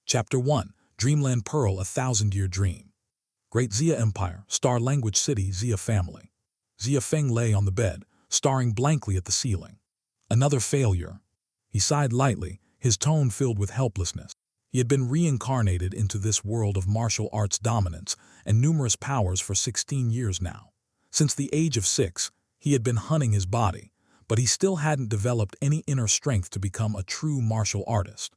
Chapter 1. Dreamland Pearl, a thousand-year dream. Great Xia Empire, Star Language City, Xia Family. Xia Feng lay on the bed, staring blankly at the ceiling. Another failure. He sighed lightly, his tone filled with helplessness. He had been reincarnated into this world of martial arts dominance and numerous powers for 16 years now. Since the age of 6, he had been hunting his body, but he still hadn't developed any inner strength to become a true martial artist.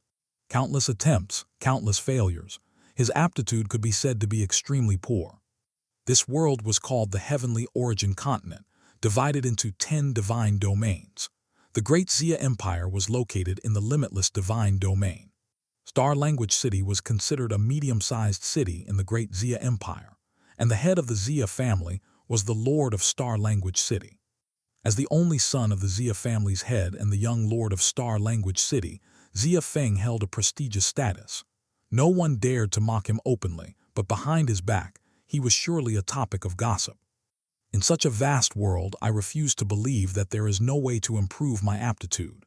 Countless attempts, countless failures. His aptitude could be said to be extremely poor. This world was called the Heavenly Origin Continent, divided into 10 divine domains. The Great Xia Empire was located in the limitless divine domain. Star Language City was considered a medium-sized city in the Great Xia Empire, and the head of the Xia family was the Lord of Star Language City. As the only son of the Xia family's head and the young Lord of Star Language City, Xia Feng held a prestigious status. No one dared to mock him openly, but behind his back, he was surely a topic of gossip. In such a vast world, I refuse to believe that there is no way to improve my aptitude.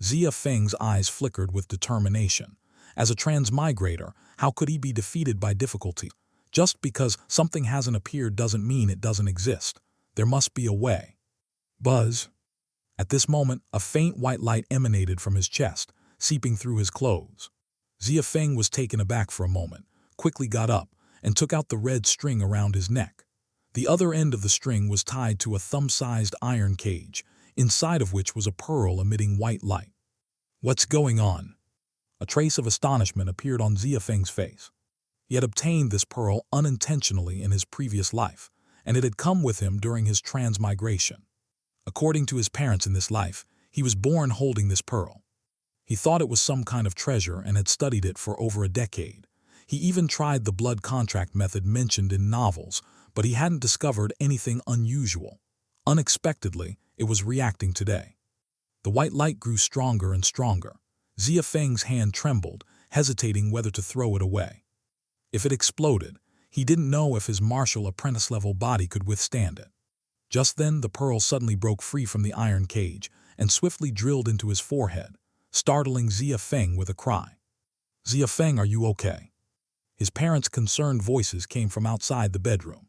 Xia Feng's eyes flickered with determination. As a transmigrator, how could he be defeated by difficulty? Just because something hasn't appeared doesn't mean it doesn't exist. There must be a way. Buzz. At this moment, a faint white light emanated from his chest, seeping through his clothes. Xia Feng was taken aback for a moment, quickly got up, and took out the red string around his neck. The other end of the string was tied to a thumb-sized iron cage, inside of which was a pearl emitting white light. What's going on? A trace of astonishment appeared on Xia Feng's face. He had obtained this pearl unintentionally in his previous life, and it had come with him during his transmigration. According to his parents in this life, he was born holding this pearl. He thought it was some kind of treasure and had studied it for over a decade. He even tried the blood contract method mentioned in novels, but he hadn't discovered anything unusual. Unexpectedly, it was reacting today. The white light grew stronger and stronger. Xia Feng's hand trembled, hesitating whether to throw it away. If it exploded, he didn't know if his martial apprentice-level body could withstand it. Just then, the pearl suddenly broke free from the iron cage and swiftly drilled into his forehead, startling Xia Feng with a cry. "Xia Feng, are you okay?" His parents' concerned voices came from outside the bedroom.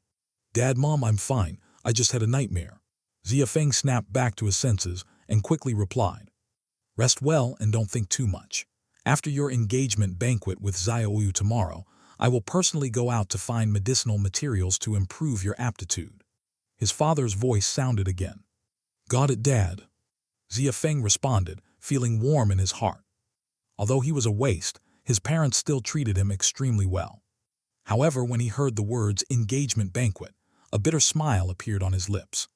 "Dad, Mom, I'm fine. I just had a nightmare." Xia Feng snapped back to his senses and quickly replied, "Rest well and don't think too much. After your engagement banquet with Xiaoyu tomorrow, I will personally go out to find medicinal materials to improve your aptitude." His father's voice sounded again. "Got it, Dad." Xia Feng responded, feeling warm in his heart. Although he was a waste, his parents still treated him extremely well. However, when he heard the words engagement banquet, a bitter smile appeared on his lips.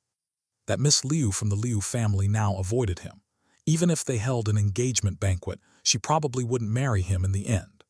That Miss Liu from the Liu family now avoided him. Even if they held an engagement banquet, she probably wouldn't marry him in the end.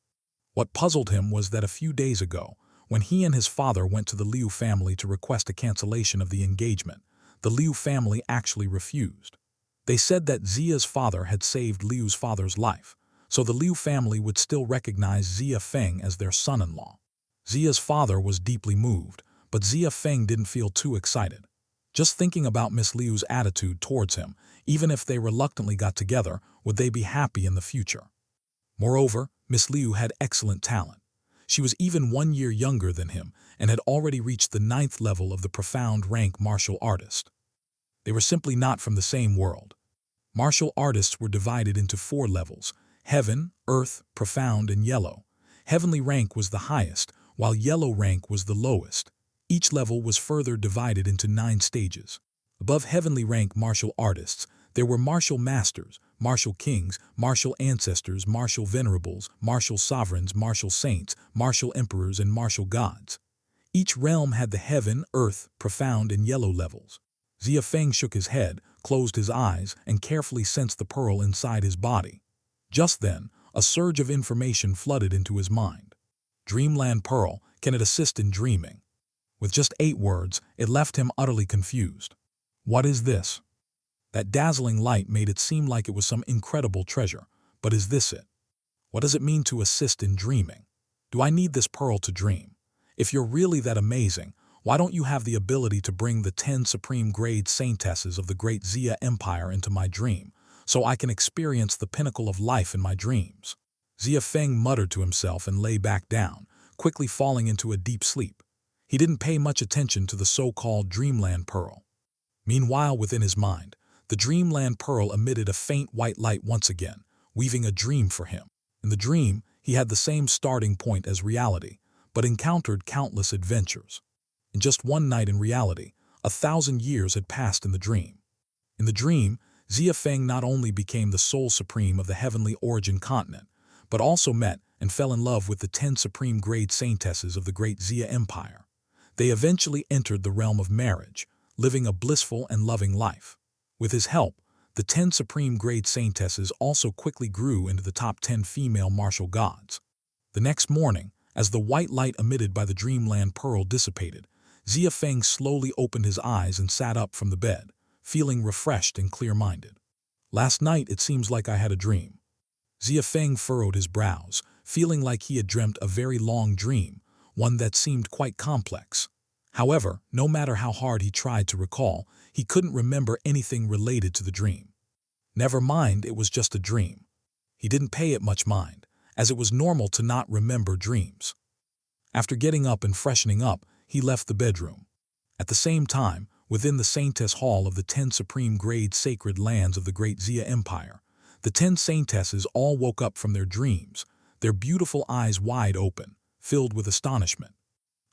What puzzled him was that a few days ago, when he and his father went to the Liu family to request a cancellation of the engagement, the Liu family actually refused. They said that Xia's father had saved Liu's father's life, so the Liu family would still recognize Xia Feng as their son-in-law. Xia's father was deeply moved, but Xia Feng didn't feel too excited. Just thinking about Miss Liu's attitude towards him, even if they reluctantly got together, would they be happy in the future? Moreover, Miss Liu had excellent talent. She was even 1 year younger than him and had already reached the 9th level of the profound rank martial artist. They were simply not from the same world. Martial artists were divided into 4 levels: Heaven, Earth, Profound, and Yellow. Heavenly rank was the highest, while Yellow rank was the lowest. Each level was further divided into 9 stages. Above Heavenly rank martial artists, there were martial masters, martial kings, martial ancestors, martial venerables, martial sovereigns, martial saints, martial emperors, and martial gods. Each realm had the Heaven, Earth, Profound, and Yellow levels. Xia Feng shook his head, closed his eyes, and carefully sensed the pearl inside his body. Just then, a surge of information flooded into his mind. Dreamland Pearl, can it assist in dreaming? With just 8 words, it left him utterly confused. What is this? That dazzling light made it seem like it was some incredible treasure, but is this it? What does it mean to assist in dreaming? Do I need this pearl to dream? If you're really that amazing, why don't you have the ability to bring the 10 Supreme Grade Saintesses of the Great Xia Empire into my dream, so I can experience the pinnacle of life in my dreams? Xia Feng muttered to himself and lay back down, quickly falling into a deep sleep. He didn't pay much attention to the so-called Dreamland Pearl. Meanwhile, within his mind, the Dreamland Pearl emitted a faint white light once again, weaving a dream for him. In the dream, he had the same starting point as reality, but encountered countless adventures. In just one night in reality, 1,000 years had passed in the dream. In the dream, Xia Feng not only became the sole supreme of the heavenly origin continent, but also met and fell in love with the 10 Supreme Grade Saintesses of the great Xia Empire. They eventually entered the realm of marriage, living a blissful and loving life. With his help, the 10 Supreme Grade Saintesses also quickly grew into the top 10 female martial gods. The next morning, as the white light emitted by the Dreamland Pearl dissipated, Xia Feng slowly opened his eyes and sat up from the bed, feeling refreshed and clear-minded. Last night it seems like I had a dream. Xia Feng furrowed his brows, feeling like he had dreamt a very long dream, one that seemed quite complex. However, no matter how hard he tried to recall, he couldn't remember anything related to the dream. Never mind, it was just a dream. He didn't pay it much mind, as it was normal to not remember dreams. After getting up and freshening up, he left the bedroom. At the same time, within the Saintess Hall of the 10 Supreme Grade Sacred Lands of the Great Xia Empire, the 10 Saintesses all woke up from their dreams, their beautiful eyes wide open, filled with astonishment.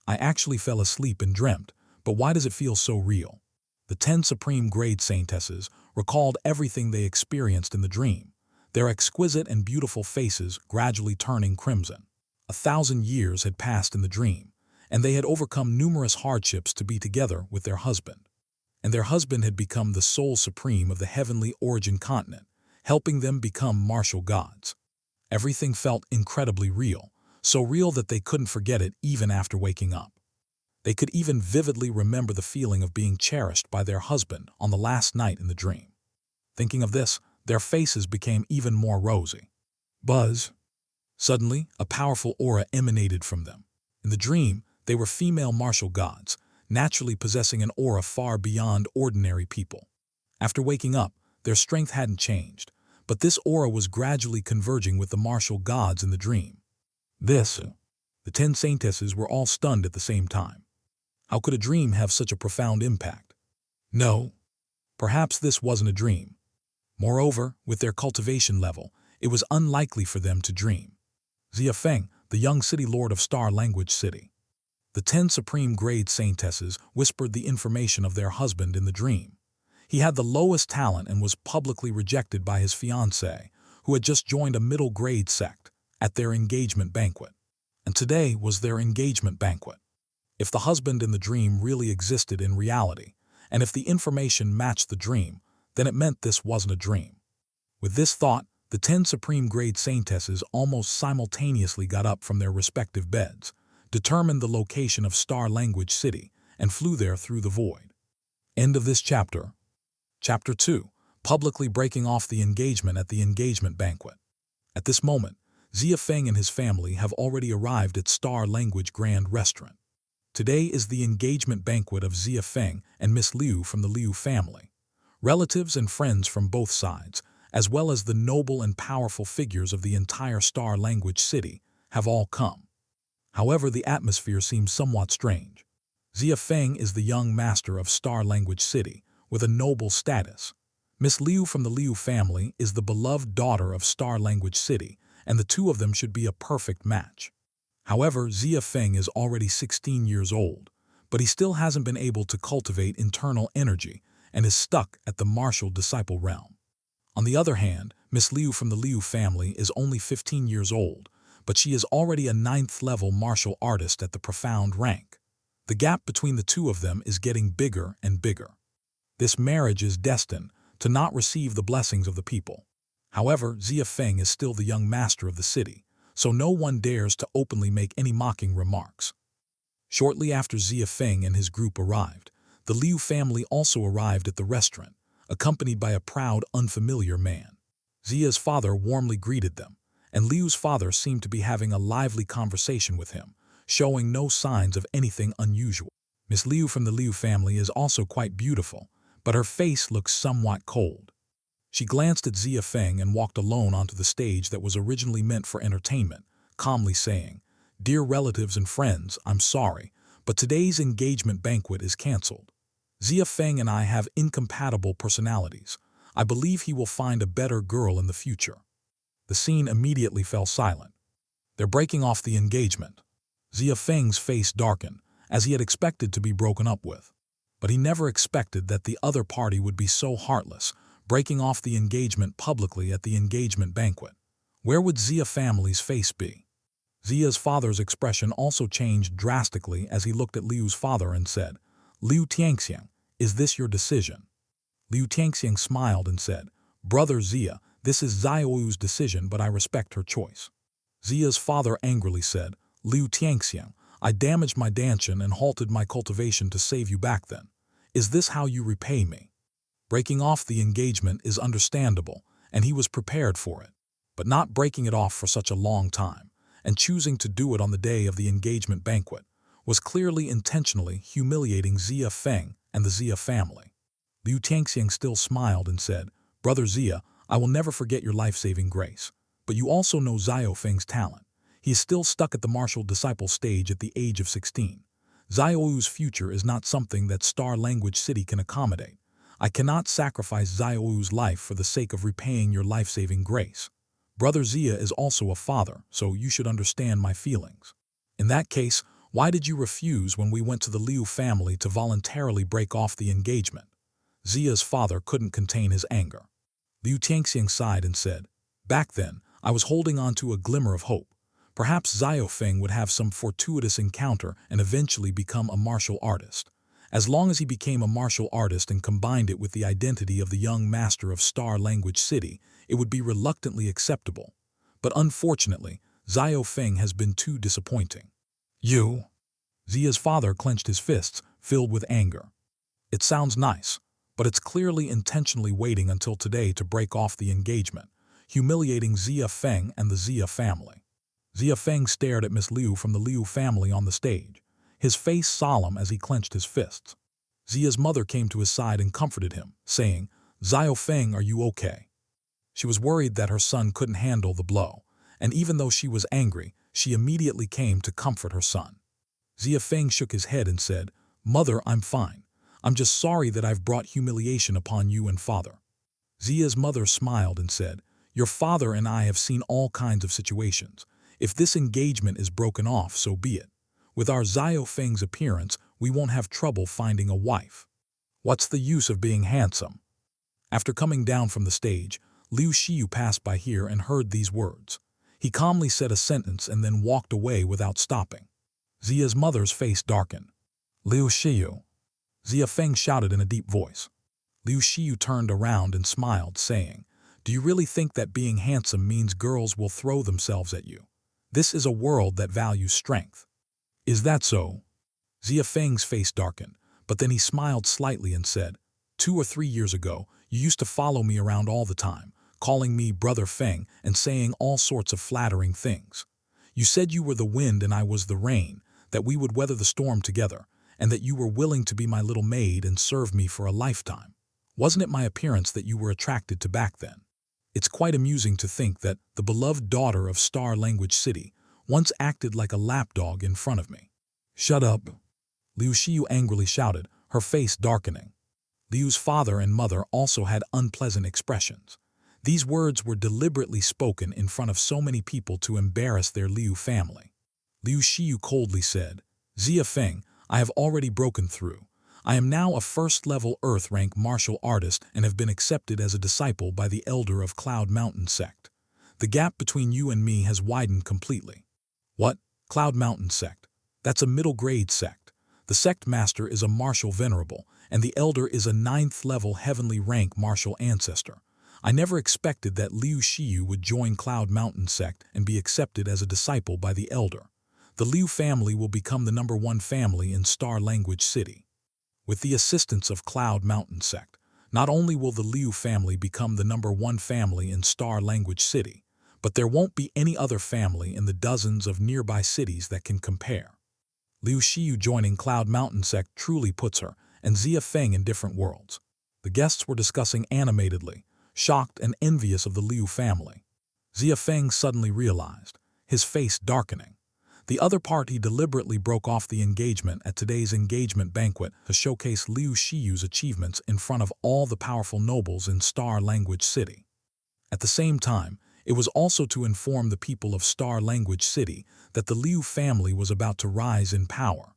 I actually fell asleep and dreamt, but why does it feel so real? The 10 Supreme Grade Saintesses recalled everything they experienced in the dream, their exquisite and beautiful faces gradually turning crimson. 1,000 years had passed in the dream, and they had overcome numerous hardships to be together with their husband. And their husband had become the sole supreme of the heavenly origin continent, helping them become martial gods. Everything felt incredibly real, so real that they couldn't forget it even after waking up. They could even vividly remember the feeling of being cherished by their husband on the last night in the dream. Thinking of this, their faces became even more rosy. Buzz! Suddenly, a powerful aura emanated from them. In the dream, they were female martial gods, naturally possessing an aura far beyond ordinary people. After waking up, their strength hadn't changed, but this aura was gradually converging with the martial gods in the dream. The 10 Saintesses were all stunned at the same time. How could a dream have such a profound impact? No, perhaps this wasn't a dream. Moreover, with their cultivation level, it was unlikely for them to dream. Xia Feng, the young city lord of Star Language City. The 10 Supreme Grade Saintesses whispered the information of their husband in the dream. He had the lowest talent and was publicly rejected by his fiancée, who had just joined a middle grade sect, at their engagement banquet. And today was their engagement banquet. If the husband in the dream really existed in reality, and if the information matched the dream, then it meant this wasn't a dream. With this thought, the 10 Supreme Grade Saintesses almost simultaneously got up from their respective beds, determined the location of Star Language City, and flew there through the void. End of this chapter. Chapter 2. Publicly breaking off the engagement at the engagement banquet. At this moment, Xia Feng and his family have already arrived at Star Language Grand Restaurant. Today is the engagement banquet of Xia Feng and Miss Liu from the Liu family. Relatives and friends from both sides, as well as the noble and powerful figures of the entire Star Language City, have all come. However, the atmosphere seems somewhat strange. Xia Feng is the young master of Star Language City, with a noble status. Miss Liu from the Liu family is the beloved daughter of Star Language City, and the two of them should be a perfect match. However, Xia Feng is already 16 years old, but he still hasn't been able to cultivate internal energy and is stuck at the martial disciple realm. On the other hand, Miss Liu from the Liu family is only 15 years old, but she is already a 9th-level martial artist at the profound rank. The gap between the two of them is getting bigger and bigger. This marriage is destined to not receive the blessings of the people. However, Xia Feng is still the young master of the city, so no one dares to openly make any mocking remarks. Shortly after Xia Feng and his group arrived, the Liu family also arrived at the restaurant, accompanied by a proud, unfamiliar man. Xia's father warmly greeted them, and Liu's father seemed to be having a lively conversation with him, showing no signs of anything unusual. Miss Liu from the Liu family is also quite beautiful, but her face looks somewhat cold. She glanced at Xia Feng and walked alone onto the stage that was originally meant for entertainment, calmly saying, "Dear relatives and friends, I'm sorry, but today's engagement banquet is canceled. Xia Feng and I have incompatible personalities. I believe he will find a better girl in the future." The scene immediately fell silent. They're breaking off the engagement. Xia Feng's face darkened, as he had expected to be broken up with. But he never expected that the other party would be so heartless, breaking off the engagement publicly at the engagement banquet. Where would Xia family's face be? Xia's father's expression also changed drastically as he looked at Liu's father and said, "Liu Tianxiang, is this your decision?" Liu Tianxiang smiled and said, "Brother Xia, this is Xiaoyu's decision, but I respect her choice." Xia's father angrily said, "Liu Tianxiang, I damaged my dantian and halted my cultivation to save you back then. Is this how you repay me?" Breaking off the engagement is understandable, and he was prepared for it. But not breaking it off for such a long time, and choosing to do it on the day of the engagement banquet, was clearly intentionally humiliating Xia Feng and the Xia family. Liu Tianxiang still smiled and said, "Brother Xia, I will never forget your life-saving grace. But you also know Xiao Feng's talent. He is still stuck at the martial disciple stage at the age of 16. Xiaoyu's future is not something that Star Language City can accommodate. I cannot sacrifice Xiaoyu's life for the sake of repaying your life-saving grace. Brother Xia is also a father, so you should understand my feelings. In that case, why did you refuse when we went to the Liu family to voluntarily break off the engagement?" Xia's father couldn't contain his anger. Liu Tianxiang sighed and said, "Back then, I was holding on to a glimmer of hope. Perhaps Xiao Feng would have some fortuitous encounter and eventually become a martial artist. As long as he became a martial artist and combined it with the identity of the young master of Star Language City, it would be reluctantly acceptable. But unfortunately, Xiao Feng has been too disappointing." "You?" Xia's father clenched his fists, filled with anger. "It sounds nice, but it's clearly intentionally waiting until today to break off the engagement, humiliating Xia Feng and the Xia family." Xia Feng stared at Miss Liu from the Liu family on the stage, his face solemn as he clenched his fists. Xia's mother came to his side and comforted him, saying, "Xiao Feng, are you okay?" She was worried that her son couldn't handle the blow, and even though she was angry, she immediately came to comfort her son. Xia Feng shook his head and said, "Mother, I'm fine. I'm just sorry that I've brought humiliation upon you and father." Xia's mother smiled and said, "Your father and I have seen all kinds of situations. If this engagement is broken off, so be it. With our Xiao Feng's appearance, we won't have trouble finding a wife. What's the use of being handsome?" After coming down from the stage, Liu Xiu passed by here and heard these words. He calmly said a sentence and then walked away without stopping. Xia's mother's face darkened. "Liu Xiu!" Xia Feng shouted in a deep voice. Liu Xiu turned around and smiled, saying, "Do you really think that being handsome means girls will throw themselves at you? This is a world that values strength." "Is that so?" Xia Feng's face darkened, but then he smiled slightly and said, 2 or 3 years ago, you used to follow me around all the time, calling me Brother Feng and saying all sorts of flattering things. You said you were the wind and I was the rain, that we would weather the storm together, and that you were willing to be my little maid and serve me for a lifetime. Wasn't it my appearance that you were attracted to back then? It's quite amusing to think that the beloved daughter of Star Language City once acted like a lapdog in front of me." "Shut up!" Liu Xiu angrily shouted, her face darkening. Liu's father and mother also had unpleasant expressions. These words were deliberately spoken in front of so many people to embarrass their Liu family. Liu Xiu coldly said, "Xia Feng, I have already broken through. I am now a first-level Earth-rank martial artist and have been accepted as a disciple by the elder of Cloud Mountain sect. The gap between you and me has widened completely." "What? Cloud Mountain sect? That's a middle-grade sect. The sect master is a martial venerable, and the elder is a 9th-level heavenly rank martial ancestor. I never expected that Liu Xiu would join Cloud Mountain sect and be accepted as a disciple by the elder. The Liu family will become the #1 family in Star Language City. With the assistance of Cloud Mountain sect, not only will the Liu family become the #1 family in Star Language City, but there won't be any other family in the dozens of nearby cities that can compare. Liu Xiu joining Cloud Mountain sect truly puts her and Xia Feng in different worlds." The guests were discussing animatedly, shocked and envious of the Liu family. Xia Feng suddenly realized, his face darkening. The other party deliberately broke off the engagement at today's engagement banquet to showcase Liu Shiyu's achievements in front of all the powerful nobles in Star Language City. At the same time, it was also to inform the people of Star Language City that the Liu family was about to rise in power.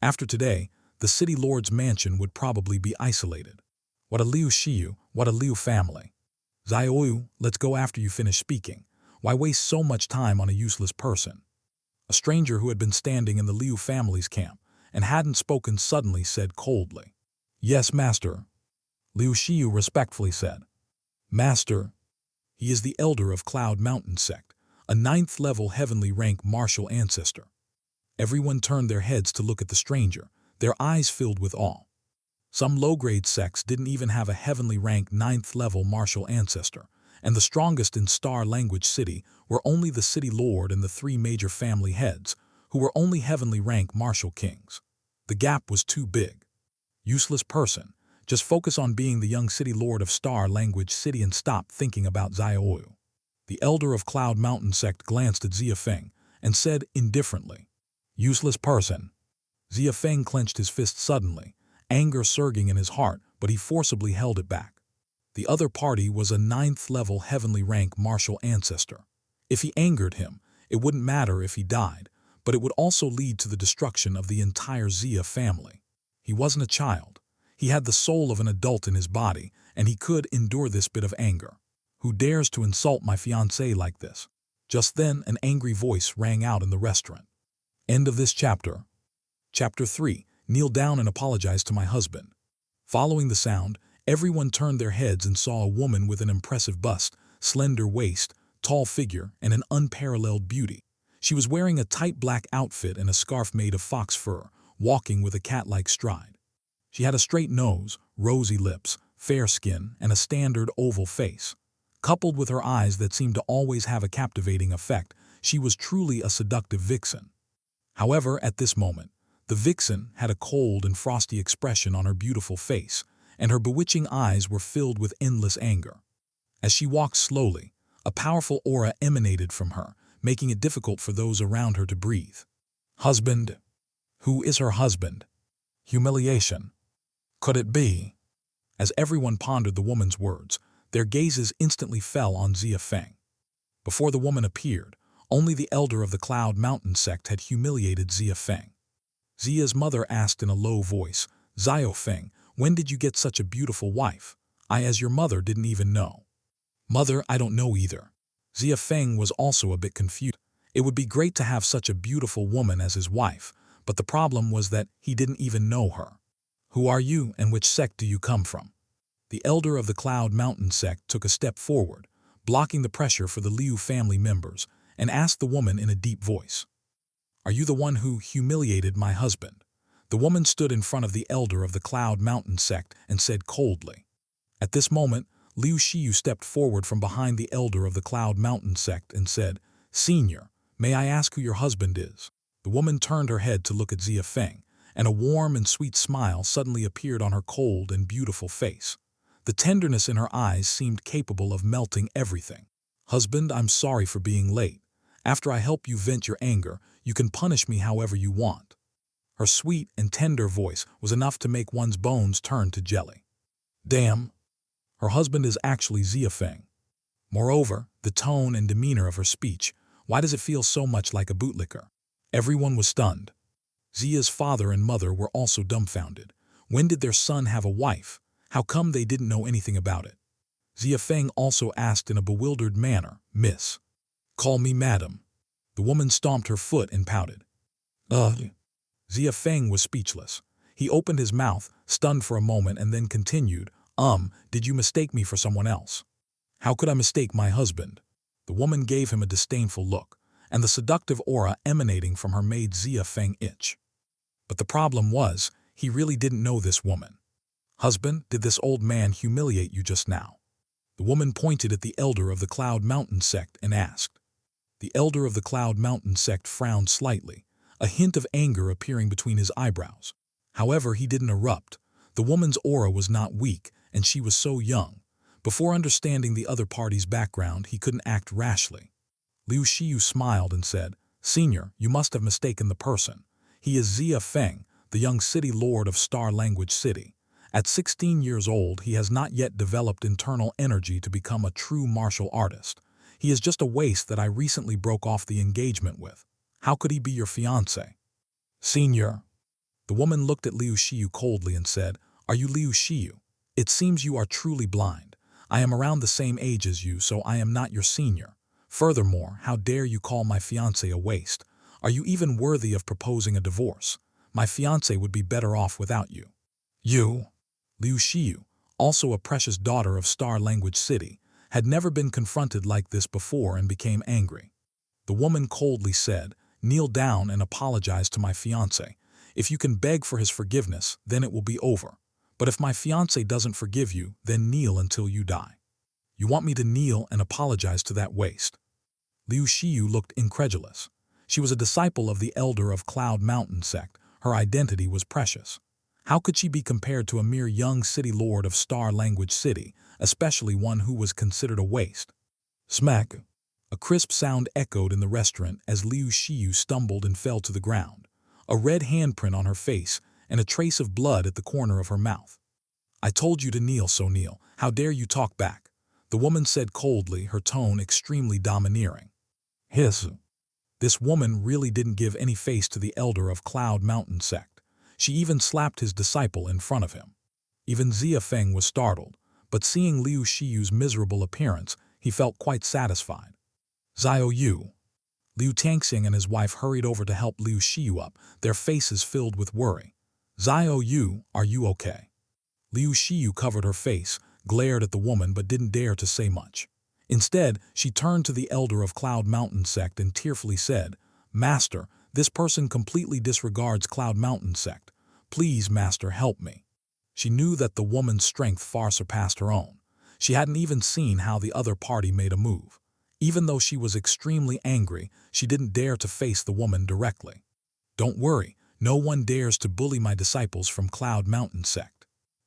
After today, the city lord's mansion would probably be isolated. What a Liu Shiyu, what a Liu family. Xiaoyu, let's go after you finish speaking. Why waste so much time on a useless person? A stranger who had been standing in the Liu family's camp and hadn't spoken suddenly said coldly. Yes, master. Liu Shiyu respectfully said. Master. He is the elder of Cloud Mountain sect, a 9th-level heavenly rank martial ancestor. Everyone turned their heads to look at the stranger, their eyes filled with awe. Some low-grade sects didn't even have a heavenly rank 9th-level martial ancestor, and the strongest in Star Language City were only the city lord and the 3 major family heads, who were only heavenly rank martial kings. The gap was too big. Useless person, just focus on being the young city lord of Star Language City and stop thinking about Xiaoyu. The elder of Cloud Mountain sect glanced at Xia Feng and said indifferently, Useless person. Xia Feng clenched his fist suddenly, anger surging in his heart, but he forcibly held it back. The other party was a 9th-level heavenly rank martial ancestor. If he angered him, it wouldn't matter if he died, but it would also lead to the destruction of the entire Xia family. He wasn't a child. He had the soul of an adult in his body, and he could endure this bit of anger. Who dares to insult my fiancée like this? Just then, an angry voice rang out in the restaurant. End of this chapter. Chapter 3. Kneel down and apologize to my husband. Following the sound, everyone turned their heads and saw a woman with an impressive bust, slender waist, tall figure, and an unparalleled beauty. She was wearing a tight black outfit and a scarf made of fox fur, walking with a cat-like stride. She had a straight nose, rosy lips, fair skin, and a standard oval face. Coupled with her eyes that seemed to always have a captivating effect, she was truly a seductive vixen. However, at this moment, the vixen had a cold and frosty expression on her beautiful face, and her bewitching eyes were filled with endless anger. As she walked slowly, a powerful aura emanated from her, making it difficult for those around her to breathe. Husband? Who is her husband? Humiliation. Could it be? As everyone pondered the woman's words, their gazes instantly fell on Xia Feng. Before the woman appeared, only the elder of the Cloud Mountain sect had humiliated Xia Feng. Xia's mother asked in a low voice, Xia Feng, when did you get such a beautiful wife? I, as your mother, didn't even know. Mother, I don't know either. Xia Feng was also a bit confused. It would be great to have such a beautiful woman as his wife, but the problem was that he didn't even know her. Who are you and which sect do you come from? The elder of the Cloud Mountain sect took a step forward, blocking the pressure for the Liu family members, and asked the woman in a deep voice. Are you the one who humiliated my husband? The woman stood in front of the elder of the Cloud Mountain sect and said coldly. At this moment, Liu Shiyu stepped forward from behind the elder of the Cloud Mountain sect and said, Senior, may I ask who your husband is? The woman turned her head to look at Xia Feng, and a warm and sweet smile suddenly appeared on her cold and beautiful face. The tenderness in her eyes seemed capable of melting everything. Husband, I'm sorry for being late. After I help you vent your anger, you can punish me however you want. Her sweet and tender voice was enough to make one's bones turn to jelly. Damn. Her husband is actually Xia Feng. Moreover, the tone and demeanor of her speech, why does it feel so much like a bootlicker? Everyone was stunned. Xia's father and mother were also dumbfounded. When did their son have a wife? How come they didn't know anything about it? Xia Feng also asked in a bewildered manner, Miss. Call me madam. The woman stomped her foot and pouted. Xia Feng was speechless. He opened his mouth, stunned for a moment, and then continued, did you mistake me for someone else? How could I mistake my husband? The woman gave him a disdainful look, and the seductive aura emanating from her made Xia Feng itch. But the problem was, he really didn't know this woman. Husband, did this old man humiliate you just now? The woman pointed at the elder of the Cloud Mountain sect and asked. The elder of the Cloud Mountain sect frowned slightly, a hint of anger appearing between his eyebrows. However, he didn't erupt. The woman's aura was not weak, and she was so young. Before understanding the other party's background, he couldn't act rashly. Liu Xiyu smiled and said, "Senior, you must have mistaken the person. He is Xia Feng, the young city lord of Star Language City. At 16 years old, he has not yet developed internal energy to become a true martial artist. He is just a waste that I recently broke off the engagement with. How could he be your fiancé?" "Senior." The woman looked at Liu Xiyu coldly and said, "Are you Liu Xiyu? It seems you are truly blind. I am around the same age as you, so I am not your senior. Furthermore, how dare you call my fiancé a waste? Are you even worthy of proposing a divorce? My fiancé would be better off without you." You, Liu Xiyu, also a precious daughter of Star Language City, had never been confronted like this before and became angry. The woman coldly said, "Kneel down and apologize to my fiancé. If you can beg for his forgiveness, then it will be over. But if my fiancé doesn't forgive you, then kneel until you die." "You want me to kneel and apologize to that waste?" Liu Xiyu looked incredulous. She was a disciple of the elder of Cloud Mountain sect. Her identity was precious. How could she be compared to a mere young city lord of Star Language City, especially one who was considered a waste? Smack! A crisp sound echoed in the restaurant as Liu Xiyu stumbled and fell to the ground, a red handprint on her face and a trace of blood at the corner of her mouth. "I told you to kneel, so kneel. How dare you talk back?" the woman said coldly, her tone extremely domineering. Hiss! This woman really didn't give any face to the elder of Cloud Mountain sect. She even slapped his disciple in front of him. Even Xia Feng was startled, but seeing Liu Xiyu's miserable appearance, he felt quite satisfied. "Xiao Yu." Liu Tangxing and his wife hurried over to help Liu Xiyu up, their faces filled with worry. "Xiao Yu, are you okay?" Liu Xiyu covered her face, glared at the woman but didn't dare to say much. Instead, she turned to the elder of Cloud Mountain sect and tearfully said, "Master, this person completely disregards Cloud Mountain sect. Please, Master, help me." She knew that the woman's strength far surpassed her own. She hadn't even seen how the other party made a move. Even though she was extremely angry, she didn't dare to face the woman directly. "Don't worry, no one dares to bully my disciples from Cloud Mountain sect."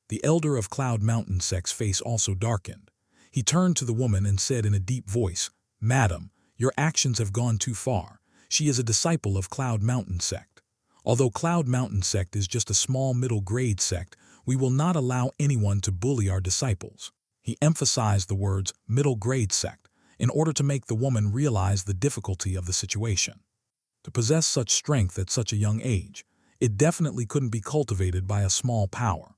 The elder of Cloud Mountain sect's face also darkened. He turned to the woman and said in a deep voice, "Madam, your actions have gone too far. She is a disciple of Cloud Mountain sect. Although Cloud Mountain sect is just a small middle-grade sect, we will not allow anyone to bully our disciples." He emphasized the words middle-grade sect in order to make the woman realize the difficulty of the situation. To possess such strength at such a young age, it definitely couldn't be cultivated by a small power.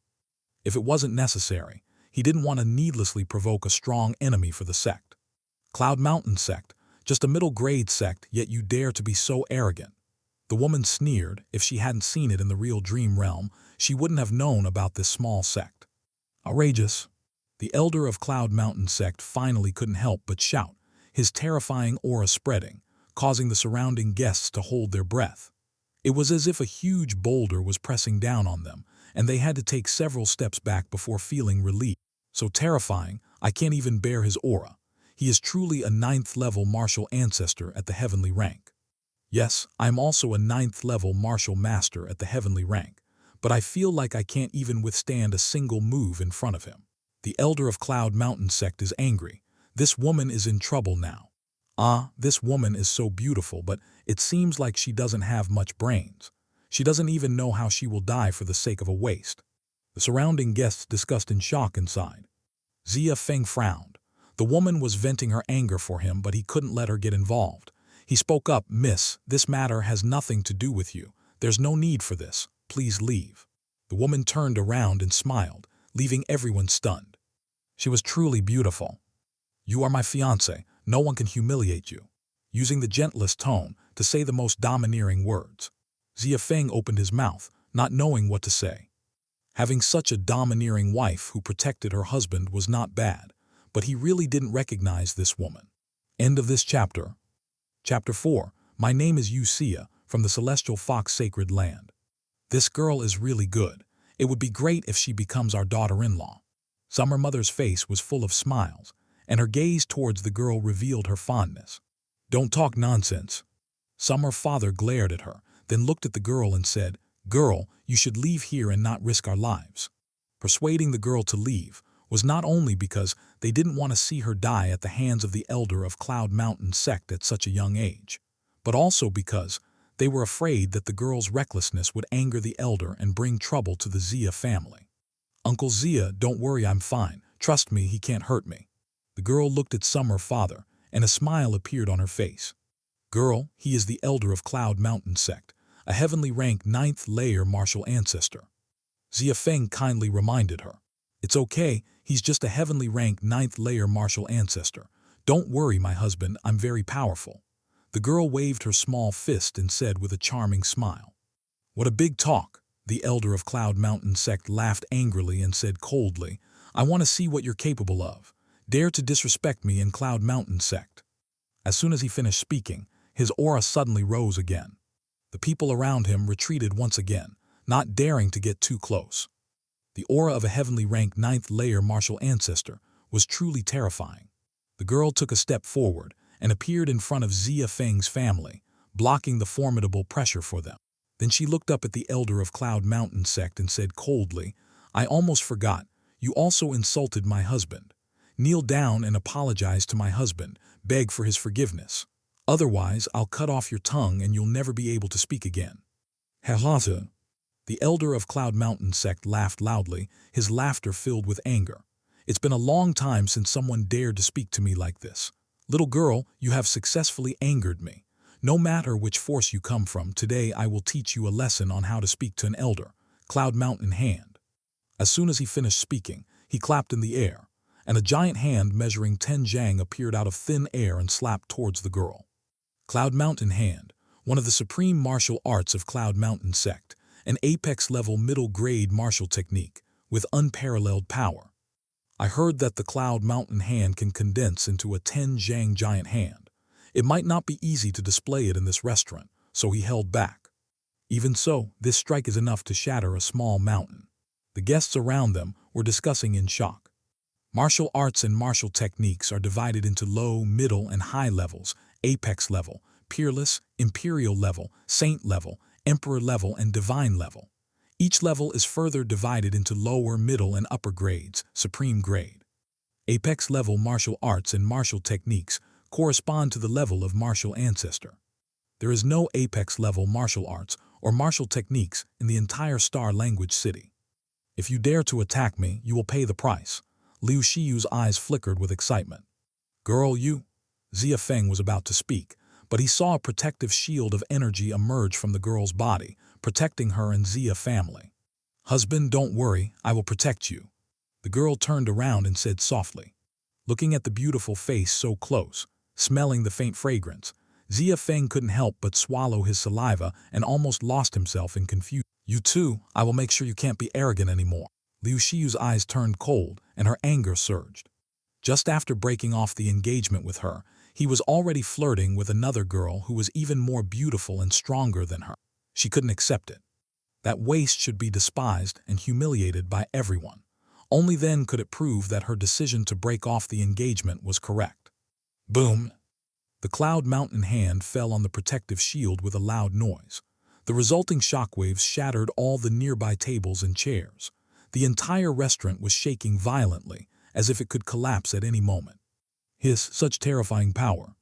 If it wasn't necessary, he didn't want to needlessly provoke a strong enemy for the sect. "Cloud Mountain sect, just a middle-grade sect, yet you dare to be so arrogant." The woman sneered. If she hadn't seen it in the real dream realm, she wouldn't have known about this small sect. Outrageous! The elder of Cloud Mountain sect finally couldn't help but shout, his terrifying aura spreading, causing the surrounding guests to hold their breath. It was as if a huge boulder was pressing down on them, and they had to take several steps back before feeling relief. "So terrifying, I can't even bear his aura. He is truly a 9th-level martial ancestor at the heavenly rank." "Yes, I'm also a 9th-level martial master at the heavenly rank, but I feel like I can't even withstand a single move in front of him." The elder of Cloud Mountain sect is angry. This woman is in trouble now. This woman is so beautiful, but it seems like she doesn't have much brains. She doesn't even know how she will die for the sake of a waste. The surrounding guests discussed in shock inside. Xia Feng frowned. The woman was venting her anger for him, but he couldn't let her get involved. He spoke up, "Miss, this matter has nothing to do with you. There's no need for this. Please leave." The woman turned around and smiled, leaving everyone stunned. She was truly beautiful. "You are my fiancé. No one can humiliate you." Using the gentlest tone to say the most domineering words, Xia Feng opened his mouth, not knowing what to say. Having such a domineering wife who protected her husband was not bad, but he really didn't recognize this woman. End of this chapter. Chapter 4. My name is Xia, from the Celestial Fox Sacred Land. This girl is really good. It would be great if she becomes our daughter-in-law. Summer Mother's face was full of smiles, and her gaze towards the girl revealed her fondness. "Don't talk nonsense." Summer Father glared at her, then looked at the girl and said, "Girl, you should leave here and not risk our lives." Persuading the girl to leave was not only because they didn't want to see her die at the hands of the elder of Cloud Mountain sect at such a young age, but also because they were afraid that the girl's recklessness would anger the elder and bring trouble to the Xia family. "Uncle Xia, don't worry, I'm fine. Trust me, he can't hurt me." The girl looked at her father, and a smile appeared on her face. "Girl, he is the elder of Cloud Mountain sect, a heavenly rank 9th layer martial ancestor." Xia Feng kindly reminded her. "It's okay, he's just a heavenly rank 9th layer martial ancestor. Don't worry, my husband, I'm very powerful." The girl waved her small fist and said with a charming smile. "What a big talk." The elder of Cloud Mountain sect laughed angrily and said coldly, "I want to see what you're capable of. Dare to disrespect me in Cloud Mountain sect." As soon as he finished speaking, his aura suddenly rose again. The people around him retreated once again, not daring to get too close. The aura of a heavenly rank 9th layer martial ancestor was truly terrifying. The girl took a step forward and appeared in front of Xia Feng's family, blocking the formidable pressure for them. Then she looked up at the elder of Cloud Mountain sect and said coldly, "I almost forgot, you also insulted my husband. Kneel down and apologize to my husband, beg for his forgiveness. Otherwise, I'll cut off your tongue and you'll never be able to speak again." "Halata." The elder of Cloud Mountain sect laughed loudly, his laughter filled with anger. "It's been a long time since someone dared to speak to me like this. Little girl, you have successfully angered me. No matter which force you come from, today I will teach you a lesson on how to speak to an elder, Cloud Mountain hand." As soon as he finished speaking, he clapped in the air, and a giant hand measuring 10 jang appeared out of thin air and slapped towards the girl. Cloud Mountain hand, one of the supreme martial arts of Cloud Mountain sect, an apex-level middle-grade martial technique with unparalleled power. I heard that the Cloud Mountain hand can condense into a 10 jang giant hand. It might not be easy to display it in this restaurant, so he held back. Even so, this strike is enough to shatter a small mountain. The guests around them were discussing in shock. Martial arts and martial techniques are divided into low, middle, and high levels: apex level, peerless, imperial level, saint level, emperor level, and divine level. Each level is further divided into lower, middle, and upper grades, supreme grade. Apex level martial arts and martial techniques correspond to the level of martial ancestor. There is no apex level martial arts or martial techniques in the entire Star Language City. "If you dare to attack me, you will pay the price." Liu Shiyu's eyes flickered with excitement. "Girl, you..." Xia Feng was about to speak, but he saw a protective shield of energy emerge from the girl's body, protecting her and Xia family. "Husband, don't worry, I will protect you." The girl turned around and said softly. Looking at the beautiful face so close, smelling the faint fragrance, Xia Feng couldn't help but swallow his saliva and almost lost himself in confusion. "You too, I will make sure you can't be arrogant anymore." Liu Shiyu's eyes turned cold and her anger surged. Just after breaking off the engagement with her, he was already flirting with another girl who was even more beautiful and stronger than her. She couldn't accept it. That waste should be despised and humiliated by everyone. Only then could it prove that her decision to break off the engagement was correct. Boom! The Cloud Mountain hand fell on the protective shield with a loud noise. The resulting shockwaves shattered all the nearby tables and chairs. The entire restaurant was shaking violently, as if it could collapse at any moment. Such terrifying power.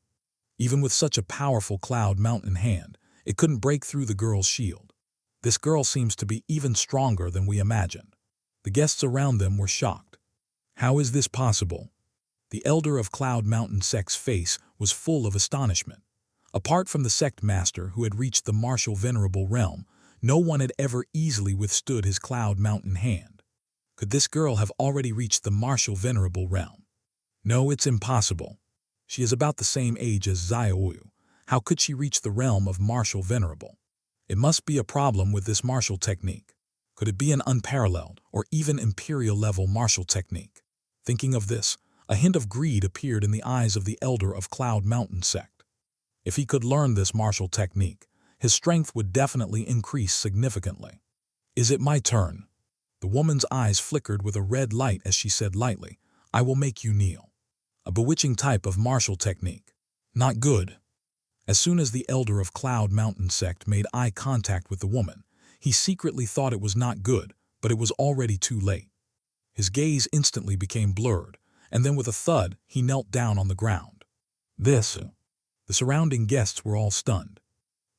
Even with such a powerful Cloud Mountain hand, it couldn't break through the girl's shield. This girl seems to be even stronger than we imagined. The guests around them were shocked. How is this possible? The elder of Cloud Mountain sect's face was full of astonishment. Apart from the sect master who had reached the martial venerable realm, no one had ever easily withstood his Cloud Mountain hand. Could this girl have already reached the martial venerable realm? No, it's impossible. She is about the same age as Xiaoyu. How could she reach the realm of martial venerable? It must be a problem with this martial technique. Could it be an unparalleled or even imperial-level martial technique? Thinking of this, a hint of greed appeared in the eyes of the elder of Cloud Mountain sect. If he could learn this martial technique, his strength would definitely increase significantly. "Is it my turn?" The woman's eyes flickered with a red light as she said lightly, "I will make you kneel." A bewitching type of martial technique. Not good. As soon as the elder of Cloud Mountain sect made eye contact with the woman, he secretly thought it was not good, but it was already too late. His gaze instantly became blurred, and then with a thud, he knelt down on the ground. The surrounding guests were all stunned.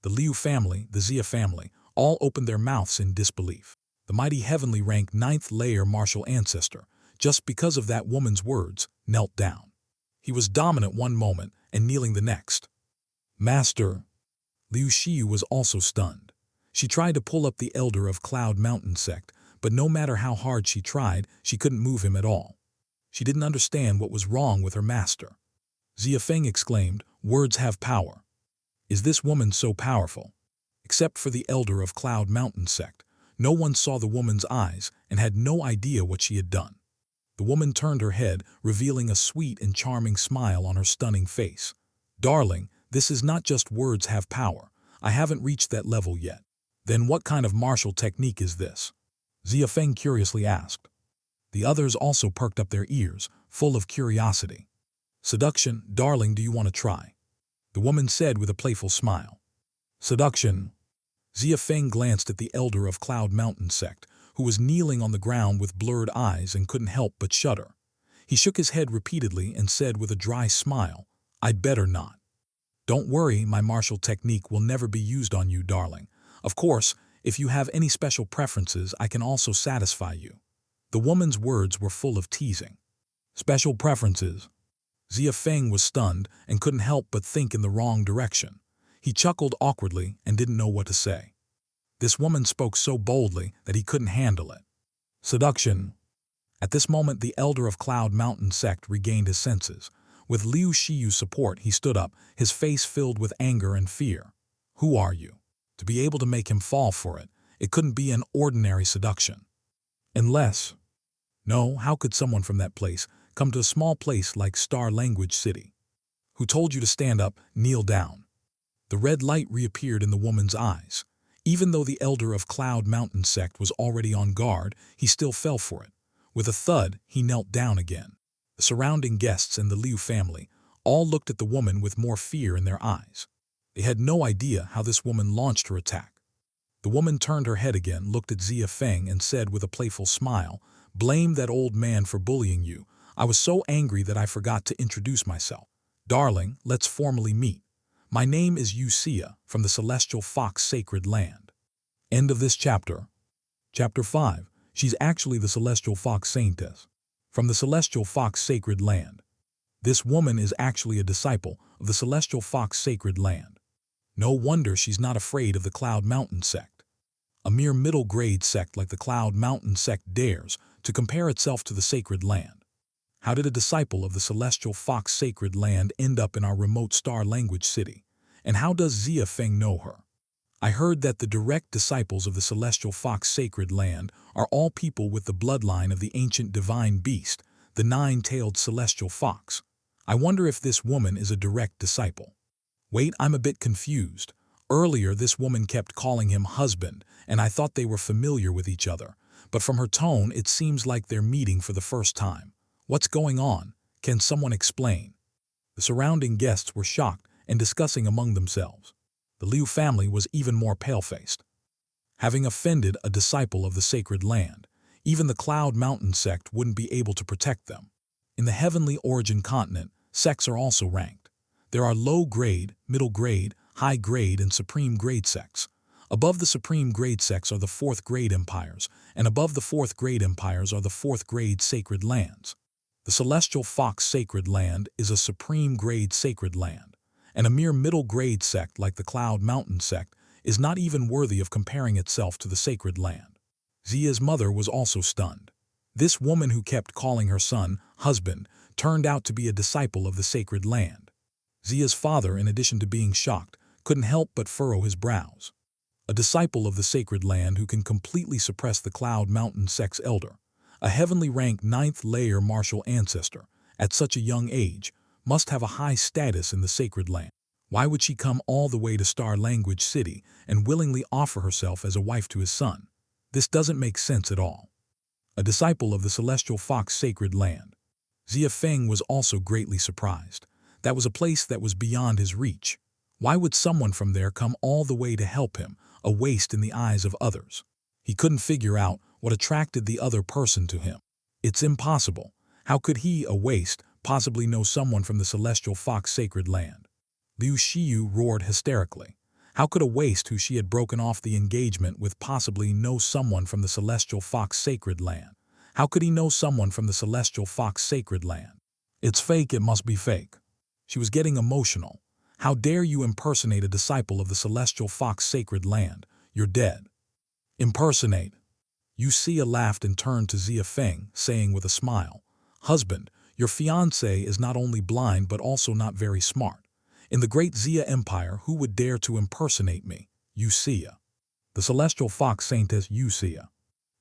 The Liu family, the Xia family, all opened their mouths in disbelief. The mighty heavenly rank 9th layer martial ancestor, just because of that woman's words, knelt down. He was dominant one moment and kneeling the next. Master. Liu Xiyu was also stunned. She tried to pull up the elder of Cloud Mountain sect, but no matter how hard she tried, she couldn't move him at all. She didn't understand what was wrong with her master. Xia Feng exclaimed, "Words have power. Is this woman so powerful?" Except for the elder of Cloud Mountain sect, no one saw the woman's eyes and had no idea what she had done. The woman turned her head, revealing a sweet and charming smile on her stunning face. "Darling, this is not just words have power. I haven't reached that level yet." "Then what kind of martial technique is this?" Xia Feng curiously asked. The others also perked up their ears, full of curiosity. "Seduction, darling, do you want to try?" the woman said with a playful smile. "Seduction?" Xia Feng glanced at the elder of Cloud Mountain sect, who was kneeling on the ground with blurred eyes and couldn't help but shudder. He shook his head repeatedly and said with a dry smile, "I'd better not." "Don't worry, my martial technique will never be used on you, darling. Of course, if you have any special preferences, I can also satisfy you." The woman's words were full of teasing. "Special preferences?" Xia Feng was stunned and couldn't help but think in the wrong direction. He chuckled awkwardly and didn't know what to say. This woman spoke so boldly that he couldn't handle it. "Seduction." At this moment, the elder of Cloud Mountain sect regained his senses. With Liu Xiyu's support, he stood up, his face filled with anger and fear. "Who are you?" To be able to make him fall for it, it couldn't be an ordinary seduction. Unless... No, how could someone from that place come to a small place like Star Language City? "Who told you to stand up, kneel down?" The red light reappeared in the woman's eyes. Even though the elder of Cloud Mountain sect was already on guard, he still fell for it. With a thud, he knelt down again. The surrounding guests and the Liu family all looked at the woman with more fear in their eyes. They had no idea how this woman launched her attack. The woman turned her head again, looked at Xia Feng and said with a playful smile, "Blame that old man for bullying you. I was so angry that I forgot to introduce myself. Darling, let's formally meet. My name is Xia from the Celestial Fox Sacred Land." End of this chapter. Chapter 5. She's actually the Celestial Fox Saintess. From the Celestial Fox Sacred Land. This woman is actually a disciple of the Celestial Fox Sacred Land. No wonder she's not afraid of the Cloud Mountain sect. A mere middle grade sect like the Cloud Mountain sect dares to compare itself to the Sacred Land. How did a disciple of the Celestial Fox Sacred Land end up in our remote Star Language City? And how does Xia Feng know her? I heard that the direct disciples of the Celestial Fox Sacred Land are all people with the bloodline of the ancient divine beast, the 9-tailed celestial fox. I wonder if this woman is a direct disciple. Wait, I'm a bit confused. Earlier, this woman kept calling him husband, and I thought they were familiar with each other. But from her tone, it seems like they're meeting for the first time. What's going on? Can someone explain? The surrounding guests were shocked and discussing among themselves. The Liu family was even more pale-faced. Having offended a disciple of the Sacred Land, even the Cloud Mountain sect wouldn't be able to protect them. In the Heavenly Origin continent, sects are also ranked. There are low-grade, middle-grade, high-grade, and Supreme Grade sects. Above the Supreme Grade sects are the 4th Grade Empires, and above the 4th Grade Empires are the 4th Grade Sacred Lands. The Celestial Fox Sacred Land is a Supreme Grade Sacred Land, and a mere middle-grade sect like the Cloud Mountain sect is not even worthy of comparing itself to the Sacred Land. Xia's mother was also stunned. This woman who kept calling her son husband turned out to be a disciple of the Sacred Land. Xia's father, in addition to being shocked, couldn't help but furrow his brows. A disciple of the Sacred Land who can completely suppress the Cloud Mountain sect's elder, a heavenly rank 9th layer martial ancestor, at such a young age, must have a high status in the Sacred Land. Why would she come all the way to Star Language City and willingly offer herself as a wife to his son? This doesn't make sense at all. A disciple of the Celestial Fox Sacred Land. Xia Feng was also greatly surprised. That was a place that was beyond his reach. Why would someone from there come all the way to help him, a waste in the eyes of others? He couldn't figure out what attracted the other person to him. It's impossible. How could he, a waste, possibly know someone from the celestial fox sacred land? Liu Xiyu roared hysterically. How could a waste who she had broken off the engagement with possibly know someone from the celestial fox sacred land? How could he know someone from the celestial fox sacred land? It's fake, it must be fake. She was getting emotional. How dare you impersonate a disciple of the celestial fox sacred land? You're dead. Impersonate. Xia laughed and turned to Xia Feng, saying with a smile, "Husband, your fiancée is not only blind but also not very smart. In the great Xia Empire, who would dare to impersonate me? Xia. The celestial fox saintess Xia."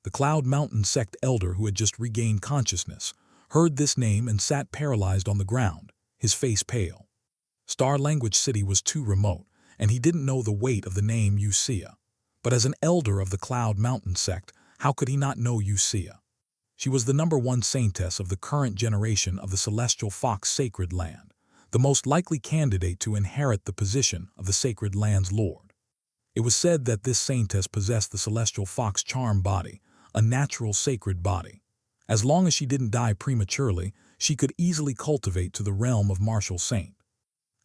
The Cloud Mountain sect elder who had just regained consciousness heard this name and sat paralyzed on the ground, his face pale. Star Language City was too remote, and he didn't know the weight of the name Xia. But as an elder of the Cloud Mountain sect, how could he not know Xia? She was the #1 saintess of the current generation of the celestial fox sacred land, the most likely candidate to inherit the position of the sacred land's lord. It was said that this saintess possessed the celestial fox charm body, a natural sacred body. As long as she didn't die prematurely, she could easily cultivate to the realm of martial saint.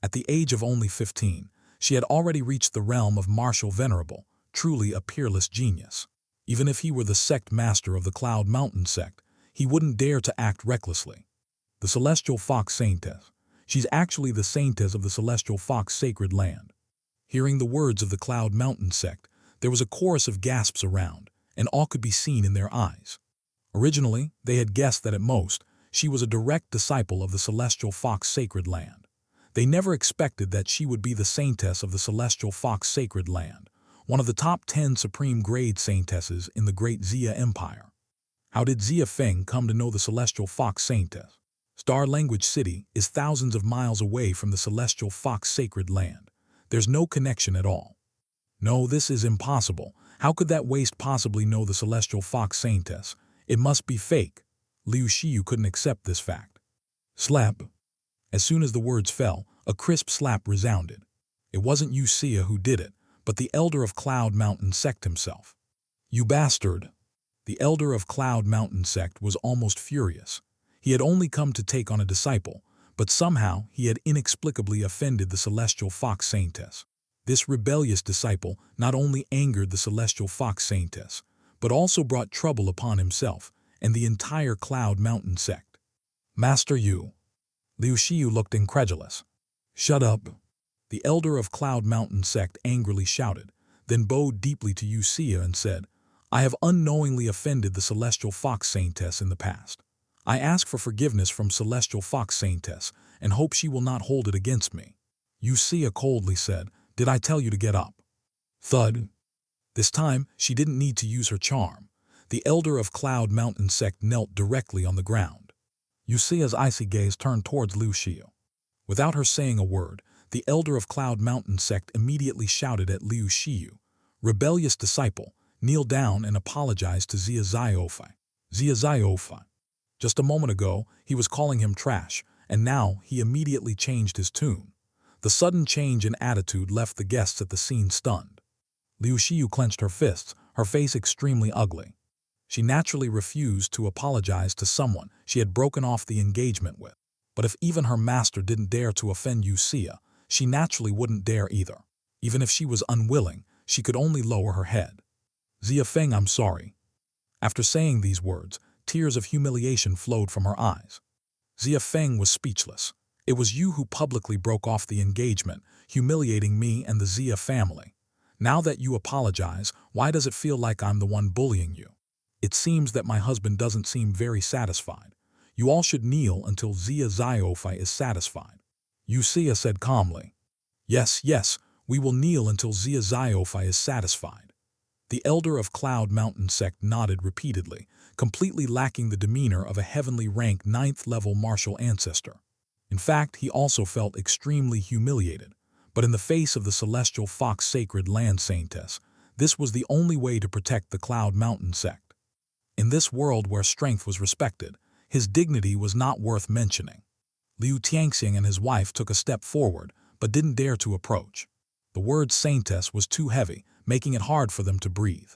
At the age of only 15, she had already reached the realm of martial venerable, truly a peerless genius. Even if he were the sect master of the Cloud Mountain sect, he wouldn't dare to act recklessly. The celestial fox saintess. She's actually the saintess of the celestial fox sacred land. Hearing the words of the Cloud Mountain sect, there was a chorus of gasps around, and all could be seen in their eyes. Originally, they had guessed that at most, she was a direct disciple of the celestial fox sacred land. They never expected that she would be the saintess of the celestial fox sacred land, one of the top 10 Supreme Grade Saintesses in the great Xia Empire. How did Xia Feng come to know the celestial fox saintess? Star Language City is thousands of miles away from the celestial fox sacred land. There's no connection at all. No, this is impossible. How could that waste possibly know the celestial fox saintess? It must be fake. Liu Xiyu couldn't accept this fact. Slap. As soon as the words fell, a crisp slap resounded. It wasn't Xia who did it, but the elder of Cloud Mountain sect himself. You bastard! The elder of Cloud Mountain sect was almost furious. He had only come to take on a disciple, but somehow he had inexplicably offended the celestial fox saintess. This rebellious disciple not only angered the celestial fox saintess, but also brought trouble upon himself and the entire Cloud Mountain sect. Master Yu. Liu Xiyu looked incredulous. Shut up. The elder of Cloud Mountain sect angrily shouted, then bowed deeply to Xia and said, I have unknowingly offended the celestial fox saintess in the past. I ask for forgiveness from celestial fox saintess and hope she will not hold it against me. Xia coldly said, Did I tell you to get up? Thud. This time, she didn't need to use her charm. The elder of Cloud Mountain sect knelt directly on the ground. Xia's icy gaze turned towards Liu Xiyu. Without her saying a word, the elder of Cloud Mountain sect immediately shouted at Liu Xiyu, Rebellious disciple, kneel down and apologize to Xia Xiaofei. Xia Xiaofei. Just a moment ago, he was calling him trash, and now he immediately changed his tune. The sudden change in attitude left the guests at the scene stunned. Liu Xiyu clenched her fists, her face extremely ugly. She naturally refused to apologize to someone she had broken off the engagement with. But if even her master didn't dare to offend Xia, she naturally wouldn't dare either. Even if she was unwilling, she could only lower her head. Xia Feng, I'm sorry. After saying these words, tears of humiliation flowed from her eyes. Xia Feng was speechless. It was you who publicly broke off the engagement, humiliating me and the Xia family. Now that you apologize, why does it feel like I'm the one bullying you? It seems that my husband doesn't seem very satisfied. You all should kneel until Xia Xiaofei is satisfied. Xia said calmly. Yes, yes, we will kneel until Xia Xiaofei is satisfied. The elder of Cloud Mountain sect nodded repeatedly, completely lacking the demeanor of a heavenly rank 9th-level martial ancestor. In fact, he also felt extremely humiliated. But in the face of the celestial fox sacred land saintess, this was the only way to protect the Cloud Mountain sect. In this world where strength was respected, his dignity was not worth mentioning. Liu Tianxing and his wife took a step forward, but didn't dare to approach. The word saintess was too heavy, making it hard for them to breathe.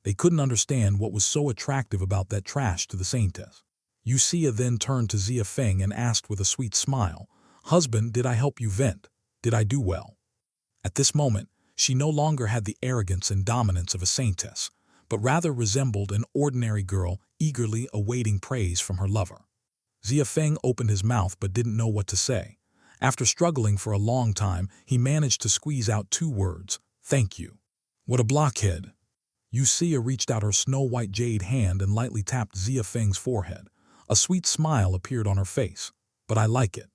They couldn't understand what was so attractive about that trash to the saintess. Xia then turned to Xia Feng and asked with a sweet smile, "Husband, did I help you vent? Did I do well?" At this moment, she no longer had the arrogance and dominance of a saintess, but rather resembled an ordinary girl eagerly awaiting praise from her lover. Xia Feng opened his mouth but didn't know what to say. After struggling for a long time, he managed to squeeze out 2 words, "Thank you." "What a blockhead." Xia reached out her snow-white jade hand and lightly tapped Xia Feng's forehead. A sweet smile appeared on her face. "But I like it."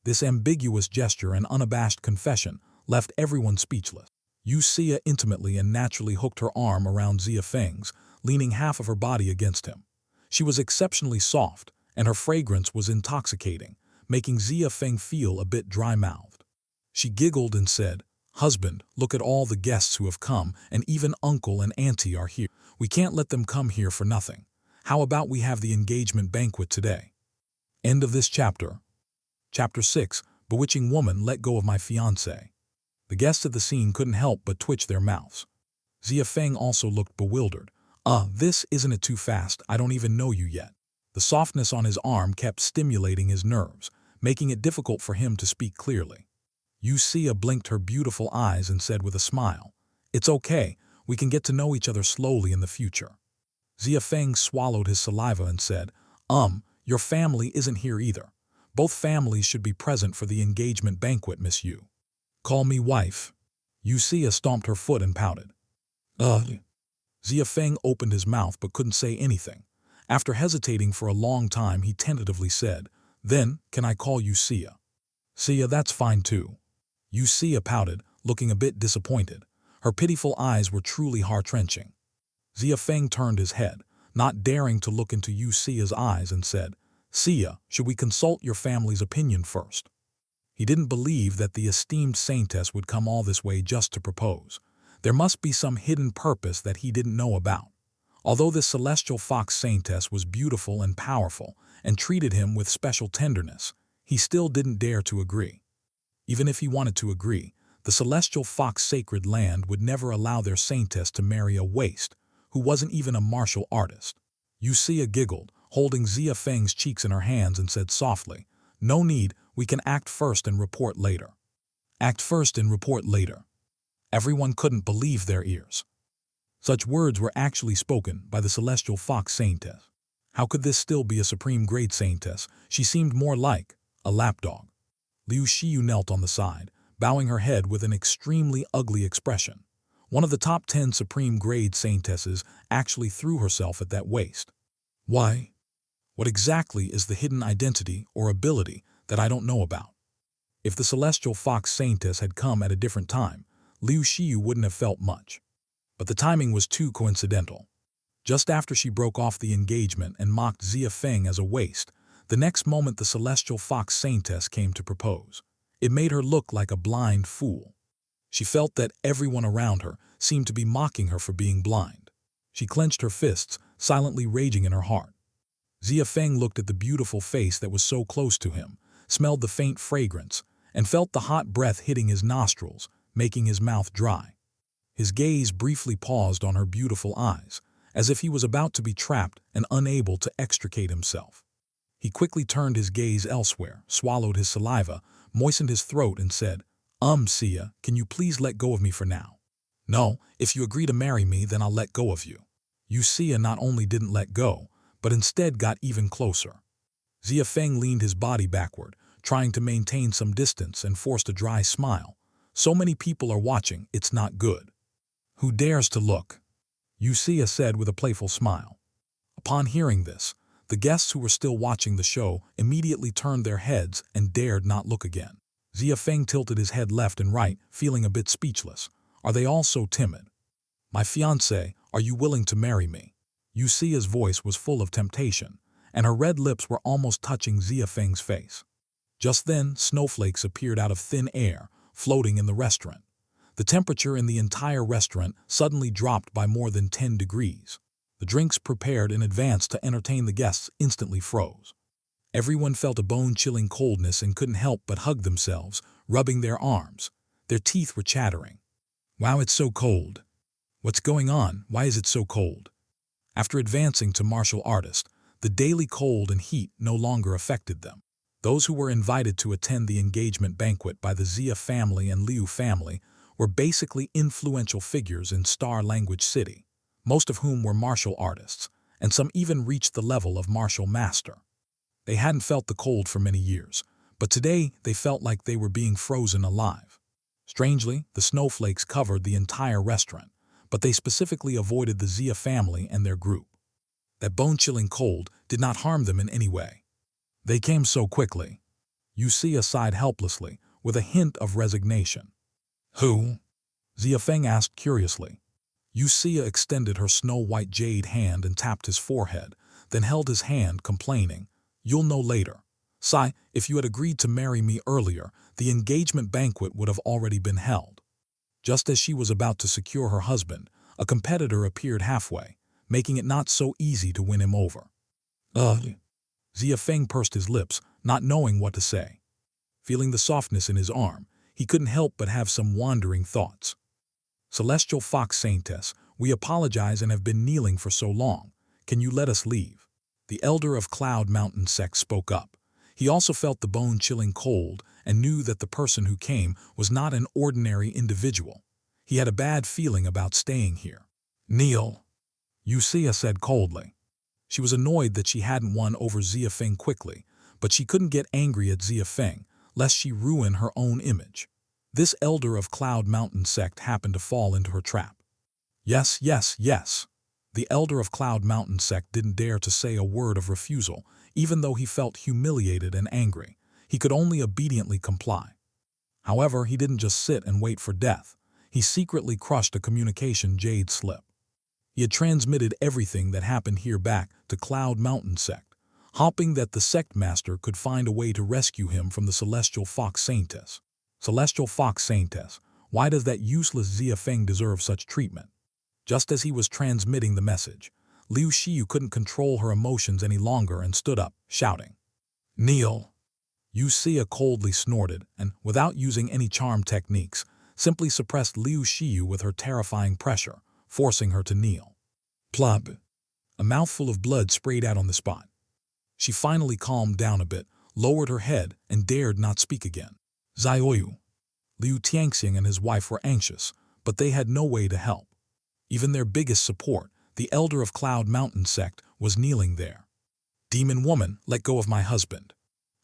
This ambiguous gesture and unabashed confession left everyone speechless. Xia intimately and naturally hooked her arm around Xia Feng's, leaning half of her body against him. She was exceptionally soft, and her fragrance was intoxicating, making Xia Feng feel a bit dry-mouthed. She giggled and said, "Husband, look at all the guests who have come, and even uncle and auntie are here. We can't let them come here for nothing. How about we have the engagement banquet today?" End of this chapter. Chapter 6, Bewitching Woman Let Go of My Fiancé. The guests at the scene couldn't help but twitch their mouths. Xia Feng also looked bewildered. This isn't it too fast? I don't even know you yet." The softness on his arm kept stimulating his nerves, making it difficult for him to speak clearly. Xia blinked her beautiful eyes and said with a smile, "It's okay, we can get to know each other slowly in the future." Xia Feng swallowed his saliva and said, Your family isn't here either. Both families should be present for the engagement banquet, Miss Yu." "Call me wife." Xia stomped her foot and pouted. Xia Feng opened his mouth but couldn't say anything. After hesitating for a long time, he tentatively said, "Then, can I call you Xia?" "Xia, that's fine too." Xia pouted, looking a bit disappointed. Her pitiful eyes were truly heart-wrenching. Xia Feng turned his head, not daring to look into Xia's eyes, and said, "Xia, should we consult your family's opinion first?" He didn't believe that the esteemed saintess would come all this way just to propose. There must be some hidden purpose that he didn't know about. Although this celestial fox saintess was beautiful and powerful and treated him with special tenderness, he still didn't dare to agree. Even if he wanted to agree, the celestial fox sacred land would never allow their saintess to marry a waste who wasn't even a martial artist. Xia giggled, holding Xia Feng's cheeks in her hands, and said softly, "No need, we can act first and report later." Act first and report later. Everyone couldn't believe their ears. Such words were actually spoken by the celestial fox saintess. How could this still be a Supreme Grade Saintess? She seemed more like a lapdog. Liu Xiu knelt on the side, bowing her head with an extremely ugly expression. One of the top 10 Supreme Grade Saintesses actually threw herself at that waist. Why? What exactly is the hidden identity or ability that I don't know about? If the celestial fox saintess had come at a different time, Liu Xiu wouldn't have felt much. But the timing was too coincidental. Just after she broke off the engagement and mocked Xia Feng as a waste, the next moment the celestial fox saintess came to propose. It made her look like a blind fool. She felt that everyone around her seemed to be mocking her for being blind. She clenched her fists, silently raging in her heart. Xia Feng looked at the beautiful face that was so close to him, smelled the faint fragrance, and felt the hot breath hitting his nostrils, making his mouth dry. His gaze briefly paused on her beautiful eyes, as if he was about to be trapped and unable to extricate himself. He quickly turned his gaze elsewhere, swallowed his saliva, moistened his throat, and said, Xia, can you please let go of me for now?" "No, if you agree to marry me, then I'll let go of you." Xia not only didn't let go, but instead got even closer. Xia Feng leaned his body backward, trying to maintain some distance, and forced a dry smile. "So many people are watching, it's not good." "Who dares to look?" Xia said with a playful smile. Upon hearing this, the guests who were still watching the show immediately turned their heads and dared not look again. Xia Feng tilted his head left and right, feeling a bit speechless. Are they all so timid? "My fiancé, are you willing to marry me?" Xia's voice was full of temptation, and her red lips were almost touching Xia Feng's face. Just then, snowflakes appeared out of thin air, floating in the restaurant. The temperature in the entire restaurant suddenly dropped by more than 10 degrees. The drinks prepared in advance to entertain the guests instantly froze. Everyone felt a bone-chilling coldness and couldn't help but hug themselves, rubbing their arms. Their teeth were chattering. "Wow, it's so cold. What's going on? Why is it so cold?" After advancing to martial artist, the daily cold and heat no longer affected them. Those who were invited to attend the engagement banquet by the Xia family and Liu family were basically influential figures in Star Language City, most of whom were martial artists, and some even reached the level of martial master. They hadn't felt the cold for many years, but today they felt like they were being frozen alive. Strangely, the snowflakes covered the entire restaurant, but they specifically avoided the Xia family and their group. That bone-chilling cold did not harm them in any way. They came so quickly. Xia sighed helplessly, with a hint of resignation. Who? Xia Feng asked curiously. Xia extended her snow-white jade hand and tapped his forehead, then held his hand, complaining, "You'll know later. Sai, if you had agreed to marry me earlier, the engagement banquet would have already been held." Just as she was about to secure her husband, a competitor appeared halfway, making it not so easy to win him over. Xia Feng pursed his lips, not knowing what to say. Feeling the softness in his arm, he couldn't help but have some wandering thoughts. "Celestial Fox Saintess, we apologize and have been kneeling for so long. Can you let us leave?" The elder of Cloud Mountain sect spoke up. He also felt the bone-chilling cold and knew that the person who came was not an ordinary individual. He had a bad feeling about staying here. "Kneel," Xia said coldly. She was annoyed that she hadn't won over Xia Feng quickly, but she couldn't get angry at Xia Feng, lest she ruin her own image. This elder of Cloud Mountain sect happened to fall into her trap. "Yes, yes, yes." The elder of Cloud Mountain sect didn't dare to say a word of refusal, even though he felt humiliated and angry. He could only obediently comply. However, he didn't just sit and wait for death. He secretly crushed a communication jade slip. He had transmitted everything that happened here back to Cloud Mountain sect, hoping that the sect master could find a way to rescue him from the Celestial Fox Saintess. Celestial Fox Saintess, why does that useless Xia Feng deserve such treatment? Just as he was transmitting the message, Liu Xiu couldn't control her emotions any longer and stood up, shouting, "Kneel!" Xia coldly snorted and, without using any charm techniques, simply suppressed Liu Xiu with her terrifying pressure, forcing her to kneel. Plop! A mouthful of blood sprayed out on the spot. She finally calmed down a bit, lowered her head, and dared not speak again. Zioyu. Liu Tianxing and his wife were anxious, but they had no way to help. Even their biggest support, the elder of Cloud Mountain sect, was kneeling there. "Demon woman, let go of my husband."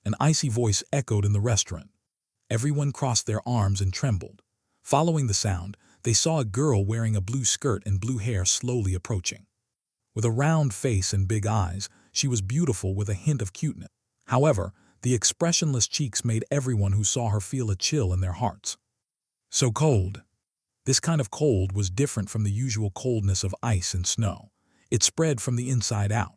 An icy voice echoed in the restaurant. Everyone crossed their arms and trembled. Following the sound, they saw a girl wearing a blue skirt and blue hair slowly approaching. With a round face and big eyes, she was beautiful with a hint of cuteness. However, the expressionless cheeks made everyone who saw her feel a chill in their hearts. So cold. This kind of cold was different from the usual coldness of ice and snow. It spread from the inside out.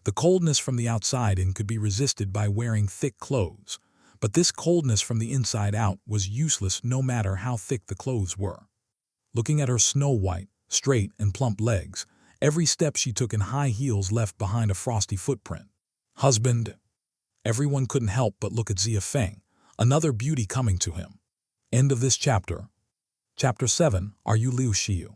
The coldness from the outside in could be resisted by wearing thick clothes, but this coldness from the inside out was useless no matter how thick the clothes were. Looking at her snow-white, straight, and plump legs, every step she took in high heels left behind a frosty footprint. Husband. Everyone couldn't help but look at Xia Feng, another beauty coming to him. End of this chapter. Chapter 7, Are You Liu Xiu?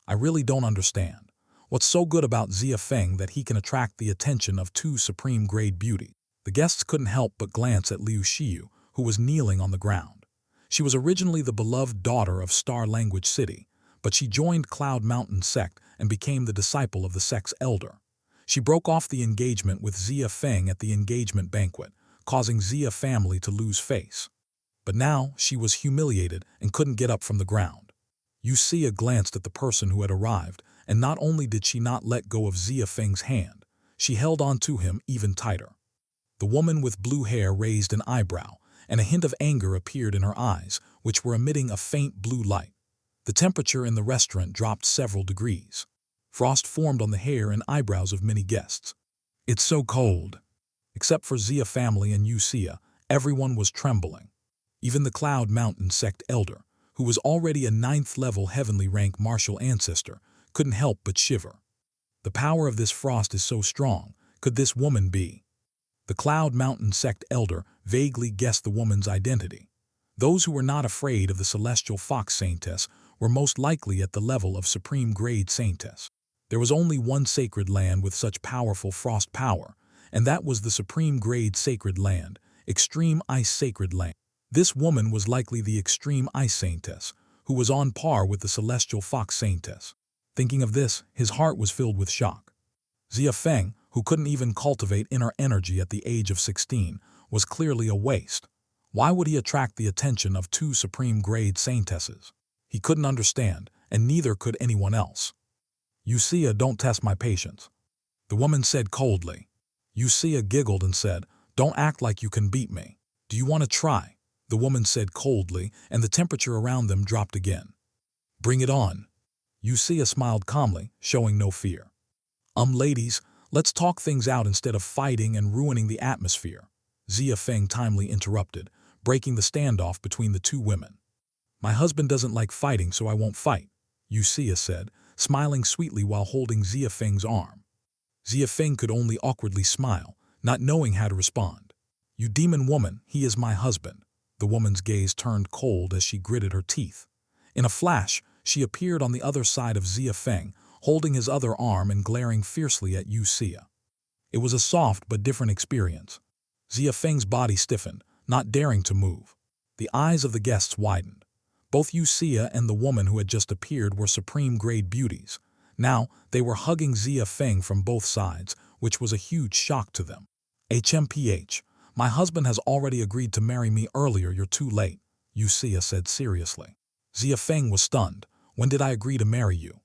I really don't understand. What's so good about Xia Feng that he can attract the attention of two supreme grade beauty? The guests couldn't help but glance at Liu Xiu, who was kneeling on the ground. She was originally the beloved daughter of Star Language City, but she joined Cloud Mountain sect and became the disciple of the sect's elder. She broke off the engagement with Xia Feng at the engagement banquet, causing Xia family to lose face. But now she was humiliated and couldn't get up from the ground. Xia glanced at the person who had arrived, and not only did she not let go of Xia Feng's hand, she held on to him even tighter. The woman with blue hair raised an eyebrow, and a hint of anger appeared in her eyes, which were emitting a faint blue light. The temperature in the restaurant dropped several degrees. Frost formed on the hair and eyebrows of many guests. "It's so cold." Except for Xia family and Xia, everyone was trembling. Even the Cloud Mountain sect elder, who was already a 9th-level heavenly rank martial ancestor, couldn't help but shiver. The power of this frost is so strong. Could this woman be? The Cloud Mountain sect elder vaguely guessed the woman's identity. Those who were not afraid of the Celestial Fox Saintess were most likely at the level of Supreme Grade Saintess. There was only one sacred land with such powerful frost power, and that was the Supreme Grade Sacred Land, Extreme Ice Sacred Land. This woman was likely the Extreme Ice Saintess, who was on par with the Celestial Fox Saintess. Thinking of this, his heart was filled with shock. Xia Feng, who couldn't even cultivate inner energy at the age of 16, was clearly a waste. Why would he attract the attention of two Supreme Grade Saintesses? He couldn't understand, and neither could anyone else. Xia, don't test my patience, the woman said coldly. Xia giggled and said, don't act like you can beat me. Do you want to try? The woman said coldly, and the temperature around them dropped again. Bring it on. Xia smiled calmly, showing no fear. Ladies, let's talk things out instead of fighting and ruining the atmosphere, Xia Feng timely interrupted, breaking the standoff between the two women. My husband doesn't like fighting, so I won't fight, Xia said, smiling sweetly while holding Xia Feng's arm. Xia Feng could only awkwardly smile, not knowing how to respond. You demon woman, he is my husband. The woman's gaze turned cold as she gritted her teeth. In a flash, she appeared on the other side of Xia Feng, holding his other arm and glaring fiercely at Xia. It was a soft but different experience. Xia Feng's body stiffened, not daring to move. The eyes of the guests widened. Both Xia and the woman who had just appeared were supreme grade beauties. Now, they were hugging Xia Feng from both sides, which was a huge shock to them. HMPH, my husband has already agreed to marry me earlier, you're too late, Xia said seriously. Xia Feng was stunned. When did I agree to marry you?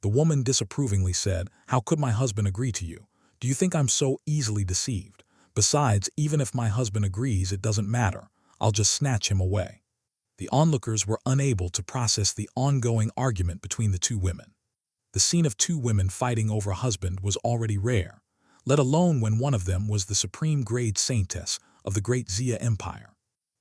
The woman disapprovingly said, how could my husband agree to you? Do you think I'm so easily deceived? Besides, even if my husband agrees, it doesn't matter. I'll just snatch him away. The onlookers were unable to process the ongoing argument between the two women. The scene of two women fighting over a husband was already rare, let alone when one of them was the Supreme Grade Saintess of the Great Xia Empire.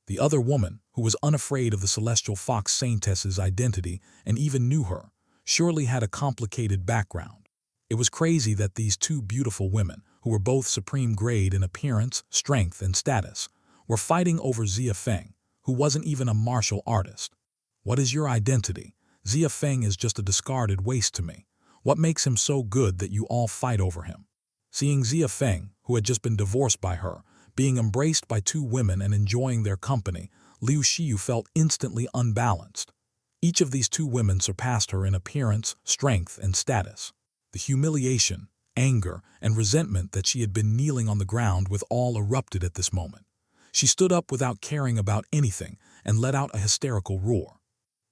The other woman, who was unafraid of the Celestial Fox Saintess's identity and even knew her, surely had a complicated background. It was crazy that these two beautiful women, who were both supreme grade in appearance, strength, and status, were fighting over Xia Feng, who wasn't even a martial artist. What is your identity? Xia Feng is just a discarded waste to me. What makes him so good that you all fight over him? Seeing Xia Feng, who had just been divorced by her, being embraced by two women and enjoying their company, Liu Xiyu felt instantly unbalanced. Each of these two women surpassed her in appearance, strength, and status. The humiliation, anger, and resentment that she had been kneeling on the ground with all erupted at this moment. She stood up without caring about anything and let out a hysterical roar.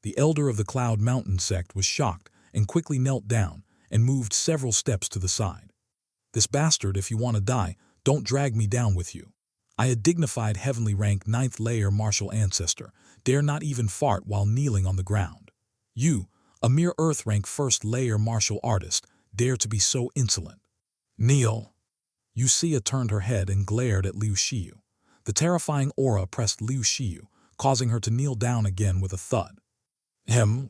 The elder of the Cloud Mountain sect was shocked and quickly knelt down and moved several steps to the side. This bastard, if you want to die, don't drag me down with you. I, a dignified heavenly rank 9th layer martial ancestor, dare not even fart while kneeling on the ground. You, a mere earth rank 1st layer martial artist, dare to be so insolent. Kneel. Xia turned her head and glared at Liu Xiyu. The terrifying aura pressed Liu Xiyu, causing her to kneel down again with a thud. The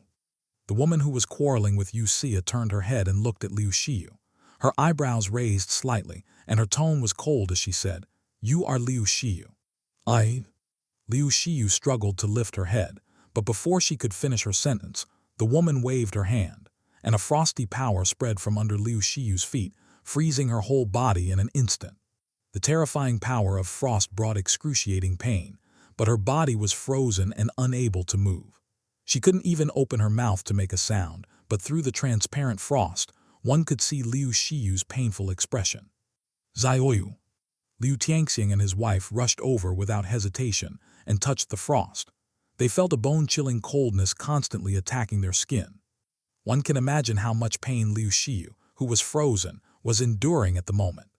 woman who was quarreling with Xia turned her head and looked at Liu Xiyu. Her eyebrows raised slightly, and her tone was cold as she said, You are Liu Xiyu. Liu Xiyu struggled to lift her head, but before she could finish her sentence, the woman waved her hand, and a frosty power spread from under Liu Xiyu's feet, freezing her whole body in an instant. The terrifying power of frost brought excruciating pain, but her body was frozen and unable to move. She couldn't even open her mouth to make a sound, but through the transparent frost, one could see Liu Xiyu's painful expression. Xiaoyu. Liu Tianxing and his wife rushed over without hesitation and touched the frost. They felt a bone-chilling coldness constantly attacking their skin. One can imagine how much pain Liu Xiyu, who was frozen, was enduring at the moment.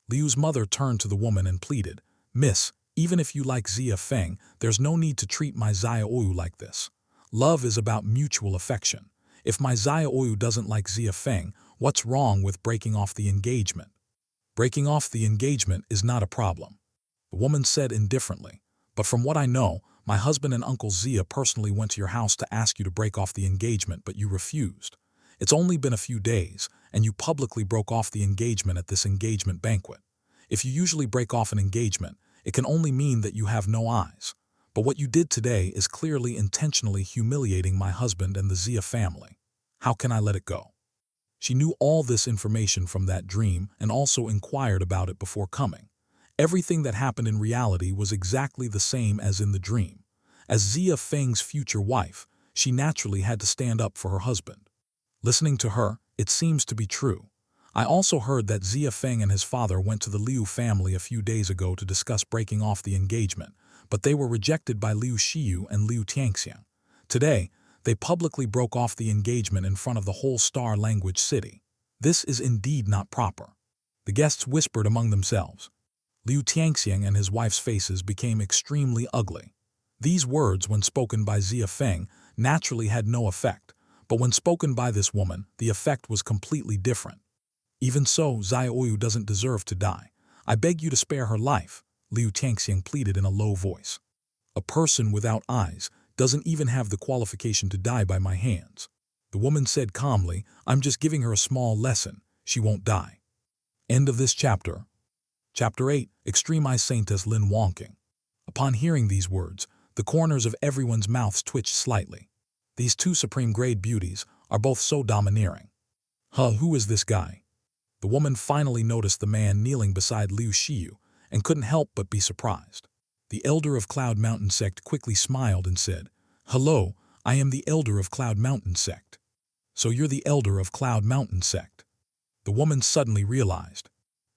Liu's mother turned to the woman and pleaded, Miss, even if you like Xia Feng, there's no need to treat my Xiaoyu like this. Love is about mutual affection. If my Xiaoyu doesn't like Xia Feng, what's wrong with breaking off the engagement? Breaking off the engagement is not a problem, the woman said indifferently. But from what I know, my husband and Uncle Xia personally went to your house to ask you to break off the engagement, but you refused. It's only been a few days, and you publicly broke off the engagement at this engagement banquet. If you usually break off an engagement, it can only mean that you have no eyes. But what you did today is clearly intentionally humiliating my husband and the Xia family. How can I let it go? She knew all this information from that dream and also inquired about it before coming. Everything that happened in reality was exactly the same as in the dream. As Xia Feng's future wife, she naturally had to stand up for her husband. Listening to her, it seems to be true. I also heard that Xia Feng and his father went to the Liu family a few days ago to discuss breaking off the engagement, but they were rejected by Liu Xiyu and Liu Tianxiang. Today, they publicly broke off the engagement in front of the whole Star Language City. This is indeed not proper. The guests whispered among themselves. Liu Tianxiang and his wife's faces became extremely ugly. These words, when spoken by Xia Feng, naturally had no effect, but when spoken by this woman, the effect was completely different. Even so, Xia Oyu doesn't deserve to die. I beg you to spare her life, Liu Tianxiang pleaded in a low voice. A person without eyes doesn't even have the qualification to die by my hands. The woman said calmly, I'm just giving her a small lesson. She won't die. End of this chapter. Chapter 8, Extreme Eye Saintess Lin Wonking. Upon hearing these words, the corners of everyone's mouths twitched slightly. These two supreme grade beauties are both so domineering. Who is this guy? The woman finally noticed the man kneeling beside Liu Xiyu and couldn't help but be surprised. The elder of Cloud Mountain Sect quickly smiled and said, Hello, I am the elder of Cloud Mountain Sect. So you're the elder of Cloud Mountain Sect. The woman suddenly realized.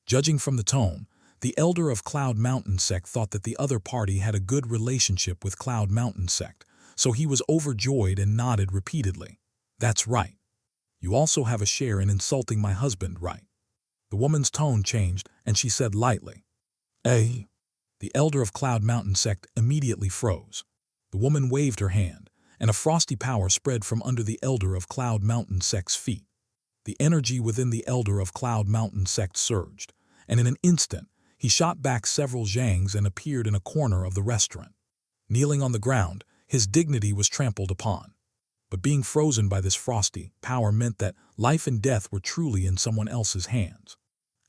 Judging from the tone, the elder of Cloud Mountain Sect thought that the other party had a good relationship with Cloud Mountain Sect, so he was overjoyed and nodded repeatedly. That's right. You also have a share in insulting my husband, right? The woman's tone changed, and she said lightly, Eh? The elder of Cloud Mountain Sect immediately froze. The woman waved her hand, and a frosty power spread from under the elder of Cloud Mountain Sect's feet. The energy within the elder of Cloud Mountain Sect surged, and in an instant, he shot back several zhangs and appeared in a corner of the restaurant. Kneeling on the ground, his dignity was trampled upon. But being frozen by this frosty power meant that life and death were truly in someone else's hands.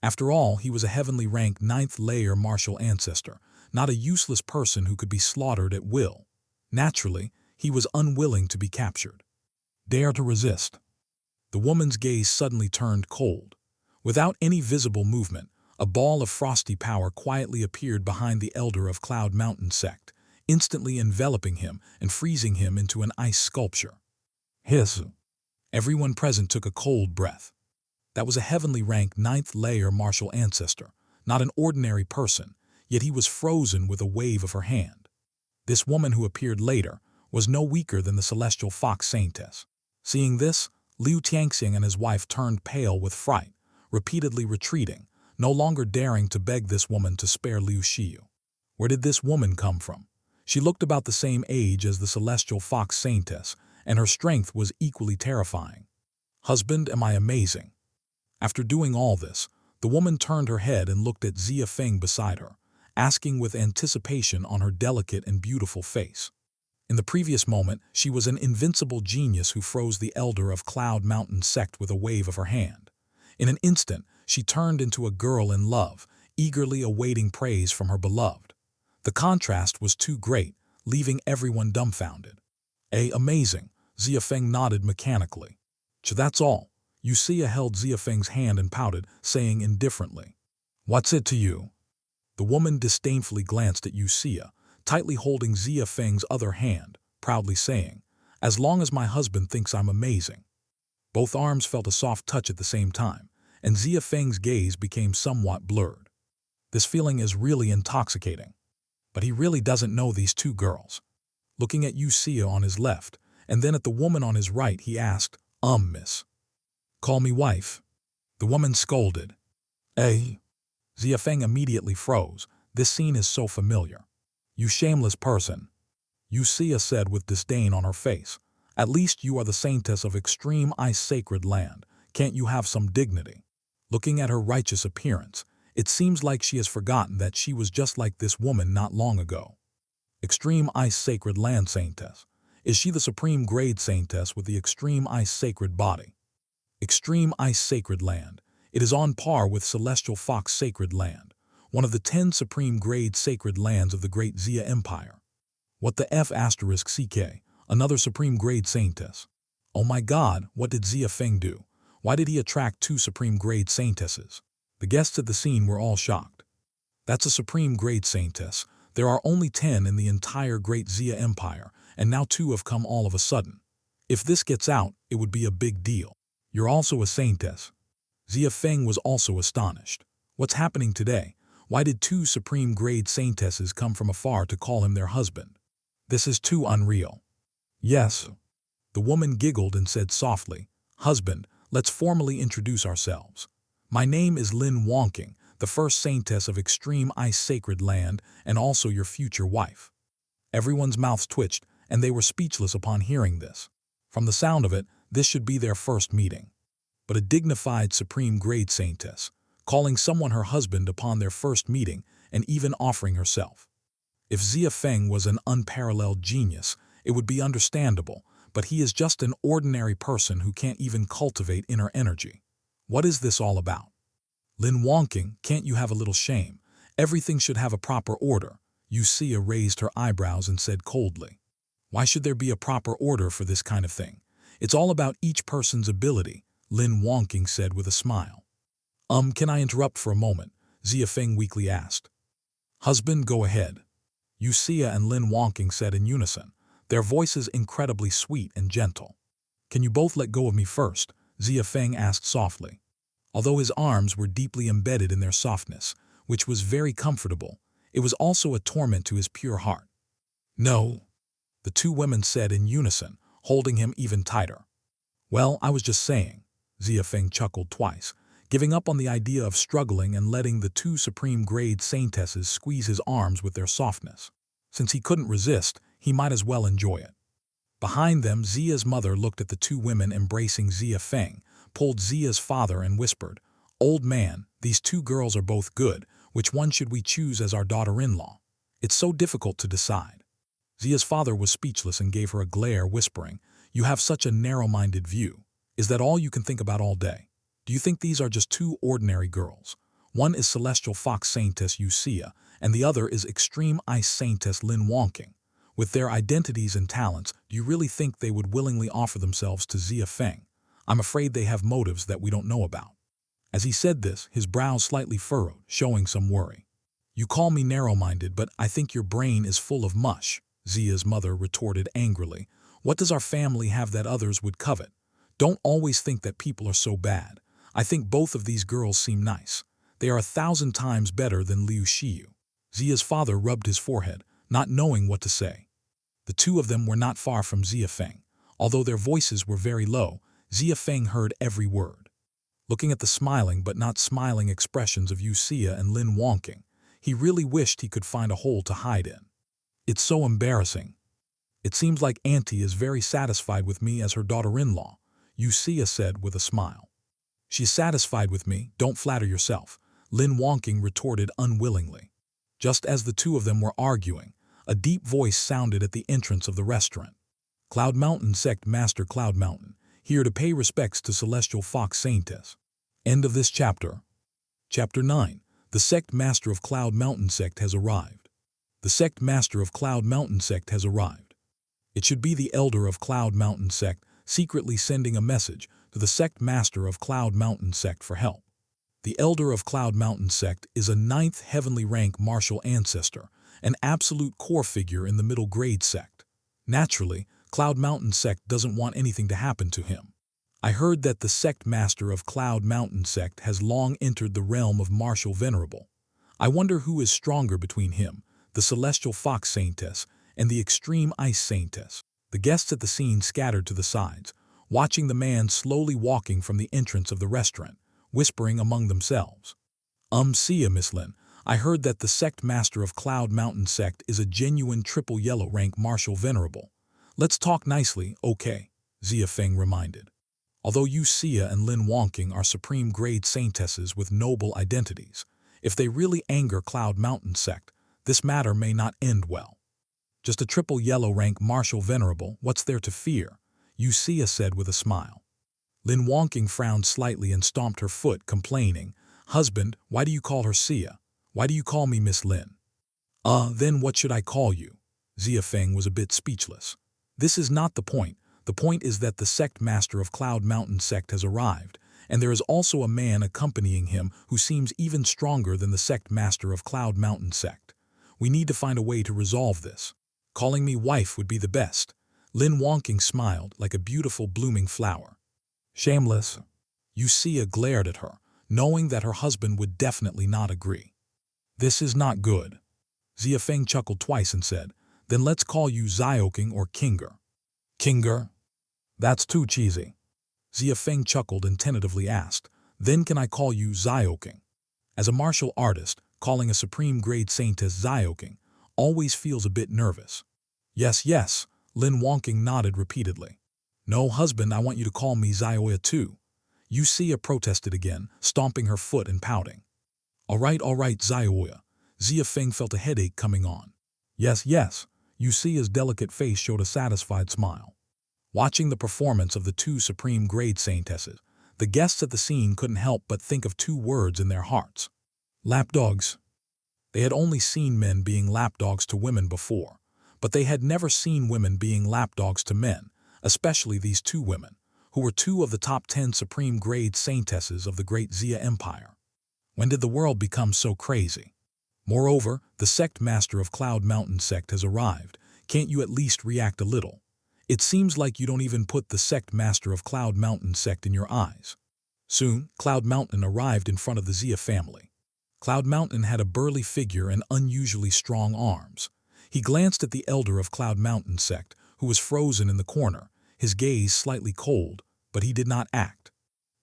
After all, he was a heavenly rank 9th layer martial ancestor, not a useless person who could be slaughtered at will. Naturally, he was unwilling to be captured. Dare to resist. The woman's gaze suddenly turned cold. Without any visible movement, a ball of frosty power quietly appeared behind the elder of Cloud Mountain Sect, instantly enveloping him and freezing him into an ice sculpture. Hiss. Everyone present took a cold breath. That was a heavenly rank 9th layer martial ancestor, not an ordinary person, yet he was frozen with a wave of her hand. This woman who appeared later was no weaker than the celestial fox saintess. Seeing this, Liu Tianxiang and his wife turned pale with fright, repeatedly retreating, no longer daring to beg this woman to spare Liu Xiyu. Where did this woman come from? She looked about the same age as the celestial fox saintess, and her strength was equally terrifying. Husband, am I amazing? After doing all this, the woman turned her head and looked at Xia Feng beside her, asking with anticipation on her delicate and beautiful face. In the previous moment, she was an invincible genius who froze the elder of Cloud Mountain Sect with a wave of her hand. In an instant, she turned into a girl in love, eagerly awaiting praise from her beloved. The contrast was too great, leaving everyone dumbfounded. Amazing, Xia Feng nodded mechanically. That's all. Xia held Xia Feng's hand and pouted, saying indifferently, What's it to you? The woman disdainfully glanced at Xia, tightly holding Xia Feng's other hand, proudly saying, As long as my husband thinks I'm amazing. Both arms felt a soft touch at the same time, and Xia Feng's gaze became somewhat blurred. This feeling is really intoxicating. But he really doesn't know these two girls. Looking at Xia on his left, and then at the woman on his right, he asked, Miss. Call me wife. The woman scolded. Xia Feng immediately froze. This scene is so familiar. You shameless person. Xia said with disdain on her face. At least you are the saintess of extreme ice sacred land. Can't you have some dignity? Looking at her righteous appearance, it seems like she has forgotten that she was just like this woman not long ago. Extreme Ice Sacred Land Saintess. Is she the Supreme Grade Saintess with the Extreme Ice Sacred Body? Extreme Ice Sacred Land. It is on par with Celestial Fox Sacred Land, one of the 10 Supreme Grade Sacred Lands of the Great Xia Empire. What the F*** CK, another Supreme Grade Saintess. Oh my God, what did Xia Feng do? Why did he attract two Supreme Grade Saintesses? The guests at the scene were all shocked. That's a Supreme Grade Saintess. There are only 10 in the entire Great Xia Empire, and now 2 have come all of a sudden. If this gets out, it would be a big deal. You're also a Saintess. Xia Feng was also astonished. What's happening today? Why did 2 Supreme Grade Saintesses come from afar to call him their husband? This is too unreal. Yes. The woman giggled and said softly, "Husband, let's formally introduce ourselves. My name is Lin Wonking, the first Saintess of Extreme Ice Sacred Land and also your future wife." Everyone's mouths twitched, and they were speechless upon hearing this. From the sound of it, this should be their first meeting. But a dignified Supreme Grade Saintess, calling someone her husband upon their first meeting and even offering herself. If Xia Feng was an unparalleled genius, it would be understandable, but he is just an ordinary person who can't even cultivate inner energy. What is this all about? Lin Wonking, can't you have a little shame? Everything should have a proper order. Xia raised her eyebrows and said coldly. Why should there be a proper order for this kind of thing? It's all about each person's ability, Lin Wonking said with a smile. Can I interrupt for a moment? Xia Feng weakly asked. Husband, go ahead. Xia and Lin Wonking said in unison, their voices incredibly sweet and gentle. Can you both let go of me first? Xia Feng asked softly. Although his arms were deeply embedded in their softness, which was very comfortable, it was also a torment to his pure heart. No, the 2 women said in unison, holding him even tighter. Well, I was just saying, Xia Feng chuckled twice, giving up on the idea of struggling and letting the 2 Supreme Grade Saintesses squeeze his arms with their softness. Since he couldn't resist, he might as well enjoy it. Behind them, Xia's mother looked at the 2 women embracing Xia Feng, pulled Xia's father and whispered, "Old man, these 2 girls are both good. Which one should we choose as our daughter-in-law? It's so difficult to decide." Xia's father was speechless and gave her a glare, whispering, "You have such a narrow-minded view. Is that all you can think about all day? Do you think these are just 2 ordinary girls? One is Celestial Fox Saintess Xia, and the other is Extreme Ice Saintess Lin Wonking. With their identities and talents, do you really think they would willingly offer themselves to Xia Feng? I'm afraid they have motives that we don't know about." As he said this, his brows slightly furrowed, showing some worry. "You call me narrow-minded, but I think your brain is full of mush," Xia's mother retorted angrily. "What does our family have that others would covet? Don't always think that people are so bad. I think both of these girls seem nice. They are 1,000 times better than Liu Xiu." Xia's father rubbed his forehead, not knowing what to say. The 2 of them were not far from Xia Feng. Although their voices were very low, Xia Feng heard every word. Looking at the smiling but not smiling expressions of Xia and Lin Wonking, he really wished he could find a hole to hide in. "It's so embarrassing. It seems like Auntie is very satisfied with me as her daughter-in-law," Xia said with a smile. "She's satisfied with me, don't flatter yourself," Lin Wonking retorted unwillingly. Just as the 2 of them were arguing, a deep voice sounded at the entrance of the restaurant. "Cloud Mountain Sect Master Cloud Mountain, here to pay respects to Celestial Fox Saintess." End of this chapter. Chapter 9. The Sect Master of Cloud Mountain Sect has arrived. The Sect Master of Cloud Mountain Sect has arrived. It should be the Elder of Cloud Mountain Sect secretly sending a message to the Sect Master of Cloud Mountain Sect for help. The Elder of Cloud Mountain Sect is a 9th heavenly rank martial ancestor, an absolute core figure in the middle grade sect. Naturally, Cloud Mountain Sect doesn't want anything to happen to him. I heard that the Sect Master of Cloud Mountain Sect has long entered the realm of martial venerable. I wonder who is stronger between him, the Celestial Fox Saintess, and the Extreme Ice Saintess. The guests at the scene scattered to the sides, watching the man slowly walking from the entrance of the restaurant, whispering among themselves. "Xia, Miss Lin, I heard that the Sect Master of Cloud Mountain Sect is a genuine triple yellow rank martial venerable. Let's talk nicely, okay?" Xia Feng reminded. Although Xia and Lin Wonking are Supreme Grade Saintesses with noble identities, if they really anger Cloud Mountain Sect, this matter may not end well. "Just a triple yellow rank martial venerable, what's there to fear?" Xia said with a smile. Lin Wonking frowned slightly and stomped her foot, complaining, "Husband, why do you call her Xia? Why do you call me Miss Lin?" Then what should I call you?" Xia Feng was a bit speechless. "This is not the point. The point is that the Sect Master of Cloud Mountain Sect has arrived, and there is also a man accompanying him who seems even stronger than the sect master of Cloud Mountain sect. We need to find a way to resolve this. Calling me wife would be the best. Lin Wonking smiled like a beautiful blooming flower. Shameless. Xia glared at her, knowing that her husband would definitely not agree. This is not good. Xia Feng chuckled twice and said, then let's call you Zioking or Kinger. Kinger? That's too cheesy. Xia Feng chuckled and tentatively asked, then can I call you Zioking? As a martial artist, calling a Supreme Grade Saintess Zioking always feels a bit nervous. Yes, yes, Lin Wonking nodded repeatedly. No, husband, I want you to call me Zioya too. Xia protested again, stomping her foot and pouting. All right, Zioya. Xia Feng felt a headache coming on. Yes, yes. Xia's delicate face showed a satisfied smile. Watching the performance of the two Supreme Grade Saintesses, the guests at the scene couldn't help but think of two words in their hearts. Lapdogs. They had only seen men being lapdogs to women before, but they had never seen women being lapdogs to men, especially these two women, who were two of the top 10 Supreme Grade Saintesses of the Great Xia Empire. When did the world become so crazy? Moreover, the sect master of Cloud Mountain sect has arrived. Can't you at least react a little? It seems like you don't even put the sect master of Cloud Mountain sect in your eyes. Soon, Cloud Mountain arrived in front of the Xia family. Cloud Mountain had a burly figure and unusually strong arms. He glanced at the elder of Cloud Mountain sect, who was frozen in the corner, his gaze slightly cold, but he did not act.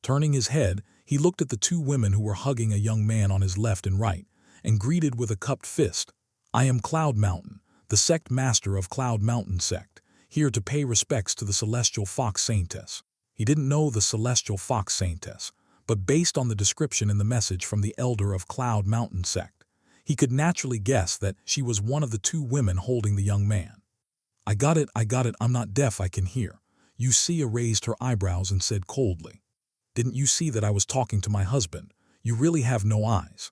Turning his head, he looked at the two women who were hugging a young man on his left and right, and greeted with a cupped fist. I am Cloud Mountain, the sect master of Cloud Mountain sect, here to pay respects to the Celestial Fox Saintess. He didn't know the Celestial Fox Saintess, but based on the description in the message from the elder of Cloud Mountain sect, he could naturally guess that she was one of the two women holding the young man. I got it, I'm not deaf, I can hear. Xia raised her eyebrows and said coldly. Didn't you see that I was talking to my husband? You really have no eyes.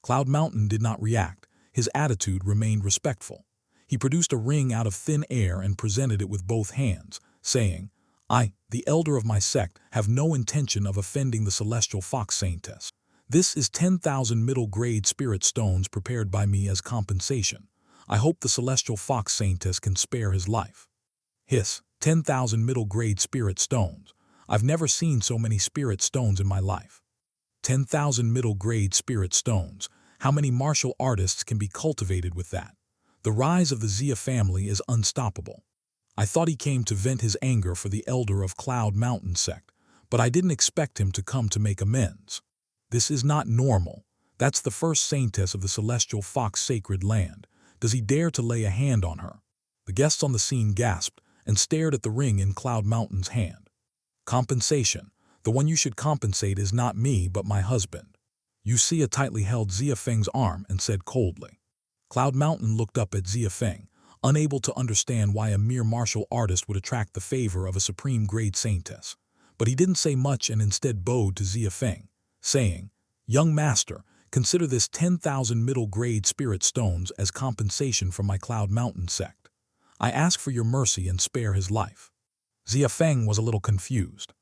Cloud Mountain did not react. His attitude remained respectful. He produced a ring out of thin air and presented it with both hands, saying, I, the elder of my sect, have no intention of offending the Celestial Fox Saintess. This is 10,000 middle-grade spirit stones prepared by me as compensation. I hope the Celestial Fox Saintess can spare his life. Hiss, 10,000 middle-grade spirit stones. I've never seen so many spirit stones in my life. 10,000 middle-grade spirit stones. How many martial artists can be cultivated with that? The rise of the Xia family is unstoppable. I thought he came to vent his anger for the elder of Cloud Mountain sect, but I didn't expect him to come to make amends. This is not normal. That's the first saintess of the Celestial Fox Sacred Land. Does he dare to lay a hand on her? The guests on the scene gasped and stared at the ring in Cloud Mountain's hand. Compensation. The one you should compensate is not me but my husband. Xia tightly held Xia Feng's arm and said coldly. Cloud Mountain looked up at Xia Feng, unable to understand why a mere martial artist would attract the favor of a Supreme Grade Saintess. But he didn't say much and instead bowed to Xia Feng, saying, Young master, consider this 10,000 middle-grade spirit stones as compensation from my Cloud Mountain sect. I ask for your mercy and spare his life. Xia Feng was a little confused.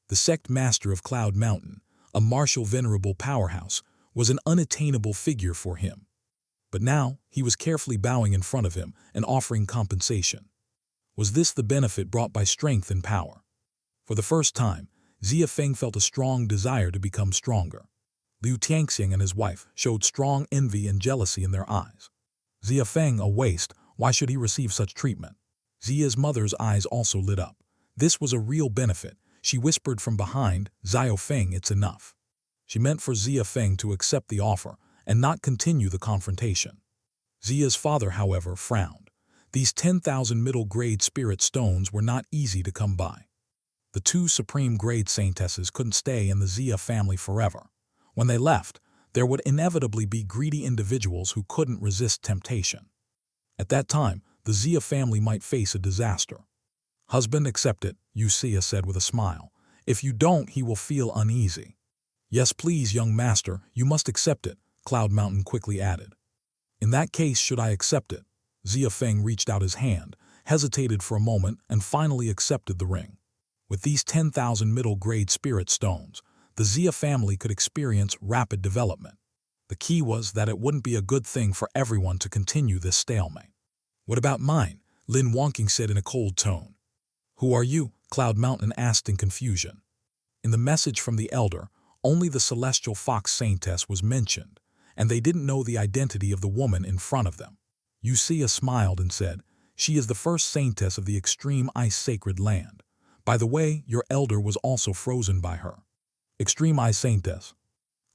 The sect master of Cloud Mountain, a martial venerable powerhouse, was an unattainable figure for him. But now he was carefully bowing in front of him and offering compensation. Was this the benefit brought by strength and power? For the first time, Xia Feng felt a strong desire to become stronger. Liu Tianxing and his wife showed strong envy and jealousy in their eyes. Xia Feng, a waste, why should he receive such treatment? Xia's mother's eyes also lit up. This was a real benefit. She whispered from behind, Xia Feng, it's enough. She meant for Xia Feng to accept the offer and not continue the confrontation. Xia's father, however, frowned. These 10,000 middle-grade spirit stones were not easy to come by. The two Supreme Grade Saintesses couldn't stay in the Xia family forever. When they left, there would inevitably be greedy individuals who couldn't resist temptation. At that time, the Xia family might face a disaster. Husband, accept it, Xia said with a smile. If you don't, he will feel uneasy. Yes, please, young master, you must accept it, Cloud Mountain quickly added. In that case, should I accept it? Xia Feng reached out his hand, hesitated for a moment, and finally accepted the ring. With these 10,000 middle-grade spirit stones, the Xia family could experience rapid development. The key was that it wouldn't be a good thing for everyone to continue this stalemate. "What about mine?" Lin Wonking said in a cold tone. "Who are you?" Cloud Mountain asked in confusion. In the message from the elder, only the celestial fox saintess was mentioned, and they didn't know the identity of the woman in front of them. Xia smiled and said, "She is the first saintess of the extreme ice sacred land. By the way, your elder was also frozen by her." "Extreme ice saintess?"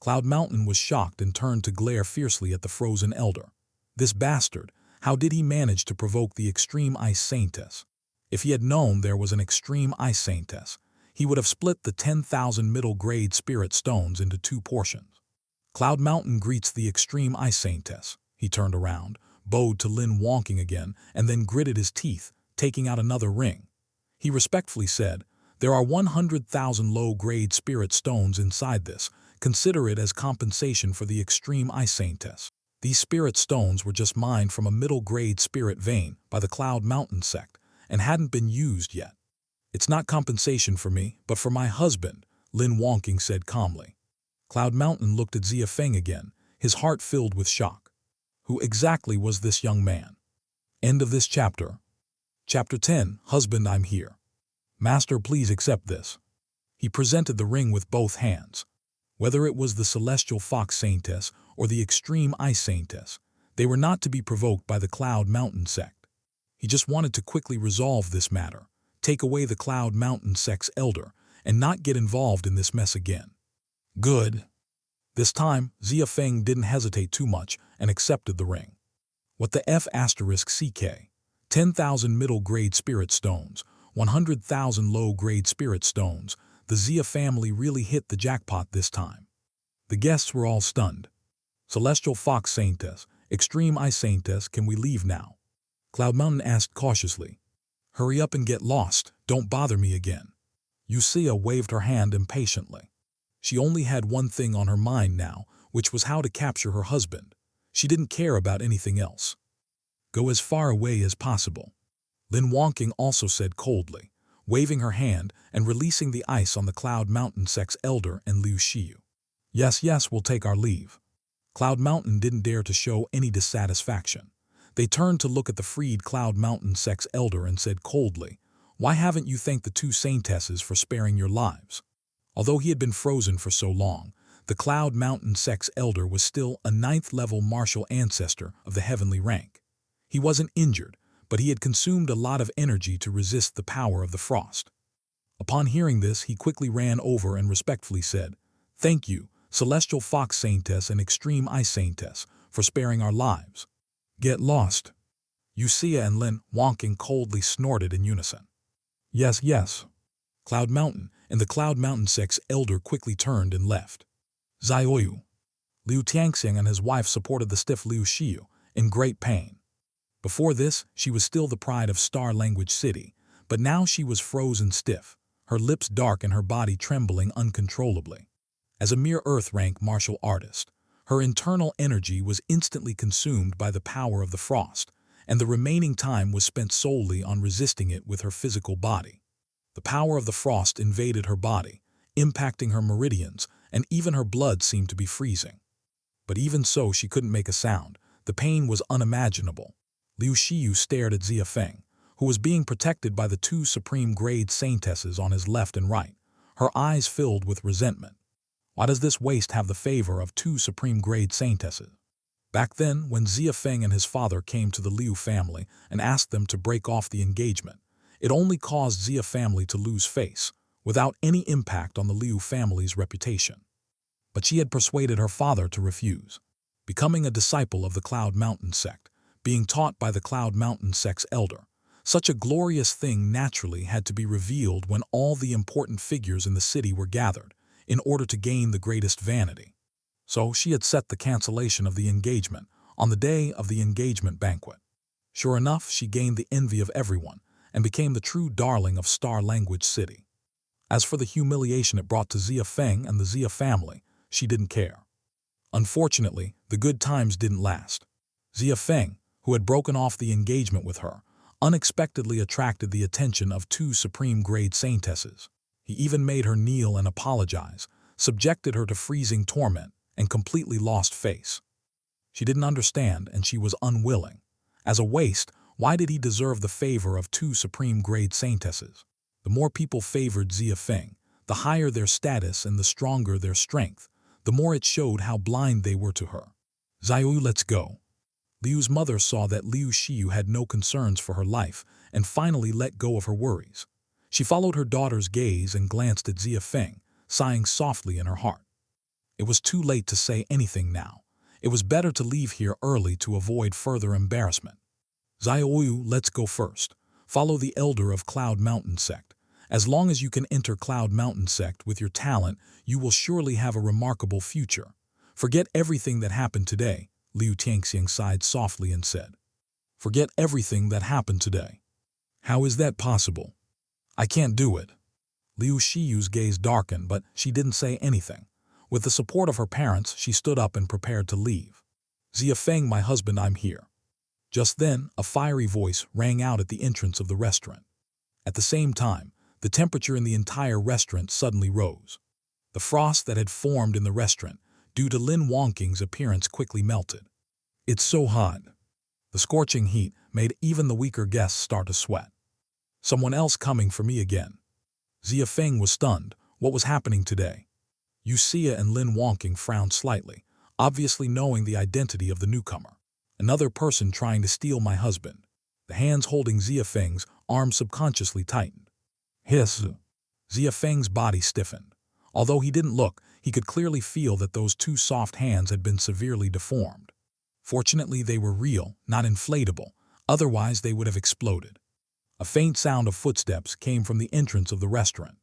Cloud Mountain was shocked and turned to glare fiercely at the frozen elder. This bastard, how did he manage to provoke the extreme ice saintess? If he had known there was an extreme ice saintess, he would have split the 10,000 middle-grade spirit stones into 2 portions. Cloud Mountain greets the extreme ice saintess. He turned around, bowed to Lin Wonking again, and then gritted his teeth, taking out another ring. He respectfully said, "There are 100,000 low-grade spirit stones inside this. Consider it as compensation for the extreme ice saintess. These spirit stones were just mined from a middle-grade spirit vein by the Cloud Mountain sect and hadn't been used yet." "It's not compensation for me, but for my husband," Lin Wonking said calmly. Cloud Mountain looked at Xia Feng again, his heart filled with shock. Who exactly was this young man? End of this chapter. Chapter 10, Husband, I'm here. Master, please accept this. He presented the ring with both hands. Whether it was the celestial fox saintess or the extreme ice saintess, they were not to be provoked by the Cloud Mountain sect. He just wanted to quickly resolve this matter, take away the Cloud Mountain sect's elder, and not get involved in this mess again. Good. This time, Xia Feng didn't hesitate too much and accepted the ring. What the F*** CK? 10,000 middle-grade spirit stones, 100,000 low-grade spirit stones. The Xia family really hit the jackpot this time. The guests were all stunned. "Celestial Fox Saintess, Extreme Ice Saintess, can we leave now?" Cloud Mountain asked cautiously. "Hurry up and get lost, don't bother me again." Xia waved her hand impatiently. She only had one thing on her mind now, which was how to capture her husband. She didn't care about anything else. "Go as far away as possible," Lin Wonking also said coldly, waving her hand and releasing the ice on the Cloud Mountain sect's elder and Liu Xiu. Yes, we'll take our leave." Cloud Mountain didn't dare to show any dissatisfaction. They turned to look at the freed Cloud Mountain sect's elder and said coldly, "Why haven't you thanked the 2 saintesses for sparing your lives?" Although he had been frozen for so long, the Cloud Mountain sect's elder was still a 9th-level martial ancestor of the heavenly rank. He wasn't injured, but he had consumed a lot of energy to resist the power of the frost. Upon hearing this, he quickly ran over and respectfully said, "Thank you, Celestial Fox Saintess and Extreme Ice Saintess, for sparing our lives." "Get lost." Xia and Lin Wonking coldly snorted in unison. Yes. Cloud Mountain and the Cloud Mountain sect's elder quickly turned and left. Zioyu. Liu Tianxing and his wife supported the stiff Liu Xiu, in great pain. Before this, she was still the pride of Star Language City, but now she was frozen stiff, her lips dark and her body trembling uncontrollably. As a mere Earth-rank martial artist, her internal energy was instantly consumed by the power of the frost, and the remaining time was spent solely on resisting it with her physical body. The power of the frost invaded her body, impacting her meridians, and even her blood seemed to be freezing. But even so, she couldn't make a sound. The pain was unimaginable. Liu Xiu stared at Xia Feng, who was being protected by the 2 Supreme Grade Saintesses on his left and right, her eyes filled with resentment. Why does this waste have the favor of 2 Supreme Grade Saintesses? Back then, when Xia Feng and his father came to the Liu family and asked them to break off the engagement, it only caused Xia family to lose face, without any impact on the Liu family's reputation. But she had persuaded her father to refuse. Becoming a disciple of the Cloud Mountain sect, being taught by the Cloud Mountain sect's elder, such a glorious thing naturally had to be revealed when all the important figures in the city were gathered, in order to gain the greatest vanity. So she had set the cancellation of the engagement on the day of the engagement banquet. Sure enough, she gained the envy of everyone and became the true darling of Star Language City. As for the humiliation it brought to Xia Feng and the Xia family, she didn't care. Unfortunately, the good times didn't last. Xia Feng, who had broken off the engagement with her, unexpectedly attracted the attention of 2 Supreme Grade Saintesses. He even made her kneel and apologize, subjected her to freezing torment, and completely lost face. She didn't understand, and she was unwilling. As a waste, why did he deserve the favor of 2 Supreme Grade Saintesses? The more people favored Xia Feng, the higher their status and the stronger their strength, the more it showed how blind they were to her. Xiaoyu, let's go. Liu's mother saw that Liu Xiyu had no concerns for her life and finally let go of her worries. She followed her daughter's gaze and glanced at Xia Feng, sighing softly in her heart. It was too late to say anything now. It was better to leave here early to avoid further embarrassment. Xiaoyu, let's go first. Follow the elder of Cloud Mountain Sect. As long as you can enter Cloud Mountain Sect with your talent, you will surely have a remarkable future. Forget everything that happened today, Liu Tianxiang sighed softly and said. Forget everything that happened today. How is that possible? I can't do it. Liu Shiyu's gaze darkened, but she didn't say anything. With the support of her parents, she stood up and prepared to leave. Xia Feng, my husband, I'm here. Just then, a fiery voice rang out at the entrance of the restaurant. At the same time, the temperature in the entire restaurant suddenly rose. The frost that had formed in the restaurant, due to Lin Wangqing's appearance, quickly melted. It's so hot. The scorching heat made even the weaker guests start to sweat. Someone else coming for me again. Xia Feng was stunned. What was happening today? Xia and Lin Wangqing frowned slightly, obviously knowing the identity of the newcomer. Another person trying to steal my husband. The hands holding Xia Feng's arms subconsciously tightened. Hiss. Xia Feng's body stiffened. Although he didn't look, he could clearly feel that those 2 soft hands had been severely deformed. Fortunately, they were real, not inflatable, otherwise they would have exploded. A faint sound of footsteps came from the entrance of the restaurant.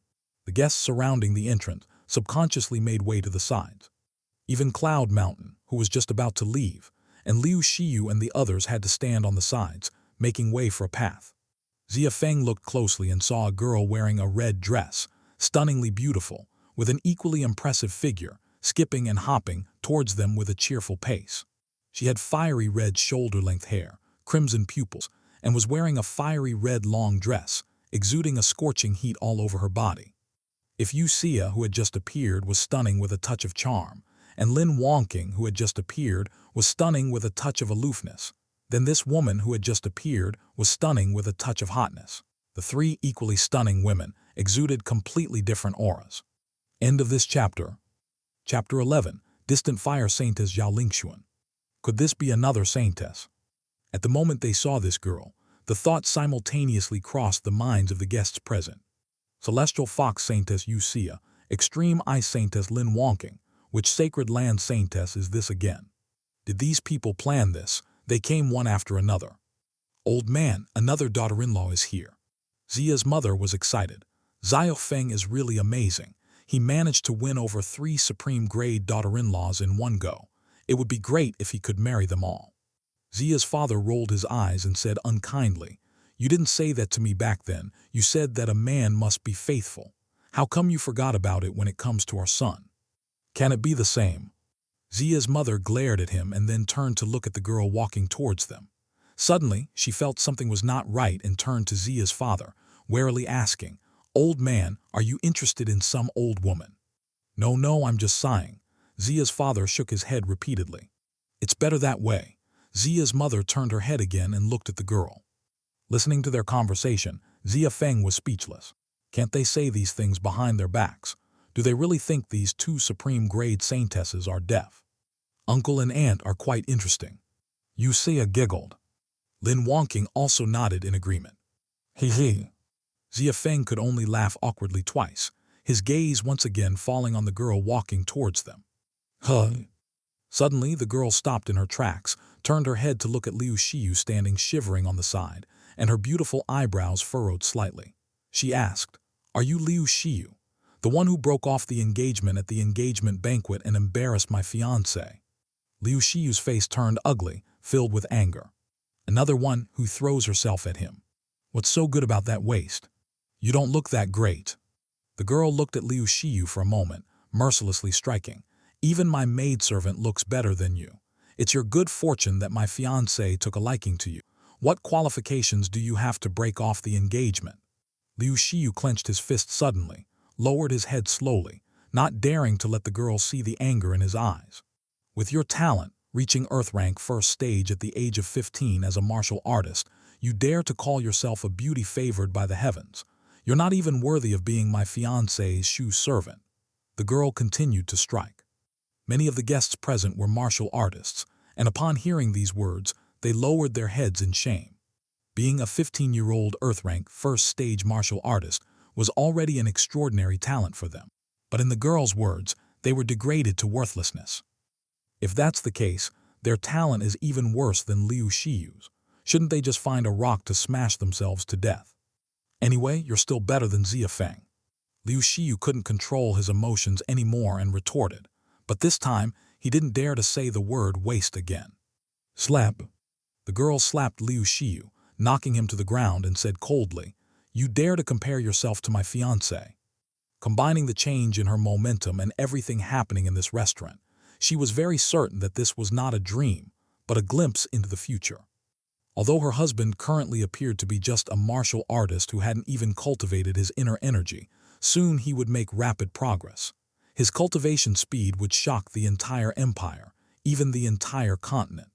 The guests surrounding the entrance subconsciously made way to the sides. Even Cloud Mountain, who was just about to leave, and Liu Xiyu and the others had to stand on the sides, making way for a path. Xia Feng looked closely and saw a girl wearing a red dress, stunningly beautiful, with an equally impressive figure, skipping and hopping towards them with a cheerful pace. She had fiery red shoulder-length hair, crimson pupils, and was wearing a fiery red long dress, exuding a scorching heat all over her body. If Xia, who had just appeared, was stunning with a touch of charm, and Lin Wangqing, who had just appeared, was stunning with a touch of aloofness, then this woman who had just appeared was stunning with a touch of hotness. The 3 equally stunning women exuded completely different auras. End of this chapter. Chapter 11. Distant Fire Saintess Zhao Lingxuan. Could this be another saintess? At the moment they saw this girl, the thought simultaneously crossed the minds of the guests present. Celestial Fox Saintess Xia, Extreme Ice Saintess Lin Wangqing, which Sacred Land Saintess is this again? Did these people plan this? They came one after another. Old man, another daughter-in-law is here. Xia's mother was excited. Xia Feng is really amazing. He managed to win over 3 Supreme Grade daughter-in-laws in one go. It would be great if he could marry them all. Xia's father rolled his eyes and said unkindly, You didn't say that to me back then. You said that a man must be faithful. How come you forgot about it when it comes to our son? Can it be the same? Xia's mother glared at him and then turned to look at the girl walking towards them. Suddenly, she felt something was not right and turned to Xia's father, warily asking, Old man, are you interested in some old woman? No, I'm just sighing. Xia's father shook his head repeatedly. It's better that way. Xia's mother turned her head again and looked at the girl. Listening to their conversation, Xia Feng was speechless. Can't they say these things behind their backs? Do they really think these 2 Supreme Grade Saintesses are deaf? Uncle and aunt are quite interesting. Xia giggled. Lin Wangqing also nodded in agreement. He. Xia Feng could only laugh awkwardly twice, his gaze once again falling on the girl walking towards them. Huh. Suddenly, the girl stopped in her tracks, turned her head to look at Liu Xiyu standing shivering on the side, and her beautiful eyebrows furrowed slightly. She asked, Are you Liu Xiyu, the one who broke off the engagement at the engagement banquet and embarrassed my fiancée? Liu Xiyu's face turned ugly, filled with anger. Another one who throws herself at him. What's so good about that waist? You don't look that great. The girl looked at Liu Xiyu for a moment, mercilessly striking. Even my maidservant looks better than you. It's your good fortune that my fiancé took a liking to you. What qualifications do you have to break off the engagement? Liu Xiyu clenched his fist suddenly, lowered his head slowly, not daring to let the girl see the anger in his eyes. With your talent, reaching Earth rank first stage at the age of 15 as a martial artist, you dare to call yourself a beauty favored by the heavens. You're not even worthy of being my fiancé's shoe servant. The girl continued to strike. Many of the guests present were martial artists, and upon hearing these words, they lowered their heads in shame. Being a 15-year-old Earth rank first stage martial artist was already an extraordinary talent for them. But in the girl's words, they were degraded to worthlessness. If that's the case, their talent is even worse than Liu Shiyu's. Shouldn't they just find a rock to smash themselves to death? Anyway, you're still better than Xia Feng. Liu Shiyu couldn't control his emotions anymore and retorted, but this time he didn't dare to say the word waste again. Slap. The girl slapped Liu Shiyu, knocking him to the ground, and said coldly, "You dare to compare yourself to my fiancé?" Combining the change in her momentum and everything happening in this restaurant, she was very certain that this was not a dream, but a glimpse into the future. Although her husband currently appeared to be just a martial artist who hadn't even cultivated his inner energy, soon he would make rapid progress. His cultivation speed would shock the entire empire, even the entire continent.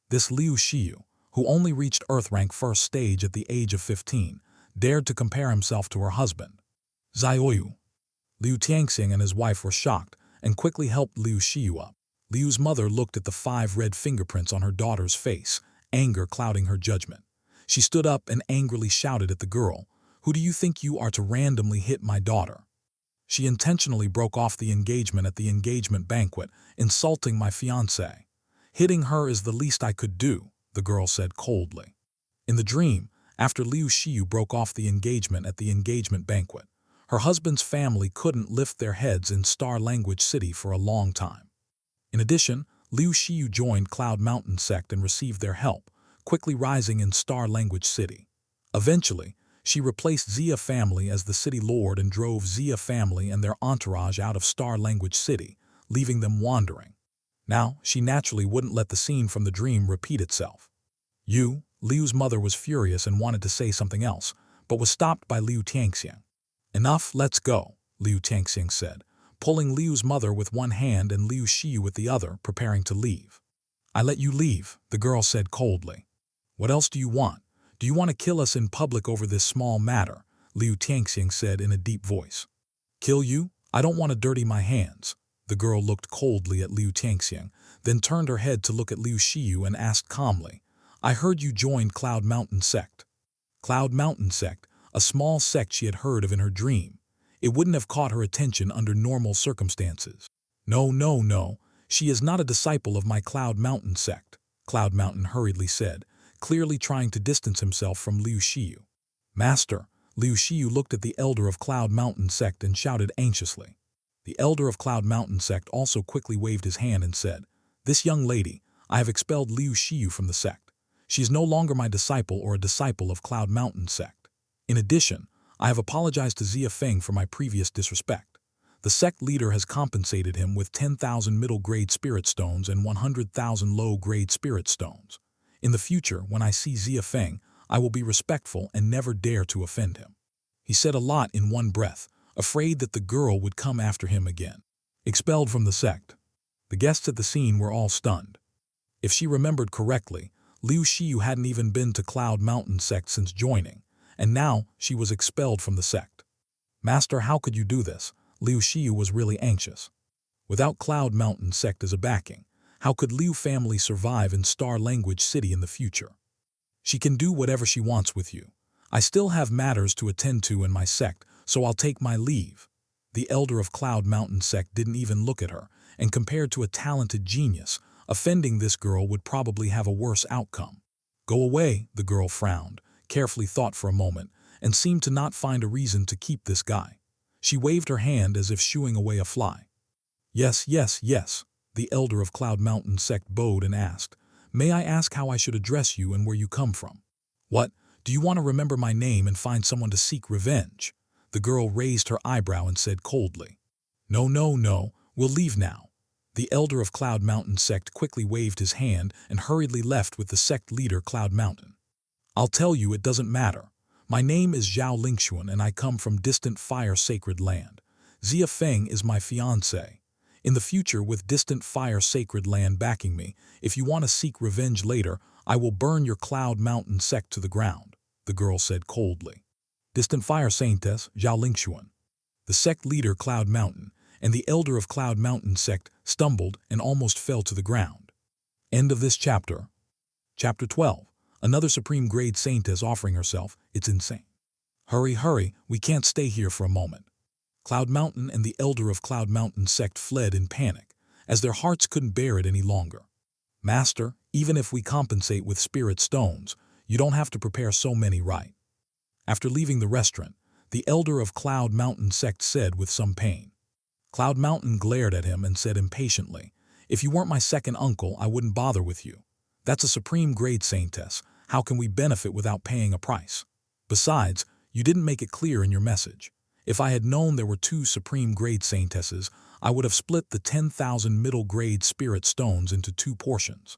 This Liu Shiyu, who only reached Earth rank first stage at the age of 15, dared to compare himself to her husband. Zioyu. Liu Tianxing and his wife were shocked and quickly helped Liu Shiyu up. Liu's mother looked at the 5 red fingerprints on her daughter's face, anger clouding her judgment. She stood up and angrily shouted at the girl, "Who do you think you are to randomly hit my daughter?" She intentionally broke off the engagement at the engagement banquet, insulting my fiancé. "Hitting her is the least I could do," the girl said coldly. In the dream, after Liu Shiyu broke off the engagement at the engagement banquet, her husband's family couldn't lift their heads in Star Language City for a long time. In addition, Liu Shiyu joined Cloud Mountain sect and received their help, quickly rising in Star Language City. Eventually, she replaced Xia family as the city lord and drove Xia family and their entourage out of Star Language City, leaving them wandering. Now, she naturally wouldn't let the scene from the dream repeat itself. Liu's mother was furious and wanted to say something else, but was stopped by Liu Tianxing. "Enough, let's go," Liu Tianxing said, pulling Liu's mother with one hand and Liu Shiyu with the other, preparing to leave. "I let you leave," the girl said coldly. "What else do you want? Do you want to kill us in public over this small matter?" Liu Tianxing said in a deep voice. "Kill you? I don't want to dirty my hands." The girl looked coldly at Liu Tianxing, then turned her head to look at Liu Shiyu and asked calmly, "I heard you joined Cloud Mountain sect." Cloud Mountain sect, a small sect she had heard of in her dream. It wouldn't have caught her attention under normal circumstances. No, she is not a disciple of my Cloud Mountain sect," Cloud Mountain hurriedly said, clearly trying to distance himself from Liu Shiyu. "Master," Liu Shiyu looked at the elder of Cloud Mountain sect and shouted anxiously. The elder of Cloud Mountain sect also quickly waved his hand and said, "This young lady, I have expelled Liu Shiyu from the sect. She is no longer my disciple or a disciple of Cloud Mountain sect. In addition, I have apologized to Xia Feng for my previous disrespect. The sect leader has compensated him with 10,000 middle-grade spirit stones and 100,000 low-grade spirit stones. In the future, when I see Xia Feng, I will be respectful and never dare to offend him." He said a lot in one breath, afraid that the girl would come after him again. Expelled from the sect. The guests at the scene were all stunned. If she remembered correctly, Liu Shiyu hadn't even been to Cloud Mountain sect since joining, and now she was expelled from the sect. "Master, how could you do this?" Liu Shiyu was really anxious. Without Cloud Mountain sect as a backing, how could Liu family survive in Star Language City in the future? "She can do whatever she wants with you. I still have matters to attend to in my sect, so I'll take my leave." The elder of Cloud Mountain sect didn't even look at her, and compared to a talented genius, offending this girl would probably have a worse outcome. "Go away," the girl frowned, carefully thought for a moment, and seemed to not find a reason to keep this guy. She waved her hand as if shooing away a fly. Yes, the elder of Cloud Mountain sect bowed and asked, "May I ask how I should address you and where you come from?" "What? Do you want to remember my name and find someone to seek revenge?" The girl raised her eyebrow and said coldly. No, we'll leave now." The elder of Cloud Mountain sect quickly waved his hand and hurriedly left with the sect leader Cloud Mountain. "I'll tell you, it doesn't matter. My name is Zhao Lingxuan and I come from distant fire-sacred land. Xia Feng is my fiancée. In the future, with distant fire sacred land backing me, if you want to seek revenge later, I will burn your Cloud Mountain sect to the ground, the girl said coldly. Distant fire saintess Zhao Lingxuan. The sect leader Cloud Mountain and the elder of Cloud Mountain sect stumbled and almost fell to the ground. End of this chapter. Chapter 12. Another Supreme Grade Saintess offering herself. It's insane. Hurry, hurry, we can't stay here for a moment. Cloud Mountain and the elder of Cloud Mountain sect fled in panic, as their hearts couldn't bear it any longer. Master, even if we compensate with spirit stones, you don't have to prepare so many, right? After leaving the restaurant, the elder of Cloud Mountain sect said with some pain. Cloud Mountain glared at him and said impatiently, if you weren't my second uncle, I wouldn't bother with you. That's a Supreme Grade Saintess. How can we benefit without paying a price? Besides, you didn't make it clear in your message. If I had known there were 2 Supreme Grade Saintesses, I would have split the 10,000 middle grade spirit stones into 2 portions.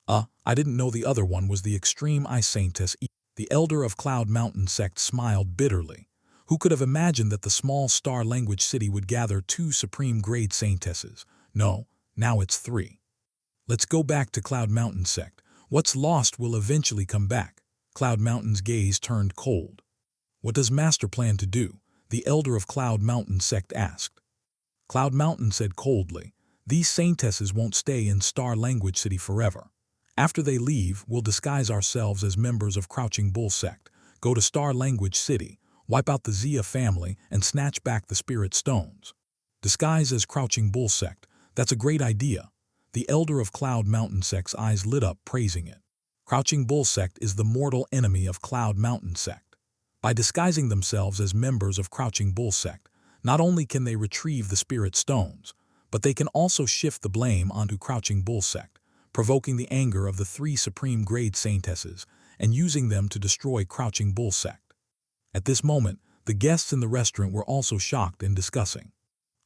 I didn't know the other one was the Extreme Ice Saintess. The elder of Cloud Mountain sect smiled bitterly. Who could have imagined that the small star language city would gather 2 Supreme Grade Saintesses? No, now it's 3. Let's go back to Cloud Mountain sect. What's lost will eventually come back. Cloud Mountain's gaze turned cold. What does Master plan to do? The elder of Cloud Mountain sect asked. Cloud Mountain said coldly, these saintesses won't stay in Star Language City forever. After they leave, we'll disguise ourselves as members of Crouching Bull sect, go to Star Language City, wipe out the Xia family, and snatch back the spirit stones. Disguise as Crouching Bull sect, that's a great idea. The elder of Cloud Mountain sect's eyes lit up, praising it. Crouching Bull sect is the mortal enemy of Cloud Mountain sect. By disguising themselves as members of Crouching Bull sect, not only can they retrieve the spirit stones, but they can also shift the blame onto Crouching Bull sect, provoking the anger of the 3 Supreme Grade Saintesses and using them to destroy Crouching Bull sect. At this moment, the guests in the restaurant were also shocked and discussing.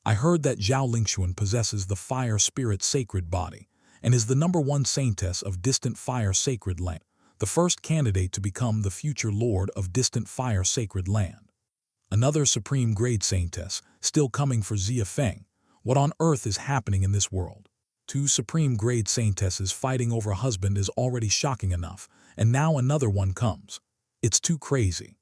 I heard that Zhao Lingxuan possesses the Fire Spirit Sacred Body and is the #1 Saintess of Distant Fire Sacred Land, the first candidate to become the future Lord of Distant Fire Sacred Land. Another Supreme Grade Saintess, still coming for Xia Feng. What on earth is happening in this world? 2 Supreme Grade Saintesses fighting over a husband is already shocking enough, and now another one comes. It's too crazy.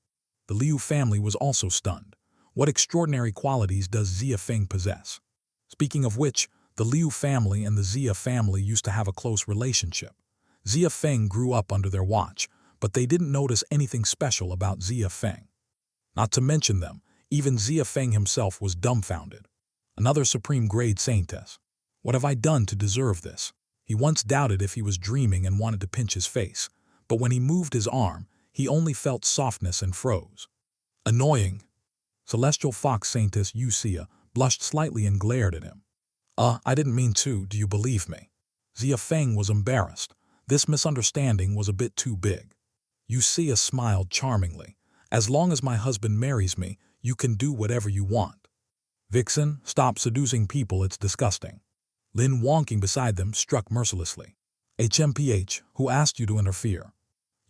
The Liu family was also stunned. What extraordinary qualities does Xia Feng possess? Speaking of which, the Liu family and the Xia family used to have a close relationship. Xia Feng grew up under their watch, but they didn't notice anything special about Xia Feng. Not to mention them, even Xia Feng himself was dumbfounded. Another Supreme Grade Saintess. What have I done to deserve this? He once doubted if he was dreaming and wanted to pinch his face, but when he moved his arm, he only felt softness and froze. Annoying. Celestial Fox Saintess Xia blushed slightly and glared at him. I didn't mean to, do you believe me? Xia Feng was embarrassed. This misunderstanding was a bit too big. Xia smiled charmingly. As long as my husband marries me, you can do whatever you want. Vixen, stop seducing people, it's disgusting. Lin, walking beside them, struck mercilessly. HMPH, who asked you to interfere?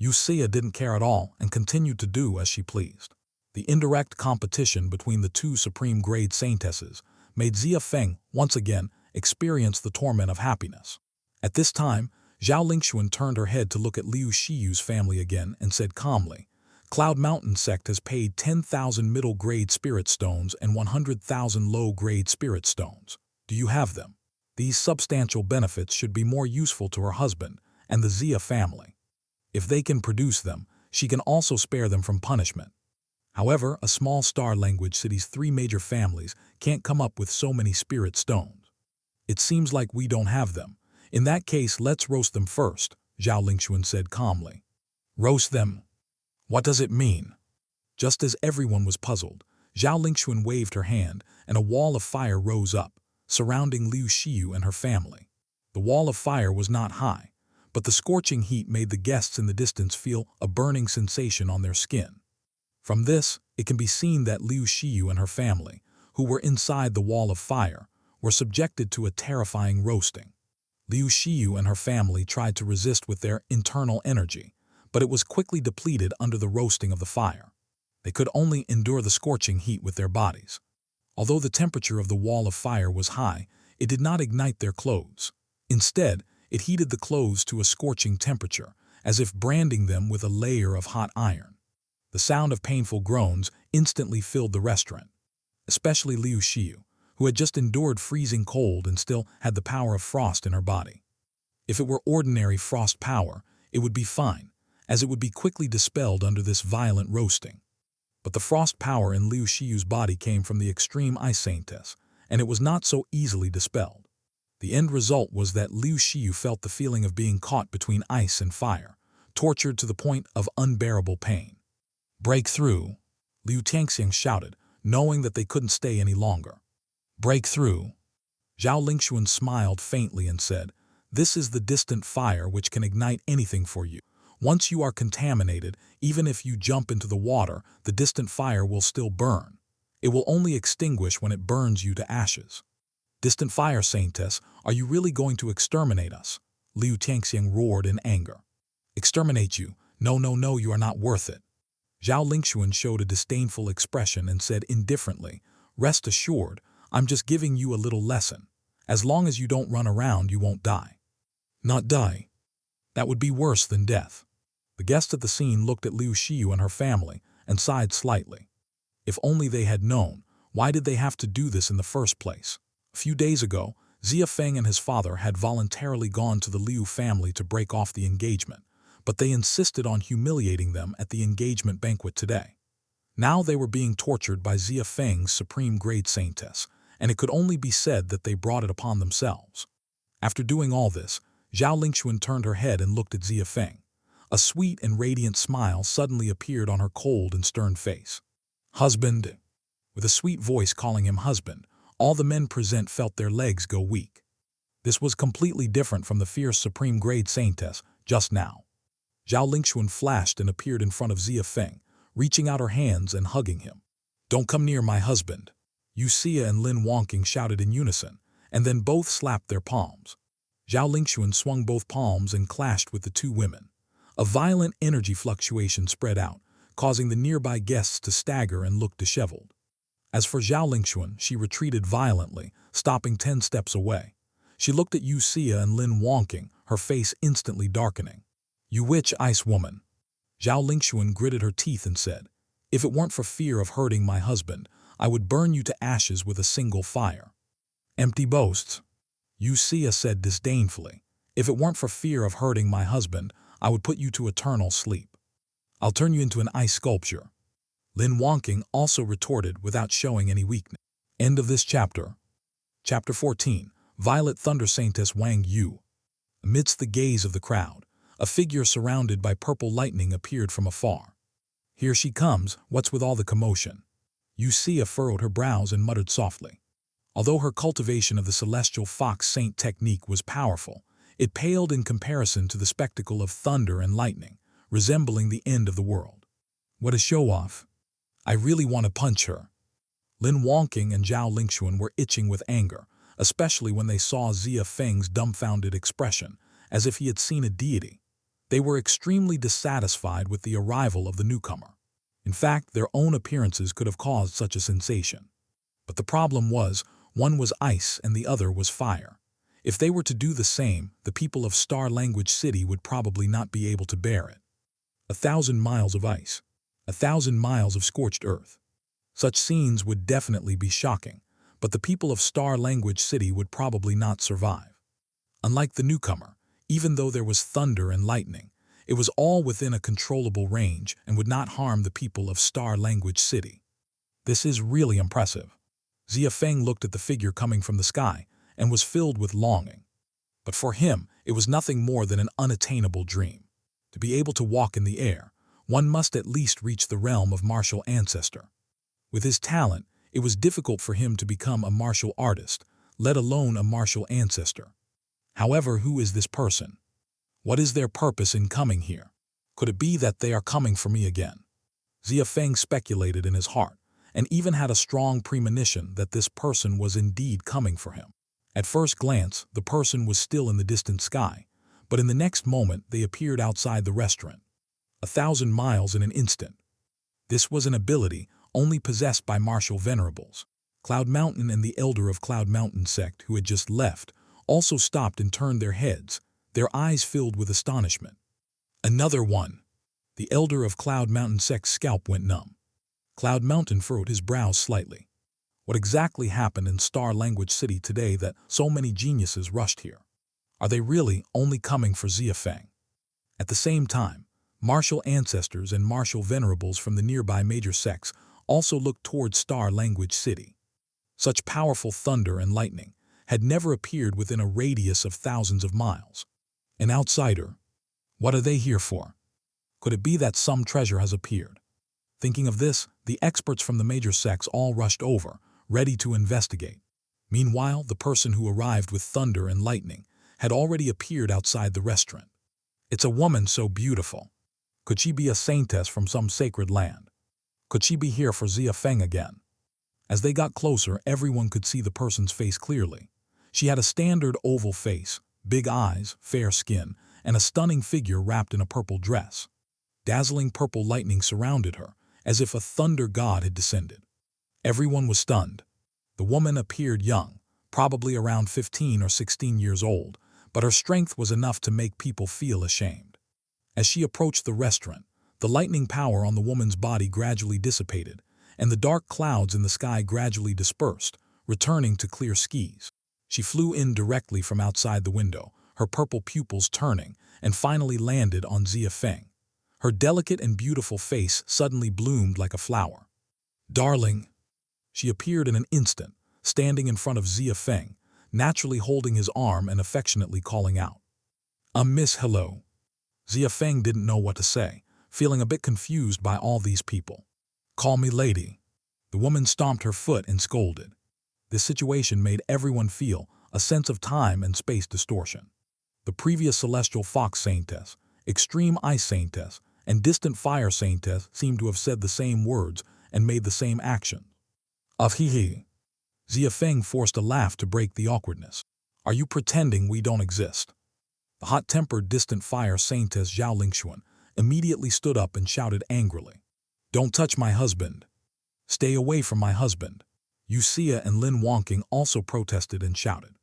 Xia didn't care at all and continued to do as she pleased. The indirect competition between the 2 Supreme Grade Saintesses made Xia Feng, once again, experience the torment of happiness. At this time, Zhao Lingxuan turned her head to look at Liu Shiyu's family again and said calmly, Cloud Mountain sect has paid 10,000 middle-grade spirit stones and 100,000 low-grade spirit stones. Do you have them? These substantial benefits should be more useful to her husband and the Xia family. If they can produce them, she can also spare them from punishment. However, a small Star Language City's 3 major families can't come up with so many spirit stones. It seems like we don't have them. In that case, let's roast them first, Zhao Lingxuan said calmly. Roast them? What does it mean? Just as everyone was puzzled, Zhao Lingxuan waved her hand and a wall of fire rose up, surrounding Liu Xiyu and her family. The wall of fire was not high, but the scorching heat made the guests in the distance feel a burning sensation on their skin. From this, it can be seen that Liu Xiyu and her family, who were inside the wall of fire, were subjected to a terrifying roasting. Liu Xiyu and her family tried to resist with their internal energy, but it was quickly depleted under the roasting of the fire. They could only endure the scorching heat with their bodies. Although the temperature of the wall of fire was high, it did not ignite their clothes. Instead, it heated the clothes to a scorching temperature, as if branding them with a layer of hot iron. The sound of painful groans instantly filled the restaurant, especially Liu Xiu, who had just endured freezing cold and still had the power of frost in her body. If it were ordinary frost power, it would be fine, as it would be quickly dispelled under this violent roasting. But the frost power in Liu Xiu's body came from the extreme ice saintess, and it was not so easily dispelled. The end result was that Liu Xiu felt the feeling of being caught between ice and fire, tortured to the point of unbearable pain. "Break through," Liu Tangxiang shouted, knowing that they couldn't stay any longer. "Break through." Zhao Lingxuan smiled faintly and said, "This is the distant fire which can ignite anything for you. Once you are contaminated, even if you jump into the water, the distant fire will still burn. It will only extinguish when it burns you to ashes." "Distant fire, Saintess, are you really going to exterminate us?" Liu Tangxiang roared in anger. "Exterminate you? No, no, no, you are not worth it." Zhao Lingxuan showed a disdainful expression and said indifferently, "Rest assured, I'm just giving you a little lesson. As long as you don't run around, you won't die." "Not die? That would be worse than death." The guests at the scene looked at Liu Xiu and her family and sighed slightly. If only they had known, why did they have to do this in the first place? A few days ago, Xia Feng and his father had voluntarily gone to the Liu family to break off the engagement, but they insisted on humiliating them at the engagement banquet today. Now they were being tortured by Xia Feng's Supreme Grade Saintess, and it could only be said that they brought it upon themselves. After doing all this, Zhao Lingxuan turned her head and looked at Xia Feng. A sweet and radiant smile suddenly appeared on her cold and stern face. "Husband." With a sweet voice calling him husband, all the men present felt their legs go weak. This was completely different from the fierce Supreme Grade Saintess just now. Zhao Lingxuan flashed and appeared in front of Xia Feng, reaching out her hands and hugging him. "Don't come near my husband." Xia and Lin Wangqing shouted in unison, and then both slapped their palms. Zhao Lingxuan swung both palms and clashed with the two women. A violent energy fluctuation spread out, causing the nearby guests to stagger and look disheveled. As for Zhao Lingxuan, she retreated violently, stopping 10 steps away. She looked at Xia and Lin Wangqing, her face instantly darkening. "You witch ice woman." Zhao Lingxuan gritted her teeth and said, "If it weren't for fear of hurting my husband, I would burn you to ashes with a single fire." "Empty boasts," Xia said disdainfully. "If it weren't for fear of hurting my husband, I would put you to eternal sleep. I'll turn you into an ice sculpture." Lin Wangqing also retorted without showing any weakness. End of this chapter. Chapter 14. Violet Thunder Saintess Wang Yu. Amidst the gaze of the crowd, a figure surrounded by purple lightning appeared from afar. "Here she comes, what's with all the commotion?" Xia furrowed her brows and muttered softly. Although her cultivation of the celestial fox saint technique was powerful, it paled in comparison to the spectacle of thunder and lightning, resembling the end of the world. "What a show-off. I really want to punch her." Lin Wangqing and Zhao Lingxuan were itching with anger, especially when they saw Xia Feng's dumbfounded expression, as if he had seen a deity. They were extremely dissatisfied with the arrival of the newcomer. In fact, their own appearances could have caused such a sensation. But the problem was, one was ice and the other was fire. If they were to do the same, the people of Star Language City would probably not be able to bear it. 1,000 miles of ice. 1,000 miles of scorched earth. Such scenes would definitely be shocking, but the people of Star Language City would probably not survive. Unlike the newcomer, even though there was thunder and lightning, it was all within a controllable range and would not harm the people of Star Language City. This is really impressive. Xia Feng looked at the figure coming from the sky and was filled with longing. But for him, it was nothing more than an unattainable dream. To be able to walk in the air, one must at least reach the realm of martial ancestor. With his talent, it was difficult for him to become a martial artist, let alone a martial ancestor. However, who is this person? What is their purpose in coming here? Could it be that they are coming for me again? Xia Feng speculated in his heart, and even had a strong premonition that this person was indeed coming for him. At first glance, the person was still in the distant sky, but in the next moment they appeared outside the restaurant. 1,000 miles in an instant. This was an ability only possessed by martial venerables. Cloud Mountain and the elder of Cloud Mountain sect who had just left also stopped and turned their heads, their eyes filled with astonishment. Another one. The elder of Cloud Mountain sect's scalp went numb. Cloud Mountain furrowed his brows slightly. What exactly happened in Star Language City today that so many geniuses rushed here? Are they really only coming for Xia Feng? At the same time, martial ancestors and martial venerables from the nearby major sects also looked towards Star Language City. Such powerful thunder and lightning had never appeared within a radius of thousands of miles. An outsider? What are they here for? Could it be that some treasure has appeared? Thinking of this, the experts from the major sects all rushed over, ready to investigate. Meanwhile, the person who arrived with thunder and lightning had already appeared outside the restaurant. It's a woman so beautiful. Could she be a saintess from some sacred land? Could she be here for Xia Feng again? As they got closer, everyone could see the person's face clearly. She had a standard oval face, big eyes, fair skin, and a stunning figure wrapped in a purple dress. Dazzling purple lightning surrounded her, as if a thunder god had descended. Everyone was stunned. The woman appeared young, probably around 15 or 16 years old, but her strength was enough to make people feel ashamed. As she approached the restaurant, the lightning power on the woman's body gradually dissipated, and the dark clouds in the sky gradually dispersed, returning to clear skies. She flew in directly from outside the window, her purple pupils turning, and finally landed on Xia Feng. Her delicate and beautiful face suddenly bloomed like a flower. "Darling." She appeared in an instant, standing in front of Xia Feng, naturally holding his arm and affectionately calling out, "Miss, hello." Xia Feng didn't know what to say, feeling a bit confused by all these people. "Call me lady." The woman stomped her foot and scolded. This situation made everyone feel a sense of time and space distortion. The previous Celestial Fox Saintess, Extreme Ice Saintess, and Distant Fire Saintess seemed to have said the same words and made the same action. Hee. Xia Feng forced a laugh to break the awkwardness. "Are you pretending we don't exist?" The hot-tempered Distant Fire Saintess Zhao Lingxuan immediately stood up and shouted angrily, "Don't touch my husband. Stay away from my husband." Xia and Lin Wonking also protested and shouted.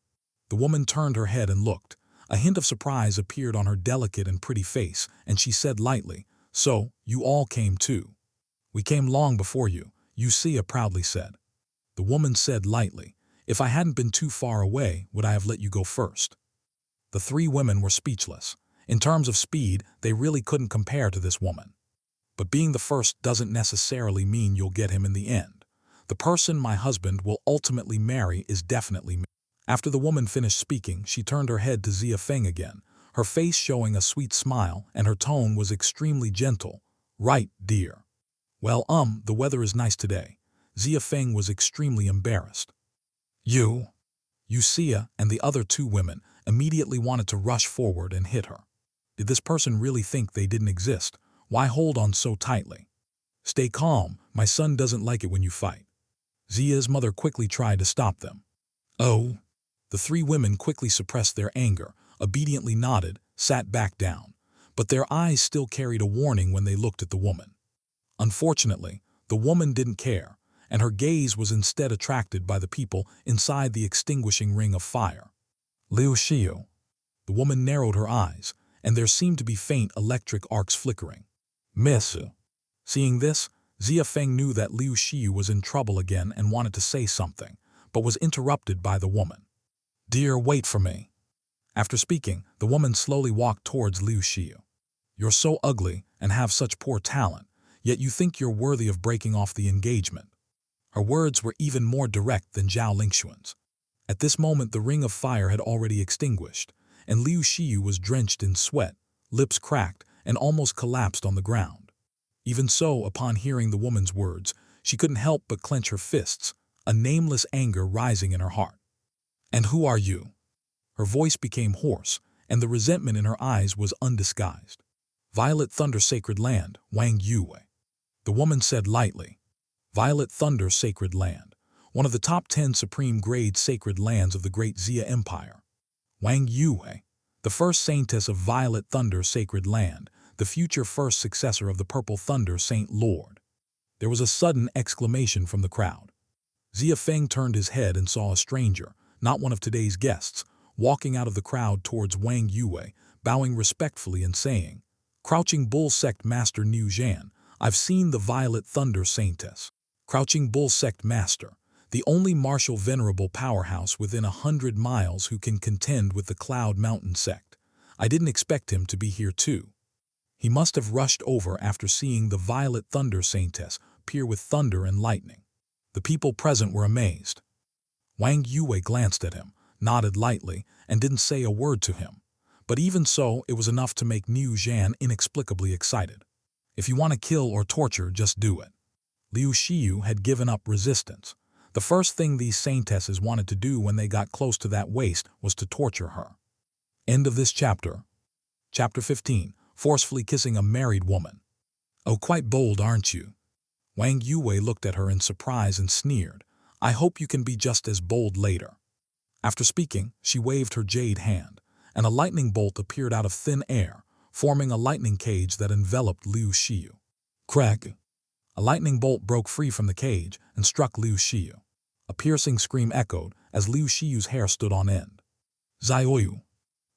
The woman turned her head and looked. A hint of surprise appeared on her delicate and pretty face, and she said lightly, "So, you all came too." "We came long before you," Xia proudly said. The woman said lightly, "If I hadn't been too far away, would I have let you go first?" The three women were speechless. In terms of speed, they really couldn't compare to this woman. But being the first doesn't necessarily mean you'll get him in the end. The person my husband will ultimately marry is definitely me. After the woman finished speaking, she turned her head to Xia Feng again, her face showing a sweet smile, and her tone was extremely gentle. "Right, dear. Well, the weather is nice today." Xia Feng was extremely embarrassed. Xia and the other two women immediately wanted to rush forward and hit her. Did this person really think they didn't exist? Why hold on so tightly? "Stay calm, my son doesn't like it when you fight." Xia's mother quickly tried to stop them. "Oh." The three women quickly suppressed their anger, obediently nodded, sat back down, but their eyes still carried a warning when they looked at the woman. Unfortunately, the woman didn't care, and her gaze was instead attracted by the people inside the extinguishing ring of fire. "Liu Xiu." The woman narrowed her eyes, and there seemed to be faint electric arcs flickering. "Miss." Seeing this, Xia Feng knew that Liu Xiu was in trouble again and wanted to say something, but was interrupted by the woman. "Dear, wait for me." After speaking, the woman slowly walked towards Liu Xiu. "You're so ugly and have such poor talent, yet you think you're worthy of breaking off the engagement." Her words were even more direct than Zhao Lingxuan's. At this moment the ring of fire had already extinguished, and Liu Xiu was drenched in sweat, lips cracked, and almost collapsed on the ground. Even so, upon hearing the woman's words, she couldn't help but clench her fists, a nameless anger rising in her heart. "And who are you?" Her voice became hoarse, and the resentment in her eyes was undisguised. "Violet Thunder Sacred Land, Wang Yue." The woman said lightly. Violet Thunder Sacred Land, one of the top 10 Supreme Grade Sacred Lands of the Great Xia Empire. Wang Yue, the first Saintess of Violet Thunder Sacred Land, the future first successor of the Purple Thunder Saint Lord. There was a sudden exclamation from the crowd. Xia Feng turned his head and saw a stranger, not one of today's guests, walking out of the crowd towards Wang Yue, bowing respectfully and saying, "Crouching Bull Sect Master Niu Zhan, I've seen the Violet Thunder Saintess." Crouching Bull Sect Master, the only martial venerable powerhouse within 100 miles who can contend with the Cloud Mountain Sect. I didn't expect him to be here too. He must have rushed over after seeing the Violet Thunder Saintess appear with thunder and lightning. The people present were amazed. Wang Yue glanced at him, nodded lightly, and didn't say a word to him. But even so, it was enough to make Niu Zhan inexplicably excited. If you want to kill or torture, just do it. Liu Xiyu had given up resistance. The first thing these saintesses wanted to do when they got close to that waste was to torture her. End of this chapter. Chapter 15. Forcefully kissing a married woman. Oh, quite bold, aren't you? Wang Yue looked at her in surprise and sneered. I hope you can be just as bold later. After speaking, she waved her jade hand, and a lightning bolt appeared out of thin air, forming a lightning cage that enveloped Liu Xiyu. Crack! A lightning bolt broke free from the cage and struck Liu Xiyu. A piercing scream echoed as Liu Xiyu's hair stood on end. Zioyu!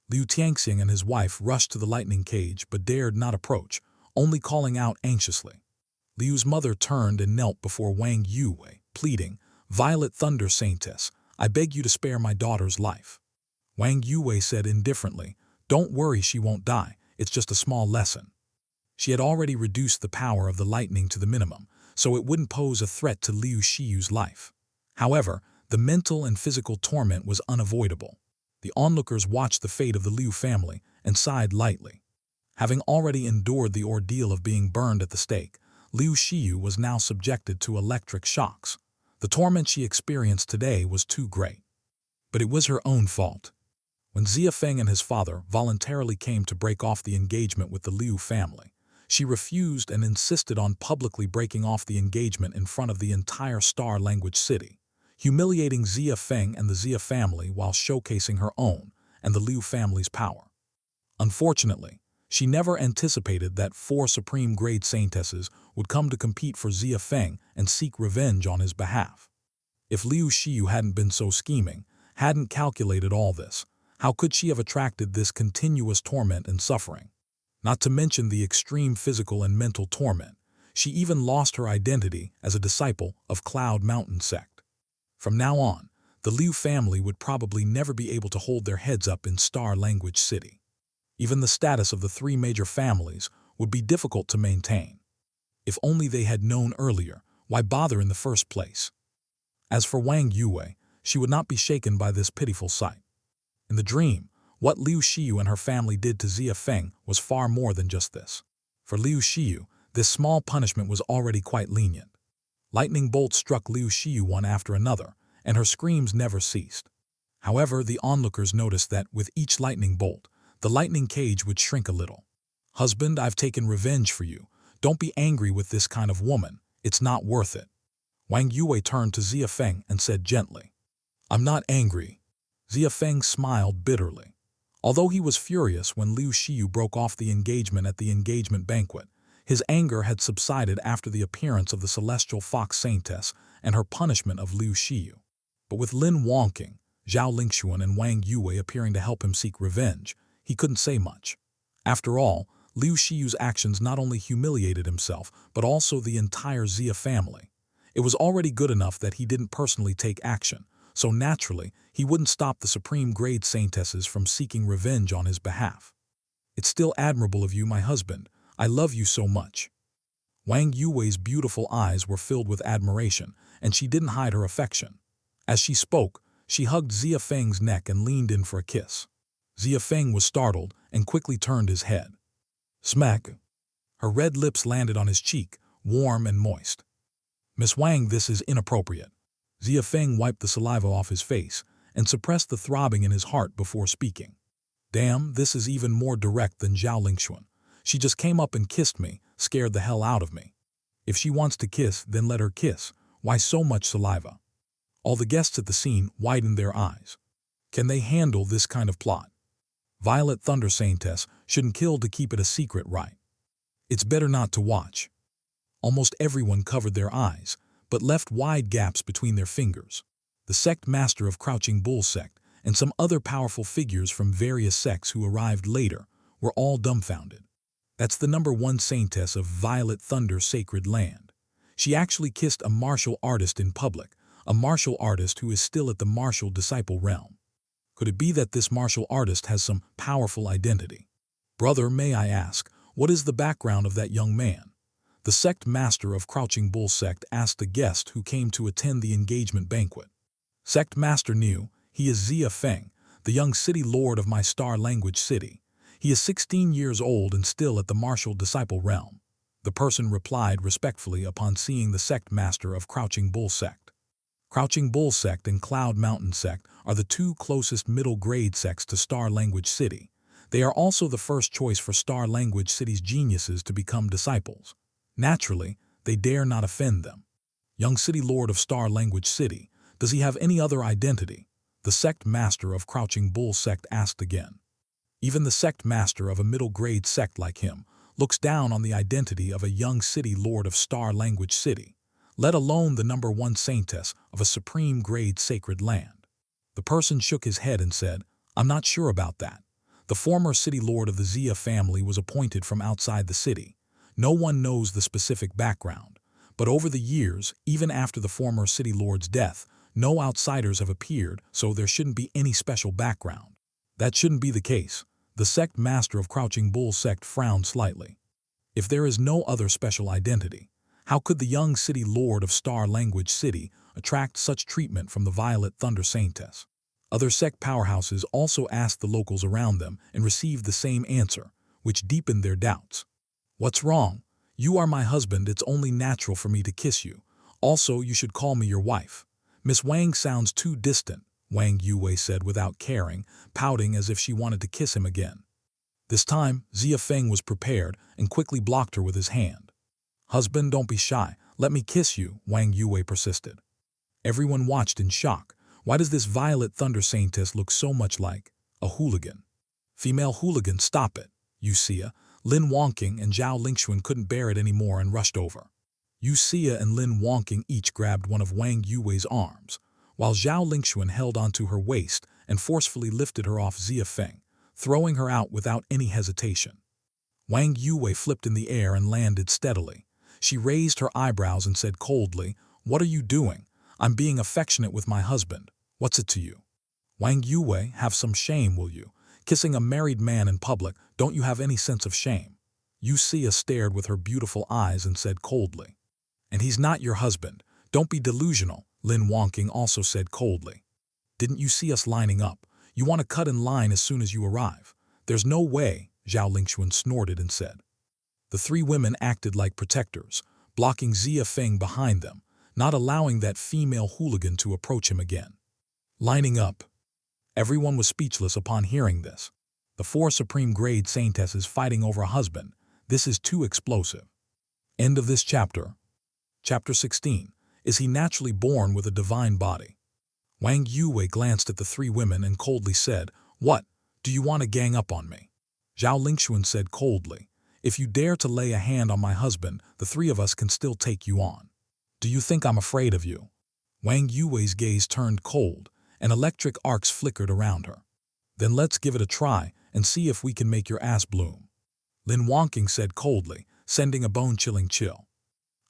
Liu Tianxing and his wife rushed to the lightning cage but dared not approach, only calling out anxiously. Liu's mother turned and knelt before Wang Yue, pleading, "Violet Thunder Saintess, I beg you to spare my daughter's life." Wang Yue said indifferently, "Don't worry, she won't die, it's just a small lesson." She had already reduced the power of the lightning to the minimum, so it wouldn't pose a threat to Liu Xiyu's life. However, the mental and physical torment was unavoidable. The onlookers watched the fate of the Liu family and sighed lightly. Having already endured the ordeal of being burned at the stake, Liu Xiyu was now subjected to electric shocks. The torment she experienced today was too great. But it was her own fault. When Xia Feng and his father voluntarily came to break off the engagement with the Liu family, she refused and insisted on publicly breaking off the engagement in front of the entire Star Language City, humiliating Xia Feng and the Xia family while showcasing her own and the Liu family's power. Unfortunately, she never anticipated that 4 Supreme Grade Saintesses would come to compete for Xia Feng and seek revenge on his behalf. If Liu Xiyu hadn't been so scheming, hadn't calculated all this, how could she have attracted this continuous torment and suffering? Not to mention the extreme physical and mental torment, she even lost her identity as a disciple of Cloud Mountain Sect. From now on, the Liu family would probably never be able to hold their heads up in Star Language City. Even the status of the 3 major families would be difficult to maintain. If only they had known earlier, why bother in the first place? As for Wang Yue, she would not be shaken by this pitiful sight. In the dream, what Liu Xiyu and her family did to Xia Feng was far more than just this. For Liu Xiyu, this small punishment was already quite lenient. Lightning bolts struck Liu Xiyu one after another, and her screams never ceased. However, the onlookers noticed that with each lightning bolt, the lightning cage would shrink a little. "Husband, I've taken revenge for you. Don't be angry with this kind of woman. It's not worth it." Wang Yue turned to Xia Feng and said gently, "I'm not angry." Xia Feng smiled bitterly. Although he was furious when Liu Xiyu broke off the engagement at the engagement banquet, his anger had subsided after the appearance of the Celestial Fox Saintess and her punishment of Liu Xiyu. But with Lin Wangqing, Zhao Lingxuan and Wang Yue appearing to help him seek revenge, he couldn't say much. After all, Liu Xiyu's actions not only humiliated himself, but also the entire Xia family. It was already good enough that he didn't personally take action, so naturally, he wouldn't stop the Supreme Grade Saintesses from seeking revenge on his behalf. "It's still admirable of you, my husband. I love you so much." Wang Yue's beautiful eyes were filled with admiration, and she didn't hide her affection. As she spoke, she hugged Xia Feng's neck and leaned in for a kiss. Xia Feng was startled and quickly turned his head. Smack! Her red lips landed on his cheek, warm and moist. "Miss Wang, this is inappropriate." Xia Feng wiped the saliva off his face and suppressed the throbbing in his heart before speaking. "Damn, this is even more direct than Zhao Lingxuan. She just came up and kissed me, scared the hell out of me. If she wants to kiss, then let her kiss. Why so much saliva?" All the guests at the scene widened their eyes. Can they handle this kind of plot? Violet Thunder Saintess shouldn't kill to keep it a secret, right? It's better not to watch. Almost everyone covered their eyes, but left wide gaps between their fingers. The sect master of Crouching Bull sect and some other powerful figures from various sects who arrived later were all dumbfounded. That's the #1 saintess of Violet Thunder Sacred Land. She actually kissed a martial artist in public, a martial artist who is still at the martial disciple realm. Could it be that this martial artist has some powerful identity? Brother, may I ask, what is the background of that young man? The sect master of Crouching Bull sect asked a guest who came to attend the engagement banquet. Sect master knew, he is Xia Feng, the young city lord of my star language city. He is 16 years old and still at the martial disciple realm. The person replied respectfully upon seeing the sect master of Crouching Bull sect. Crouching Bull sect and Cloud Mountain sect are the two closest middle grade sects to Star Language City. They are also the first choice for Star Language City's geniuses to become disciples. Naturally, they dare not offend them. Young City Lord of Star Language City, does he have any other identity? The sect master of Crouching Bull sect asked again. Even the sect master of a middle grade sect like him looks down on the identity of a young City Lord of Star Language City, let alone the #1 saintess of a Supreme Grade Sacred Land. The person shook his head and said, I'm not sure about that. The former City Lord of the Xia family was appointed from outside the city. No one knows the specific background, but over the years, even after the former City Lord's death, no outsiders have appeared, so there shouldn't be any special background. That shouldn't be the case. The sect master of Crouching Bull sect frowned slightly. If there is no other special identity, how could the young City Lord of Star Language City attract such treatment from the Violet Thunder Saintess? Other sect powerhouses also asked the locals around them and received the same answer, which deepened their doubts. What's wrong? You are my husband, it's only natural for me to kiss you. Also, you should call me your wife. Miss Wang sounds too distant, Wang Yue said without caring, pouting as if she wanted to kiss him again. This time, Xia Feng was prepared and quickly blocked her with his hand. Husband, don't be shy. Let me kiss you, Wang Yue persisted. Everyone watched in shock. Why does this Violet Thunder Saintess look so much like a hooligan? Female hooligan, stop it. Yu Xia, Lin Wangqing and Zhao Lingxuan couldn't bear it anymore and rushed over. Yu Xia and Lin Wangqing each grabbed one of Wang Yue's arms, while Zhao Lingxuan held onto her waist and forcefully lifted her off Xia Feng, throwing her out without any hesitation. Wang Yue flipped in the air and landed steadily. She raised her eyebrows and said coldly, What are you doing? I'm being affectionate with my husband. What's it to you? Wang Yue, have some shame, will you? Kissing a married man in public, don't you have any sense of shame? Yu Xia stared with her beautiful eyes and said coldly. And he's not your husband. Don't be delusional, Lin Wangqing also said coldly. Didn't you see us lining up? You want to cut in line as soon as you arrive. There's no way, Zhao Lingxuan snorted and said. The three women acted like protectors, blocking Xia Feng behind them, not allowing that female hooligan to approach him again. Lining up. Everyone was speechless upon hearing this. The 4 Supreme Grade Saintesses fighting over a husband. This is too explosive. End of this chapter. Chapter 16. Is he naturally born with a divine body? Wang Yue glanced at the 3 women and coldly said, What? Do you want to gang up on me? Zhao Lingxuan said coldly, If you dare to lay a hand on my husband, the 3 of us can still take you on. Do you think I'm afraid of you? Wang Yue's gaze turned cold, and electric arcs flickered around her. Then let's give it a try and see if we can make your ass bloom. Lin Wangqing said coldly, sending a bone-chilling chill.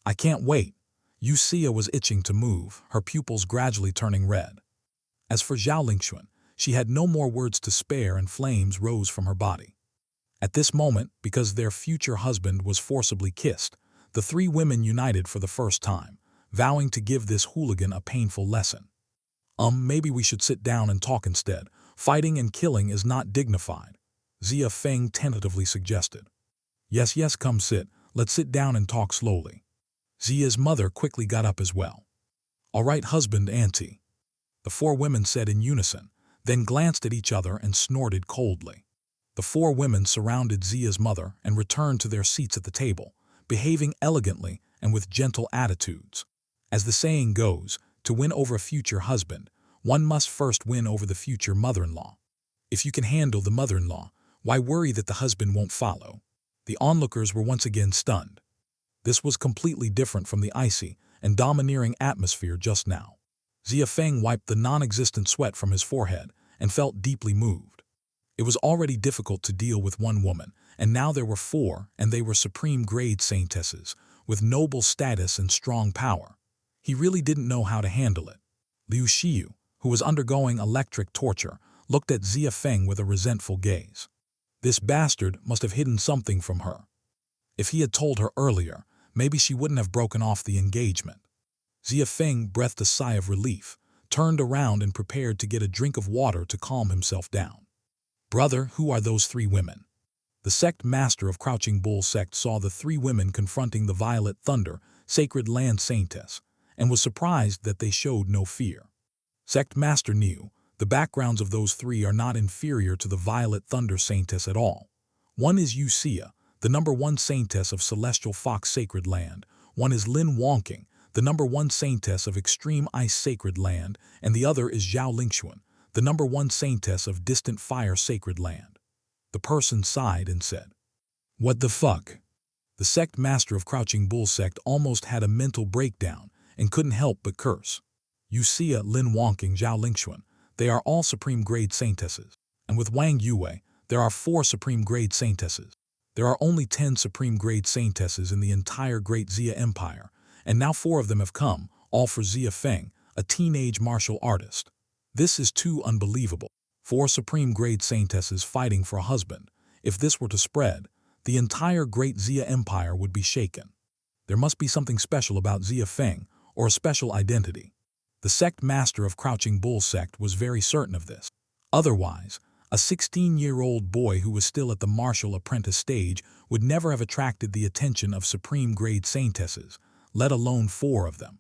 I can't wait. Yu Xia was itching to move, her pupils gradually turning red. As for Zhao Lingxuan, she had no more words to spare and flames rose from her body. At this moment, because their future husband was forcibly kissed, the 3 women united for the first time, vowing to give this hooligan a painful lesson. Maybe we should sit down and talk instead. Fighting and killing is not dignified, Xia Feng tentatively suggested. Yes, come sit. Let's sit down and talk slowly. Xia's mother quickly got up as well. All right, husband, auntie. The 4 women said in unison, then glanced at each other and snorted coldly. The 4 women surrounded Xia's mother and returned to their seats at the table, behaving elegantly and with gentle attitudes. As the saying goes, to win over a future husband, one must first win over the future mother-in-law. If you can handle the mother-in-law, why worry that the husband won't follow? The onlookers were once again stunned. This was completely different from the icy and domineering atmosphere just now. Xia Feng wiped the non-existent sweat from his forehead and felt deeply moved. It was already difficult to deal with one woman, and now there were four, and they were Supreme Grade Saintesses, with noble status and strong power. He really didn't know how to handle it. Liu Xiu, who was undergoing electric torture, looked at Xia Feng with a resentful gaze. This bastard must have hidden something from her. If he had told her earlier, maybe she wouldn't have broken off the engagement. Xia Feng breathed a sigh of relief, turned around and prepared to get a drink of water to calm himself down. Brother, who are those three women? The sect master of Crouching Bull sect saw the three women confronting the Violet Thunder, Sacred Land Saintess, and was surprised that they showed no fear. Sect master knew the backgrounds of those three are not inferior to the Violet Thunder Saintess at all. One is Xia, the #1 Saintess of Celestial Fox Sacred Land. One is Lin Wonking, the #1 Saintess of Extreme Ice Sacred Land, and the other is Zhao Lingxuan, the #1 Saintess of Distant Fire Sacred Land. The person sighed and said, "What the fuck?" The sect master of Crouching Bull sect almost had a mental breakdown and couldn't help but curse. Xia, Lin Wonking, Zhao Lingxuan, they are all Supreme Grade Saintesses. And with Wang Yue, there are 4 Supreme Grade Saintesses. There are only 10 Supreme Grade Saintesses in the entire Great Xia Empire, and now 4 of them have come, all for Xia Feng, a teenage martial artist. This is too unbelievable. 4 Supreme Grade Saintesses fighting for a husband. If this were to spread, the entire Great Xia Empire would be shaken. There must be something special about Xia Feng, or a special identity. The sect master of Crouching Bull sect was very certain of this. Otherwise, a 16-year-old boy who was still at the martial apprentice stage would never have attracted the attention of Supreme Grade Saintesses, let alone 4 of them.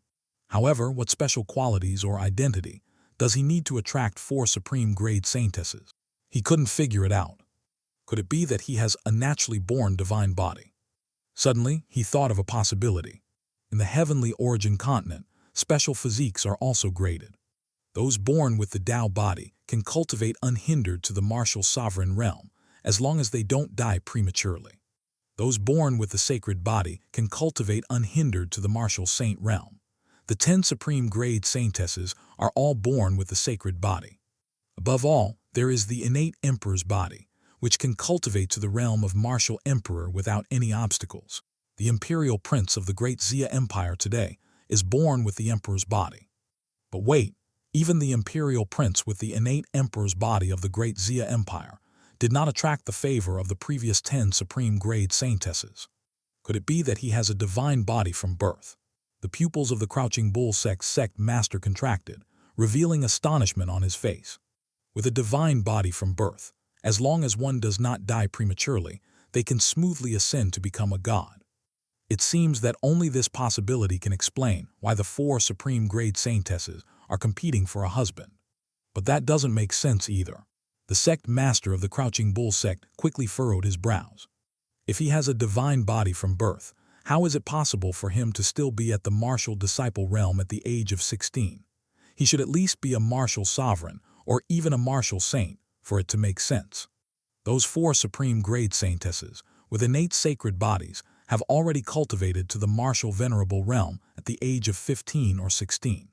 However, what special qualities or identity does he need to attract 4 Supreme Grade Saintesses? He couldn't figure it out. Could it be that he has a naturally born divine body? Suddenly, he thought of a possibility. In the heavenly origin continent, special physiques are also graded. Those born with the Tao body can cultivate unhindered to the martial sovereign realm, as long as they don't die prematurely. Those born with the sacred body can cultivate unhindered to the martial saint realm. The 10 Supreme Grade Saintesses are all born with the sacred body. Above all, there is the innate emperor's body, which can cultivate to the realm of martial emperor without any obstacles. The imperial prince of the Great Xia Empire today is born with the emperor's body. But wait, even the imperial prince with the innate emperor's body of the Great Xia Empire did not attract the favor of the previous 10 Supreme Grade Saintesses. Could it be that he has a divine body from birth? The pupils of the Crouching Bull sect master contracted, revealing astonishment on his face. With a divine body from birth, as long as one does not die prematurely, they can smoothly ascend to become a god. It seems that only this possibility can explain why the 4 Supreme Grade Saintesses are competing for a husband. But that doesn't make sense either. The sect master of the Crouching Bull sect quickly furrowed his brows. If he has a divine body from birth, how is it possible for him to still be at the martial disciple realm at the age of 16? He should at least be a martial sovereign, or even a martial saint, for it to make sense. Those 4 Supreme Grade Saintesses, with innate sacred bodies, have already cultivated to the martial venerable realm at the age of 15 or 16.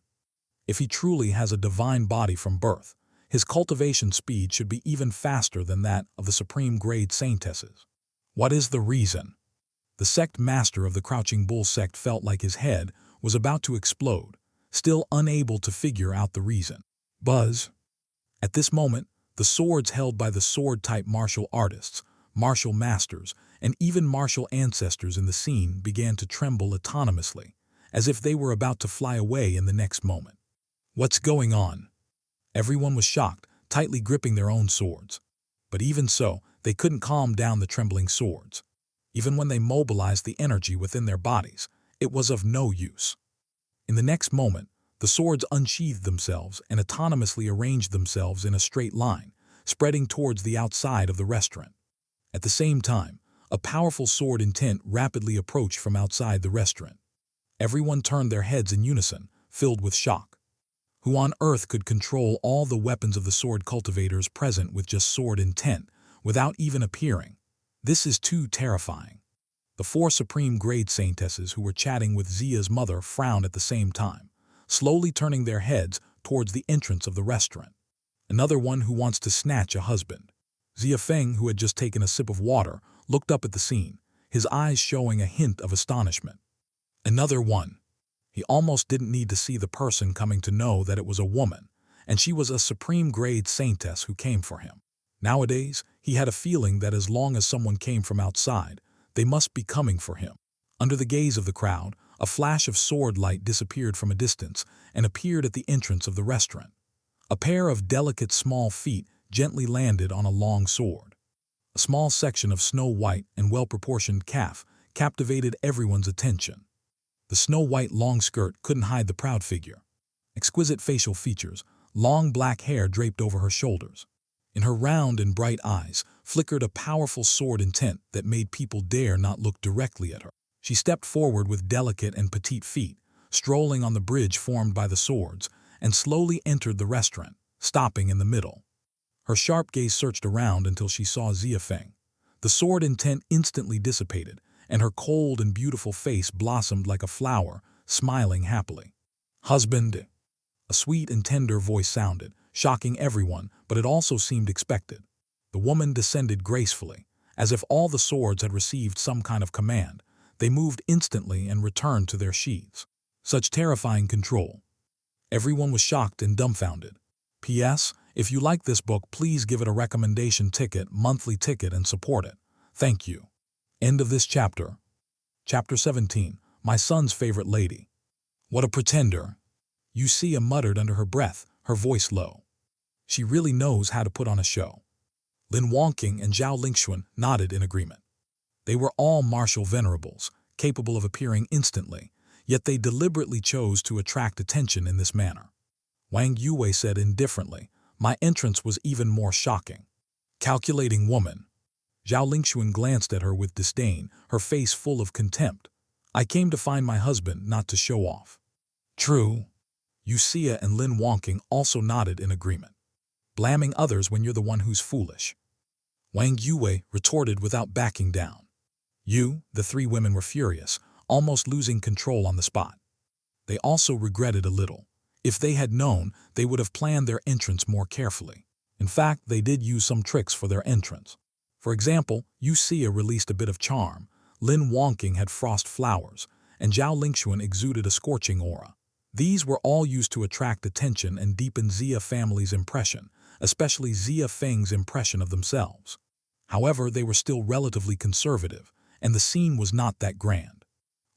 If he truly has a divine body from birth, his cultivation speed should be even faster than that of the Supreme Grade Saintesses. What is the reason? The sect master of the Crouching Bull sect felt like his head was about to explode, still unable to figure out the reason. Buzz. At this moment, the swords held by the sword-type martial artists, martial masters, and even martial ancestors in the scene began to tremble autonomously, as if they were about to fly away in the next moment. What's going on? Everyone was shocked, tightly gripping their own swords. But even so, they couldn't calm down the trembling swords. Even when they mobilized the energy within their bodies, it was of no use. In the next moment, the swords unsheathed themselves and autonomously arranged themselves in a straight line, spreading towards the outside of the restaurant. At the same time, a powerful sword intent rapidly approached from outside the restaurant. Everyone turned their heads in unison, filled with shock. Who on earth could control all the weapons of the sword cultivators present with just sword intent, without even appearing? This is too terrifying. The four Supreme Grade Saintesses who were chatting with Xia's mother frowned at the same time, slowly turning their heads towards the entrance of the restaurant. Another one who wants to snatch a husband. Xia Feng, who had just taken a sip of water, looked up at the scene, his eyes showing a hint of astonishment. Another one. He almost didn't need to see the person coming to know that it was a woman, and she was a Supreme Grade Saintess who came for him. Nowadays, he had a feeling that as long as someone came from outside, they must be coming for him. Under the gaze of the crowd, a flash of sword light disappeared from a distance and appeared at the entrance of the restaurant. A pair of delicate small feet gently landed on a long sword. A small section of snow-white and well-proportioned calf captivated everyone's attention. The snow-white long skirt couldn't hide the proud figure. Exquisite facial features, long black hair draped over her shoulders. In her round and bright eyes flickered a powerful sword intent that made people dare not look directly at her. She stepped forward with delicate and petite feet, strolling on the bridge formed by the swords, and slowly entered the restaurant, stopping in the middle. Her sharp gaze searched around until she saw Xia Feng. The sword intent instantly dissipated, and her cold and beautiful face blossomed like a flower, smiling happily. "Husband," a sweet and tender voice sounded, shocking everyone, but it also seemed expected. The woman descended gracefully. As if all the swords had received some kind of command, they moved instantly and returned to their sheaths. Such terrifying control. Everyone was shocked and dumbfounded. P.S. If you like this book, please give it a recommendation ticket, monthly ticket, and support it. Thank you. End of this chapter. Chapter 17. My son's favorite lady. What a pretender. Xia muttered under her breath, her voice low. She really knows how to put on a show. Lin Wangqing and Zhao Lingxuan nodded in agreement. They were all martial venerables, capable of appearing instantly, yet they deliberately chose to attract attention in this manner. Wang Yue said indifferently, "My entrance was even more shocking." Calculating woman. Zhao Lingxuan glanced at her with disdain, her face full of contempt. "I came to find my husband, not to show off." True. Xia and Lin Wangqing also nodded in agreement. Blaming others when you're the one who's foolish. Wang Yue retorted without backing down. The three women were furious, almost losing control on the spot. They also regretted a little. If they had known, they would have planned their entrance more carefully. In fact, they did use some tricks for their entrance. For example, Xia released a bit of charm, Lin Wangqing had frost flowers, and Zhao Lingxuan exuded a scorching aura. These were all used to attract attention and deepen Xia family's impression, especially Xia Feng's impression of themselves. However, they were still relatively conservative, and the scene was not that grand.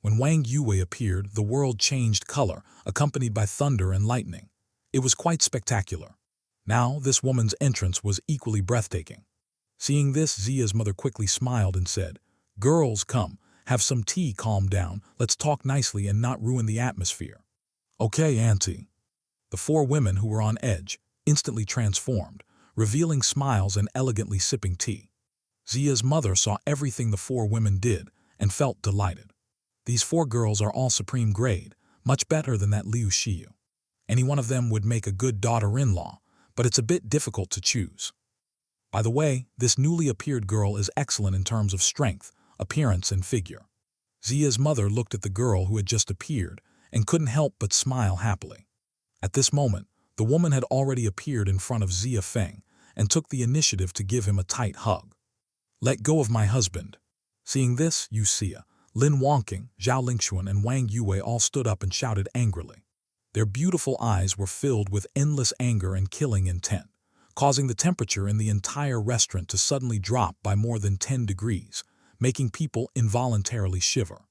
When Wang Yue appeared, the world changed color, accompanied by thunder and lightning. It was quite spectacular. Now, this woman's entrance was equally breathtaking. Seeing this, Xia's mother quickly smiled and said, "Girls, come, have some tea, calm down, let's talk nicely and not ruin the atmosphere." "Okay, Auntie." The four women who were on edge instantly transformed, revealing smiles and elegantly sipping tea. Xia's mother saw everything the four women did and felt delighted. These four girls are all supreme grade, much better than that Liu Xiu. Any one of them would make a good daughter-in-law, but it's a bit difficult to choose. By the way, this newly appeared girl is excellent in terms of strength, appearance, and figure. Xia's mother looked at the girl who had just appeared and couldn't help but smile happily. At this moment, the woman had already appeared in front of Xia Feng and took the initiative to give him a tight hug. "Let go of my husband." Seeing this, Xia, Lin Wangqing, Zhao Lingxuan, and Wang Yue all stood up and shouted angrily. Their beautiful eyes were filled with endless anger and killing intent, causing the temperature in the entire restaurant to suddenly drop by more than 10 degrees, making people involuntarily shiver.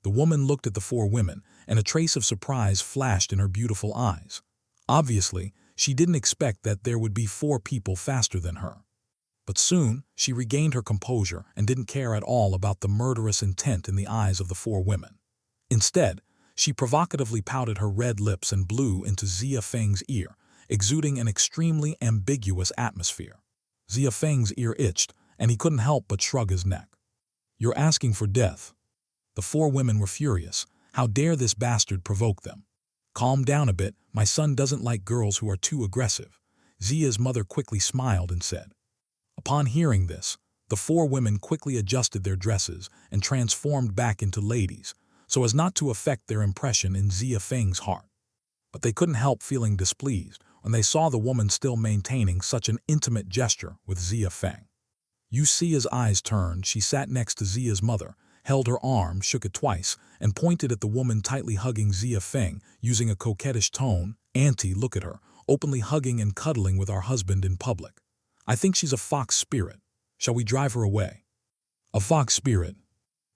The woman looked at the four women, and a trace of surprise flashed in her beautiful eyes. Obviously, she didn't expect that there would be four people faster than her. But soon, she regained her composure and didn't care at all about the murderous intent in the eyes of the four women. Instead, she provocatively pouted her red lips and blew into Xia Feng's ear, exuding an extremely ambiguous atmosphere. Xia Feng's ear itched, and he couldn't help but shrug his neck. "You're asking for death." The four women were furious. How dare this bastard provoke them? "Calm down a bit, my son doesn't like girls who are too aggressive." Xia's mother quickly smiled and said. Upon hearing this, The four women quickly adjusted their dresses and transformed back into ladies, so as not to affect their impression in Xia Feng's heart. But they couldn't help feeling displeased when they saw the woman still maintaining such an intimate gesture with Xia Feng. Xia's eyes turned. She sat next to Xia's mother, held her arm, shook it twice, and pointed at the woman tightly hugging Xia Feng, using a coquettish tone. "Auntie, look at her, openly hugging and cuddling with our husband in public. I think she's a fox spirit. Shall we drive her away?" A fox spirit?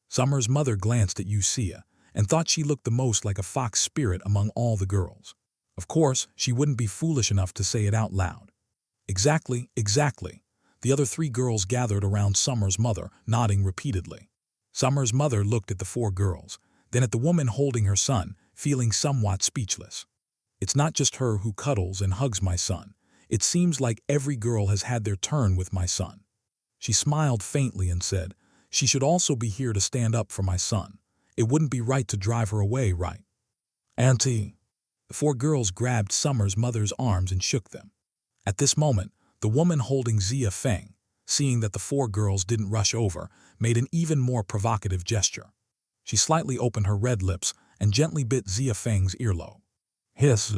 Summer's mother glanced at Xia and thought she looked the most like a fox spirit among all the girls. Of course, she wouldn't be foolish enough to say it out loud. Exactly, exactly. The other three girls gathered around Summer's mother, nodding repeatedly. Summer's mother looked at the four girls, then at the woman holding her son, feeling somewhat speechless. "It's not just her who cuddles and hugs my son. It seems like every girl has had their turn with my son." She smiled faintly and said, "She should also be here to stand up for my son. It wouldn't be right to drive her away, right?" "Auntie." The four girls grabbed Summer's mother's arms and shook them. At this moment, the woman holding Xia Feng, seeing that the four girls didn't rush over, made an even more provocative gesture. She slightly opened her red lips and gently bit Xia Feng's earlobe. "Hiss."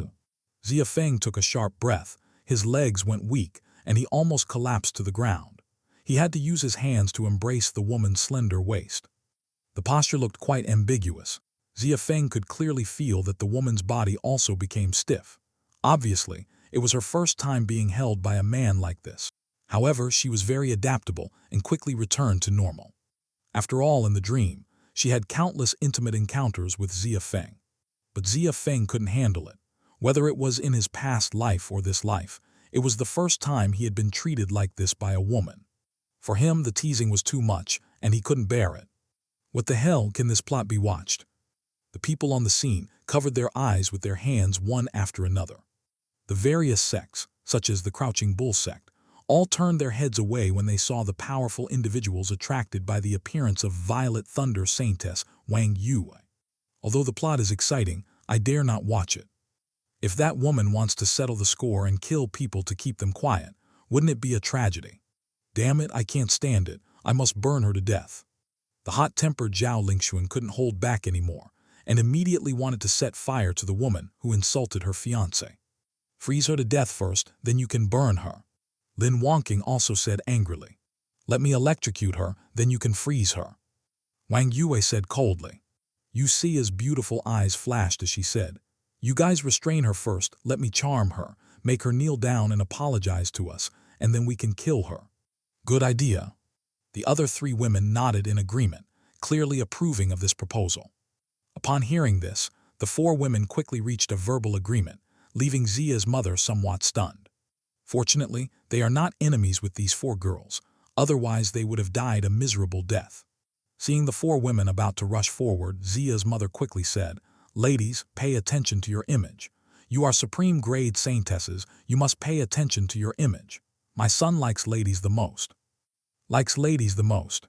Xia Feng took a sharp breath. His legs went weak, and he almost collapsed to the ground. He had to use his hands to embrace the woman's slender waist. The posture looked quite ambiguous. Xia Feng could clearly feel that the woman's body also became stiff. Obviously, it was her first time being held by a man like this. However, she was very adaptable and quickly returned to normal. After all, in the dream, she had countless intimate encounters with Xia Feng. But Xia Feng couldn't handle it. Whether it was in his past life or this life, it was the first time he had been treated like this by a woman. For him, the teasing was too much, and he couldn't bear it. What the hell can this plot be watched? The people on the scene covered their eyes with their hands one after another. The various sects, such as the Crouching Bull sect, all turned their heads away when they saw the powerful individuals attracted by the appearance of Violet Thunder Saintess Wang Yue. Although the plot is exciting, I dare not watch it. If that woman wants to settle the score and kill people to keep them quiet, wouldn't it be a tragedy? Damn it, I can't stand it. I must burn her to death. The hot-tempered Zhao Lingxuan couldn't hold back anymore and immediately wanted to set fire to the woman who insulted her fiancé. "Freeze her to death first, then you can burn her." Lin Wangqing also said angrily. "Let me electrocute her, then you can freeze her." Wang Yue said coldly. Xia's beautiful eyes flashed as she said, "You guys restrain her first, let me charm her, make her kneel down and apologize to us, and then we can kill her." "Good idea." The other three women nodded in agreement, clearly approving of this proposal. Upon hearing this, the four women quickly reached a verbal agreement, leaving Xia's mother somewhat stunned. Fortunately, they are not enemies with these four girls, otherwise they would have died a miserable death. Seeing the four women about to rush forward, Xia's mother quickly said, "Ladies, pay attention to your image. You are Supreme Grade Saintesses, you must pay attention to your image. My son likes ladies the most." Likes ladies the most.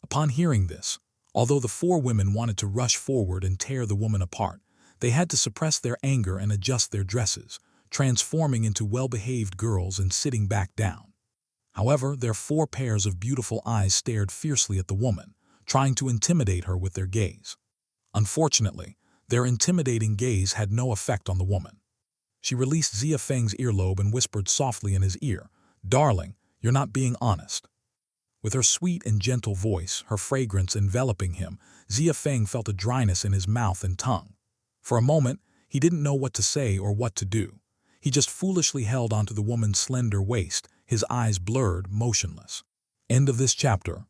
Upon hearing this, although the four women wanted to rush forward and tear the woman apart, they had to suppress their anger and adjust their dresses, transforming into well-behaved girls and sitting back down. However, their four pairs of beautiful eyes stared fiercely at the woman, trying to intimidate her with their gaze. Unfortunately, their intimidating gaze had no effect on the woman. She released Xia Feng's earlobe and whispered softly in his ear, "Darling, you're not being honest." With her sweet and gentle voice, her fragrance enveloping him, Xia Feng felt a dryness in his mouth and tongue. For a moment, he didn't know what to say or what to do. He just foolishly held onto the woman's slender waist, his eyes blurred, motionless. End of this chapter.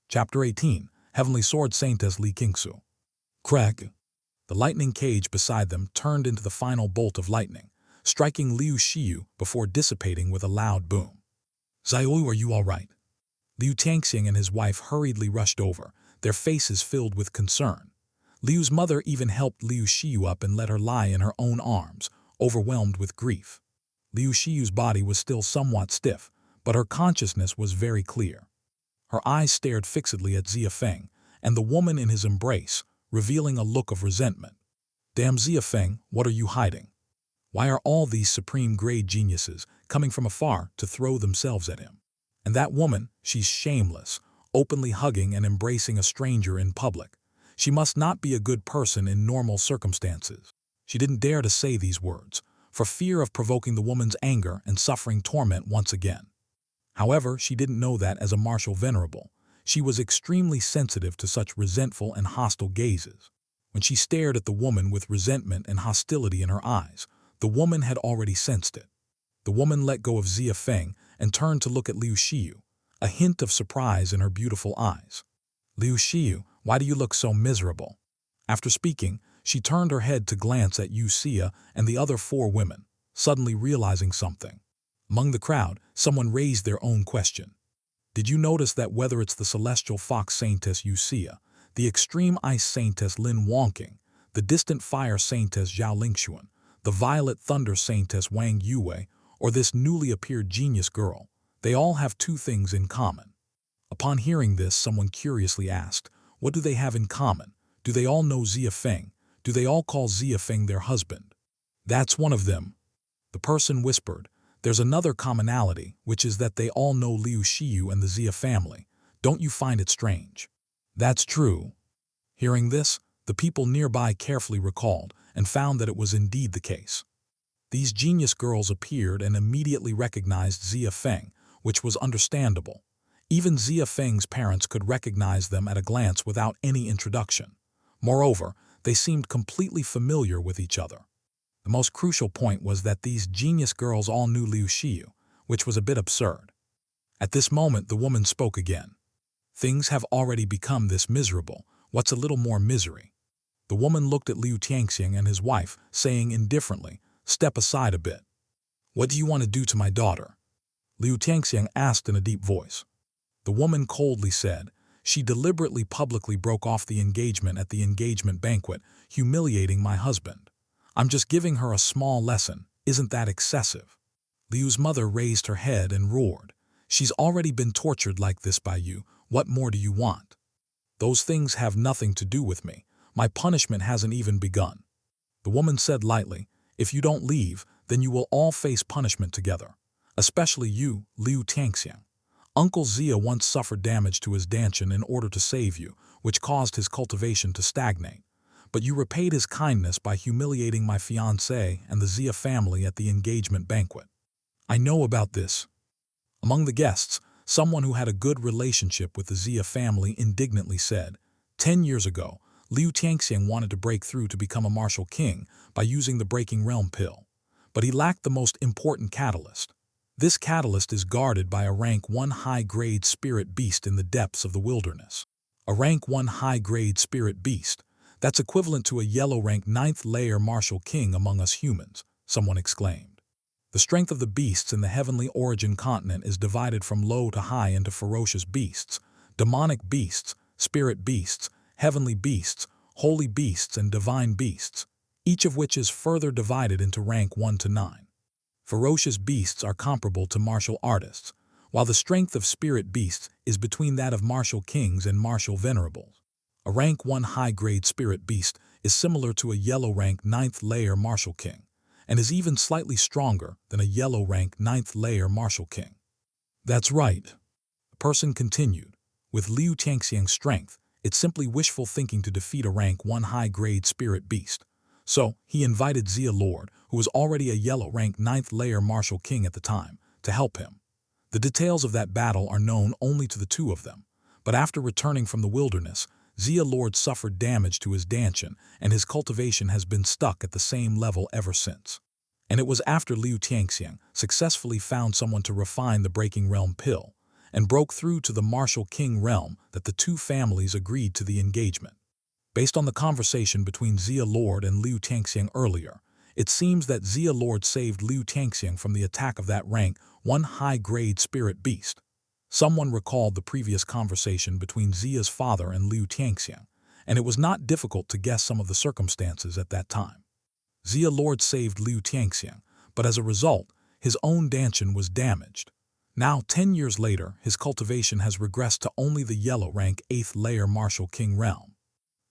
Chapter 18, Heavenly Sword Saintess Li Qingsu. Crack! The lightning cage beside them turned into the final bolt of lightning, striking Liu Xiu before dissipating with a loud boom. "Xiao, are you all right?" Liu Tangxing and his wife hurriedly rushed over, their faces filled with concern. Liu's mother even helped Liu Xiu up and let her lie in her own arms, overwhelmed with grief. Liu Xiu's body was still somewhat stiff, but her consciousness was very clear. Her eyes stared fixedly at Xia Feng and the woman in his embrace, revealing a look of resentment. "Damn Xia Feng, what are you hiding? Why are all these supreme grade geniuses coming from afar to throw themselves at him?" And that woman, she's shameless, openly hugging and embracing a stranger in public. She must not be a good person in normal circumstances. She didn't dare to say these words, for fear of provoking the woman's anger and suffering torment once again. However, she didn't know that as a martial venerable, she was extremely sensitive to such resentful and hostile gazes. When she stared at the woman with resentment and hostility in her eyes, the woman had already sensed it. The woman let go of Xia Feng and turned to look at Liu Xiu, a hint of surprise in her beautiful eyes. "Liu Xiu, why do you look so miserable?" After speaking, she turned her head to glance at Yu Xia and the other four women, suddenly realizing something. Among the crowd, someone raised their own question. "Did you notice that whether it's the celestial fox saintess Yu Xia, the extreme ice saintess Lin Wangqing, the distant fire saintess Zhao Lingxuan, the violet thunder saintess Wang Yue, or this newly appeared genius girl, they all have two things in common?" Upon hearing this, someone curiously asked, "What do they have in common? Do they all know Xia Feng? Do they all call Xia Feng their husband?" "That's one of them," the person whispered. "There's another commonality, which is that they all know Liu Xiu and the Xia family. Don't you find it strange?" "That's true." Hearing this, the people nearby carefully recalled and found that it was indeed the case. These genius girls appeared and immediately recognized Xia Feng, which was understandable. Even Xia Feng's parents could recognize them at a glance without any introduction. Moreover, they seemed completely familiar with each other. The most crucial point was that these genius girls all knew Liu Xiu, which was a bit absurd. At this moment, the woman spoke again. "Things have already become this miserable. What's a little more misery?" The woman looked at Liu Tianxiang and his wife, saying indifferently, "Step aside a bit." "What do you want to do to my daughter?" Liu Tianxiang asked in a deep voice. The woman coldly said, "She deliberately publicly broke off the engagement at the engagement banquet, humiliating my husband. I'm just giving her a small lesson. Isn't that excessive?" Liu's mother raised her head and roared, "She's already been tortured like this by you. What more do you want?" "Those things have nothing to do with me. My punishment hasn't even begun." The woman said lightly, "If you don't leave, then you will all face punishment together. Especially you, Liu Tianxiang. Uncle Xia once suffered damage to his dantian in order to save you, which caused his cultivation to stagnate. But you repaid his kindness by humiliating my fiancée and the Xia family at the engagement banquet." "I know about this." Among the guests, someone who had a good relationship with the Xia family indignantly said, 10 years ago, Liu Tianxiang wanted to break through to become a martial king by using the breaking realm pill. But he lacked the most important catalyst. This catalyst is guarded by a rank 1 high-grade spirit beast in the depths of the wilderness. A rank 1 high-grade spirit beast? That's equivalent to a yellow rank 9th layer martial king among us humans, someone exclaimed. The strength of the beasts in the heavenly origin continent is divided from low to high into ferocious beasts, demonic beasts, spirit beasts, heavenly beasts, holy beasts, and divine beasts, each of which is further divided into rank 1 to 9. Ferocious beasts are comparable to martial artists, while the strength of spirit beasts is between that of martial kings and martial venerables. A rank 1 high-grade spirit beast is similar to a yellow rank 9th layer martial king, and is even slightly stronger than a yellow rank 9th layer martial king. "That's right," the person continued. "With Liu Tianxiang's strength, it's simply wishful thinking to defeat a rank 1 high-grade spirit beast. So, he invited Xia Lord, who was already a yellow rank 9th layer martial king at the time, to help him. The details of that battle are known only to the two of them, but after returning from the wilderness, Xia Lord suffered damage to his dantian, and his cultivation has been stuck at the same level ever since. And it was after Liu Tianxiang successfully found someone to refine the breaking realm pill, and broke through to the martial king realm that the two families agreed to the engagement. Based on the conversation between Xia Lord and Liu Tianxiang earlier, it seems that Xia Lord saved Liu Tianxiang from the attack of that rank 1 high-grade spirit beast. Someone recalled the previous conversation between Xia's father and Liu Tianxiang, and it was not difficult to guess some of the circumstances at that time. Xia Lord saved Liu Tianxiang, but as a result, his own dantian was damaged. Now, 10 years later, his cultivation has regressed to only the yellow rank 8th layer martial king realm.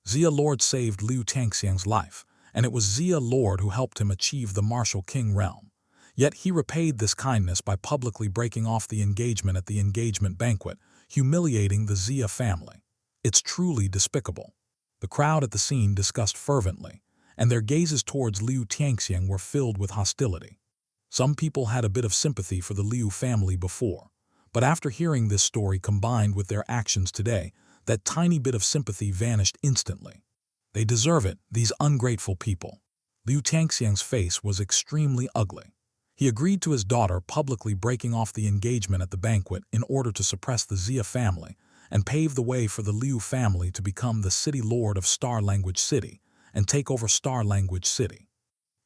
Xia Lord saved Liu Tianxiang's life, and it was Xia Lord who helped him achieve the martial king realm. Yet he repaid this kindness by publicly breaking off the engagement at the engagement banquet, humiliating the Xia family. It's truly despicable. The crowd at the scene discussed fervently, and their gazes towards Liu Tianxiang were filled with hostility. Some people had a bit of sympathy for the Liu family before, but after hearing this story combined with their actions today, that tiny bit of sympathy vanished instantly. They deserve it, these ungrateful people. Liu Tianxiang's face was extremely ugly. He agreed to his daughter publicly breaking off the engagement at the banquet in order to suppress the Xia family and pave the way for the Liu family to become the city lord of Star Language City and take over Star Language City.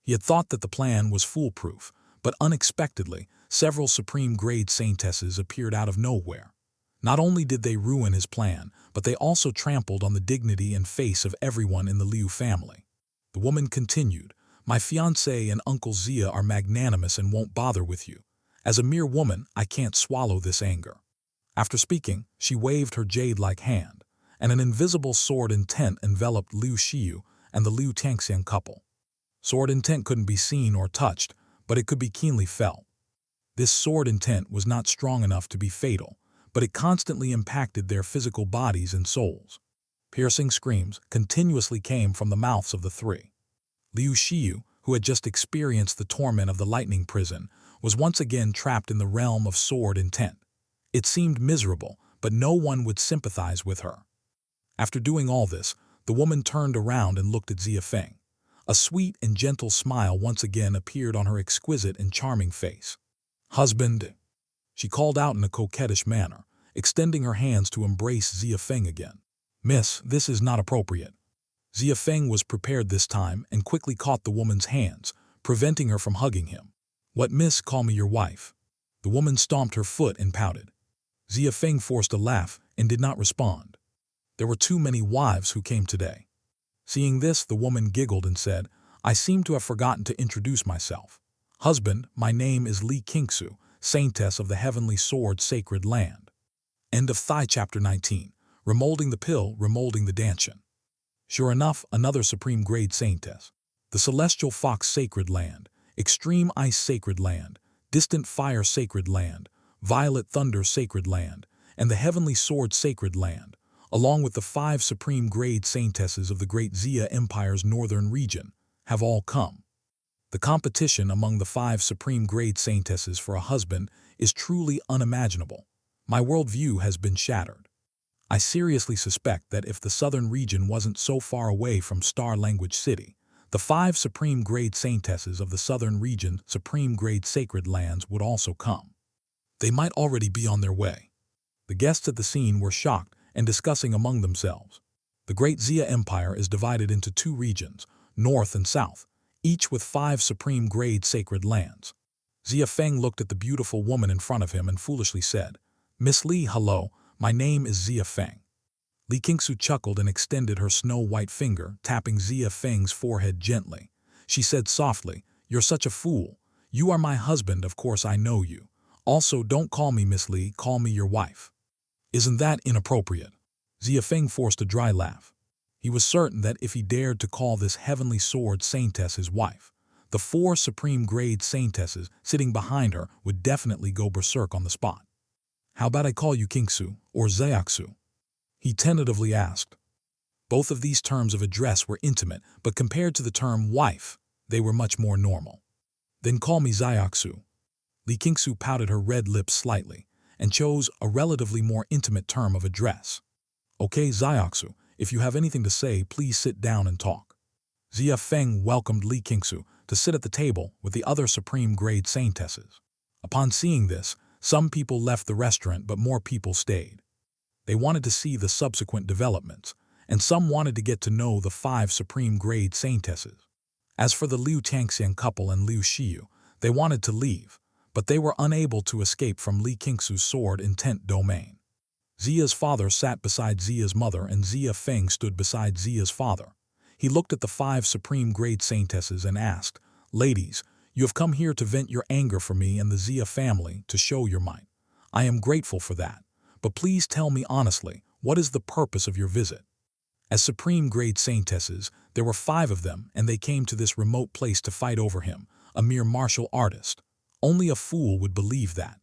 He had thought that the plan was foolproof, but unexpectedly, several Supreme Grade Saintesses appeared out of nowhere. Not only did they ruin his plan, but they also trampled on the dignity and face of everyone in the Liu family. The woman continued, "My fiancé and Uncle Xia are magnanimous and won't bother with you. As a mere woman, I can't swallow this anger." After speaking, she waved her jade-like hand, and an invisible sword intent enveloped Liu Xiu and the Liu Tianxiang couple. Sword intent couldn't be seen or touched, but it could be keenly felt. This sword intent was not strong enough to be fatal, but it constantly impacted their physical bodies and souls. Piercing screams continuously came from the mouths of the three. Liu Xiu, who had just experienced the torment of the lightning prison, was once again trapped in the realm of sword intent. It seemed miserable, but no one would sympathize with her. After doing all this, the woman turned around and looked at Xia Feng. A sweet and gentle smile once again appeared on her exquisite and charming face. "Husband," she called out in a coquettish manner, extending her hands to embrace Xia Feng again. "Miss, this is not appropriate." Xia Feng was prepared this time and quickly caught the woman's hands, preventing her from hugging him. "What, miss, call me your wife." The woman stomped her foot and pouted. Xia Feng forced a laugh and did not respond. There were too many wives who came today. Seeing this, the woman giggled and said, "I seem to have forgotten to introduce myself. Husband, my name is Li Qingsu, Saintess of the Heavenly Sword Sacred Land." End of Chapter 19. Remolding the Pill, Remolding the Danshan. Sure enough, another Supreme Grade Saintess. The Celestial Fox Sacred Land, Extreme Ice Sacred Land, Distant Fire Sacred Land, Violet Thunder Sacred Land, and the Heavenly Sword Sacred Land, along with the 5 Supreme Grade Saintesses of the Great Xia Empire's northern region, have all come. The competition among the 5 Supreme Grade Saintesses for a husband is truly unimaginable. My worldview has been shattered. I seriously suspect that if the southern region wasn't so far away from Star Language City, the 5 Supreme Grade Saintesses of the southern region Supreme Grade Sacred Lands would also come. They might already be on their way. The guests at the scene were shocked and discussing among themselves. The Great Xia Empire is divided into 2 regions, north and south, each with 5 Supreme Grade Sacred Lands. Xia Feng looked at the beautiful woman in front of him and foolishly said, "Miss Li, hello, my name is Xia Feng." Li Qingsu chuckled and extended her snow-white finger, tapping Xia Feng's forehead gently. She said softly, "You're such a fool. You are my husband, of course I know you. Also, don't call me Miss Li, call me your wife." "Isn't that inappropriate?" Xia Feng forced a dry laugh. He was certain that if he dared to call this Heavenly Sword Saintess his wife, the 4 Supreme Grade Saintesses sitting behind her would definitely go berserk on the spot. "How about I call you Qingsu or Xiaoxu?" he tentatively asked. Both of these terms of address were intimate, but compared to the term wife, they were much more normal. "Then call me Xiaoxu." Li Qingsu pouted her red lips slightly and chose a relatively more intimate term of address. "Okay, Xiaoxu, if you have anything to say, please sit down and talk." Xia Feng welcomed Li Qingsu to sit at the table with the other Supreme Grade Saintesses. Upon seeing this, some people left the restaurant, but more people stayed. They wanted to see the subsequent developments, and some wanted to get to know the 5 Supreme Grade Saintesses. As for the Liu Tianxiang couple and Liu Xiu, they wanted to leave, but they were unable to escape from Li Qingsu's sword intent domain. Xia's father sat beside Xia's mother and Xia Feng stood beside Xia's father. He looked at the 5 Supreme Grade Saintesses and asked, "Ladies, you have come here to vent your anger for me and the Xia family to show your might. I am grateful for that, but please tell me honestly, what is the purpose of your visit?" As Supreme Grade Saintesses, there were 5 of them and they came to this remote place to fight over him, a mere martial artist. Only a fool would believe that.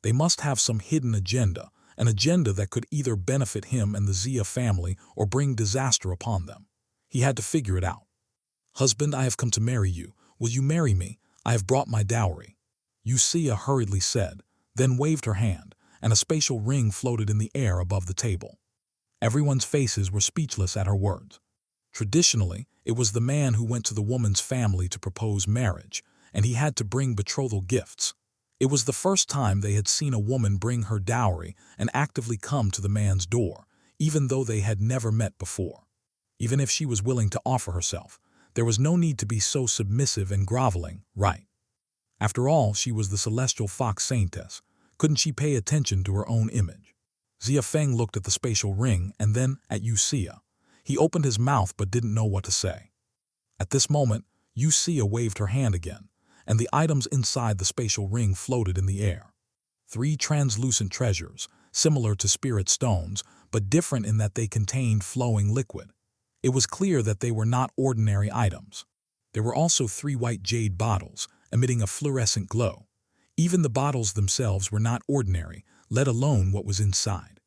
They must have some hidden agenda, an agenda that could either benefit him and the Xia family or bring disaster upon them. He had to figure it out. "Husband, I have come to marry you. Will you marry me? I have brought my dowry," Xia hurriedly said, then waved her hand, and a spatial ring floated in the air above the table. Everyone's faces were speechless at her words. Traditionally, it was the man who went to the woman's family to propose marriage, and he had to bring betrothal gifts. It was the first time they had seen a woman bring her dowry and actively come to the man's door, even though they had never met before. Even if she was willing to offer herself, there was no need to be so submissive and groveling, right? After all, she was the celestial fox saintess. Couldn't she pay attention to her own image? Xia Feng looked at the spatial ring and then at Xia. He opened his mouth but didn't know what to say. At this moment, Xia waved her hand again, and the items inside the spatial ring floated in the air. 3 translucent treasures, similar to spirit stones, but different in that they contained flowing liquid. It was clear that they were not ordinary items. There were also 3 white jade bottles, emitting a fluorescent glow. Even the bottles themselves were not ordinary, let alone what was inside.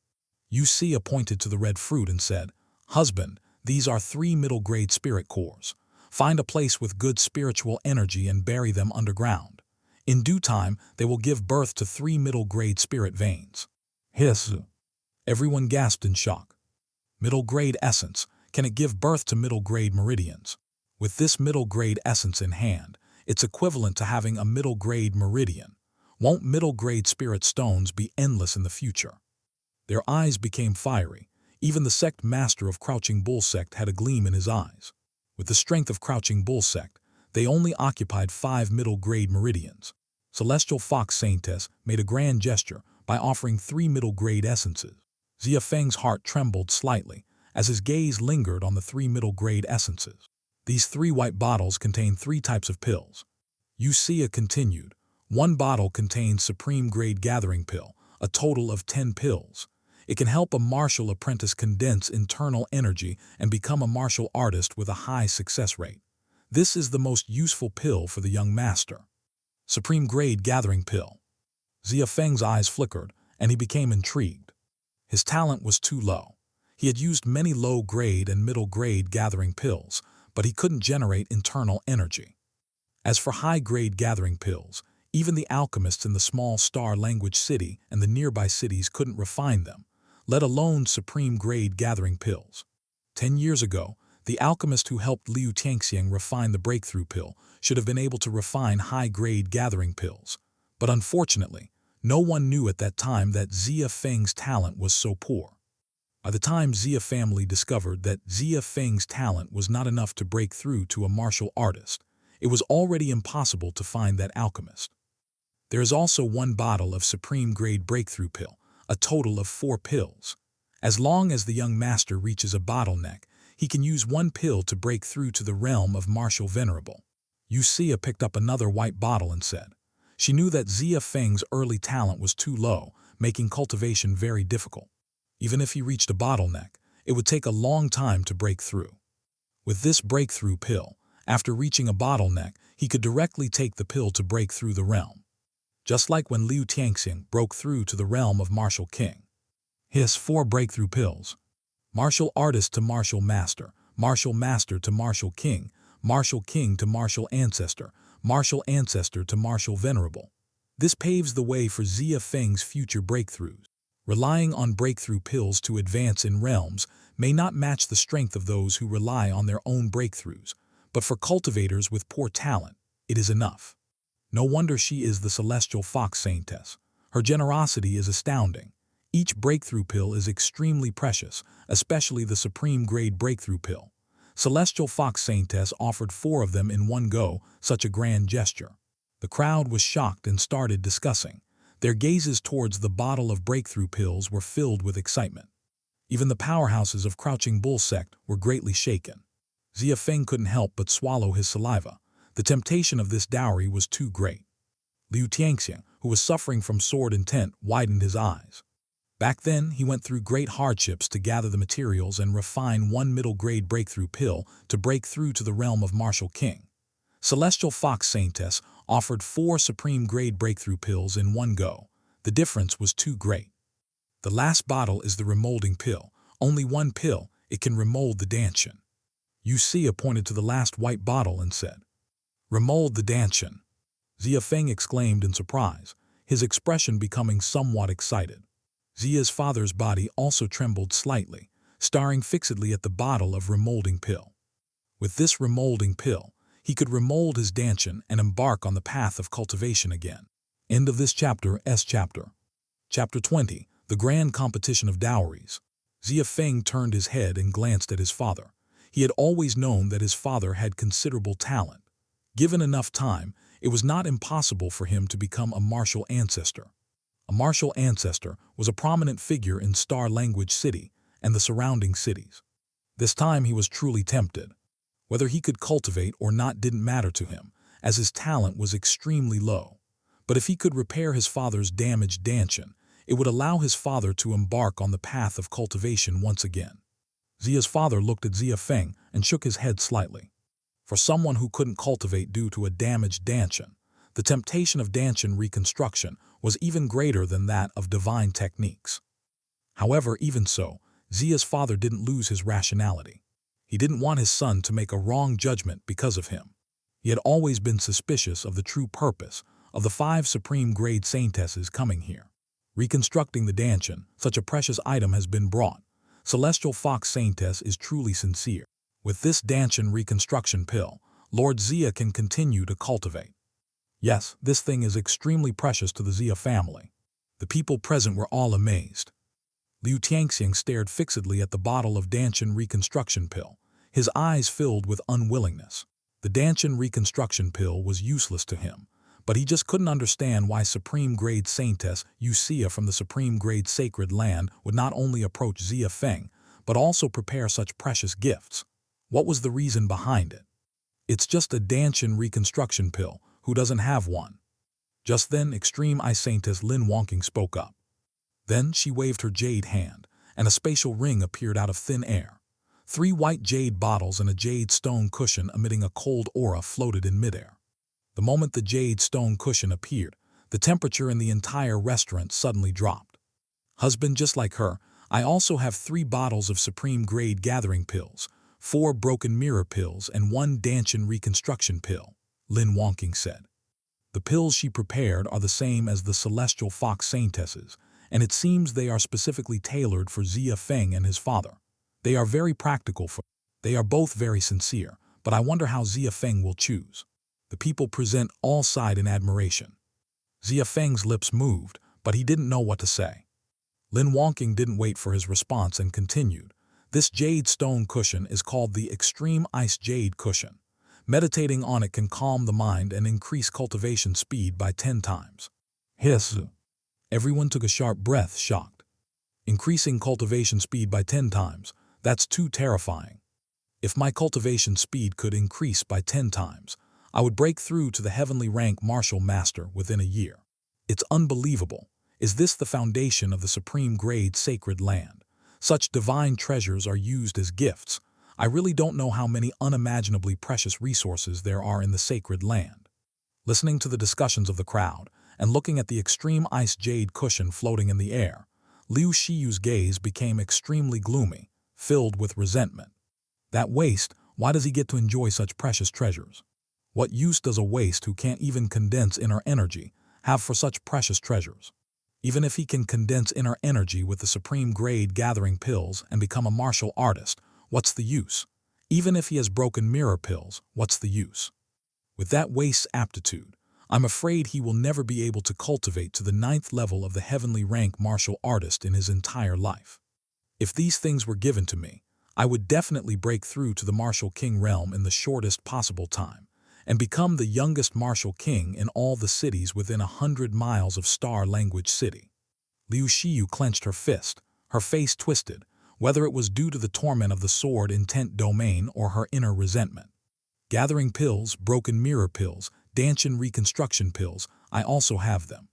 Xia pointed to the red fruit and said, "Husband, these are 3 middle-grade spirit cores. Find a place with good spiritual energy and bury them underground. In due time, they will give birth to 3 middle-grade spirit veins." Hiss! Everyone gasped in shock. Middle-grade essence, can it give birth to middle-grade meridians? With this middle-grade essence in hand, it's equivalent to having a middle-grade meridian. Won't middle-grade spirit stones be endless in the future? Their eyes became fiery. Even the sect master of Crouching Bull sect had a gleam in his eyes. With the strength of Crouching Bull sect, they only occupied 5 middle-grade meridians. Celestial Fox Saintess made a grand gesture by offering 3 middle-grade essences. Xia Feng's heart trembled slightly as his gaze lingered on the 3 middle-grade essences. These 3 white bottles contain 3 types of pills. Xia continued, 1 bottle contains Supreme Grade Gathering Pill, a total of 10 pills. It can help a martial apprentice condense internal energy and become a martial artist with a high success rate. This is the most useful pill for the young master. Supreme Grade Gathering Pill. Xia Feng's eyes flickered, and he became intrigued. His talent was too low. He had used many low-grade and middle-grade gathering pills, but he couldn't generate internal energy. As for high-grade gathering pills, even the alchemists in the small star language city and the nearby cities couldn't refine them, let alone Supreme Grade gathering pills. 10 years ago, the alchemist who helped Liu Tianxiang refine the breakthrough pill should have been able to refine high-grade gathering pills. But unfortunately, no one knew at that time that Xia Feng's talent was so poor. By the time Xia family discovered that Xia Feng's talent was not enough to break through to a martial artist, it was already impossible to find that alchemist. There is also 1 bottle of Supreme Grade Breakthrough Pill, a total of 4 pills. As long as the young master reaches a bottleneck, he can use 1 pill to break through to the realm of Martial Venerable. Xia picked up another white bottle and said, she knew that Xia Feng's early talent was too low, making cultivation very difficult. Even if he reached a bottleneck, it would take a long time to break through. With this breakthrough pill, after reaching a bottleneck, he could directly take the pill to break through the realm. Just like when Liu Tianxiang broke through to the realm of Martial King. His 4 breakthrough pills. Martial Artist to Martial Master to Martial King to Martial Ancestor to Martial Venerable. This paves the way for Xia Feng's future breakthroughs. Relying on breakthrough pills to advance in realms may not match the strength of those who rely on their own breakthroughs, but for cultivators with poor talent, it is enough. No wonder she is the Celestial Fox Saintess. Her generosity is astounding. Each breakthrough pill is extremely precious, especially the Supreme Grade Breakthrough Pill. Celestial Fox Saintess offered 4 of them in one go, such a grand gesture. The crowd was shocked and started discussing. Their gazes towards the bottle of breakthrough pills were filled with excitement. Even the powerhouses of Crouching Bull sect were greatly shaken. Xia Feng couldn't help but swallow his saliva. The temptation of this dowry was too great. Liu Tianxiang, who was suffering from sword intent, widened his eyes. Back then, he went through great hardships to gather the materials and refine 1 middle-grade breakthrough pill to break through to the realm of Martial King. Celestial Fox Saintess offered 4 Supreme Grade breakthrough pills in one go. The difference was too great. The last bottle is the remolding pill. Only one pill, it can remold the Danshan. Xia pointed to the last white bottle and said, "Remold the Danshan." Xia Feng exclaimed in surprise, his expression becoming somewhat excited. Xia's father's body also trembled slightly, staring fixedly at the bottle of remolding pill. With this remolding pill, he could remold his Danshan and embark on the path of cultivation again. End of this chapter. Chapter 20, The Grand Competition of Dowries. Xia Feng turned his head and glanced at his father. He had always known that his father had considerable talent. Given enough time, it was not impossible for him to become a martial ancestor. A martial ancestor was a prominent figure in Star Language City and the surrounding cities. This time he was truly tempted. Whether he could cultivate or not didn't matter to him, as his talent was extremely low. But if he could repair his father's damaged Danshan, it would allow his father to embark on the path of cultivation once again. Xia's father looked at Xia Feng and shook his head slightly. For someone who couldn't cultivate due to a damaged Danshan, the temptation of Danshan reconstruction was even greater than that of divine techniques. However, even so, Xia's father didn't lose his rationality. He didn't want his son to make a wrong judgment because of him. He had always been suspicious of the true purpose of the 5 Supreme Grade Saintesses coming here. Reconstructing the Danshan, such a precious item has been brought. Celestial Fox Saintess is truly sincere. With this Danshan reconstruction pill, Lord Xia can continue to cultivate. Yes, this thing is extremely precious to the Xia family. The people present were all amazed. Liu Tianxiang stared fixedly at the bottle of Danshan reconstruction pill, his eyes filled with unwillingness. The Danshan reconstruction pill was useless to him, but he just couldn't understand why Supreme Grade Saintess Xia from the Supreme Grade Sacred Land would not only approach Xia Feng, but also prepare such precious gifts. What was the reason behind it? It's just a Danshan reconstruction pill, who doesn't have one? Just then, Extreme Ice Saintess Lin Wonking spoke up. Then she waved her jade hand, and a spatial ring appeared out of thin air. 3 white jade bottles and a jade stone cushion emitting a cold aura floated in midair. The moment the jade stone cushion appeared, the temperature in the entire restaurant suddenly dropped. Husband, just like her, I also have 3 bottles of Supreme Grade Gathering pills, 4 Broken Mirror pills, and 1 Danshan reconstruction pill, Lin Wonking said. The pills she prepared are the same as the Celestial Fox Saintesses, and it seems they are specifically tailored for Xia Feng and his father. They are very practical for. They are both very sincere, but I wonder how Xia Feng will choose. The people present all sighed in admiration. Xia Feng's lips moved, but he didn't know what to say. Lin Wonking didn't wait for his response and continued. This jade stone cushion is called the Extreme Ice Jade Cushion. Meditating on it can calm the mind and increase cultivation speed by 10 times. Hiss. Everyone took a sharp breath, shocked. Increasing cultivation speed by 10 times, that's too terrifying. If my cultivation speed could increase by 10 times, I would break through to the heavenly rank martial master within a year. It's unbelievable. Is this the foundation of the Supreme Grade Sacred Land? Such divine treasures are used as gifts. I really don't know how many unimaginably precious resources there are in the sacred land. Listening to the discussions of the crowd and looking at the extreme ice jade cushion floating in the air, Liu Shiyu's gaze became extremely gloomy, filled with resentment. That waste, why does he get to enjoy such precious treasures? What use does a waste who can't even condense inner energy have for such precious treasures? Even if he can condense inner energy with the Supreme Grade Gathering pills and become a martial artist, what's the use? Even if he has Broken Mirror pills, what's the use? With that waste aptitude, I'm afraid he will never be able to cultivate to the 9th level of the heavenly rank martial artist in his entire life. If these things were given to me, I would definitely break through to the martial king realm in the shortest possible time and become the youngest martial king in all the cities within 100 miles of Star Language City. Liu Shiyu clenched her fist, her face twisted, whether it was due to the torment of the sword intent domain or her inner resentment. Gathering pills, Broken Mirror pills, Danshan reconstruction pills, I also have them.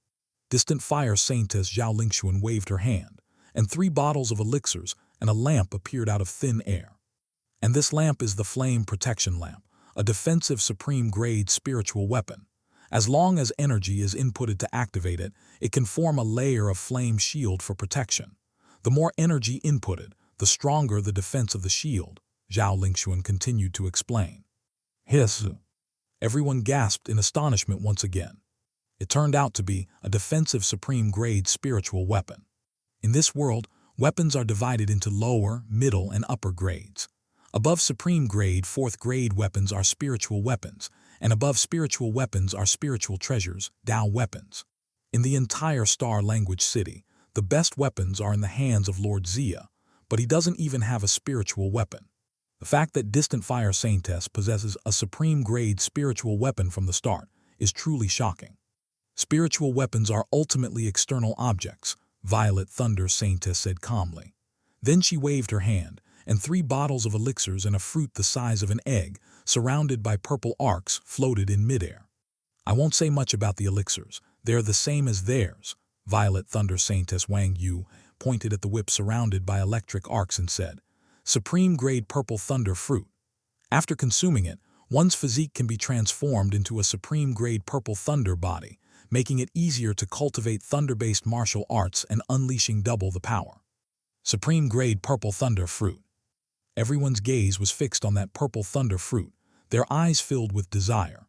Distant Fire Saintess Zhao Lingxuan waved her hand, and 3 bottles of elixirs and a lamp appeared out of thin air. And this lamp is the Flame Protection Lamp, a defensive Supreme Grade spiritual weapon. As long as energy is inputted to activate it, it can form a layer of flame shield for protection. The more energy inputted, the stronger the defense of the shield, Zhao Lingxuan continued to explain. Hiss! Everyone gasped in astonishment once again. It turned out to be a defensive Supreme Grade spiritual weapon. In this world, weapons are divided into lower, middle, and upper grades. Above Supreme Grade, 4th grade weapons are spiritual weapons, and above spiritual weapons are spiritual treasures, Dao weapons. In the entire Star Language City, the best weapons are in the hands of Lord Xia, but he doesn't even have a spiritual weapon. The fact that Distant Fire Saintess possesses a Supreme Grade spiritual weapon from the start is truly shocking. Spiritual weapons are ultimately external objects, Violet Thunder Saintess said calmly. Then she waved her hand, and 3 bottles of elixirs and a fruit the size of an egg, surrounded by purple arcs, floated in midair. I won't say much about the elixirs. They're the same as theirs. Violet Thunder Saintess Wang Yu pointed at the whip surrounded by electric arcs and said, Supreme Grade Purple Thunder Fruit. After consuming it, one's physique can be transformed into a Supreme Grade Purple Thunder body, making it easier to cultivate thunder-based martial arts and unleashing double the power. Supreme Grade Purple Thunder Fruit. Everyone's gaze was fixed on that purple thunder fruit, their eyes filled with desire.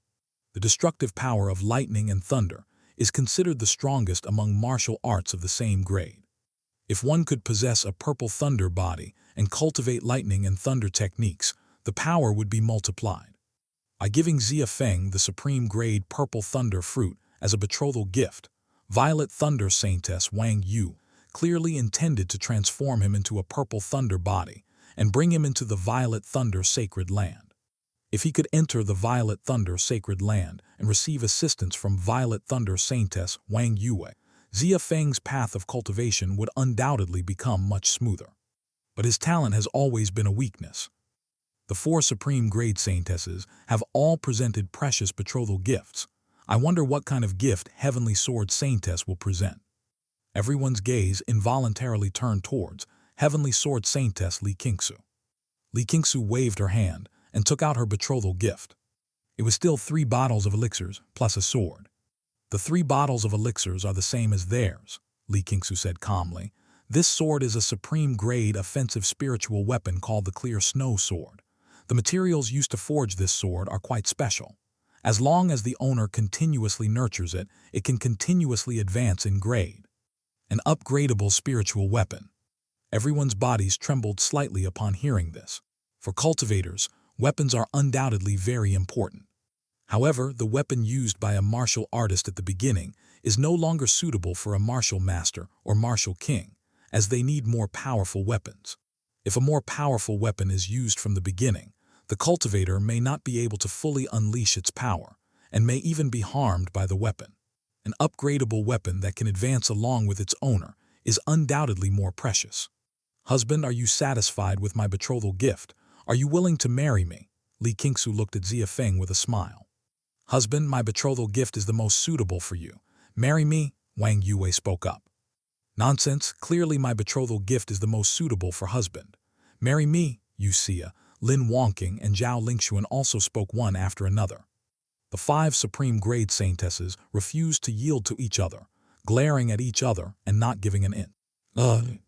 The destructive power of lightning and thunder is considered the strongest among martial arts of the same grade. If one could possess a purple thunder body and cultivate lightning and thunder techniques, the power would be multiplied. By giving Xia Feng the Supreme Grade Purple Thunder Fruit as a betrothal gift, Violet Thunder Saintess Wang Yu clearly intended to transform him into a purple thunder body and bring him into the Violet Thunder Sacred Land. If he could enter the Violet Thunder Sacred Land and receive assistance from Violet Thunder Saintess Wang Yue, Xia Feng's path of cultivation would undoubtedly become much smoother. But his talent has always been a weakness. The 4 Supreme Grade Saintesses have all presented precious betrothal gifts. I wonder what kind of gift Heavenly Sword Saintess will present. Everyone's gaze involuntarily turned towards Heavenly Sword Saintess Li Qingsu. Li Qingsu waved her hand and took out her betrothal gift. It was still 3 bottles of elixirs plus a sword. The 3 bottles of elixirs are the same as theirs, Li Qingsu said calmly. This sword is a Supreme Grade offensive spiritual weapon called the Clear Snow Sword. The materials used to forge this sword are quite special. As long as the owner continuously nurtures it, it can continuously advance in grade. An upgradable spiritual weapon. Everyone's bodies trembled slightly upon hearing this. For cultivators, weapons are undoubtedly very important. However, the weapon used by a martial artist at the beginning is no longer suitable for a martial master or martial king, as they need more powerful weapons. If a more powerful weapon is used from the beginning, the cultivator may not be able to fully unleash its power, and may even be harmed by the weapon. An upgradable weapon that can advance along with its owner is undoubtedly more precious. Husband, are you satisfied with my betrothal gift? Are you willing to marry me? Li Qingsu looked at Xia Feng with a smile. Husband, my betrothal gift is the most suitable for you. Marry me, Wang Yue spoke up. Nonsense, clearly my betrothal gift is the most suitable for husband. Marry me, Yu Xia, Lin Wangqing and Zhao Lingxuan also spoke one after another. The 5 Supreme Grade Saintesses refused to yield to each other, glaring at each other and not giving an inch.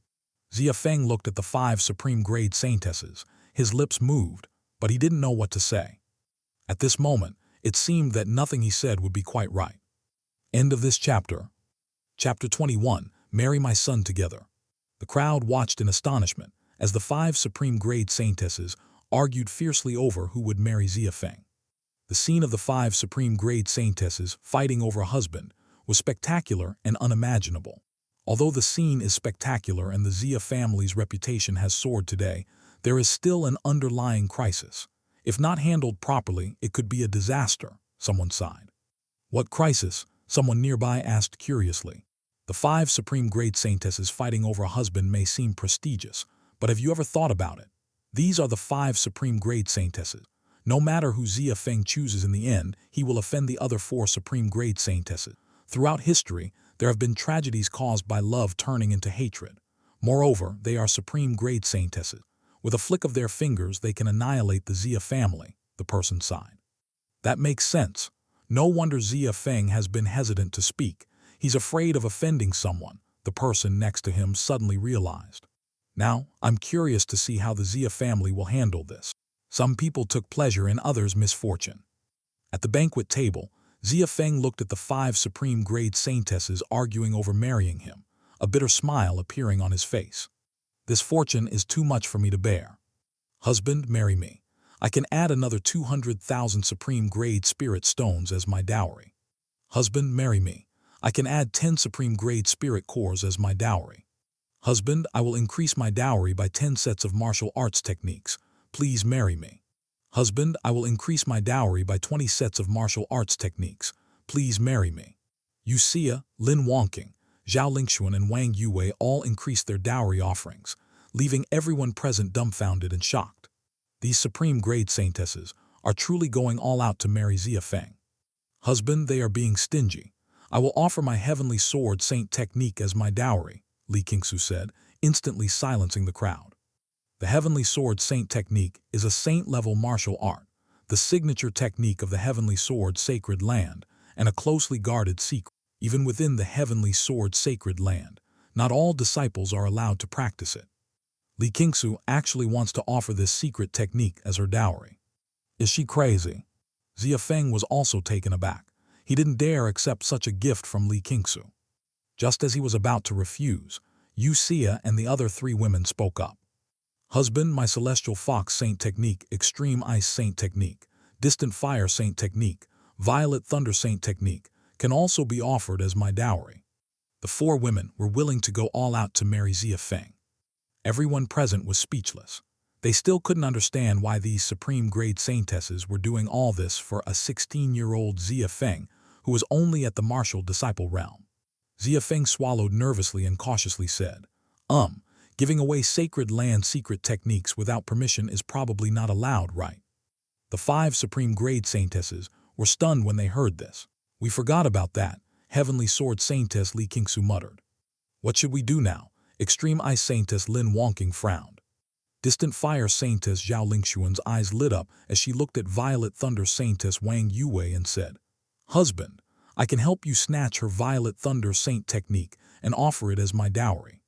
Xia Feng looked at the 5 Supreme Grade Saintesses. His lips moved, but he didn't know what to say. At this moment, it seemed that nothing he said would be quite right. End of this chapter. Chapter 21, Marry My Son Together. The crowd watched in astonishment as the 5 Supreme Grade Saintesses argued fiercely over who would marry Xia Feng. The scene of the 5 Supreme Grade Saintesses fighting over a husband was spectacular and unimaginable. Although the scene is spectacular and the Xia family's reputation has soared today, there is still an underlying crisis. If not handled properly, it could be a disaster, someone sighed. What crisis? Someone nearby asked curiously. The 5 Supreme Grade Saintesses fighting over a husband may seem prestigious, but have you ever thought about it? These are the 5 Supreme Grade Saintesses. No matter who Xia Feng chooses in the end, he will offend the other 4 Supreme Grade Saintesses. Throughout history, there have been tragedies caused by love turning into hatred. Moreover, they are Supreme Grade Saintesses. With a flick of their fingers, they can annihilate the Xia family, the person sighed. That makes sense. No wonder Xia Feng has been hesitant to speak. He's afraid of offending someone, the person next to him suddenly realized. Now, I'm curious to see how the Xia family will handle this. Some people took pleasure in others' misfortune. At the banquet table, Xia Feng looked at the 5 Supreme Grade Saintesses arguing over marrying him, a bitter smile appearing on his face. This fortune is too much for me to bear. Husband, marry me. I can add another 200,000 Supreme Grade Spirit Stones as my dowry. Husband, marry me. I can add 10 Supreme Grade Spirit Cores as my dowry. Husband, I will increase my dowry by 10 sets of martial arts techniques. Please marry me. Husband, I will increase my dowry by 20 sets of martial arts techniques. Please marry me. Xia, Lin Wangqing, Zhao Lingxuan and Wang Yue all increased their dowry offerings, leaving everyone present dumbfounded and shocked. These Supreme Grade Saintesses are truly going all out to marry Xia Feng. Husband, they are being stingy. I will offer my Heavenly Sword Saint technique as my dowry, Li Qingsu said, instantly silencing the crowd. The Heavenly Sword Saint technique is a saint-level martial art, the signature technique of the Heavenly Sword Sacred Land, and a closely guarded secret. Even within the Heavenly Sword Sacred Land, not all disciples are allowed to practice it. Li Qingsu actually wants to offer this secret technique as her dowry. Is she crazy? Xia Feng was also taken aback. He didn't dare accept such a gift from Li Qingsu. Just as he was about to refuse, Xia and the other 3 women spoke up. Husband, my Celestial Fox Saint technique, Extreme Ice Saint technique, Distant Fire Saint technique, Violet Thunder Saint technique can also be offered as my dowry. The 4 women were willing to go all out to marry Xia Feng. Everyone present was speechless. They still couldn't understand why these Supreme Grade Saintesses were doing all this for a 16-year-old Xia Feng who was only at the martial disciple realm. Xia Feng swallowed nervously and cautiously said, Giving away sacred land secret techniques without permission is probably not allowed, right? The 5 Supreme Grade Saintesses were stunned when they heard this. We forgot about that, Heavenly Sword Saintess Li Qingsu muttered. What should we do now? Extreme Ice Saintess Lin Wangqing frowned. Distant Fire Saintess Zhao Lingxuan's eyes lit up as she looked at Violet Thunder Saintess Wang Yue and said, Husband, I can help you snatch her Violet Thunder Saint technique and offer it as my dowry.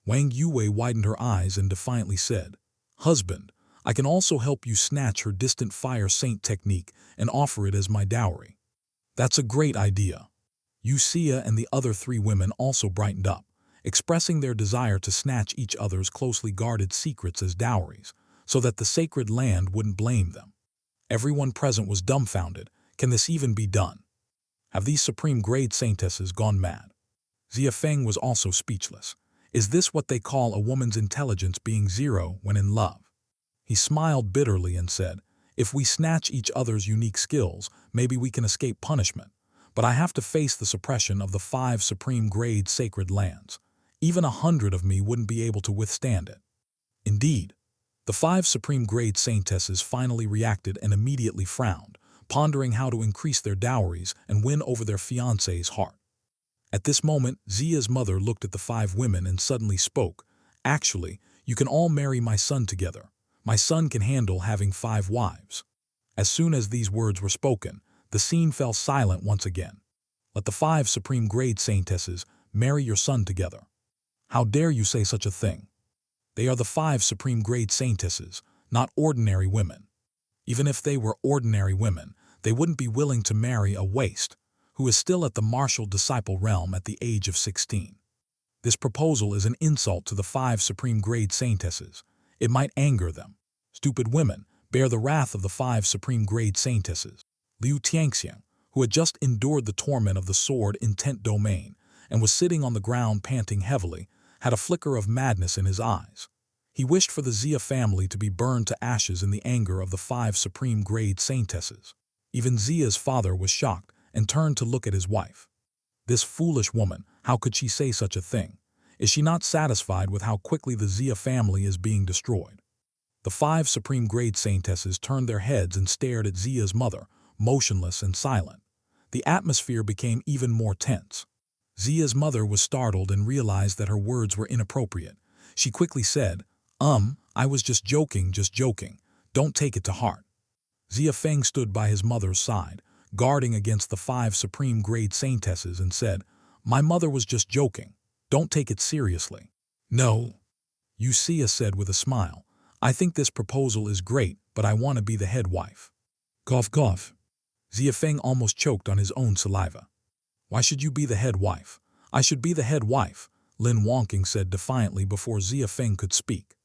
Wang Yue widened her eyes and defiantly said, Husband, I can also help you snatch her Distant Fire Saint technique and offer it as my dowry. That's a great idea. Xia and the other 3 women also brightened up, expressing their desire to snatch each other's closely guarded secrets as dowries, so that the sacred land wouldn't blame them. Everyone present was dumbfounded. Can this even be done? Have these Supreme Grade Saintesses gone mad? Xia Feng was also speechless. Is this what they call a woman's intelligence being 0 when in love? He smiled bitterly and said, If we snatch each other's unique skills, maybe we can escape punishment. But I have to face the suppression of the 5 Supreme Grade Sacred Lands. Even 100 of me wouldn't be able to withstand it. Indeed, the 5 Supreme Grade Saintesses finally reacted and immediately frowned, pondering how to increase their dowries and win over their fiancé's heart. At this moment, Xia's mother looked at the 5 women and suddenly spoke, Actually, you can all marry my son together. My son can handle having 5 wives. As soon as these words were spoken, the scene fell silent once again. Let the 5 Supreme Grade Saintesses marry your son together. How dare you say such a thing? They are the 5 Supreme Grade Saintesses, not ordinary women. Even if they were ordinary women, they wouldn't be willing to marry a waste, who is still at the martial disciple realm at the age of 16. This proposal is an insult to the 5 Supreme Grade Saintesses. It might anger them. Stupid women, bear the wrath of the 5 Supreme Grade Saintesses. Liu Tianxiang, who had just endured the torment of the sword intent domain and was sitting on the ground panting heavily, had a flicker of madness in his eyes. He wished for the Xia family to be burned to ashes in the anger of the 5 Supreme Grade Saintesses. Even Xia's father was shocked and turned to look at his wife. This foolish woman, how could she say such a thing? Is she not satisfied with how quickly the Xia family is being destroyed? The 5 Supreme Grade Saintesses turned their heads and stared at Xia's mother, motionless and silent. The atmosphere became even more tense. Xia's mother was startled and realized that her words were inappropriate. She quickly said, I was just joking, don't take it to heart. Xia Feng stood by his mother's side, guarding against the 5 Supreme Grade Saintesses, and said, "My mother was just joking. Don't take it seriously." "No," Xia said with a smile. "I think this proposal is great, but I want to be the head wife." Cough, cough. Xia Feng almost choked on his own saliva. "Why should you be the head wife?" "I should be the head wife," Lin Wonking said defiantly before Xia Feng could speak.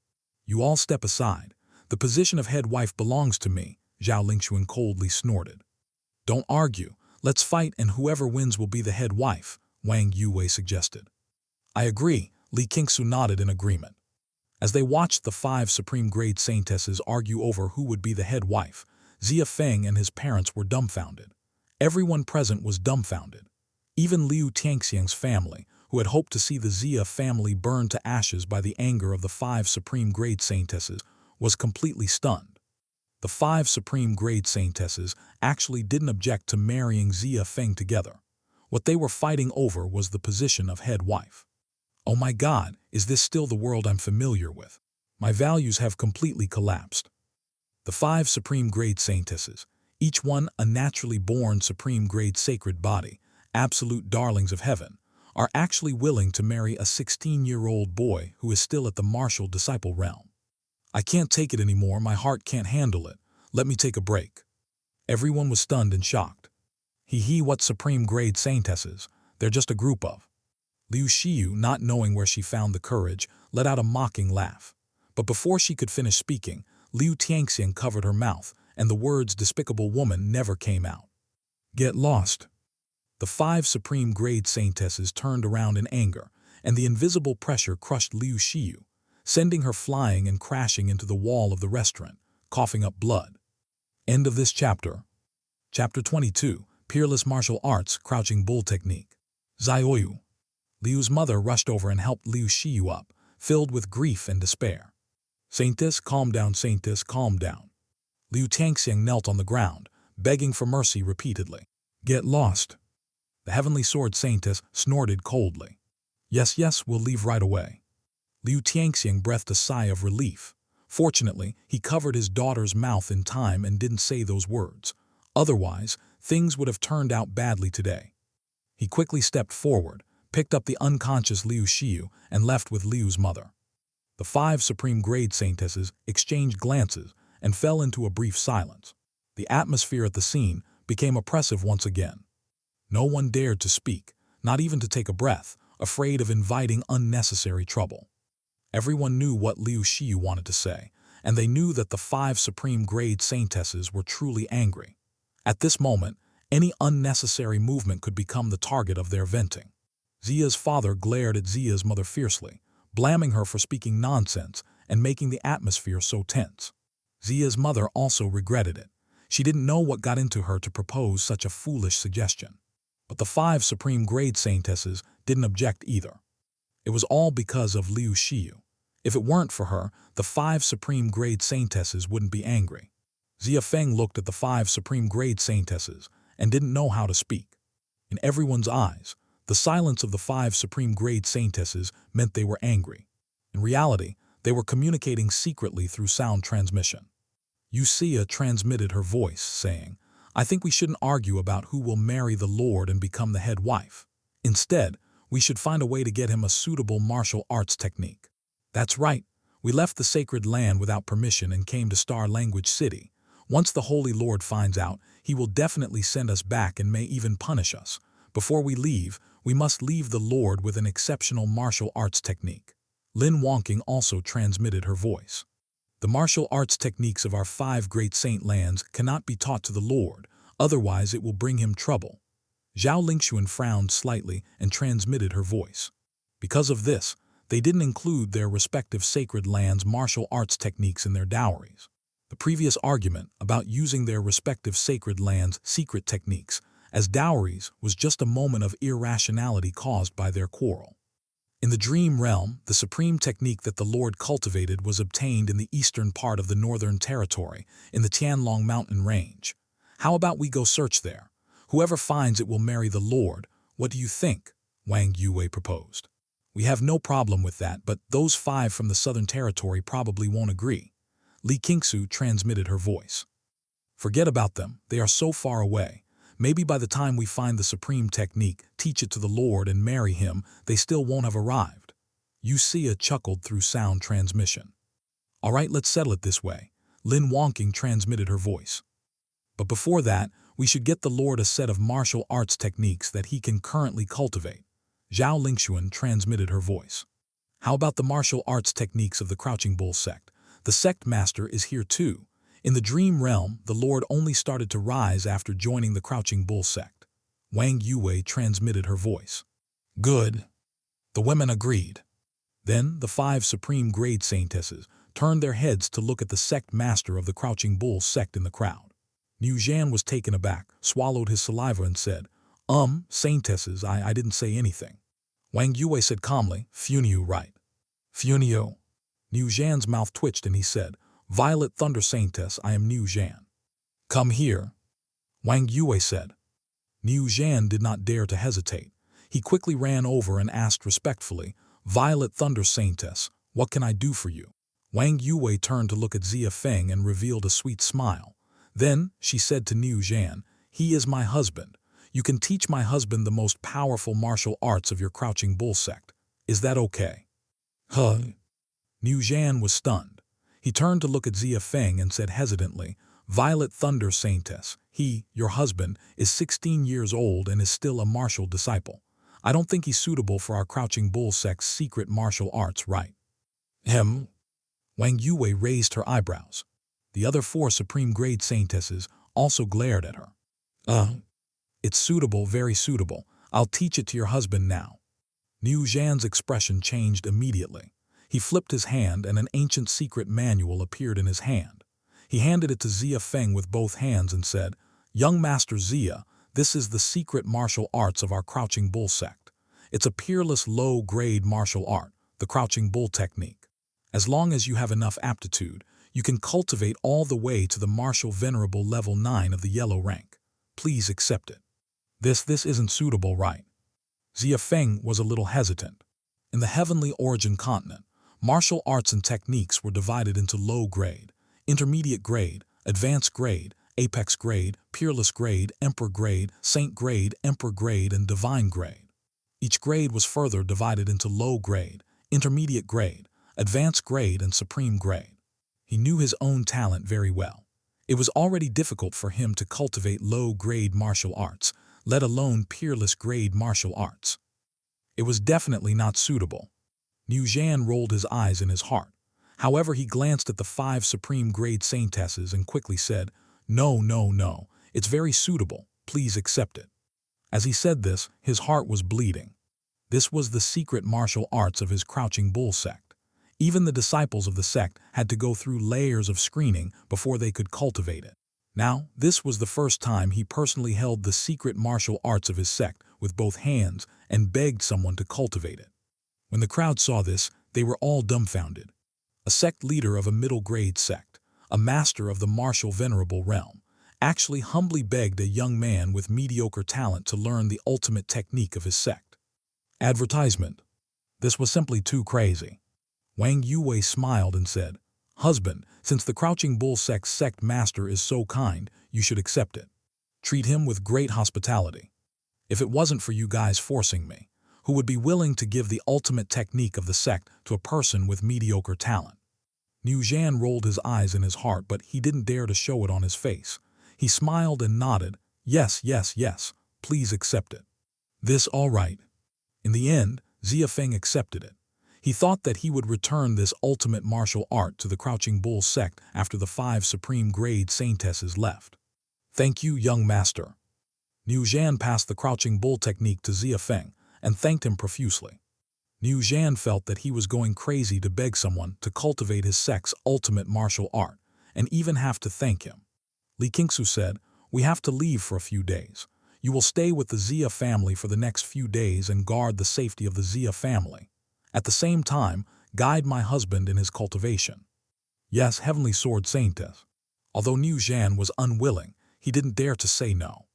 "You all step aside. The position of head wife belongs to me," Zhao Lingxuan coldly snorted. "Don't argue. Let's fight, and whoever wins will be the head wife," Wang Yue suggested. "I agree," Li Qingsu nodded in agreement. As they watched the 5 Supreme Grade Saintesses argue over who would be the head wife, Xia Feng and his parents were dumbfounded. Everyone present was dumbfounded. Even Liu Tianxiang's family, who had hoped to see the Xia family burn to ashes by the anger of the 5 Supreme Grade Saintesses, was completely stunned. The 5 Supreme Grade Saintesses actually didn't object to marrying Xia Feng together. What they were fighting over was the position of head wife. "Oh my God, is this still the world I'm familiar with? My values have completely collapsed." The 5 Supreme Grade Saintesses, each one a naturally born Supreme Grade sacred body, absolute darlings of heaven, are actually willing to marry a 16-year-old boy who is still at the martial disciple realm. "I can't take it anymore, my heart can't handle it. Let me take a break." Everyone was stunned and shocked. What Supreme Grade Saintesses? They're just a group of. Liu Xiu, not knowing where she found the courage, let out a mocking laugh. But before she could finish speaking, Liu Tianxiang covered her mouth, and the words "despicable woman" never came out. "Get lost." The 5 Supreme Grade Saintesses turned around in anger, and the invisible pressure crushed Liu Xiu, sending her flying and crashing into the wall of the restaurant, coughing up blood. End of this chapter. Chapter 22, Peerless Martial Arts Crouching Bull Technique. Zioyu. Liu's mother rushed over and helped Liu Xiu up, filled with grief and despair. "Saintess, calm down, Saintess, calm down." Liu Tianxiang knelt on the ground, begging for mercy repeatedly. "Get lost." The Heavenly Sword Saintess snorted coldly. Yes, we'll leave right away." Liu Tianxiang breathed a sigh of relief. Fortunately, he covered his daughter's mouth in time and didn't say those words. Otherwise, things would have turned out badly today. He quickly stepped forward, picked up the unconscious Liu Xiu, and left with Liu's mother. The 5 Supreme Grade Saintesses exchanged glances and fell into a brief silence. The atmosphere at the scene became oppressive once again. No one dared to speak, not even to take a breath, afraid of inviting unnecessary trouble. Everyone knew what Liu Xiu wanted to say, and they knew that the 5 Supreme Grade Saintesses were truly angry. At this moment, any unnecessary movement could become the target of their venting. Xia's father glared at Xia's mother fiercely, blaming her for speaking nonsense and making the atmosphere so tense. Xia's mother also regretted it. She didn't know what got into her to propose such a foolish suggestion. But the 5 Supreme Grade Saintesses didn't object either. It was all because of Liu Xiu. If it weren't for her, the 5 Supreme Grade Saintesses wouldn't be angry. Xia Feng looked at the 5 Supreme Grade Saintesses and didn't know how to speak. In everyone's eyes, the silence of the 5 Supreme Grade Saintesses meant they were angry. In reality, they were communicating secretly through sound transmission. Xia transmitted her voice, saying, "I think we shouldn't argue about who will marry the Lord and become the head wife. Instead, we should find a way to get him a suitable martial arts technique." "That's right. We left the sacred land without permission and came to Star Language City. Once the Holy Lord finds out, he will definitely send us back and may even punish us. Before we leave, we must leave the Lord with an exceptional martial arts technique." Lin Wonking also transmitted her voice. "The martial arts techniques of our 5 great saint lands cannot be taught to the Lord, otherwise it will bring him trouble." Zhao Lingxuan frowned slightly and transmitted her voice. Because of this, they didn't include their respective sacred lands' martial arts techniques in their dowries. The previous argument about using their respective sacred lands' secret techniques as dowries was just a moment of irrationality caused by their quarrel. In the dream realm, the supreme technique that the Lord cultivated was obtained in the eastern part of the Northern Territory, in the Tianlong mountain range. "How about we go search there? Whoever finds it will marry the Lord. What do you think?" Wang Yue proposed. "We have no problem with that, but those 5 from the Southern Territory probably won't agree." Li Qingsu transmitted her voice. Forget about them, they are so far away. Maybe by the time we find the supreme technique, teach it to the Lord and marry him, they still won't have arrived. Xia chuckled through sound transmission. All right, let's settle it this way. Lin Wonking transmitted her voice. But before that, we should get the Lord a set of martial arts techniques that he can currently cultivate. Zhao Lingxuan transmitted her voice. How about the martial arts techniques of the Crouching Bull sect? The sect master is here too. In the dream realm, the Lord only started to rise after joining the Crouching Bull sect. Wang Yue transmitted her voice. Good. The women agreed. Then the 5 Supreme Grade Saintesses turned their heads to look at the sect master of the Crouching Bull sect in the crowd. Niu Zhan was taken aback, swallowed his saliva and said, Saintesses, I didn't say anything. Wang Yue said calmly, Funyu, right. Funyu. Niu Zhan's mouth twitched and he said, Violet Thunder Saintess, I am Niu Zhan. Come here. Wang Yue said. Niu Zhan did not dare to hesitate. He quickly ran over and asked respectfully, Violet Thunder Saintess, what can I do for you? Wang Yue turned to look at Xia Feng and revealed a sweet smile. Then she said to Niu Zhan, he is my husband. You can teach my husband the most powerful martial arts of your Crouching Bull sect. Is that okay? Huh? Niu Zhan was stunned. He turned to look at Xia Feng and said hesitantly, Violet Thunder Saintess, he, your husband, is 16 years old and is still a martial disciple. I don't think he's suitable for our Crouching Bull sect's secret martial arts, right? Wang Yue raised her eyebrows. The other 4 Supreme Grade Saintesses also glared at her. It's suitable, very suitable. I'll teach it to your husband now. Niu Zhan's expression changed immediately. He flipped his hand and an ancient secret manual appeared in his hand. He handed it to Xia Feng with both hands and said, Young Master Xia, this is the secret martial arts of our Crouching Bull sect. It's a peerless low-grade martial art, the Crouching Bull technique. As long as you have enough aptitude, you can cultivate all the way to the martial venerable level 9 of the yellow rank. Please accept it. This isn't suitable, right? Xia Feng was a little hesitant. In the heavenly origin continent, martial arts and techniques were divided into low grade, intermediate grade, advanced grade, apex grade, peerless grade, emperor grade, saint grade, emperor grade, and divine grade. Each grade was further divided into low grade, intermediate grade, advanced grade, and supreme grade. He knew his own talent very well. It was already difficult for him to cultivate low-grade martial arts, let alone peerless grade martial arts. It was definitely not suitable. Niu Zhan rolled his eyes in his heart. However, he glanced at the 5 Supreme Grade Saintesses and quickly said, No, it's very suitable. Please accept it. As he said this, his heart was bleeding. This was the secret martial arts of his Crouching Bull sect. Even the disciples of the sect had to go through layers of screening before they could cultivate it. Now, this was the first time he personally held the secret martial arts of his sect with both hands and begged someone to cultivate it. When the crowd saw this, they were all dumbfounded. A sect leader of a middle-grade sect, a master of the martial venerable realm, actually humbly begged a young man with mediocre talent to learn the ultimate technique of his sect. Advertisement. This was simply too crazy. Wang Yue smiled and said, Husband, since the Crouching Bull sect's sect master is so kind, you should accept it. Treat him with great hospitality. If it wasn't for you guys forcing me, who would be willing to give the ultimate technique of the sect to a person with mediocre talent? Niu Zhan rolled his eyes in his heart, but he didn't dare to show it on his face. He smiled and nodded, yes, please accept it. This all right. In the end, Xia Feng accepted it. He thought that he would return this ultimate martial art to the Crouching Bull sect after the 5 Supreme Grade Saintesses left. Thank you, young master. Niu Zhan passed the Crouching Bull technique to Xia Feng and thanked him profusely. Niu Zhan felt that he was going crazy to beg someone to cultivate his sect's ultimate martial art and even have to thank him. Li Qingsu said, We have to leave for a few days. You will stay with the Xia family for the next few days and guard the safety of the Xia family. At the same time, guide my husband in his cultivation. Yes, Heavenly Sword Saintess. Although Niu Zhan was unwilling, he didn't dare to say no.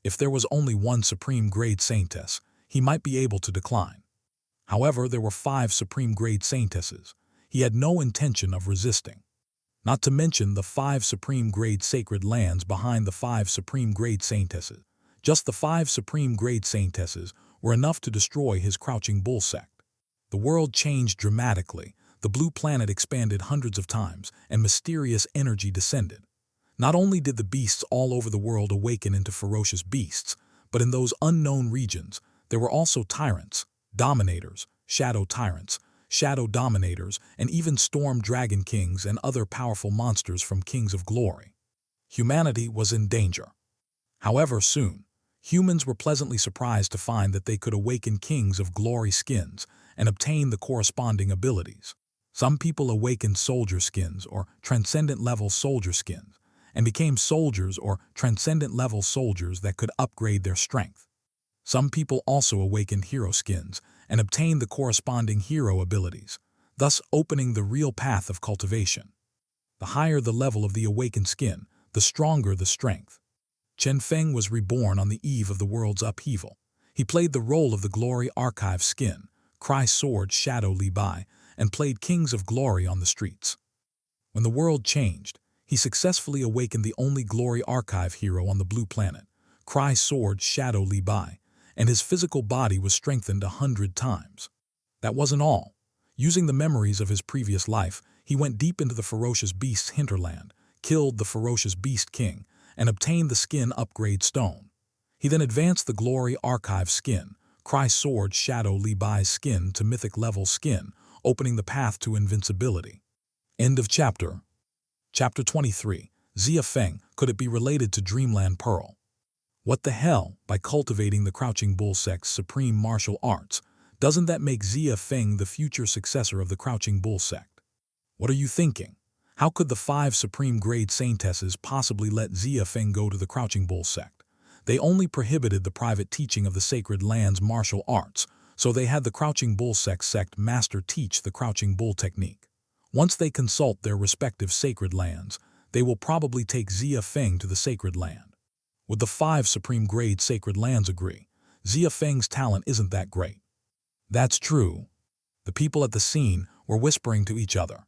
If there was only one Supreme Grade Saintess, he might be able to decline. However, there were 5 Supreme Grade Saintesses. He had no intention of resisting. Not to mention the 5 Supreme Grade Sacred Lands behind the 5 Supreme Grade Saintesses. Just the 5 Supreme Grade Saintesses were enough to destroy his Crouching Bull sect. The world changed dramatically, the blue planet expanded hundreds of times, and mysterious energy descended. Not only did the beasts all over the world awaken into ferocious beasts, but in those unknown regions, there were also tyrants, dominators, shadow tyrants, shadow dominators, and even storm dragon kings and other powerful monsters from Kings of Glory. Humanity was in danger. However, soon, humans were pleasantly surprised to find that they could awaken Kings of Glory skins and obtain the corresponding abilities. Some people awakened soldier skins or transcendent level soldier skins and became soldiers or transcendent level soldiers that could upgrade their strength. Some people also awakened hero skins and obtained the corresponding hero abilities, thus opening the real path of cultivation. The higher the level of the awakened skin, the stronger the strength. Xia Feng was reborn on the eve of the world's upheaval. He played the role of the Glory Archive skin, Cry Sword Shadow Li Bai, and played Kings of Glory on the streets. When the world changed, he successfully awakened the only Glory Archive hero on the blue planet, Cry Sword Shadow Li Bai, and his physical body was strengthened 100 times. That wasn't all. Using the memories of his previous life, he went deep into the ferocious beast's hinterland, killed the ferocious beast king, and obtained the skin upgrade stone. He then advanced the Glory Archive skin, Cry Sword Shadow Li Bai's skin to mythic level skin, opening the path to invincibility. End of chapter. Chapter 23. Xia Feng, could it be related to Dreamland Pearl? What the hell, by cultivating the Crouching Bull sect's supreme martial arts, doesn't that make Xia Feng the future successor of the Crouching Bull sect? What are you thinking? How could the 5 Supreme Grade Saintesses possibly let Xia Feng go to the Crouching Bull sect? They only prohibited the private teaching of the Sacred Land's martial arts, so they had the Crouching Bull sect master teach the Crouching Bull technique. Once they consult their respective Sacred Lands, they will probably take Xia Feng to the Sacred Land. Would the 5 Supreme Grade Sacred Lands agree? Xia Feng's talent isn't that great. That's true. The people at the scene were whispering to each other.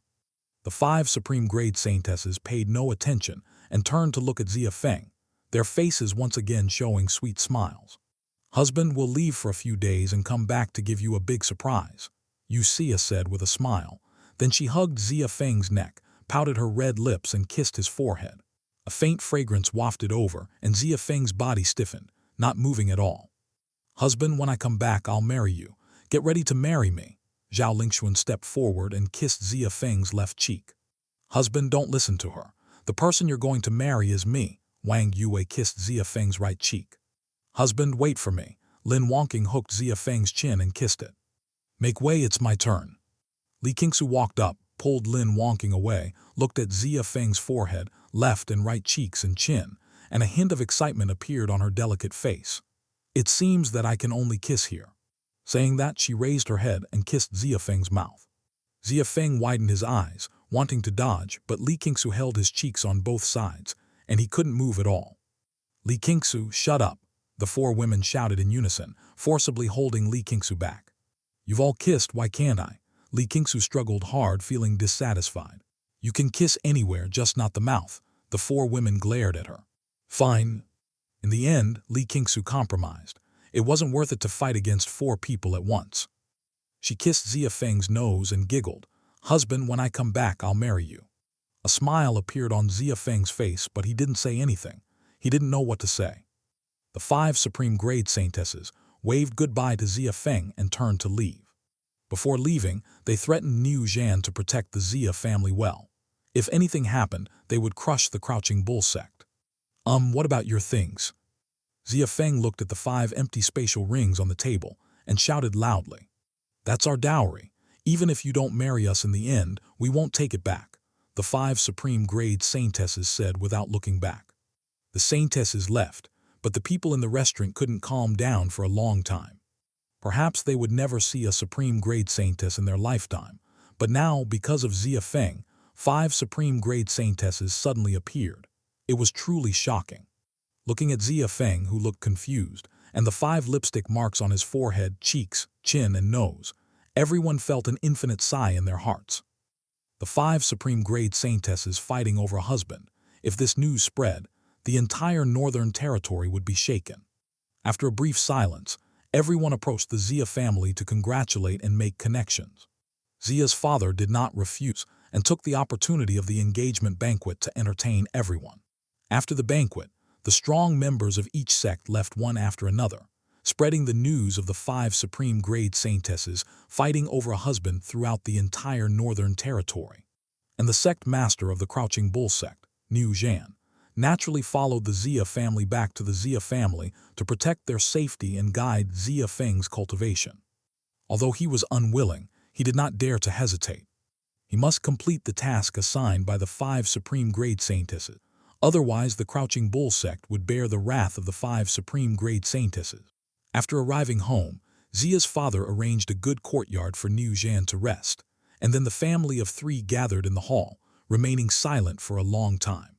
The 5 Supreme Grade Saintesses paid no attention and turned to look at Xia Feng, their faces once again showing sweet smiles. Husband will leave for a few days and come back to give you a big surprise, Xia said with a smile. Then she hugged Xia Feng's neck, pouted her red lips and kissed his forehead. A faint fragrance wafted over and Xia Feng's body stiffened, not moving at all. Husband, when I come back, I'll marry you. Get ready to marry me. Zhao Lingxuan stepped forward and kissed Xia Feng's left cheek. Husband, don't listen to her. The person you're going to marry is me. Wang Yue kissed Xia Feng's right cheek. Husband, wait for me. Lin Wangqing hooked Xia Feng's chin and kissed it. Make way, it's my turn. Li Qingsu walked up, pulled Lin Wangqing away, looked at Xia Feng's forehead, left and right cheeks and chin, and a hint of excitement appeared on her delicate face. It seems that I can only kiss here. Saying that, she raised her head and kissed Xia Feng's mouth. Xia Feng widened his eyes, wanting to dodge, but Li Qingsu held his cheeks on both sides, and he couldn't move at all. Li Qingsu, shut up, the 4 women shouted in unison, forcibly holding Li Qingsu back. You've all kissed, why can't I? Li Qingsu struggled hard, feeling dissatisfied. You can kiss anywhere, just not the mouth. The 4 women glared at her. Fine. In the end, Li Qingsu compromised. It wasn't worth it to fight against 4 people at once. She kissed Xia Feng's nose and giggled. Husband, when I come back, I'll marry you. A smile appeared on Xia Feng's face, but he didn't say anything. He didn't know what to say. The 5 Supreme Grade Saintesses waved goodbye to Xia Feng and turned to leave. Before leaving, they threatened Niu Zhan to protect the Xia family well. If anything happened, they would crush the Crouching Bull sect. What about your things? Xia Feng looked at the 5 empty spatial rings on the table and shouted loudly. That's our dowry. Even if you don't marry us in the end, we won't take it back, the 5 Supreme Grade Saintesses said without looking back. The Saintesses left, but the people in the restaurant couldn't calm down for a long time. Perhaps they would never see a Supreme Grade Saintess in their lifetime, but now, because of Xia Feng, 5 Supreme Grade Saintesses suddenly appeared. It was truly shocking. Looking at Xia Feng, who looked confused, and the 5 lipstick marks on his forehead, cheeks, chin, and nose, everyone felt an infinite sigh in their hearts. The 5 Supreme Grade Saintesses fighting over a husband. If this news spread, the entire Northern Territory would be shaken. After a brief silence, everyone approached the Xia family to congratulate and make connections. Xia's father did not refuse and took the opportunity of the engagement banquet to entertain everyone. After the banquet, the strong members of each sect left one after another, spreading the news of the 5 Supreme Grade Saintesses fighting over a husband throughout the entire Northern Territory. And the sect master of the Crouching Bull sect, Niu Zhan, naturally followed the Xia family back to the Xia family to protect their safety and guide Xia Feng's cultivation. Although he was unwilling, he did not dare to hesitate. He must complete the task assigned by the 5 Supreme Grade Saintesses. Otherwise, the Crouching Bull sect would bear the wrath of the 5 Supreme Grade Saintesses. After arriving home, Xia's father arranged a good courtyard for Niu Zhan to rest, and then the family of 3 gathered in the hall, remaining silent for a long time.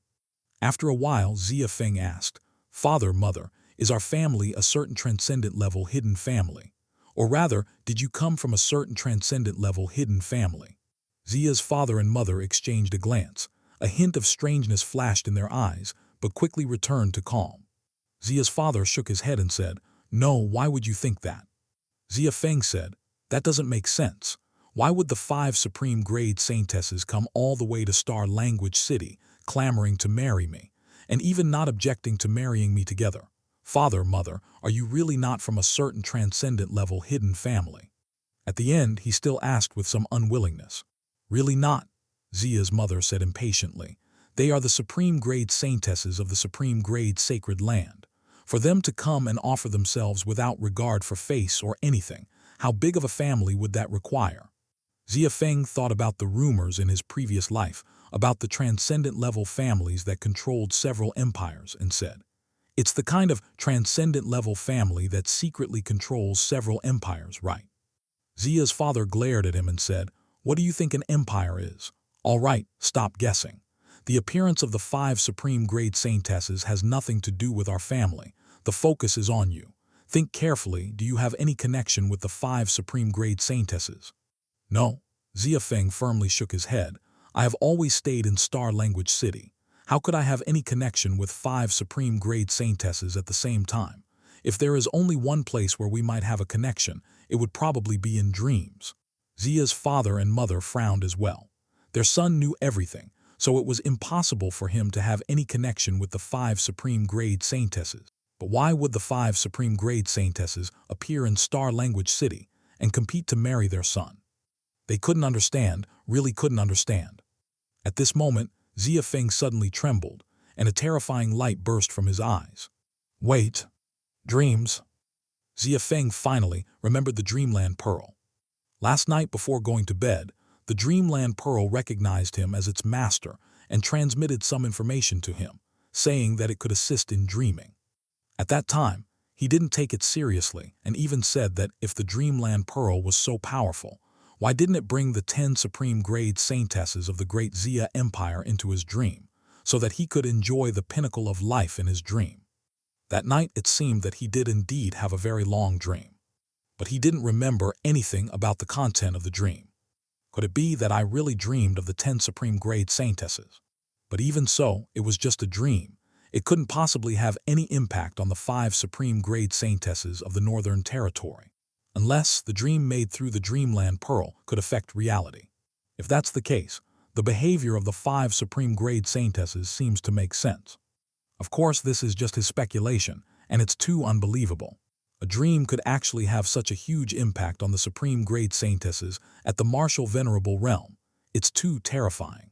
After a while, Xia Feng asked, "Father, Mother, is our family a certain transcendent level hidden family? Or rather, did you come from a certain transcendent level hidden family?" Xia's father and mother exchanged a glance. A hint of strangeness flashed in their eyes, but quickly returned to calm. Xia's father shook his head and said, "No, why would you think that?" Xia Feng said, "That doesn't make sense. Why would the 5 Supreme Grade Saintesses come all the way to Star Language City, clamoring to marry me, and even not objecting to marrying me together? Father, Mother, are you really not from a certain transcendent level hidden family?" At the end, he still asked with some unwillingness. "Really not," Xia's mother said impatiently. "They are the Supreme Grade Saintesses of the Supreme Grade Sacred Land. For them to come and offer themselves without regard for face or anything, how big of a family would that require?" Xia Feng thought about the rumors in his previous life about the transcendent level families that controlled several empires and said, "It's the kind of transcendent level family that secretly controls several empires, right?" Xia's father glared at him and said, "What do you think an empire is? All right, stop guessing. The appearance of the 5 Supreme Grade Saintesses has nothing to do with our family. The focus is on you. Think carefully, do you have any connection with the 5 Supreme Grade Saintesses?" "No." Xia Feng firmly shook his head. "I have always stayed in Star Language City. How could I have any connection with 5 Supreme Grade Saintesses at the same time? If there is only one place where we might have a connection, it would probably be in dreams." Xia's father and mother frowned as well. Their son knew everything, so it was impossible for him to have any connection with the 5 Supreme Grade Saintesses. But why would the 5 Supreme Grade Saintesses appear in Star Language City and compete to marry their son? They couldn't understand, really couldn't understand. At this moment, Xia Feng suddenly trembled, and a terrifying light burst from his eyes. "Wait. Dreams." Xia Feng finally remembered the Dreamland Pearl. Last night before going to bed, the Dreamland Pearl recognized him as its master and transmitted some information to him, saying that it could assist in dreaming. At that time, he didn't take it seriously and even said that if the Dreamland Pearl was so powerful, why didn't it bring the 10 Supreme Grade Saintesses of the Great Xia Empire into his dream, so that he could enjoy the pinnacle of life in his dream? That night it seemed that he did indeed have a very long dream. But he didn't remember anything about the content of the dream. Could it be that I really dreamed of the 10 Supreme Grade Saintesses? But even so, it was just a dream. It couldn't possibly have any impact on the 5 Supreme Grade Saintesses of the Northern Territory, unless the dream made through the Dreamland Pearl could affect reality. If that's the case, the behavior of the 5 Supreme Grade Saintesses seems to make sense. Of course, this is just his speculation, and it's too unbelievable. A dream could actually have such a huge impact on the Supreme Grade Saintesses at the martial venerable realm. It's too terrifying.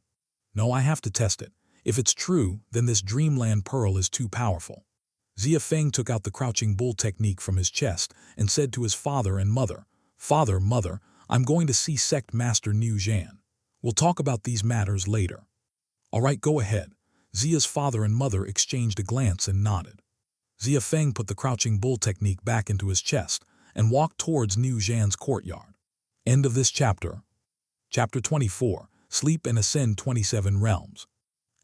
No, I have to test it. If it's true, then this Dreamland Pearl is too powerful. Xia Feng took out the Crouching Bull technique from his chest and said to his father and mother, "Father, Mother, I'm going to see Sect Master Niu Zhan. We'll talk about these matters later." "All right, go ahead." Xia's father and mother exchanged a glance and nodded. Xia Feng put the Crouching Bull technique back into his chest and walked towards Niu Zhan's courtyard. End of this chapter. Chapter 24, Sleep and Ascend 27 Realms.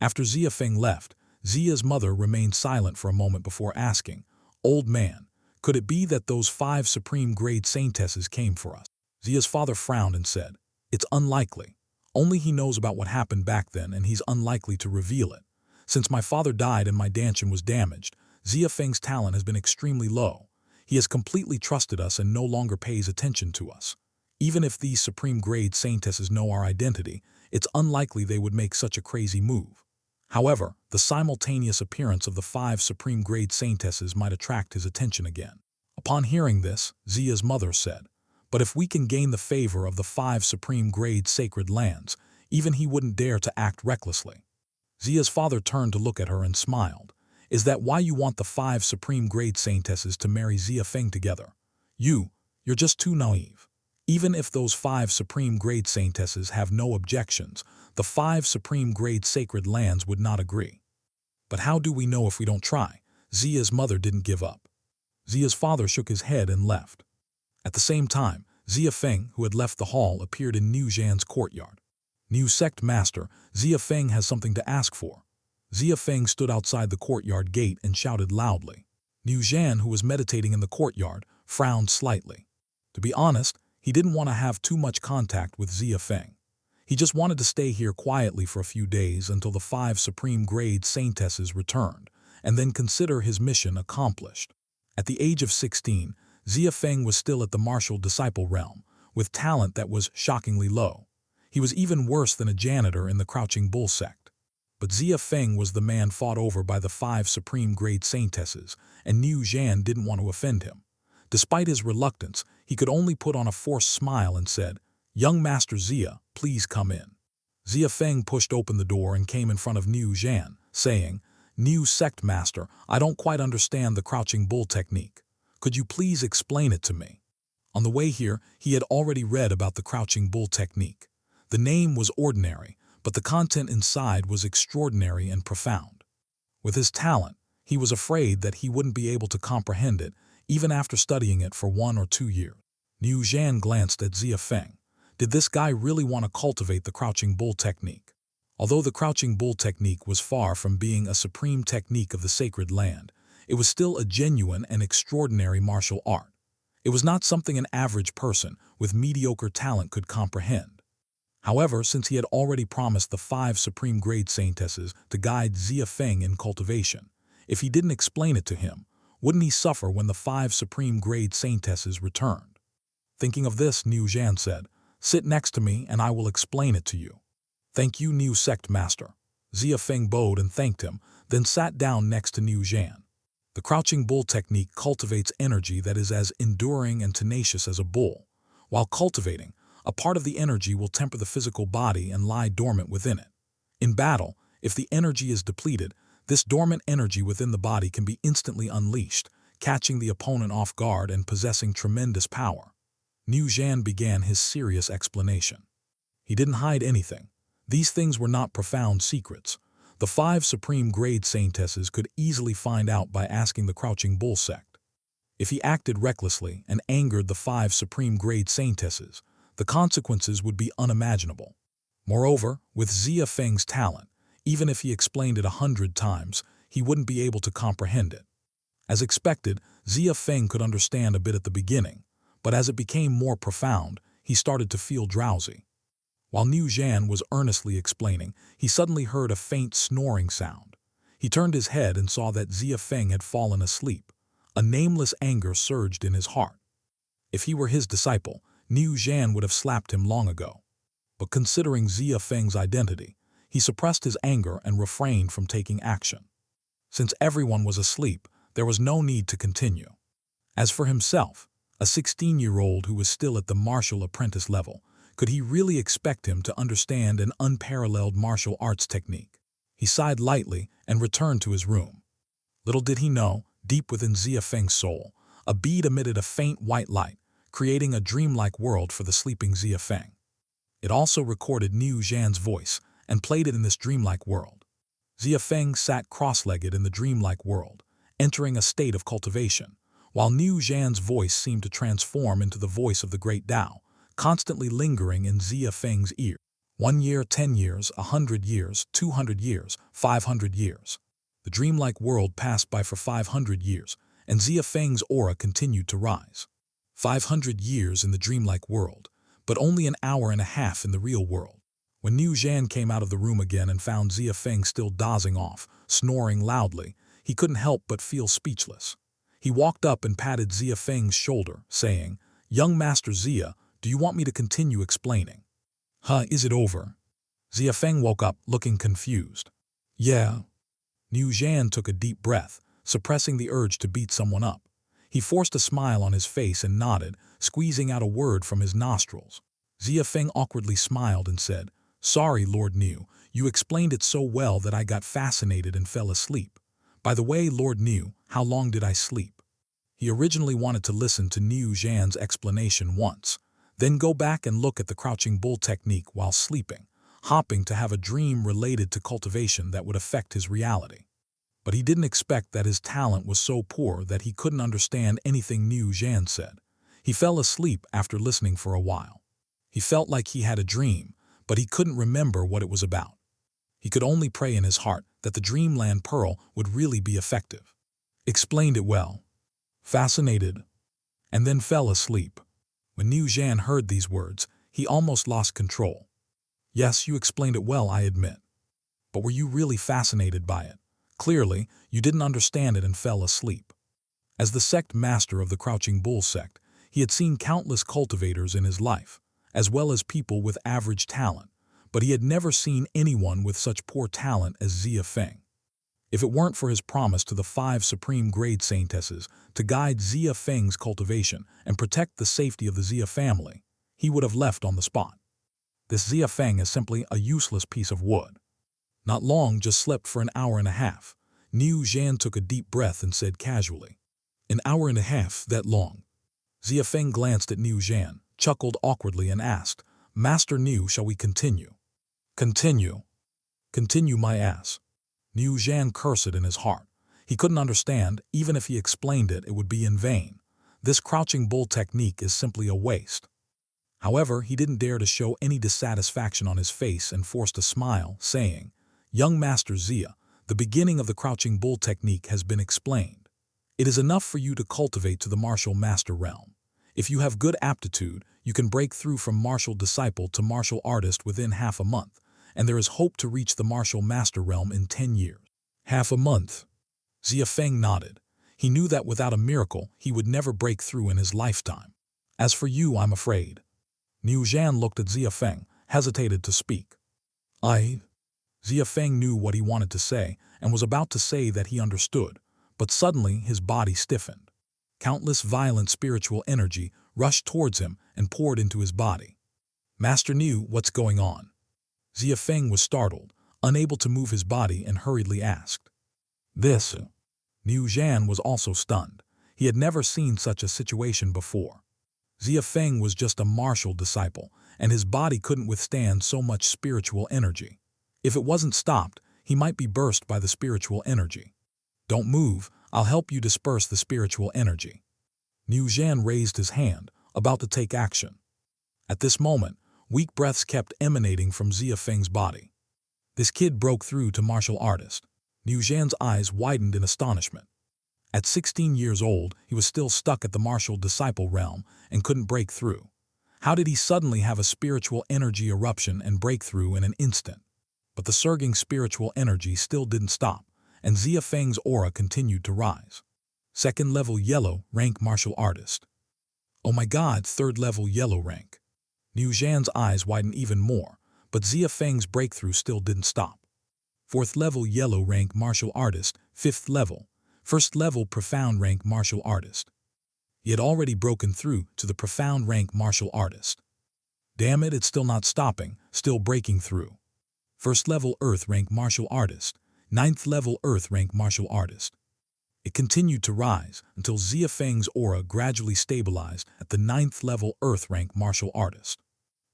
After Xia Feng left, Xia's mother remained silent for a moment before asking, "Old man, could it be that those 5 Supreme Grade Saintesses came for us?" Xia's father frowned and said, "It's unlikely. Only he knows about what happened back then, and he's unlikely to reveal it. Since my father died and my dantian was damaged, Xia Feng's talent has been extremely low. He has completely trusted us and no longer pays attention to us. Even if these Supreme Grade Saintesses know our identity, it's unlikely they would make such a crazy move. However, the simultaneous appearance of the 5 Supreme Grade Saintesses might attract his attention again. Upon hearing this, Xia's mother said, "But if we can gain the favor of the 5 Supreme Grade Sacred Lands, even he wouldn't dare to act recklessly." Xia's father turned to look at her and smiled. "Is that why you want the 5 Supreme Grade Saintesses to marry Xia Feng together? You're just too naive. Even if those 5 Supreme Grade Saintesses have no objections, the 5 Supreme Grade Sacred Lands would not agree." "But how do we know if we don't try?" Xia's mother didn't give up. Xia's father shook his head and left. At the same time, Xia Feng, who had left the hall, appeared in Niu Zhan's courtyard. "New sect master, Xia Feng has something to ask for." Xia Feng stood outside the courtyard gate and shouted loudly. Niu Zhan, who was meditating in the courtyard, frowned slightly. To be honest, he didn't want to have too much contact with Xia Feng. He just wanted to stay here quietly for a few days until the 5 Supreme Grade Saintesses returned, and then consider his mission accomplished. At the age of 16, Xia Feng was still at the martial disciple realm, with talent that was shockingly low. He was even worse than a janitor in the Crouching Bull sect. But Xia Feng was the man fought over by the 5 Supreme Grade Saintesses, and Niu Zhan didn't want to offend him. Despite his reluctance, he could only put on a forced smile and said, "Young Master Xia, please come in." Xia Feng pushed open the door and came in front of Niu Zhan, saying, "New sect master, I don't quite understand the Crouching Bull technique. Could you please explain it to me?" On the way here, he had already read about the Crouching Bull technique. The name was ordinary, but the content inside was extraordinary and profound. With his talent, he was afraid that he wouldn't be able to comprehend it, even after studying it for 1 or 2 years. Niu Zhan glanced at Xia Feng. Did this guy really want to cultivate the Crouching Bull technique? Although the Crouching Bull technique was far from being a supreme technique of the sacred land, it was still a genuine and extraordinary martial art. It was not something an average person with mediocre talent could comprehend. However, since he had already promised the 5 Supreme Grade Saintesses to guide Xia Feng in cultivation, if he didn't explain it to him, wouldn't he suffer when the 5 Supreme Grade Saintesses returned? Thinking of this, Niu Zhan said, "Sit next to me and I will explain it to you." "Thank you, new sect master." Xia Feng bowed and thanked him, then sat down next to Niu Zhan. The Crouching Bull technique cultivates energy that is as enduring and tenacious as a bull. While cultivating, a part of the energy will temper the physical body and lie dormant within it. In battle, if the energy is depleted, this dormant energy within the body can be instantly unleashed, catching the opponent off guard and possessing tremendous power. Niu Zhan began his serious explanation. He didn't hide anything. These things were not profound secrets. The 5 Supreme Grade Saintesses could easily find out by asking the Crouching Bull sect. If he acted recklessly and angered the 5 Supreme Grade Saintesses, the consequences would be unimaginable. Moreover, with Xia Feng's talent, even if he explained it 100 times, he wouldn't be able to comprehend it. As expected, Xia Feng could understand a bit at the beginning, but as it became more profound, he started to feel drowsy. While Niu Zhan was earnestly explaining, he suddenly heard a faint snoring sound. He turned his head and saw that Xia Feng had fallen asleep. A nameless anger surged in his heart. If he were his disciple, Niu Zhan would have slapped him long ago. But considering Xia Feng's identity, he suppressed his anger and refrained from taking action. Since everyone was asleep, there was no need to continue. As for himself, a 16-year-old who was still at the martial apprentice level, could he really expect him to understand an unparalleled martial arts technique? He sighed lightly and returned to his room. Little did he know, deep within Xia Feng's soul, a bead emitted a faint white light, creating a dreamlike world for the sleeping Xia Feng. It also recorded Niu Zhan's voice and played it in this dreamlike world. Xia Feng sat cross-legged in the dreamlike world, entering a state of cultivation, while Niu Zhan's voice seemed to transform into the voice of the great Tao, constantly lingering in Xia Feng's ear. 1 year, 10 years, 100 years, 200 years, 500 years. The dreamlike world passed by for 500 years, and Xia Feng's aura continued to rise. 500 years in the dreamlike world, but only an hour and a half in the real world. When Niu Zhan came out of the room again and found Xia Feng still dozing off, snoring loudly, he couldn't help but feel speechless. He walked up and patted Xia Feng's shoulder, saying, "Young Master Xia, do you want me to continue explaining?" "Huh, is it over?" Xia Feng woke up, looking confused. "Yeah." Niu Zhan took a deep breath, suppressing the urge to beat someone up. He forced a smile on his face and nodded, squeezing out a word from his nostrils. Xia Feng awkwardly smiled and said, "Sorry, Lord Niu, you explained it so well that I got fascinated and fell asleep. By the way, Lord Niu, how long did I sleep?" He originally wanted to listen to Niu Zhan's explanation once, then go back and look at the crouching bull technique while sleeping, hoping to have a dream related to cultivation that would affect his reality. But he didn't expect that his talent was so poor that he couldn't understand anything Niu Zhan said. He fell asleep after listening for a while. He felt like he had a dream, but he couldn't remember what it was about. He could only pray in his heart that the Dreamland Pearl would really be effective. Explained it well. Fascinated. And then fell asleep. When Niu Zhan heard these words, he almost lost control. "Yes, you explained it well, I admit. But were you really fascinated by it? Clearly, you didn't understand it and fell asleep." As the sect master of the Crouching Bull sect, he had seen countless cultivators in his life, as well as people with average talent, but he had never seen anyone with such poor talent as Xia Feng. If it weren't for his promise to the 5 Supreme Grade Saintesses to guide Xia Feng's cultivation and protect the safety of the Xia family, he would have left on the spot. This Xia Feng is simply a useless piece of wood. Not long, just slept for an hour and a half. Niu Zhan took a deep breath and said casually, "An hour and a half, that long?" Xia Feng glanced at Niu Zhan, chuckled awkwardly and asked, "Master Niu, shall we continue?" "Continue? Continue my ass." Niu Zhan cursed in his heart. He couldn't understand, even if he explained it, it would be in vain. This crouching bull technique is simply a waste. However, he didn't dare to show any dissatisfaction on his face and forced a smile, saying, "Young Master Xia, the beginning of the crouching bull technique has been explained. It is enough for you to cultivate to the martial master realm. If you have good aptitude, you can break through from martial disciple to martial artist within half a month, and there is hope to reach the martial master realm in 10 years. Half a month? Xia Feng nodded. He knew that without a miracle, he would never break through in his lifetime. As for you, I'm afraid. Niu Zhan looked at Xia Feng, hesitated to speak. Xia Feng knew what he wanted to say and was about to say that he understood, but suddenly his body stiffened. Countless violent spiritual energy rushed towards him and poured into his body. Master Niu, what's going on? Xia Feng was startled, unable to move his body, and hurriedly asked. This. Niu Zhan was also stunned. He had never seen such a situation before. Xia Feng was just a martial disciple, and his body couldn't withstand so much spiritual energy. If it wasn't stopped, he might be burst by the spiritual energy. Don't move, I'll help you disperse the spiritual energy. Niu Zhan raised his hand, about to take action. At this moment, weak breaths kept emanating from Xia Feng's body. This kid broke through to martial artist. Niu Zhan's eyes widened in astonishment. At 16 years old, he was still stuck at the martial disciple realm and couldn't break through. How did he suddenly have a spiritual energy eruption and break through in an instant? But the surging spiritual energy still didn't stop, and Xia Feng's aura continued to rise. 2nd level yellow rank martial artist. Oh my god, 3rd level yellow rank. Niu Zhan's eyes widened even more, but Xia Feng's breakthrough still didn't stop. 4th level yellow rank martial artist, 5th level. 1st level profound rank martial artist. He had already broken through to the profound rank martial artist. Damn it, it's still not stopping, still breaking through. 1st level earth rank martial artist, 9th level earth rank martial artist. It continued to rise until Xia Feng's aura gradually stabilized at the 9th level earth rank martial artist.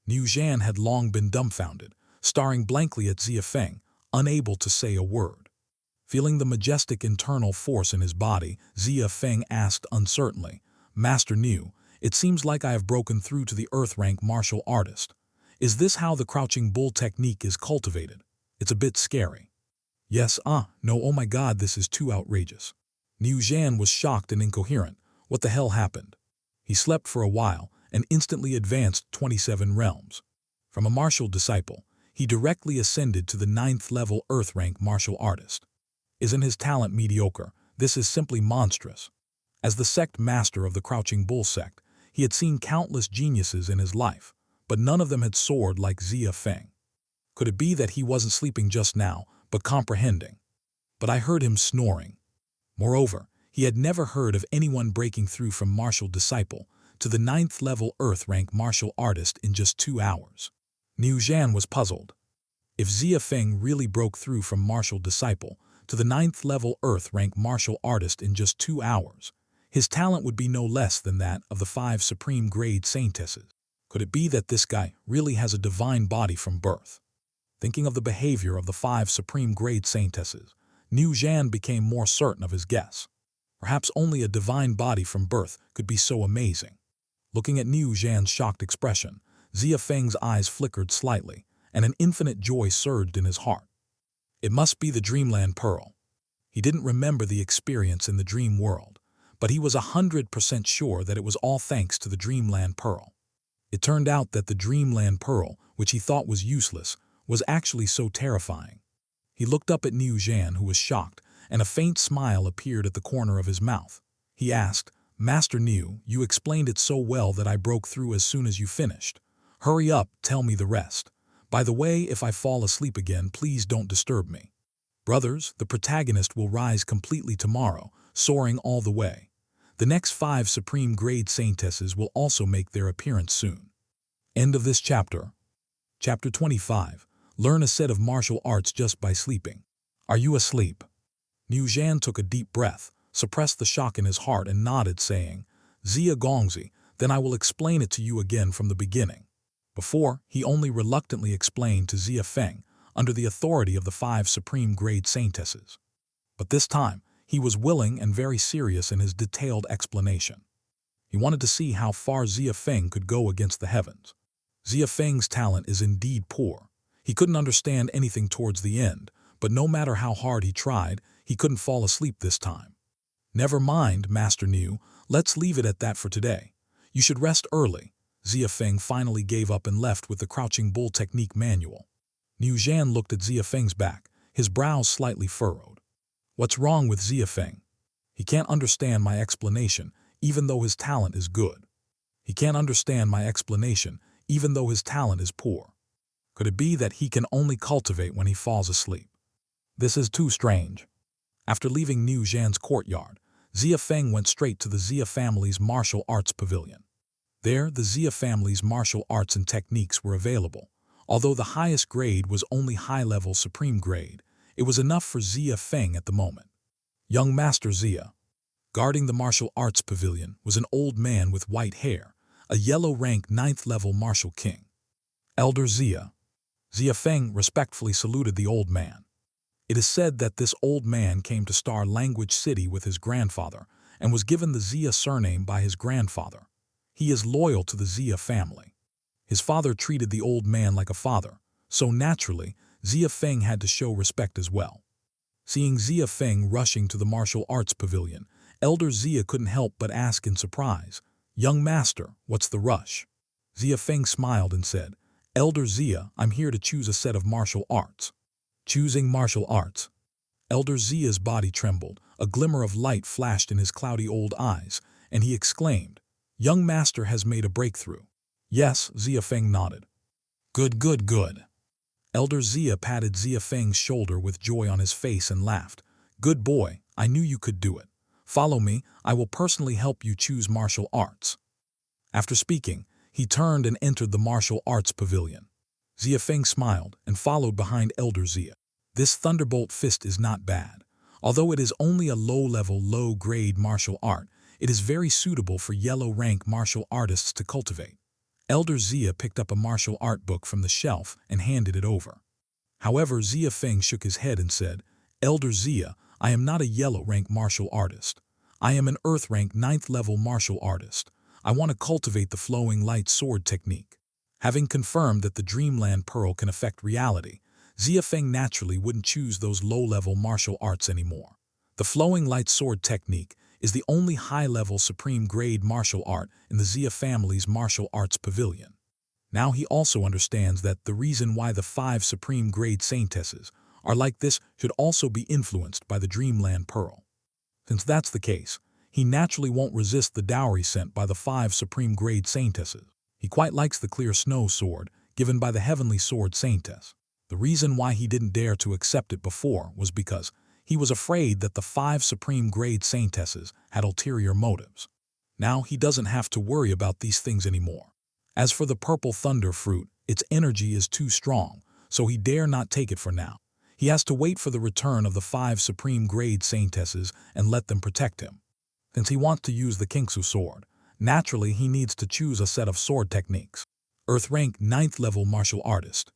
Niu Zhan had long been dumbfounded, staring blankly at Xia Feng, unable to say a word. Feeling the majestic internal force in his body, Xia Feng asked uncertainly, Master Niu, it seems like I have broken through to the earth rank martial artist. Is this how the crouching bull technique is cultivated? It's a bit scary. Yes, no, oh my god, this is too outrageous. Niu Zhan was shocked and incoherent. What the hell happened? He slept for a while and instantly advanced 27 realms. From a martial disciple, he directly ascended to the 9th level Earth rank martial artist. Isn't his talent mediocre? This is simply monstrous. As the sect master of the Crouching Bull sect, he had seen countless geniuses in his life, but none of them had soared like Xia Feng. Could it be that he wasn't sleeping just now, but comprehending? But I heard him snoring. Moreover, he had never heard of anyone breaking through from martial disciple to the 9th level Earth rank martial artist in just 2 hours. Niu Zhan was puzzled. If Xia Feng really broke through from martial disciple to the 9th level Earth rank martial artist in just 2 hours, his talent would be no less than that of the 5 Supreme Grade Saintesses. Could it be that this guy really has a divine body from birth? Thinking of the behavior of the 5 Supreme Grade Saintesses, Niu Zhan became more certain of his guess. Perhaps only a divine body from birth could be so amazing. Looking at Niu Zhan's shocked expression, Xia Feng's eyes flickered slightly, and an infinite joy surged in his heart. It must be the Dreamland Pearl. He didn't remember the experience in the dream world, but he was 100% sure that it was all thanks to the Dreamland Pearl. It turned out that the Dreamland Pearl, which he thought was useless, was actually so terrifying. He looked up at Niu Zhan, who was shocked, and a faint smile appeared at the corner of his mouth. He asked, "Master Niu, you explained it so well that I broke through as soon as you finished. Hurry up, tell me the rest. By the way, if I fall asleep again, please don't disturb me." Brothers, the protagonist will rise completely tomorrow, soaring all the way. The next 5 Supreme Grade Saintesses will also make their appearance soon. End of this chapter. Chapter 25. Learn a set of martial arts just by sleeping. Are you asleep? Niu Zhan took a deep breath, suppressed the shock in his heart, and nodded, saying, "Xia Gongzi, then I will explain it to you again from the beginning." Before, he only reluctantly explained to Xia Feng, under the authority of the 5 Supreme Grade Saintesses. But this time, he was willing and very serious in his detailed explanation. He wanted to see how far Xia Feng could go against the heavens. Xia Feng's talent is indeed poor. He couldn't understand anything towards the end, but no matter how hard he tried, he couldn't fall asleep this time. "Never mind, Master Niu, let's leave it at that for today. You should rest early." Xia Feng finally gave up and left with the Crouching Bull technique manual. Niu Zhan looked at Xia Feng's back, his brows slightly furrowed. What's wrong with Xia Feng? He can't understand my explanation, even though his talent is good. He can't understand my explanation, even though his talent is poor. Could it be that he can only cultivate when he falls asleep? This is too strange. After leaving Niu Zhan's courtyard, Xia Feng went straight to the Xia family's martial arts pavilion. There, the Xia family's martial arts and techniques were available. Although the highest grade was only high-level Supreme Grade, it was enough for Xia Feng at the moment. Young Master Xia. Guarding the martial arts pavilion was an old man with white hair, a yellow-rank 9th-level martial king. Elder Xia. Xia Feng respectfully saluted the old man. It is said that this old man came to Star Language City with his grandfather and was given the Xia surname by his grandfather. He is loyal to the Xia family. His father treated the old man like a father, so naturally, Xia Feng had to show respect as well. Seeing Xia Feng rushing to the martial arts pavilion, Elder Xia couldn't help but ask in surprise, "Young master, what's the rush?" Xia Feng smiled and said, "Elder Xia, I'm here to choose a set of martial arts." Choosing martial arts. Elder Xia's body trembled, a glimmer of light flashed in his cloudy old eyes, and he exclaimed, "Young master has made a breakthrough." "Yes," Xia Feng nodded. "Good, good, good." Elder Xia patted Xia Feng's shoulder with joy on his face and laughed. "Good boy, I knew you could do it. Follow me, I will personally help you choose martial arts." After speaking, he turned and entered the martial arts pavilion. Xia Feng smiled and followed behind Elder Xia. This thunderbolt fist is not bad. Although it is only a low-level, low-grade martial art, it is very suitable for yellow-rank martial artists to cultivate. Elder Xia picked up a martial art book from the shelf and handed it over. However, Xia Feng shook his head and said, "Elder Xia, I am not a yellow-rank martial artist. I am an earth-rank 9th-level martial artist. I want to cultivate the flowing light sword technique." Having confirmed that the Dreamland Pearl can affect reality, Xia Feng naturally wouldn't choose those low-level martial arts anymore. The flowing light sword technique is the only high-level Supreme Grade martial art in the Xia family's martial arts pavilion. Now he also understands that the reason why the 5 Supreme Grade Saintesses are like this should also be influenced by the Dreamland Pearl. Since that's the case, he naturally won't resist the dowry sent by the 5 Supreme Grade Saintesses. He quite likes the clear snow sword given by the Heavenly Sword Saintess. The reason why he didn't dare to accept it before was because he was afraid that the 5 Supreme Grade Saintesses had ulterior motives. Now he doesn't have to worry about these things anymore. As for the purple thunder fruit, its energy is too strong, so he dare not take it for now. He has to wait for the return of the 5 Supreme Grade Saintesses and let them protect him. Since he wants to use the Kinksu sword, naturally he needs to choose a set of sword techniques. Earth rank 9th level martial artist.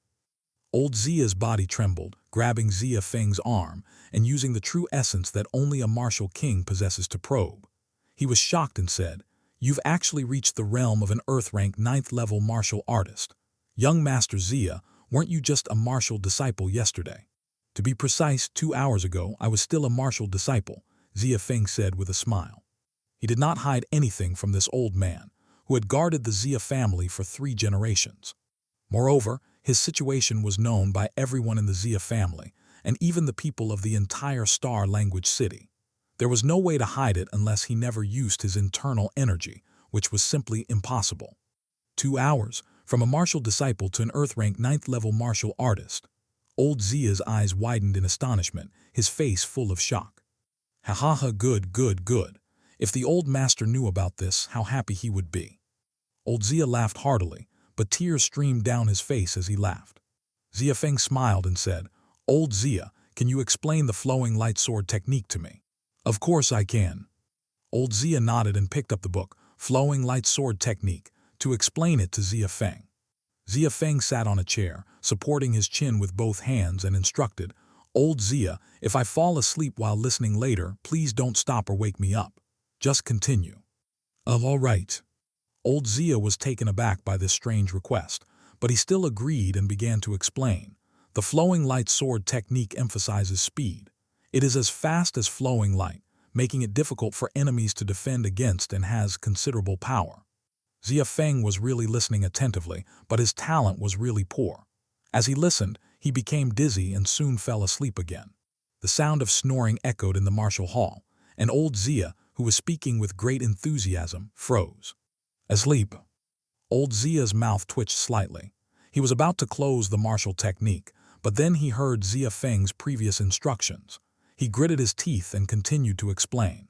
Old Xia's body trembled, grabbing Xia Feng's arm and using the true essence that only a martial king possesses to probe. He was shocked and said, "You've actually reached the realm of an Earth rank 9th level martial artist. Young Master Xia, weren't you just a martial disciple yesterday?" "To be precise, 2 hours ago I was still a martial disciple," Xia Feng said with a smile. He did not hide anything from this old man, who had guarded the Xia family for 3 generations. Moreover, his situation was known by everyone in the Xia family, and even the people of the entire Star Language City. There was no way to hide it unless he never used his internal energy, which was simply impossible. 2 hours, from a martial disciple to an Earth rank 9th level martial artist. Old Xia's eyes widened in astonishment, his face full of shock. "Ha ha ha, good, good, good. If the old master knew about this, how happy he would be." Old Xia laughed heartily, but tears streamed down his face as he laughed. Xia Feng smiled and said, "Old Xia, can you explain the flowing light sword technique to me?" "Of course I can." Old Xia nodded and picked up the book, Flowing Light Sword Technique, to explain it to Xia Feng. Xia Feng sat on a chair, supporting his chin with both hands and instructed, "Old Xia, if I fall asleep while listening later, please don't stop or wake me up. Just continue." All right." Old Xia was taken aback by this strange request, but he still agreed and began to explain. The flowing light sword technique emphasizes speed. It is as fast as flowing light, making it difficult for enemies to defend against and has considerable power. Xia Feng was really listening attentively, but his talent was really poor. As he listened, he became dizzy and soon fell asleep again. The sound of snoring echoed in the martial hall, and old Xia, who was speaking with great enthusiasm, froze. "Asleep." Old Xia's mouth twitched slightly. He was about to close the martial technique, but then he heard Xia Feng's previous instructions. He gritted his teeth and continued to explain.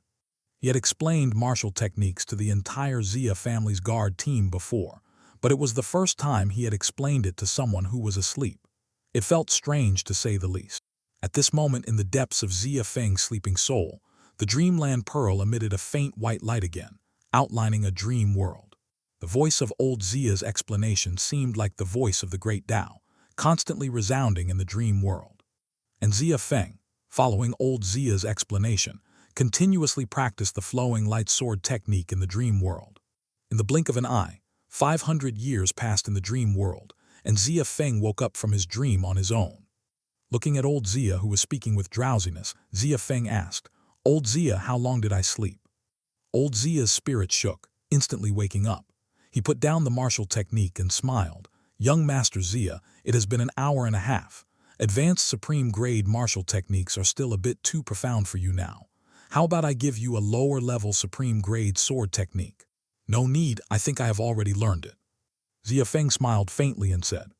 He had explained martial techniques to the entire Xia family's guard team before, but it was the first time he had explained it to someone who was asleep. It felt strange to say the least. At this moment, in the depths of Xia Feng's sleeping soul, the Dreamland Pearl emitted a faint white light again, outlining a dream world. The voice of old Xia's explanation seemed like the voice of the great Tao, constantly resounding in the dream world. And Xia Feng, following old Xia's explanation, continuously practiced the flowing light sword technique in the dream world. In the blink of an eye, 500 years passed in the dream world, and Xia Feng woke up from his dream on his own. Looking at old Xia, who was speaking with drowsiness, Xia Feng asked, "Old Xia, how long did I sleep?" Old Xia's spirit shook, instantly waking up. He put down the martial technique and smiled. "Young Master Xia, it has been an hour and a half. Advanced Supreme Grade martial techniques are still a bit too profound for you now. How about I give you a lower-level Supreme Grade sword technique?" "No need, I think I have already learned it." Xia Feng smiled faintly and said.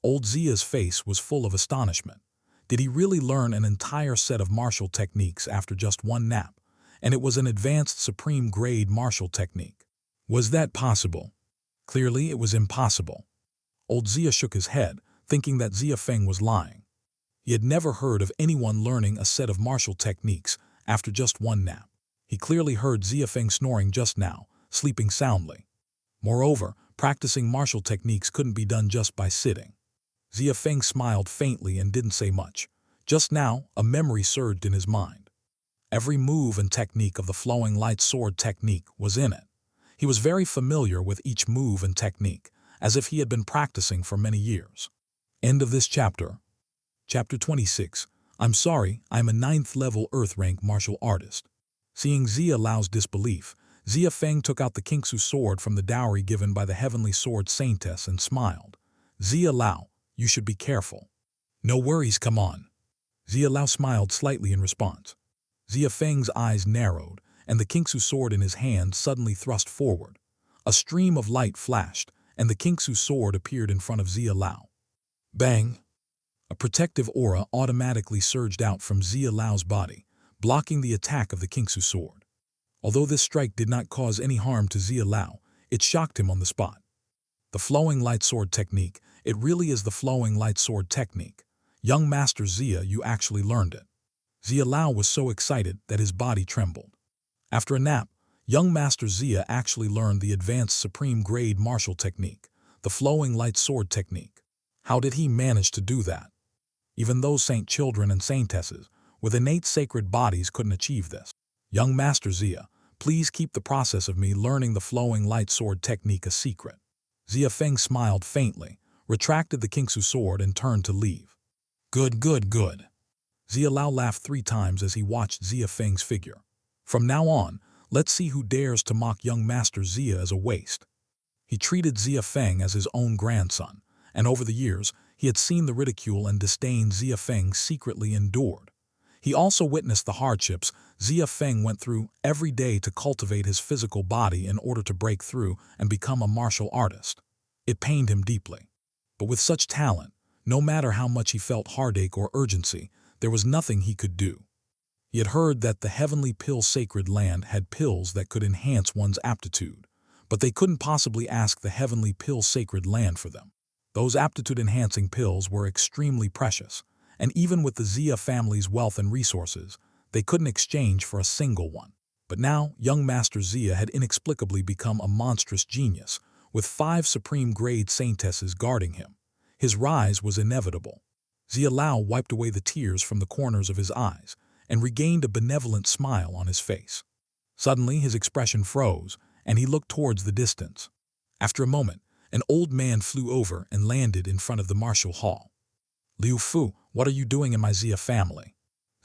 Old Xia's face was full of astonishment. Did he really learn an entire set of martial techniques after just one nap? And it was an advanced Supreme Grade martial technique. Was that possible? Clearly, it was impossible. Old Xia shook his head, thinking that Xia Feng was lying. He had never heard of anyone learning a set of martial techniques after just one nap. He clearly heard Xia Feng snoring just now, sleeping soundly. Moreover, practicing martial techniques couldn't be done just by sitting. Xia Feng smiled faintly and didn't say much. Just now, a memory surged in his mind. Every move and technique of the flowing light sword technique was in it. He was very familiar with each move and technique, as if he had been practicing for many years. End of this chapter. Chapter 26. I'm sorry, I'm a 9th level Earth rank martial artist. Seeing Xia Lao's disbelief, Xia Feng took out the Kingsu sword from the dowry given by the heavenly sword Saintess and smiled. Xia Lao, you should be careful. No worries, come on. Xia Lao smiled slightly in response. Xia Feng's eyes narrowed, and the Kingsu sword in his hand suddenly thrust forward. A stream of light flashed, and the Kingsu sword appeared in front of Xia Lao. Bang! A protective aura automatically surged out from Xia Lao's body, blocking the attack of the Kingsu sword. Although this strike did not cause any harm to Xia Lao, it shocked him on the spot. The flowing light sword technique, it really is the flowing light sword technique. Young Master Xia, you actually learned it. Xia Lao was so excited that his body trembled. After a nap, young Master Xia actually learned the advanced Supreme Grade martial technique, the flowing light sword technique. How did he manage to do that? Even those saint children and saintesses with innate sacred bodies couldn't achieve this. Young Master Xia, please keep the process of me learning the flowing light sword technique a secret. Xia Feng smiled faintly, retracted the Kingsu sword and turned to leave. Good, good, good. Xia Lao laughed 3 times as he watched Xia Feng's figure. From now on, let's see who dares to mock young Master Xia as a waste. He treated Xia Feng as his own grandson, and over the years, he had seen the ridicule and disdain Xia Feng secretly endured. He also witnessed the hardships Xia Feng went through every day to cultivate his physical body in order to break through and become a martial artist. It pained him deeply. But with such talent, no matter how much he felt heartache or urgency, there was nothing he could do. He had heard that the heavenly pill sacred land had pills that could enhance one's aptitude, but they couldn't possibly ask the heavenly pill sacred land for them. Those aptitude-enhancing pills were extremely precious, and even with the Xia family's wealth and resources, they couldn't exchange for a single one. But now, young Master Xia had inexplicably become a monstrous genius, with 5 Supreme Grade Saintesses guarding him. His rise was inevitable. Xia Lao wiped away the tears from the corners of his eyes and regained a benevolent smile on his face. Suddenly, his expression froze, and he looked towards the distance. After a moment, an old man flew over and landed in front of the martial hall. Liu Fu, what are you doing in my Xia family?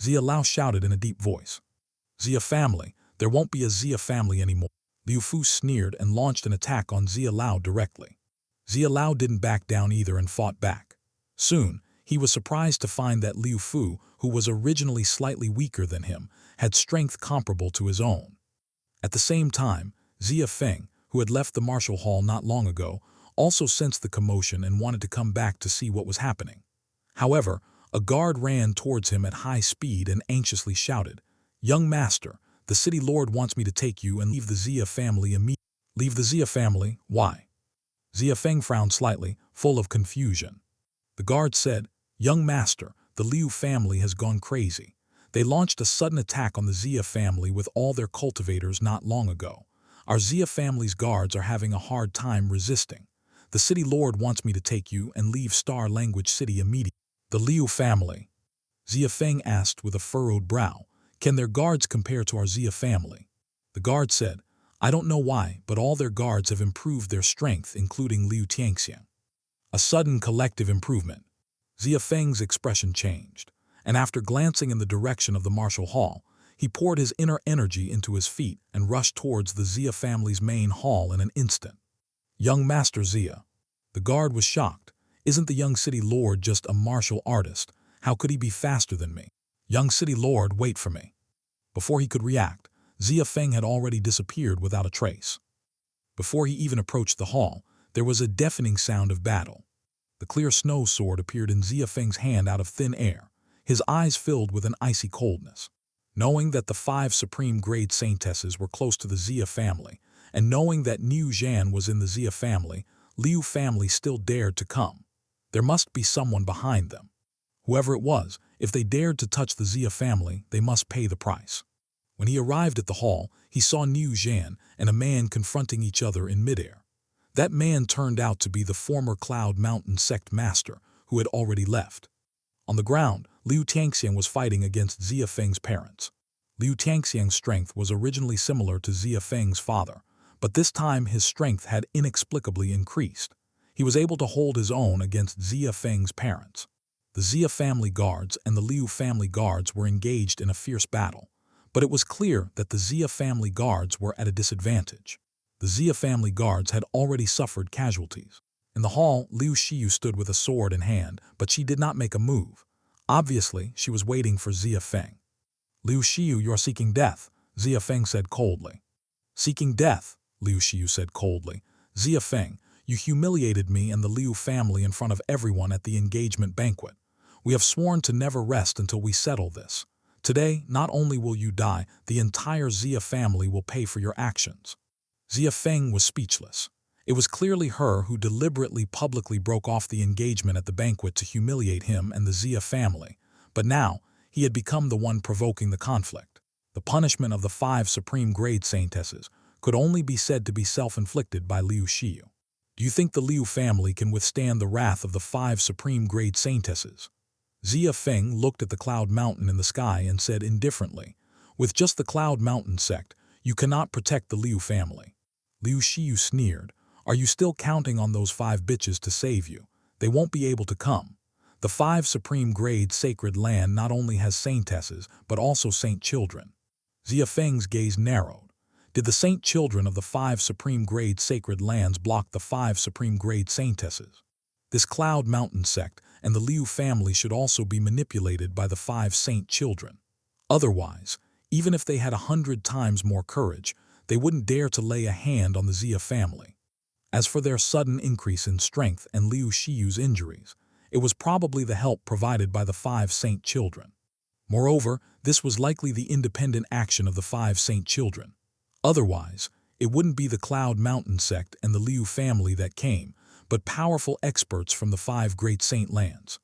Xia Lao shouted in a deep voice. Xia family, there won't be a Xia family anymore. Liu Fu sneered and launched an attack on Xia Lao directly. Xia Lao didn't back down either and fought back. Soon, he was surprised to find that Liu Fu, who was originally slightly weaker than him, had strength comparable to his own. At the same time, Xia Feng, who had left the martial hall not long ago, also sensed the commotion and wanted to come back to see what was happening. However, a guard ran towards him at high speed and anxiously shouted, "Young master, the city lord wants me to take you and leave the Xia family immediately." Leave the Xia family? Why? Xia Feng frowned slightly, full of confusion. The guard said, "Young master, the Liu family has gone crazy. They launched a sudden attack on the Xia family with all their cultivators not long ago. Our Xia family's guards are having a hard time resisting. The city lord wants me to take you and leave Star Language City immediately." The Liu family? Xia Feng asked with a furrowed brow. Can their guards compare to our Xia family? The guard said, I don't know why, but all their guards have improved their strength, including Liu Tianxiang. A sudden collective improvement. Xia Feng's expression changed, and after glancing in the direction of the martial hall, he poured his inner energy into his feet and rushed towards the Xia family's main hall in an instant. Young Master Xia. The guard was shocked. Isn't the young city lord just a martial artist? How could he be faster than me? Young city lord, wait for me. Before he could react, Xia Feng had already disappeared without a trace. Before he even approached the hall, there was a deafening sound of battle. The clear snow sword appeared in Xia Feng's hand out of thin air, his eyes filled with an icy coldness. Knowing that the 5 Supreme Grade Saintesses were close to the Xia family, and knowing that Niu Zhan was in the Xia family, Liu family still dared to come. There must be someone behind them. Whoever it was, if they dared to touch the Xia family, they must pay the price. When he arrived at the hall, he saw Niu Zhan and a man confronting each other in midair. That man turned out to be the former Cloud Mountain sect master, who had already left. On the ground, Liu Tianxiang was fighting against Xia Feng's parents. Liu Tianxiang's strength was originally similar to Xia Feng's father, but this time his strength had inexplicably increased. He was able to hold his own against Xia Feng's parents. The Xia family guards and the Liu family guards were engaged in a fierce battle, But it was clear that the Xia family guards were at a disadvantage. The Xia family guards had already suffered casualties. In the hall, Liu Xiyu stood with a sword in hand, but she did not make a move. Obviously, she was waiting for Xia Feng. "Liu Xiyu, you are seeking death," Xia Feng said coldly. "Seeking death," Liu Xiyu said coldly. "Xia Feng, you humiliated me and the Liu family in front of everyone at the engagement banquet. We have sworn to never rest until we settle this. Today, not only will you die, the entire Xia family will pay for your actions." Xia Feng was speechless. It was clearly her who deliberately publicly broke off the engagement at the banquet to humiliate him and the Xia family. But now, he had become the one provoking the conflict. The punishment of the 5 Supreme Grade Saintesses could only be said to be self-inflicted by Liu Xiyu. "Do you think the Liu family can withstand the wrath of the 5 Supreme Grade Saintesses?" Xia Feng looked at the cloud mountain in the sky and said indifferently, "With just the cloud mountain sect, you cannot protect the Liu family." Liu Xiyu sneered, "Are you still counting on those 5 bitches to save you? They won't be able to come. The 5 Supreme Grade Sacred Land not only has saintesses, but also saint children." Xia Feng's gaze narrowed. Did the saint children of the 5 Supreme Grade Sacred Lands block the 5 Supreme Grade Saintesses? This Cloud Mountain sect and the Liu family should also be manipulated by the 5 saint children. Otherwise, even if they had 100 times more courage, they wouldn't dare to lay a hand on the Xia family. As for their sudden increase in strength and Liu Xiyu's injuries, it was probably the help provided by the 5 saint children. Moreover, this was likely the independent action of the 5 saint children. Otherwise, it wouldn't be the Cloud Mountain sect and the Liu family that came, but powerful experts from the 5 great saint lands.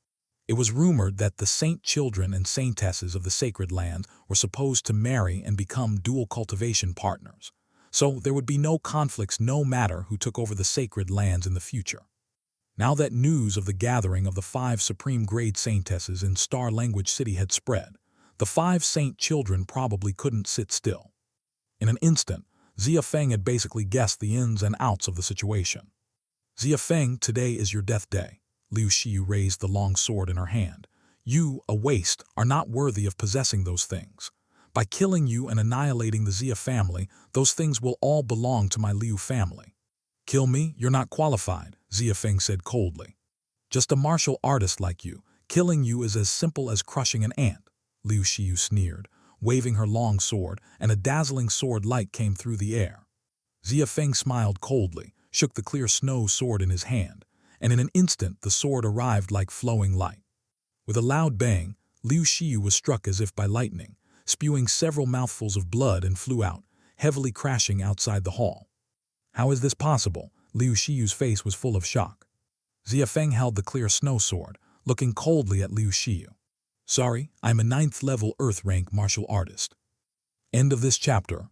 It was rumored that the saint children and saintesses of the sacred lands were supposed to marry and become dual cultivation partners, so there would be no conflicts no matter who took over the sacred lands in the future. Now that news of the gathering of the 5 Supreme Grade Saintesses in Star Language City had spread, the 5 saint children probably couldn't sit still. In an instant, Xia Feng had basically guessed the ins and outs of the situation. "Xia Feng, today is your death day." Liu Xiyu raised the long sword in her hand. "You, a waste, are not worthy of possessing those things. By killing you and annihilating the Xia family, those things will all belong to my Liu family." "Kill me? You're not qualified," Xia Feng said coldly. "Just a martial artist like you. Killing you is as simple as crushing an ant," Liu Xiyu sneered, waving her long sword, and a dazzling sword light came through the air. Xia Feng smiled coldly, shook the clear snow sword in his hand, and in an instant the sword arrived like flowing light. With a loud bang, Liu Xiyu was struck as if by lightning, spewing several mouthfuls of blood and flew out, heavily crashing outside the hall. "How is this possible?" Liu Xiyu's face was full of shock. Xia Feng held the clear snow sword, looking coldly at Liu Xiyu. "Sorry, I'm a 9th level Earth rank martial artist." End of this chapter.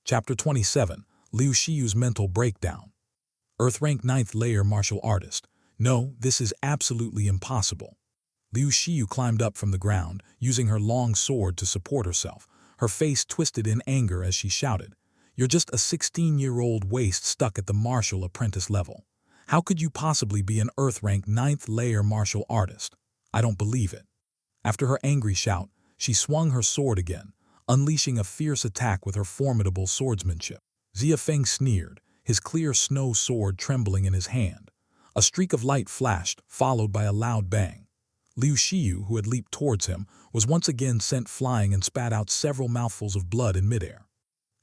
Chapter 27, Liu Xiyu's mental breakdown. Earth rank 9th layer martial artist. No, this is absolutely impossible. Liu Xiyu climbed up from the ground, using her long sword to support herself, her face twisted in anger as she shouted, "You're just a 16-year-old waste stuck at the martial apprentice level. How could you possibly be an Earth rank 9th layer martial artist? I don't believe it." After her angry shout, she swung her sword again, unleashing a fierce attack with her formidable swordsmanship. Xia Feng sneered, his clear snow sword trembling in his hand. A streak of light flashed, followed by a loud bang. Liu Xiyu, who had leaped towards him, was once again sent flying and spat out several mouthfuls of blood in midair.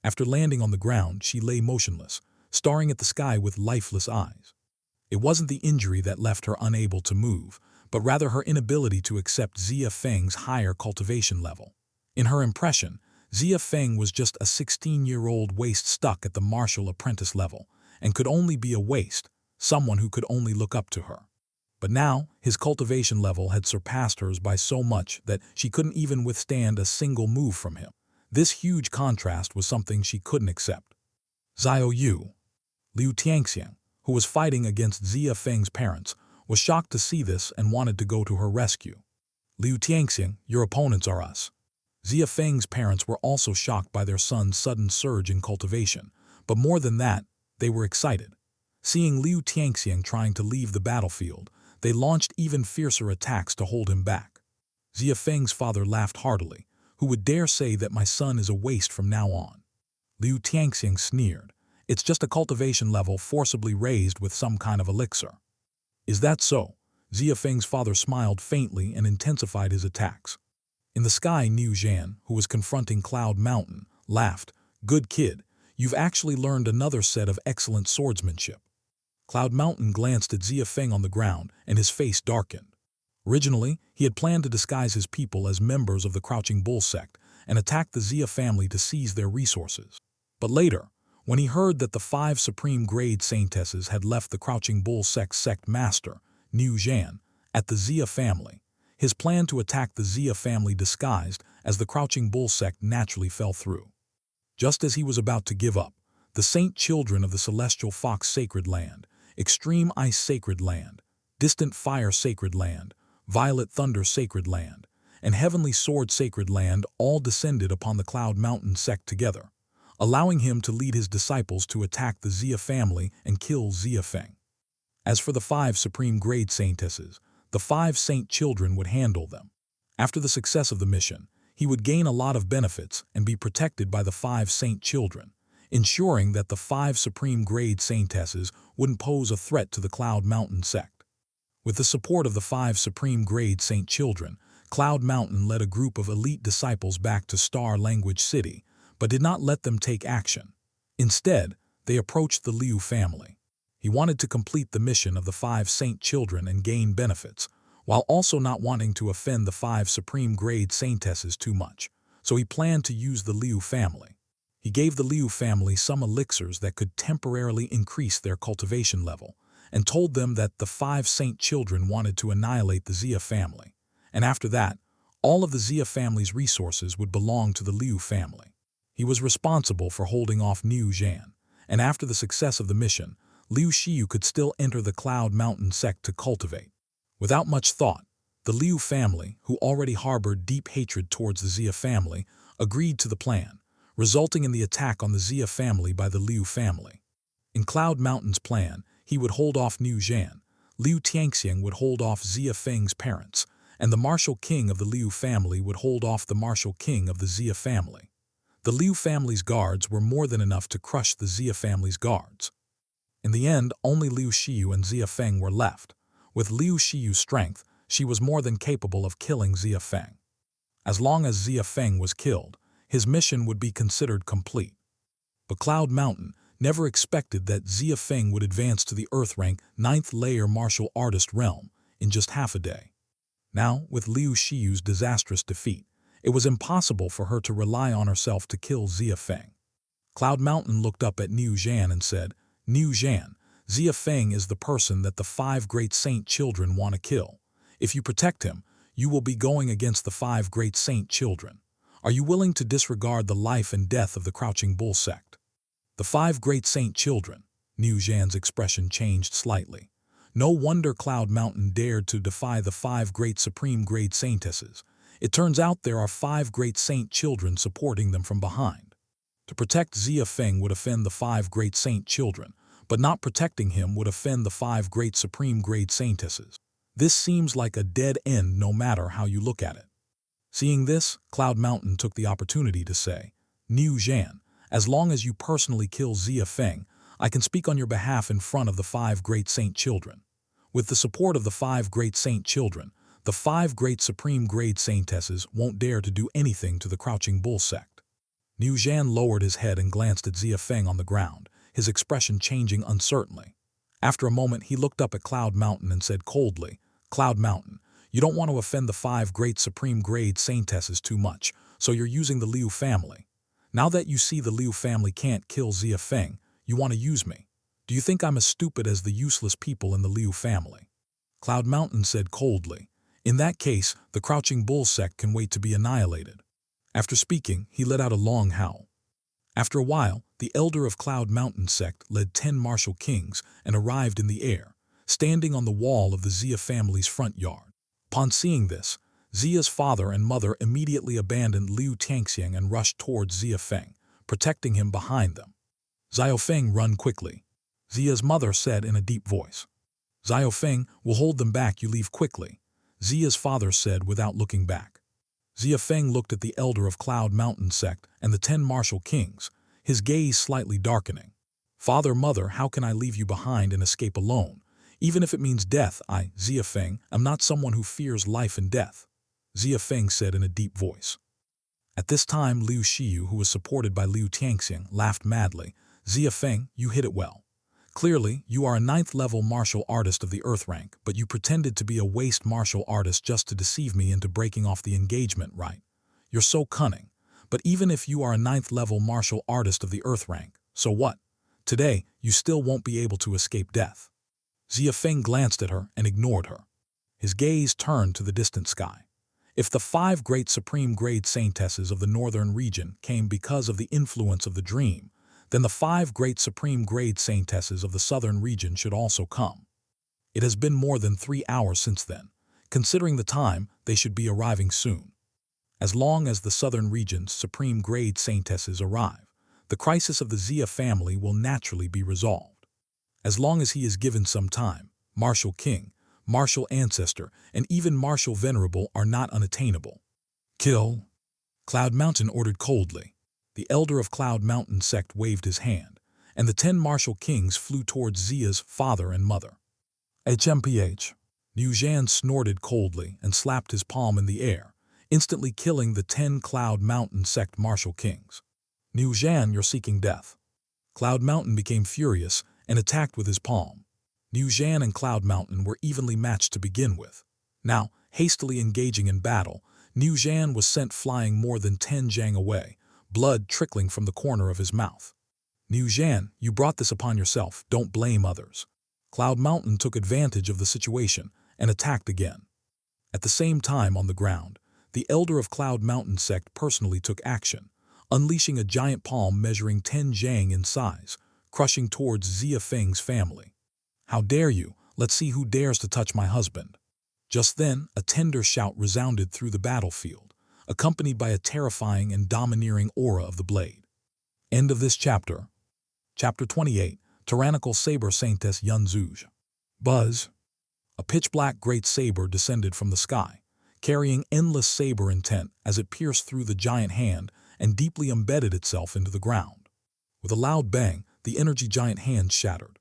After landing on the ground, she lay motionless, staring at the sky with lifeless eyes. It wasn't the injury that left her unable to move, but rather her inability to accept Xia Feng's higher cultivation level. In her impression, Xia Feng was just a 16-year-old waste stuck at the martial apprentice level, and could only be a waste, someone who could only look up to her. But now, his cultivation level had surpassed hers by so much that she couldn't even withstand a single move from him. This huge contrast was something she couldn't accept. Xiao Yu, Liu Tianxiang, who was fighting against Xia Feng's parents, was shocked to see this and wanted to go to her rescue. "Liu Tianxiang, your opponents are us." Xia Feng's parents were also shocked by their son's sudden surge in cultivation, but more than that, they were excited. Seeing Liu Tianxiang trying to leave the battlefield, they launched even fiercer attacks to hold him back. Xia Feng's father laughed heartily, Who would dare say that my son is a waste from now on? Liu Tianxiang sneered. It's just a cultivation level forcibly raised with some kind of elixir. Is that so? Xia Feng's father smiled faintly and intensified his attacks. In the sky, Niu Zhan, who was confronting Cloud Mountain, laughed. Good kid, you've actually learned another set of excellent swordsmanship. Cloud Mountain glanced at Xia Feng on the ground, and his face darkened. Originally, he had planned to disguise his people as members of the Crouching Bull sect and attack the Xia family to seize their resources. But later, when he heard that the 5 Supreme Grade Saintesses had left the Crouching Bull sect master, Niu Zhan, at the Xia family, his plan to attack the Xia family disguised as the Crouching Bull sect naturally fell through. Just as he was about to give up, the Saint Children of the Celestial Fox Sacred Land, Extreme Ice Sacred Land, Distant Fire Sacred Land, Violet Thunder Sacred Land, and Heavenly Sword Sacred Land all descended upon the Cloud Mountain sect together, allowing him to lead his disciples to attack the Xia family and kill Xia Feng. As for the 5 Supreme Grade Saintesses, the 5 Saint Children would handle them. After the success of the mission, he would gain a lot of benefits and be protected by the 5 Saint Children, ensuring that the 5 Supreme Grade Saintesses wouldn't pose a threat to the Cloud Mountain sect. With the support of the 5 Supreme Grade Saint Children, Cloud Mountain led a group of elite disciples back to Star Language City, but did not let them take action. Instead, they approached the Liu family. He wanted to complete the mission of the 5 Saint Children and gain benefits, while also not wanting to offend the 5 Supreme Grade Saintesses too much, so he planned to use the Liu family. He gave the Liu family some elixirs that could temporarily increase their cultivation level, and told them that the 5 Saint Children wanted to annihilate the Xia family, and after that, all of the Xia family's resources would belong to the Liu family. He was responsible for holding off Niu Zhan, and after the success of the mission, Liu Xiu could still enter the Cloud Mountain sect to cultivate. Without much thought, the Liu family, who already harbored deep hatred towards the Xia family, agreed to the plan, resulting in the attack on the Xia family by the Liu family. In Cloud Mountain's plan, he would hold off Niu Zhan, Liu Tianxiang would hold off Xia Feng's parents, and the martial king of the Liu family would hold off the martial king of the Xia family. The Liu family's guards were more than enough to crush the Xia family's guards. In the end, only Liu Xiu and Xia Feng were left. With Liu Xiu's strength, she was more than capable of killing Xia Feng. As long as Xia Feng was killed, his mission would be considered complete. But Cloud Mountain never expected that Xia Feng would advance to the Earth rank 9th layer martial artist realm in just half a day. Now, with Liu Xiu's disastrous defeat, it was impossible for her to rely on herself to kill Xia Feng. Cloud Mountain looked up at Niu Zhan and said, Niu Zhan, Xia Feng is the person that the 5 Great Saint Children want to kill. If you protect him, you will be going against the 5 Great Saint Children. Are you willing to disregard the life and death of the Crouching Bull sect? The 5 Great Saint Children. Niu Zhan's expression changed slightly. No wonder Cloud Mountain dared to defy the 5 Great Supreme Grade Saintesses. It turns out there are 5 Great Saint Children supporting them from behind. To protect Xia Feng would offend the 5 Great Saint Children, but not protecting him would offend the 5 Great Supreme Grade Saintesses. This seems like a dead end no matter how you look at it. Seeing this, Cloud Mountain took the opportunity to say, Niu Zhan, as long as you personally kill Xia Feng, I can speak on your behalf in front of the 5 Great Saint Children. With the support of the 5 Great Saint Children, the 5 Great Supreme Grade Saintesses won't dare to do anything to the Crouching Bull sect. Niu Zhan lowered his head and glanced at Xia Feng on the ground, his expression changing uncertainly. After a moment, he looked up at Cloud Mountain and said coldly, Cloud Mountain, you don't want to offend the 5 Great Supreme Grade Saintesses too much, so you're using the Liu family. Now that you see the Liu family can't kill Xia Feng, you want to use me. Do you think I'm as stupid as the useless people in the Liu family? Cloud Mountain said coldly, in that case, the Crouching Bull sect can wait to be annihilated. After speaking, he let out a long howl. After a while, the elder of Cloud Mountain sect led 10 martial kings and arrived in the air, standing on the wall of the Xia family's front yard. Upon seeing this, Xia's father and mother immediately abandoned Liu Tianxiang and rushed towards Xia Feng, protecting him behind them. Xia Feng, run quickly, Xia's mother said in a deep voice. Xia Feng, will hold them back, you leave quickly, Xia's father said without looking back. Xia Feng looked at the elder of Cloud Mountain sect and the 10 martial kings, his gaze slightly darkening. Father, mother, how can I leave you behind and escape alone? Even if it means death, Xia Feng, am not someone who fears life and death, Xia Feng said in a deep voice. At this time, Liu Xiyu, who was supported by Liu Tianxing, laughed madly. Xia Feng, you hit it well. Clearly, you are a 9th-level martial artist of the Earth rank, but you pretended to be a waste martial artist just to deceive me into breaking off the engagement, right? You're so cunning. But even if you are a 9th-level martial artist of the Earth rank, so what? Today, you still won't be able to escape death. Xia Feng glanced at her and ignored her. His gaze turned to the distant sky. If the 5 great Supreme Grade Saintesses of the northern region came because of the influence of the dream, then the 5 great Supreme Grade Saintesses of the southern region should also come. It has been more than 3 hours since then. Considering the time, they should be arriving soon. As long as the southern region's Supreme Grade Saintesses arrive, the crisis of the Xia family will naturally be resolved. As long as he is given some time, Martial King, Martial Ancestor, and even Martial Venerable are not unattainable. Kill! Cloud Mountain ordered coldly. The elder of Cloud Mountain sect waved his hand, and the 10 martial kings flew towards Xia's father and mother. HMPH. Niu Zhan snorted coldly and slapped his palm in the air, instantly killing the 10 Cloud Mountain sect martial kings. Niu Zhan, you're seeking death. Cloud Mountain became furious and attacked with his palm. Niu Zhan and Cloud Mountain were evenly matched to begin with. Now, hastily engaging in battle, Niu Zhan was sent flying more than 10 zhang away, blood trickling from the corner of his mouth. Niu Zhan, you brought this upon yourself, don't blame others. Cloud Mountain took advantage of the situation and attacked again. At the same time on the ground, the elder of Cloud Mountain sect personally took action, unleashing a giant palm measuring 10 zhang in size, crushing towards Xia Feng's family. How dare you? Let's see who dares to touch my husband. Just then, a tender shout resounded through the battlefield, accompanied by a terrifying and domineering aura of the blade. End of this chapter. Chapter 28, Tyrannical Saber Saintess Yun Zhuge. Buzz. A pitch-black great saber descended from the sky, carrying endless saber intent as it pierced through the giant hand and deeply embedded itself into the ground. With a loud bang, the energy giant hand shattered.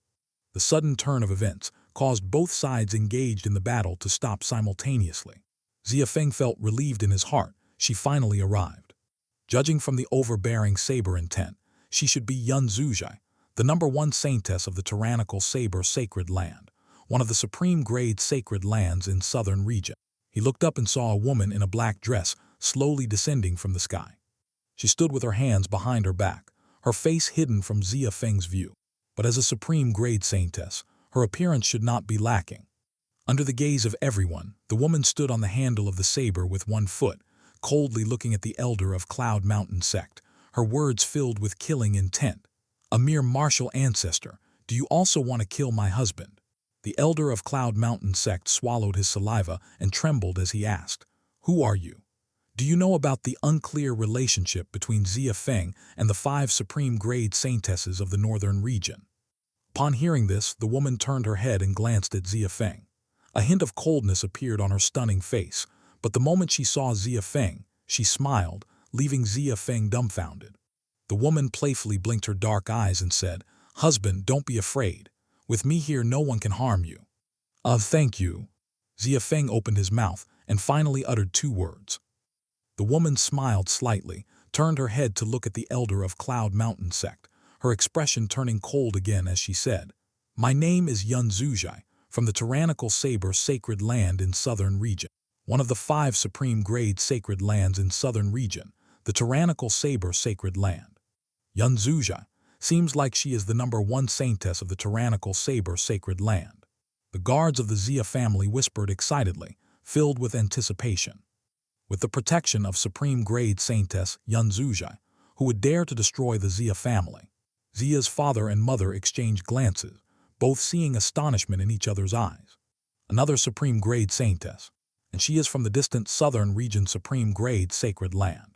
The sudden turn of events caused both sides engaged in the battle to stop simultaneously. Xia Feng felt relieved in his heart. She finally arrived. Judging from the overbearing saber intent, she should be Yun Zhuge, the #1 saintess of the tyrannical saber sacred land, one of the supreme grade sacred lands in southern region. He looked up and saw a woman in a black dress slowly descending from the sky. She stood with her hands behind her back, her face hidden from Xia Feng's view. But as a supreme grade saintess, her appearance should not be lacking. Under the gaze of everyone, the woman stood on the handle of the saber with one foot, coldly looking at the elder of Cloud Mountain sect, her words filled with killing intent. A mere martial ancestor, do you also want to kill my husband? The elder of Cloud Mountain sect swallowed his saliva and trembled as he asked, who are you? Do you know about the unclear relationship between Xia Feng and the 5 Supreme Grade Saintesses of the northern region? Upon hearing this, the woman turned her head and glanced at Xia Feng. A hint of coldness appeared on her stunning face, but the moment she saw Xia Feng, she smiled, leaving Xia Feng dumbfounded. The woman playfully blinked her dark eyes and said, husband, don't be afraid. With me here, no one can harm you. Thank you. Xia Feng opened his mouth and finally uttered 2 words. The woman smiled slightly, turned her head to look at the elder of Cloud Mountain sect, her expression turning cold again as she said, my name is Yun Zhuge, from the tyrannical saber sacred land in southern region. One of the 5 supreme grade sacred lands in southern region, the tyrannical saber sacred land. Yun Zhuge, seems like she is the #1 saintess of the tyrannical saber sacred land. The guards of the Xia family whispered excitedly, filled with anticipation. With the protection of Supreme Grade Saintess Yun Zhuge, who would dare to destroy the Xia family. Xia's father and mother exchanged glances, both seeing astonishment in each other's eyes. Another Supreme Grade Saintess, and she is from the distant southern region Supreme Grade Sacred Land.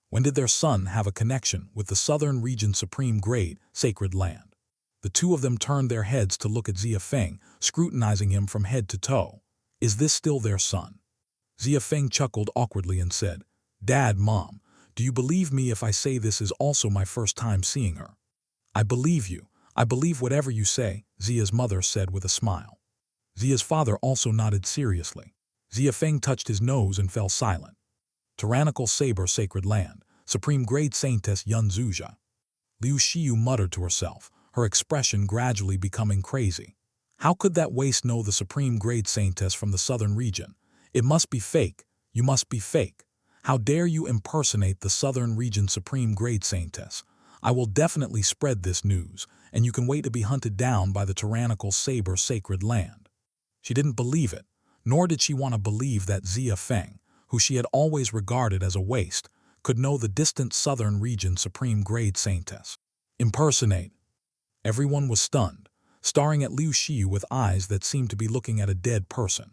When did their son have a connection with the southern region Supreme Grade Sacred Land? The 2 of them turned their heads to look at Xia Feng, scrutinizing him from head to toe. Is this still their son? Xia Feng chuckled awkwardly and said, Dad, Mom, do you believe me if I say this is also my first time seeing her? I believe you. I believe whatever you say, Xia's mother said with a smile. Xia's father also nodded seriously. Xia Feng touched his nose and fell silent. Tyrannical saber, sacred land, Supreme Grade Saintess Yun Zuzha. Liu Xiu muttered to herself, her expression gradually becoming crazy. How could that waste know the Supreme Grade Saintess from the southern region? It must be fake. You must be fake. How dare you impersonate the southern region Supreme Grade Saintess? I will definitely spread this news, and you can wait to be hunted down by the tyrannical saber sacred land. She didn't believe it, nor did she want to believe that Xia Feng, who she had always regarded as a waste, could know the distant southern region Supreme Grade Saintess. Impersonate. Everyone was stunned, staring at Liu Xiu with eyes that seemed to be looking at a dead person.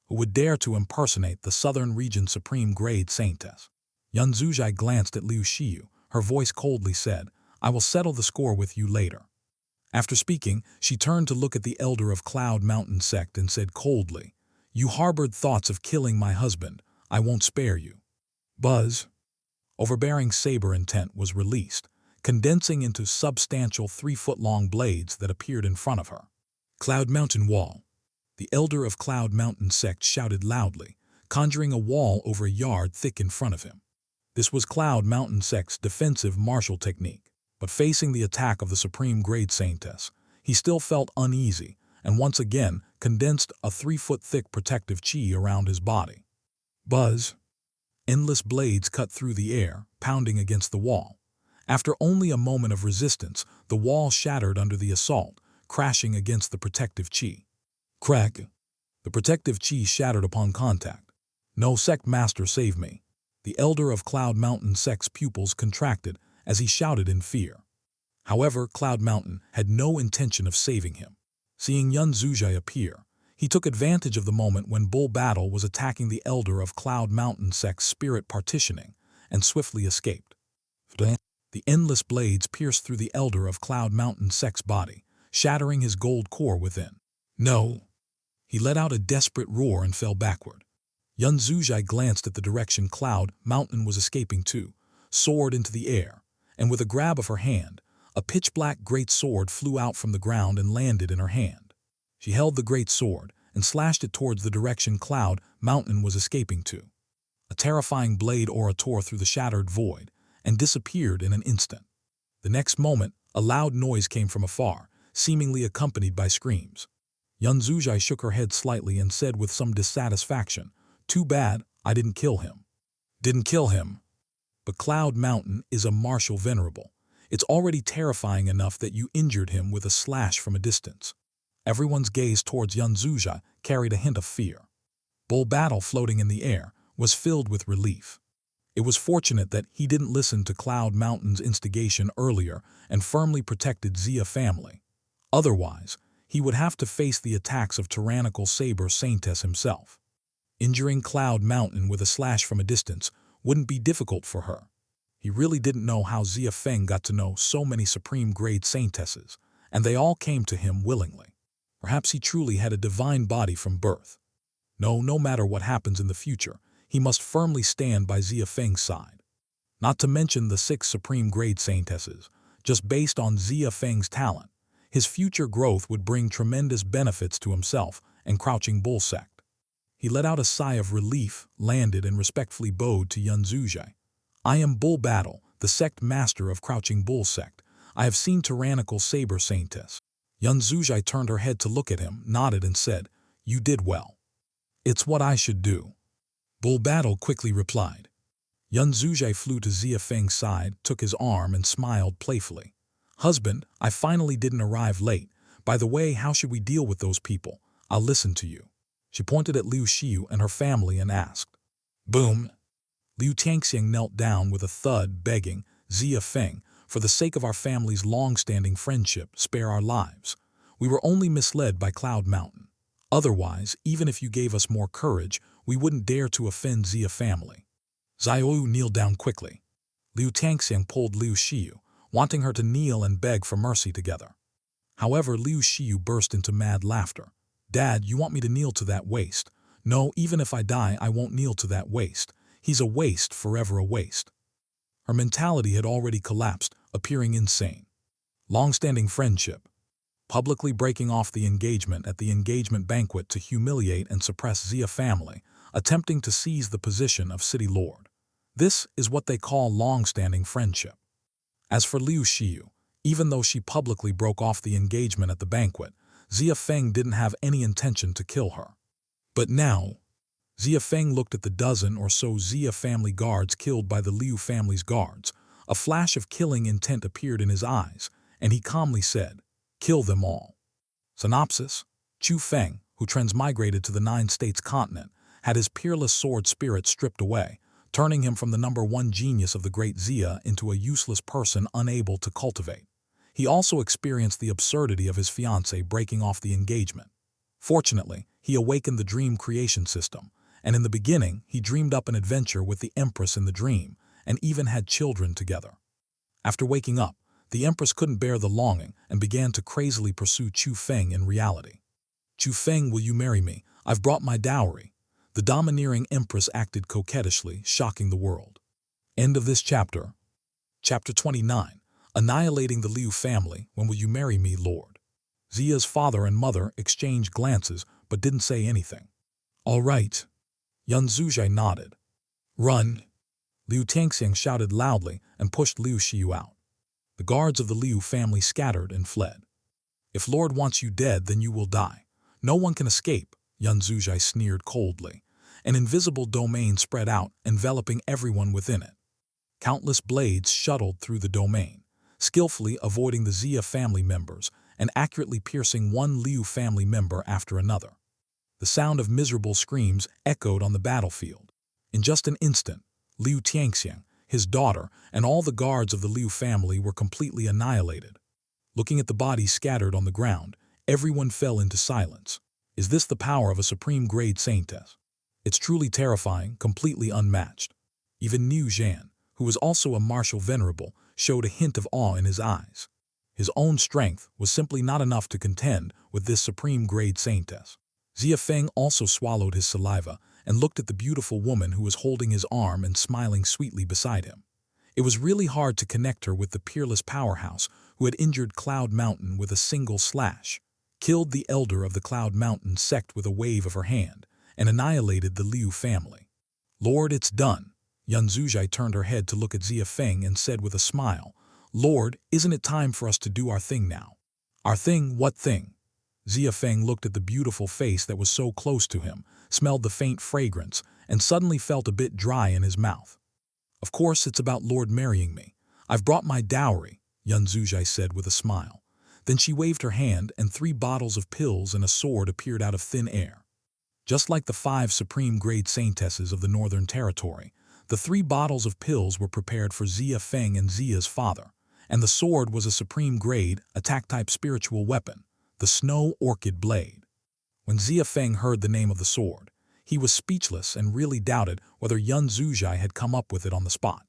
Who would dare to impersonate the southern region Supreme Grade Saintess? Yun Zuzhai glanced at Liu Xiu. Her voice coldly said, I will settle the score with you later. After speaking, she turned to look at the elder of Cloud Mountain sect and said coldly, You harbored thoughts of killing my husband. I won't spare you. Buzz. Overbearing saber intent was released, condensing into substantial 3-foot-long blades that appeared in front of her. Cloud Mountain Wall. The elder of Cloud Mountain sect shouted loudly, conjuring a wall over a yard thick in front of him. This was Cloud Mountain sect's defensive martial technique, but facing the attack of the Supreme Grade Saintess, he still felt uneasy and once again condensed a 3-foot-thick protective chi around his body. Buzz. Endless blades cut through the air, pounding against the wall. After only a moment of resistance, the wall shattered under the assault, crashing against the protective chi. Crack. The protective chi shattered upon contact. No, sect master, save me. The elder of Cloud Mountain sect's pupils contracted as he shouted in fear. However, Cloud Mountain had no intention of saving him. Seeing Yun Zuzhai appear, he took advantage of the moment when Bull Battle was attacking the elder of Cloud Mountain sect's spirit partitioning and swiftly escaped. The endless blades pierced through the elder of Cloud Mountain sect's body, shattering his gold core within. No! He let out a desperate roar and fell backward. Yun Zuzhai glanced at the direction Cloud Mountain was escaping to, soared into the air, and with a grab of her hand, a pitch-black great sword flew out from the ground and landed in her hand. She held the great sword and slashed it towards the direction Cloud Mountain was escaping to. A terrifying blade tore through the shattered void and disappeared in an instant. The next moment, a loud noise came from afar, seemingly accompanied by screams. Yun Zuzhai shook her head slightly and said with some dissatisfaction, Too bad, I didn't kill him. Didn't kill him? But Cloud Mountain is a martial venerable. It's already terrifying enough that you injured him with a slash from a distance. Everyone's gaze towards Yun Zuzhai carried a hint of fear. Bull Battle, floating in the air, was filled with relief. It was fortunate that he didn't listen to Cloud Mountain's instigation earlier and firmly protected Xia family. Otherwise, he would have to face the attacks of tyrannical saber Saintess himself. Injuring Cloud Mountain with a slash from a distance wouldn't be difficult for her. He really didn't know how Xia Feng got to know so many Supreme Grade Saintesses, and they all came to him willingly. Perhaps he truly had a divine body from birth. No matter what happens in the future, he must firmly stand by Xia Feng's side. Not to mention the 6 Supreme Grade Saintesses, just based on Xia Feng's talent, his future growth would bring tremendous benefits to himself and Crouching Bull sect. He let out a sigh of relief, landed, and respectfully bowed to Yun Zuzhai. I am Bull Battle, the sect master of Crouching Bull sect. I have seen tyrannical saber Saintess. Yun Zuzhai turned her head to look at him, nodded, and said, You did well. It's what I should do. Bull Battle quickly replied. Yun Zuzhai flew to Xia Feng's side, took his arm, and smiled playfully. Husband, I finally didn't arrive late. By the way, how should we deal with those people? I'll listen to you. She pointed at Liu Xiu and her family and asked. Boom! Liu Tangxiang knelt down with a thud, begging, Xia Feng, for the sake of our family's long-standing friendship, spare our lives. We were only misled by Cloud Mountain. Otherwise, even if you gave us more courage, we wouldn't dare to offend Xia family. Xiaoyu kneeled down quickly. Liu Tangxiang pulled Liu Xiu, wanting her to kneel and beg for mercy together. However, Liu Xiu burst into mad laughter. Dad, you want me to kneel to that waste? No, even if I die, I won't kneel to that waste. He's a waste, forever a waste. Her mentality had already collapsed, appearing insane. Long-standing friendship. Publicly breaking off the engagement at the engagement banquet to humiliate and suppress Xia family, attempting to seize the position of city lord. This is what they call long-standing friendship. As for Liu Xiu, even though she publicly broke off the engagement at the banquet, Xia Feng didn't have any intention to kill her. But now, Xia Feng looked at the dozen or so Xia family guards killed by the Liu family's guards. A flash of killing intent appeared in his eyes, and he calmly said, "Kill them all." Synopsis: Xia Feng, who transmigrated to the 9 states continent, had his peerless sword spirit stripped away, turning him from the #1 genius of the great Xia into a useless person unable to cultivate. He also experienced the absurdity of his fiancée breaking off the engagement. Fortunately, he awakened the dream creation system, and in the beginning he dreamed up an adventure with the Empress in the dream, and even had children together. After waking up, the Empress couldn't bear the longing and began to crazily pursue Xia Feng in reality. "Xia Feng, will you marry me? I've brought my dowry." The domineering Empress acted coquettishly, shocking the world. End of this chapter. Chapter 29. Annihilating the Liu family. When will you marry me, Lord? Xia's father and mother exchanged glances but didn't say anything. "All right." Yan Zuzhai nodded. "Run!" Liu Tangxiang shouted loudly and pushed Liu Xiu out. The guards of the Liu family scattered and fled. "If Lord wants you dead, then you will die. No one can escape," Yan Zuzhai sneered coldly. An invisible domain spread out, enveloping everyone within it. Countless blades shuttled through the domain, skillfully avoiding the Xia family members and accurately piercing one Liu family member after another. The sound of miserable screams echoed on the battlefield. In just an instant, Liu Tangxiang, his daughter, and all the guards of the Liu family were completely annihilated. Looking at the bodies scattered on the ground, everyone fell into silence. Is this the power of a Supreme Grade Saintess? It's truly terrifying, completely unmatched. Even Niu Zhan, who was also a martial venerable, showed a hint of awe in his eyes. His own strength was simply not enough to contend with this Supreme Grade Saintess. Xia Feng also swallowed his saliva and looked at the beautiful woman who was holding his arm and smiling sweetly beside him. It was really hard to connect her with the peerless powerhouse who had injured Cloud Mountain with a single slash, killed the elder of the Cloud Mountain sect with a wave of her hand, and annihilated the Liu family. "Lord, it's done." Yan Zuzhai turned her head to look at Xia Feng and said with a smile, "Lord, isn't it time for us to do our thing now?" "Our thing? What thing?" Xia Feng looked at the beautiful face that was so close to him, smelled the faint fragrance, and suddenly felt a bit dry in his mouth. "Of course it's about Lord marrying me. I've brought my dowry," Yan Zuzhai said with a smile. Then she waved her hand and 3 bottles of pills and a sword appeared out of thin air. Just like the 5 Supreme Grade Saintesses of the Northern Territory, the 3 bottles of pills were prepared for Xia Feng and Xia's father, and the sword was a Supreme Grade, attack-type spiritual weapon, the Snow Orchid Blade. When Xia Feng heard the name of the sword, he was speechless and really doubted whether Yan Zuzhai had come up with it on the spot.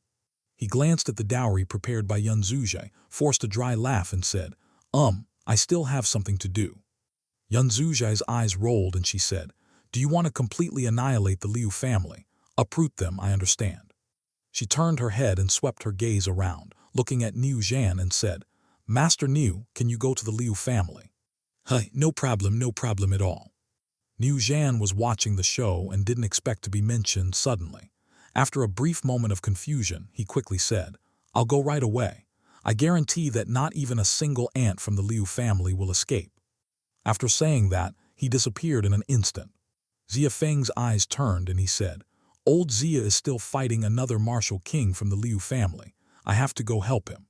He glanced at the dowry prepared by Yan Zuzhai, forced a dry laugh and said, I still have something to do." Yan Zuzhai's eyes rolled and she said, "Do you want to completely annihilate the Liu family? Uproot them, I understand." She turned her head and swept her gaze around, looking at Niu Zhan and said, "Master Niu, can you go to the Liu family?" "Hey, no problem at all." Niu Zhan was watching the show and didn't expect to be mentioned suddenly. After a brief moment of confusion, he quickly said, "I'll go right away. I guarantee that not even a single ant from the Liu family will escape." After saying that, he disappeared in an instant. Xia Feng's eyes turned and he said, "Old Xia is still fighting another martial king from the Liu family. I have to go help him."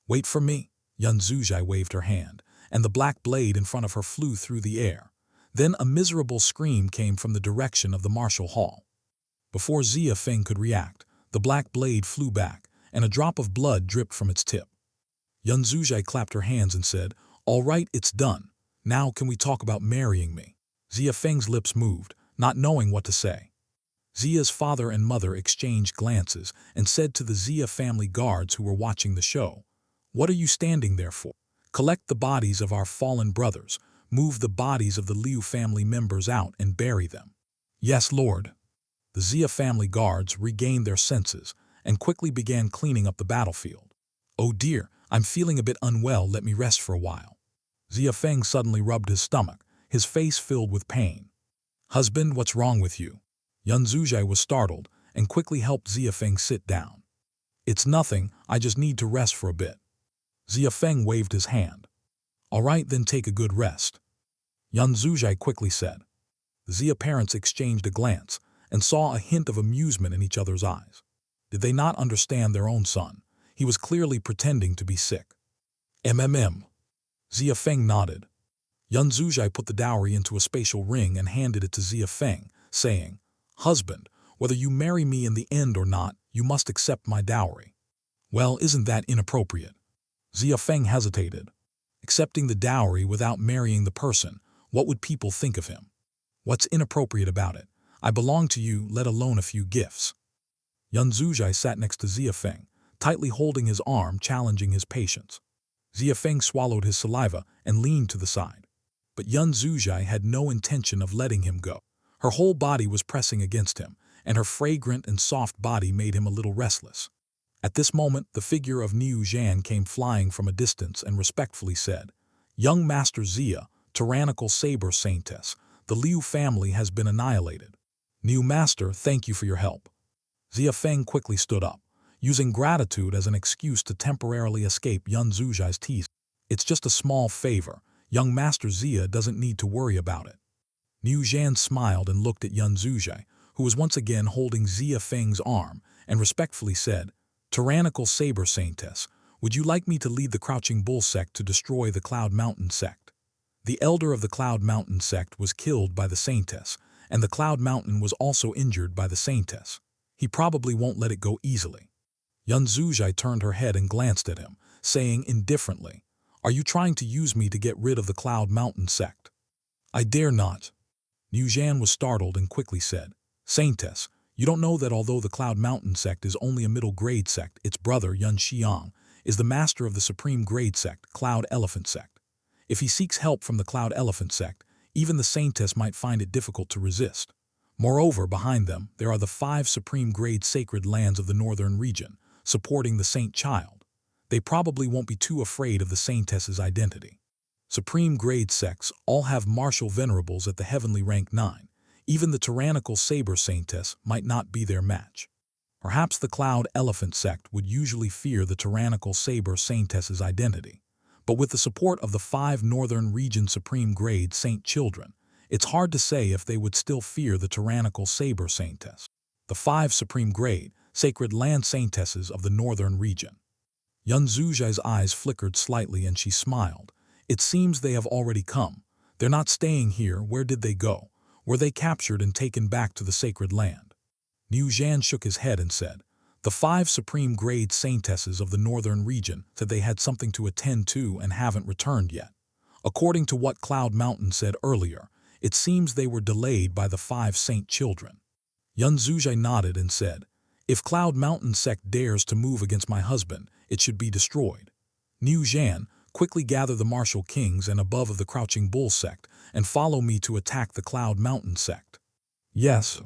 "Wait for me." Yan Zuzhai waved her hand, and the black blade in front of her flew through the air. Then a miserable scream came from the direction of the martial hall. Before Xia Feng could react, the black blade flew back, and a drop of blood dripped from its tip. Yan Zuzhai clapped her hands and said, "All right, it's done. Now can we talk about marrying me?" Xia Feng's lips moved, not knowing what to say. Xia's father and mother exchanged glances and said to the Xia family guards who were watching the show, "What are you standing there for? Collect the bodies of our fallen brothers, move the bodies of the Liu family members out and bury them." "Yes, Lord." The Xia family guards regained their senses and quickly began cleaning up the battlefield. "Oh dear, I'm feeling a bit unwell, let me rest for a while." Xia Feng suddenly rubbed his stomach, his face filled with pain. "Husband, what's wrong with you?" Yan Zuzhai was startled and quickly helped Xia Feng sit down. "It's nothing, I just need to rest for a bit." Xia Feng waved his hand. "All right, then take a good rest," Yan Zuzhai quickly said. The Xia parents exchanged a glance and saw a hint of amusement in each other's eyes. Did they not understand their own son? He was clearly pretending to be sick. Xia Feng nodded. Yan Zuzhai put the dowry into a spatial ring and handed it to Xia Feng, saying, "Husband, whether you marry me in the end or not, you must accept my dowry." "Well, isn't that inappropriate?" Xia Feng hesitated. Accepting the dowry without marrying the person, what would people think of him? "What's inappropriate about it? I belong to you, let alone a few gifts." Yan Zuzhai sat next to Xia Feng, tightly holding his arm, challenging his patience. Xia Feng swallowed his saliva and leaned to the side. But Yan Zuzhai had no intention of letting him go. Her whole body was pressing against him, and her fragrant and soft body made him a little restless. At this moment, the figure of Niu Zhan came flying from a distance and respectfully said, "Young Master Xia, tyrannical saber saintess, the Liu family has been annihilated." "Niu Master, thank you for your help." Xia Feng quickly stood up, using gratitude as an excuse to temporarily escape Yan Zuzhai's tease. "It's just a small favor. Young Master Xia doesn't need to worry about it." Niu Zhan smiled and looked at Yan Zuzhai, who was once again holding Xia Feng's arm, and respectfully said, "Tyrannical saber saintess, would you like me to lead the Crouching Bull sect to destroy the Cloud Mountain sect?" The elder of the Cloud Mountain sect was killed by the saintess, and the Cloud Mountain was also injured by the saintess. He probably won't let it go easily. Yan Zuzhai turned her head and glanced at him, saying indifferently, "Are you trying to use me to get rid of the Cloud Mountain sect?" "I dare not." Niu Zhan was startled and quickly said, "Saintess, you don't know that although the Cloud Mountain sect is only a middle grade sect, its brother, Yun Xiang, is the master of the Supreme Grade sect, Cloud Elephant sect. If he seeks help from the Cloud Elephant sect, even the Saintess might find it difficult to resist. Moreover, behind them, there are the 5 Supreme Grade sacred lands of the northern region, supporting the Saint Child. They probably won't be too afraid of the Saintess's identity. Supreme Grade sects all have martial venerables at the heavenly rank 9. Even the tyrannical Saber Saintess might not be their match. Perhaps the Cloud Elephant sect would usually fear the tyrannical Saber Saintess's identity. But with the support of the 5 Northern Region Supreme Grade Saint Children, it's hard to say if they would still fear the tyrannical Saber Saintess. The 5 Supreme Grade Sacred Land Saintesses of the Northern Region. Yun Zuzhai's eyes flickered slightly and she smiled. "It seems they have already come. They're not staying here. Where did they go? Were they captured and taken back to the sacred land?" Niu Zhan shook his head and said, "The 5 Supreme Grade Saintesses of the Northern Region said they had something to attend to and haven't returned yet. According to what Cloud Mountain said earlier, it seems they were delayed by the 5 Saint Children." Yun Zuzhai nodded and said, "If Cloud Mountain sect dares to move against my husband, it should be destroyed. Niu Zhan, quickly gather the martial kings and above of the Crouching Bull sect and follow me to attack the Cloud Mountain sect." "Yes."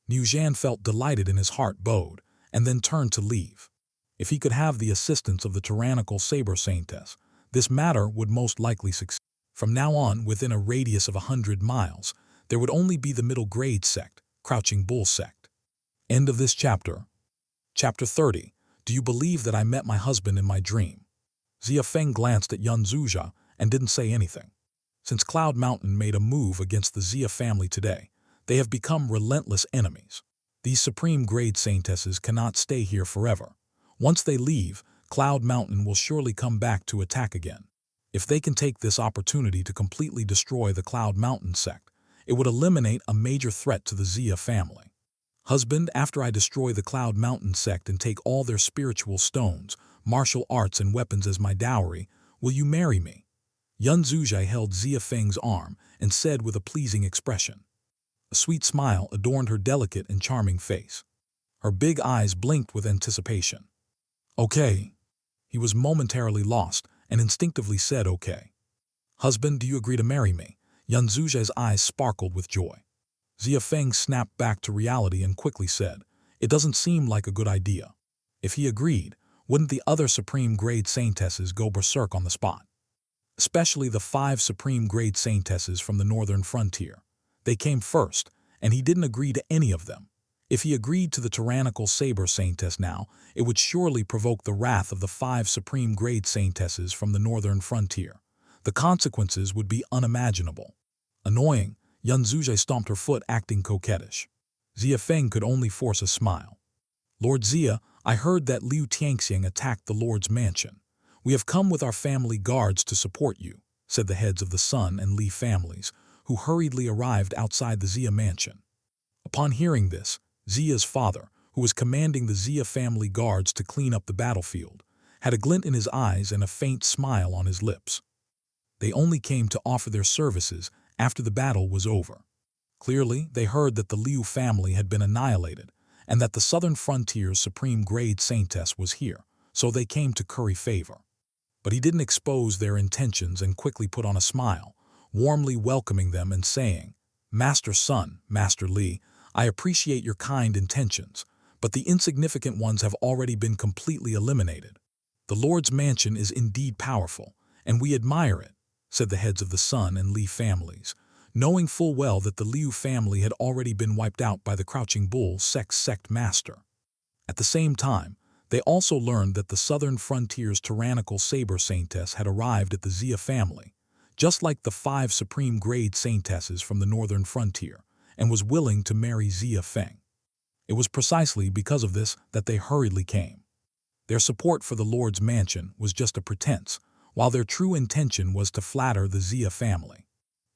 Niu Zhan felt delighted and his heart bowed, and then turned to leave. If he could have the assistance of the tyrannical Saber Saintess, this matter would most likely succeed. From now on, within a radius of 100 miles, there would only be the middle grade sect, Crouching Bull sect. End of this chapter. Chapter 30. Do you believe that I met my husband in my dream? Xia Feng glanced at Yun Zuzhai and didn't say anything. Since Cloud Mountain made a move against the Xia family today, they have become relentless enemies. These Supreme Grade Saintesses cannot stay here forever. Once they leave, Cloud Mountain will surely come back to attack again. If they can take this opportunity to completely destroy the Cloud Mountain sect, it would eliminate a major threat to the Xia family. Husband, after I destroy the Cloud Mountain sect and take all their spiritual stones, martial arts and weapons as my dowry, will you marry me? Yun Zuzhai held Xia Feng's arm and said with a pleasing expression. A sweet smile adorned her delicate and charming face. Her big eyes blinked with anticipation. "Okay." He was momentarily lost and instinctively said okay. "Husband, do you agree to marry me?" Yun Zuzhai's eyes sparkled with joy. Xia Feng snapped back to reality and quickly said, "It doesn't seem like a good idea." If he agreed, wouldn't the other Supreme Grade Saintesses go berserk on the spot? Especially the 5 Supreme Grade Saintesses from the northern frontier. They came first, and he didn't agree to any of them. If he agreed to the tyrannical Saber Saintess now, it would surely provoke the wrath of the 5 Supreme Grade Saintesses from the northern frontier. The consequences would be unimaginable. Annoying, Yan Zuzhe stomped her foot, acting coquettish. Xia Feng could only force a smile. "Lord Xia, I heard that Liu Tianxiang attacked the Lord's mansion. We have come with our family guards to support you," said the heads of the Sun and Li families, who hurriedly arrived outside the Xia mansion. Upon hearing this, Xia's father, who was commanding the Xia family guards to clean up the battlefield, had a glint in his eyes and a faint smile on his lips. They only came to offer their services after the battle was over. Clearly, they heard that the Liu family had been annihilated and that the southern frontier's Supreme Grade Saintess was here, so they came to curry favor. But he didn't expose their intentions and quickly put on a smile, warmly welcoming them and saying, "Master Sun, Master Li, I appreciate your kind intentions, but the insignificant ones have already been completely eliminated. The Lord's mansion is indeed powerful, and we admire it," said the heads of the Sun and Li families, knowing full well that the Liu family had already been wiped out by the Crouching Bull sect master. At the same time, they also learned that the southern frontier's tyrannical Saber Saintess had arrived at the Xia family, just like the 5 Supreme Grade Saintesses from the northern frontier, and was willing to marry Xia Feng. It was precisely because of this that they hurriedly came. Their support for the Lord's mansion was just a pretense, while their true intention was to flatter the Xia family.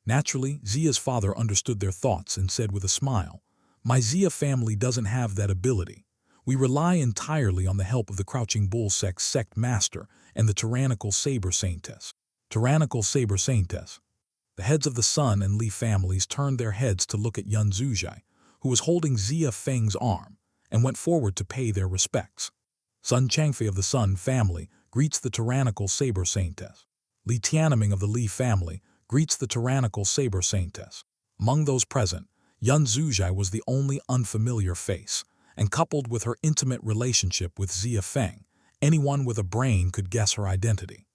Naturally, Xia's father understood their thoughts and said with a smile, "My Xia family doesn't have that ability. We rely entirely on the help of the Crouching Bull sect master and the tyrannical Saber Saintess." Tyrannical Saber Saintess. The heads of the Sun and Li families turned their heads to look at Yan Zuzhe, who was holding Xia Feng's arm, and went forward to pay their respects. Sun Changfei of the Sun family greets the tyrannical Saber Saintess. Li Tianming of the Li family greets the tyrannical Saber Saintess. Among those present, Yan Zuzhe was the only unfamiliar face, and coupled with her intimate relationship with Xia Feng, anyone with a brain could guess her identity.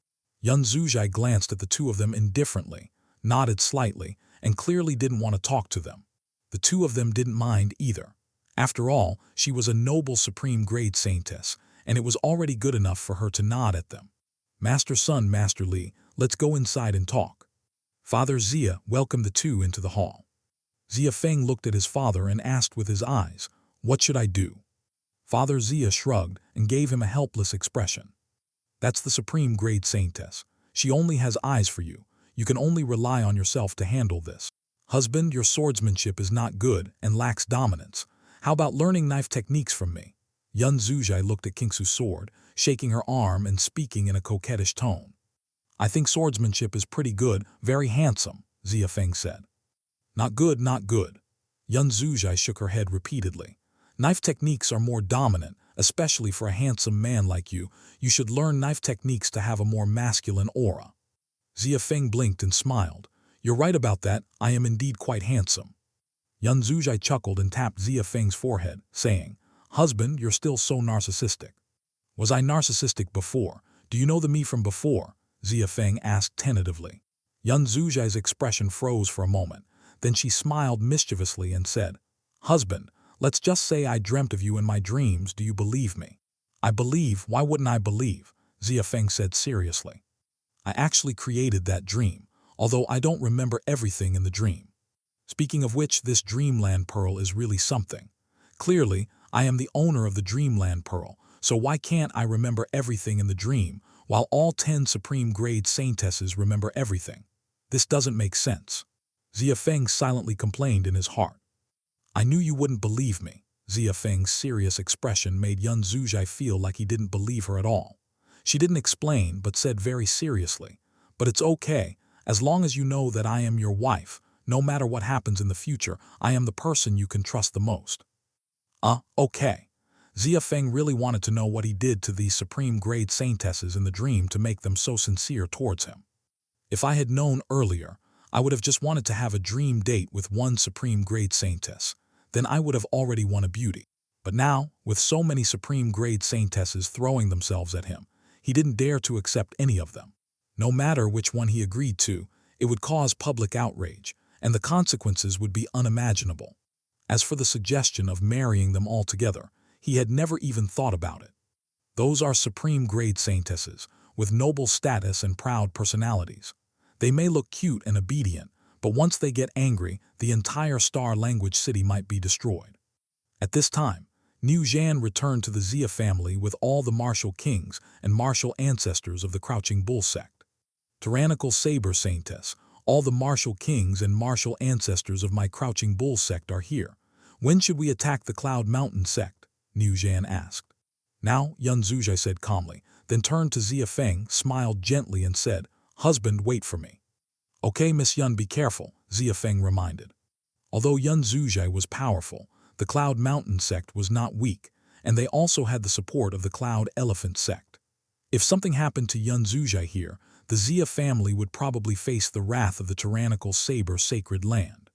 Yan Zuzhe glanced at the two of them indifferently, nodded slightly, and clearly didn't want to talk to them. The two of them didn't mind either. After all, she was a noble Supreme Grade Saintess, and it was already good enough for her to nod at them. "Master Sun, Master Li, let's go inside and talk." Father Xia welcomed the two into the hall. Xia Feng looked at his father and asked with his eyes, "What should I do?" Father Xia shrugged and gave him a helpless expression. "That's the Supreme Grade Saintess. She only has eyes for you. You can only rely on yourself to handle this. Husband, your swordsmanship is not good and lacks dominance. How about learning knife techniques from me?" Yan Zuzhe looked at Kingsu's sword, shaking her arm and speaking in a coquettish tone. "I think swordsmanship is pretty good, very handsome," Xia Feng said. "Not good, not good." Yan Zuzhe shook her head repeatedly. "Knife techniques are more dominant, especially for a handsome man like you. You should learn knife techniques to have a more masculine aura." Xia Feng blinked and smiled. "You're right about that, I am indeed quite handsome." Yan Zuzhe chuckled and tapped Xia Feng's forehead, saying, "Husband, you're still so narcissistic." "Was I narcissistic before? Do you know the me from before?" Xia Feng asked tentatively. Yan Zuzhe's expression froze for a moment. Then she smiled mischievously and said, "Husband, let's just say I dreamt of you in my dreams. Do you believe me?" "I believe, why wouldn't I believe?" Xia Feng said seriously. "I actually created that dream, although I don't remember everything in the dream. Speaking of which, this Dreamland Pearl is really something. Clearly, I am the owner of the Dreamland Pearl, so why can't I remember everything in the dream, while all 10 Supreme Grade Saintesses remember everything? This doesn't make sense." Xia Feng silently complained in his heart. "I knew you wouldn't believe me." Xia Feng's serious expression made Yan Zuzhe feel like he didn't believe her at all. She didn't explain, but said very seriously, "But it's okay, as long as you know that I am your wife. No matter what happens in the future, I am the person you can trust the most." Okay. Xia Feng really wanted to know what he did to these Supreme Grade Saintesses in the dream to make them so sincere towards him. "If I had known earlier, I would have just wanted to have a dream date with one Supreme Grade Saintess. Then I would have already won a beauty. But now, with so many Supreme Grade Saintesses throwing themselves at him, he didn't dare to accept any of them. No matter which one he agreed to, it would cause public outrage, and the consequences would be unimaginable. As for the suggestion of marrying them all together, he had never even thought about it. Those are Supreme Grade Saintesses, with noble status and proud personalities. They may look cute and obedient, but once they get angry, the entire star language city might be destroyed. At this time, Niu Zhan returned to the Xia family with all the martial kings and martial ancestors of the Crouching Bull sect. Tyrannical Saber Saintess, all the martial kings and martial ancestors of my Crouching Bull sect are here. When should we attack the Cloud Mountain sect? Niu Zhan asked. Now, Yun Zuzhai said calmly, then turned to Xia Feng, smiled gently and said, Husband, wait for me. Okay, Miss Yun, be careful, Xia Feng reminded. Although Yun Zuzhai was powerful, the Cloud Mountain sect was not weak, and they also had the support of the Cloud Elephant sect. If something happened to Yun Zuzhai here, the Xia family would probably face the wrath of the tyrannical Saber Sacred Land.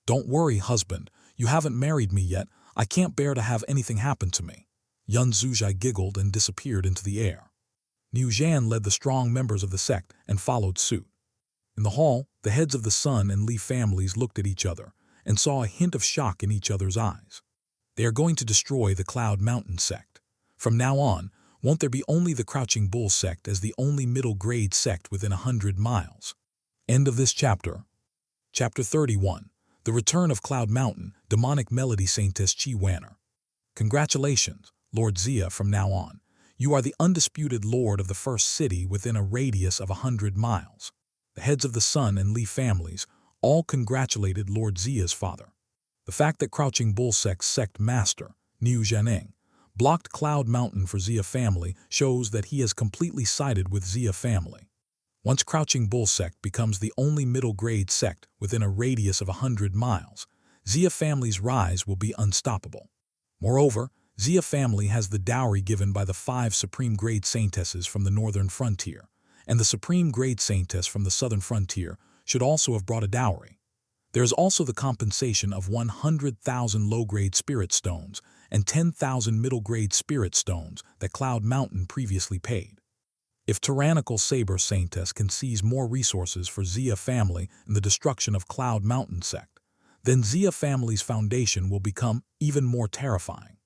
Don't worry, husband, you haven't married me yet. I can't bear to have anything happen to me. Yun Zuzhai giggled and disappeared into the air. Niu Zhan led the strong members of the sect and followed suit. In the hall, the heads of the Sun and Li families looked at each other and saw a hint of shock in each other's eyes. They are going to destroy the Cloud Mountain sect. From now on, won't there be only the Crouching Bull sect as the only middle grade sect within 100 miles? End of this chapter. Chapter 31. The Return of Cloud Mountain, Demonic Melody Saintess Chi Wanner. Congratulations, Lord Xia. From now on, you are the undisputed lord of the first city within a radius of 100 miles. The heads of the Sun and Li families all congratulated Lord Xia's father. The fact that Crouching Bull sect's sect master, Niu Zhaneng, blocked Cloud Mountain for Xia family shows that he has completely sided with Xia family. Once Crouching Bull sect becomes the only middle grade sect within a radius of 100 miles, Xia family's rise will be unstoppable. Moreover, Xia family has the dowry given by the 5 Supreme Grade Saintesses from the northern frontier, and the Supreme Grade Saintess from the southern frontier should also have brought a dowry. There is also the compensation of 100,000 low-grade spirit stones and 10,000 middle-grade spirit stones that Cloud Mountain previously paid. If tyrannical Saber Saintess can seize more resources for Xia family in the destruction of Cloud Mountain sect, then Xia family's foundation will become even more terrifying.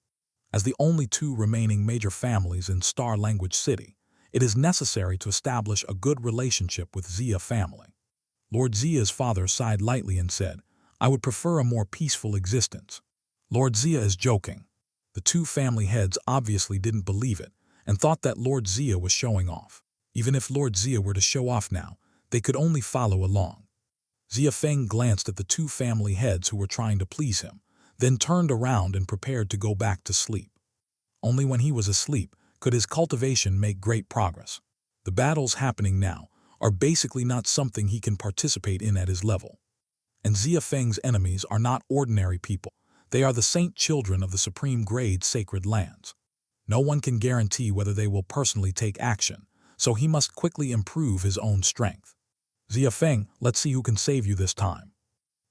As the only 2 remaining major families in Star Language City, it is necessary to establish a good relationship with Xia family. Lord Xia's father sighed lightly and said, I would prefer a more peaceful existence. Lord Xia is joking. The 2 family heads obviously didn't believe it and thought that Lord Xia was showing off. Even if Lord Xia were to show off now, they could only follow along. Xia Feng glanced at the 2 family heads who were trying to please him, then turned around and prepared to go back to sleep. Only when he was asleep could his cultivation make great progress. The battles happening now are basically not something he can participate in at his level. And Xia Feng's enemies are not ordinary people. They are the saint children of the Supreme Grade Sacred Lands. No one can guarantee whether they will personally take action, so he must quickly improve his own strength. Xia Feng, let's see who can save you this time.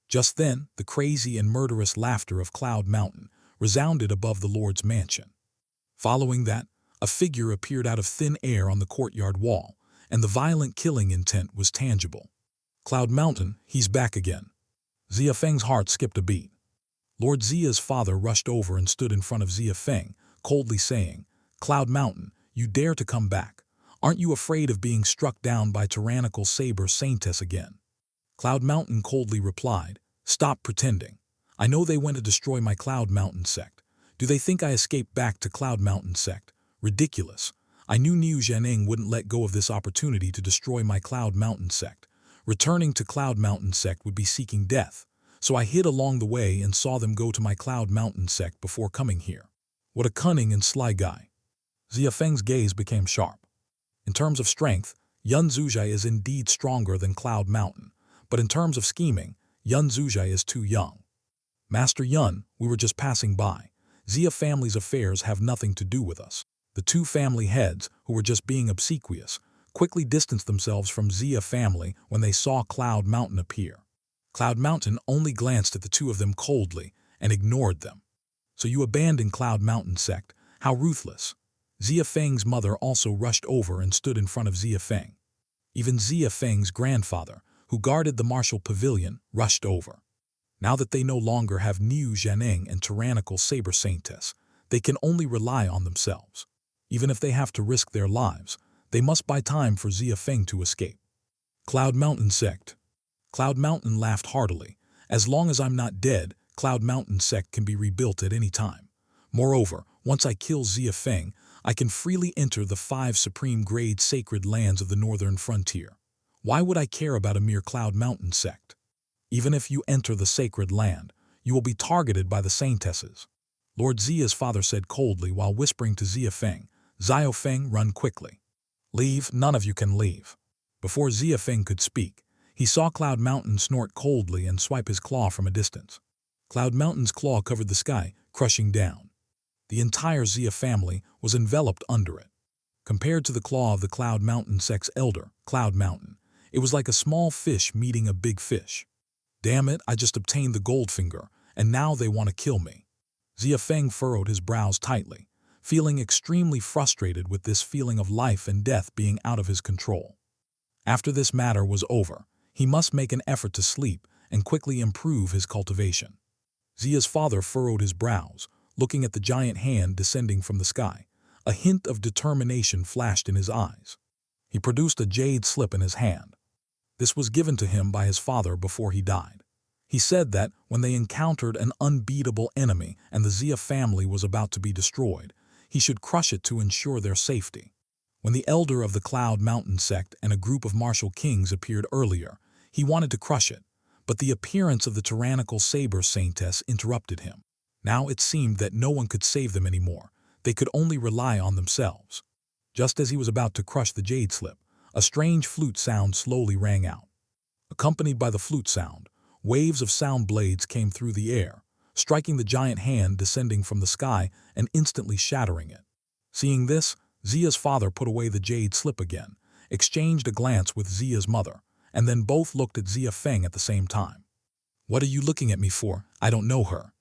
Just then, the crazy and murderous laughter of Cloud Mountain resounded above the Lord's mansion. Following that, a figure appeared out of thin air on the courtyard wall, and the violent killing intent was tangible. Cloud Mountain, he's back again. Xia Feng's heart skipped a beat. Lord Xia's father rushed over and stood in front of Xia Feng, coldly saying, Cloud Mountain, you dare to come back. Aren't you afraid of being struck down by tyrannical Saber Saintess again? Cloud Mountain coldly replied, Stop pretending. I know they went to destroy my Cloud Mountain sect. Do they think I escaped back to Cloud Mountain sect? Ridiculous. I knew Niu Zhaneng wouldn't let go of this opportunity to destroy my Cloud Mountain sect. Returning to Cloud Mountain sect would be seeking death, so I hid along the way and saw them go to my Cloud Mountain sect before coming here. What a cunning and sly guy. Xia Feng's gaze became sharp. In terms of strength, Yun Zuzhai is indeed stronger than Cloud Mountain, but in terms of scheming, Yun Zuzhai is too young. Master Yun, we were just passing by. Xia family's affairs have nothing to do with us. The 2 family heads, who were just being obsequious, quickly distanced themselves from Xia family when they saw Cloud Mountain appear. Cloud Mountain only glanced at the two of them coldly and ignored them. "So you abandoned Cloud Mountain sect? How ruthless." Xia Feng's mother also rushed over and stood in front of Xia Feng. Even Xia Feng's grandfather, who guarded the martial pavilion, rushed over. Now that they no longer have Niu Jianing and tyrannical saber saintess, they can only rely on themselves. Even if they have to risk their lives, they must buy time for Xia Feng to escape. Cloud Mountain sect. Cloud Mountain laughed heartily. "As long as I'm not dead, Cloud Mountain sect can be rebuilt at any time. Moreover, once I kill Xia Feng, I can freely enter the 5 Supreme Grade sacred lands of the northern frontier. Why would I care about a mere Cloud Mountain sect? Even if you enter the sacred land, you will be targeted by the saintesses." Lord Xia's father said coldly while whispering to Xia Feng, "Xia Feng, run quickly. Leave, none of you can leave." Before Xia Feng could speak, he saw Cloud Mountain snort coldly and swipe his claw from a distance. Cloud Mountain's claw covered the sky, crushing down. The entire Xia family was enveloped under it. Compared to the claw of the Cloud Mountain sect's elder, Cloud Mountain, it was like a small fish meeting a big fish. "Damn it, I just obtained the Goldfinger, and now they want to kill me." Xia Feng furrowed his brows tightly, feeling extremely frustrated with this feeling of life and death being out of his control. After this matter was over, he must make an effort to sleep and quickly improve his cultivation. Xia's father furrowed his brows, looking at the giant hand descending from the sky. A hint of determination flashed in his eyes. He produced a jade slip in his hand. This was given to him by his father before he died. He said that when they encountered an unbeatable enemy and the Xia family was about to be destroyed, he should crush it to ensure their safety. When the elder of the Cloud Mountain sect and a group of martial kings appeared earlier, he wanted to crush it, but the appearance of the tyrannical saber saintess interrupted him. Now it seemed that no one could save them anymore. They could only rely on themselves. Just as he was about to crush the jade slip, a strange flute sound slowly rang out. Accompanied by the flute sound, waves of sound blades came through the air, striking the giant hand descending from the sky and instantly shattering it. Seeing this, Xia's father put away the jade slip again, exchanged a glance with Xia's mother, and then both looked at Xia Feng at the same time. "What are you looking at me for? I don't know her."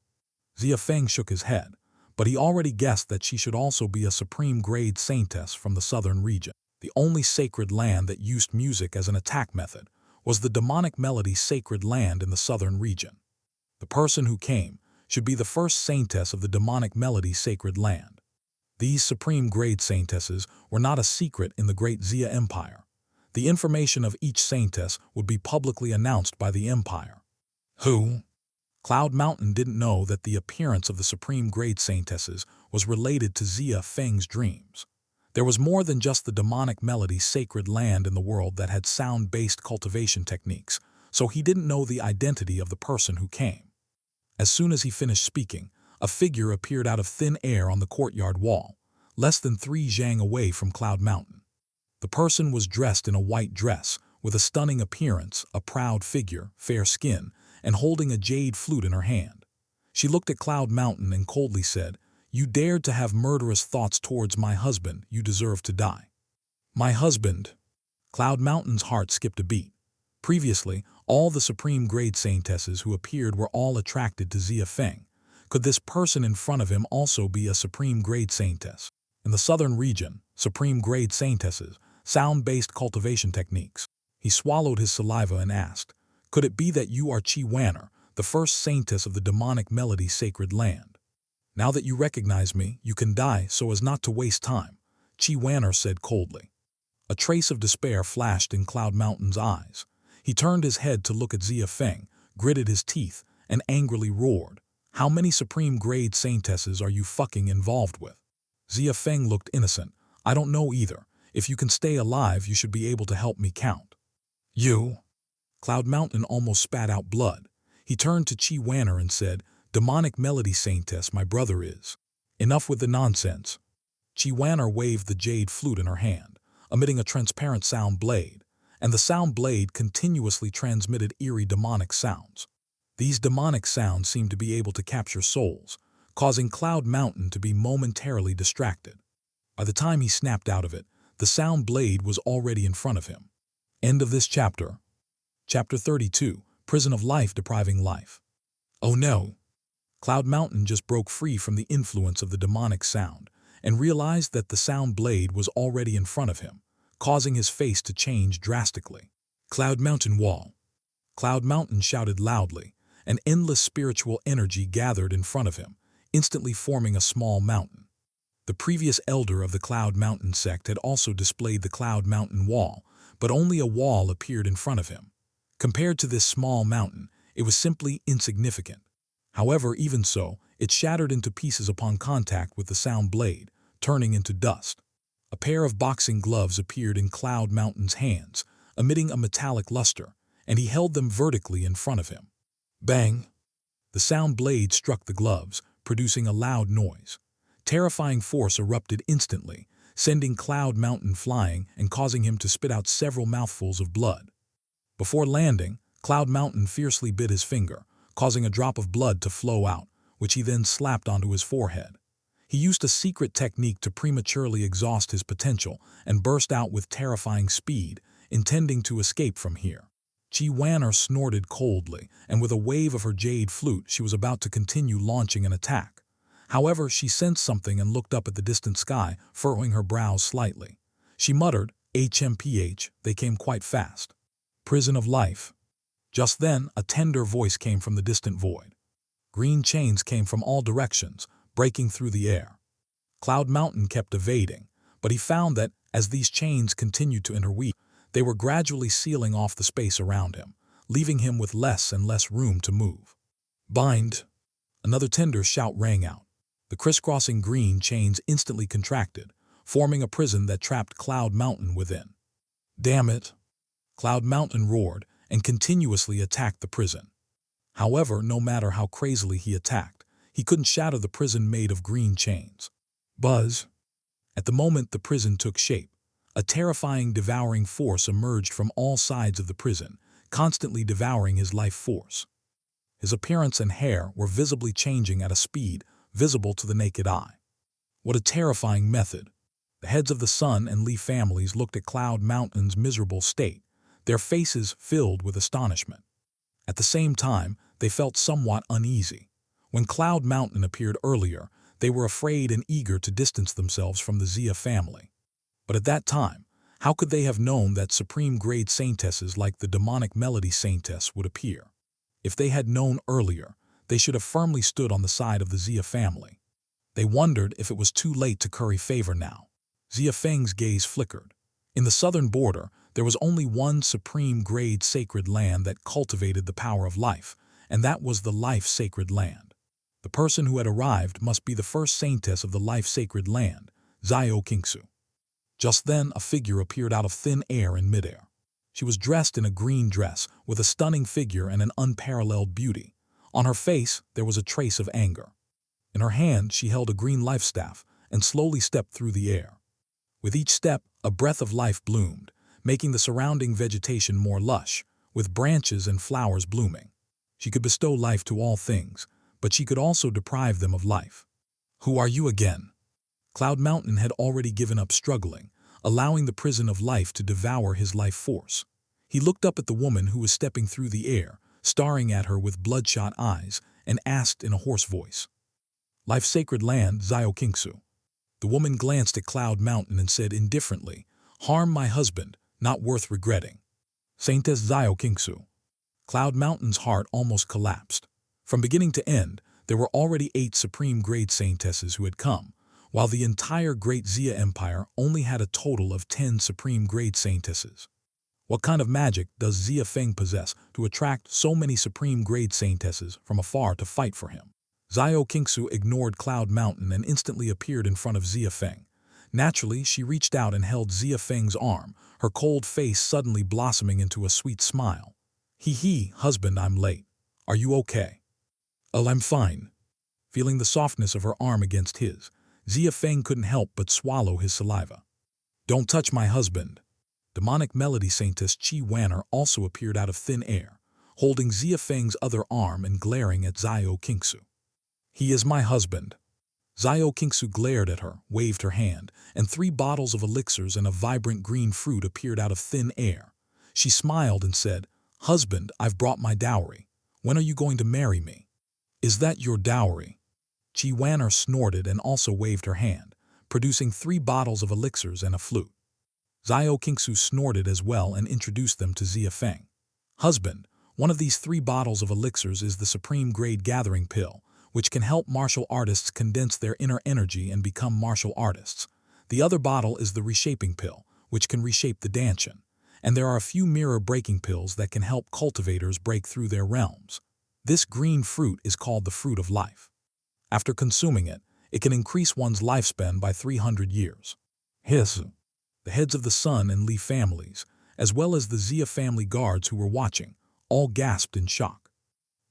Xia Feng shook his head, but he already guessed that she should also be a Supreme Grade Saintess from the southern region. The only sacred land that used music as an attack method was the demonic melody sacred land in the southern region. The person who came should be the first saintess of the demonic melody sacred land. These Supreme Grade Saintesses were not a secret in the Great Xia Empire. The information of each saintess would be publicly announced by the empire. Who? Cloud Mountain didn't know that the appearance of the Supreme Grade Saintesses was related to Xia Feng's dreams. There was more than just the demonic melody sacred land in the world that had sound-based cultivation techniques, so he didn't know the identity of the person who came. As soon as he finished speaking, a figure appeared out of thin air on the courtyard wall, less than 3 zhang away from Cloud Mountain. The person was dressed in a white dress, with a stunning appearance, a proud figure, fair skin, and holding a jade flute in her hand. She looked at Cloud Mountain and coldly said, "You dared to have murderous thoughts towards my husband, you deserve to die." "My husband?" Cloud Mountain's heart skipped a beat. Previously, all the Supreme Grade Saintesses who appeared were all attracted to Xia Feng. Could this person in front of him also be a Supreme Grade Saintess? In the southern region, Supreme Grade Saintesses, sound-based cultivation techniques. He swallowed his saliva and asked, "Could it be that you are Qi Wanner, the first saintess of the demonic melody sacred land?" "Now that you recognize me, you can die so as not to waste time," Qi Wanner said coldly. A trace of despair flashed in Cloud Mountain's eyes. He turned his head to look at Xia Feng, gritted his teeth, and angrily roared, "How many Supreme Grade Saintesses are you fucking involved with?" Xia Feng looked innocent. "I don't know either. If you can stay alive, you should be able to help me count." "You?" Cloud Mountain almost spat out blood. He turned to Qi Wanner and said, "Demonic Melody Saintess, my brother is." "Enough with the nonsense." Qi Wanner waved the jade flute in her hand, emitting a transparent sound blade, and the sound blade continuously transmitted eerie demonic sounds. These demonic sounds seemed to be able to capture souls, causing Cloud Mountain to be momentarily distracted. By the time he snapped out of it, the The sound blade was already in front of him. End of this chapter. Chapter 32, Prison of Life Depriving Life. Oh no! Cloud Mountain just broke free from the influence of the demonic sound and realized that the sound blade was already in front of him, causing his face to change drastically. Cloud Mountain Wall. Cloud Mountain shouted loudly, and endless spiritual energy gathered in front of him, instantly forming a small mountain. The previous elder of the Cloud Mountain sect had also displayed the Cloud Mountain Wall, but only a wall appeared in front of him. Compared to this small mountain, it was simply insignificant. However, even so, it shattered into pieces upon contact with the sound blade, turning into dust. A pair of boxing gloves appeared in Cloud Mountain's hands, emitting a metallic luster, and he held them vertically in front of him. Bang! The sound blade struck the gloves, producing a loud noise. Terrifying force erupted instantly, sending Cloud Mountain flying and causing him to spit out several mouthfuls of blood. Before landing, Cloud Mountain fiercely bit his finger, causing a drop of blood to flow out, which he then slapped onto his forehead. He used a secret technique to prematurely exhaust his potential and burst out with terrifying speed, intending to escape from here. Xia Feng snorted coldly, and with a wave of her jade flute she was about to continue launching an attack. However, she sensed something and looked up at the distant sky, furrowing her brows slightly. She muttered, "HMPH, they came quite fast." Prison of Life. Just then, a tender voice came from the distant void. Green chains came from all directions, breaking through the air. Cloud Mountain kept evading, but he found that, as these chains continued to interweave, they were gradually sealing off the space around him, leaving him with less and less room to move. Bind! Another tender shout rang out. The crisscrossing green chains instantly contracted, forming a prison that trapped Cloud Mountain within. Damn it! Cloud Mountain roared and continuously attacked the prison. However, no matter how crazily he attacked, he couldn't shatter the prison made of green chains. Buzz! At the moment the prison took shape, a terrifying devouring force emerged from all sides of the prison, constantly devouring his life force. His appearance and hair were visibly changing at a speed visible to the naked eye. What a terrifying method! The heads of the Sun and Li families looked at Cloud Mountain's miserable state, their faces filled with astonishment. At the same time, they felt somewhat uneasy. When Cloud Mountain appeared earlier, they were afraid and eager to distance themselves from the Xia family. But at that time, how could they have known that Supreme Grade Saintesses like the demonic Melody Saintess would appear? If they had known earlier, they should have firmly stood on the side of the Xia family. They wondered if it was too late to curry favor now. Xia Feng's gaze flickered. In the southern border, there was only one Supreme Grade Sacred Land that cultivated the power of life, and that was the Life Sacred Land. The person who had arrived must be the first Saintess of the Life Sacred Land, Xia Feng. Just then, a figure appeared out of thin air in midair. She was dressed in a green dress, with a stunning figure and an unparalleled beauty. On her face, there was a trace of anger. In her hand, she held a green life staff and slowly stepped through the air. With each step, a breath of life bloomed, making the surrounding vegetation more lush, with branches and flowers blooming. She could bestow life to all things, but she could also deprive them of life. Who are you again? Cloud Mountain had already given up struggling, allowing the prison of life to devour his life force. He looked up at the woman who was stepping through the air, staring at her with bloodshot eyes, and asked in a hoarse voice, "Life Sacred Land, Xia Feng." The woman glanced at Cloud Mountain and said indifferently, "Harm my husband, not worth regretting." Saintess Xia Feng. Cloud Mountain's heart almost collapsed. From beginning to end, there were already 8 Supreme Grade Saintesses who had come, while the entire Great Xia Empire only had a total of 10 Supreme Grade Saintesses. What kind of magic does Xia Feng possess to attract so many Supreme Grade Saintesses from afar to fight for him? Xia Feng ignored Cloud Mountain and instantly appeared in front of Xia Feng. Naturally, she reached out and held Xia Feng's arm, her cold face suddenly blossoming into a sweet smile. "Hee, husband, I'm late. Are you okay?" "Oh, I'm fine." Feeling the softness of her arm against his, Xia Feng couldn't help but swallow his saliva. "Don't touch my husband." Demonic Melody Saintess Xia Feng also appeared out of thin air, holding Xia Feng's other arm and glaring at Xia Feng. "He is my husband." Xiao Qingsu glared at her, waved her hand, and 3 bottles of elixirs and a vibrant green fruit appeared out of thin air. She smiled and said, "Husband, I've brought my dowry. When are you going to marry me?" "Is that your dowry?" Qi Wan'er snorted and also waved her hand, producing 3 bottles of elixirs and a flute. Xiao Qingsu snorted as well and introduced them to Xia Feng. "Husband, one of these 3 bottles of elixirs is the Supreme Grade Gathering Pill, which can help martial artists condense their inner energy and become martial artists. The other bottle is the Reshaping Pill, which can reshape the Danshan. And there are a few mirror-breaking pills that can help cultivators break through their realms. This green fruit is called the Fruit of Life. After consuming it, it can increase one's lifespan by 300 years. Hiss. The heads of the Sun and Li families, as well as the Xia family guards who were watching, all gasped in shock.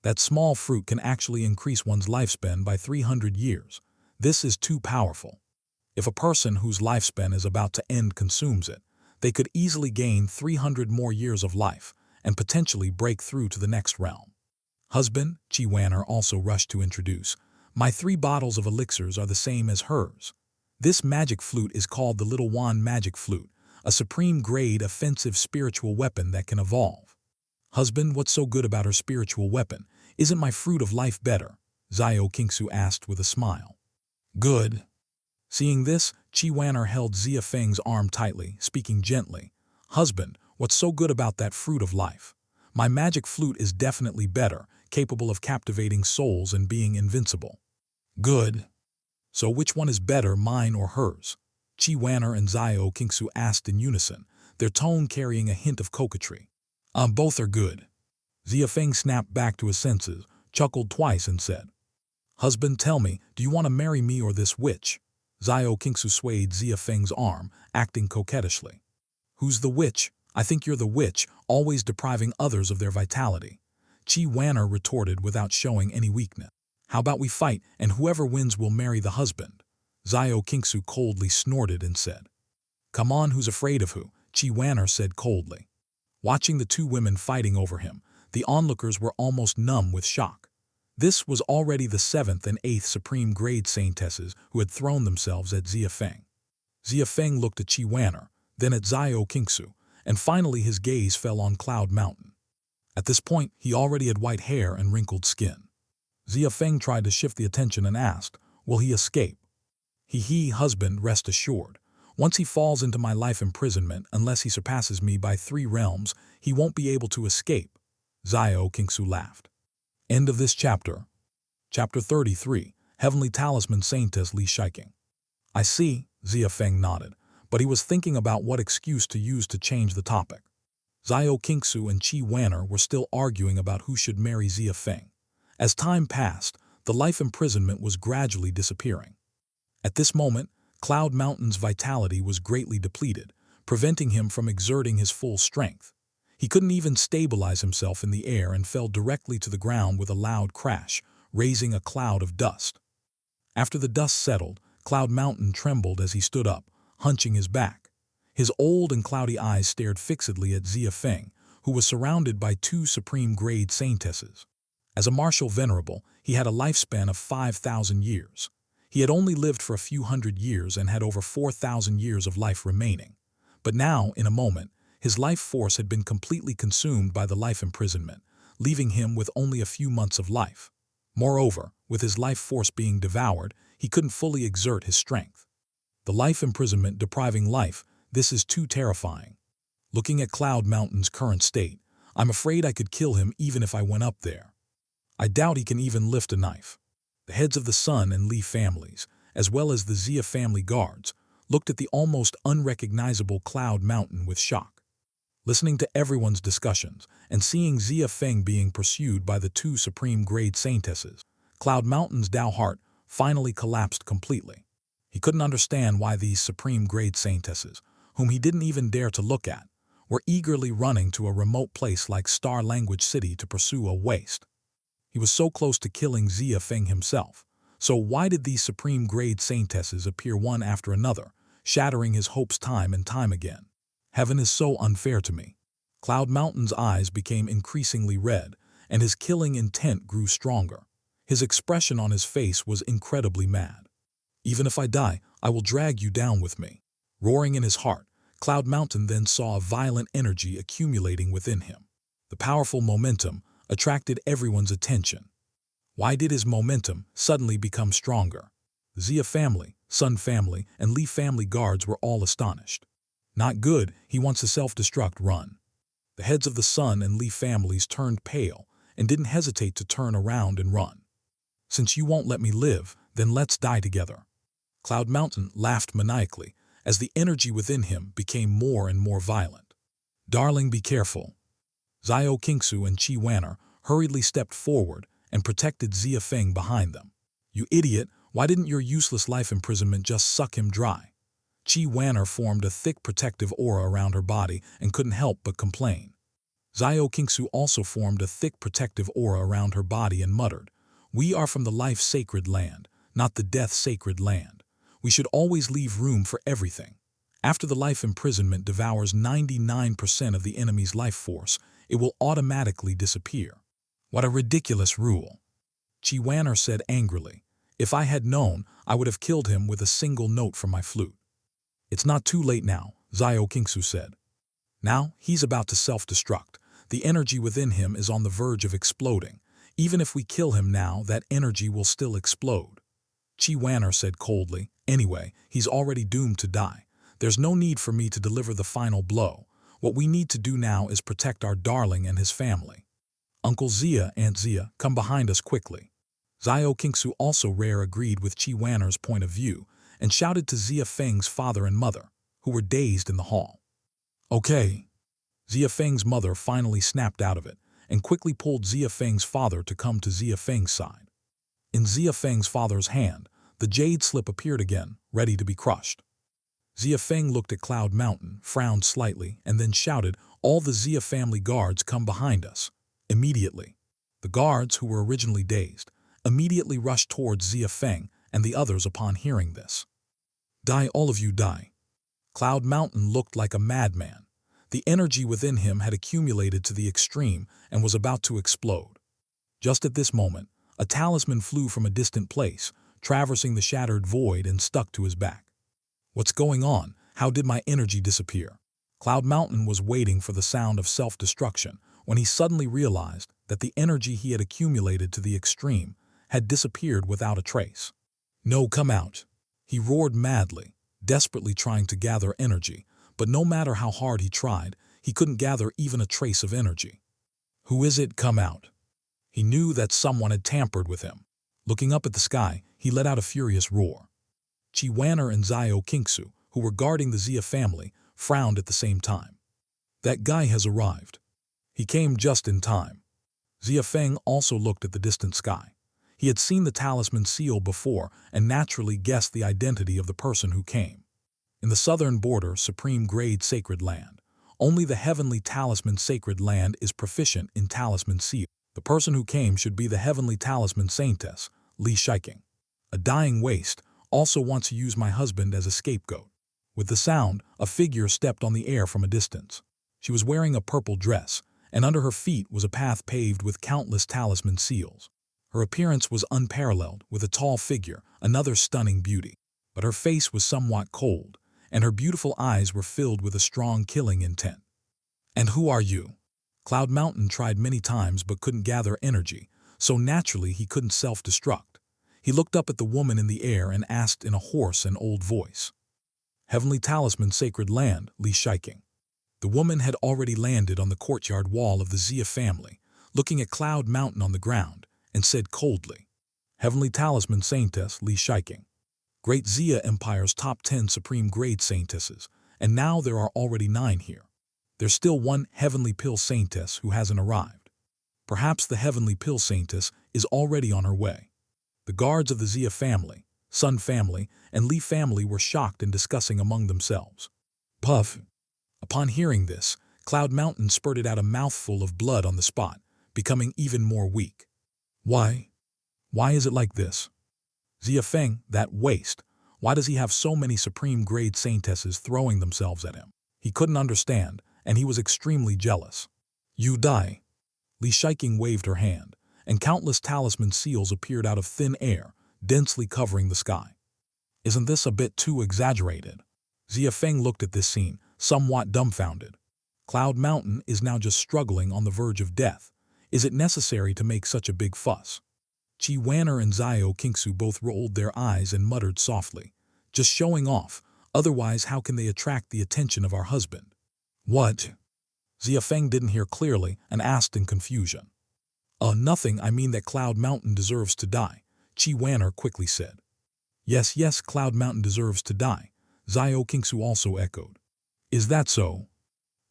That small fruit can actually increase one's lifespan by 300 years. This is too powerful. If a person whose lifespan is about to end consumes it, they could easily gain 300 more years of life and potentially break through to the next realm. Husband, Qi Wan'er also rushed to introduce, "My 3 bottles of elixirs are the same as hers. This magic flute is called the Little Wand Magic Flute, a supreme grade offensive spiritual weapon that can evolve." "Husband, what's so good about her spiritual weapon? Isn't my Fruit of Life better?" Xiao Qingsu asked with a smile. "Good." Seeing this, Qi Wan'er held Xia Feng's arm tightly, speaking gently. "Husband, what's so good about that Fruit of Life? My magic flute is definitely better, capable of captivating souls and being invincible." "Good. So which one is better, mine or hers?" Qi Wan'er and Xiao Qingsu asked in unison, their tone carrying a hint of coquetry. Both are good." Xia Feng snapped back to his senses, chuckled twice and said, "Husband, tell me, do you want to marry me or this witch?" Xiao Qingsu swayed Xia Feng's arm, acting coquettishly. "Who's the witch? I think you're the witch, always depriving others of their vitality." Qi Wan'er retorted without showing any weakness. "How about we fight, and whoever wins will marry the husband?" Xiao Qingsu coldly snorted and said. "Come on, who's afraid of who?" Qi Wan'er said coldly. Watching the 2 women fighting over him, the onlookers were almost numb with shock. This was already the 7th and 8th Supreme Grade Saintesses who had thrown themselves at Xia Feng. Xia Feng looked at Qi Wan'er, then at Xiao Qingsu, and finally his gaze fell on Cloud Mountain. At this point, he already had white hair and wrinkled skin. Xia Feng tried to shift the attention and asked, "Will he escape?" "He, husband, rest assured. Once he falls into my life imprisonment, unless he surpasses me by 3 realms, he won't be able to escape." Xiao Qingsu laughed. End of this chapter. Chapter 33, Heavenly Talisman Saintess Li Shiking. "I see," Xia Feng nodded, but he was thinking about what excuse to use to change the topic. Xiao Qingsu and Qi Wan'er were still arguing about who should marry Xia Feng. As time passed, the life imprisonment was gradually disappearing. At this moment, Cloud Mountain's vitality was greatly depleted, preventing him from exerting his full strength. He couldn't even stabilize himself in the air and fell directly to the ground with a loud crash, raising a cloud of dust. After the dust settled, Cloud Mountain trembled as he stood up, hunching his back. His old and cloudy eyes stared fixedly at Xia Feng, who was surrounded by 2 Supreme Grade Saintesses. As a martial venerable, he had a lifespan of 5,000 years. He had only lived for a few hundred years and had over 4,000 years of life remaining. But now, in a moment, his life force had been completely consumed by the life imprisonment, leaving him with only a few months of life. Moreover, with his life force being devoured, he couldn't fully exert his strength. The life imprisonment depriving life, this is too terrifying. Looking at Cloud Mountain's current state, I'm afraid I could kill him even if I went up there. I doubt he can even lift a knife. The heads of the Sun and Li families, as well as the Xia family guards, looked at the almost unrecognizable Cloud Mountain with shock. Listening to everyone's discussions and seeing Xia Feng being pursued by the 2 Supreme Grade Saintesses, Cloud Mountain's Tao heart finally collapsed completely. He couldn't understand why these Supreme Grade Saintesses, whom he didn't even dare to look at, were eagerly running to a remote place like Star Language City to pursue a waste. He was so close to killing Xia Feng himself, so why did these Supreme Grade Saintesses appear one after another, shattering his hopes time and time again? Heaven is so unfair to me. Cloud Mountain's eyes became increasingly red, and his killing intent grew stronger. His expression on his face was incredibly mad. Even if I die, I will drag you down with me. Roaring in his heart, Cloud Mountain then saw a violent energy accumulating within him. The powerful momentum attracted everyone's attention. Why did his momentum suddenly become stronger? The Xia family, Sun family, and Li family guards were all astonished. Not good, he wants to self-destruct, run. The heads of the Sun and Li families turned pale and didn't hesitate to turn around and run. Since you won't let me live, then let's die together. Cloud Mountain laughed maniacally as the energy within him became more and more violent. Darling, be careful. Xiao Qingsu and Qi Wanner hurriedly stepped forward and protected Xia Feng behind them. You idiot, why didn't your useless life imprisonment just suck him dry? Qi Wanner formed a thick protective aura around her body and couldn't help but complain. Xiao Qingsu also formed a thick protective aura around her body and muttered, "We are from the life-sacred land, not the death-sacred land. We should always leave room for everything. After the life imprisonment devours 99% of the enemy's life force, it will automatically disappear." What a ridiculous rule. Qi Wanner said angrily, "If I had known, I would have killed him with a single note from my flute." It's not too late now, Xiao Qingsu said. Now he's about to self-destruct. The energy within him is on the verge of exploding. Even if we kill him now, that energy will still explode. Qi Wanner said coldly, "Anyway, he's already doomed to die. There's no need for me to deliver the final blow. What we need to do now is protect our darling and his family. Uncle Xia, Aunt Xia, come behind us quickly." Xiao Qingsu also agreed with Qi Wanner's point of view and shouted to Xia Feng's father and mother, who were dazed in the hall. Okay. Xia Feng's mother finally snapped out of it and quickly pulled Xia Feng's father to come to Xia Feng's side. In Xia Feng's father's hand, the jade slip appeared again, ready to be crushed. Xia Feng looked at Cloud Mountain, frowned slightly, and then shouted, "All the Xia family guards come behind us." Immediately, the guards, who were originally dazed, immediately rushed towards Xia Feng and the others upon hearing this. "Die, all of you, die." Cloud Mountain looked like a madman. The energy within him had accumulated to the extreme and was about to explode. Just at this moment, a talisman flew from a distant place, traversing the shattered void and stuck to his back. What's going on? How did my energy disappear? Cloud Mountain was waiting for the sound of self-destruction when he suddenly realized that the energy he had accumulated to the extreme had disappeared without a trace. "No, come out!" He roared madly, desperately trying to gather energy, but no matter how hard he tried, he couldn't gather even a trace of energy. "Who is it? Come out!" He knew that someone had tampered with him. Looking up at the sky, he let out a furious roar. Qi Wanner and Xiao Qingsu, who were guarding the Xia family, frowned at the same time. "That guy has arrived. He came just in time." Xia Feng also looked at the distant sky. He had seen the talisman seal before and naturally guessed the identity of the person who came. In the southern border, Supreme Grade Sacred Land, only the heavenly talisman Sacred Land is proficient in talisman seal. The person who came should be the heavenly talisman Saintess, Li Shiking. A dying waste also wants to use my husband as a scapegoat. With the sound, a figure stepped on the air from a distance. She was wearing a purple dress, and under her feet was a path paved with countless talisman seals. Her appearance was unparalleled, with a tall figure, another stunning beauty. But her face was somewhat cold, and her beautiful eyes were filled with a strong killing intent. "And who are you?" Cloud Mountain tried many times but couldn't gather energy, so naturally he couldn't self-destruct. He looked up at the woman in the air and asked in a hoarse and old voice. "Heavenly Talisman Sacred Land, Li Shiking." The woman had already landed on the courtyard wall of the Xia family, looking at Cloud Mountain on the ground, and said coldly, "Heavenly Talisman Saintess, Li Shiking. Great Xia Empire's top 10 Supreme Grade Saintesses, and now there are already 9 here. There's still one Heavenly Pill Saintess who hasn't arrived. Perhaps the Heavenly Pill Saintess is already on her way." The guards of the Xia family, Sun family, and Li family were shocked and discussing among themselves. Puff! Upon hearing this, Cloud Mountain spurted out a mouthful of blood on the spot, becoming even more weak. Why? Why is it like this? Xia Feng, that waste. Why does he have so many Supreme Grade Saintesses throwing themselves at him? He couldn't understand, and he was extremely jealous. "You die." Li Shiking waved her hand, and countless talisman seals appeared out of thin air, densely covering the sky. Isn't this a bit too exaggerated? Xia Feng looked at this scene, somewhat dumbfounded. Cloud Mountain is now just struggling on the verge of death. Is it necessary to make such a big fuss? Chi Wanner and Xiao Qingsu both rolled their eyes and muttered softly. Just showing off, otherwise how can they attract the attention of our husband? What? Xia Feng didn't hear clearly and asked in confusion. Nothing, I mean that Cloud Mountain deserves to die, Chi Wanner quickly said. Yes, Cloud Mountain deserves to die, Xiao Qingsu also echoed. Is that so?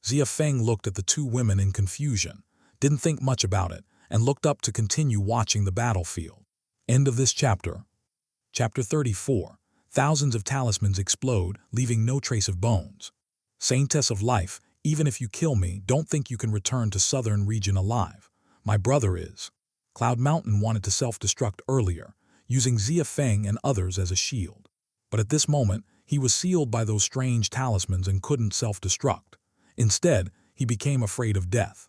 Xia Feng looked at the two women in confusion, didn't think much about it, and looked up to continue watching the battlefield. End of this chapter. Chapter 34. Thousands of talismans explode, leaving no trace of bones. Saintess of life, even if you kill me, don't think you can return to southern region alive. My brother is. Cloud Mountain wanted to self-destruct earlier, using Xia Feng and others as a shield. But at this moment, he was sealed by those strange talismans and couldn't self-destruct. Instead, he became afraid of death.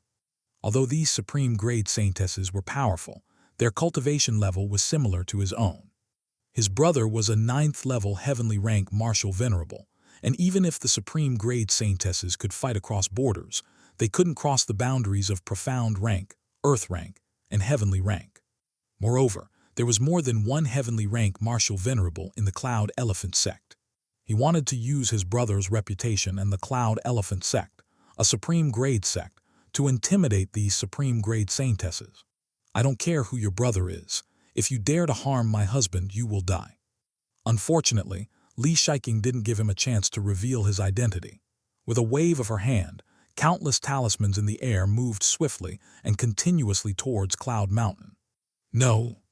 Although these Supreme Grade Saintesses were powerful, their cultivation level was similar to his own. His brother was a 9th level heavenly rank martial venerable, and even if the Supreme Grade Saintesses could fight across borders, they couldn't cross the boundaries of profound rank, earth rank, and heavenly rank. Moreover, there was more than one heavenly rank martial venerable in the Cloud Elephant sect. He wanted to use his brother's reputation and the Cloud Elephant sect, a Supreme Grade sect, to intimidate these Supreme Grade Saintesses. I don't care who your brother is. If you dare to harm my husband, you will die. Unfortunately, Li Shiking didn't give him a chance to reveal his identity. With a wave of her hand, countless talismans in the air moved swiftly and continuously towards Cloud Mountain. No.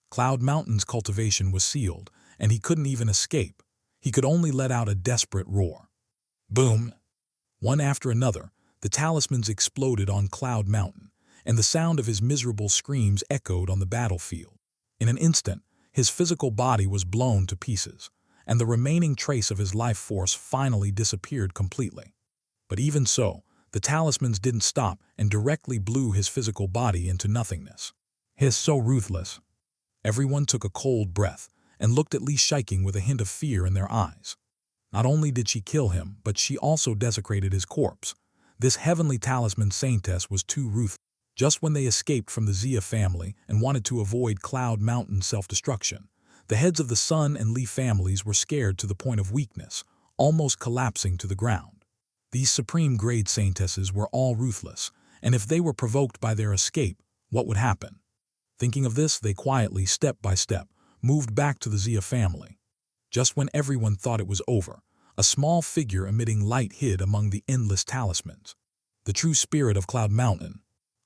Cloud Mountain's cultivation was sealed, and he couldn't even escape. He could only let out a desperate roar. Boom! One after another, the talismans exploded on Cloud Mountain, and the sound of his miserable screams echoed on the battlefield. In an instant, his physical body was blown to pieces, and the remaining trace of his life force finally disappeared completely. But even so, the talismans didn't stop and directly blew his physical body into nothingness. He's so ruthless. Everyone took a cold breath and looked at Li Shiking with a hint of fear in their eyes. Not only did she kill him, but she also desecrated his corpse. This heavenly talisman Saintess was too ruthless. Just when they escaped from the Xia family and wanted to avoid Cloud Mountain self-destruction, the heads of the Sun and Li families were scared to the point of weakness, almost collapsing to the ground. These Supreme Grade Saintesses were all ruthless, and if they were provoked by their escape, what would happen? Thinking of this, they quietly, step by step, moved back to the Xia family. Just when everyone thought it was over, a small figure emitting light hid among the endless talismans. The true spirit of Cloud Mountain,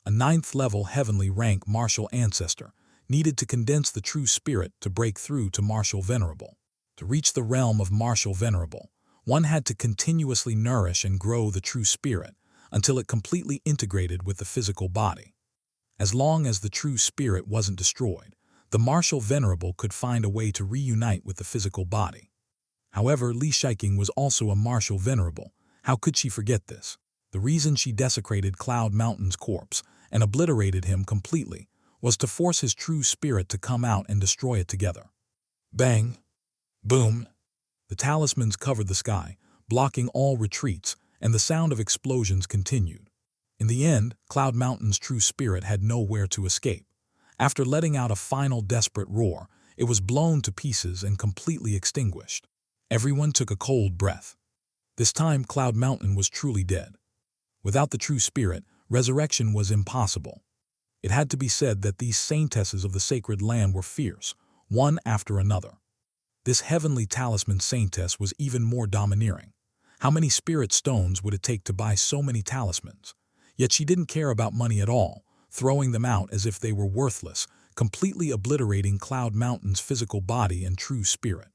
a 9th level heavenly rank martial ancestor, needed to condense the true spirit to break through to martial venerable. To reach the realm of martial venerable, one had to continuously nourish and grow the true spirit until it completely integrated with the physical body. As long as the true spirit wasn't destroyed, the martial venerable could find a way to reunite with the physical body. However, Li Shiking was also a martial venerable. How could she forget this? The reason she desecrated Cloud Mountain's corpse and obliterated him completely was to force his true spirit to come out and destroy it together. Bang! Boom! The talismans covered the sky, blocking all retreats, and the sound of explosions continued. In the end, Cloud Mountain's true spirit had nowhere to escape. After letting out a final desperate roar, it was blown to pieces and completely extinguished. Everyone took a cold breath. This time, Cloud Mountain was truly dead. Without the true spirit, resurrection was impossible. It had to be said that these saintesses of the sacred land were fierce, one after another. This heavenly talisman saintess was even more domineering. How many spirit stones would it take to buy so many talismans? Yet she didn't care about money at all, throwing them out as if they were worthless, completely obliterating Cloud Mountain's physical body and true spirit.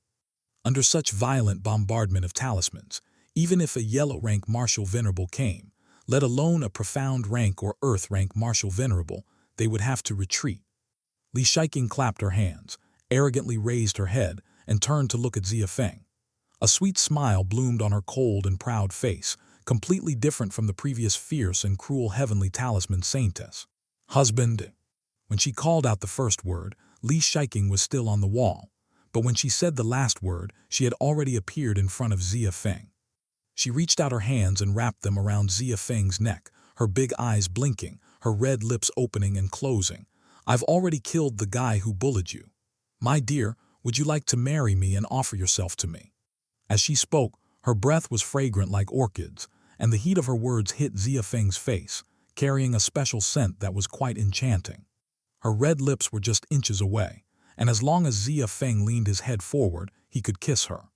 Under such violent bombardment of talismans, even if a yellow rank martial venerable came, let alone a profound rank or earth rank martial venerable, they would have to retreat. Li Shiking clapped her hands, arrogantly raised her head, and turned to look at Xia Feng. A sweet smile bloomed on her cold and proud face, completely different from the previous fierce and cruel heavenly talisman Saintess. Husband. When she called out the first word, Li Shiking was still on the wall, but when she said the last word, she had already appeared in front of Xia Feng. She reached out her hands and wrapped them around Xia Feng's neck, her big eyes blinking, her red lips opening and closing. "I've already killed the guy who bullied you. My dear, would you like to marry me and offer yourself to me?" As she spoke, her breath was fragrant like orchids, and the heat of her words hit Xia Feng's face, carrying a special scent that was quite enchanting. Her red lips were just inches away, and as long as Xia Feng leaned his head forward, he could kiss her.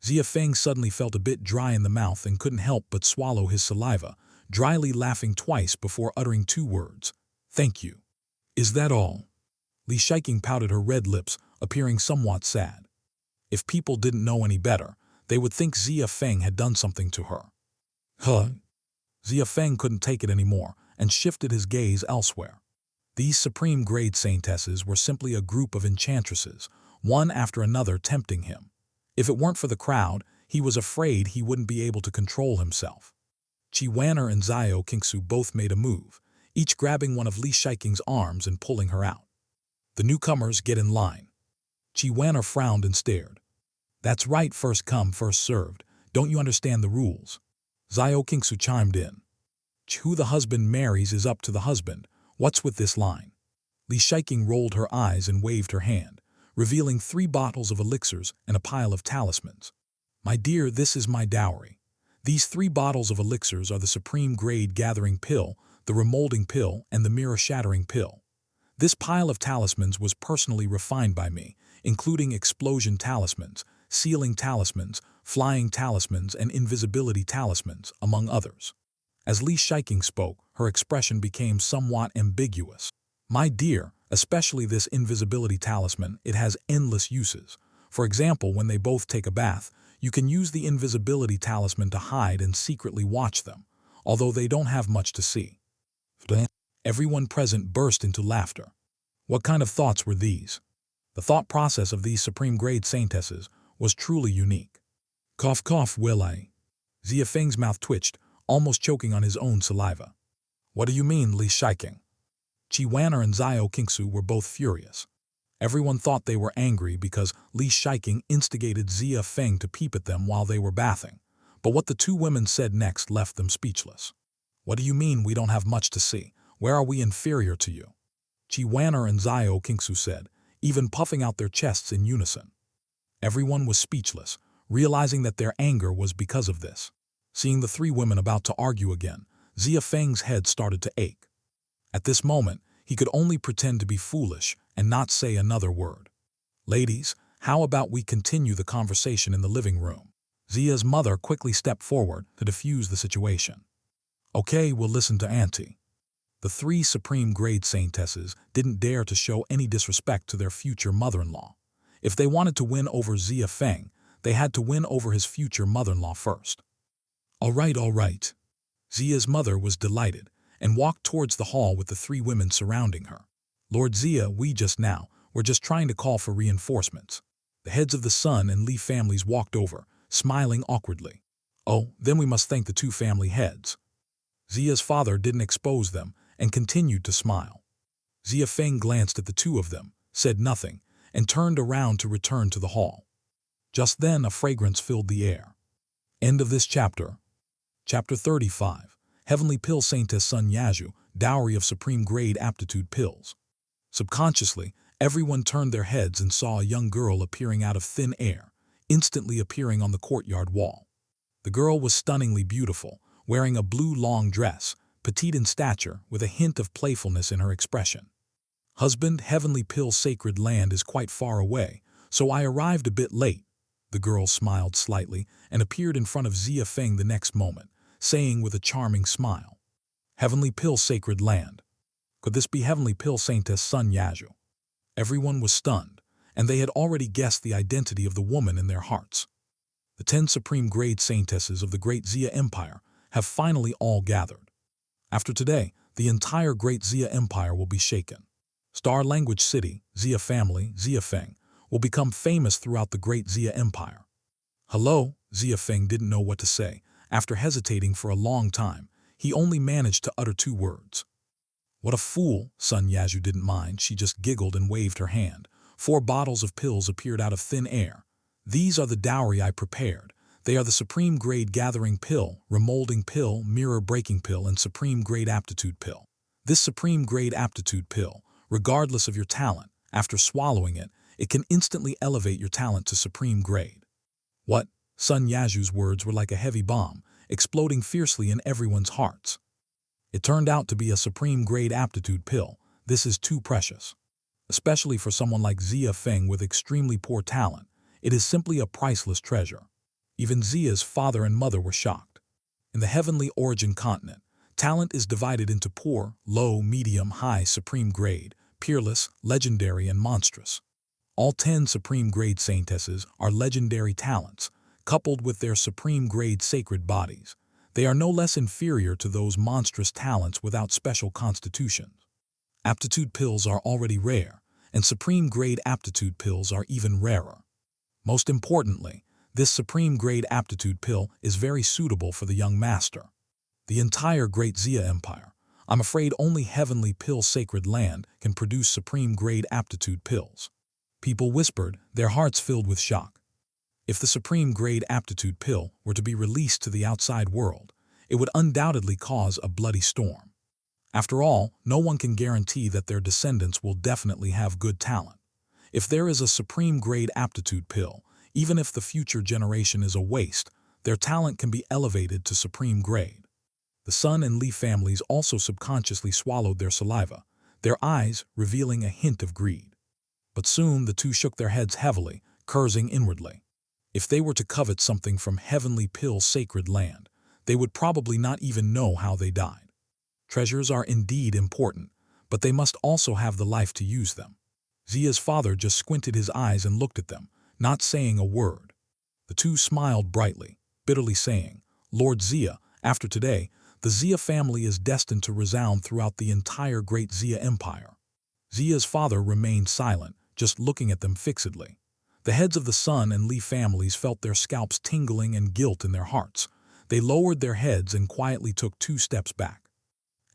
Xia Feng suddenly felt a bit dry in the mouth and couldn't help but swallow his saliva, dryly laughing twice before uttering 2 words. "Thank you." "Is that all?" Li Shiking pouted her red lips, appearing somewhat sad. If people didn't know any better, they would think Xia Feng had done something to her. Huh? Xia Feng couldn't take it anymore and shifted his gaze elsewhere. These Supreme Grade Saintesses were simply a group of enchantresses, one after another tempting him. If it weren't for the crowd, he was afraid he wouldn't be able to control himself. Chi Wanner and Xiao Qingsu both made a move, each grabbing one of Li Shiking's arms and pulling her out. "The newcomers get in line." Chi Wanner frowned and stared. "That's right, first come, first served. Don't you understand the rules?" Xiao Qingsu chimed in. "Who the husband marries is up to the husband. What's with this line?" Li Shiking rolled her eyes and waved her hand, revealing 3 bottles of elixirs and a pile of talismans. "My dear, this is my dowry. These 3 bottles of elixirs are the Supreme Grade Gathering Pill, the Remolding Pill, and the Mirror Shattering Pill. This pile of talismans was personally refined by me, including explosion talismans, sealing talismans, flying talismans, and invisibility talismans, among others." As Li Shiking spoke, her expression became somewhat ambiguous. "My dear, especially this invisibility talisman, it has endless uses. For example, when they both take a bath, you can use the invisibility talisman to hide and secretly watch them, although they don't have much to see." Everyone present burst into laughter. What kind of thoughts were these? The thought process of these Supreme Grade Saintesses was truly unique. "Cough cough, will I?" Xia Feng's mouth twitched, almost choking on his own saliva. "What do you mean, Li Shiking?" Chi Wanner and Xiao Qingsu were both furious. Everyone thought they were angry because Li Shiking instigated Xia Feng to peep at them while they were bathing, but what the 2 women said next left them speechless. "What do you mean we don't have much to see? Where are we inferior to you?" Chi Wanner and Xiao Qingsu said, even puffing out their chests in unison. Everyone was speechless, realizing that their anger was because of this. Seeing the 3 women about to argue again, Xia Feng's head started to ache. At this moment, he could only pretend to be foolish and not say another word. "Ladies, how about we continue the conversation in the living room?" Xia's mother quickly stepped forward to defuse the situation. "Okay, we'll listen to Auntie." The 3 Supreme Grade Saintesses didn't dare to show any disrespect to their future mother-in-law. If they wanted to win over Xia Feng, they had to win over his future mother-in-law first. All right, all right." Xia's mother was delighted and walked towards the hall with the 3 women surrounding her. "Lord Xia, we're just trying to call for reinforcements." The heads of the Sun and Li families walked over, smiling awkwardly. "Oh, then we must thank the 2 family heads." Xia's father didn't expose them and continued to smile. Xia Feng glanced at the 2 of them, said nothing, and turned around to return to the hall. Just then a fragrance filled the air. End of this chapter. Chapter 35. Heavenly Pill Saintess Sun Yazhu, Dowry of Supreme Grade Aptitude Pills. Subconsciously, everyone turned their heads and saw a young girl appearing out of thin air, instantly appearing on the courtyard wall. The girl was stunningly beautiful, wearing a blue long dress, petite in stature with a hint of playfulness in her expression. "Husband, Heavenly Pill Sacred Land is quite far away, so I arrived a bit late." The girl smiled slightly and appeared in front of Xia Feng the next moment, saying with a charming smile, "Heavenly Pill Sacred Land. Could this be Heavenly Pill Saintess Sun Yazhu?" Everyone was stunned, and they had already guessed the identity of the woman in their hearts. The 10 Supreme Grade Saintesses of the Great Xia Empire have finally all gathered. After today, the entire Great Xia Empire will be shaken. Star Language City, Xia Family, Xia Feng, will become famous throughout the Great Xia Empire. "Hello?" Xia Feng didn't know what to say. After hesitating for a long time, he only managed to utter 2 words. "What a fool!" Sun Yazhu didn't mind. She just giggled and waved her hand, 4 bottles of pills appeared out of thin air. These are the dowry I prepared. They are the Supreme Grade Gathering Pill, Remolding Pill, Mirror Breaking Pill, and Supreme Grade Aptitude Pill. This Supreme Grade Aptitude Pill, regardless of your talent, after swallowing it, it can instantly elevate your talent to Supreme Grade. What? Sun Yaju's words were like a heavy bomb, exploding fiercely in everyone's hearts. It turned out to be a Supreme Grade Aptitude Pill. This is too precious. Especially for someone like Xia Feng with extremely poor talent, it is simply a priceless treasure. Even Xia's father and mother were shocked. In the heavenly origin continent, talent is divided into poor, low, medium, high, supreme grade, peerless, legendary, and monstrous. All 10 Supreme Grade Saintesses are legendary talents, coupled with their Supreme Grade sacred bodies. They are no less inferior to those monstrous talents without special constitutions. Aptitude pills are already rare, and Supreme Grade Aptitude pills are even rarer. Most importantly, this Supreme Grade Aptitude pill is very suitable for the young master. The entire Great Xia Empire, I'm afraid only Heavenly Pill Sacred Land can produce Supreme Grade Aptitude pills. People whispered, their hearts filled with shock. If the Supreme Grade Aptitude pill were to be released to the outside world, it would undoubtedly cause a bloody storm. After all, no one can guarantee that their descendants will definitely have good talent. If there is a Supreme Grade Aptitude pill, even if the future generation is a waste, their talent can be elevated to Supreme Grade. The Sun and Li families also subconsciously swallowed their saliva, their eyes revealing a hint of greed. But soon the two shook their heads heavily, cursing inwardly. If they were to covet something from Heavenly Pill Sacred Land, they would probably not even know how they died. Treasures are indeed important, but they must also have the life to use them. Xia's father just squinted his eyes and looked at them, not saying a word. The two smiled brightly, bitterly saying, Lord Xia, after today, the Xia family is destined to resound throughout the entire Great Xia Empire. Xia's father remained silent, just looking at them fixedly. The heads of the Sun and Li families felt their scalps tingling and guilt in their hearts. They lowered their heads and quietly took 2 steps back.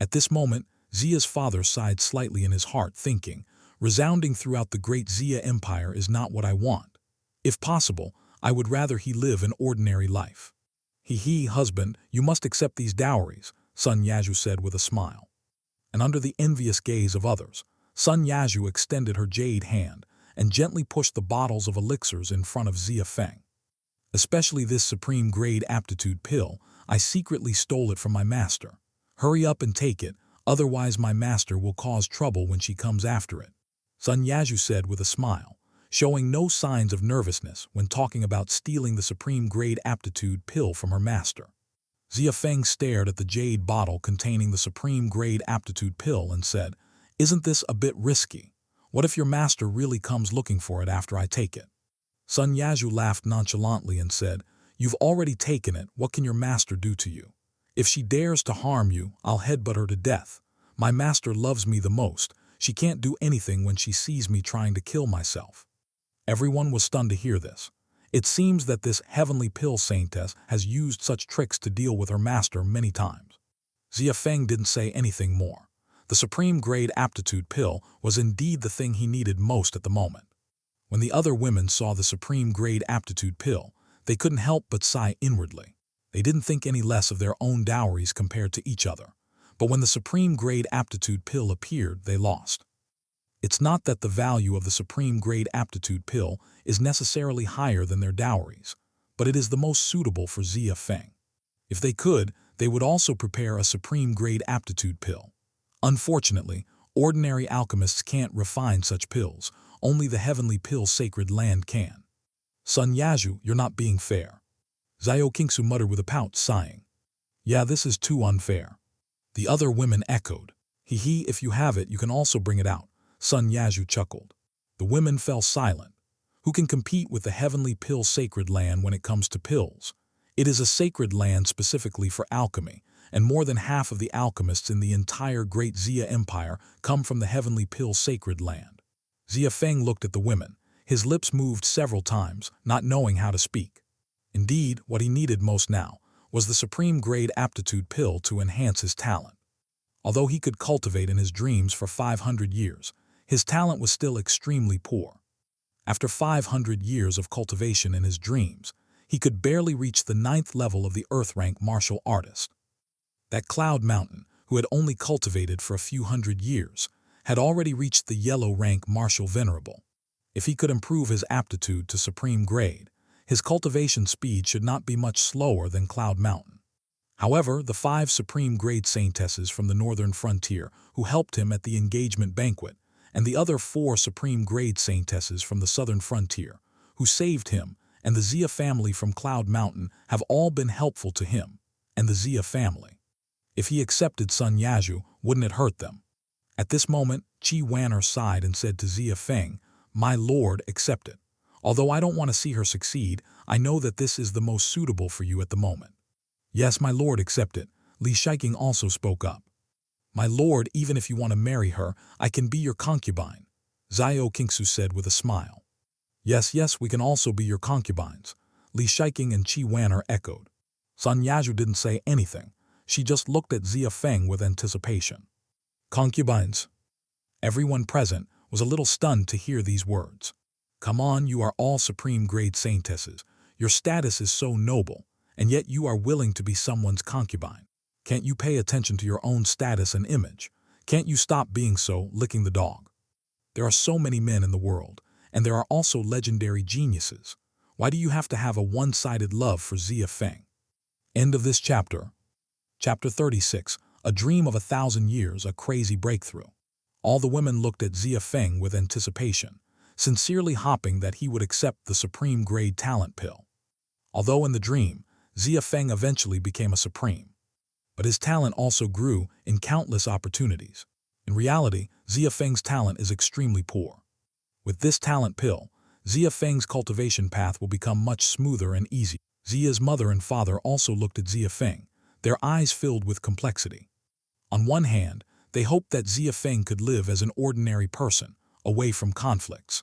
At this moment, Xia's father sighed slightly in his heart, thinking, resounding throughout the Great Xia Empire is not what I want. If possible, I would rather he live an ordinary life. Husband, you must accept these dowries, Sun Yaju said with a smile. And under the envious gaze of others, Sun Yaju extended her jade hand and gently pushed the bottles of elixirs in front of Xia Feng. Especially this Supreme Grade Aptitude pill, I secretly stole it from my master. Hurry up and take it, otherwise my master will cause trouble when she comes after it, Sun Yaju said with a smile, showing no signs of nervousness when talking about stealing the Supreme Grade Aptitude pill from her master. Xia Feng stared at the jade bottle containing the Supreme Grade Aptitude pill and said, Isn't this a bit risky? What if your master really comes looking for it after I take it? Sun Yaju laughed nonchalantly and said, You've already taken it, what can your master do to you? If she dares to harm you, I'll headbutt her to death. My master loves me the most. She can't do anything when she sees me trying to kill myself. Everyone was stunned to hear this. It seems that this Heavenly Pill Saintess has used such tricks to deal with her master many times. Xia Feng didn't say anything more. The Supreme Grade Aptitude pill was indeed the thing he needed most at the moment. When the other women saw the Supreme Grade Aptitude pill, they couldn't help but sigh inwardly. They didn't think any less of their own dowries compared to each other. But when the Supreme Grade Aptitude pill appeared, they lost. It's not that the value of the Supreme Grade Aptitude pill is necessarily higher than their dowries, but it is the most suitable for Xia Feng. If they could, they would also prepare a Supreme Grade Aptitude pill. Unfortunately, ordinary alchemists can't refine such pills. Only the Heavenly Pill Sacred Land can. Sun Yaju, you're not being fair. Xiao Qingsu muttered with a pout, sighing. Yeah, this is too unfair. The other women echoed. If you have it, you can also bring it out. Sun Yaju chuckled. The women fell silent. Who can compete with the Heavenly Pill Sacred Land when it comes to pills? It is a sacred land specifically for alchemy, and more than half of the alchemists in the entire Great Xia Empire come from the Heavenly Pill Sacred Land. Xia Feng looked at the women. His lips moved several times, not knowing how to speak. Indeed, what he needed most now was the Supreme Grade Aptitude pill to enhance his talent. Although he could cultivate in his dreams for 500 years, his talent was still extremely poor. After 500 years of cultivation in his dreams, he could barely reach the 9th level of the Earth rank martial artist. That Cloud Mountain, who had only cultivated for a few hundred years, had already reached the yellow rank martial venerable. If he could improve his aptitude to Supreme Grade, his cultivation speed should not be much slower than Cloud Mountain. However, the 5 Supreme Grade Saintesses from the northern frontier who helped him at the engagement banquet, and the other 4 Supreme Grade Saintesses from the southern frontier who saved him, and the Xia family from Cloud Mountain have all been helpful to him and the Xia family. If he accepted Sun Yazhu, wouldn't it hurt them? At this moment, Qi Wanner sighed and said to Xia Feng, "My lord, accept it. Although I don't want to see her succeed, I know that this is the most suitable for you at the moment." "Yes, my lord, accept it." Li Shiking also spoke up. "My lord, even if you want to marry her, I can be your concubine," Xiao Qingsu said with a smile. Yes, we can also be your concubines," Li Shiking and Qi Wanner echoed. Sun Yazhu didn't say anything. She just looked at Xia Feng with anticipation. "Concubines?" Everyone present was a little stunned to hear these words. "Come on, you are all Supreme Grade Saintesses. Your status is so noble, and yet you are willing to be someone's concubine. Can't you pay attention to your own status and image? Can't you stop being so, licking the dog? There are so many men in the world, and there are also legendary geniuses. Why do you have to have a one-sided love for Xia Feng?" End of this chapter. Chapter 36, A Dream of 1,000 Years, A Crazy Breakthrough. All the women looked at Xia Feng with anticipation, sincerely hoping that he would accept the Supreme Grade Talent Pill. Although in the dream, Xia Feng eventually became a Supreme. But his talent also grew in countless opportunities. In reality, Xia Feng's talent is extremely poor. With this talent pill, Xia Feng's cultivation path will become much smoother and easier. Xia's mother and father also looked at Xia Feng, their eyes filled with complexity. On one hand, they hoped that Xia Feng could live as an ordinary person, away from conflicts.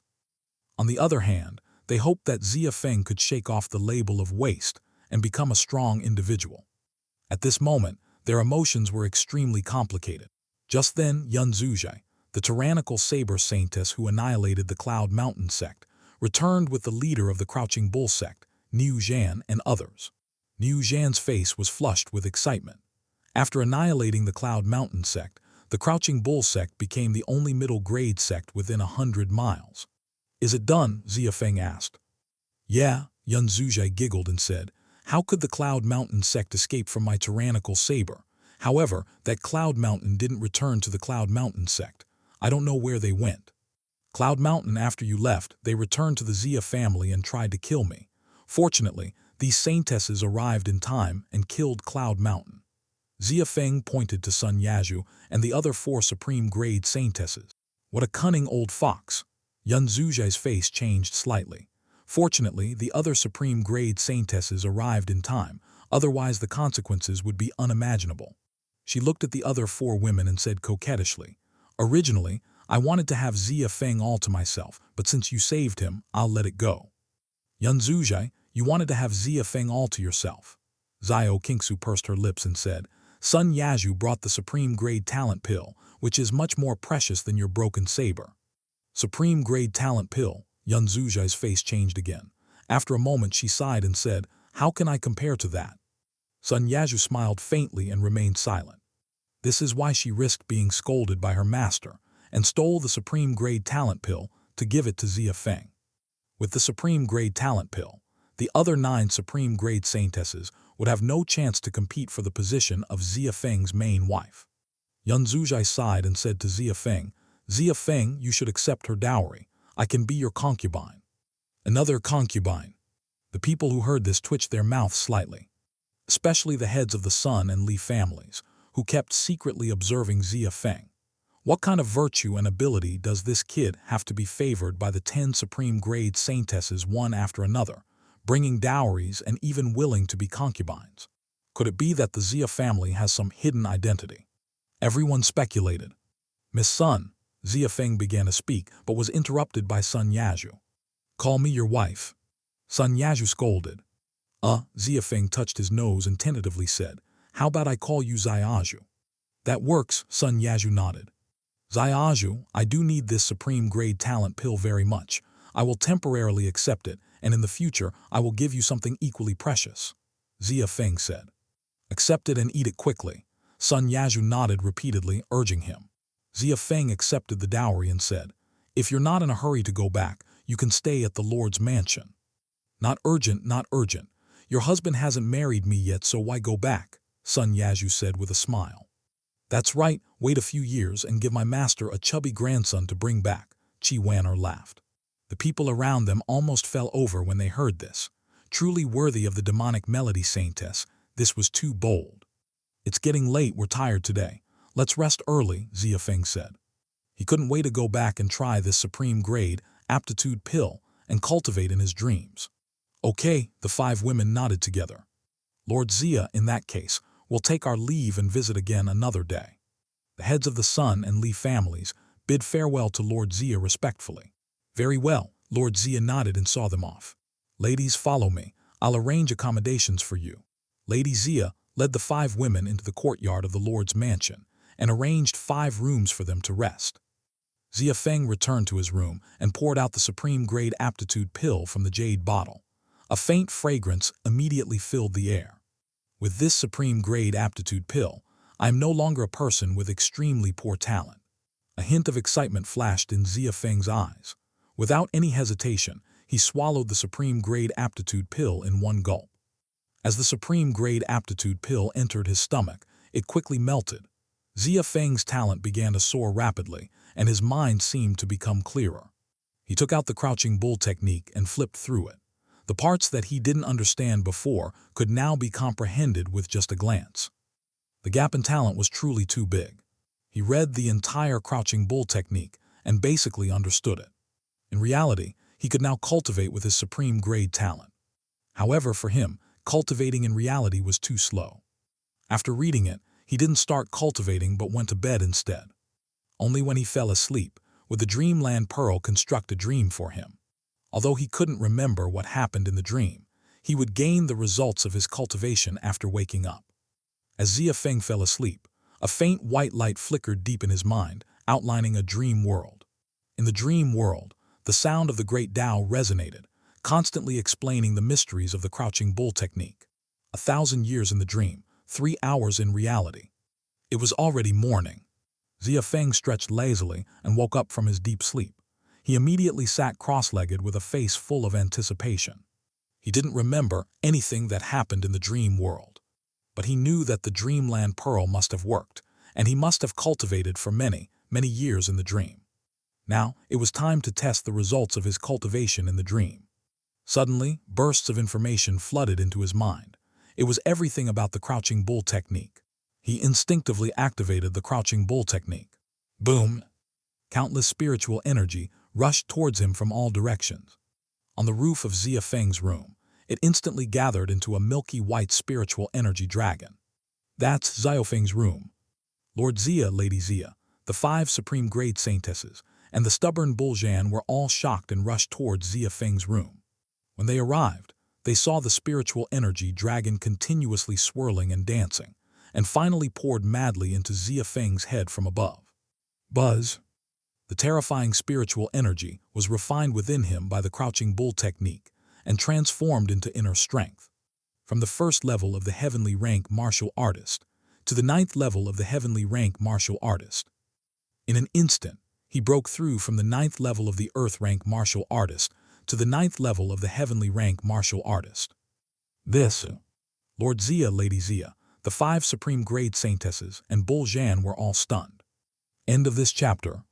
On the other hand, they hoped that Xia Feng could shake off the label of waste and become a strong individual. At this moment, their emotions were extremely complicated. Just then, Yun Zuzhai, the tyrannical saber saintess who annihilated the Cloud Mountain sect, returned with the leader of the Crouching Bull sect, Niu Zhan, and others. Niu Zhan's face was flushed with excitement. After annihilating the Cloud Mountain sect, the Crouching Bull sect became the only middle-grade sect within 100 miles. "Is it done?" Xia Feng asked. "Yeah," Yun Zuzhai giggled and said, "How could the Cloud Mountain sect escape from my tyrannical saber? However, that Cloud Mountain didn't return to the Cloud Mountain sect. I don't know where they went. Cloud Mountain, after you left, they returned to the Xia family and tried to kill me. Fortunately, these saintesses arrived in time and killed Cloud Mountain." Xia Feng pointed to Sun Yazhu and the other 4 Supreme Grade Saintesses. "What a cunning old fox." Yun Zuzhai's face changed slightly. Fortunately, the other Supreme Grade Saintesses arrived in time, otherwise the consequences would be unimaginable. She looked at the other 4 women and said coquettishly, "Originally, I wanted to have Xia Feng all to myself, but since you saved him, I'll let it go." "Yun Zuzhai, you wanted to have Xia Feng all to yourself." Xiao Qingsu pursed her lips and said, "Sun Yazhu brought the Supreme Grade Talent Pill, which is much more precious than your broken saber." "Supreme Grade Talent Pill." Yun Zuzhai's face changed again. After a moment she sighed and said, "How can I compare to that?" Sun Yazhu smiled faintly and remained silent. This is why she risked being scolded by her master and stole the Supreme Grade Talent Pill to give it to Xia Feng. With the Supreme Grade Talent Pill, the other 9 Supreme Grade Saintesses would have no chance to compete for the position of Xia Feng's main wife. Yun Zuzhai sighed and said to Xia Feng, "Xia Feng, you should accept her dowry. I can be your concubine." "Another concubine." The people who heard this twitched their mouths slightly, especially the heads of the Sun and Li families, who kept secretly observing Xia Feng. What kind of virtue and ability does this kid have to be favored by the 10 Supreme Grade Saintesses one after another, bringing dowries and even willing to be concubines? Could it be that the Xia family has some hidden identity? Everyone speculated. "Miss Sun," Xia Feng began to speak, but was interrupted by Sun Yazhu. "Call me your wife." Sun Yazhu scolded. Xia Feng touched his nose and tentatively said, "How about I call you Xiazhu?" "That works," Sun Yazhu nodded. "Xiazhu, I do need this Supreme Grade Talent Pill very much. I will temporarily accept it, and in the future I will give you something equally precious," Xia Feng said. "Accept it and eat it quickly." Sun Yazhu nodded repeatedly, urging him. Xia Feng accepted the dowry and said, "If you're not in a hurry to go back, you can stay at the Lord's mansion." "Not urgent, not urgent. Your husband hasn't married me yet, so why go back?" Sun Yazhu said with a smile. "That's right, wait a few years and give my master a chubby grandson to bring back," Qi Wan'er laughed. The people around them almost fell over when they heard this. Truly worthy of the demonic melody saintess, this was too bold. "It's getting late, we're tired today. Let's rest early," Xia Feng said. He couldn't wait to go back and try this Supreme Grade Aptitude pill and cultivate in his dreams. "Okay," the 5 women nodded together. "Lord Xia, in that case, we'll take our leave and visit again another day." The heads of the Sun and Li families bid farewell to Lord Xia respectfully. "Very well," Lord Xia nodded and saw them off. "Ladies, follow me. I'll arrange accommodations for you." Lady Xia led the 5 women into the courtyard of the Lord's mansion and arranged 5 rooms for them to rest. Xia Feng returned to his room and poured out the Supreme Grade Aptitude pill from the jade bottle. A faint fragrance immediately filled the air. "With this Supreme Grade Aptitude pill, I am no longer a person with extremely poor talent." A hint of excitement flashed in Xia Feng's eyes. Without any hesitation, he swallowed the Supreme Grade Aptitude pill in one gulp. As the Supreme Grade Aptitude pill entered his stomach, it quickly melted. Xia Feng's talent began to soar rapidly, and his mind seemed to become clearer. He took out the crouching bull technique and flipped through it. The parts that he didn't understand before could now be comprehended with just a glance. The gap in talent was truly too big. He read the entire crouching bull technique and basically understood it. In reality, he could now cultivate with his Supreme Grade talent. However, for him, cultivating in reality was too slow. After reading it, he didn't start cultivating but went to bed instead. Only when he fell asleep would the Dreamland Pearl construct a dream for him. Although he couldn't remember what happened in the dream, he would gain the results of his cultivation after waking up. As Xia Feng fell asleep, a faint white light flickered deep in his mind, outlining a dream world. In the dream world, the sound of the great Tao resonated, constantly explaining the mysteries of the crouching bull technique. 1,000 years in the dream, 3 hours in reality. It was already morning. Xia Feng stretched lazily and woke up from his deep sleep. He immediately sat cross-legged with a face full of anticipation. He didn't remember anything that happened in the dream world. But he knew that the Dreamland Pearl must have worked, and he must have cultivated for many, many years in the dream. Now, it was time to test the results of his cultivation in the dream. Suddenly, bursts of information flooded into his mind. It was everything about the crouching bull technique. He instinctively activated the crouching bull technique. Boom! Countless spiritual energy rushed towards him from all directions. On the roof of Xia Feng's room, it instantly gathered into a milky white spiritual energy dragon. That's Xia Feng's room. Lord Xia, Lady Xia, the 5 Supreme Grade Saintesses, and the stubborn Buljan were all shocked and rushed towards Xia Feng's room. When they arrived, they saw the spiritual energy dragon continuously swirling and dancing, and finally poured madly into Xia Feng's head from above. Buzz! The terrifying spiritual energy was refined within him by the crouching bull technique and transformed into inner strength. From the 1st level of the heavenly rank martial artist to the 9th level of the heavenly rank martial artist. In an instant, he broke through from the 9th level of the earth rank martial artist to the 9th level of the heavenly rank martial artist. This, Lord Xia, Lady Xia, the 5 Supreme Grade Saintesses, and Buljan were all stunned. End of this chapter.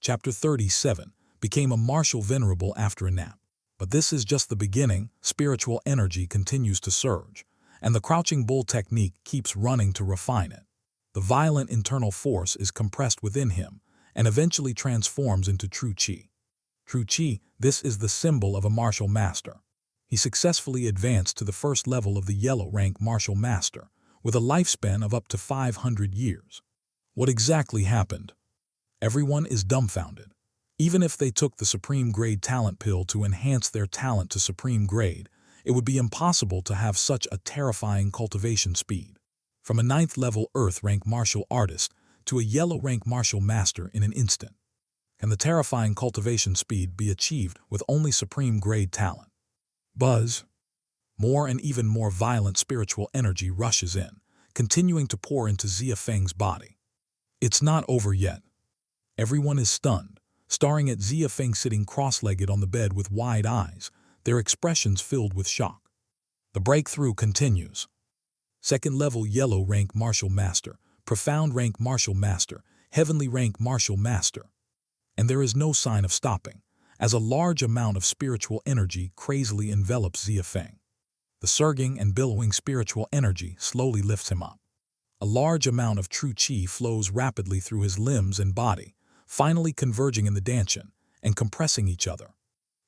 Chapter 37 became a martial venerable after a nap. But this is just the beginning. Spiritual energy continues to surge, and the crouching bull technique keeps running to refine it. The violent internal force is compressed within him and eventually transforms into true qi. True qi, this is the symbol of a martial master. He successfully advanced to the 1st level of the yellow rank martial master with a lifespan of up to 500 years. What exactly happened? Everyone is dumbfounded. Even if they took the Supreme Grade talent pill to enhance their talent to Supreme Grade, it would be impossible to have such a terrifying cultivation speed. From a 9th level Earth rank martial artist to a yellow rank martial master in an instant. Can the terrifying cultivation speed be achieved with only supreme grade talent? Buzz. More and even more violent spiritual energy rushes in, continuing to pour into Xia Feng's body. It's not over yet. Everyone is stunned, staring at Xia Feng sitting cross-legged on the bed with wide eyes, their expressions filled with shock. The breakthrough continues. Second level yellow rank martial master, profound rank martial master, heavenly rank martial master. And there is no sign of stopping, as a large amount of spiritual energy crazily envelops Xia Feng. The surging and billowing spiritual energy slowly lifts him up. A large amount of true qi flows rapidly through his limbs and body, finally converging in the dantian and compressing each other.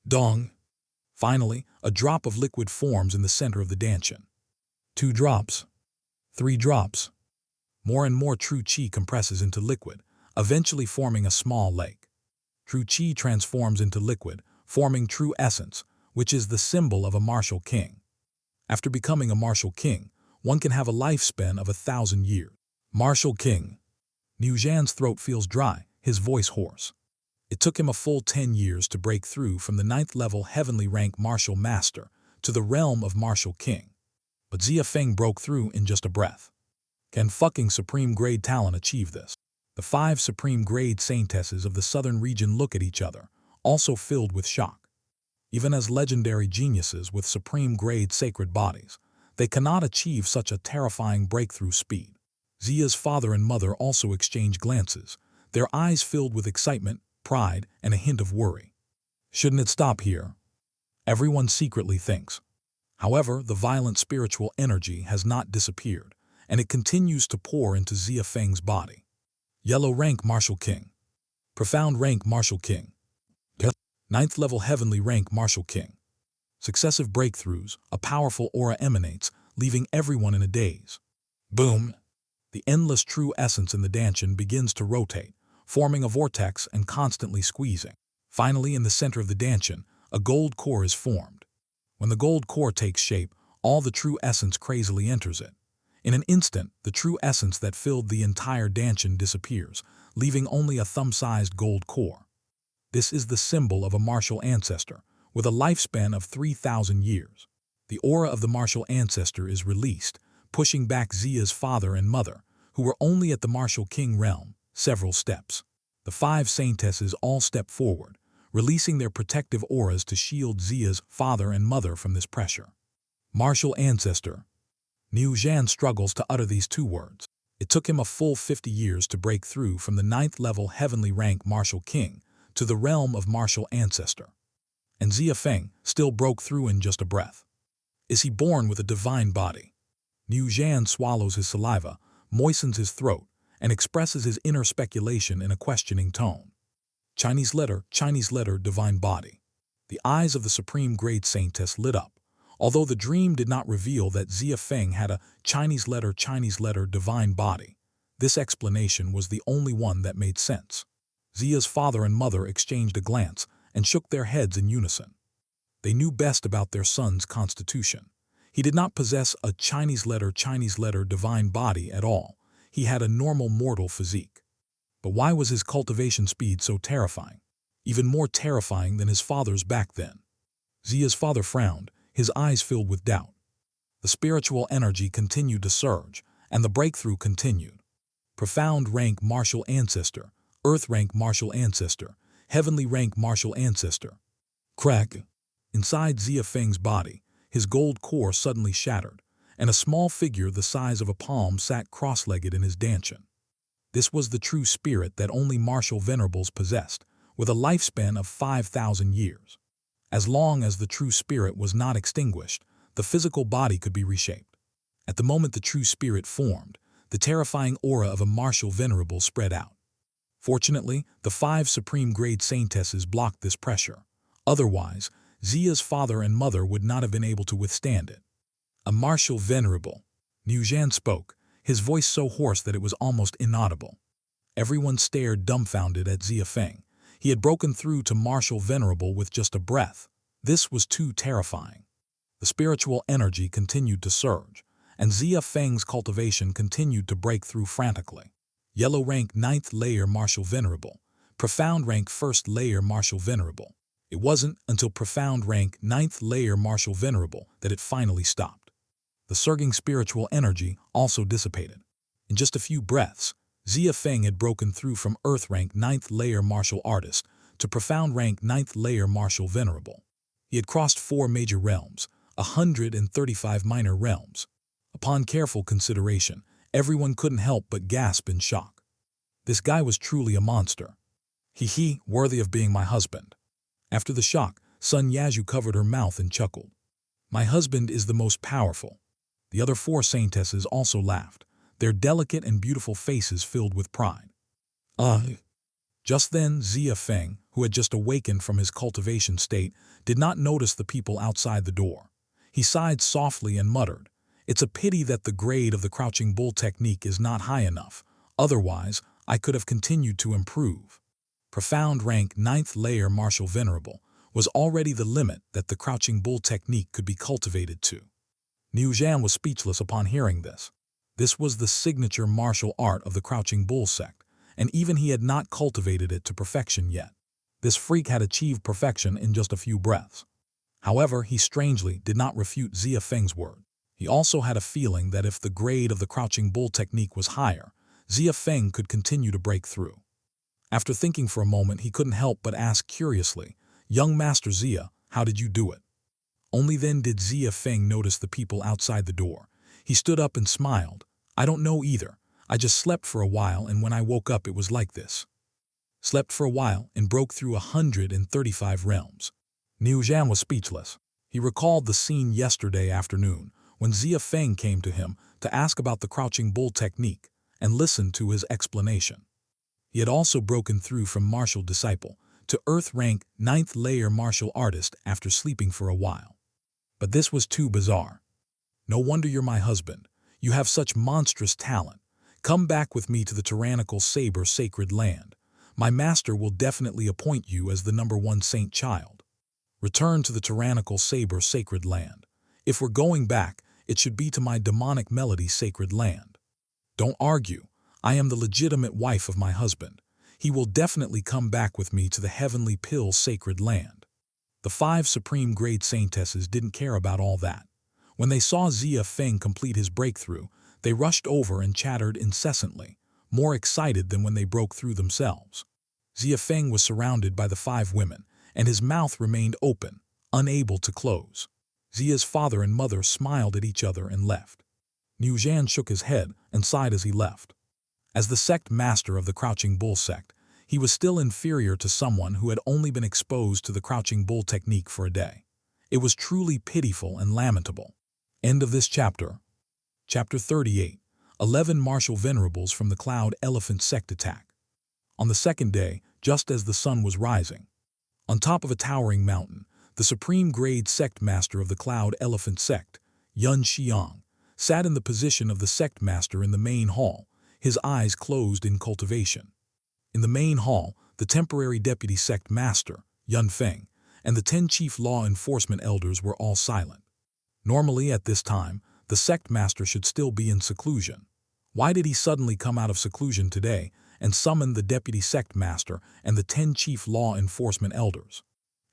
Dong! Finally, a drop of liquid forms in the center of the dantian. 2 drops. 3 drops. More and more true qi compresses into liquid, eventually forming a small lake. True qi transforms into liquid, forming true essence, which is the symbol of a martial king. After becoming a martial king, one can have a lifespan of 1,000 years. Martial king. Niu Zhan's throat feels dry, his voice hoarse. It took him a full 10 years to break through from the 9th level heavenly rank martial master to the realm of martial king. But Xia Feng broke through in just a breath. Can fucking supreme grade talent achieve this? The 5 supreme grade saintesses of the southern region look at each other, also filled with shock. Even as legendary geniuses with supreme grade sacred bodies, they cannot achieve such a terrifying breakthrough speed. Xia's father and mother also exchange glances, their eyes filled with excitement, pride, and a hint of worry. Shouldn't it stop here? Everyone secretly thinks. However, the violent spiritual energy has not disappeared, and it continues to pour into Xia Feng's body. Yellow rank martial king. Profound rank martial king. 9th level heavenly rank martial king. Successive breakthroughs, a powerful aura emanates, leaving everyone in a daze. Boom! The endless true essence in the dantian begins to rotate, forming a vortex and constantly squeezing. Finally, in the center of the dantian, a gold core is formed. When the gold core takes shape, all the true essence crazily enters it. In an instant, the true essence that filled the entire dantian disappears, leaving only a thumb-sized gold core. This is the symbol of a martial ancestor, with a lifespan of 3,000 years. The aura of the martial ancestor is released, pushing back Xia's father and mother, who were only at the martial king realm, several steps. The 5 saintesses all step forward, releasing their protective auras to shield Xia's father and mother from this pressure. Martial ancestor. Niu Zhan struggles to utter these 2 words. It took him a full 50 years to break through from the 9th level heavenly rank martial king to the realm of martial ancestor. And Xia Feng still broke through in just a breath. Is he born with a divine body? Niu Zhan swallows his saliva, moistens his throat, and expresses his inner speculation in a questioning tone. Chinese letter, divine body. The eyes of the Supreme Grade Saintess lit up, although the dream did not reveal that Xia Feng had a Chinese letter, divine body. This explanation was the only one that made sense. Xia's father and mother exchanged a glance and shook their heads in unison. They knew best about their son's constitution. He did not possess a Chinese letter, divine body at all. He had a normal mortal physique. But why was his cultivation speed so terrifying? Even more terrifying than his father's back then. Xia's father frowned, his eyes filled with doubt. The spiritual energy continued to surge, and the breakthrough continued. Profound rank martial ancestor, earth rank martial ancestor, heavenly rank martial ancestor. Crack! Inside Xia Feng's body, his gold core suddenly shattered, and a small figure the size of a palm sat cross-legged in his dantian. This was the true spirit that only martial venerables possessed, with a lifespan of 5,000 years. As long as the true spirit was not extinguished, the physical body could be reshaped. At the moment the true spirit formed, the terrifying aura of a martial venerable spread out. Fortunately, the 5 Supreme Grade Saintesses blocked this pressure. Otherwise, Xia's father and mother would not have been able to withstand it. A martial venerable. Niu Zhan spoke, his voice so hoarse that it was almost inaudible. Everyone stared dumbfounded at Xia Feng. He had broken through to martial venerable with just a breath. This was too terrifying. The spiritual energy continued to surge, and Xia Feng's cultivation continued to break through frantically. Yellow rank 9th layer martial venerable, profound rank 1st layer martial venerable. It wasn't until profound rank 9th layer martial venerable that it finally stopped. The surging spiritual energy also dissipated. In just a few breaths, Xia Feng had broken through from earth rank 9th layer martial artist to profound rank 9th layer martial venerable. He had crossed 4 major realms, 135 minor realms. Upon careful consideration, everyone couldn't help but gasp in shock. This guy was truly a monster. He, worthy of being my husband. After the shock, Sun Yazhu covered her mouth and chuckled. My husband is the most powerful. The other 4 saintesses also laughed, their delicate and beautiful faces filled with pride. Just then, Xia Feng, who had just awakened from his cultivation state, did not notice the people outside the door. He sighed softly and muttered, "It's a pity that the grade of the crouching bull technique is not high enough. Otherwise, I could have continued to improve." Profound rank 9th layer martial venerable was already the limit that the crouching bull technique could be cultivated to. Niu Zhan was speechless upon hearing this. This was the signature martial art of the crouching bull sect, and even he had not cultivated it to perfection yet. This freak had achieved perfection in just a few breaths. However, he strangely did not refute Xia Feng's word. He also had a feeling that if the grade of the crouching bull technique was higher, Xia Feng could continue to break through. After thinking for a moment, he couldn't help but ask curiously, "Young Master Xia, how did you do it?" Only then did Xia Feng notice the people outside the door. He stood up and smiled. "I don't know either. I just slept for a while, and when I woke up it was like this." Slept for a while and broke through 135 realms. Niu Zhan was speechless. He recalled the scene yesterday afternoon when Xia Feng came to him to ask about the crouching bull technique and listened to his explanation. He had also broken through from martial disciple to earth rank 9th layer martial artist after sleeping for a while. But this was too bizarre. "No wonder you're my husband. You have such monstrous talent. Come back with me to the tyrannical saber sacred land. My master will definitely appoint you as the #1 saint child. Return to the tyrannical saber sacred land. If we're going back, it should be to my demonic melody sacred land. Don't argue. I am the legitimate wife of my husband. He will definitely come back with me to the heavenly pill sacred land." The 5 Supreme Grade Saintesses didn't care about all that. When they saw Xia Feng complete his breakthrough, they rushed over and chattered incessantly, more excited than when they broke through themselves. Xia Feng was surrounded by the 5 women, and his mouth remained open, unable to close. Xia's father and mother smiled at each other and left. Niu Zhan shook his head and sighed as he left. As the sect master of the Crouching Bull sect, he was still inferior to someone who had only been exposed to the Crouching Bull technique for a day. It was truly pitiful and lamentable. End of this chapter. Chapter 38. 11 Martial Venerables from the Cloud Elephant Sect Attack. On the second day, just as the sun was rising, on top of a towering mountain, the Supreme Grade Sect Master of the Cloud Elephant Sect, Yun Xiang, sat in the position of the Sect Master in the main hall, his eyes closed in cultivation. In the main hall, the temporary Deputy Sect Master, Yun Feng, and the 10 Chief Law Enforcement Elders were all silent. Normally, at this time, the Sect Master should still be in seclusion. Why did he suddenly come out of seclusion today and summon the Deputy Sect Master and the 10 Chief Law Enforcement Elders?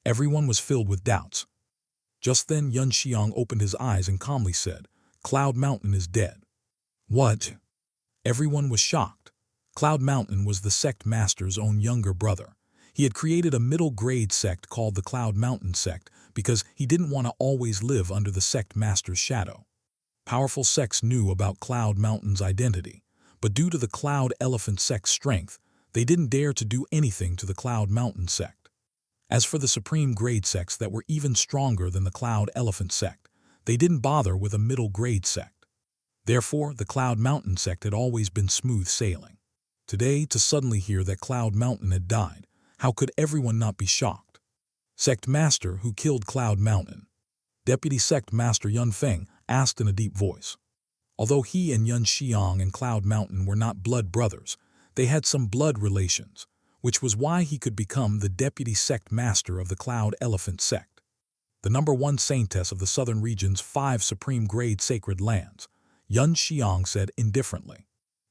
Everyone was filled with doubts. Just then Yun Xiang opened his eyes and calmly said, "Cloud Mountain is dead." What? Everyone was shocked. Cloud Mountain was the Sect Master's own younger brother. He had created a middle-grade sect called the Cloud Mountain Sect because he didn't want to always live under the Sect Master's shadow. Powerful sects knew about Cloud Mountain's identity, but due to the Cloud Elephant Sect's strength, they didn't dare to do anything to the Cloud Mountain Sect. As for the Supreme Grade sects that were even stronger than the Cloud Elephant Sect, they didn't bother with a middle-grade sect. Therefore, the Cloud Mountain Sect had always been smooth sailing. Today, to suddenly hear that Cloud Mountain had died, how could everyone not be shocked? Sect Master, who killed Cloud Mountain? Deputy Sect Master Yun Feng asked in a deep voice. Although he and Yun Xiang and Cloud Mountain were not blood brothers, they had some blood relations, which was why he could become the Deputy Sect Master of the Cloud Elephant Sect. The #1 Saintess of the Southern Region's 5 Supreme Grade Sacred Lands, Yun Xiang said indifferently.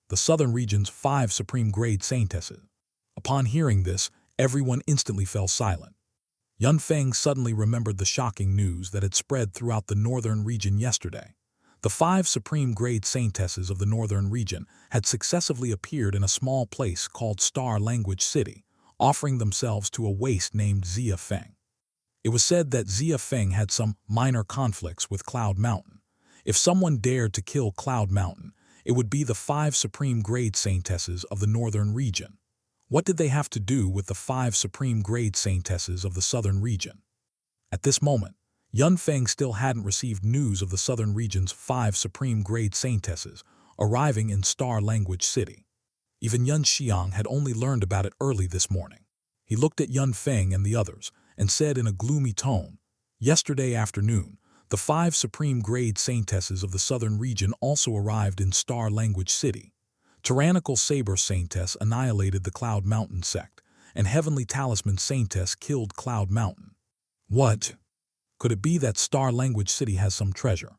The Southern Region's 5 Supreme Grade Saintesses. Upon hearing this, everyone instantly fell silent. Yun Feng suddenly remembered the shocking news that had spread throughout the northern region yesterday. The 5 Supreme Grade Saintesses of the northern region had successively appeared in a small place called Star Language City, offering themselves to a waste named Xia Feng. It was said that Xia Feng had some minor conflicts with Cloud Mountain. If someone dared to kill Cloud Mountain, it would be the 5 Supreme Grade Saintesses of the northern region. What did they have to do with the 5 Supreme Grade Saintesses of the southern region? At this moment, Yun Feng still hadn't received news of the southern region's 5 Supreme Grade Saintesses arriving in Star Language City. Even Yun Xiang had only learned about it early this morning. He looked at Yun Feng and the others and said in a gloomy tone, "Yesterday afternoon, the 5 Supreme Grade Saintesses of the southern region also arrived in Star Language City. Tyrannical Saber Saintess annihilated the Cloud Mountain sect, and Heavenly Talisman Saintess killed Cloud Mountain." What? Could it be that Star Language City has some treasure?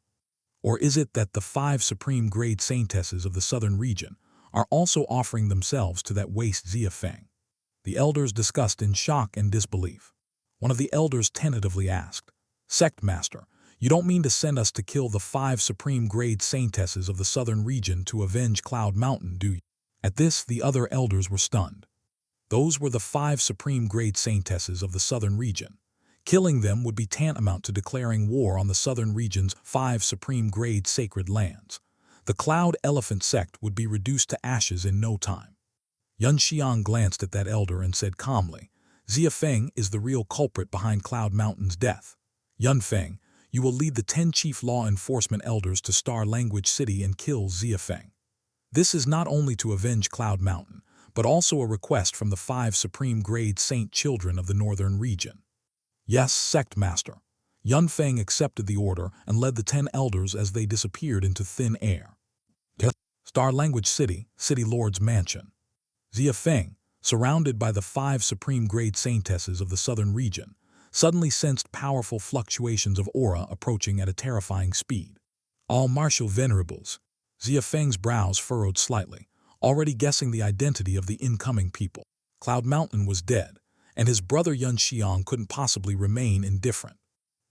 Or is it that the 5 Supreme Grade Saintesses of the southern region are also offering themselves to that waste Xia Feng? The elders discussed in shock and disbelief. One of the elders tentatively asked, "Sect Master, you don't mean to send us to kill the 5 Supreme Grade Saintesses of the southern region to avenge Cloud Mountain, do you?" At this, the other elders were stunned. Those were the 5 Supreme Grade Saintesses of the southern region. Killing them would be tantamount to declaring war on the southern region's 5 Supreme Grade sacred lands. The Cloud Elephant sect would be reduced to ashes in no time. Yun Xiang glanced at that elder and said calmly, "Xia Feng is the real culprit behind Cloud Mountain's death. Yun Feng, you will lead the 10 chief law enforcement elders to Star Language City and kill Xia Feng. This is not only to avenge Cloud Mountain, but also a request from the 5 Supreme Grade Saint children of the northern region." "Yes, Sect Master." Yun Feng accepted the order and led the 10 elders as they disappeared into thin air. Star Language City, City Lord's Mansion. Xia Feng, surrounded by the 5 Supreme Grade Saintesses of the southern region, suddenly sensed powerful fluctuations of aura approaching at a terrifying speed. "All martial venerables." Xia Feng's brows furrowed slightly, already guessing the identity of the incoming people. Cloud Mountain was dead, and his brother Yun Xiang couldn't possibly remain indifferent.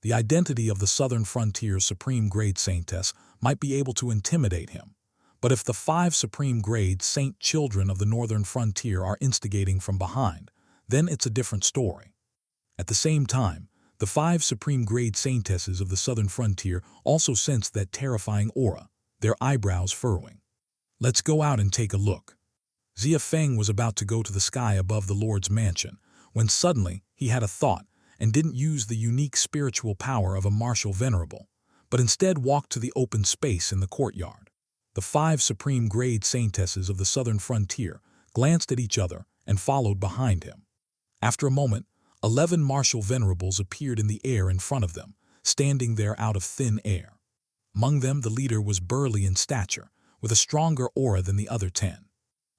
The identity of the southern frontier's Supreme Grade Saintess might be able to intimidate him. But if the 5 Supreme Grade Saint children of the northern frontier are instigating from behind, then it's a different story. At the same time, the 5 Supreme Grade Saintesses of the southern frontier also sensed that terrifying aura, their eyebrows furrowing. "Let's go out and take a look." Xia Feng was about to go to the sky above the Lord's mansion, when suddenly he had a thought and didn't use the unique spiritual power of a martial venerable, but instead walked to the open space in the courtyard. The 5 Supreme Grade Saintesses of the southern frontier glanced at each other and followed behind him. After a moment, 11 martial venerables appeared in the air in front of them, standing there out of thin air. Among them, the leader was burly in stature, with a stronger aura than the other 10.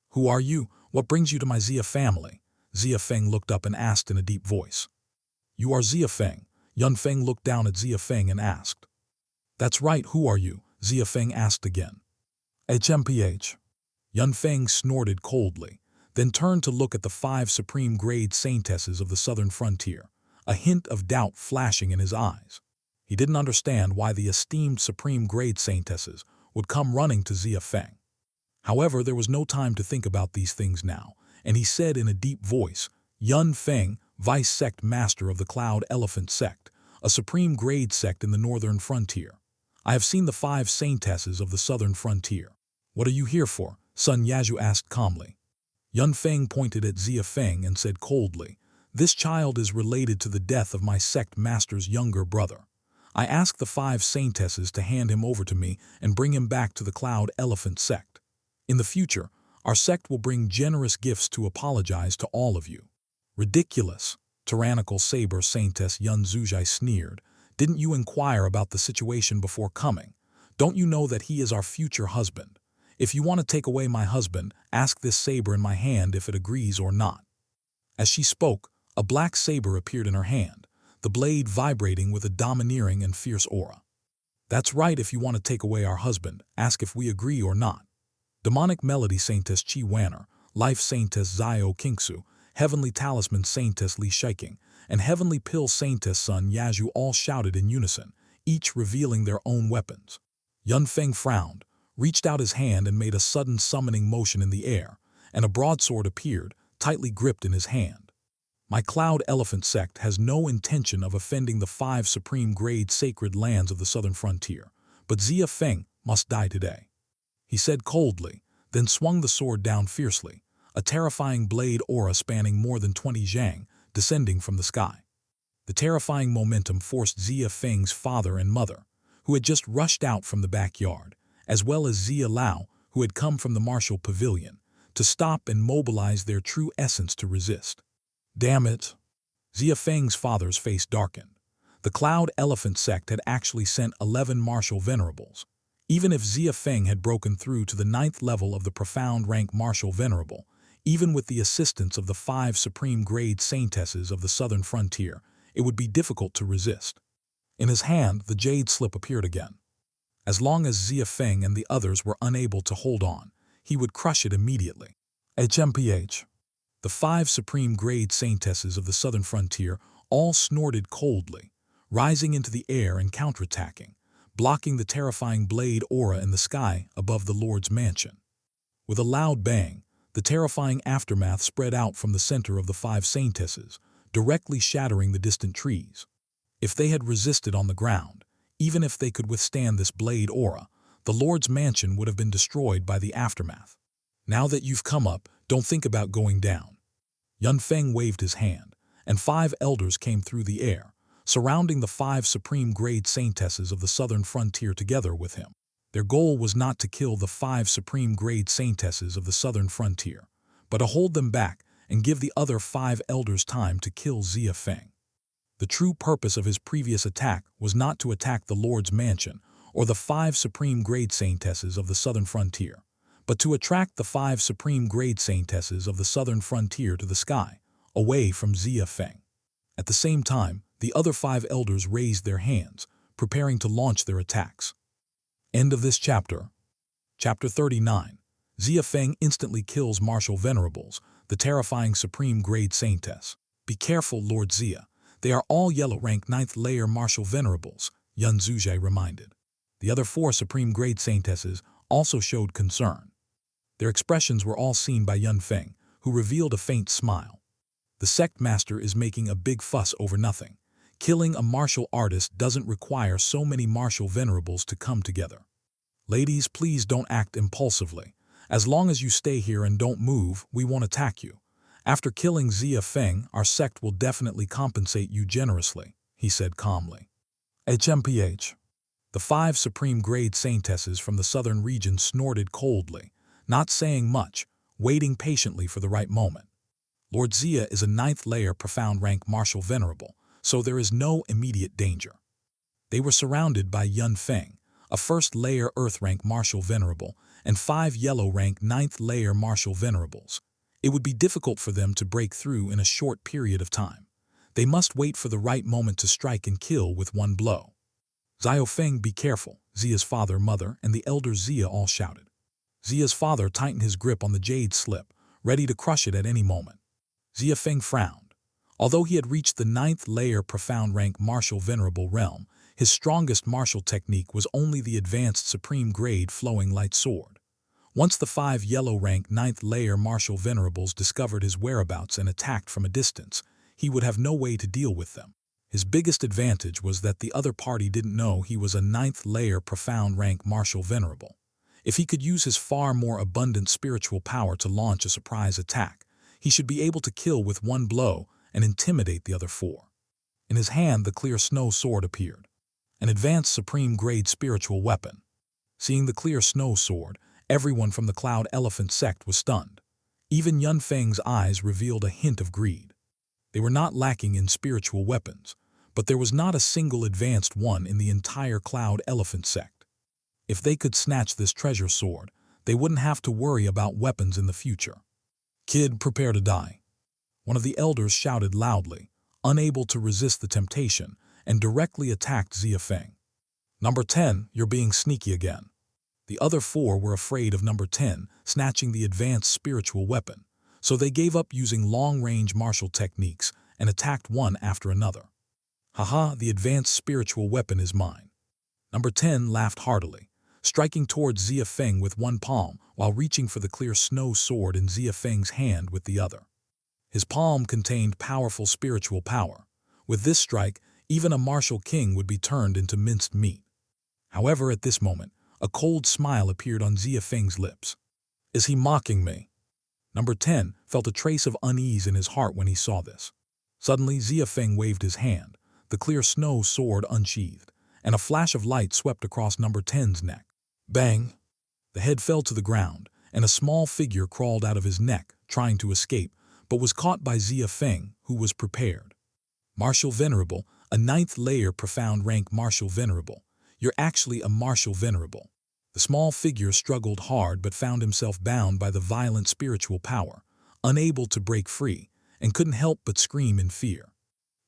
"Who are you? What brings you to my Xia family?" Xia Feng looked up and asked in a deep voice. "You are Xia Feng." Yun Feng looked down at Xia Feng and asked. "That's right, who are you?" Xia Feng asked again. "HMPH." Yun Feng snorted coldly, then turned to look at the 5 Supreme Grade Saintesses of the southern frontier, a hint of doubt flashing in his eyes. He didn't understand why the esteemed Supreme Grade Saintesses would come running to Xia Feng. However, there was no time to think about these things now, and he said in a deep voice, "Yun Feng, Vice Sect Master of the Cloud Elephant Sect, a Supreme Grade sect in the northern frontier. I have seen the 5 Saintesses of the southern frontier." "What are you here for?" Sun Yazhu asked calmly. Yun Feng pointed at Xia Feng and said coldly, "This child is related to the death of my sect master's younger brother. I asked the 5 Saintesses to hand him over to me and bring him back to the Cloud Elephant Sect. In the future, our sect will bring generous gifts to apologize to all of you." "Ridiculous," Tyrannical Saber Saintess Yun Zuzhai sneered. "Didn't you inquire about the situation before coming? Don't you know that he is our future husband? If you want to take away my husband, ask this saber in my hand if it agrees or not." As she spoke, a black saber appeared in her hand, the blade vibrating with a domineering and fierce aura. "That's right, if you want to take away our husband, ask if we agree or not." Demonic Melody Saintess Chi Wanner, Life Saintess Xiao Kingsu, Heavenly Talisman Saintess Li Shiking, and Heavenly Pill Saintess Sun Yazhu all shouted in unison, each revealing their own weapons. Yun Feng frowned, reached out his hand and made a sudden summoning motion in the air, and a broadsword appeared, tightly gripped in his hand. My Cloud Elephant sect has no intention of offending the 5 Supreme Grade sacred lands of the southern frontier, but Xia Feng must die today, he said coldly, then swung the sword down fiercely, a terrifying blade aura spanning more than 20 zhang, descending from the sky. The terrifying momentum forced Xia Feng's father and mother, who had just rushed out from the backyard, as well as Xia Lao, who had come from the martial pavilion, to stop and mobilize their true essence to resist. Damn it! Xia Feng's father's face darkened. The Cloud Elephant sect had actually sent 11 martial venerables. Even if Xia Feng had broken through to the 9th level of the profound rank martial venerable, even with the assistance of the 5 Supreme Grade Saintesses of the southern frontier, it would be difficult to resist. In his hand, the jade slip appeared again. As long as Xia Feng and the others were unable to hold on, he would crush it immediately. HMPH. The 5 Supreme Grade Saintesses of the southern frontier all snorted coldly, rising into the air and counterattacking, blocking the terrifying blade aura in the sky above the Lord's mansion. With a loud bang, the terrifying aftermath spread out from the center of the 5 Saintesses, directly shattering the distant trees. If they had resisted on the ground, even if they could withstand this blade aura, the Lord's mansion would have been destroyed by the aftermath. Now that you've come up, don't think about going down. Yun Feng waved his hand, and 5 elders came through the air, surrounding the 5 Supreme Grade Saintesses of the southern frontier together with him. Their goal was not to kill the 5 Supreme Grade Saintesses of the southern frontier, but to hold them back and give the other 5 elders time to kill Xia Feng. The true purpose of his previous attack was not to attack the Lord's mansion or the 5 Supreme Grade Saintesses of the southern frontier, but to attract the 5 Supreme Grade Saintesses of the southern frontier to the sky, away from Xia Feng. At the same time, the other 5 elders raised their hands, preparing to launch their attacks. End of this chapter. Chapter 39. Xia Feng instantly kills martial venerables, the terrifying Supreme Grade Saintess. Be careful, Lord Xia. They are all yellow rank 9th layer martial venerables, Yun Zuzhe reminded. The other 4 Supreme Grade Saintesses also showed concern. Their expressions were all seen by Yun Feng, who revealed a faint smile. The sect master is making a big fuss over nothing. Killing a martial artist doesn't require so many martial venerables to come together. Ladies, please don't act impulsively. As long as you stay here and don't move, we won't attack you. After killing Xia Feng, our sect will definitely compensate you generously, he said calmly. HMPH. The 5 Supreme Grade Saintesses from the southern region snorted coldly, not saying much, waiting patiently for the right moment. Lord Xia is a 9th layer profound rank martial venerable, so there is no immediate danger. They were surrounded by Yun Feng, a 1st layer earth rank martial venerable, and 5 yellow rank 9th layer martial venerables. It would be difficult for them to break through in a short period of time. They must wait for the right moment to strike and kill with one blow. Xiao Feng, be careful, Xia's father, mother, and the elder Xia all shouted. Xia's father tightened his grip on the jade slip, ready to crush it at any moment. Xia Feng frowned. Although he had reached the 9th layer profound rank martial venerable realm, his strongest martial technique was only the advanced supreme grade flowing light sword. Once the 5 yellow rank 9th layer martial venerables discovered his whereabouts and attacked from a distance, he would have no way to deal with them. His biggest advantage was that the other party didn't know he was a 9th layer profound rank martial venerable. If he could use his far more abundant spiritual power to launch a surprise attack, he should be able to kill with one blow and intimidate the other 4. In his hand, the clear snow sword appeared, an advanced supreme grade spiritual weapon. Seeing the clear snow sword, everyone from the Cloud Elephant sect was stunned. Even Yun Feng's eyes revealed a hint of greed. They were not lacking in spiritual weapons, but there was not a single advanced one in the entire Cloud Elephant sect. If they could snatch this treasure sword, they wouldn't have to worry about weapons in the future. Kid, prepare to die. One of the elders shouted loudly, unable to resist the temptation, and directly attacked Xia Feng. Number 10, you're being sneaky again. The other 4 were afraid of number 10 snatching the advanced spiritual weapon, So they gave up using long-range martial techniques and attacked one after another. Haha, the advanced spiritual weapon is mine. Number 10 laughed heartily, striking towards Xia Feng with one palm while reaching for the clear snow sword in Xia Feng's hand with the other. His palm contained powerful spiritual power. With this strike, even a martial king would be turned into minced meat. However, at this moment, a cold smile appeared on Xia Feng's lips. Is he mocking me? Number 10 felt a trace of unease in his heart when he saw this. Suddenly, Xia Feng waved his hand, the clear snow sword unsheathed, and a flash of light swept across Number 10's neck. Bang! The head fell to the ground, and a small figure crawled out of his neck, trying to escape, but was caught by Xia Feng, who was prepared. Martial Venerable, a 9th layer profound rank Martial Venerable. You're actually a Martial Venerable. The small figure struggled hard but found himself bound by the violent spiritual power, unable to break free, and couldn't help but scream in fear.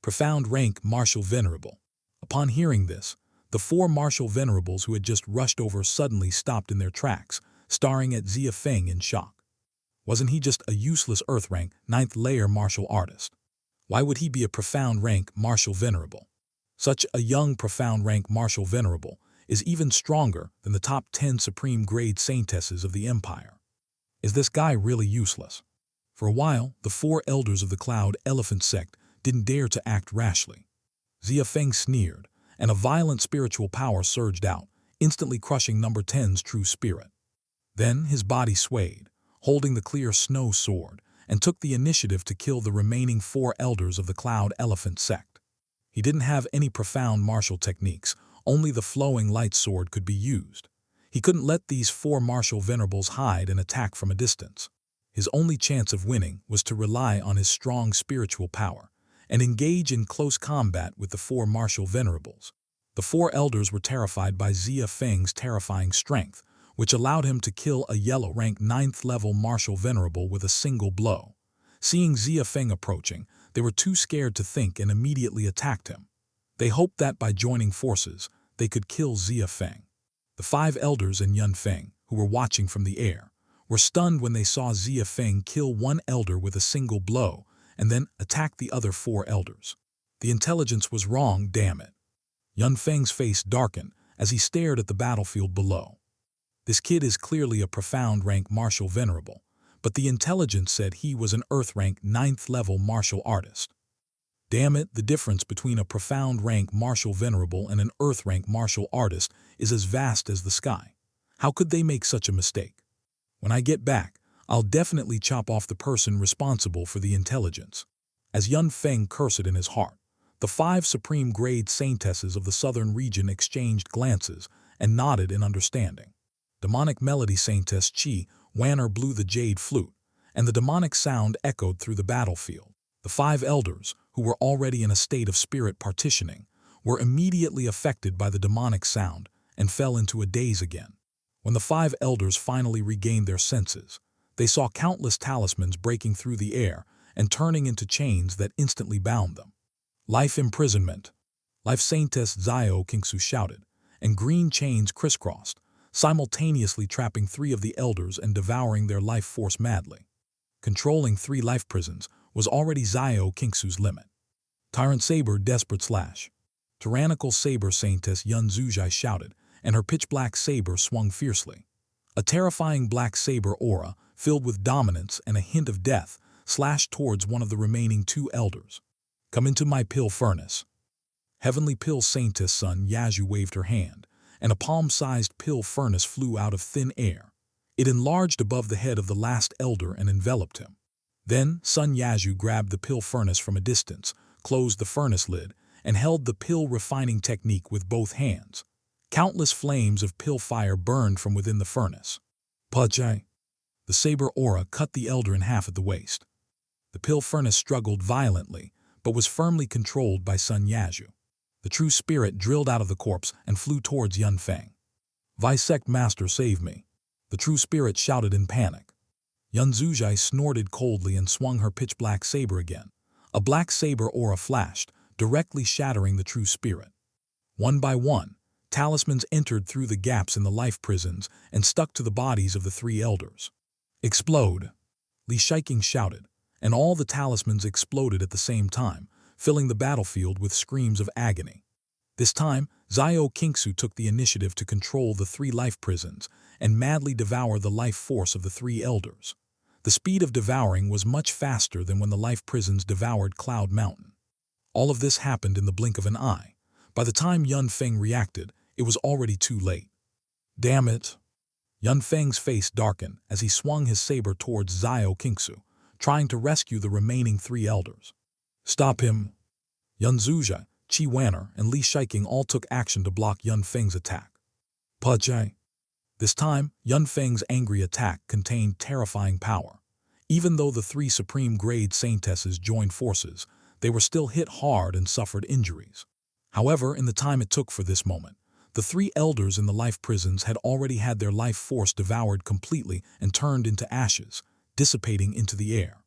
Profound rank Martial Venerable. Upon hearing this, the 4 Martial Venerables who had just rushed over suddenly stopped in their tracks, staring at Xia Feng in shock. Wasn't he just a useless Earth rank 9th layer martial artist? Why would he be a profound rank Martial Venerable? Such a young profound rank Martial Venerable is even stronger than the top 10 Supreme Grade Saintesses of the Empire. Is this guy really useless? For a while, the 4 elders of the Cloud Elephant sect didn't dare to act rashly. Xia Feng sneered, and a violent spiritual power surged out, instantly crushing Number 10's true spirit. Then his body swayed, holding the clear snow sword, and took the initiative to kill the remaining 4 elders of the Cloud Elephant sect. He didn't have any profound martial techniques, only the flowing light sword could be used. He couldn't let these 4 Martial Venerables hide and attack from a distance. His only chance of winning was to rely on his strong spiritual power and engage in close combat with the 4 Martial Venerables. The 4 elders were terrified by Xia Feng's terrifying strength, which allowed him to kill a yellow rank 9th level Martial Venerable with a single blow. Seeing Xia Feng approaching, they were too scared to think and immediately attacked him. They hoped that by joining forces, they could kill Xia Feng. The 5 elders and Yun Feng, who were watching from the air, were stunned when they saw Xia Feng kill one elder with a single blow and then attack the other 4 elders. The intelligence was wrong, damn it. Yun Feng's face darkened as he stared at the battlefield below. This kid is clearly a profound rank Martial Venerable, but the intelligence said he was an Earth rank 9th level martial artist. Damn it, the difference between a profound rank Martial Venerable and an Earth rank martial artist is as vast as the sky. How could they make such a mistake? When I get back, I'll definitely chop off the person responsible for the intelligence. As Yun Feng cursed in his heart, the 5 Supreme Grade Saintesses of the southern region exchanged glances and nodded in understanding. Demonic Melody Saintess Chi Wanner blew the jade flute, and the demonic sound echoed through the battlefield. The 5 elders, who were already in a state of spirit partitioning, were immediately affected by the demonic sound and fell into a daze again. When the 5 elders finally regained their senses, they saw countless talismans breaking through the air and turning into chains that instantly bound them. Life imprisonment. Life Saintess Zio Kingsu shouted, and green chains crisscrossed, simultaneously trapping 3 of the elders and devouring their life force madly. Controlling 3 life prisons was already Zio Kingsu's limit. Tyrant Saber Desperate Slash. Tyrannical Saber Saintess Yun Zuzhai shouted, and her pitch-black saber swung fiercely. A terrifying black saber aura, filled with dominance and a hint of death, slashed towards one of the remaining 2 elders. Come into my pill furnace. Heavenly Pill Saintess Sun Yazhu waved her hand, and a palm-sized pill furnace flew out of thin air. It enlarged above the head of the last elder and enveloped him. Then Sun Yazhu grabbed the pill furnace from a distance, closed the furnace lid, and held the pill refining technique with both hands. Countless flames of pill fire burned from within the furnace. Pajai. The saber aura cut the elder in half at the waist. The pill furnace struggled violently, but was firmly controlled by Sun Yazhu. The true spirit drilled out of the corpse and flew towards Yun Feng. Visect Master, save me. The true spirit shouted in panic. Yun Zuzhai snorted coldly and swung her pitch-black saber again. A black saber aura flashed, directly shattering the true spirit. One by one, talismans entered through the gaps in the life prisons and stuck to the bodies of the 3 elders. Explode. Li Shiking shouted, and all the talismans exploded at the same time, filling the battlefield with screams of agony. This time, Xiao Qingsu took the initiative to control the 3 life prisons and madly devour the life force of the 3 elders. The speed of devouring was much faster than when the life prisons devoured Cloud Mountain. All of this happened in the blink of an eye. By the time Yun Feng reacted, it was already too late. Damn it! Yun Feng's face darkened as he swung his saber towards Xiao Qingsu, trying to rescue the remaining 3 elders. Stop him! Yun Zuzhi, Qi Wanner, and Li Shiking all took action to block Yun Feng's attack. Pajai! This time, Yun Feng's angry attack contained terrifying power. Even though the 3 Supreme Grade Saintesses joined forces, they were still hit hard and suffered injuries. However, in the time it took for this moment, the 3 elders in the life prisons had already had their life force devoured completely and turned into ashes, dissipating into the air.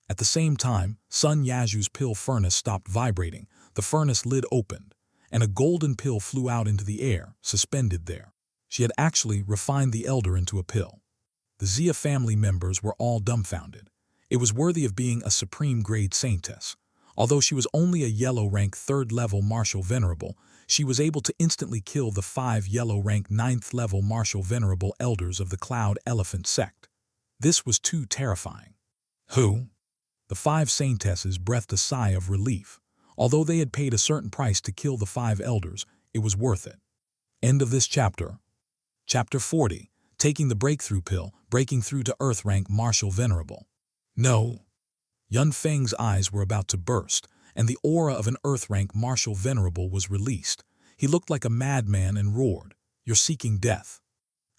At the same time, Sun Yazhu's pill furnace stopped vibrating, the furnace lid opened, and a golden pill flew out into the air, suspended there. She had actually refined the elder into a pill. The Xia family members were all dumbfounded. It was worthy of being a Supreme Grade Saintess. Although she was only a yellow-rank 3rd-level martial venerable, she was able to instantly kill the 5 yellow-rank 9th-level martial venerable elders of the Cloud Elephant sect. This was too terrifying. Who? The 5 Saintesses breathed a sigh of relief. Although they had paid a certain price to kill the 5 elders, it was worth it. End of this chapter. Chapter 40. Taking the breakthrough pill, breaking through to Earth-rank martial venerable. No. Yun Feng's eyes were about to burst, and the aura of an Earth-rank martial venerable was released. He looked like a madman and roared, "You're seeking death."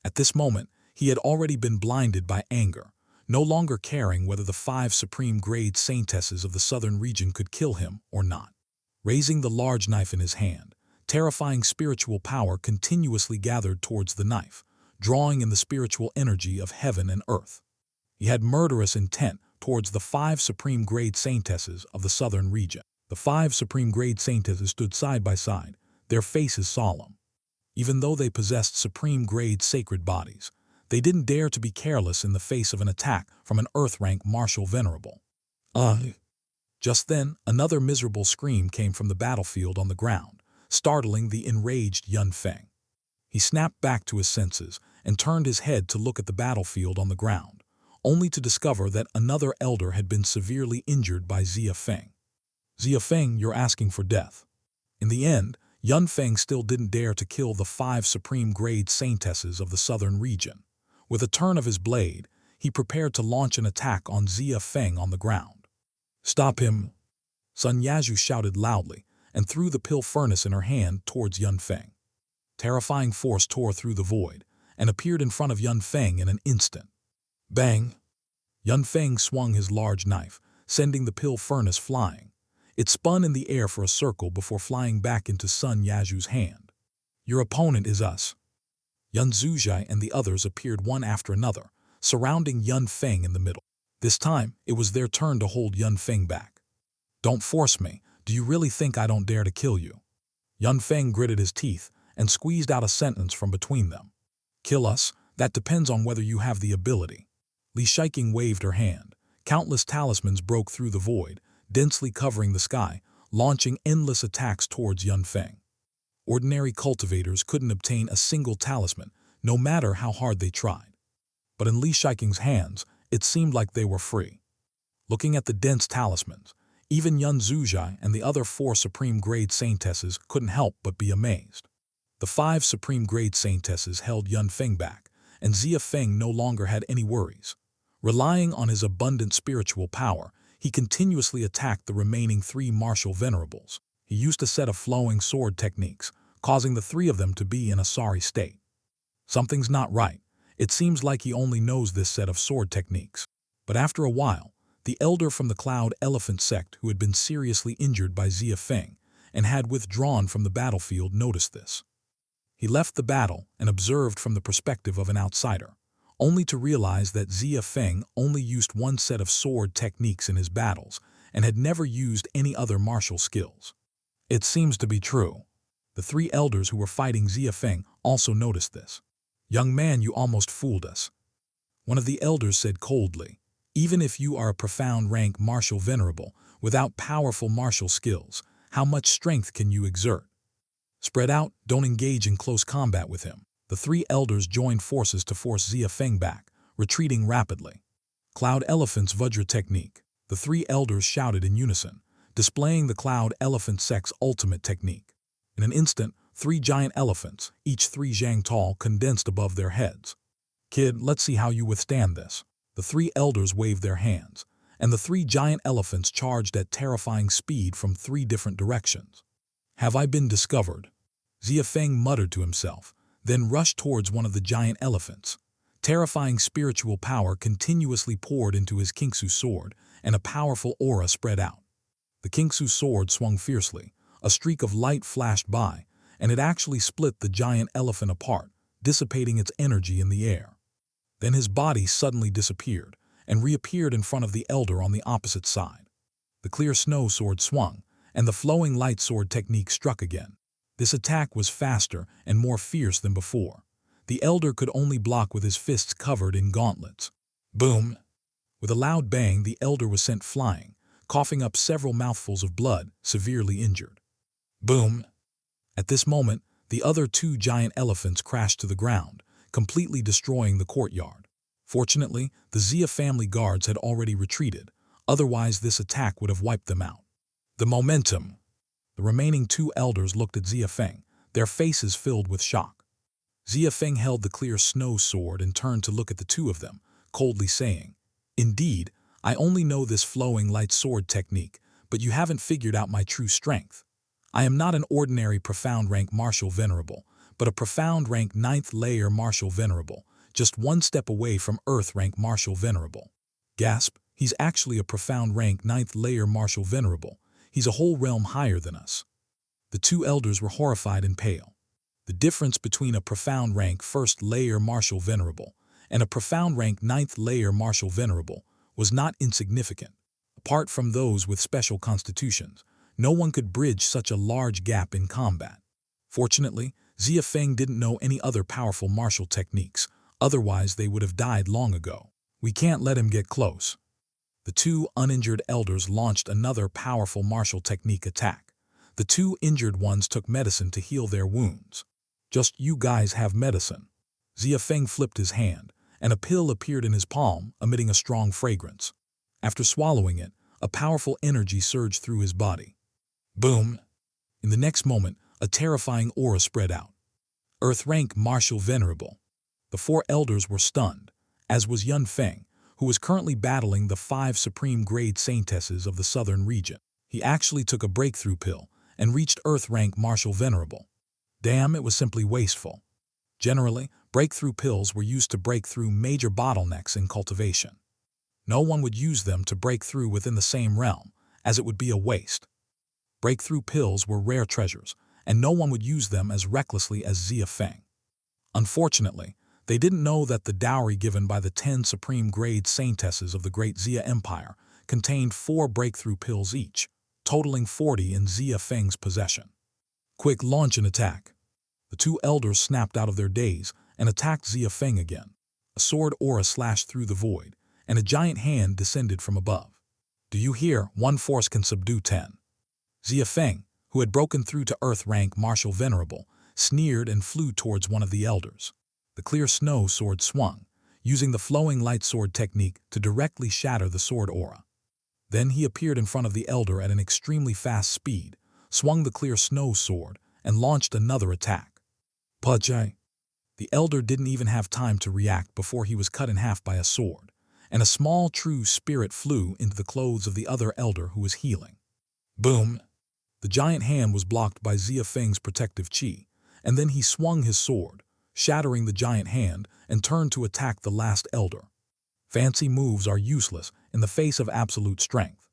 At this moment, he had already been blinded by anger, no longer caring whether the 5 Supreme Grade Saintesses of the southern region could kill him or not. Raising the large knife in his hand, terrifying spiritual power continuously gathered towards the knife, drawing in the spiritual energy of heaven and earth. He had murderous intent towards the 5 Supreme Grade Saintesses of the southern region. The 5 Supreme Grade Saintesses stood side by side, their faces solemn. Even though they possessed Supreme Grade sacred bodies, they didn't dare to be careless in the face of an attack from an Earth-rank martial venerable. Just then, another miserable scream came from the battlefield on the ground, startling the enraged Yun Feng. He snapped back to his senses and turned his head to look at the battlefield on the ground, only to discover that another elder had been severely injured by Xia Feng. Xia Feng, you're asking for death. In the end, Yun Feng still didn't dare to kill the 5 Supreme Grade Saintesses of the southern region. With a turn of his blade, he prepared to launch an attack on Xia Feng on the ground. Stop him! Sun Yazhu shouted loudly and threw the pill furnace in her hand towards Yun Feng. Terrifying force tore through the void and appeared in front of Yun Feng in an instant. Bang! Yun Feng swung his large knife, sending the pill furnace flying. It spun in the air for a circle before flying back into Sun Yazhu's hand. Your opponent is us. Yun Zuzhi and the others appeared one after another, surrounding Yun Feng in the middle. This time, it was their turn to hold Yun Feng back. Don't force me. Do you really think I don't dare to kill you? Yun Feng gritted his teeth and squeezed out a sentence from between them. Kill us? That depends on whether you have the ability. Li Shiking waved her hand. Countless talismans broke through the void, densely covering the sky, launching endless attacks towards Yun Feng. Ordinary cultivators couldn't obtain a single talisman, no matter how hard they tried. But in Li Shiking's hands, it seemed like they were free. Looking at the dense talismans, even Yun Zuzhi and the other 4 Supreme Grade Saintesses couldn't help but be amazed. The 5 Supreme Grade Saintesses held Yun Feng back, and Xia Feng no longer had any worries. Relying on his abundant spiritual power, he continuously attacked the remaining 3 martial venerables. He used a set of flowing sword techniques, causing the 3 of them to be in a sorry state. Something's not right. It seems like he only knows this set of sword techniques. But after a while, the elder from the Cloud Elephant sect who had been seriously injured by Xia Feng and had withdrawn from the battlefield noticed this. He left the battle and observed from the perspective of an outsider, only to realize that Xia Feng only used one set of sword techniques in his battles and had never used any other martial skills. It seems to be true. The 3 elders who were fighting Xia Feng also noticed this. Young man, you almost fooled us. One of the elders said coldly. Even if you are a profound rank martial venerable, without powerful martial skills, how much strength can you exert? Spread out, don't engage in close combat with him. The three elders joined forces to force Xia Feng back, retreating rapidly. Cloud Elephant's Vajra technique. The three elders shouted in unison, displaying the Cloud Elephant sect's ultimate technique. In an instant, three giant elephants, each 3 zhang tall, condensed above their heads. Kid, let's see how you withstand this. The three elders waved their hands, and the 3 giant elephants charged at terrifying speed from 3 different directions. Have I been discovered? Xia Feng muttered to himself, then rushed towards one of the giant elephants. Terrifying spiritual power continuously poured into his Kingsu sword, and a powerful aura spread out. The Kingsu sword swung fiercely, a streak of light flashed by, and it actually split the giant elephant apart, dissipating its energy in the air. Then his body suddenly disappeared, and reappeared in front of the elder on the opposite side. The clear snow sword swung, and the flowing light sword technique struck again. This attack was faster and more fierce than before. The elder could only block with his fists covered in gauntlets. Boom! With a loud bang, the elder was sent flying, coughing up several mouthfuls of blood, severely injured. Boom! At this moment, the other 2 giant elephants crashed to the ground, completely destroying the courtyard. Fortunately, the Xia family guards had already retreated, otherwise this attack would have wiped them out. The momentum! The remaining 2 elders looked at Xia Feng, their faces filled with shock. Xia Feng held the clear snow sword and turned to look at the 2 of them, coldly saying, "Indeed, I only know this flowing light sword technique, but you haven't figured out my true strength. I am not an ordinary profound rank martial venerable, but a profound rank 9th layer martial venerable, just 1 step away from earth rank martial venerable." Gasp, he's actually a profound rank 9th layer martial venerable. He's a whole realm higher than us. The 2 elders were horrified and pale. The difference between a profound rank 1st layer martial venerable and a profound rank 9th layer martial venerable was not insignificant. Apart from those with special constitutions, no one could bridge such a large gap in combat. Fortunately, Xia Feng didn't know any other powerful martial techniques, otherwise they would have died long ago. We can't let him get close. The 2 uninjured elders launched another powerful martial technique attack. The 2 injured ones took medicine to heal their wounds. Just you guys have medicine. Xia Feng flipped his hand, and a pill appeared in his palm, emitting a strong fragrance. After swallowing it, a powerful energy surged through his body. Boom! In the next moment, a terrifying aura spread out. Earth rank martial venerable. The 4 elders were stunned, as was Yun Feng, who was currently battling the 5 Supreme Grade Saintesses of the southern region. He actually took a breakthrough pill and reached Earth rank martial venerable. Damn, it was simply wasteful. Generally, breakthrough pills were used to break through major bottlenecks in cultivation. No one would use them to break through within the same realm, as it would be a waste. Breakthrough pills were rare treasures, and no one would use them as recklessly as Xia Feng. Unfortunately, they didn't know that the dowry given by the 10 Supreme Grade Saintesses of the Great Xia Empire contained 4 breakthrough pills each, totaling 40 in Xia Feng's possession. Quick, launch an attack. The 2 elders snapped out of their daze and attacked Xia Feng again. A sword aura slashed through the void, and a giant hand descended from above. Do you hear? 1 force can subdue 10. Xia Feng, who had broken through to Earth rank martial venerable, sneered and flew towards one of the elders. The clear snow sword swung, using the flowing light sword technique to directly shatter the sword aura. Then he appeared in front of the elder at an extremely fast speed, swung the clear snow sword, and launched another attack. Pajai! The elder didn't even have time to react before he was cut in half by a sword, and a small true spirit flew into the clothes of the other elder who was healing. Boom! The giant hand was blocked by Xia Feng's protective chi, and then he swung his sword, shattering the giant hand, and turned to attack the last elder. Fancy moves are useless in the face of absolute strength,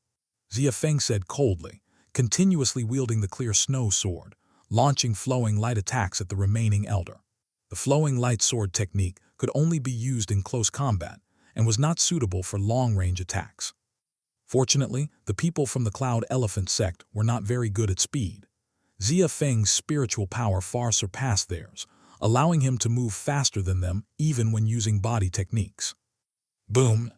Xia Feng said coldly, continuously wielding the clear snow sword, launching flowing light attacks at the remaining elder. The flowing light sword technique could only be used in close combat and was not suitable for long-range attacks. Fortunately, the people from the Cloud Elephant sect were not very good at speed. Xia Feng's spiritual power far surpassed theirs, allowing him to move faster than them even when using body techniques. Boom!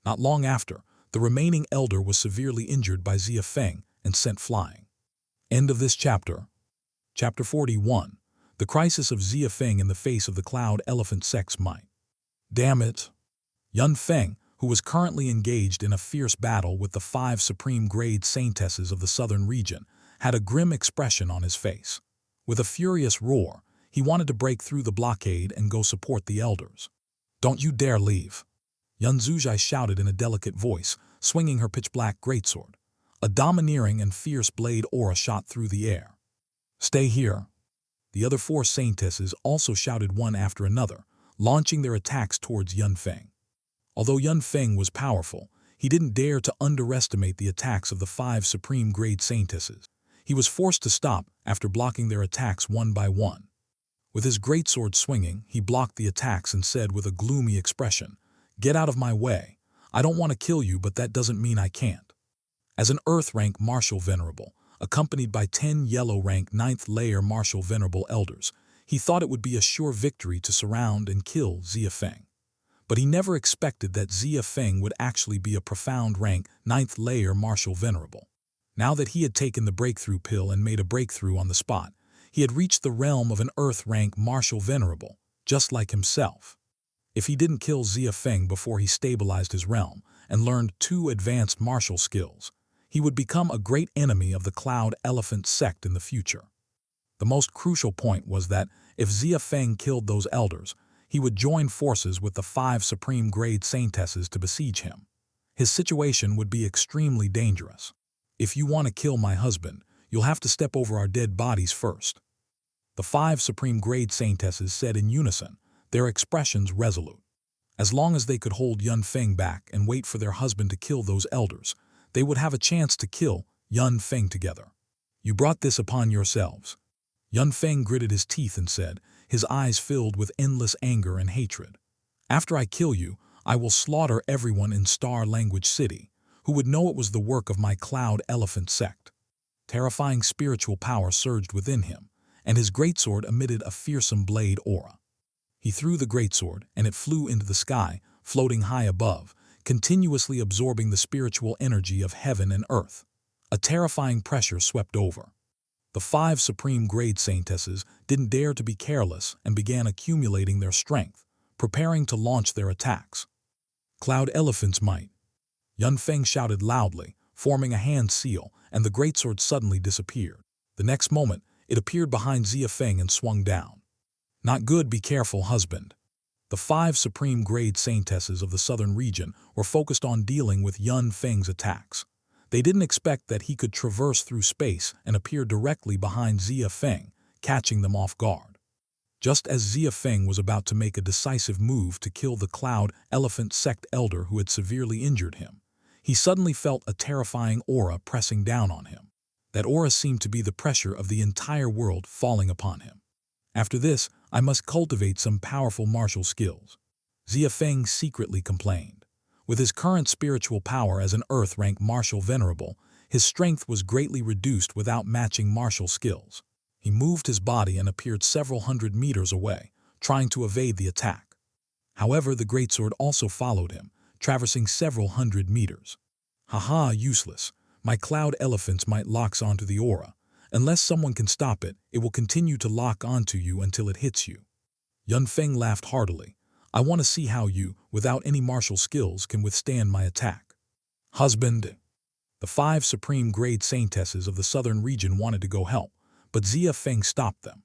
Not long after, the remaining elder was severely injured by Xia Feng and sent flying. End of this chapter. Chapter 41. The Crisis of Xia Feng in the Face of the Cloud Elephant Sect's Might. Damn it! Yun Feng, who was currently engaged in a fierce battle with the 5 Supreme Grade Saintesses of the southern region, had a grim expression on his face. With a furious roar, he wanted to break through the blockade and go support the elders. "Don't you dare leave!" Yun Zuzhai shouted in a delicate voice, swinging her pitch-black greatsword. A domineering and fierce blade aura shot through the air. "Stay here!" The other 4 Saintesses also shouted one after another, launching their attacks towards Yun Feng. Although Yun Feng was powerful, he didn't dare to underestimate the attacks of the 5 Supreme Grade Saintesses. He was forced to stop after blocking their attacks one by one. With his greatsword swinging, he blocked the attacks and said with a gloomy expression, "Get out of my way. I don't want to kill you, but that doesn't mean I can't." As an Earth-rank Martial Venerable, accompanied by 10 Yellow-rank 9th-layer Martial Venerable elders, he thought it would be a sure victory to surround and kill Xia Feng. But he never expected that Xia Feng would actually be a profound rank 9th-layer Martial Venerable. Now that he had taken the breakthrough pill and made a breakthrough on the spot, he had reached the realm of an Earth-rank Martial Venerable, just like himself. If he didn't kill Xia Feng before he stabilized his realm and learned 2 advanced martial skills, he would become a great enemy of the Cloud Elephant sect in the future. The most crucial point was that if Xia Feng killed those elders, he would join forces with the 5 Supreme Grade Saintesses to besiege him. His situation would be extremely dangerous. "If you want to kill my husband, you'll have to step over our dead bodies first," the 5 Supreme Grade Saintesses said in unison, their expressions resolute. As long as they could hold Yun Feng back and wait for their husband to kill those elders, they would have a chance to kill Yun Feng together. "You brought this upon yourselves." Yun Feng gritted his teeth and said, his eyes filled with endless anger and hatred. "After I kill you, I will slaughter everyone in Star Language City who would know it was the work of my Cloud Elephant sect." Terrifying spiritual power surged within him, and his greatsword emitted a fearsome blade aura. He threw the greatsword, and it flew into the sky, floating high above, continuously absorbing the spiritual energy of heaven and earth. A terrifying pressure swept over. The 5 Supreme Grade Saintesses didn't dare to be careless and began accumulating their strength, preparing to launch their attacks. "Cloud Elephant's might!" Yun Feng shouted loudly, forming a hand seal, and the greatsword suddenly disappeared. The next moment, it appeared behind Xia Feng and swung down. "Not good, be careful, husband." The 5 Supreme Grade Saintesses of the southern region were focused on dealing with Yun Feng's attacks. They didn't expect that he could traverse through space and appear directly behind Xia Feng, catching them off guard. Just as Xia Feng was about to make a decisive move to kill the Cloud Elephant sect elder who had severely injured him, he suddenly felt a terrifying aura pressing down on him. That aura seemed to be the pressure of the entire world falling upon him. "After this, I must cultivate some powerful martial skills," Xia Feng secretly complained. With his current spiritual power as an Earth-rank Martial Venerable, his strength was greatly reduced without matching martial skills. He moved his body and appeared several hundred meters away, trying to evade the attack. However, the greatsword also followed him, traversing several hundred meters. "Haha, useless. My Cloud Elephant's might locks onto the aura. Unless someone can stop it, it will continue to lock onto you until it hits you." Yun Feng laughed heartily. "I want to see how you, without any martial skills, can withstand my attack." "Husband!" The 5 Supreme Grade Saintesses of the southern region wanted to go help, but Xia Feng stopped them.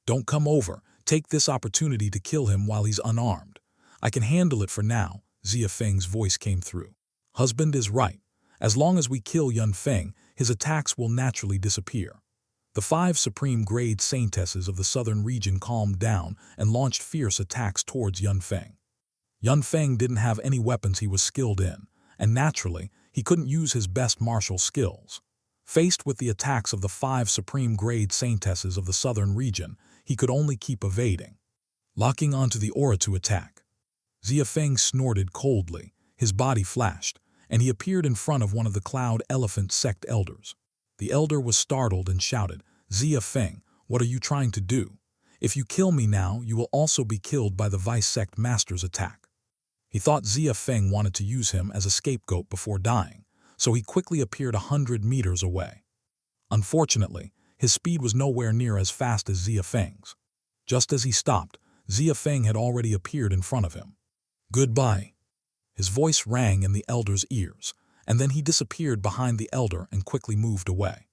"Don't come over. Take this opportunity to kill him while he's unarmed. I can handle it for now," Xia Feng's voice came through. "Husband is right. As long as we kill Yun Feng, his attacks will naturally disappear." The 5 Supreme Grade Saintesses of the southern region calmed down and launched fierce attacks towards Yun Feng. Yun Feng didn't have any weapons he was skilled in, and naturally, he couldn't use his best martial skills. Faced with the attacks of the 5 Supreme Grade Saintesses of the southern region, he could only keep evading. Locking onto the aura to attack. Xia Feng snorted coldly, his body flashed, and he appeared in front of one of the Cloud Elephant sect elders. The elder was startled and shouted, "Xia Feng, what are you trying to do? If you kill me now, you will also be killed by the Vice Sect Master's attack." He thought Xia Feng wanted to use him as a scapegoat before dying, so he quickly appeared 100 meters away. Unfortunately, his speed was nowhere near as fast as Xia Feng's. Just as he stopped, Xia Feng had already appeared in front of him. "Goodbye." His voice rang in the elder's ears, and then he disappeared behind the elder and quickly moved away.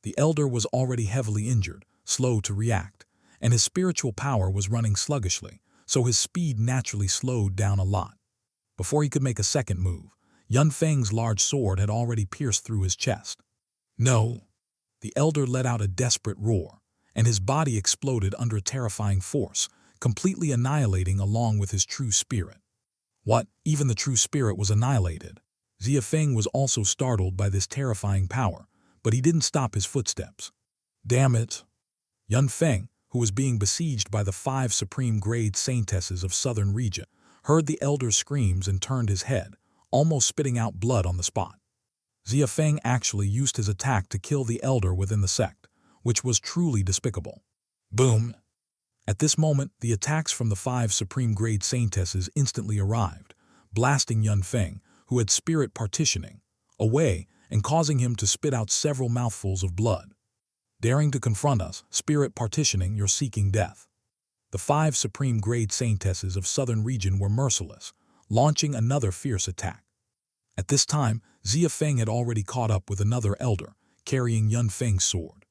The elder was already heavily injured, slow to react, and his spiritual power was running sluggishly, so his speed naturally slowed down a lot. Before he could make a second move, Yun Feng's large sword had already pierced through his chest. "No!" The elder let out a desperate roar, and his body exploded under a terrifying force, completely annihilating along with his true spirit. What? Even the true spirit was annihilated. Xia Feng was also startled by this terrifying power, but he didn't stop his footsteps. "Damn it!" Yun Feng, who was being besieged by the 5 Supreme Grade Saintesses of Southern Region, heard the elder's screams and turned his head, almost spitting out blood on the spot. Xia Feng actually used his attack to kill the elder within the sect, which was truly despicable. Boom! At this moment, the attacks from the 5 Supreme Grade Saintesses instantly arrived, blasting Yun Feng, who had spirit partitioning, away and causing him to spit out several mouthfuls of blood. "Daring to confront us, spirit partitioning, you're seeking death." The 5 Supreme Grade Saintesses of Southern Region were merciless, launching another fierce attack. At this time, Xia Feng had already caught up with another elder, carrying Yun Feng's sword.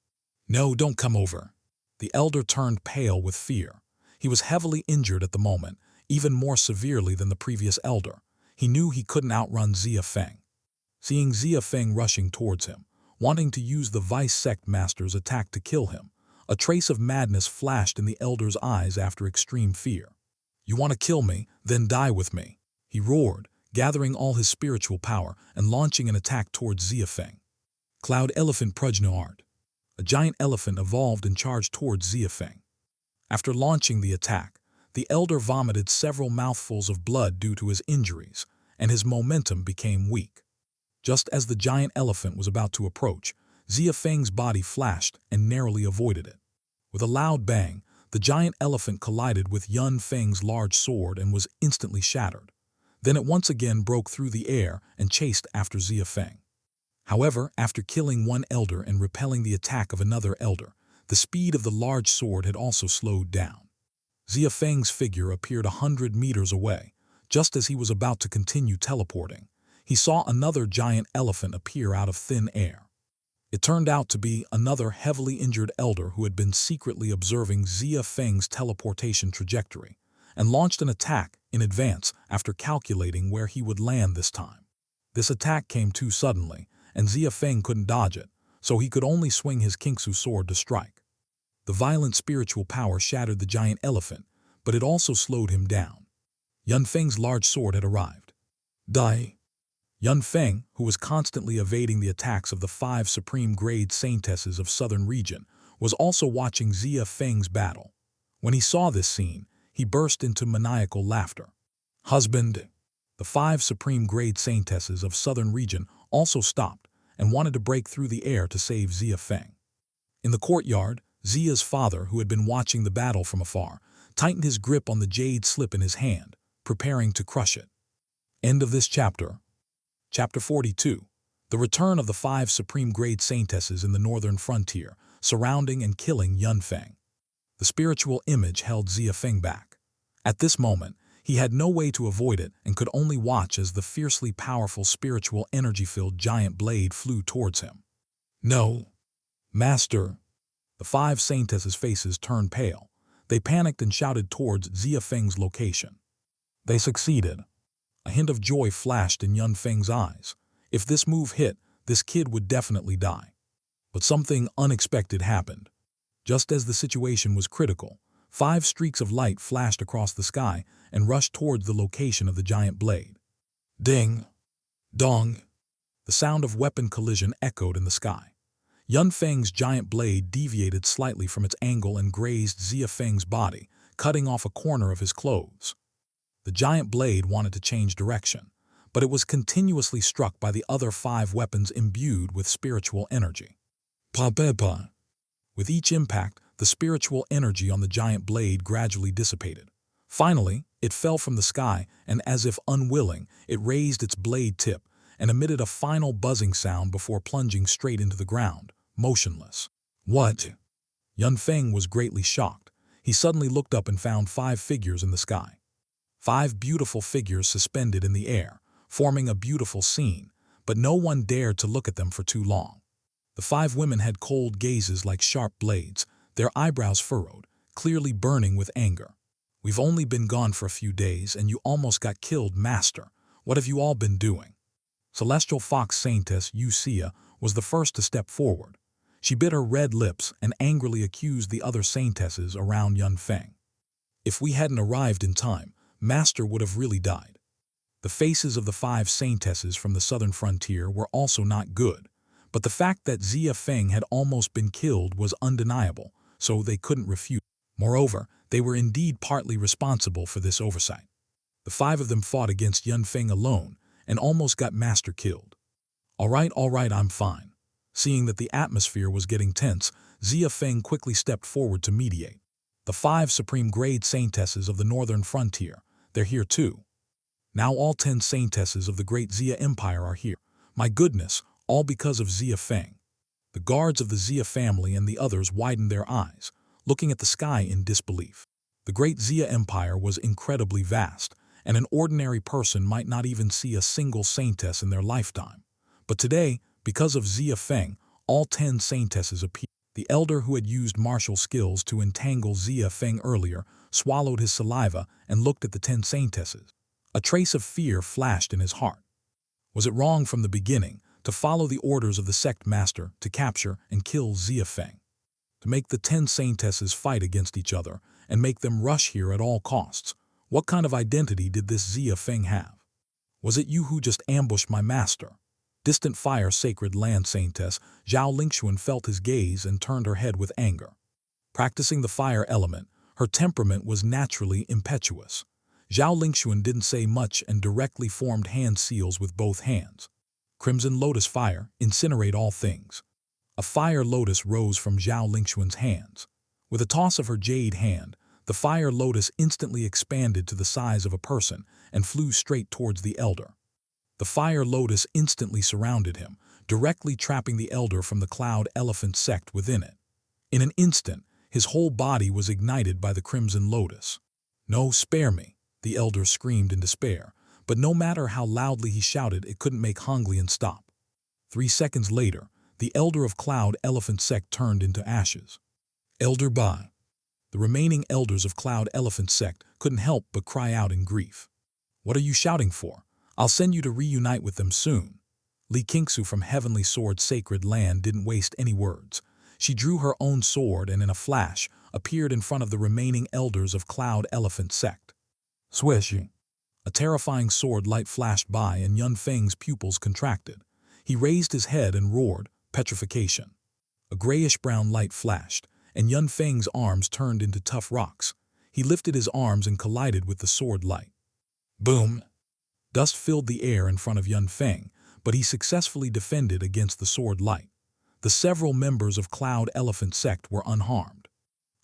"No, don't come over." The elder turned pale with fear. He was heavily injured at the moment, even more severely than the previous elder. He knew he couldn't outrun Xia Feng. Seeing Xia Feng rushing towards him, wanting to use the Vice Sect Master's attack to kill him, a trace of madness flashed in the elder's eyes after extreme fear. "You want to kill me? Then die with me," he roared, gathering all his spiritual power and launching an attack towards Xia Feng. Cloud Elephant Prajna Art. A giant elephant evolved and charged towards Xia Feng. After launching the attack, the elder vomited several mouthfuls of blood due to his injuries, and his momentum became weak. Just as the giant elephant was about to approach, Xia Feng's body flashed and narrowly avoided it. With a loud bang, the giant elephant collided with Yun Feng's large sword and was instantly shattered. Then it once again broke through the air and chased after Xia Feng. However, after killing one elder and repelling the attack of another elder, the speed of the large sword had also slowed down. Xia Feng's figure appeared 100 meters away. Just as he was about to continue teleporting, he saw another giant elephant appear out of thin air. It turned out to be another heavily injured elder who had been secretly observing Xia Feng's teleportation trajectory and launched an attack in advance after calculating where he would land this time. This attack came too suddenly, and Xia Feng couldn't dodge it, so he could only swing his Kingsu sword to strike. The violent spiritual power shattered the giant elephant, but it also slowed him down. Yun Feng's large sword had arrived. Die! Yun Feng, who was constantly evading the attacks of the 5 Supreme Grade Saintesses of Southern Region, was also watching Xia Feng's battle. When he saw this scene, he burst into maniacal laughter. "Husband!" The 5 Supreme Grade Saintesses of Southern Region also stopped and wanted to break through the air to save Xia Feng. In the courtyard, Xia's father, who had been watching the battle from afar, tightened his grip on the jade slip in his hand, preparing to crush it. End of this chapter. Chapter 42. The return of the 5 Supreme Grade Saintesses in the northern frontier, surrounding and killing Yun Feng. The spiritual image held Xia Feng back. At this moment, he had no way to avoid it and could only watch as the fiercely powerful spiritual energy-filled giant blade flew towards him. "No! Master!" The 5 Saintesses' faces turned pale. They panicked and shouted towards Xia Feng's location. They succeeded. A hint of joy flashed in Yun Feng's eyes. If this move hit, this kid would definitely die. But something unexpected happened. Just as the situation was critical, 5 streaks of light flashed across the sky and rushed towards the location of the giant blade. Ding! Dong! The sound of weapon collision echoed in the sky. Yun Feng's giant blade deviated slightly from its angle and grazed Xia Feng's body, cutting off a corner of his clothes. The giant blade wanted to change direction, but it was continuously struck by the other 5 weapons imbued with spiritual energy. Pa-pa-pa! With each impact, the spiritual energy on the giant blade gradually dissipated. Finally, it fell from the sky, and as if unwilling, it raised its blade tip and emitted a final buzzing sound before plunging straight into the ground, motionless. What? Yun Feng was greatly shocked. He suddenly looked up and found 5 figures in the sky. 5 beautiful figures suspended in the air, forming a beautiful scene, but no one dared to look at them for too long. The 5 women had cold gazes like sharp blades, their eyebrows furrowed, clearly burning with anger. We've only been gone for a few days and you almost got killed, Master. What have you all been doing? Celestial Fox Saintess Xia was the first to step forward. She bit her red lips and angrily accused the other saintesses around Yun Feng. If we hadn't arrived in time, Master would have really died. The faces of the 5 saintesses from the southern frontier were also not good, but the fact that Xia Feng had almost been killed was undeniable, so they couldn't refute. Moreover, they were indeed partly responsible for this oversight. The 5 of them fought against Yun Feng alone and almost got Master killed. All right, I'm fine. Seeing that the atmosphere was getting tense, Xia Feng quickly stepped forward to mediate. The 5 Supreme Grade Saintesses of the northern frontier, they're here too. Now all 10 Saintesses of the Great Xia Empire are here. My goodness, all because of Xia Feng. The guards of the Xia family and the others widened their eyes, looking at the sky in disbelief. The Great Xia Empire was incredibly vast, and an ordinary person might not even see a single Saintess in their lifetime. But today, because of Xia Feng, all 10 Saintesses appeared. The elder who had used martial skills to entangle Xia Feng earlier swallowed his saliva and looked at the 10 Saintesses. A trace of fear flashed in his heart. Was it wrong from the beginning to follow the orders of the sect master to capture and kill Xia Feng? To make the 10 Saintesses fight against each other and make them rush here at all costs? What kind of identity did this Xia Feng have? Was it you who just ambushed my master? Distant Fire Sacred Land Saintess Zhao Lingxuan felt his gaze and turned her head with anger. Practicing the fire element, her temperament was naturally impetuous. Zhao Lingxuan didn't say much and directly formed hand seals with both hands. Crimson Lotus Fire, incinerate all things. A fire lotus rose from Zhao Lingxuan's hands. With a toss of her jade hand, the fire lotus instantly expanded to the size of a person and flew straight towards the elder. The fire lotus instantly surrounded him, directly trapping the elder from the cloud elephant sect within it. In an instant, his whole body was ignited by the crimson lotus. No, spare me, the elder screamed in despair, but no matter how loudly he shouted, it couldn't make Honglian stop. 3 seconds later, the elder of Cloud Elephant Sect turned into ashes. Elder Bai. The remaining elders of Cloud Elephant Sect couldn't help but cry out in grief. What are you shouting for? I'll send you to reunite with them soon. Li Qingsu from Heavenly Sword Sacred Land didn't waste any words. She drew her own sword and in a flash appeared in front of the remaining elders of Cloud Elephant Sect. Swish! A terrifying sword light flashed by and Yun Feng's pupils contracted. He raised his head and roared, petrification. A grayish-brown light flashed, and Yun Feng's arms turned into tough rocks. He lifted his arms and collided with the sword light. Boom! Dust filled the air in front of Yun Feng, but he successfully defended against the sword light. The several members of Cloud Elephant Sect were unharmed.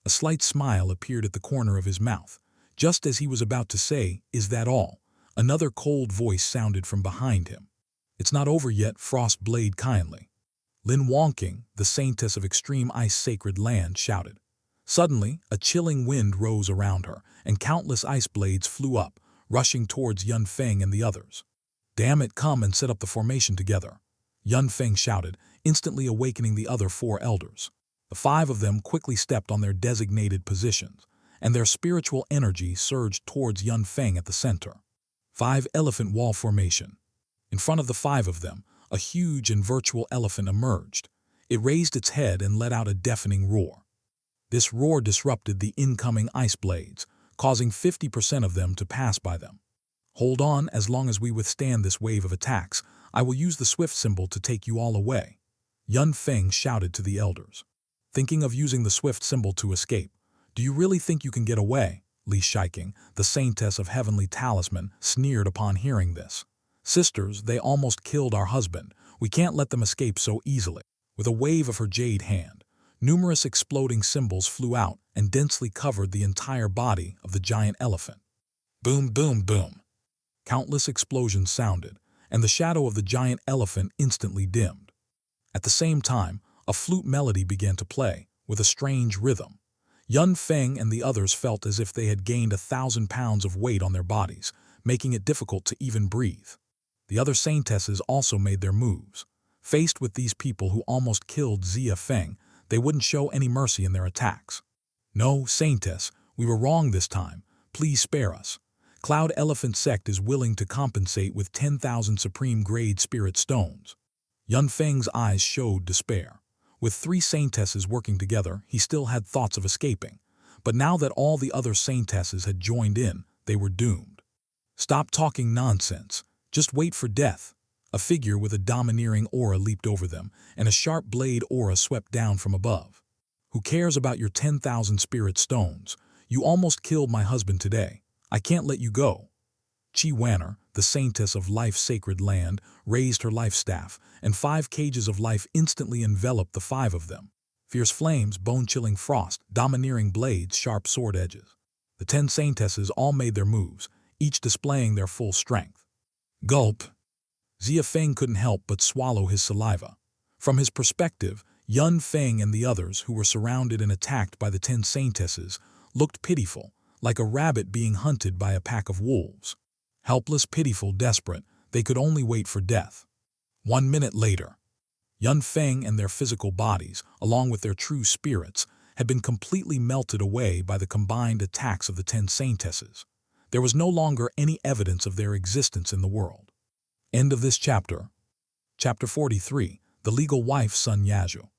A slight smile appeared at the corner of his mouth. Just as he was about to say, "Is that all?" another cold voice sounded from behind him. "It's not over yet, Frost Blade kindly." Lin Wongking, the Saintess of Extreme Ice Sacred Land, shouted. Suddenly, a chilling wind rose around her, and countless ice blades flew up, rushing towards Yun Feng and the others. "Damn it, come and set up the formation together," Yun Feng shouted, instantly awakening the other 4 elders. The 5 of them quickly stepped on their designated positions, and their spiritual energy surged towards Yun Feng at the center. 5 Elephant Wall Formation. In front of the 5 of them, a huge and virtual elephant emerged. It raised its head and let out a deafening roar. This roar disrupted the incoming ice blades, causing 50% of them to pass by them. "Hold on, as long as we withstand this wave of attacks, I will use the swift symbol to take you all away," Yun Feng shouted to the elders. "Thinking of using the swift symbol to escape? Do you really think you can get away?" Li Shiking, the Saintess of Heavenly Talisman, sneered upon hearing this. "Sisters, they almost killed our husband. We can't let them escape so easily." With a wave of her jade hand, Numerous exploding symbols flew out and densely covered the entire body of the giant elephant. Boom, boom, boom. Countless explosions sounded, and the shadow of the giant elephant instantly dimmed. At the same time, a flute melody began to play, with a strange rhythm. Xia Feng and the others felt as if they had gained 1,000 pounds of weight on their bodies, making it difficult to even breathe. The other saintesses also made their moves. Faced with these people who almost killed Xia Feng, they wouldn't show any mercy in their attacks. "No, Saintess, we were wrong this time. Please spare us. Cloud Elephant Sect is willing to compensate with 10,000 Supreme Grade Spirit Stones." Xia Feng's eyes showed despair. With 3 saintesses working together, he still had thoughts of escaping. But now that all the other saintesses had joined in, they were doomed. "Stop talking nonsense. Just wait for death." A figure with a domineering aura leaped over them, and a sharp blade aura swept down from above. "Who cares about your 10,000 spirit stones? You almost killed my husband today. I can't let you go." Chi Wanner, the saintess of life's sacred land, raised her life staff, and 5 cages of life instantly enveloped the 5 of them. Fierce flames, bone-chilling frost, domineering blades, sharp sword edges. The 10 saintesses all made their moves, each displaying their full strength. Gulp! Xia Feng couldn't help but swallow his saliva. From his perspective, Xia Feng and the others, who were surrounded and attacked by the 10 saintesses, looked pitiful, like a rabbit being hunted by a pack of wolves. Helpless, pitiful, desperate, they could only wait for death. 1 minute later, Xia Feng and their physical bodies, along with their true spirits, had been completely melted away by the combined attacks of the 10 saintesses. There was no longer any evidence of their existence in the world. End of this chapter. Chapter 43, The Legal Wife Sun Yazhu.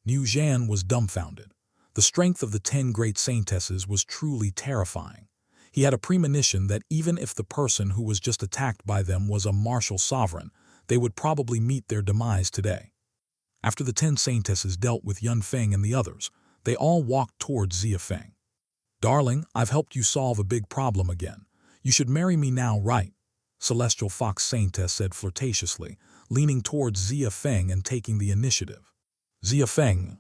Niu Zhan was dumbfounded. The strength of the 10 great saintesses was truly terrifying. He had a premonition that even if the person who was just attacked by them was a martial sovereign, they would probably meet their demise today. After the 10 saintesses dealt with Xia Feng and the others, they all walked towards Xia Feng. "Darling, I've helped you solve a big problem again. You should marry me now, right?" Celestial Fox Saintess said flirtatiously, leaning towards Xia Feng and taking the initiative. Xia Feng.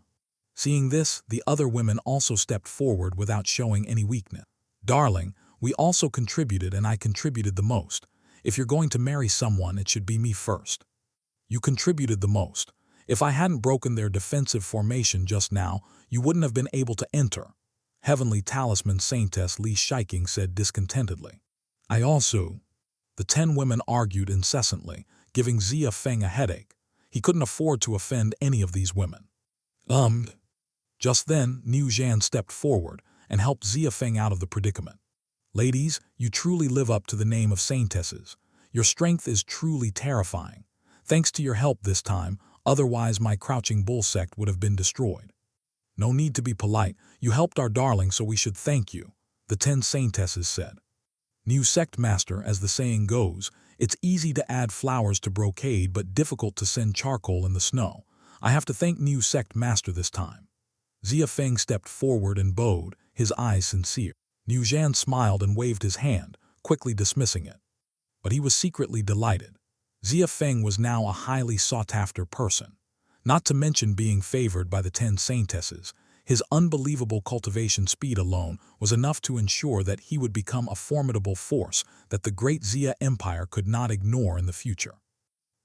Seeing this, the other women also stepped forward without showing any weakness. "Darling, we also contributed, and I contributed the most. If you're going to marry someone, it should be me first." "You contributed the most. If I hadn't broken their defensive formation just now, you wouldn't have been able to enter," Heavenly Talisman Saintess Li Shiking said discontentedly. "I also..." The 10 women argued incessantly, giving Xia Feng a headache. He couldn't afford to offend any of these women. Just then, Niu Zhan stepped forward and helped Xia Feng out of the predicament. "Ladies, you truly live up to the name of saintesses. Your strength is truly terrifying. Thanks to your help this time, otherwise my Crouching Bull sect would have been destroyed." "No need to be polite. You helped our darling, so we should thank you," the 10 saintesses said. "New sect master, as the saying goes, it's easy to add flowers to brocade but difficult to send charcoal in the snow. I have to thank new sect master this time." Xia Feng stepped forward and bowed, his eyes sincere. Niu Zhan smiled and waved his hand, quickly dismissing it. But he was secretly delighted. Xia Feng was now a highly sought-after person. Not to mention being favored by the 10 saintesses, his unbelievable cultivation speed alone was enough to ensure that he would become a formidable force that the great Xia Empire could not ignore in the future.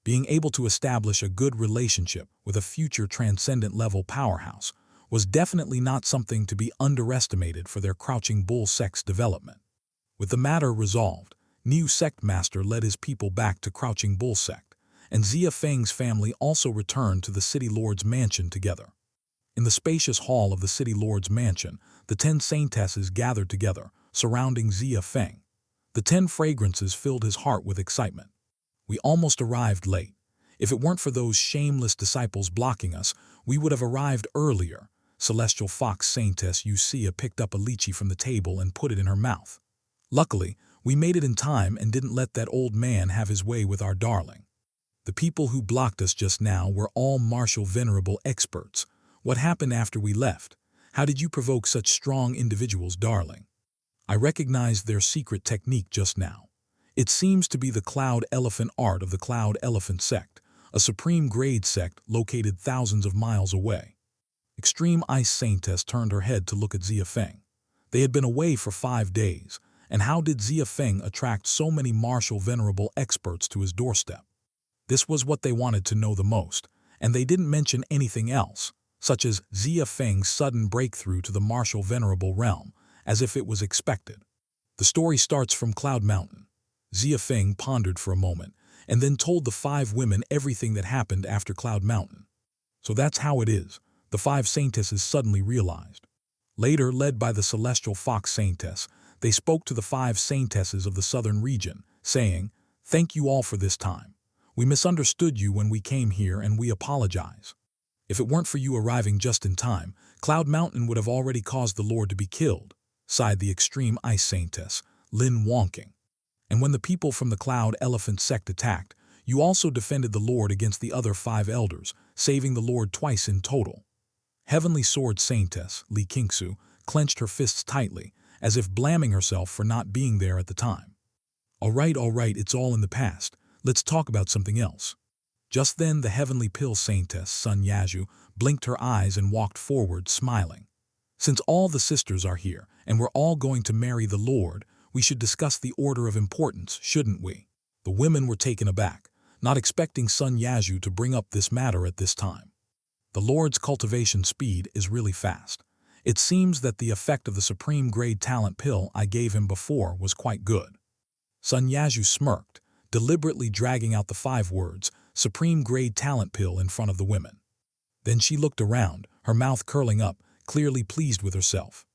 Being able to establish a good relationship with a future transcendent level powerhouse was definitely not something to be underestimated for their Crouching Bull sect's development. With the matter resolved, Niu Sect Master led his people back to Crouching Bull sect, and Xia Feng's family also returned to the City Lord's mansion together. In the spacious hall of the City Lord's mansion, the 10 saintesses gathered together, surrounding Xia Feng. The 10 fragrances filled his heart with excitement. "We almost arrived late. If it weren't for those shameless disciples blocking us, we would have arrived earlier." Celestial Fox Saintess Xia picked up a lychee from the table and put it in her mouth. "Luckily, we made it in time and didn't let that old man have his way with our darling. The people who blocked us just now were all martial venerable experts. What happened after we left? How did you provoke such strong individuals, darling?" "I recognized their secret technique just now. It seems to be the Cloud Elephant art of the Cloud Elephant sect, a supreme grade sect located thousands of miles away." Extreme Ice Saintess turned her head to look at Xia Feng. They had been away for 5 days, and how did Xia Feng attract so many martial venerable experts to his doorstep? This was what they wanted to know the most, and they didn't mention anything else, such as Xia Feng's sudden breakthrough to the martial venerable realm, as if it was expected. The story starts from Cloud Mountain. Xia Feng pondered for a moment, and then told the 5 women everything that happened after Cloud Mountain. So that's how it is, the 5 saintesses suddenly realized. Later, led by the celestial fox saintess, they spoke to the 5 saintesses of the southern region, saying, "Thank you all for this time. We misunderstood you when we came here and we apologize. If it weren't for you arriving just in time, Cloud Mountain would have already caused the Lord to be killed," sighed the extreme ice saintess, Lin Wonking. "And when the people from the Cloud Elephant sect attacked, you also defended the Lord against the other 5 elders, saving the Lord twice in total." Heavenly Sword Saintess, Li Qingsu, clenched her fists tightly, as if blaming herself for not being there at the time. All right, it's all in the past. Let's talk about something else." Just then the Heavenly Pill Saintess, Sun Yazhu, blinked her eyes and walked forward, smiling. "Since all the sisters are here, and we're all going to marry the Lord, we should discuss the order of importance, shouldn't we?" The women were taken aback, not expecting Sun Yazhu to bring up this matter at this time. The Lord's cultivation speed is really fast. It seems that the effect of the Supreme Grade Talent Pill I gave him before was quite good. Sun Yazhu smirked, deliberately dragging out the 5 words, Supreme Grade Talent Pill, in front of the women. Then she looked around, her mouth curling up, clearly pleased with herself.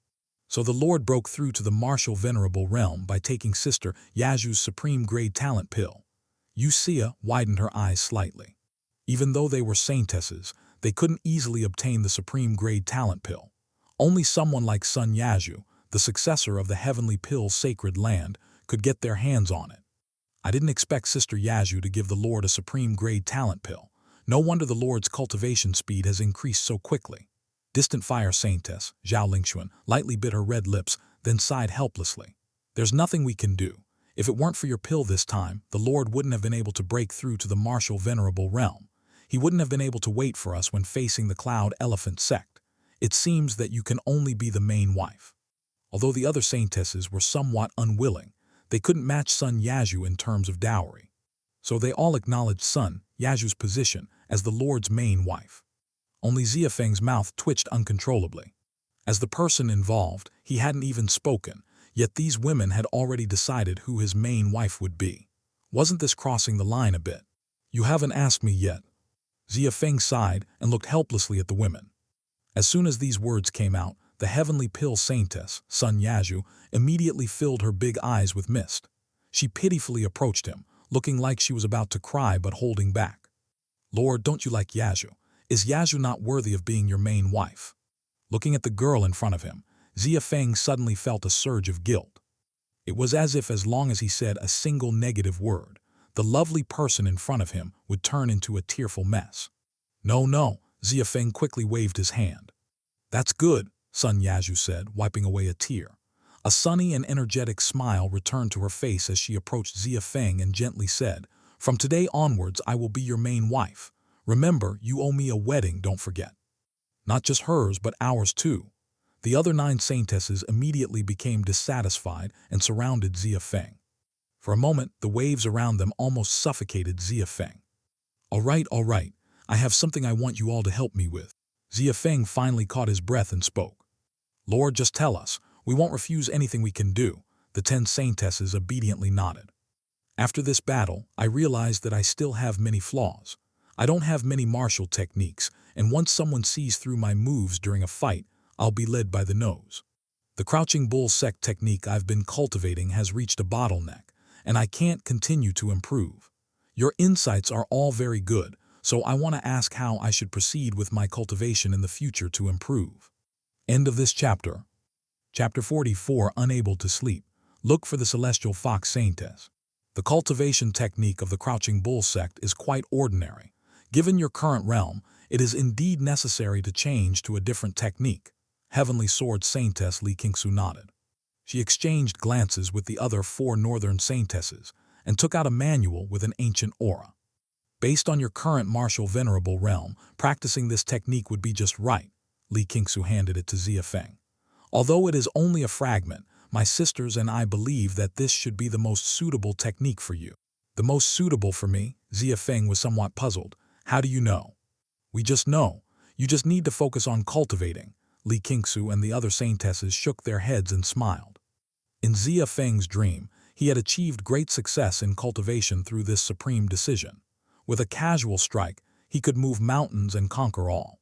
So the Lord broke through to the martial venerable realm by taking Sister Yazhu's Supreme Grade Talent Pill. Xia widened her eyes slightly. Even though they were saintesses, they couldn't easily obtain the Supreme Grade Talent Pill. Only someone like Sun Yazhu, the successor of the Heavenly Pill's sacred land, could get their hands on it. I didn't expect Sister Yazhu to give the Lord a Supreme Grade Talent Pill. No wonder the Lord's cultivation speed has increased so quickly. Distant Fire Saintess, Zhao Lingxuan, lightly bit her red lips, then sighed helplessly. "There's nothing we can do. If it weren't for your pill this time, the Lord wouldn't have been able to break through to the martial venerable realm. He wouldn't have been able to wait for us when facing the Cloud Elephant sect. It seems that you can only be the main wife." Although the other saintesses were somewhat unwilling, they couldn't match Sun Yazhu in terms of dowry. So they all acknowledged Sun Yazhu's position as the Lord's main wife. Only Xia Feng's mouth twitched uncontrollably. As the person involved, he hadn't even spoken, yet these women had already decided who his main wife would be. Wasn't this crossing the line a bit? "You haven't asked me yet." Xia Feng sighed and looked helplessly at the women. As soon as these words came out, the Heavenly Pill Saintess, Sun Yazhu, immediately filled her big eyes with mist. She pitifully approached him, looking like she was about to cry but holding back. "Lord, don't you like Yazhu? Is Yazhu not worthy of being your main wife?" Looking at the girl in front of him, Xia Feng suddenly felt a surge of guilt. It was as if as long as he said a single negative word, the lovely person in front of him would turn into a tearful mess. No, Xia Feng quickly waved his hand. "That's good," Sun Yazhu said, wiping away a tear. A sunny and energetic smile returned to her face as she approached Xia Feng and gently said, "From today onwards I will be your main wife. Remember, you owe me a wedding, don't forget." Not just hers, but ours too. The other 9 saintesses immediately became dissatisfied and surrounded Xia Feng. For a moment, the waves around them almost suffocated Xia Feng. All right, I have something I want you all to help me with." Xia Feng finally caught his breath and spoke. "Lord, just tell us. We won't refuse anything we can do." The 10 saintesses obediently nodded. "After this battle, I realized that I still have many flaws. I don't have many martial techniques, and once someone sees through my moves during a fight, I'll be led by the nose. The Crouching Bull sect technique I've been cultivating has reached a bottleneck, and I can't continue to improve. Your insights are all very good, so I want to ask how I should proceed with my cultivation in the future to improve." End of this chapter. Chapter 44, Unable to Sleep. Look for the Celestial Fox Saintess. The cultivation technique of the Crouching Bull sect is quite ordinary. Given your current realm, it is indeed necessary to change to a different technique. Heavenly Sword Saintess Li Qingsu nodded. She exchanged glances with the other 4 northern saintesses and took out a manual with an ancient aura. Based on your current martial venerable realm, practicing this technique would be just right. Li Qingsu handed it to Xia Feng. Although it is only a fragment, my sisters and I believe that this should be the most suitable technique for you. The most suitable for me? Xia Feng was somewhat puzzled. How do you know? We just know. You just need to focus on cultivating. Li Qingsu and the other saintesses shook their heads and smiled. In Xia Feng's dream, he had achieved great success in cultivation through this supreme decision. With a casual strike, he could move mountains and conquer all.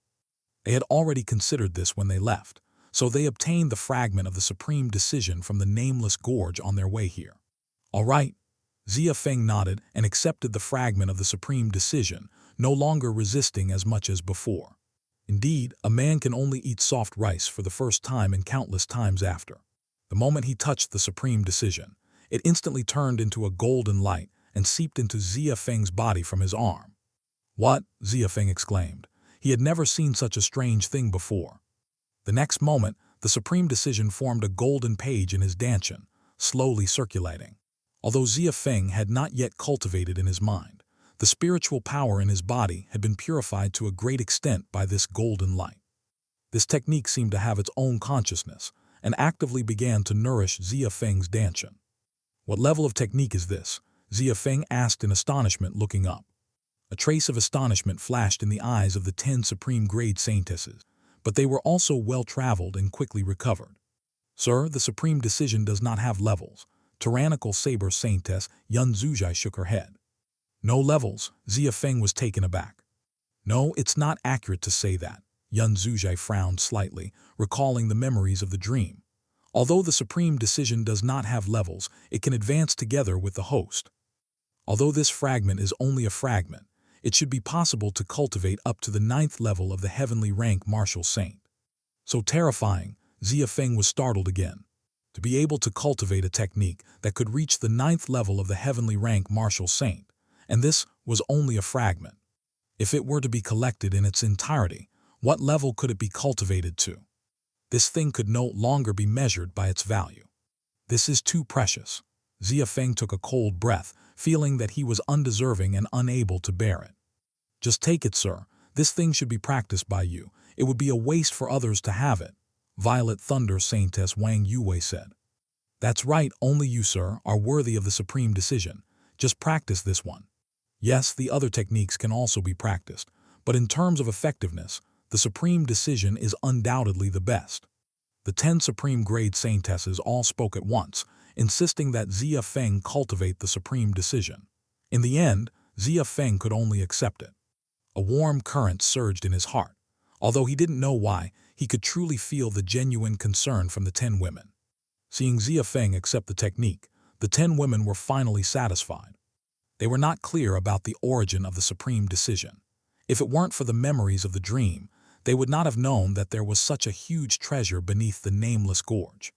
They had already considered this when they left, so they obtained the fragment of the supreme decision from the nameless gorge on their way here. All right. Xia Feng nodded and accepted the fragment of the supreme decision, no longer resisting as much as before. Indeed, a man can only eat soft rice for the first time and countless times after. The moment he touched the supreme decision, it instantly turned into a golden light and seeped into Xia Feng's body from his arm. What? Xia Feng exclaimed. He had never seen such a strange thing before. The next moment, the supreme decision formed a golden page in his dantian, slowly circulating. Although Xia Feng had not yet cultivated in his mind, the spiritual power in his body had been purified to a great extent by this golden light. This technique seemed to have its own consciousness and actively began to nourish Xia Feng's dantian. What level of technique is this? Xia Feng asked in astonishment, looking up. A trace of astonishment flashed in the eyes of the 10 Supreme Grade Saintesses, but they were also well-traveled and quickly recovered. Sir, the supreme decision does not have levels. Tyrannical Saber Saintess Yun Zuzhai shook her head. No levels? Xia Feng was taken aback. No, it's not accurate to say that. Yun Zuzhai frowned slightly, recalling the memories of the dream. Although the supreme decision does not have levels, it can advance together with the host. Although this fragment is only a fragment, it should be possible to cultivate up to the 9th level of the heavenly rank martial saint. So terrifying, Xia Feng was startled again. To be able to cultivate a technique that could reach the 9th level of the heavenly rank martial saint, and this was only a fragment. If it were to be collected in its entirety, what level could it be cultivated to? This thing could no longer be measured by its value. This is too precious. Xia Feng took a cold breath, feeling that he was undeserving and unable to bear it. Just take it, sir. This thing should be practiced by you. It would be a waste for others to have it, Violet Thunder Saintess Wang Yue said. That's right, only you, sir, are worthy of the supreme decision. Just practice this one. Yes, the other techniques can also be practiced, but in terms of effectiveness, the supreme decision is undoubtedly the best. The 10 Supreme Grade Saintesses all spoke at once, insisting that Xia Feng cultivate the supreme decision. In the end, Xia Feng could only accept it. A warm current surged in his heart. Although he didn't know why, he could truly feel the genuine concern from the 10 women. Seeing Xia Feng accept the technique, the 10 women were finally satisfied. They were not clear about the origin of the supreme decision. If it weren't for the memories of the dream, they would not have known that there was such a huge treasure beneath the nameless gorge.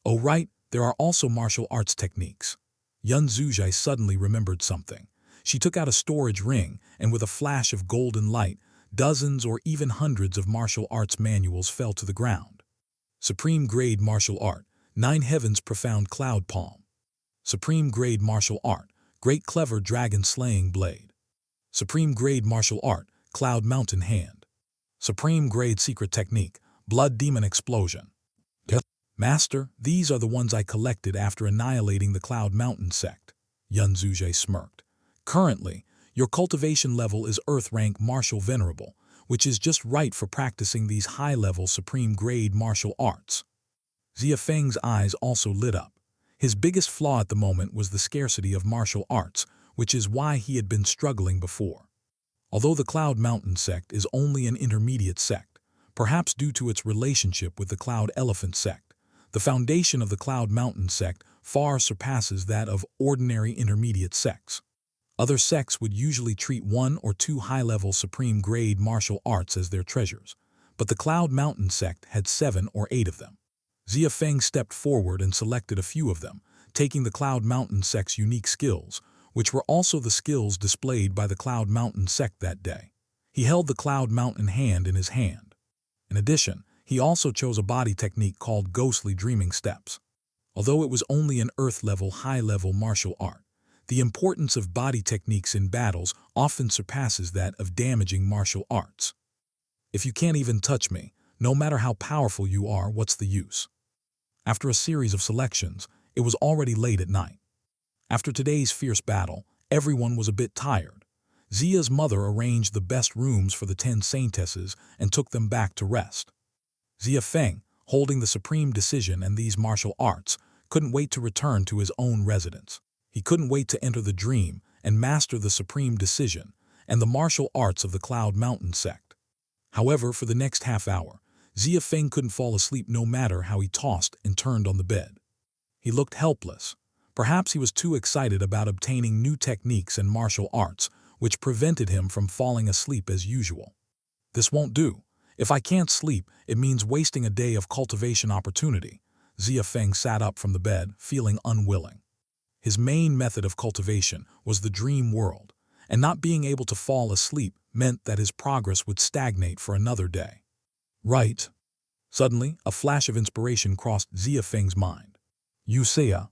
Oh right, there are also martial arts techniques. Yun Zuzhai suddenly remembered something. She took out a storage ring, and with a flash of golden light, dozens or even hundreds of martial arts manuals fell to the ground. Supreme Grade Martial Art, 9 Heavens Profound Cloud Palm. Supreme Grade Martial Art, Great Clever Dragon Slaying Blade. Supreme Grade Martial Art, Cloud Mountain Hand. Supreme Grade Secret Technique, Blood Demon Explosion. Master, these are the ones I collected after annihilating the Cloud Mountain sect. Yun Zuzhai smirked. Currently, your cultivation level is Earth Rank Martial Venerable, which is just right for practicing these high-level Supreme Grade martial arts. Xia Feng's eyes also lit up. His biggest flaw at the moment was the scarcity of martial arts, which is why he had been struggling before. Although the Cloud Mountain sect is only an intermediate sect, perhaps due to its relationship with the Cloud Elephant sect, the foundation of the Cloud Mountain sect far surpasses that of ordinary intermediate sects. Other sects would usually treat 1 or 2 high-level Supreme Grade martial arts as their treasures, but the Cloud Mountain sect had 7 or 8 of them. Xia Feng stepped forward and selected a few of them, taking the Cloud Mountain sect's unique skills, which were also the skills displayed by the Cloud Mountain sect that day. He held the Cloud Mountain hand in his hand. In addition, he also chose a body technique called Ghostly Dreaming Steps. Although it was only an Earth-level, high-level martial art, the importance of body techniques in battles often surpasses that of damaging martial arts. If you can't even touch me, No matter how powerful you are, what's the use? After a series of selections, it was already late at night. After today's fierce battle, everyone was a bit tired. Xia's mother arranged the best rooms for the 10 saintesses and took them back to rest. Xia Feng, holding the supreme decision and these martial arts, couldn't wait to return to his own residence. He couldn't wait to enter the dream and master the supreme decision and the martial arts of the Cloud Mountain sect. However, for the next half hour, Xia Feng couldn't fall asleep no matter how he tossed and turned on the bed. He looked helpless. Perhaps he was too excited about obtaining new techniques and martial arts, which prevented him from falling asleep as usual. This won't do. If I can't sleep, it means wasting a day of cultivation opportunity. Xia Feng sat up from the bed, feeling unwilling. His main method of cultivation was the dream world, and not being able to fall asleep meant that his progress would stagnate for another day. Right. Suddenly, a flash of inspiration crossed Xia Feng's mind. Xia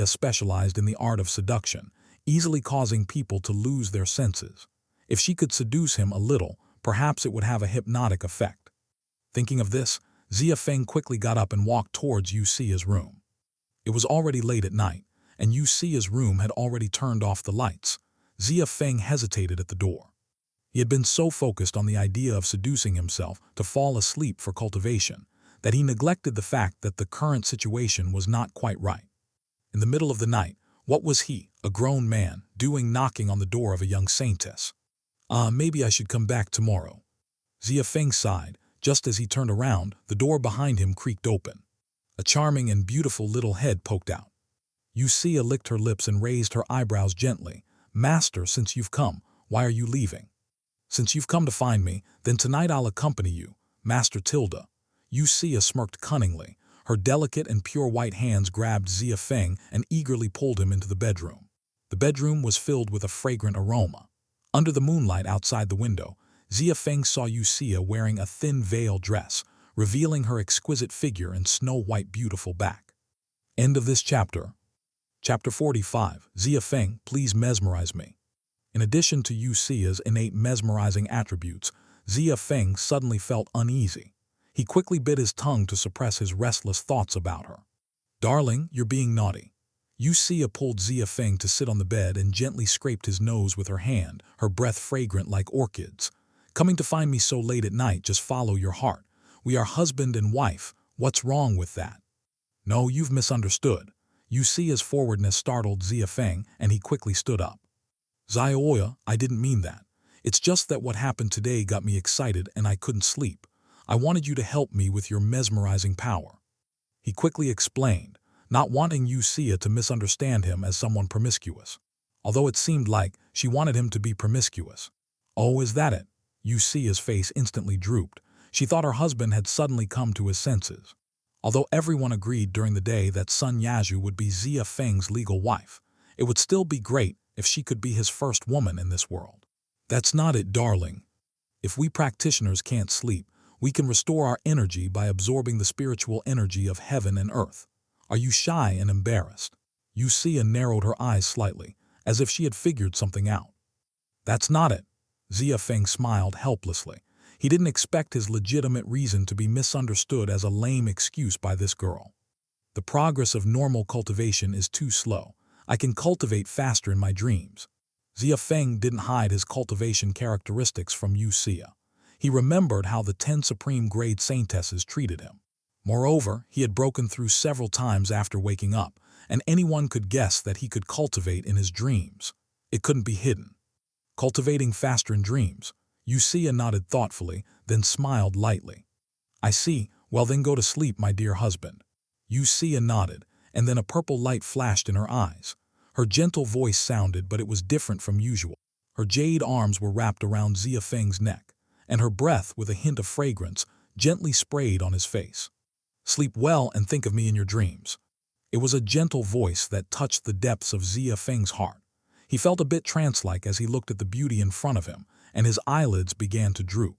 specialized in the art of seduction, easily causing people to lose their senses. If she could seduce him a little, perhaps it would have a hypnotic effect. Thinking of this, Xia Feng quickly got up and walked towards Xia's room. It was already late at night, and Xia's room had already turned off the lights. Xia Feng hesitated at the door. He had been so focused on the idea of seducing himself to fall asleep for cultivation that he neglected the fact that the current situation was not quite right. In the middle of the night, what was he, a grown man, doing knocking on the door of a young saintess? Maybe I should come back tomorrow. Xia Feng sighed. Just as he turned around, the door behind him creaked open. A charming and beautiful little head poked out. Xia licked her lips and raised her eyebrows gently. Master, since you've come, why are you leaving? Since you've come to find me, then tonight I'll accompany you, Master Tilda. Xia smirked cunningly. Her delicate and pure white hands grabbed Xia Feng and eagerly pulled him into the bedroom. The bedroom was filled with a fragrant aroma. Under the moonlight outside the window, Xia Feng saw Xia wearing a thin veil dress, revealing her exquisite figure and snow-white beautiful back. End of this chapter. Chapter 45. Xia Feng, please mesmerize me. In addition to Xia's innate mesmerizing attributes, Xia Feng suddenly felt uneasy. He quickly bit his tongue to suppress his restless thoughts about her. Darling, you're being naughty. Xia pulled Xia Feng to sit on the bed and gently scraped his nose with her hand, her breath fragrant like orchids. Coming to find me so late at night, just follow your heart. We are husband and wife. What's wrong with that? No, you've misunderstood. Xia's forwardness startled Xia Feng, and he quickly stood up. Xia, I didn't mean that. It's just that what happened today got me excited and I couldn't sleep. I wanted you to help me with your mesmerizing power. He quickly explained, not wanting Xia to misunderstand him as someone promiscuous. Although it seemed like she wanted him to be promiscuous. Oh, is that it? Xia's face instantly drooped. She thought her husband had suddenly come to his senses. Although everyone agreed during the day that Sun Yazhu would be Xia Feng's legal wife, it would still be great if she could be his first woman in this world. That's not it, darling. If we practitioners can't sleep, we can restore our energy by absorbing the spiritual energy of heaven and earth. Are you shy and embarrassed? Xia narrowed her eyes slightly, as if she had figured something out. That's not it. Xia Feng smiled helplessly. He didn't expect his legitimate reason to be misunderstood as a lame excuse by this girl. The progress of normal cultivation is too slow. I can cultivate faster in my dreams. Xia Feng didn't hide his cultivation characteristics from Xia. He remembered how the 10 Supreme Grade Saintesses treated him. Moreover, he had broken through several times after waking up, and anyone could guess that he could cultivate in his dreams. It couldn't be hidden. Cultivating faster in dreams. Xia nodded thoughtfully, then smiled lightly. I see. Well then go to sleep, my dear husband. Xia nodded, and then a purple light flashed in her eyes. Her gentle voice sounded, but it was different from usual. Her jade arms were wrapped around Xia Feng's neck, and her breath, with a hint of fragrance, gently sprayed on his face. Sleep well and think of me in your dreams. It was a gentle voice that touched the depths of Xia Feng's heart. He felt a bit trance-like as he looked at the beauty in front of him, and his eyelids began to droop.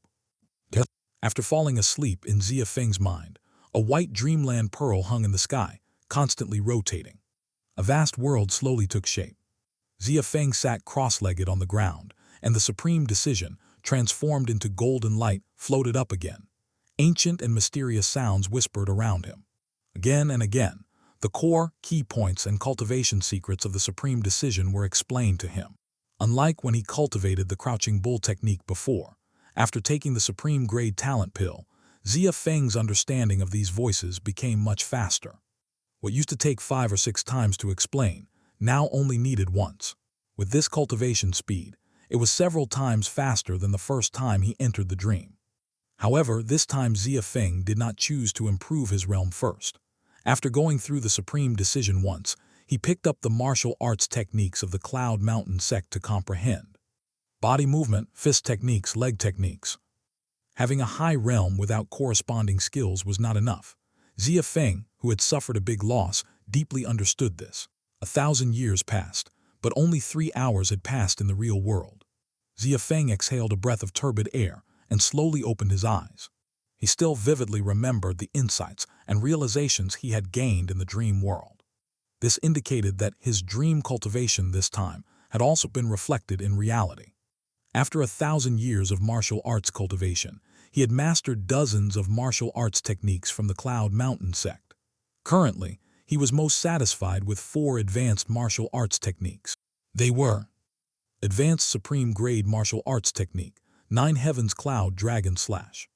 After falling asleep in Xia Feng's mind, a white Dreamland Pearl hung in the sky, constantly rotating. A vast world slowly took shape. Xia Feng sat cross-legged on the ground, and the supreme decision, transformed into golden light, floated up again. Ancient and mysterious sounds whispered around him. Again and again, the core, key points, and cultivation secrets of the Supreme Decision were explained to him. Unlike when he cultivated the Crouching Bull technique before, after taking the Supreme Grade Talent Pill, Xia Feng's understanding of these voices became much faster. What used to take 5 or 6 times to explain, now only needed once. With this cultivation speed, it was several times faster than the first time he entered the dream. However, this time Xia Feng did not choose to improve his realm first. After going through the Supreme Decision once, he picked up the martial arts techniques of the Cloud Mountain sect to comprehend. Body movement, fist techniques, leg techniques. Having a high realm without corresponding skills was not enough. Xia Feng, who had suffered a big loss, deeply understood this. 1,000 years passed, but only 3 hours had passed in the real world. Xia Feng exhaled a breath of turbid air and slowly opened his eyes. He still vividly remembered the insights and realizations he had gained in the dream world. This indicated that his dream cultivation this time had also been reflected in reality. After 1,000 years of martial arts cultivation, he had mastered dozens of martial arts techniques from the Cloud Mountain sect. Currently, he was most satisfied with 4 advanced martial arts techniques. They were: Advanced Supreme Grade Martial Arts Technique, 9 Heavens Cloud Dragon Slash.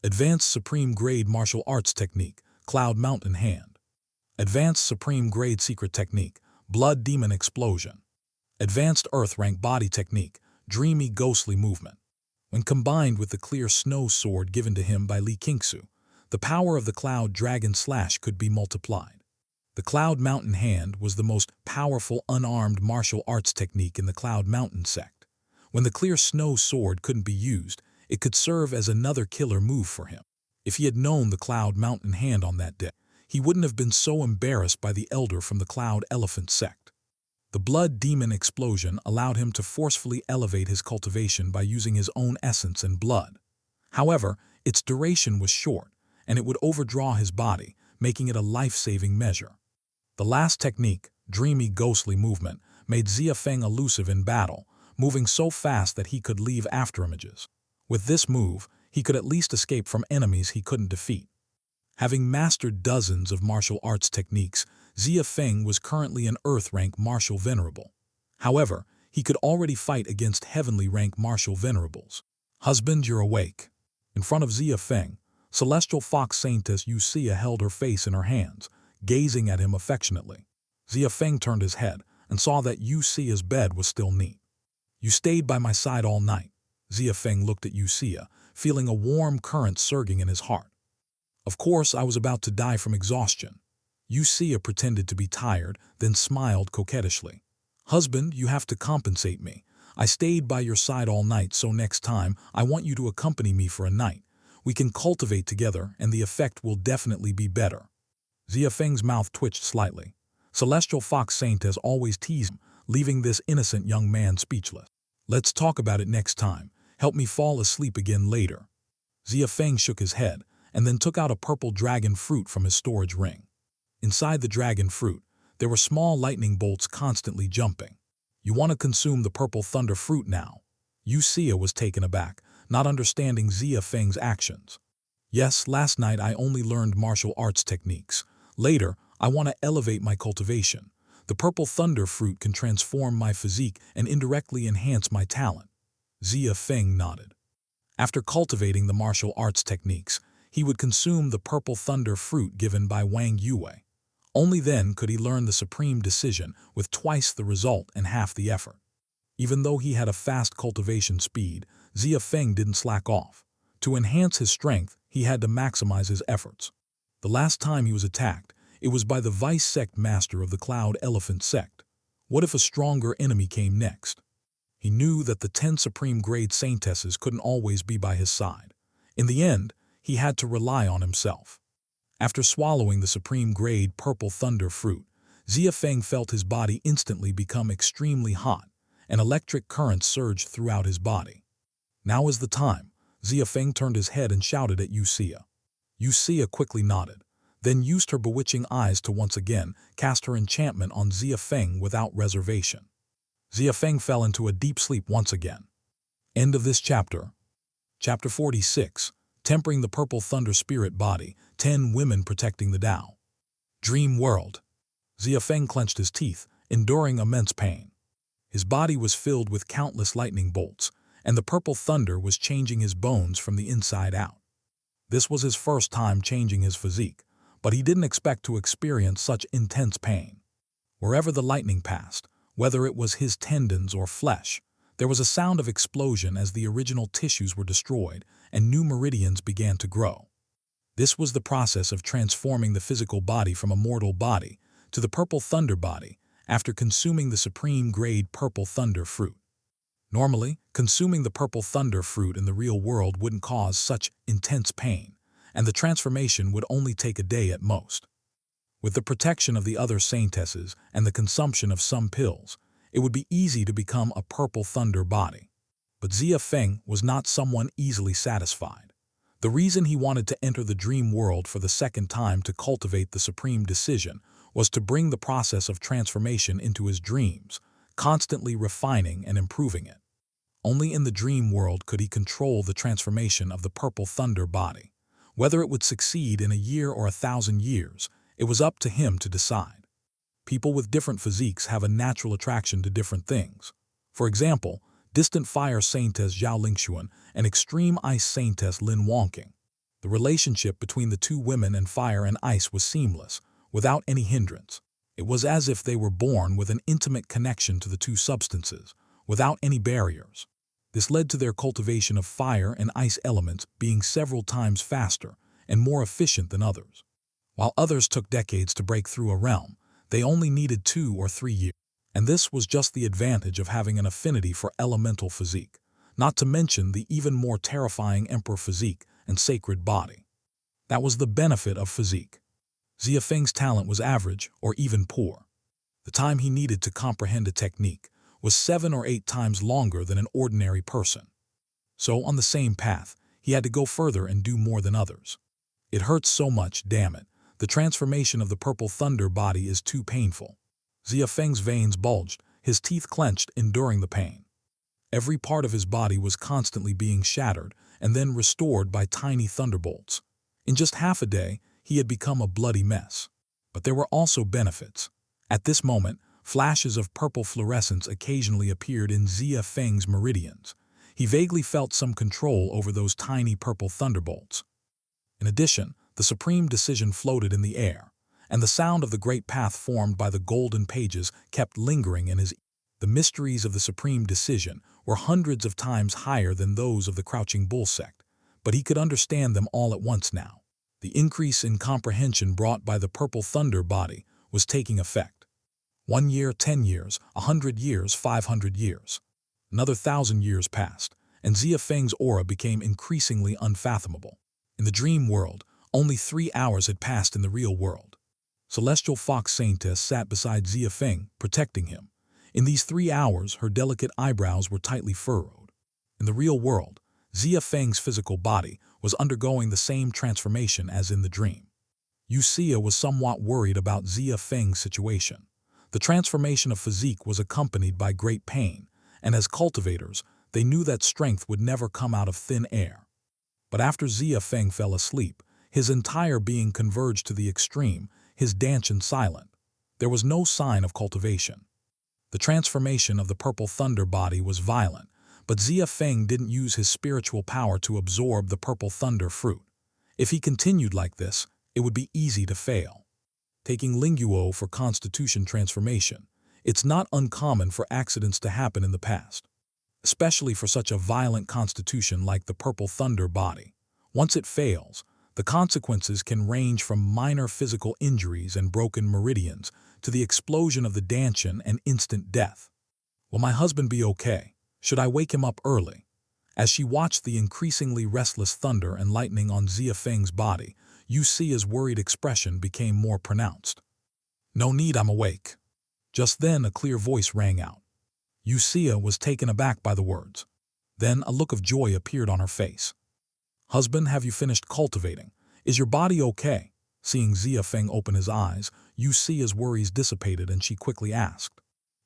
Advanced Supreme Grade Martial Arts Technique, Cloud Mountain Hand. Advanced Supreme Grade Secret Technique, Blood Demon Explosion. Advanced Earth Rank Body Technique, Dreamy Ghostly Movement. When combined with the clear snow sword given to him by Li Qingsu, the power of the Cloud Dragon Slash could be multiplied. The Cloud Mountain Hand was the most powerful unarmed martial arts technique in the Cloud Mountain sect. When the clear snow sword couldn't be used, it could serve as another killer move for him. If he had known the Cloud Mountain Hand on that day, he wouldn't have been so embarrassed by the elder from the Cloud Elephant sect. The Blood Demon Explosion allowed him to forcefully elevate his cultivation by using his own essence and blood. However, its duration was short, and it would overdraw his body, making it a life-saving measure. The last technique, Dreamy Ghostly Movement, made Xia Feng elusive in battle, moving so fast that he could leave afterimages. With this move, he could at least escape from enemies he couldn't defeat. Having mastered dozens of martial arts techniques, Xia Feng was currently an Earth Rank Martial Venerable. However, he could already fight against Heavenly Rank Martial Venerables. Husband, you're awake. In front of Xia Feng, Celestial Fox Saintess Xia held her face in her hands, gazing at him affectionately. Xia Feng turned his head and saw that Xia's bed was still neat. You stayed by my side all night. Xia Feng looked at Xia, feeling a warm current surging in his heart. Of course, I was about to die from exhaustion. Xia pretended to be tired, then smiled coquettishly. Husband, you have to compensate me. I stayed by your side all night, so next time I want you to accompany me for a night. We can cultivate together, and the effect will definitely be better. Xia Feng's mouth twitched slightly. Celestial Fox Saintess always teased him, leaving this innocent young man speechless. Let's talk about it next time. Help me fall asleep again later. Xia Feng shook his head, and then took out a purple dragon fruit from his storage ring. Inside the dragon fruit, there were small lightning bolts constantly jumping. You want to consume the purple thunder fruit now? Xia was taken aback, not understanding Xia Feng's actions. Yes, last night I only learned martial arts techniques. Later, I want to elevate my cultivation. The purple thunder fruit can transform my physique and indirectly enhance my talent. Xia Feng nodded. After cultivating the martial arts techniques, he would consume the purple thunder fruit given by Wang Yue. Only then could he learn the Supreme Decision with twice the result and half the effort. Even though he had a fast cultivation speed, Xia Feng didn't slack off. To enhance his strength, he had to maximize his efforts. The last time he was attacked, it was by the vice sect master of the Cloud Elephant sect. What if a stronger enemy came next? He knew that the 10 Supreme Grade Saintesses couldn't always be by his side. In the end, he had to rely on himself. After swallowing the Supreme Grade Purple Thunder fruit, Xia Feng felt his body instantly become extremely hot, and electric currents surged throughout his body. Now is the time. Xia Feng turned his head and shouted at Xia. Xia quickly nodded, then used her bewitching eyes to once again cast her enchantment on Xia Feng without reservation. Xia Feng fell into a deep sleep once again. End of this chapter. Chapter 46. tempering the purple thunder spirit body, 10 women protecting the Tao. Dream world. Xia Feng clenched his teeth, enduring immense pain. His body was filled with countless lightning bolts, and the purple thunder was changing his bones from the inside out. This was his first time changing his physique, but he didn't expect to experience such intense pain. Wherever the lightning passed, whether it was his tendons or flesh, there was a sound of explosion as the original tissues were destroyed and new meridians began to grow. This was the process of transforming the physical body from a mortal body to the purple thunder body after consuming the Supreme Grade Purple Thunder fruit. Normally, consuming the purple thunder fruit in the real world wouldn't cause such intense pain, and the transformation would only take a day at most. With the protection of the other saintesses and the consumption of some pills, it would be easy to become a purple thunder body. But Xia Feng was not someone easily satisfied. The reason he wanted to enter the dream world for the second time to cultivate the supreme decision was to bring the process of transformation into his dreams, constantly refining and improving it. Only in the dream world could he control the transformation of the purple thunder body. Whether it would succeed in a year or 1,000 years, it was up to him to decide. People with different physiques have a natural attraction to different things. For example, distant fire saintess Zhao Lingxuan and extreme ice saintess Lin Wangqing. The relationship between the two women and fire and ice was seamless, without any hindrance. It was as if they were born with an intimate connection to the two substances, without any barriers. This led to their cultivation of fire and ice elements being several times faster and more efficient than others. While others took decades to break through a realm, they only needed 2 or 3 years. And this was just the advantage of having an affinity for elemental physique, not to mention the even more terrifying emperor physique and sacred body. That was the benefit of physique. Xia Feng's talent was average or even poor. The time he needed to comprehend a technique was 7 or 8 times longer than an ordinary person. So on the same path, he had to go further and do more than others. It hurts so much, damn it. The transformation of the purple thunder body is too painful. Xia Feng's veins bulged, his teeth clenched, enduring the pain. Every part of his body was constantly being shattered and then restored by tiny thunderbolts. In just half a day, he had become a bloody mess. But there were also benefits. At this moment, flashes of purple fluorescence occasionally appeared in Xia Feng's meridians. He vaguely felt some control over those tiny purple thunderbolts. In addition, the supreme decision floated in the air, and the sound of the great path formed by the golden pages kept lingering in his ear. The mysteries of the supreme decision were hundreds of times higher than those of the Crouching Bull sect, but he could understand them all at once now. The increase in comprehension brought by the purple thunder body was taking effect. 1 year, 10 years, 100 years, 500 years. Another 1,000 years passed, and Xia Feng's aura became increasingly unfathomable. In the dream world, only 3 hours had passed in the real world. Celestial Fox Saintess sat beside Xia Feng, protecting him. In these 3 hours, her delicate eyebrows were tightly furrowed. In the real world, Xia Feng's physical body was undergoing the same transformation as in the dream. Xia was somewhat worried about Xia Feng's situation. The transformation of physique was accompanied by great pain, and as cultivators, they knew that strength would never come out of thin air. But after Xia Feng fell asleep, his entire being converged to the extreme, his dantian silent. There was no sign of cultivation. The transformation of the purple thunder body was violent, but Xia Feng didn't use his spiritual power to absorb the purple thunder fruit. If he continued like this, it would be easy to fail. Taking Linguo for constitution transformation, it's not uncommon for accidents to happen in the past, especially for such a violent constitution like the purple thunder body. Once it fails, the consequences can range from minor physical injuries and broken meridians to the explosion of the dantian and instant death. Will my husband be okay? Should I wake him up early? As she watched the increasingly restless thunder and lightning on Xia Feng's body, Xia's worried expression became more pronounced. No need, I'm awake. Just then a clear voice rang out. Xia was taken aback by the words. Then a look of joy appeared on her face. Husband, have you finished cultivating? Is your body okay? Seeing Xia Feng open his eyes, Xia's worries dissipated and she quickly asked.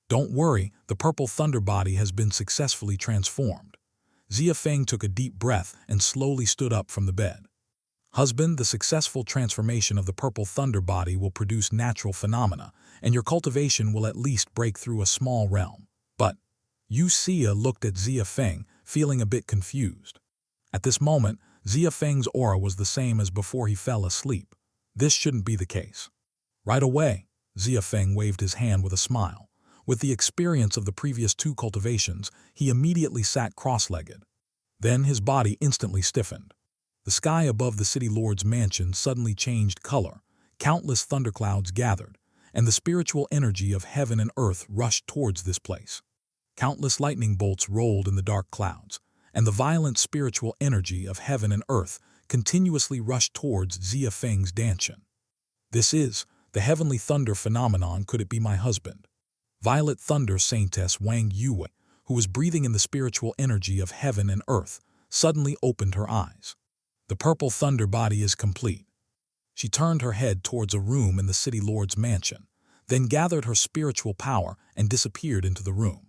Don't worry, the purple thunder body has been successfully transformed. Xia Feng took a deep breath and slowly stood up from the bed. Husband, the successful transformation of the purple thunder body will produce natural phenomena, and your cultivation will at least break through a small realm. But Xia looked at Xia Feng, feeling a bit confused. At this moment, Xia Feng's aura was the same as before he fell asleep. This shouldn't be the case. Right away, Xia Feng waved his hand with a smile. With the experience of the previous 2 cultivations, he immediately sat cross-legged. Then his body instantly stiffened. The sky above the city lord's mansion suddenly changed color, countless thunderclouds gathered, and the spiritual energy of heaven and earth rushed towards this place. Countless lightning bolts rolled in the dark clouds, and the violent spiritual energy of heaven and earth continuously rushed towards Xia Feng's mansion. This is the heavenly thunder phenomenon. Could it be my husband? Violet Thunder Saintess Wang Yue, who was breathing in the spiritual energy of heaven and earth, suddenly opened her eyes. The purple thunder body is complete. She turned her head towards a room in the city lord's mansion, then gathered her spiritual power and disappeared into the room.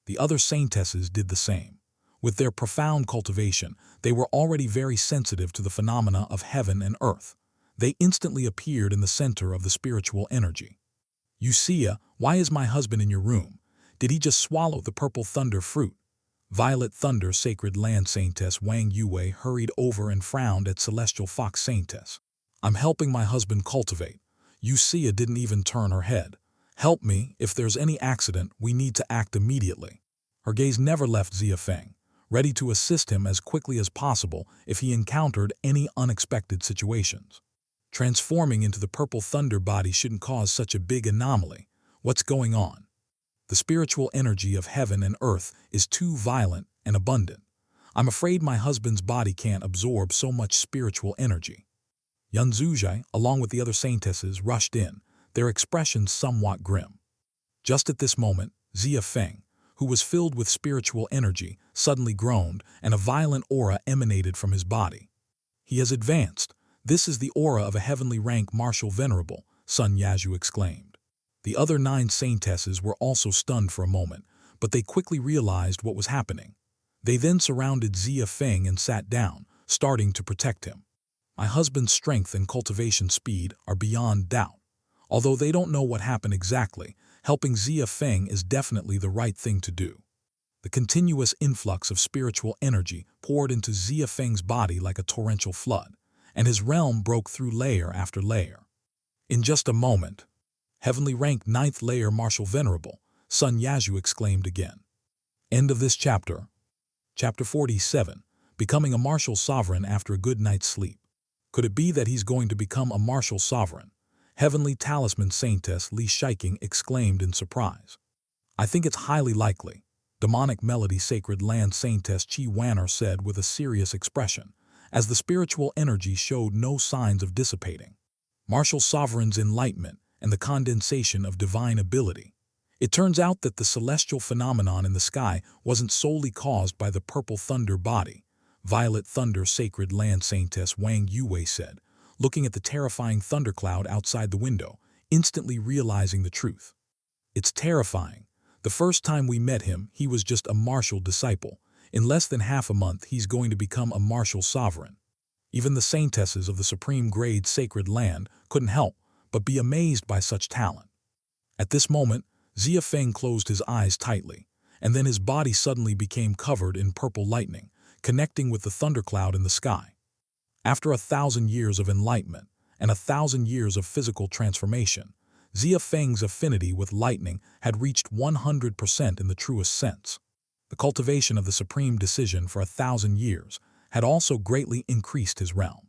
The other saintesses did the same. With their profound cultivation, they were already very sensitive to the phenomena of heaven and earth. They instantly appeared in the center of the spiritual energy. Xia, why is my husband in your room? Did he just swallow the purple thunder fruit? Violet Thunder Sacred Land Saintess Wang Yue hurried over and frowned at Celestial Fox Saintess. I'm helping my husband cultivate. Xia didn't even turn her head. Help me, if there's any accident, we need to act immediately. Her gaze never left Xia Feng, ready to assist him as quickly as possible if he encountered any unexpected situations. Transforming into the purple thunder body shouldn't cause such a big anomaly. What's going on? The spiritual energy of heaven and earth is too violent and abundant. I'm afraid my husband's body can't absorb so much spiritual energy. Yan Zuzhai, along with the other saintesses, rushed in, their expressions somewhat grim. Just at this moment, Xia Feng, who was filled with spiritual energy, suddenly groaned, and a violent aura emanated from his body. He has advanced. This is the aura of a heavenly rank martial venerable, Sun Yazhu exclaimed. The other 9 saintesses were also stunned for a moment, but they quickly realized what was happening. They then surrounded Xia Feng and sat down, starting to protect him. My husband's strength and cultivation speed are beyond doubt. Although they don't know what happened exactly, helping Xia Feng is definitely the right thing to do. The continuous influx of spiritual energy poured into Xia Feng's body like a torrential flood, and his realm broke through layer after layer. In just a moment, heavenly rank 9th layer martial venerable, Sun Yazhu exclaimed again. End of this chapter. Chapter 47, Becoming a Martial Sovereign After a Good Night's Sleep. Could it be that he's going to become a martial sovereign? Heavenly Talisman Saintess Li Shiking exclaimed in surprise. I think it's highly likely, Demonic Melody Sacred Land Saintess Chi Wanner said with a serious expression, as the spiritual energy showed no signs of dissipating. Martial sovereign's enlightenment and the condensation of divine ability. It turns out that the celestial phenomenon in the sky wasn't solely caused by the purple thunder body, Violet Thunder Sacred Land Saintess Wang Yue said, looking at the terrifying thundercloud outside the window, instantly realizing the truth. It's terrifying. The first time we met him, he was just a martial disciple. In less than half a month, he's going to become a martial sovereign. Even the saintesses of the Supreme Grade Sacred Land couldn't help but be amazed by such talent. At this moment, Xia Feng closed his eyes tightly, and then his body suddenly became covered in purple lightning, connecting with the thundercloud in the sky. After 1,000 years of enlightenment and 1,000 years of physical transformation, Xia Feng's affinity with lightning had reached 100% in the truest sense. The cultivation of the supreme decision for 1,000 years had also greatly increased his realm.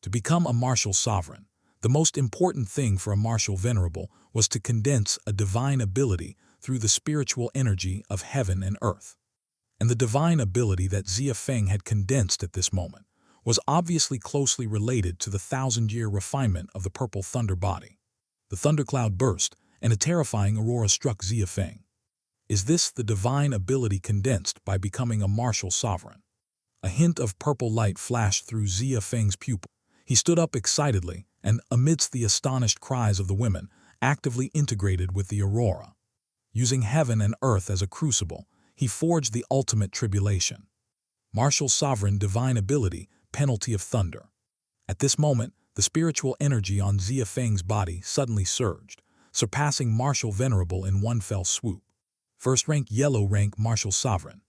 To become a martial sovereign, the most important thing for a martial venerable was to condense a divine ability through the spiritual energy of heaven and earth. And the divine ability that Xia Feng had condensed at this moment was obviously closely related to the 1,000-year refinement of the purple thunder body. The thundercloud burst, and a terrifying aurora struck Xia Feng. Is this the divine ability condensed by becoming a martial sovereign? A hint of purple light flashed through Xia Feng's pupil. He stood up excitedly and, amidst the astonished cries of the women, actively integrated with the aurora. Using heaven and earth as a crucible, he forged the ultimate tribulation. Martial sovereign divine ability, penalty of thunder. At this moment, the spiritual energy on Xia Feng's body suddenly surged, surpassing martial venerable in one fell swoop. First rank yellow rank martial sovereign.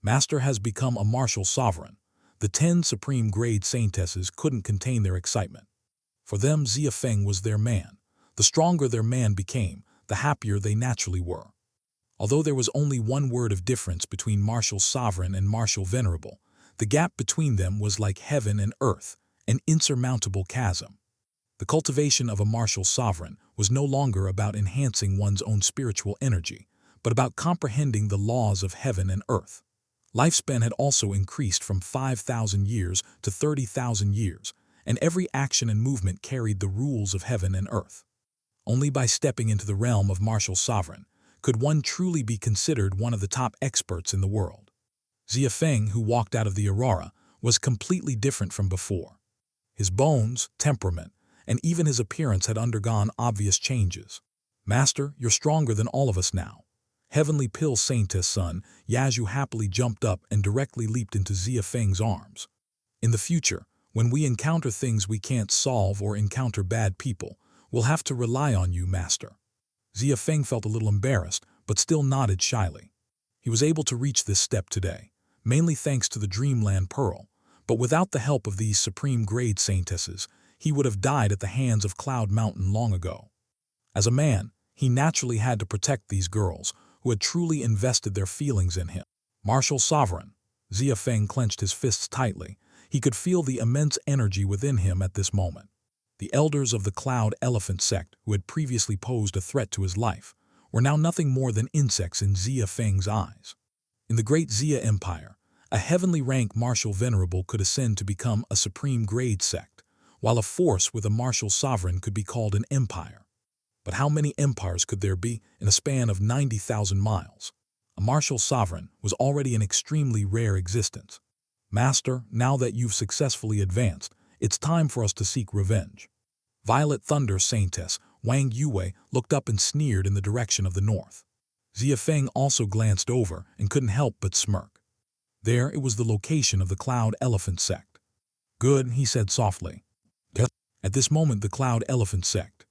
Master has become a martial sovereign. The 10 Supreme Grade Saintesses couldn't contain their excitement. For them, Xia Feng was their man. The stronger their man became, the happier they naturally were. Although there was only one word of difference between martial sovereign and martial venerable, the gap between them was like heaven and earth, an insurmountable chasm. The cultivation of a martial sovereign was no longer about enhancing one's own spiritual energy, but about comprehending the laws of heaven and earth. Lifespan had also increased from 5,000 years to 30,000 years, and every action and movement carried the rules of heaven and earth. Only by stepping into the realm of martial sovereign could one truly be considered one of the top experts in the world. Xia Feng, who walked out of the Aurora, was completely different from before. His bones, temperament, and even his appearance had undergone obvious changes. "Master, you're stronger than all of us now." Heavenly Pill Saintess son, Yazhu happily jumped up and directly leaped into Xia Feng's arms. "In the future, when we encounter things we can't solve or encounter bad people, we'll have to rely on you, Master." Xia Feng felt a little embarrassed, but still nodded shyly. He was able to reach this step today, mainly thanks to the Dreamland Pearl, but without the help of these Supreme Grade Saintesses, he would have died at the hands of Cloud Mountain long ago. As a man, he naturally had to protect these girls, who had truly invested their feelings in him. Martial sovereign. Xia Feng clenched his fists tightly. He could feel the immense energy within him at this moment. The elders of the Cloud Elephant sect, who had previously posed a threat to his life, were now nothing more than insects in Xia Feng's eyes. In the great Xia Empire, a heavenly rank martial venerable could ascend to become a Supreme Grade sect, while a force with a martial sovereign could be called an empire. But how many empires could there be in a span of 90,000 miles? A martial sovereign was already an extremely rare existence. "Master, now that you've successfully advanced, it's time for us to seek revenge." Violet Thunder Saintess Wang Yue looked up and sneered in the direction of the north. Xia Feng also glanced over and couldn't help but smirk. There it was, the location of the Cloud Elephant sect. "Good," he said softly. At this moment, the Cloud Elephant sect.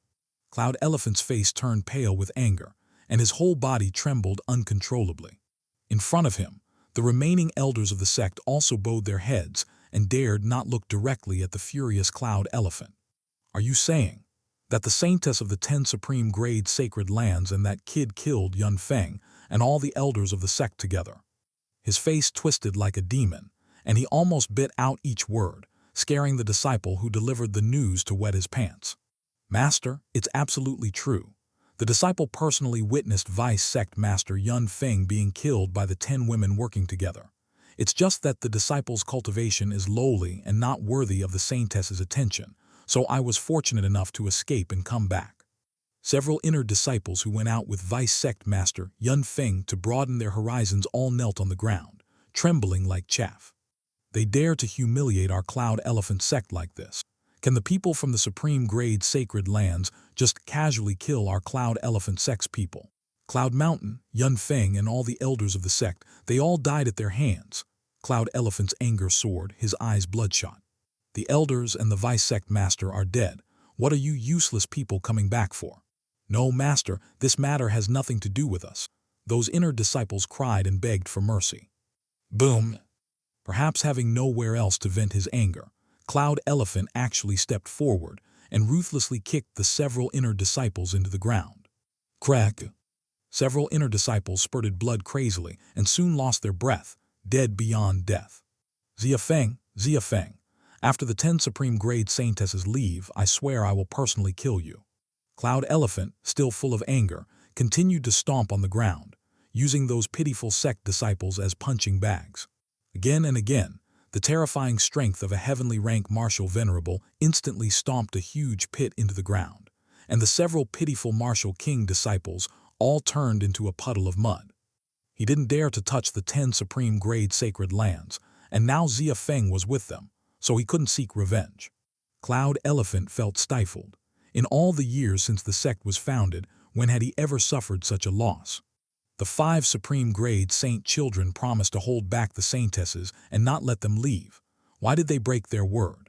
Cloud Elephant's face turned pale with anger, and his whole body trembled uncontrollably. In front of him, the remaining elders of the sect also bowed their heads and dared not look directly at the furious Cloud Elephant. "Are you saying that the Saintess of the 10 Supreme Grade Sacred Lands and that kid killed Yun Feng and all the elders of the sect together?" His face twisted like a demon, and he almost bit out each word, scaring the disciple who delivered the news to wet his pants. "Master, it's absolutely true. The disciple personally witnessed Vice Sect Master Yun Feng being killed by the 10 women working together. It's just that the disciple's cultivation is lowly and not worthy of the Saintess's attention, so I was fortunate enough to escape and come back." Several inner disciples who went out with Vice Sect Master Yun Feng to broaden their horizons all knelt on the ground, trembling like chaff. "They dare to humiliate our Cloud Elephant sect like this. Can the people from the Supreme Grade Sacred Lands just casually kill our Cloud Elephant sect's people? Cloud Mountain, Yun Feng, and all the elders of the sect, they all died at their hands." Cloud Elephant's anger soared, his eyes bloodshot. "The elders and the Vice Sect Master are dead. What are you useless people coming back for?" "No, Master, this matter has nothing to do with us." Those inner disciples cried and begged for mercy. Boom! Perhaps having nowhere else to vent his anger, Cloud Elephant actually stepped forward and ruthlessly kicked the several inner disciples into the ground. Crack! Several inner disciples spurted blood crazily and soon lost their breath, dead beyond death. Xia Feng, after the 10 Supreme Grade Saintesses leave, I swear I will personally kill you." Cloud Elephant, still full of anger, continued to stomp on the ground, using those pitiful sect disciples as punching bags. Again and again, the terrifying strength of a heavenly rank martial venerable instantly stomped a huge pit into the ground, and the several pitiful martial king disciples all turned into a puddle of mud. He didn't dare to touch the 10 Supreme Grade Sacred Lands, and now Xia Feng was with them, so he couldn't seek revenge. Cloud Elephant felt stifled. In all the years since the sect was founded, when had he ever suffered such a loss? The 5 Supreme Grade Saint children promised to hold back the Saintesses and not let them leave. Why did they break their word?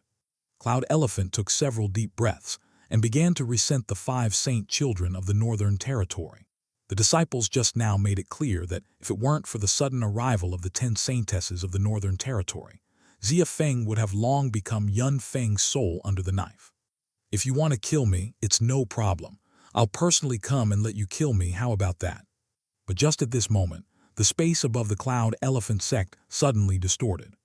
Cloud Elephant took several deep breaths and began to resent the 5 Saint children of the Northern Territory. The disciples just now made it clear that if it weren't for the sudden arrival of the 10 Saintesses of the Northern Territory, Xia Feng would have long become Yun Feng's soul under the knife. If you want to kill me, it's no problem. I'll personally come and let you kill me, how about that? But just at this moment, the space above the Cloud Elephant sect suddenly distorted,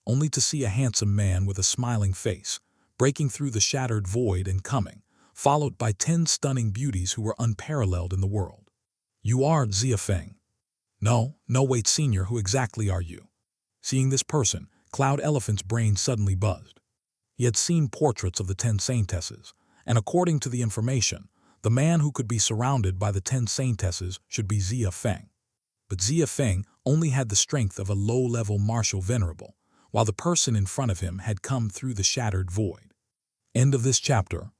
only to see a handsome man with a smiling face, breaking through the shattered void and coming, followed by 10 stunning beauties who were unparalleled in the world. You are Xia Feng. No, wait, senior, who exactly are you? Seeing this person, Cloud Elephant's brain suddenly buzzed. He had seen portraits of the 10 Saintesses, and according to the information, the man who could be surrounded by the 10 Saintesses should be Xia Feng. But Xia Feng only had the strength of a low-level martial venerable, while the person in front of him had come through the shattered void. End of this chapter.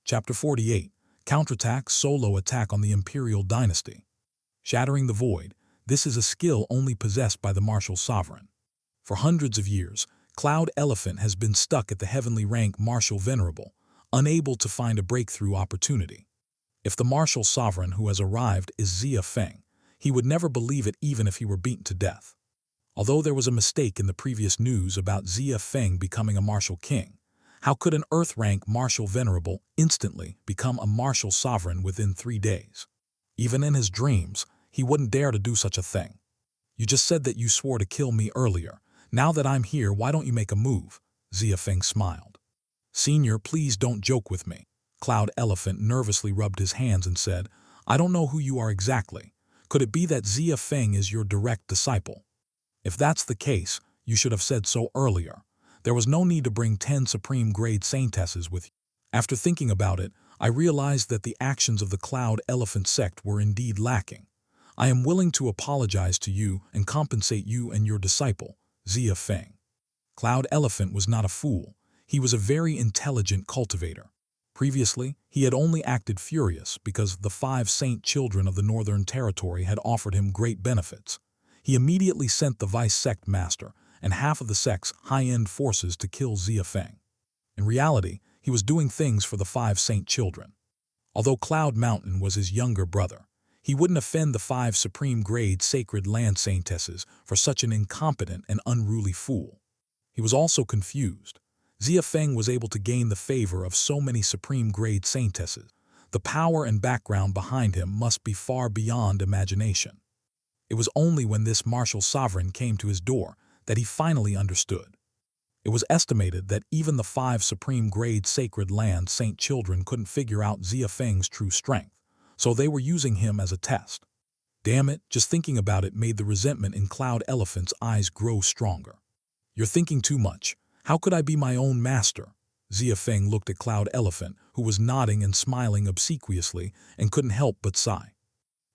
Chapter 48. Counterattack Solo Attack on the Imperial Dynasty. Shattering the void. This is a skill only possessed by the martial sovereign. For hundreds of years, Cloud Elephant has been stuck at the heavenly rank martial venerable, unable to find a breakthrough opportunity. If the martial sovereign who has arrived is Xia Feng, he would never believe it even if he were beaten to death. Although there was a mistake in the previous news about Xia Feng becoming a martial king, how could an Earth-rank martial venerable instantly become a martial sovereign within 3 days? Even in his dreams, he wouldn't dare to do such a thing. You just said that you swore to kill me earlier. Now that I'm here, why don't you make a move? Xia Feng smiled. Senior, please don't joke with me. Cloud Elephant nervously rubbed his hands and said, I don't know who you are exactly. Could it be that Xia Feng is your direct disciple? If that's the case, you should have said so earlier. There was no need to bring 10 Supreme Grade Saintesses with you. After thinking about it, I realized that the actions of the Cloud Elephant sect were indeed lacking. I am willing to apologize to you and compensate you and your disciple, Xia Feng. Cloud Elephant was not a fool. He was a very intelligent cultivator. Previously, he had only acted furious because the 5 Saint children of the Northern Territory had offered him great benefits. He immediately sent the Vice Sect Master and half of the sect's high-end forces to kill Xia Feng. In reality, he was doing things for the 5 Saint children. Although Cloud Mountain was his younger brother, he wouldn't offend the 5 Supreme Grade Sacred Land Saintesses for such an incompetent and unruly fool. He was also confused. Xia Feng was able to gain the favor of so many Supreme Grade Saintesses. The power and background behind him must be far beyond imagination. It was only when this martial sovereign came to his door that he finally understood. It was estimated that even the 5 Supreme Grade Sacred Land Saint children couldn't figure out Xia Feng's true strength, so they were using him as a test. Damn it, just thinking about it made the resentment in Cloud Elephant's eyes grow stronger. You're thinking too much. How could I be my own master? Xia Feng looked at Cloud Elephant, who was nodding and smiling obsequiously and couldn't help but sigh.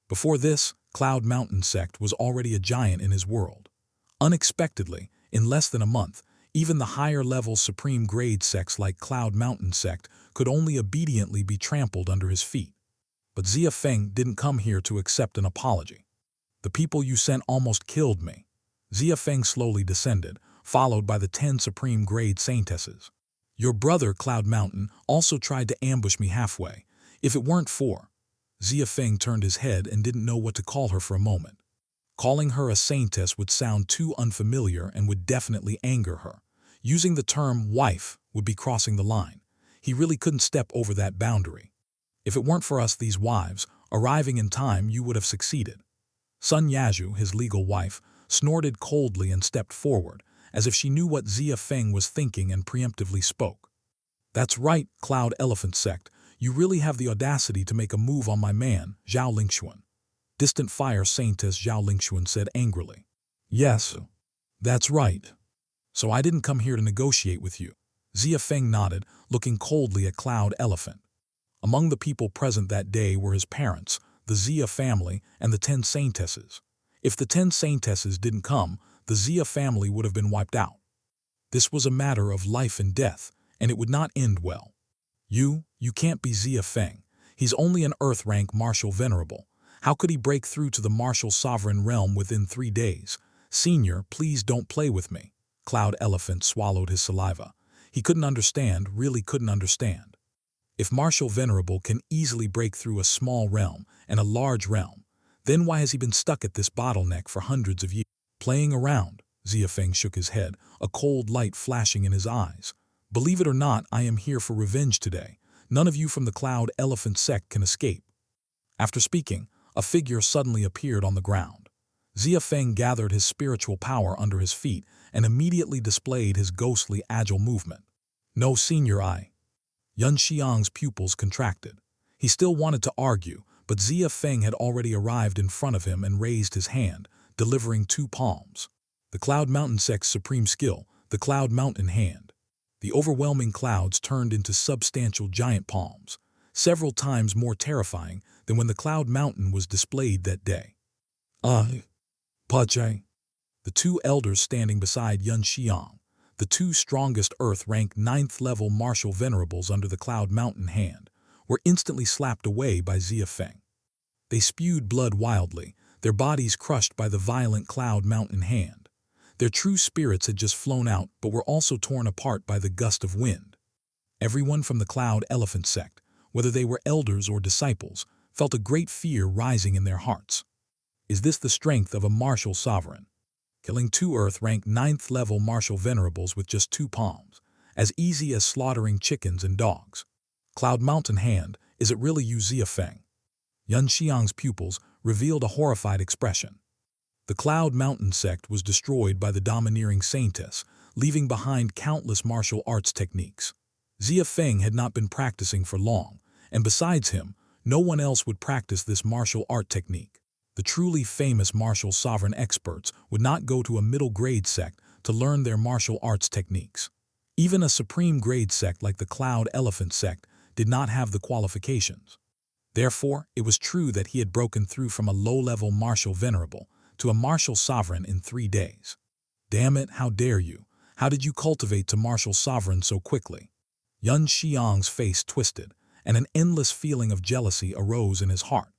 Before this, Cloud Mountain sect was already a giant in his world. Unexpectedly, in less than a month, even the higher-level Supreme Grade sects like Cloud Mountain sect could only obediently be trampled under his feet. But Xia Feng didn't come here to accept an apology. The people you sent almost killed me. Xia Feng slowly descended, followed by the 10 Supreme Grade Saintesses. Your brother, Cloud Mountain, also tried to ambush me halfway. If it weren't for... Xia Feng turned his head and didn't know what to call her for a moment. Calling her a saintess would sound too unfamiliar and would definitely anger her. Using the term wife would be crossing the line. He really couldn't step over that boundary. If it weren't for us, these wives, arriving in time, you would have succeeded. Sun Yazhu, his legal wife, snorted coldly and stepped forward, as if she knew what Xia Feng was thinking and preemptively spoke. That's right, Cloud Elephant sect. You really have the audacity to make a move on my man, Zhao Lingxuan. Distant Fire Saintess Zhao Lingxuan said angrily. Yes, that's right. So I didn't come here to negotiate with you. Xia Feng nodded, looking coldly at Cloud Elephant. Among the people present that day were his parents, the Xia family, and the 10 Saintesses. If the 10 Saintesses didn't come, the Xia family would have been wiped out. This was a matter of life and death, and it would not end well. You can't be Xia Feng. He's only an Earth-rank martial venerable. How could he break through to the martial sovereign realm within 3 days? Senior, please don't play with me. Cloud Elephant swallowed his saliva. He couldn't understand, really couldn't understand. If Martial Venerable can easily break through a small realm and a large realm, then why has he been stuck at this bottleneck for hundreds of years? Playing around, Xia Feng shook his head, a cold light flashing in his eyes. Believe it or not, I am here for revenge today. None of you from the Cloud Elephant sect can escape. After speaking, a figure suddenly appeared on the ground. Xia Feng gathered his spiritual power under his feet and immediately displayed his ghostly agile movement. No, senior, Yun Xiang's pupils contracted. He still wanted to argue, but Xia Feng had already arrived in front of him and raised his hand, delivering 2 palms. The Cloud Mountain sect's supreme skill, the Cloud Mountain hand. The overwhelming clouds turned into substantial giant palms, several times more terrifying than when the Cloud Mountain was displayed that day. Pache. The 2 elders standing beside Yun Xiang, the 2 strongest Earth-rank 9th-level martial venerables under the Cloud Mountain hand, were instantly slapped away by Xia Feng. They spewed blood wildly, their bodies crushed by the violent Cloud Mountain hand. Their true spirits had just flown out but were also torn apart by the gust of wind. Everyone from the Cloud Elephant sect, whether they were elders or disciples, felt a great fear rising in their hearts. Is this the strength of a martial sovereign? Killing 2 Earth-rank 9th-level martial venerables with just 2 palms, as easy as slaughtering chickens and dogs. Cloud Mountain hand, is it really you, Xia Feng? Yun Xiang's pupils revealed a horrified expression. The Cloud Mountain sect was destroyed by the domineering Saintess, leaving behind countless martial arts techniques. Xia Feng had not been practicing for long, and besides him, no one else would practice this martial art technique. The truly famous martial sovereign experts would not go to a middle grade sect to learn their martial arts techniques. Even a supreme grade sect like the Cloud Elephant sect did not have the qualifications. Therefore, it was true that he had broken through from a low-level martial venerable to a martial sovereign in 3 days. Damn it, how dare you? How did you cultivate to martial sovereign so quickly? Yun Xiang's face twisted, and an endless feeling of jealousy arose in his heart.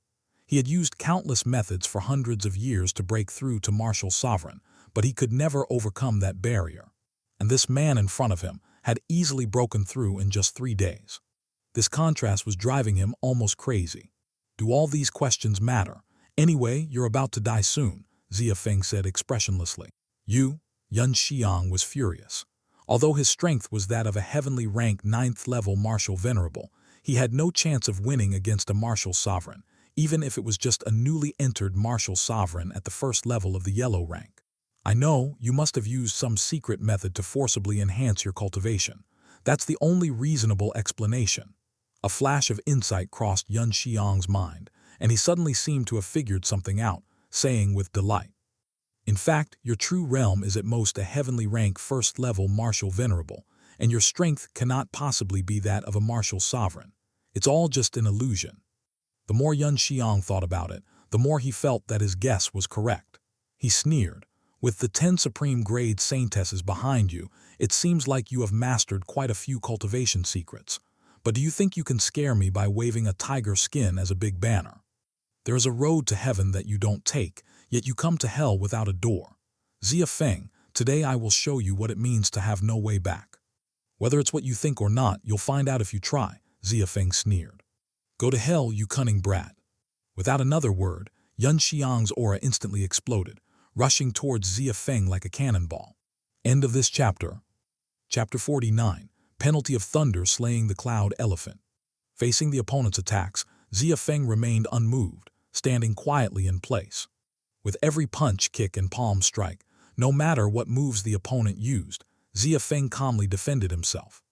He had used countless methods for hundreds of years to break through to martial sovereign, but he could never overcome that barrier. And this man in front of him had easily broken through in just 3 days. This contrast was driving him almost crazy. Do all these questions matter? Anyway, you're about to die soon, Xia Feng said expressionlessly. Yun Xiang was furious. Although his strength was that of a heavenly rank 9th-level martial venerable, he had no chance of winning against a martial sovereign, even if it was just a newly entered martial sovereign at the 1st level of the yellow rank. I know, you must have used some secret method to forcibly enhance your cultivation. That's the only reasonable explanation. A flash of insight crossed Yun Xiang's mind, and he suddenly seemed to have figured something out, saying with delight. In fact, your true realm is at most a heavenly rank 1st-level martial venerable, and your strength cannot possibly be that of a martial sovereign. It's all just an illusion. The more Yun Xiang thought about it, the more he felt that his guess was correct. He sneered. With the 10 Supreme Grade Saintesses behind you, it seems like you have mastered quite a few cultivation secrets. But do you think you can scare me by waving a tiger skin as a big banner? There is a road to heaven that you don't take, yet you come to hell without a door. Xia Feng, today I will show you what it means to have no way back. Whether it's what you think or not, you'll find out if you try, Xia Feng sneered. Go to hell, you cunning brat. Without another word, Yun Xiang's aura instantly exploded, rushing towards Xia Feng like a cannonball. End of this chapter. Chapter 49. Penalty of Thunder Slaying the Cloud Elephant. Facing the opponent's attacks, Xia Feng remained unmoved, standing quietly in place. With every punch, kick, and palm strike, no matter what moves the opponent used, Xia Feng calmly defended himself.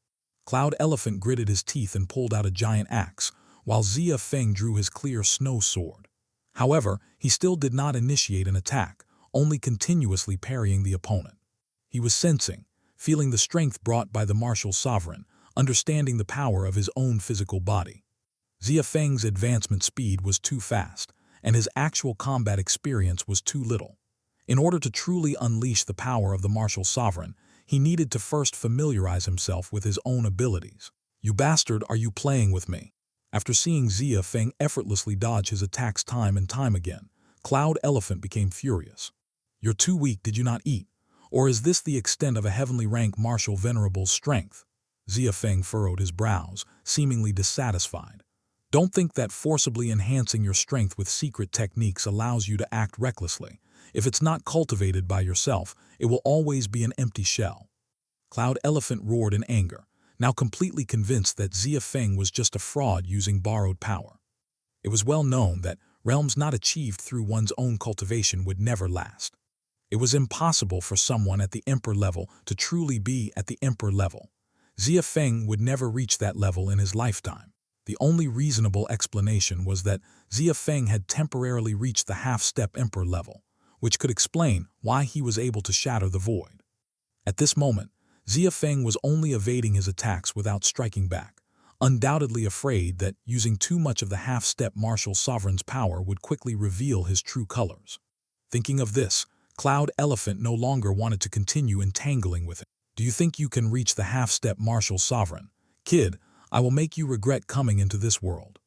Cloud Elephant gritted his teeth and pulled out a giant axe, while Xia Feng drew his clear snow sword. However, he still did not initiate an attack, only continuously parrying the opponent. He was sensing, feeling the strength brought by the martial sovereign, understanding the power of his own physical body. Xia Feng's advancement speed was too fast, and his actual combat experience was too little. In order to truly unleash the power of the martial sovereign, he needed to first familiarize himself with his own abilities. You bastard, are you playing with me? After seeing Xia Feng effortlessly dodge his attacks time and time again, Cloud Elephant became furious. "You're too weak, did you not eat? Or is this the extent of a heavenly rank martial venerable's strength?" Xia Feng furrowed his brows, seemingly dissatisfied. "Don't think that forcibly enhancing your strength with secret techniques allows you to act recklessly. If it's not cultivated by yourself, it will always be an empty shell." Cloud Elephant roared in anger, now completely convinced that Xia Feng was just a fraud using borrowed power. It was well known that realms not achieved through one's own cultivation would never last. It was impossible for someone at the Emperor level to truly be at the Emperor level. Xia Feng would never reach that level in his lifetime. The only reasonable explanation was that Xia Feng had temporarily reached the half-step Emperor level, which could explain why he was able to shatter the void. At this moment, Xia Feng was only evading his attacks without striking back, undoubtedly afraid that using too much of the half-step martial sovereign's power would quickly reveal his true colors. Thinking of this, Cloud Elephant no longer wanted to continue entangling with him. "Do you think you can reach the half-step martial sovereign? Kid, I will make you regret coming into this world."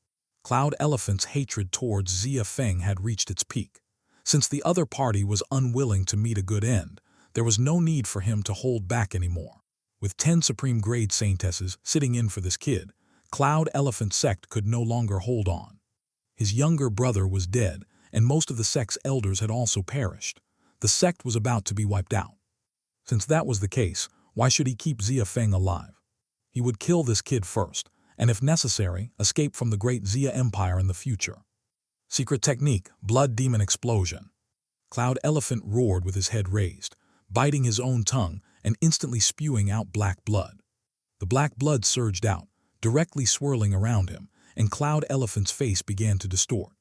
Cloud Elephant's hatred towards Xia Feng had reached its peak. Since the other party was unwilling to meet a good end, there was no need for him to hold back anymore. With 10 Supreme Grade Saintesses sitting in for this kid, Cloud Elephant's sect could no longer hold on. His younger brother was dead, and most of the sect's elders had also perished. The sect was about to be wiped out. Since that was the case, why should he keep Xia Feng alive? He would kill this kid first, and if necessary, escape from the great Xia Empire in the future. Secret technique, Blood Demon Explosion. Cloud Elephant roared with his head raised, biting his own tongue and instantly spewing out black blood. The black blood surged out, directly swirling around him, and Cloud Elephant's face began to distort.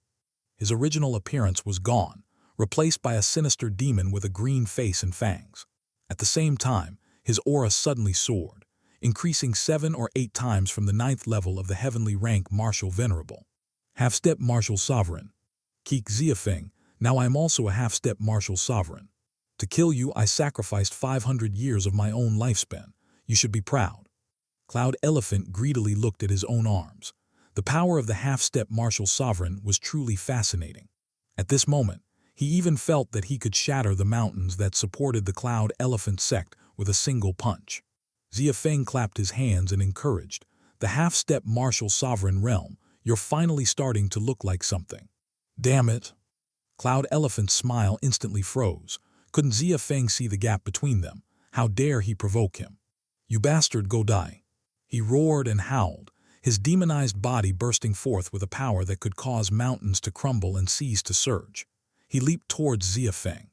His original appearance was gone, replaced by a sinister demon with a green face and fangs. At the same time, his aura suddenly soared, increasing 7 or 8 times from the 9th level of the heavenly rank Martial Venerable. Half-step Martial Sovereign. Keek Xia Feng, now I am also a half-step Martial Sovereign. To kill you, I sacrificed 500 years of my own lifespan. You should be proud. Cloud Elephant greedily looked at his own arms. The power of the half-step Martial Sovereign was truly fascinating. At this moment, he even felt that he could shatter the mountains that supported the Cloud Elephant sect with a single punch. Xia Feng clapped his hands and encouraged, "The half-step Martial Sovereign realm, you're finally starting to look like something." "Damn it." Cloud Elephant's smile instantly froze. Couldn't Xia Feng see the gap between them? How dare he provoke him? "You bastard, go die." He roared and howled, his demonized body bursting forth with a power that could cause mountains to crumble and seas to surge. He leaped towards Xia Feng.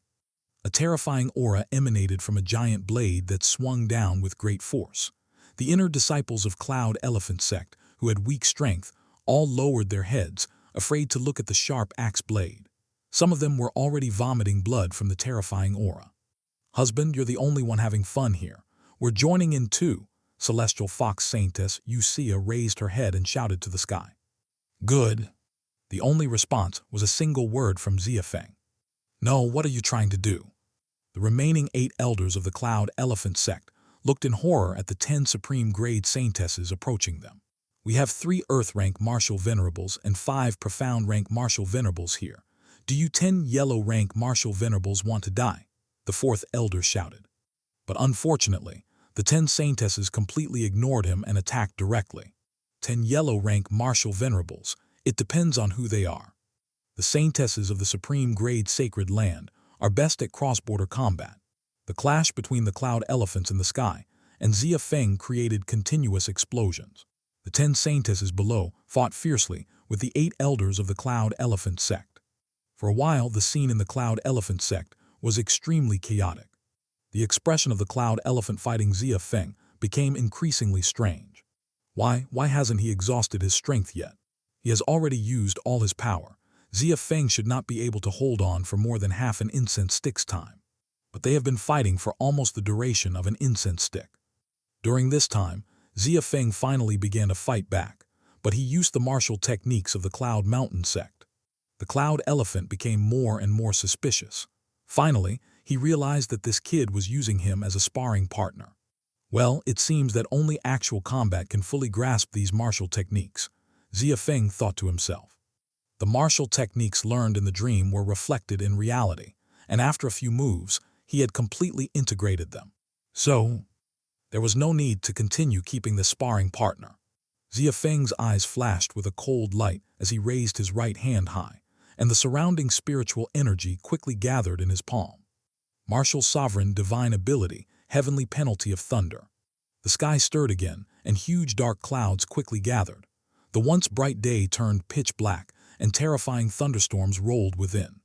A terrifying aura emanated from a giant blade that swung down with great force. The inner disciples of Cloud Elephant sect, who had weak strength, all lowered their heads, afraid to look at the sharp axe blade. Some of them were already vomiting blood from the terrifying aura. "Husband, you're the only one having fun here. We're joining in too." Celestial Fox Saintess Xia raised her head and shouted to the sky. "Good." The only response was a single word from Xia Feng. "No, what are you trying to do?" The remaining 8 elders of the Cloud Elephant sect looked in horror at the 10 Supreme Grade Saintesses approaching them. "We have 3 Earth rank Martial Venerables and 5 Profound rank Martial Venerables here. Do you 10 Yellow rank Martial Venerables want to die?" the 4th elder shouted. But unfortunately, the 10 Saintesses completely ignored him and attacked directly. 10 Yellow rank Martial Venerables, it depends on who they are. The Saintesses of the Supreme Grade Sacred Land are best at cross-border combat. The clash between the Cloud Elephants in the sky and Xia Feng created continuous explosions. The 10 Saintesses below fought fiercely with the 8 elders of the Cloud Elephant sect. For a while, the scene in the Cloud Elephant sect was extremely chaotic. The expression of the Cloud Elephant fighting Xia Feng became increasingly strange. Why hasn't he exhausted his strength yet? He has already used all his power. Xia Feng should not be able to hold on for more than half an incense stick's time. But they have been fighting for almost the duration of an incense stick. During this time, Xia Feng finally began to fight back, but he used the martial techniques of the Cloud Mountain sect. The Cloud Elephant became more and more suspicious. Finally, he realized that this kid was using him as a sparring partner. Well, it seems that only actual combat can fully grasp these martial techniques. Xia Feng thought to himself. The martial techniques learned in the dream were reflected in reality, and after a few moves, he had completely integrated them. So, there was no need to continue keeping the sparring partner. Xia Feng's eyes flashed with a cold light as he raised his right hand high, and the surrounding spiritual energy quickly gathered in his palm. Martial sovereign divine ability, heavenly penalty of thunder. The sky stirred again, and huge dark clouds quickly gathered. The once bright day turned pitch black, and terrifying thunderstorms rolled within.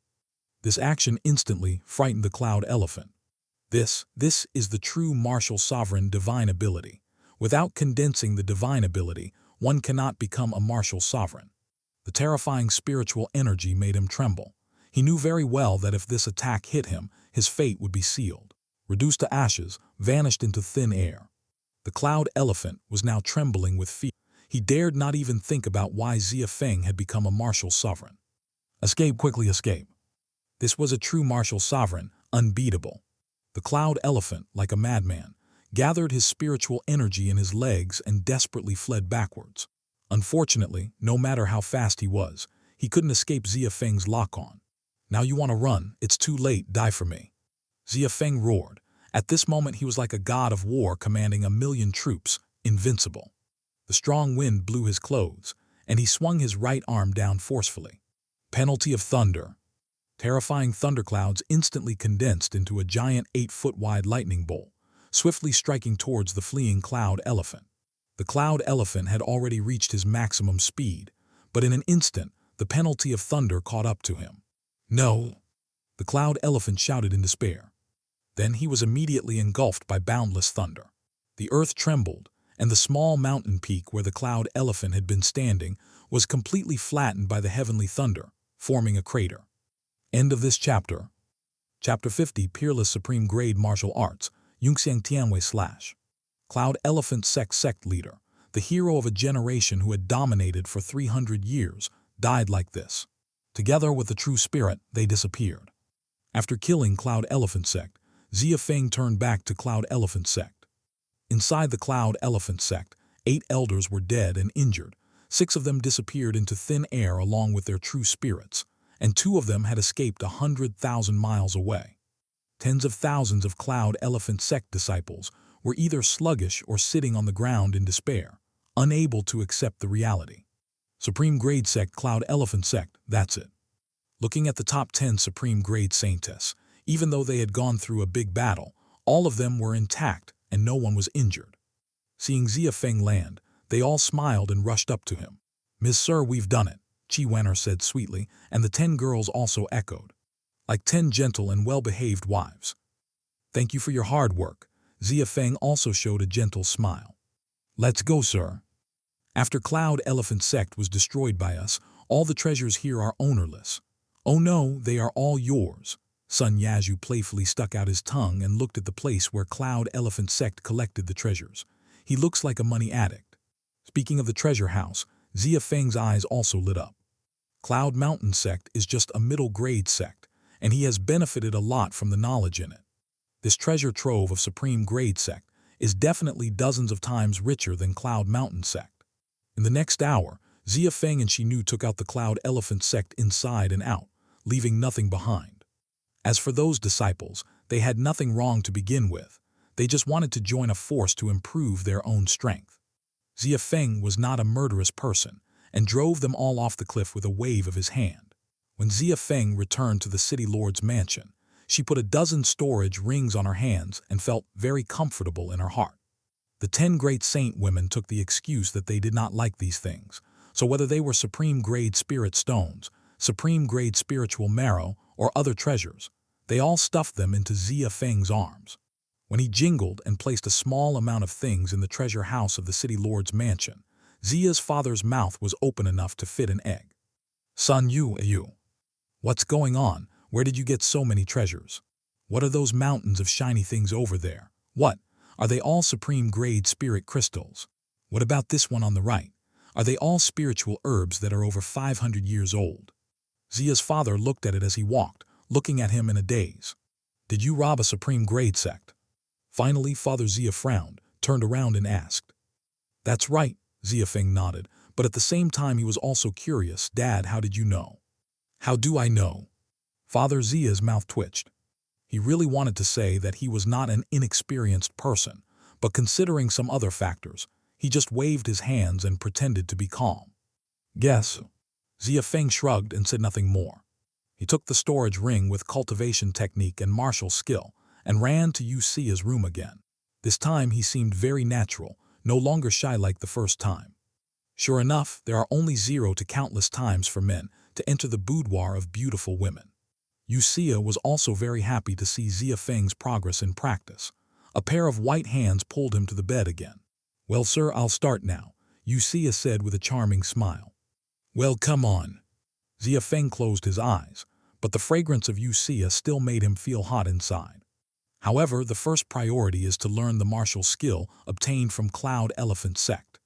This action instantly frightened the cloud elephant. This is the true martial sovereign divine ability. Without condensing the divine ability, one cannot become a martial sovereign. The terrifying spiritual energy made him tremble. He knew very well that if this attack hit him, his fate would be sealed. Reduced to ashes, vanished into thin air. The cloud elephant was now trembling with fear. He dared not even think about why Xia Feng had become a martial sovereign. Escape, quickly escape. This was a true martial sovereign, unbeatable. The cloud elephant, like a madman, gathered his spiritual energy in his legs and desperately fled backwards. Unfortunately, no matter how fast he was, he couldn't escape Xia Feng's lock-on. Now you want to run, it's too late, die for me. Xia Feng roared. At this moment he was like a god of war commanding 1,000,000 troops, invincible. The strong wind blew his clothes, and he swung his right arm down forcefully. Penalty of thunder. Terrifying thunderclouds instantly condensed into a giant 8-foot-wide lightning bolt, swiftly striking towards the fleeing cloud elephant. The cloud elephant had already reached his maximum speed, but in an instant, the penalty of thunder caught up to him. No! The cloud elephant shouted in despair. Then he was immediately engulfed by boundless thunder. The earth trembled, and the small mountain peak where the cloud elephant had been standing was completely flattened by the heavenly thunder, forming a crater. End of this chapter. Chapter 50, Peerless Supreme Grade Martial Arts, Yunxiang Tianwei / Cloud Elephant Sect Leader, the hero of a generation who had dominated for 300 years, died like this. Together with the true spirit, they disappeared. After killing Cloud Elephant Sect, Xia Feng turned back to Cloud Elephant Sect. Inside the Cloud Elephant Sect, 8 elders were dead and injured. 6 of them disappeared into thin air along with their true spirits, and 2 of them had escaped 100,000 miles away. Tens of thousands of Cloud Elephant Sect disciples were either sluggish or sitting on the ground in despair, unable to accept the reality. Supreme Grade Sect, Cloud Elephant Sect, that's it. Looking at the top 10 Supreme Grade Saintess, even though they had gone through a big battle, all of them were intact and no one was injured. Seeing Xia Feng land, they all smiled and rushed up to him. "Miss Sir, we've done it," Qi Wen'er said sweetly, and the 10 girls also echoed. Like 10 gentle and well-behaved wives. "Thank you for your hard work." Xia Feng also showed a gentle smile. "Let's go, sir. After Cloud Elephant Sect was destroyed by us, all the treasures here are ownerless." "Oh no, they are all yours." Sun Yazhu playfully stuck out his tongue and looked at the place where Cloud Elephant Sect collected the treasures. He looks like a money addict. Speaking of the treasure house, Xia Feng's eyes also lit up. Cloud Mountain Sect is just a middle-grade sect, and he has benefited a lot from the knowledge in it. This treasure trove of Supreme Grade Sect is definitely dozens of times richer than Cloud Mountain Sect. In the next hour, Xia Feng and Xinu took out the Cloud Elephant Sect inside and out, leaving nothing behind. As for those disciples, they had nothing wrong to begin with. They just wanted to join a force to improve their own strength. Xia Feng was not a murderous person and drove them all off the cliff with a wave of his hand. When Xia Feng returned to the city lord's mansion, she put a dozen storage rings on her hands and felt very comfortable in her heart. The 10 great saint women took the excuse that they did not like these things, so whether they were Supreme Grade Spirit Stones, Supreme Grade Spiritual Marrow, or other treasures, they all stuffed them into Xia Feng's arms. When he jingled and placed a small amount of things in the treasure house of the city lord's mansion, Xia's father's mouth was open enough to fit an egg. "Son Yu, what's going on? Where did you get so many treasures? What are those mountains of shiny things over there? What? Are they all Supreme Grade Spirit Crystals? What about this one on the right? Are they all spiritual herbs that are over 500 years old?" Xia's father looked at it as he walked, looking at him in a daze. "Did you rob a Supreme Grade Sect?" Finally, Father Xia frowned, turned around and asked. "That's right," Xia Feng nodded, but at the same time he was also curious. "Dad, how did you know?" "How do I know?" Father Xia's mouth twitched. He really wanted to say that he was not an inexperienced person, but considering some other factors, he just waved his hands and pretended to be calm. "Guess." Xia Feng shrugged and said nothing more. He took the storage ring with cultivation technique and martial skill and ran to Xia's room again. This time he seemed very natural, no longer shy like the first time. Sure enough, there are only 0 to countless times for men to enter the boudoir of beautiful women. Xia was also very happy to see Xia Feng's progress in practice. A pair of white hands pulled him to the bed again. "Well, sir, I'll start now," Xia said with a charming smile. "Well, come on." Xia Feng closed his eyes, but the fragrance of Xia still made him feel hot inside. However, the first priority is to learn the martial skill obtained from Cloud Elephant Sect.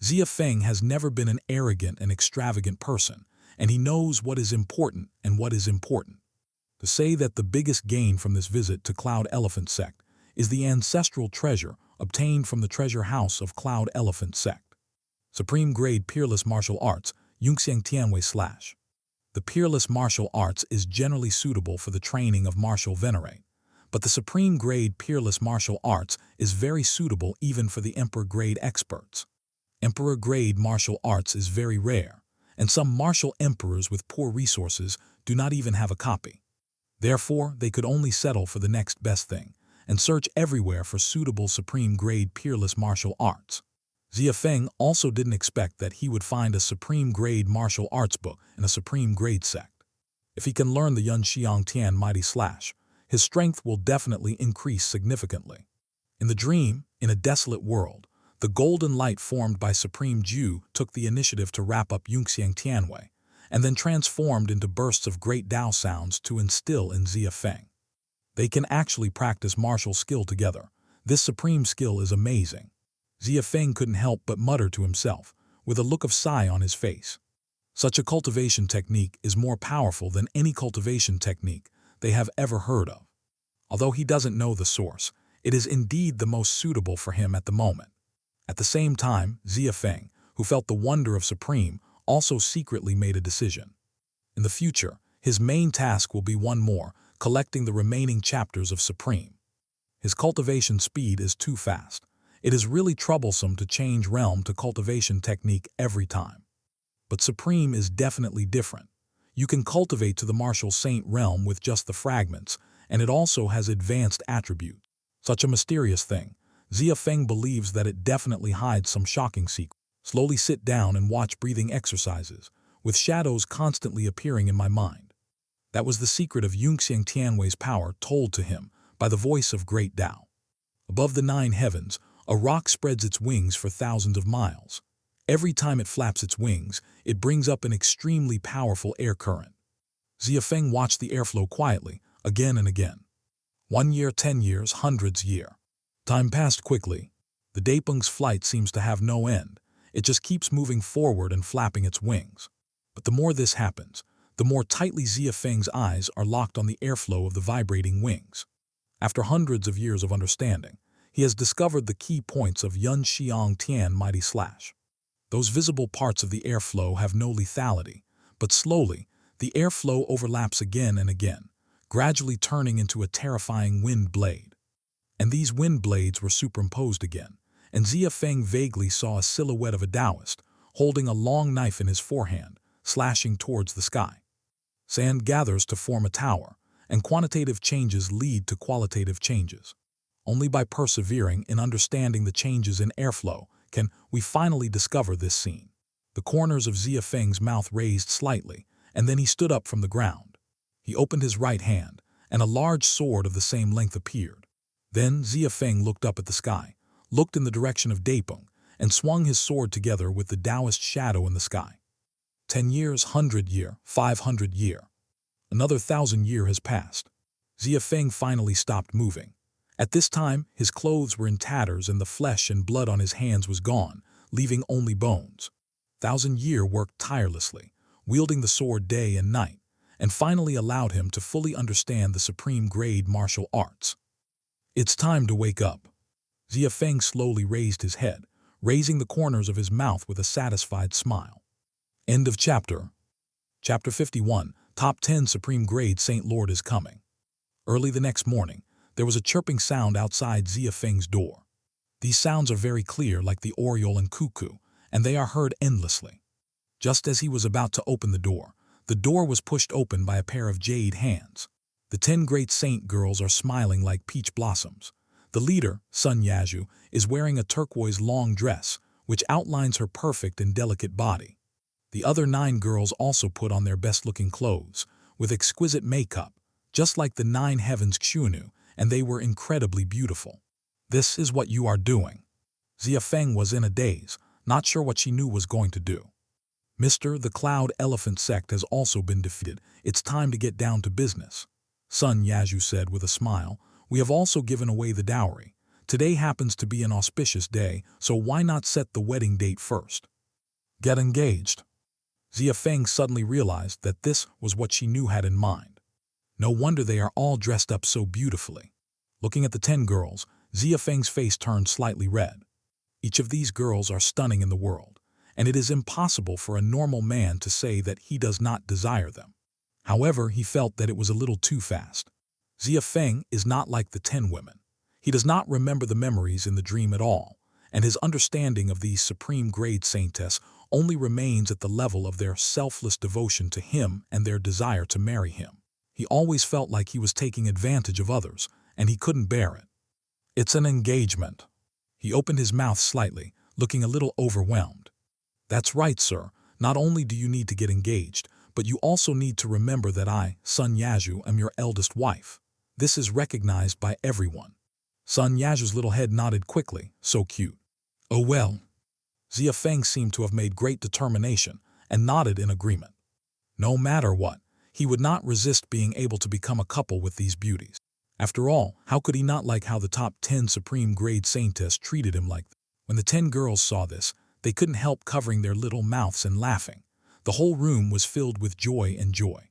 Xia Feng has never been an arrogant and extravagant person, and he knows what is important and what is important. To say that the biggest gain from this visit to Cloud Elephant Sect is the ancestral treasure obtained from the treasure house of Cloud Elephant Sect. Supreme Grade Peerless Martial Arts, Yunxiang Tianwei / The peerless martial arts is generally suitable for the training of martial venerate, but the Supreme Grade Peerless Martial Arts is very suitable even for the Emperor Grade experts. Emperor Grade martial arts is very rare, and some martial emperors with poor resources do not even have a copy. Therefore, they could only settle for the next best thing and search everywhere for suitable Supreme Grade Peerless Martial Arts. Xia Feng also didn't expect that he would find a Supreme Grade Martial Arts book in a Supreme Grade sect. If he can learn the Yun Xiang Tian Mighty Slash, his strength will definitely increase significantly. In the dream, in a desolate world, the golden light formed by Supreme Ju took the initiative to wrap up Yunxiang Tianwei, and then transformed into bursts of great Tao sounds to instill in Xia Feng. They can actually practice martial skill together. This supreme skill is amazing. Xia Feng couldn't help but mutter to himself, with a look of sigh on his face. Such a cultivation technique is more powerful than any cultivation technique they have ever heard of. Although he doesn't know the source, it is indeed the most suitable for him at the moment. At the same time, Xia Feng, who felt the wonder of Supreme, also secretly made a decision. In the future, his main task will be one more, collecting the remaining chapters of Supreme. His cultivation speed is too fast. It is really troublesome to change realm to cultivation technique every time. But Supreme is definitely different. You can cultivate to the martial saint realm with just the fragments, and it also has advanced attributes. Such a mysterious thing. Xia Feng believes that it definitely hides some shocking secret. Slowly sit down and watch breathing exercises, with shadows constantly appearing in my mind. That was the secret of Yunxiang Tianwei's power told to him by the voice of Great Tao. Above the 9 heavens, a rock spreads its wings for thousands of miles. Every time it flaps its wings, it brings up an extremely powerful air current. Xia Feng watched the airflow quietly, again and again. 1 year, 10 years, hundreds year. Time passed quickly. The Daipeng's flight seems to have no end. It just keeps moving forward and flapping its wings. But the more this happens, the more tightly Xia Feng's eyes are locked on the airflow of the vibrating wings. After hundreds of years of understanding, he has discovered the key points of Yun Xiang Tian Mighty Slash. Those visible parts of the airflow have no lethality, but slowly, the airflow overlaps again and again, gradually turning into a terrifying wind blade. And these wind blades were superimposed again, and Xia Feng vaguely saw a silhouette of a Taoist, holding a long knife in his forehand, slashing towards the sky. Sand gathers to form a tower, and quantitative changes lead to qualitative changes. Only by persevering in understanding the changes in airflow can we finally discover this scene. The corners of Xia Feng's mouth raised slightly, and then he stood up from the ground. He opened his right hand, and a large sword of the same length appeared. Then Xia Feng looked up at the sky, looked in the direction of Daipeng, and swung his sword together with the Taoist shadow in the sky. 10 years, 100 year, 500 year. Another 1,000 year has passed. Xia Feng finally stopped moving. At this time, his clothes were in tatters and the flesh and blood on his hands was gone, leaving only bones. 1,000 year worked tirelessly, wielding the sword day and night, and finally allowed him to fully understand the Supreme Grade martial arts. It's time to wake up. Xia Feng slowly raised his head, raising the corners of his mouth with a satisfied smile. End of chapter. Chapter 51, Top 10 Supreme Grade Saint Lord is coming. Early the next morning, there was a chirping sound outside Xia Feng's door. These sounds are very clear, like the oriole and cuckoo, and they are heard endlessly. Just as he was about to open the door was pushed open by a pair of jade hands. The 10 great saint girls are smiling like peach blossoms. The leader, Sun Yazhu, is wearing a turquoise long dress, which outlines her perfect and delicate body. The other 9 girls also put on their best-looking clothes, with exquisite makeup, just like the 9 heavens Xuanu, and they were incredibly beautiful. This is what you are doing. Xia Feng was in a daze, not sure what she knew was going to do. Mr. The Cloud Elephant sect has also been defeated. It's time to get down to business. Sun Yazhu said with a smile, we have also given away the dowry. Today happens to be an auspicious day, so why not set the wedding date first? Get engaged. Xia Feng suddenly realized that this was what she knew had in mind. No wonder they are all dressed up so beautifully. Looking at the 10 girls, Xia Feng's face turned slightly red. Each of these girls are stunning in the world, and it is impossible for a normal man to say that he does not desire them. However, he felt that it was a little too fast. Xia Feng is not like the 10 women. He does not remember the memories in the dream at all, and his understanding of these Supreme Grade Saintess only remains at the level of their selfless devotion to him and their desire to marry him. He always felt like he was taking advantage of others, and he couldn't bear it. It's an engagement. He opened his mouth slightly, looking a little overwhelmed. That's right, sir. Not only do you need to get engaged, but you also need to remember that I, Sun Yazhu, am your eldest wife. This is recognized by everyone. Sun Yazhu's little head nodded quickly, so cute. Oh well. Xia Feng seemed to have made great determination and nodded in agreement. No matter what, he would not resist being able to become a couple with these beauties. After all, how could he not like how the top 10 Supreme Grade Saintess treated him like that? When the 10 girls saw this, they couldn't help covering their little mouths and laughing. The whole room was filled with joy and joy.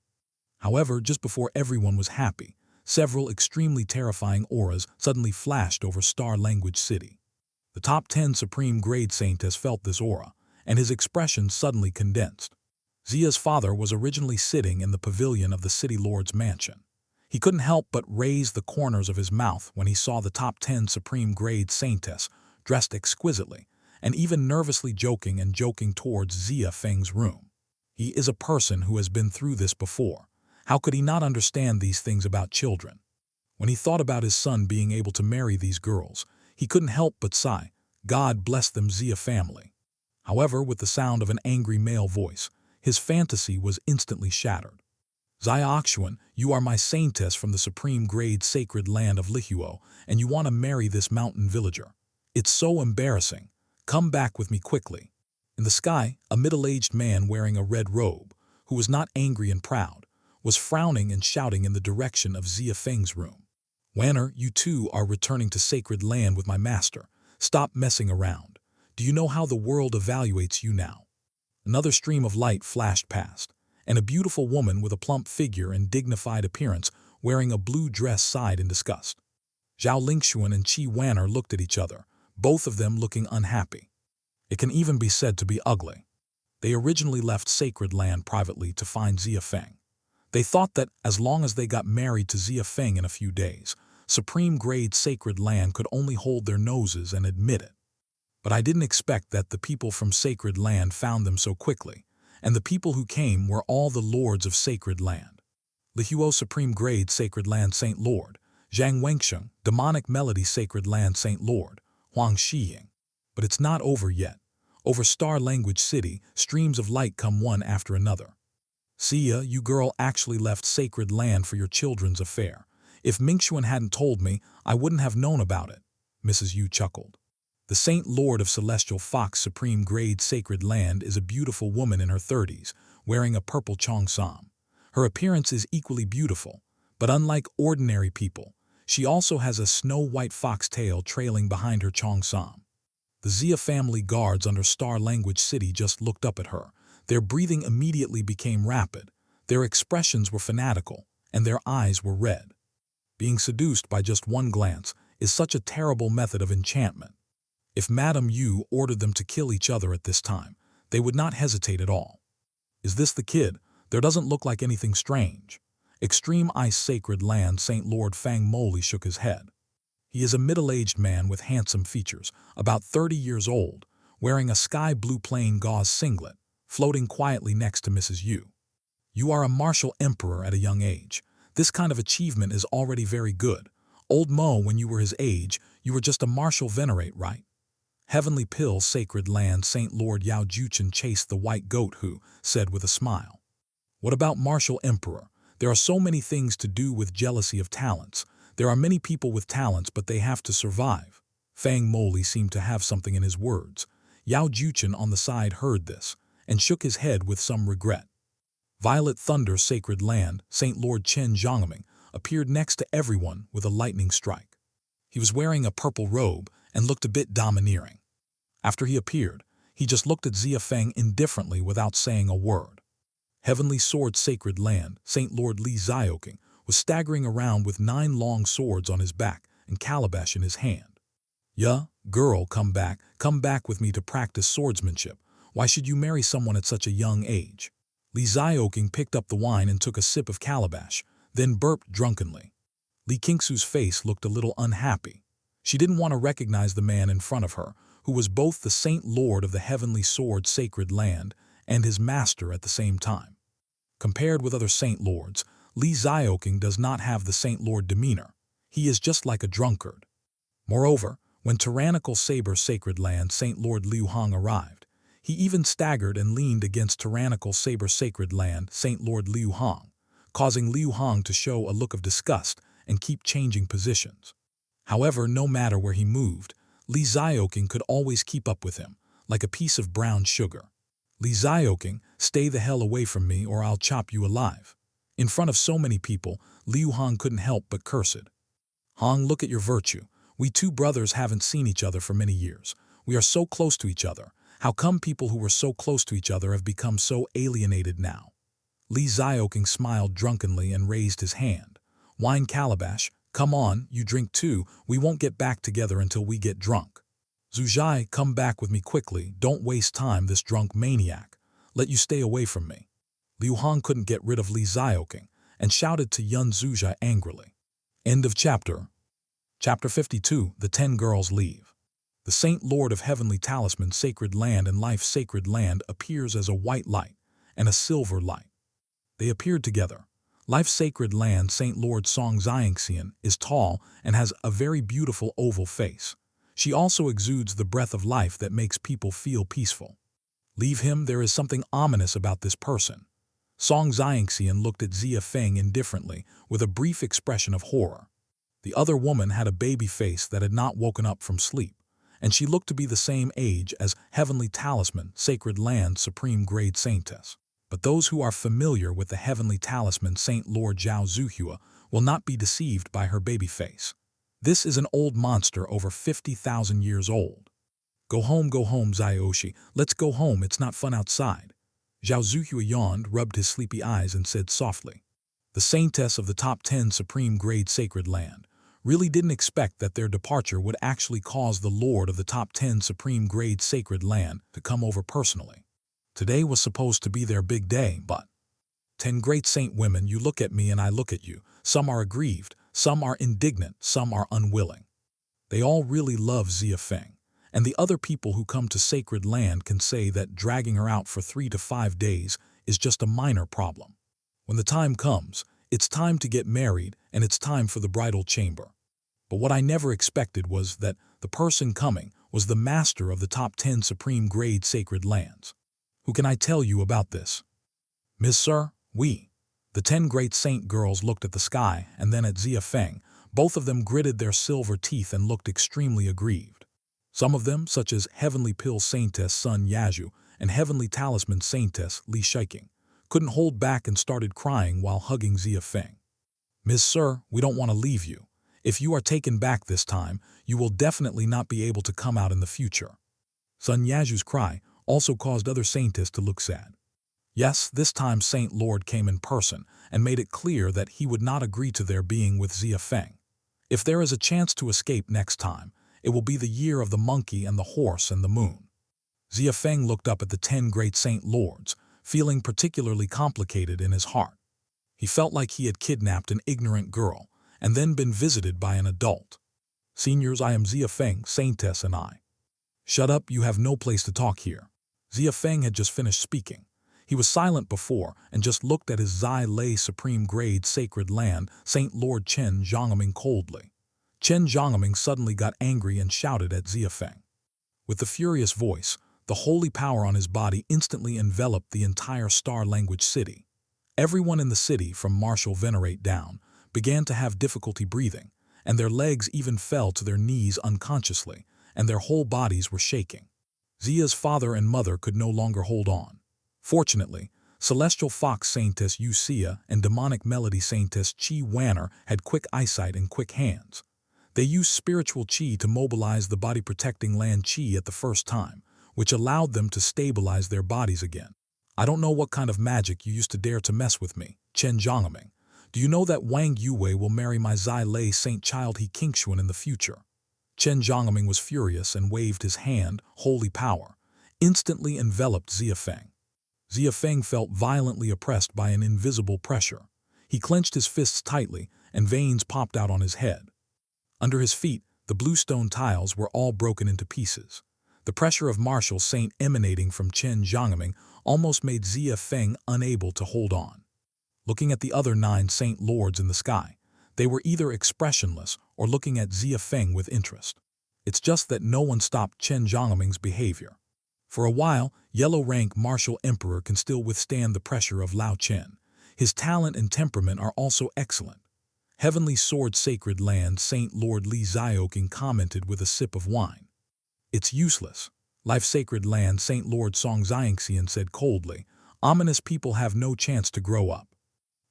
However, just before everyone was happy, several extremely terrifying auras suddenly flashed over Star Language City. The top 10 Supreme Grade Saintess felt this aura, and his expression suddenly condensed. Xia's father was originally sitting in the pavilion of the City Lord's mansion. He couldn't help but raise the corners of his mouth when he saw the top 10 Supreme Grade Saintess dressed exquisitely, and even nervously joking towards Xia Feng's room. He is a person who has been through this before. How could he not understand these things about children? When he thought about his son being able to marry these girls, he couldn't help but sigh, God bless them Xia family. However, with the sound of an angry male voice, his fantasy was instantly shattered. Xiaoxuan, you are my saintess from the Supreme Grade Sacred Land of Lihuo, and you want to marry this mountain villager. It's so embarrassing. Come back with me quickly. In the sky, a middle-aged man wearing a red robe, who was not angry and proud, was frowning and shouting in the direction of Xia Feng's room. Wanner, you too are returning to sacred land with my master. Stop messing around. Do you know how the world evaluates you now? Another stream of light flashed past, and a beautiful woman with a plump figure and dignified appearance wearing a blue dress sighed in disgust. Zhao Lingxuan and Qi Wanner looked at each other, both of them looking unhappy. It can even be said to be ugly. They originally left sacred land privately to find Xia Feng. They thought that as long as they got married to Xia Feng in a few days, Supreme Grade Sacred Land could only hold their noses and admit it. But I didn't expect that the people from Sacred Land found them so quickly, and the people who came were all the lords of Sacred Land. Lihuo Supreme Grade Sacred Land Saint Lord, Zhang Wenxiang, Demonic Melody Sacred Land Saint Lord, Huang Xiying. But it's not over yet. Over Star Language City, streams of light come one after another. Xia, you girl actually left sacred land for your children's affair. If Mingxuan hadn't told me, I wouldn't have known about it, Mrs. Yu chuckled. The Saint Lord of Celestial Fox Supreme Grade Sacred Land is a beautiful woman in her 30s, wearing a purple cheongsam. Her appearance is equally beautiful, but unlike ordinary people, she also has a snow-white fox tail trailing behind her cheongsam. The Xia family guards under Star Language City just looked up at her. Their breathing immediately became rapid, their expressions were fanatical, and their eyes were red. Being seduced by just one glance is such a terrible method of enchantment. If Madame Yu ordered them to kill each other at this time, they would not hesitate at all. Is this the kid? There doesn't look like anything strange. Extreme Ice Sacred Land Saint Lord Fang Moli shook his head. He is a middle-aged man with handsome features, about 30 years old, wearing a sky blue plain gauze singlet, floating quietly next to Mrs. Yu. You are a martial emperor at a young age. This kind of achievement is already very good. Old Mo, when you were his age, you were just a martial venerate, right? Heavenly Pill Sacred Land Saint Lord Yao Juchen chased the white goat who said with a smile. What about martial emperor? There are so many things to do with jealousy of talents. There are many people with talents, but they have to survive. Fang Moli seemed to have something in his words. Yao Juchen on the side heard this and shook his head with some regret. Violet Thunder Sacred Land Saint Lord Chen Zhongming appeared next to everyone with a lightning strike. He was wearing a purple robe and looked a bit domineering. After he appeared, he just looked at Xia Feng indifferently without saying a word. Heavenly Sword Sacred Land Saint Lord Li Zioking was staggering around with 9 long swords on his back and calabash in his hand. "Yeah, girl, come back with me to practice swordsmanship. Why should you marry someone at such a young age?" Li Zioking picked up the wine and took a sip of calabash, then burped drunkenly. Li Qingsu's face looked a little unhappy. She didn't want to recognize the man in front of her, who was both the Saint Lord of the Heavenly Sword Sacred Land and his master at the same time. Compared with other Saint Lords, Li Zioking does not have the Saint Lord demeanor. He is just like a drunkard. Moreover, when tyrannical Saber Sacred Land Saint Lord Liu Hong arrived, he even staggered and leaned against tyrannical Saber Sacred Land Saint Lord Liu Hong, causing Liu Hong to show a look of disgust and keep changing positions. However, no matter where he moved, Li Zioking could always keep up with him, like a piece of brown sugar. Li Zioking, stay the hell away from me or I'll chop you alive. In front of so many people, Liu Hong couldn't help but curse it. Hong, look at your virtue. We two brothers haven't seen each other for many years. We are so close to each other. How come people who were so close to each other have become so alienated now? Li Zioking smiled drunkenly and raised his hand. Wine calabash, come on, you drink too. We won't get back together until we get drunk. Zuzhai, come back with me quickly. Don't waste time, this drunk maniac. Let you stay away from me. Liu Hong couldn't get rid of Li Zioking and shouted to Yun Zuzhai angrily. End of chapter. Chapter 52, The 10 Girls Leave. The Saint Lord of Heavenly Talisman Sacred Land and Life Sacred Land appears as a white light and a silver light. They appeared together. Life Sacred Land Saint Lord Song Xiangxian is tall and has a very beautiful oval face. She also exudes the breath of life that makes people feel peaceful. Leave him, there is something ominous about this person. Song Xiangxian looked at Xia Feng indifferently with a brief expression of horror. The other woman had a baby face that had not woken up from sleep, and she looked to be the same age as Heavenly Talisman Sacred Land Supreme Grade Saintess. But those who are familiar with the Heavenly Talisman Saint Lord Zhao Zuhua will not be deceived by her baby face. This is an old monster over 50,000 years old. Go home, Zioshi. Let's go home, it's not fun outside. Zhao Zuhua yawned, rubbed his sleepy eyes and said softly. The Saintess of the top 10 Supreme Grade Sacred Land really didn't expect that their departure would actually cause the Lord of the top 10 Supreme Grade Sacred Land to come over personally. Today was supposed to be their big day, but 10 great saint women, you look at me and I look at you. Some are aggrieved, some are indignant, some are unwilling. They all really love Xia Feng, and the other people who come to Sacred Land can say that dragging her out for 3 to 5 days is just a minor problem. When the time comes, it's time to get married and it's time for the bridal chamber. But what I never expected was that the person coming was the master of the top 10 Supreme Grade Sacred Lands. Who can I tell you about this? Miss Sir, we. The 10 great saint girls looked at the sky and then at Xia Feng. Both of them gritted their silver teeth and looked extremely aggrieved. Some of them, such as Heavenly Pill Saintess Sun Yazhu and Heavenly Talisman Saintess Li Shiking, couldn't hold back and started crying while hugging Xia Feng. Miss Sir, we don't want to leave you. If you are taken back this time, you will definitely not be able to come out in the future. Sun Yazhu's cry also caused other saintess to look sad. Yes, this time Saint Lord came in person and made it clear that he would not agree to their being with Xia Feng. If there is a chance to escape next time, It will be the year of the monkey and the horse and the moon. Xia Feng looked up at the 10 great saint lords, feeling particularly complicated in his heart. He felt like he had kidnapped an ignorant girl and then been visited by an adult. Seniors, I am Xia Feng, Saintess, and I. Shut up, you have no place to talk here. Xia Feng had just finished speaking. He was silent before and just looked at his Xi Lei Supreme Grade Sacred Land, Saint Lord Chen Zhongming coldly. Chen Zhongming suddenly got angry and shouted at Xia Feng. With the furious voice, the holy power on his body instantly enveloped the entire Star Language city. Everyone in the city, from Marshal Venerate down, began to have difficulty breathing, and their legs even fell to their knees unconsciously, and their whole bodies were shaking. Xia's father and mother could no longer hold on. Fortunately, Celestial Fox Saintess Yu Xia and Demonic Melody Saintess Qi Wanner had quick eyesight and quick hands. They used spiritual qi to mobilize the body-protecting land qi at the first time, which allowed them to stabilize their bodies again. I don't know what kind of magic you used to dare to mess with me, Chen Zhongming. Do you know that Wang Yue will marry my Xi Lei Saint Child He Qingshuan in the future? Chen Zhongming was furious and waved his hand, holy power, instantly enveloped Xia Feng. Xia Feng felt violently oppressed by an invisible pressure. He clenched his fists tightly, and veins popped out on his head. Under his feet, the blue stone tiles were all broken into pieces. The pressure of Martial Saint emanating from Chen Zhongming almost made Xia Feng unable to hold on. Looking at the other 9 Saint Lords in the sky, they were either expressionless or looking at Xia Feng with interest. It's just that no one stopped Chen Zhongming's behavior. For a while, Yellow Rank Martial Emperor can still withstand the pressure of Lao Chen. His talent and temperament are also excellent. Heavenly Sword Sacred Land Saint Lord Li Zioking commented with a sip of wine. It's useless. Life Sacred Land Saint Lord Song Xiangxian said coldly, ominous people have no chance to grow up.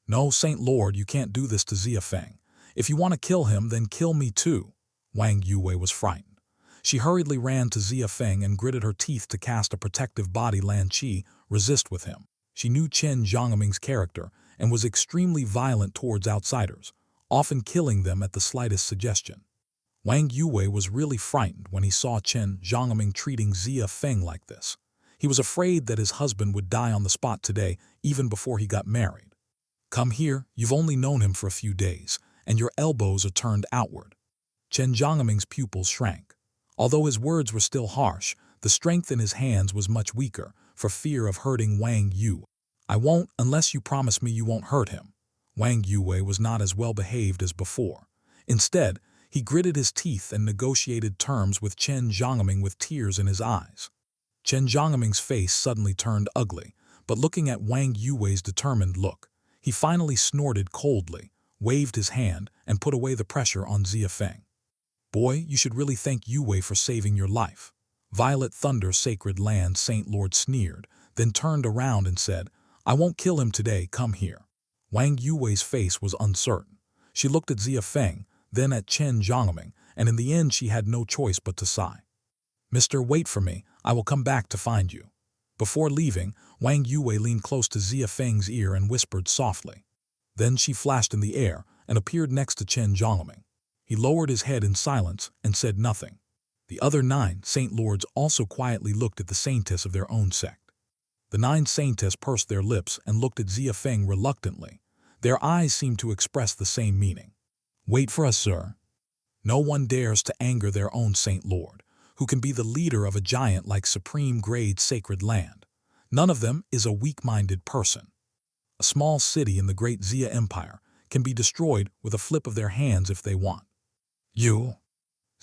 No, Saint Lord, you can't do this to Xia Feng. If you want to kill him, then kill me too. Wang Yue was frightened. She hurriedly ran to Xia Feng and gritted her teeth to cast a protective body land qi, resist with him. She knew Chen Zhongming's character and was extremely violent towards outsiders, often killing them at the slightest suggestion. Wang Yue was really frightened when he saw Chen Zhongming treating Xia Feng like this. He was afraid that his husband would die on the spot today, even before he got married. Come here, you've only known him for a few days, and your elbows are turned outward. Chen Zhongming's pupils shrank. Although his words were still harsh, the strength in his hands was much weaker, for fear of hurting Wang Yue. I won't unless you promise me you won't hurt him. Wang Yue was not as well behaved as before. Instead, he gritted his teeth and negotiated terms with Chen Zhongming with tears in his eyes. Chen Zhongming's face suddenly turned ugly, but looking at Wang Yue's determined look, he finally snorted coldly, waved his hand, and put away the pressure on Xia Feng. Boy, you should really thank Yue for saving your life. Violet Thunder Sacred Land Saint Lord sneered, then turned around and said, I won't kill him today, come here. Wang Yue's face was uncertain. She looked at Xia Feng, then at Chen Zhongming, and in the end she had no choice but to sigh. Mister, wait for me, I will come back to find you. Before leaving, Wang Yue leaned close to Xia Feng's ear and whispered softly. Then she flashed in the air and appeared next to Chen Zhongming. He lowered his head in silence and said nothing. The other 9 Saint Lords also quietly looked at the Saintess of their own sect. The 9 Saintess pursed their lips and looked at Xia Feng reluctantly. Their eyes seemed to express the same meaning. Wait for us, sir. No one dares to anger their own Saint Lord, who can be the leader of a giant like Supreme Grade Sacred Land. None of them is a weak-minded person. A small city in the great Xia Empire can be destroyed with a flip of their hands if they want. You?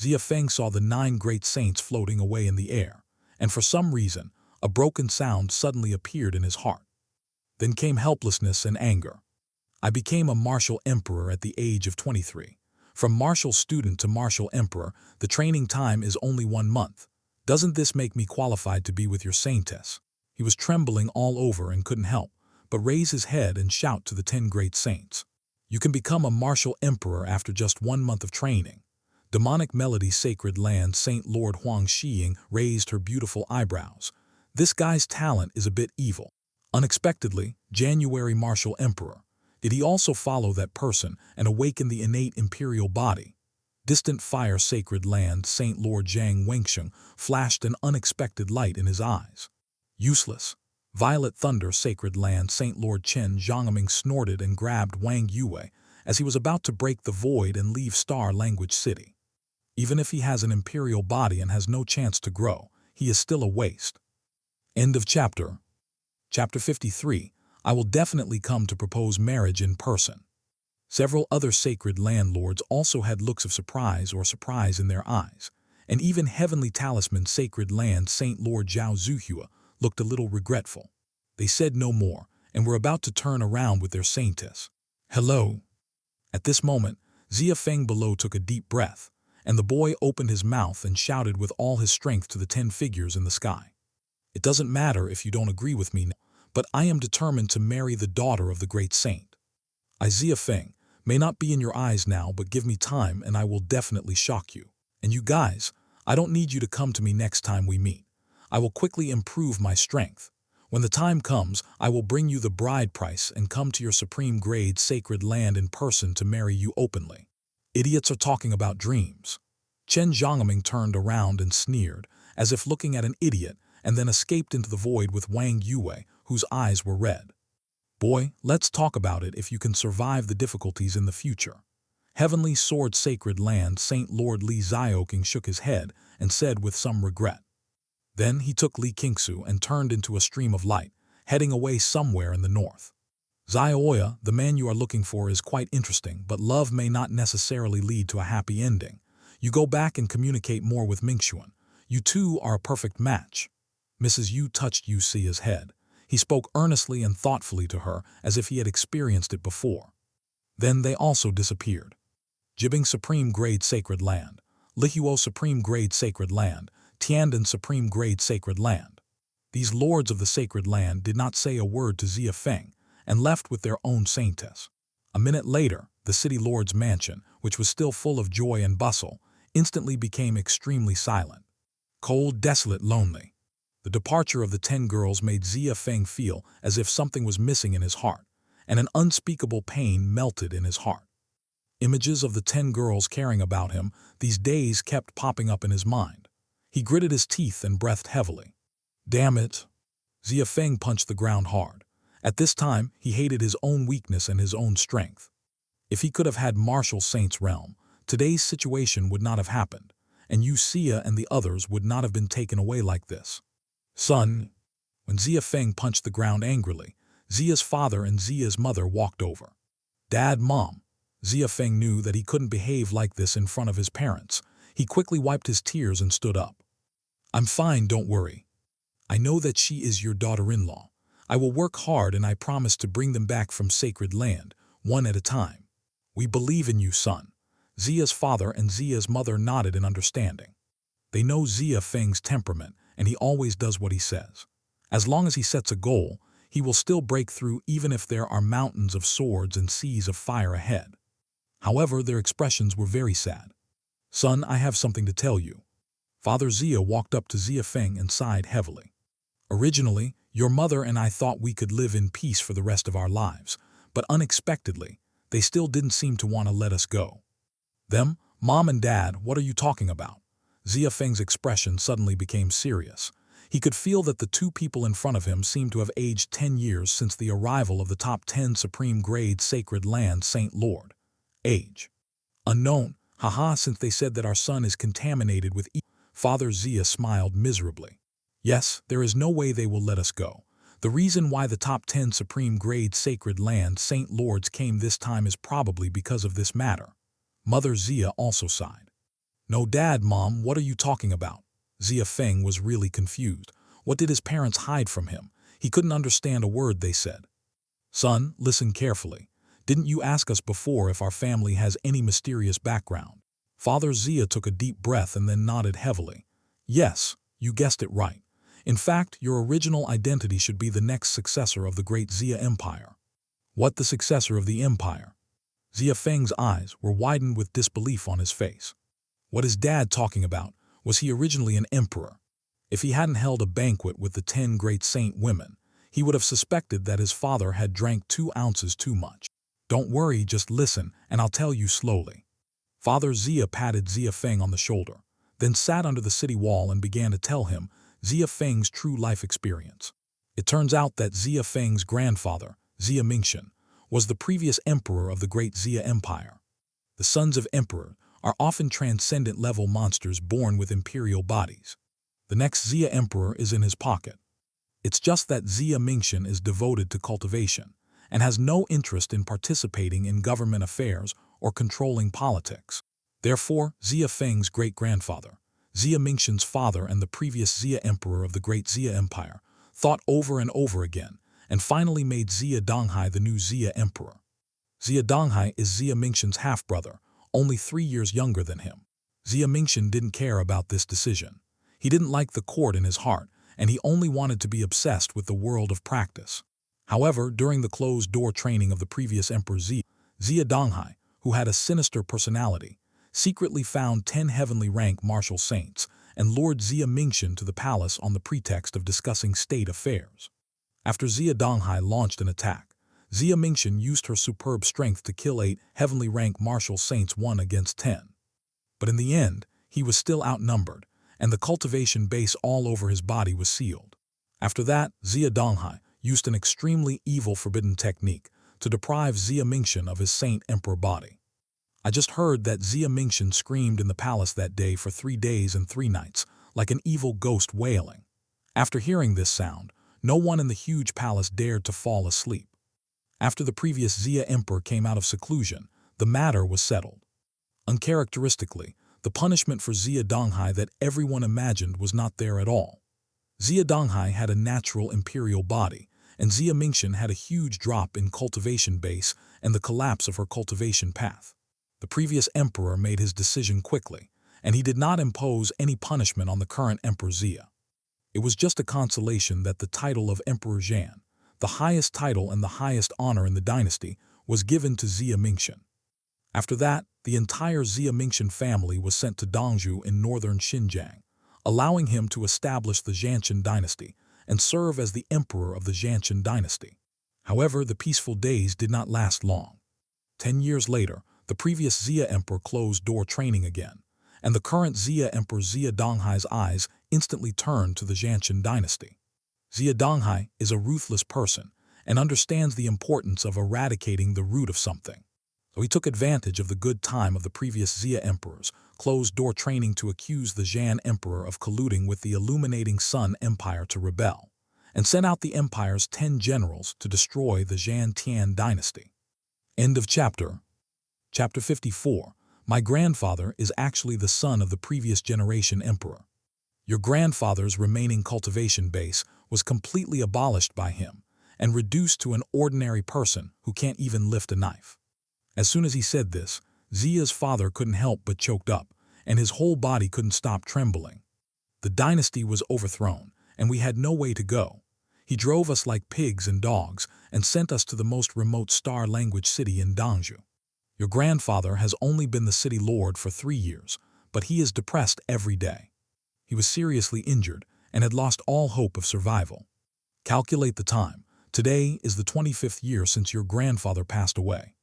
Xia Feng saw the 9 great saints floating away in the air, and for some reason, a broken sound suddenly appeared in his heart. Then came helplessness and anger. I became a martial emperor at the age of 23. From martial student to martial emperor, the training time is only 1 month. Doesn't this make me qualified to be with your saintess? He was trembling all over and couldn't help but raise his head and shout to the 10 great saints. You can become a martial emperor after just 1 month of training. Demonic Melody Sacred Land Saint Lord Huang Xiying raised her beautiful eyebrows. This guy's talent is a bit evil. Unexpectedly, January Martial Emperor. Did he also follow that person and awaken the innate imperial body? Distant fire sacred land Saint Lord Zhang Wenxiang flashed an unexpected light in his eyes. Useless. Violet thunder sacred land Saint Lord Chen Zhongming snorted and grabbed Wang Yue as he was about to break the void and leave Star Language City. Even if he has an imperial body and has no chance to grow, he is still a waste. End of chapter. Chapter 53. I will definitely come to propose marriage in person. Several other sacred landlords also had looks of surprise in their eyes, and even heavenly talisman sacred land Saint Lord Zhao Zuhua looked a little regretful. They said no more and were about to turn around with their saintess. Hello. At this moment, Xia Feng below took a deep breath, and the boy opened his mouth and shouted with all his strength to the 10 figures in the sky. It doesn't matter if you don't agree with me now, but I am determined to marry the daughter of the great saint. Xia Feng may not be in your eyes now, but give me time and I will definitely shock you. And you guys, I don't need you to come to me next time we meet. I will quickly improve my strength. When the time comes, I will bring you the bride price and come to your Supreme Grade Sacred Land in person to marry you openly. Idiots are talking about dreams. Chen Zhongming turned around and sneered, as if looking at an idiot, and then escaped into the void with Wang Yue, whose eyes were red. Boy, let's talk about it if you can survive the difficulties in the future. Heavenly Sword Sacred Land Saint Lord Li Xiaoqing shook his head and said with some regret. Then he took Li Qingsu and turned into a stream of light, heading away somewhere in the north. Xiaoya, the man you are looking for is quite interesting, but love may not necessarily lead to a happy ending. You go back and communicate more with Mingxuan. You two are a perfect match. Mrs. Yu touched Yu Xia's head. He spoke earnestly and thoughtfully to her as if he had experienced it before. Then they also disappeared. Jibing Supreme Grade Sacred Land, Lihuo Supreme Grade Sacred Land, Tiandan Supreme Grade Sacred Land. These lords of the Sacred Land did not say a word to Xia Feng and left with their own saintess. A minute later, the city lord's mansion, which was still full of joy and bustle, instantly became extremely silent. Cold, desolate, lonely. The departure of the 10 girls made Xia Feng feel as if something was missing in his heart, and an unspeakable pain melted in his heart. Images of the 10 girls caring about him these days kept popping up in his mind. He gritted his teeth and breathed heavily. Damn it! Xia Feng punched the ground hard. At this time, he hated his own weakness and his own strength. If he could have had Martial Saint's realm, today's situation would not have happened, and Yu Xia and the others would not have been taken away like this. Son. When Xia Feng punched the ground angrily, Xia's father and Xia's mother walked over. Dad, Mom. Xia Feng knew that he couldn't behave like this in front of his parents. He quickly wiped his tears and stood up. I'm fine, don't worry. I know that she is your daughter-in-law. I will work hard and I promise to bring them back from Sacred Land, one at a time. We believe in you, son. Xia's father and Xia's mother nodded in understanding. They know Xia Feng's temperament, and he always does what he says. As long as he sets a goal, he will still break through even if there are mountains of swords and seas of fire ahead. However, their expressions were very sad. Son, I have something to tell you. Father Xia walked up to Xia Feng and sighed heavily. Originally, your mother and I thought we could live in peace for the rest of our lives, but unexpectedly, they still didn't seem to want to let us go. Them? Mom and Dad, what are you talking about? Xia Feng's expression suddenly became serious. He could feel that the two people in front of him seemed to have aged 10 years since the arrival of the top 10 Supreme Grade Sacred Land Saint Lord. Age. Unknown. Haha, since they said that our son is contaminated with evil. Father Xia smiled miserably. Yes, there is no way they will let us go. The reason why the top 10 Supreme Grade Sacred Land Saint Lords came this time is probably because of this matter. Mother Xia also sighed. No, Dad, Mom, what are you talking about? Xia Feng was really confused. What did his parents hide from him? He couldn't understand a word they said. Son, listen carefully. Didn't you ask us before if our family has any mysterious background? Father Xia took a deep breath and then nodded heavily. Yes, you guessed it right. In fact, your original identity should be the next successor of the great Xia Empire. What, the successor of the empire? Xia Feng's eyes were widened with disbelief on his face. What is Dad talking about? Was he originally an emperor? If he hadn't held a banquet with the 10 great saint women, he would have suspected that his father had drank 2 ounces too much. Don't worry, just listen, and I'll tell you slowly. Father Xia patted Xia Feng on the shoulder, then sat under the city wall and began to tell him Xia Feng's true life experience. It turns out that Xia Feng's grandfather, Xia Mingxin, was the previous emperor of the Great Xia Empire. The sons of emperor are often transcendent-level monsters born with imperial bodies. The next Xia emperor is in his pocket. It's just that Xia Mingxin is devoted to cultivation and has no interest in participating in government affairs or controlling politics. Therefore, Xia Feng's great-grandfather, Xia Mingxin's father and the previous Xia emperor of the Great Xia Empire, thought over and over again and finally made Xia Donghai the new Xia emperor. Xia Donghai is Xia Mingxin's half-brother, only 3 years younger than him. Xia Mingxin didn't care about this decision. He didn't like the court in his heart, and he only wanted to be obsessed with the world of practice. However, during the closed-door training of the previous Emperor Xia Donghai, who had a sinister personality, secretly found 10 heavenly rank martial saints and lured Xia Mingxin to the palace on the pretext of discussing state affairs. After Xia Donghai launched an attack, Xia Mingxin used her superb strength to kill 8 heavenly rank martial saints 1 against 10. But in the end, he was still outnumbered, and the cultivation base all over his body was sealed. After that, Xia Donghai used an extremely evil forbidden technique to deprive Xia Mingxin of his Saint Emperor body. I just heard that Xia Mingxin screamed in the palace that day for 3 days and 3 nights, like an evil ghost wailing. After hearing this sound, no one in the huge palace dared to fall asleep. After the previous Xia Emperor came out of seclusion, the matter was settled. Uncharacteristically, the punishment for Xia Donghai that everyone imagined was not there at all. Xia Donghai had a natural imperial body, and Xia Mingxin had a huge drop in cultivation base and the collapse of her cultivation path. The previous emperor made his decision quickly, and he did not impose any punishment on the current Emperor Xia. It was just a consolation that the title of Emperor Zhan, the highest title and the highest honor in the dynasty, was given to Xia Mingxin. After that, the entire Xia Mingxin family was sent to Dongzhou in northern Xinjiang, allowing him to establish the Zhanshan dynasty and serve as the emperor of the Zhanshan dynasty. However, the peaceful days did not last long. 10 years later, the previous Xia emperor closed door training again, and the current Xia emperor Xia Donghai's eyes instantly turned to the Zhanshan dynasty. Xia Donghai is a ruthless person and understands the importance of eradicating the root of something. So he took advantage of the good time of the previous Xia emperors, closed-door training to accuse the Zhan emperor of colluding with the illuminating Sun Empire to rebel, and sent out the empire's 10 generals to destroy the Zhan Tian dynasty. End of chapter. Chapter 54. My grandfather is actually the son of the previous generation emperor. Your grandfather's remaining cultivation base was completely abolished by him and reduced to an ordinary person who can't even lift a knife. As soon as he said this, Xia's father couldn't help but choked up, and his whole body couldn't stop trembling. The dynasty was overthrown, and we had no way to go. He drove us like pigs and dogs and sent us to the most remote star-language city in Dongzhou. Your grandfather has only been the city lord for 3 years, but he is depressed every day. He was seriously injured and had lost all hope of survival. Calculate the time. Today is the 25th year since your grandfather passed away.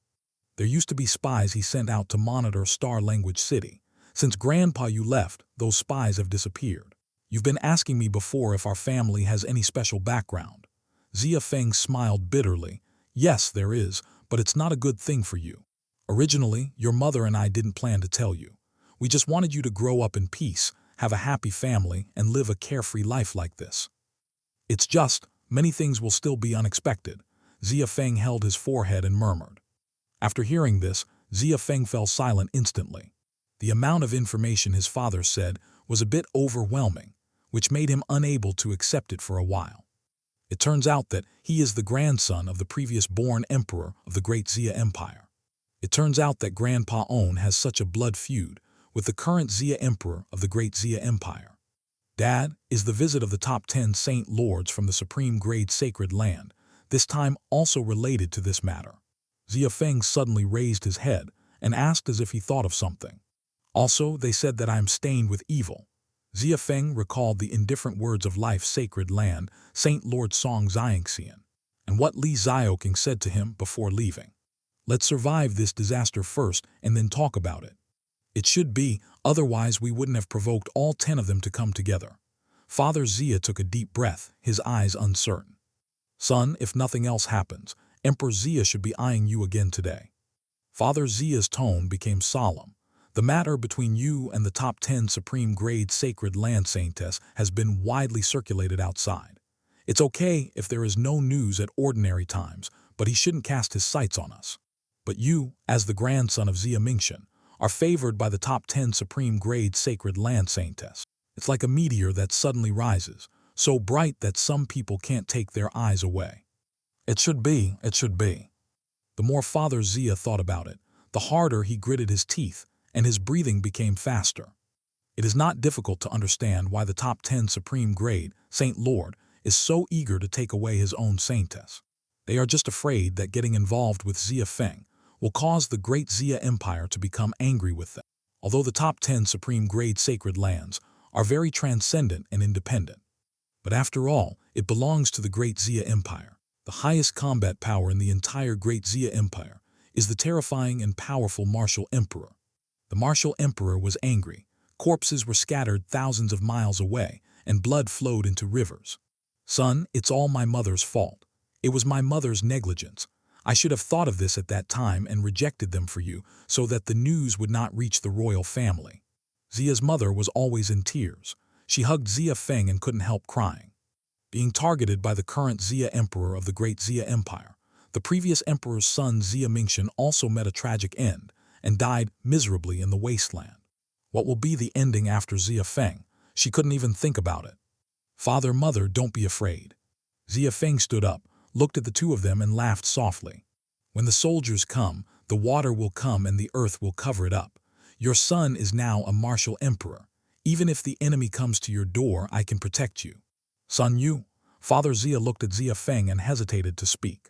There used to be spies he sent out to monitor Star Language City. Since Grandpa you left, those spies have disappeared. You've been asking me before if our family has any special background. Xia Feng smiled bitterly. Yes, there is, but it's not a good thing for you. Originally, your mother and I didn't plan to tell you. We just wanted you to grow up in peace, have a happy family, and live a carefree life like this. It's just, many things will still be unexpected. Xia Feng held his forehead and murmured. After hearing this, Xia Feng fell silent instantly. The amount of information his father said was a bit overwhelming, which made him unable to accept it for a while. It turns out that he is the grandson of the previous born emperor of the Great Xia Empire. It turns out that Grandpa On has such a blood feud with the current Xia Emperor of the Great Xia Empire. Dad is the visit of the top 10 Saint Lords from the Supreme Grade Sacred Land, this time also related to this matter. Xia Feng suddenly raised his head and asked as if he thought of something. Also, they said that I am stained with evil. Xia Feng recalled the indifferent words of life's sacred land, Saint Lord Song Xiangxian, and what Li Xiaoqing said to him before leaving. Let's survive this disaster first and then talk about it. It should be, otherwise we wouldn't have provoked all 10 of them to come together. Father Xia took a deep breath, his eyes uncertain. Son, if nothing else happens, Emperor Xia should be eyeing you again today. Father Xia's tone became solemn. The matter between you and the top 10 Supreme Grade Sacred Land Saintess has been widely circulated outside. It's okay if there is no news at ordinary times, but he shouldn't cast his sights on us. But you, as the grandson of Xia Mingxian, are favored by the top 10 Supreme Grade Sacred Land Saintess. It's like a meteor that suddenly rises, so bright that some people can't take their eyes away. It should be. The more Father Xia thought about it, the harder he gritted his teeth, and his breathing became faster. It is not difficult to understand why the top 10 Supreme Grade Saint Lord is so eager to take away his own saintess. They are just afraid that getting involved with Xia Feng will cause the great Xia Empire to become angry with them. Although the top 10 Supreme Grade Sacred Lands are very transcendent and independent. But after all, it belongs to the great Xia Empire. The highest combat power in the entire great Xia Empire is the terrifying and powerful Martial Emperor. The Martial Emperor was angry. Corpses were scattered thousands of miles away, and blood flowed into rivers. Son, it's all my mother's fault. It was my mother's negligence. I should have thought of this at that time and rejected them for you so that the news would not reach the royal family. Xia's mother was always in tears. She hugged Xia Feng and couldn't help crying. Being targeted by the current Xia Emperor of the great Xia Empire, the previous emperor's son Xia Mingxian also met a tragic end and died miserably in the wasteland. What will be the ending after Xia Feng? She couldn't even think about it. Father, mother, don't be afraid. Xia Feng stood up, looked at the two of them and laughed softly. When the soldiers come, the water will come and the earth will cover it up. Your son is now a martial emperor. Even if the enemy comes to your door, I can protect you. Son, you. Father Xia looked at Xia Feng and hesitated to speak.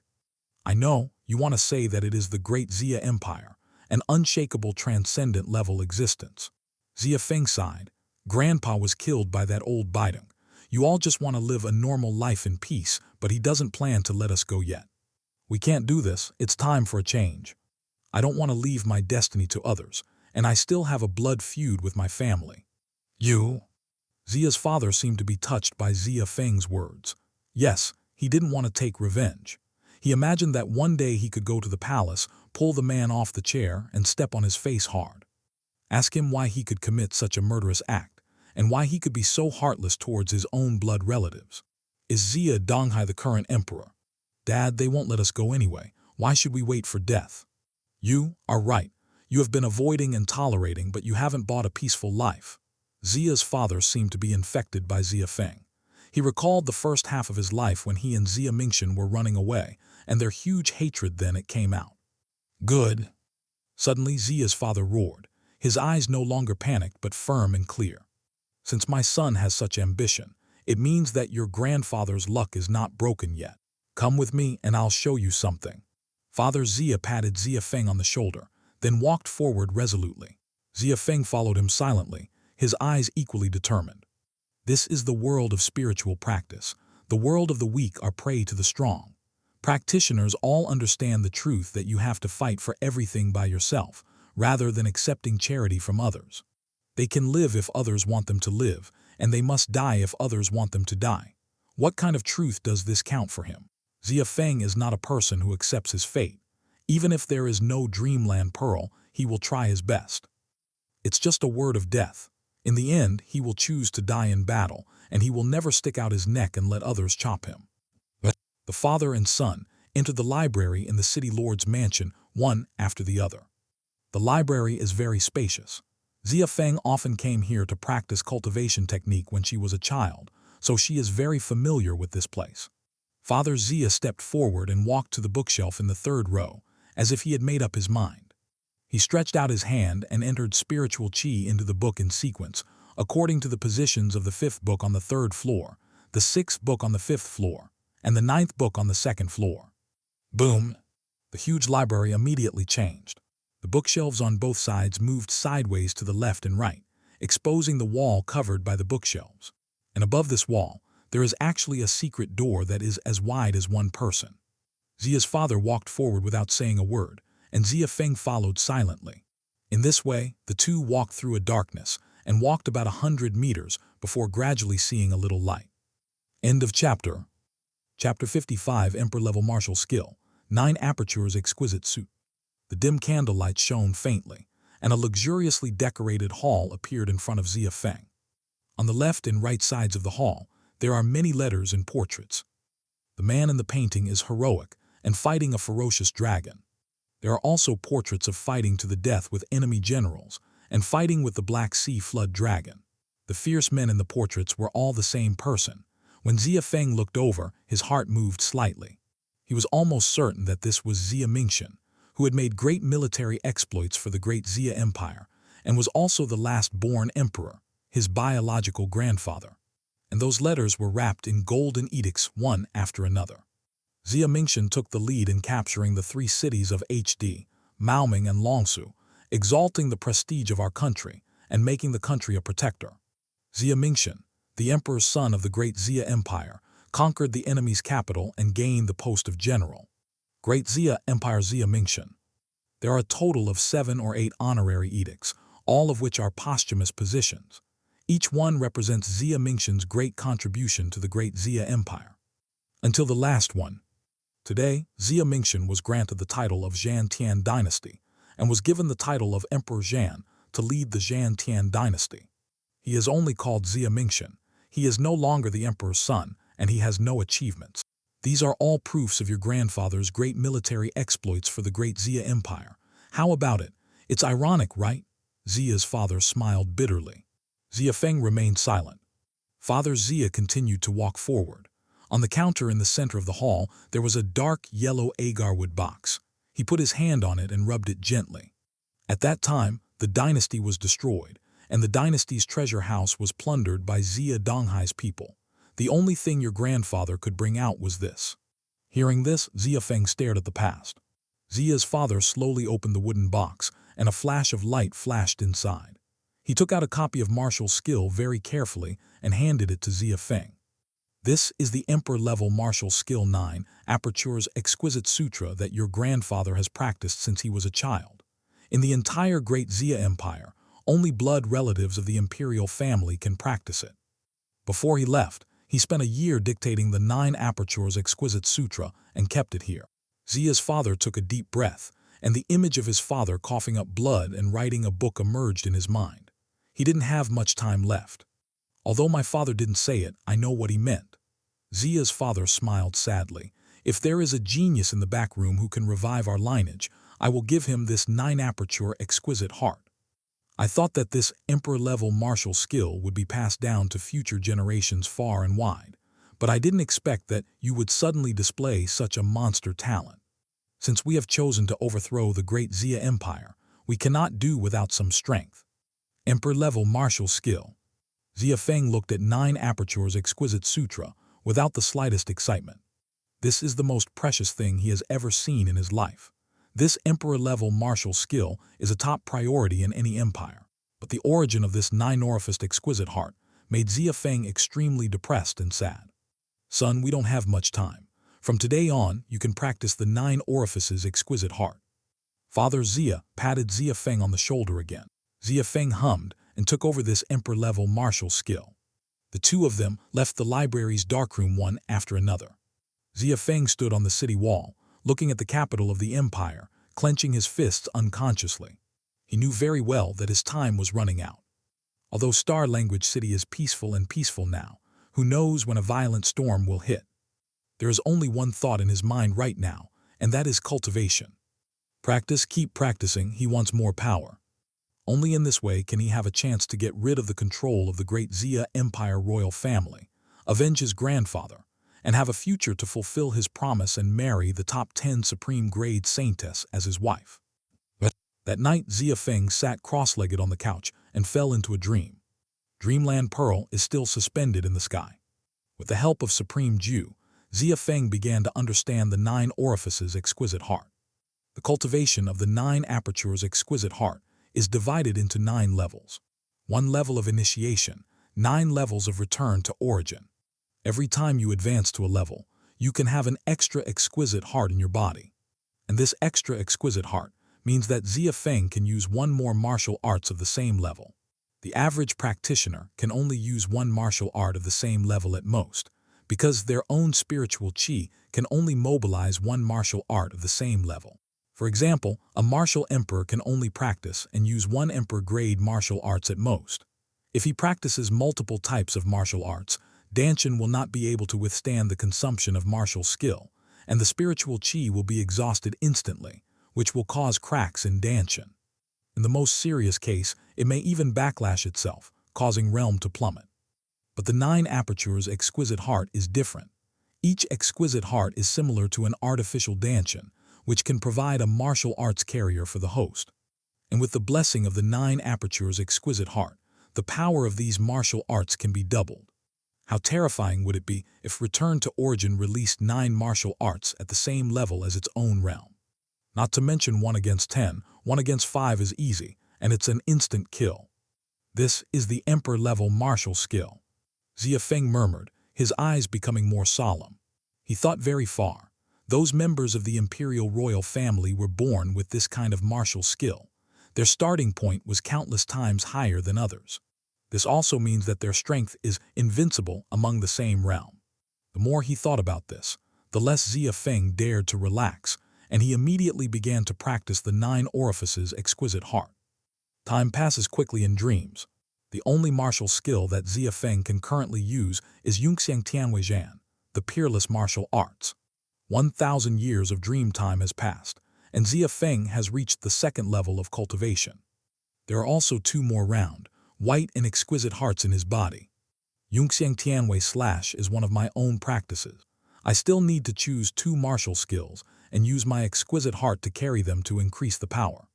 I know, you want to say that it is the great Xia Empire, an unshakable transcendent level existence. Xia Feng sighed. Grandpa was killed by that old Bidong. You all just want to live a normal life in peace, but he doesn't plan to let us go yet. We can't do this, it's time for a change. I don't want to leave my destiny to others, and I still have a blood feud with my family. You? Xia's father seemed to be touched by Xia Feng's words. Yes, he didn't want to take revenge. He imagined that one day he could go to the palace, pull the man off the chair, and step on his face hard. Ask him why he could commit such a murderous act, and why he could be so heartless towards his own blood relatives. Is Xia Donghai the current emperor? Dad, they won't let us go anyway. Why should we wait for death? You are right. You have been avoiding and tolerating, but you haven't bought a peaceful life. Xia's father seemed to be infected by Xia Feng. He recalled the first half of his life when he and Xia Mingxian were running away, and their huge hatred then it came out. Good. Suddenly Xia's father roared, his eyes no longer panicked but firm and clear. Since my son has such ambition, it means that your grandfather's luck is not broken yet. Come with me and I'll show you something. Father Xia patted Xia Feng on the shoulder, then walked forward resolutely. Xia Feng followed him silently, his eyes equally determined. This is the world of spiritual practice. The world of the weak are prey to the strong. Practitioners all understand the truth that you have to fight for everything by yourself, rather than accepting charity from others. They can live if others want them to live, and they must die if others want them to die. What kind of truth does this count for him? Xia Feng is not a person who accepts his fate. Even if there is no Dreamland Pearl, he will try his best. It's just a word of death. In the end, he will choose to die in battle, and he will never stick out his neck and let others chop him. The father and son entered the library in the city lord's mansion, one after the other. The library is very spacious. Xia Feng often came here to practice cultivation technique when she was a child, so she is very familiar with this place. Father Xia stepped forward and walked to the bookshelf in the third row, as if he had made up his mind. He stretched out his hand and entered spiritual qi into the book in sequence, according to the positions of the 5th book on the 3rd floor, the 6th book on the 5th floor, and the 9th book on the 2nd floor. Boom! The huge library immediately changed. The bookshelves on both sides moved sideways to the left and right, exposing the wall covered by the bookshelves. And above this wall, there is actually a secret door that is as wide as one person. Xia's father walked forward without saying a word, and Xia Feng followed silently. In this way, the two walked through a darkness and walked about 100 meters before gradually seeing a little light. End of chapter. Chapter 55, Emperor-level martial skill. 9 apertures exquisite suit. The dim candlelight shone faintly, and a luxuriously decorated hall appeared in front of Xia Feng. On the left and right sides of the hall, there are many letters and portraits. The man in the painting is heroic and fighting a ferocious dragon. There are also portraits of fighting to the death with enemy generals and fighting with the Black Sea flood dragon. The fierce men in the portraits were all the same person. When Xia Feng looked over, his heart moved slightly. He was almost certain that this was Xia Mingxin, who had made great military exploits for the great Xia Empire and was also the last-born emperor, his biological grandfather. And those letters were wrapped in golden edicts one after another. Xia Mingxin took the lead in capturing the 3 cities of HD, Maoming and Longsu, exalting the prestige of our country and making the country a protector. Xia Mingxin, the emperor's son of the great Xia Empire, conquered the enemy's capital and gained the post of general. Great Xia Empire Xia Mingxin. There are a total of 7 or 8 honorary edicts, all of which are posthumous positions. Each one represents Xia Mingxin's great contribution to the great Xia Empire. Until the last one. Today, Xia Mingxin was granted the title of Zhan-Tian dynasty and was given the title of Emperor Zhan to lead the Zhan-Tian dynasty. He is only called Xia Mingxin. He is no longer the emperor's son, and he has no achievements. These are all proofs of your grandfather's great military exploits for the great Xia Empire. How about it? It's ironic, right? Xia's father smiled bitterly. Xia Feng remained silent. Father Xia continued to walk forward. On the counter in the center of the hall, there was a dark yellow agarwood box. He put his hand on it and rubbed it gently. At that time, the dynasty was destroyed, and the dynasty's treasure house was plundered by Xia Donghai's people. The only thing your grandfather could bring out was this. Hearing this, Xia Feng stared at the past. Xia's father slowly opened the wooden box, and a flash of light flashed inside. He took out a copy of martial skill very carefully and handed it to Xia Feng. This is the Emperor-level martial skill 9 apertures exquisite sutra that your grandfather has practiced since he was a child. In the entire great Xia Empire, only blood relatives of the imperial family can practice it. Before he left, he spent a year dictating the 9 apertures exquisite sutra and kept it here. Xia's father took a deep breath, and the image of his father coughing up blood and writing a book emerged in his mind. He didn't have much time left. Although my father didn't say it, I know what he meant. Xia's father smiled sadly. If there is a genius in the back room who can revive our lineage, I will give him this 9 aperture exquisite heart. I thought that this emperor-level martial skill would be passed down to future generations far and wide, but I didn't expect that you would suddenly display such a monster talent. Since we have chosen to overthrow the great Xia Empire, we cannot do without some strength. Emperor-level martial skill. Xia Feng looked at 9 apertures exquisite sutra without the slightest excitement. This is the most precious thing he has ever seen in his life. This emperor-level martial skill is a top priority in any empire, but the origin of this 9-orificed exquisite heart made Xia Feng extremely depressed and sad. Son, we don't have much time. From today on, you can practice the 9 orifices exquisite heart. Father Xia patted Xia Feng on the shoulder again. Xia Feng hummed and took over this emperor-level martial skill. The two of them left the library's darkroom one after another. Xia Feng stood on the city wall, looking at the capital of the empire, clenching his fists unconsciously. He knew very well that his time was running out. Although Star Language City is peaceful now, who knows when a violent storm will hit? There is only one thought in his mind right now, and that is cultivation. Practice, keep practicing, he wants more power. Only in this way can he have a chance to get rid of the control of the great Xia Empire royal family, avenge his grandfather, and have a future to fulfill his promise and marry the top 10 Supreme Grade Saintess as his wife. That night, Xia Feng sat cross-legged on the couch and fell into a dream. Dreamland Pearl is still suspended in the sky. With the help of Supreme Jew, Xia Feng began to understand the 9 orifices exquisite heart. The cultivation of the 9 apertures exquisite heart is divided into 9 levels. 1 level of initiation, 9 levels of return to origin. Every time you advance to a level, you can have an extra exquisite heart in your body. And this extra exquisite heart means that Xia Feng can use one more martial arts of the same level. The average practitioner can only use one martial art of the same level at most, because their own spiritual qi can only mobilize one martial art of the same level. For example, a martial emperor can only practice and use one emperor grade martial arts at most. If he practices multiple types of martial arts, Danshan will not be able to withstand the consumption of martial skill, and the spiritual qi will be exhausted instantly, which will cause cracks in Danshan. In the most serious case, it may even backlash itself, causing realm to plummet. But the 9 apertures exquisite heart is different. Each exquisite heart is similar to an artificial Danshan, which can provide a martial arts carrier for the host. And with the blessing of the 9 apertures exquisite heart, the power of these martial arts can be doubled. How terrifying would it be if Return to Origin released 9 martial arts at the same level as its own realm? Not to mention 1 against 10, 1 against 5 is easy, and it's an instant kill. This is the Emperor-level martial skill. Xia Feng murmured, his eyes becoming more solemn. He thought very far. Those members of the imperial royal family were born with this kind of martial skill. Their starting point was countless times higher than others. This also means that their strength is invincible among the same realm. The more he thought about this, the less Xia Feng dared to relax, and he immediately began to practice the 9 orifices exquisite heart. Time passes quickly in dreams. The only martial skill that Xia Feng can currently use is Yunxiang Tianwei, the peerless martial arts. 1,000 years of dream time has passed, and Xia Feng has reached the 2nd level of cultivation. There are also 2 more round, white and exquisite hearts in his body. Yunxiang Tianwei / is one of my own practices. I still need to choose 2 martial skills and use my exquisite heart to carry them to increase the power.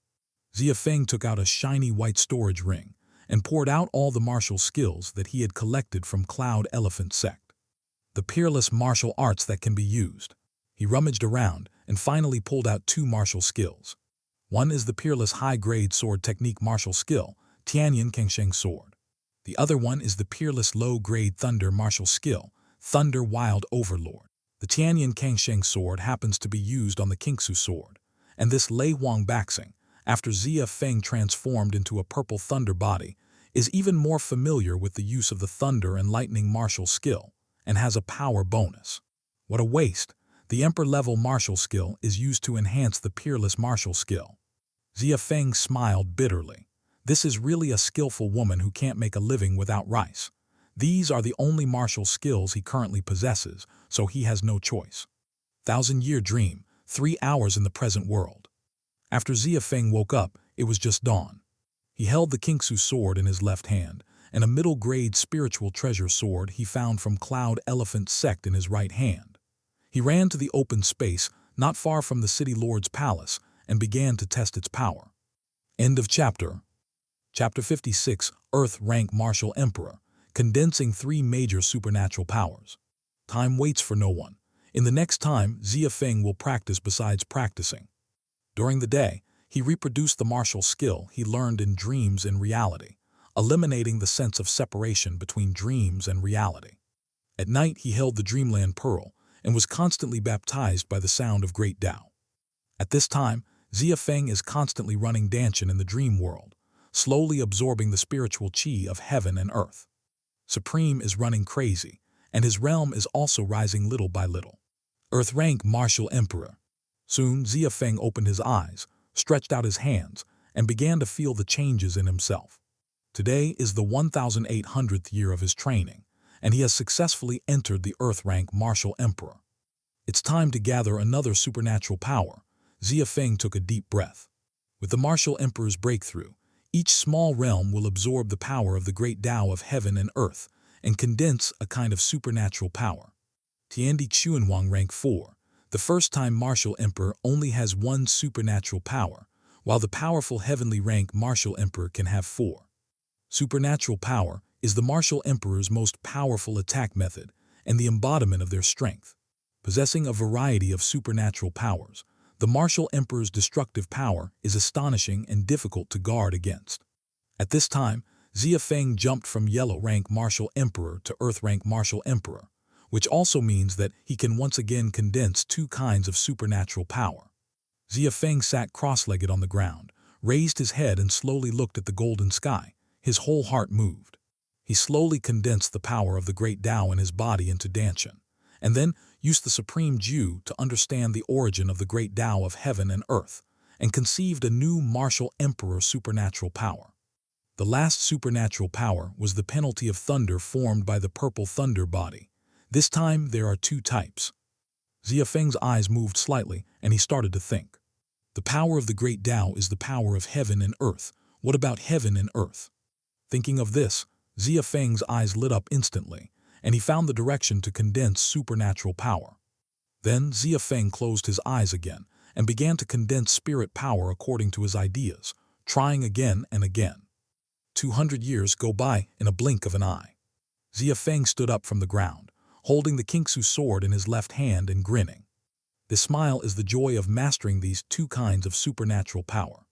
Xia Feng took out a shiny white storage ring and poured out all the martial skills that he had collected from Cloud Elephant Sect. The peerless martial arts that can be used. He rummaged around and finally pulled out 2 martial skills. One is the peerless high-grade sword technique martial skill, Tianyan Kangsheng Sword. The other one is the peerless low-grade thunder martial skill, Thunder Wild Overlord. The Tianyan Kangsheng Sword happens to be used on the Kingsu Sword, and this Lei Huang Baxing, after Xia Feng transformed into a purple thunder body, is even more familiar with the use of the thunder and lightning martial skill, and has a power bonus. What a waste! The Emperor-level martial skill is used to enhance the peerless martial skill. Xia Feng smiled bitterly. This is really a skillful woman who can't make a living without rice. These are the only martial skills he currently possesses, so he has no choice. 1,000-year dream, 3 hours in the present world. After Xia Feng woke up, it was just dawn. He held the Kingsu sword in his left hand, and a middle-grade spiritual treasure sword he found from Cloud Elephant Sect in his right hand. He ran to the open space, not far from the city lord's palace, and began to test its power. End of chapter. Chapter 56, Earth Rank Martial Emperor, condensing 3 major supernatural powers. Time waits for no one. In the next time, Xia Feng will practice besides practicing. During the day, he reproduced the martial skill he learned in dreams in reality, eliminating the sense of separation between dreams and reality. At night, he held the Dreamland Pearl and was constantly baptized by the sound of great Tao. At this time, Xia Feng is constantly running Danshan in the dream world, slowly absorbing the spiritual qi of heaven and earth. Supreme is running crazy, and his realm is also rising little by little. Earth Rank Martial Emperor. Soon, Xia Feng opened his eyes, stretched out his hands, and began to feel the changes in himself. Today is the 1,800th year of his training, and he has successfully entered the Earth Rank Martial Emperor. It's time to gather another supernatural power. Xia Feng took a deep breath. With the Martial Emperor's breakthrough, each small realm will absorb the power of the great Tao of heaven and earth and condense a kind of supernatural power. Tiandi Xuanwang Rank 4. The first-time Martial Emperor only has 1 supernatural power, while the powerful heavenly rank Martial Emperor can have 4. Supernatural power is the Martial Emperor's most powerful attack method and the embodiment of their strength. Possessing a variety of supernatural powers, the Martial Emperor's destructive power is astonishing and difficult to guard against. At this time, Xia Feng jumped from Yellow Rank Martial Emperor to Earth Rank Martial Emperor, which also means that he can once again condense 2 kinds of supernatural power. Xia Feng sat cross-legged on the ground, raised his head and slowly looked at the golden sky. His whole heart moved. He slowly condensed the power of the great Tao in his body into Danshan, and then used the Supreme Ju to understand the origin of the great Tao of heaven and earth, and conceived a new martial emperor supernatural power. The last supernatural power was the penalty of thunder formed by the purple thunder body. This time there are two types. Xia Feng's eyes moved slightly, and he started to think. The power of the great Tao is the power of heaven and earth. What about heaven and earth? Thinking of this, Xia Feng's eyes lit up instantly, and he found the direction to condense supernatural power. Then Xia Feng closed his eyes again and began to condense spirit power according to his ideas, trying again and again. 200 years go by in a blink of an eye. Xia Feng stood up from the ground, holding the Kingsu sword in his left hand and grinning. This smile is the joy of mastering these two kinds of supernatural power.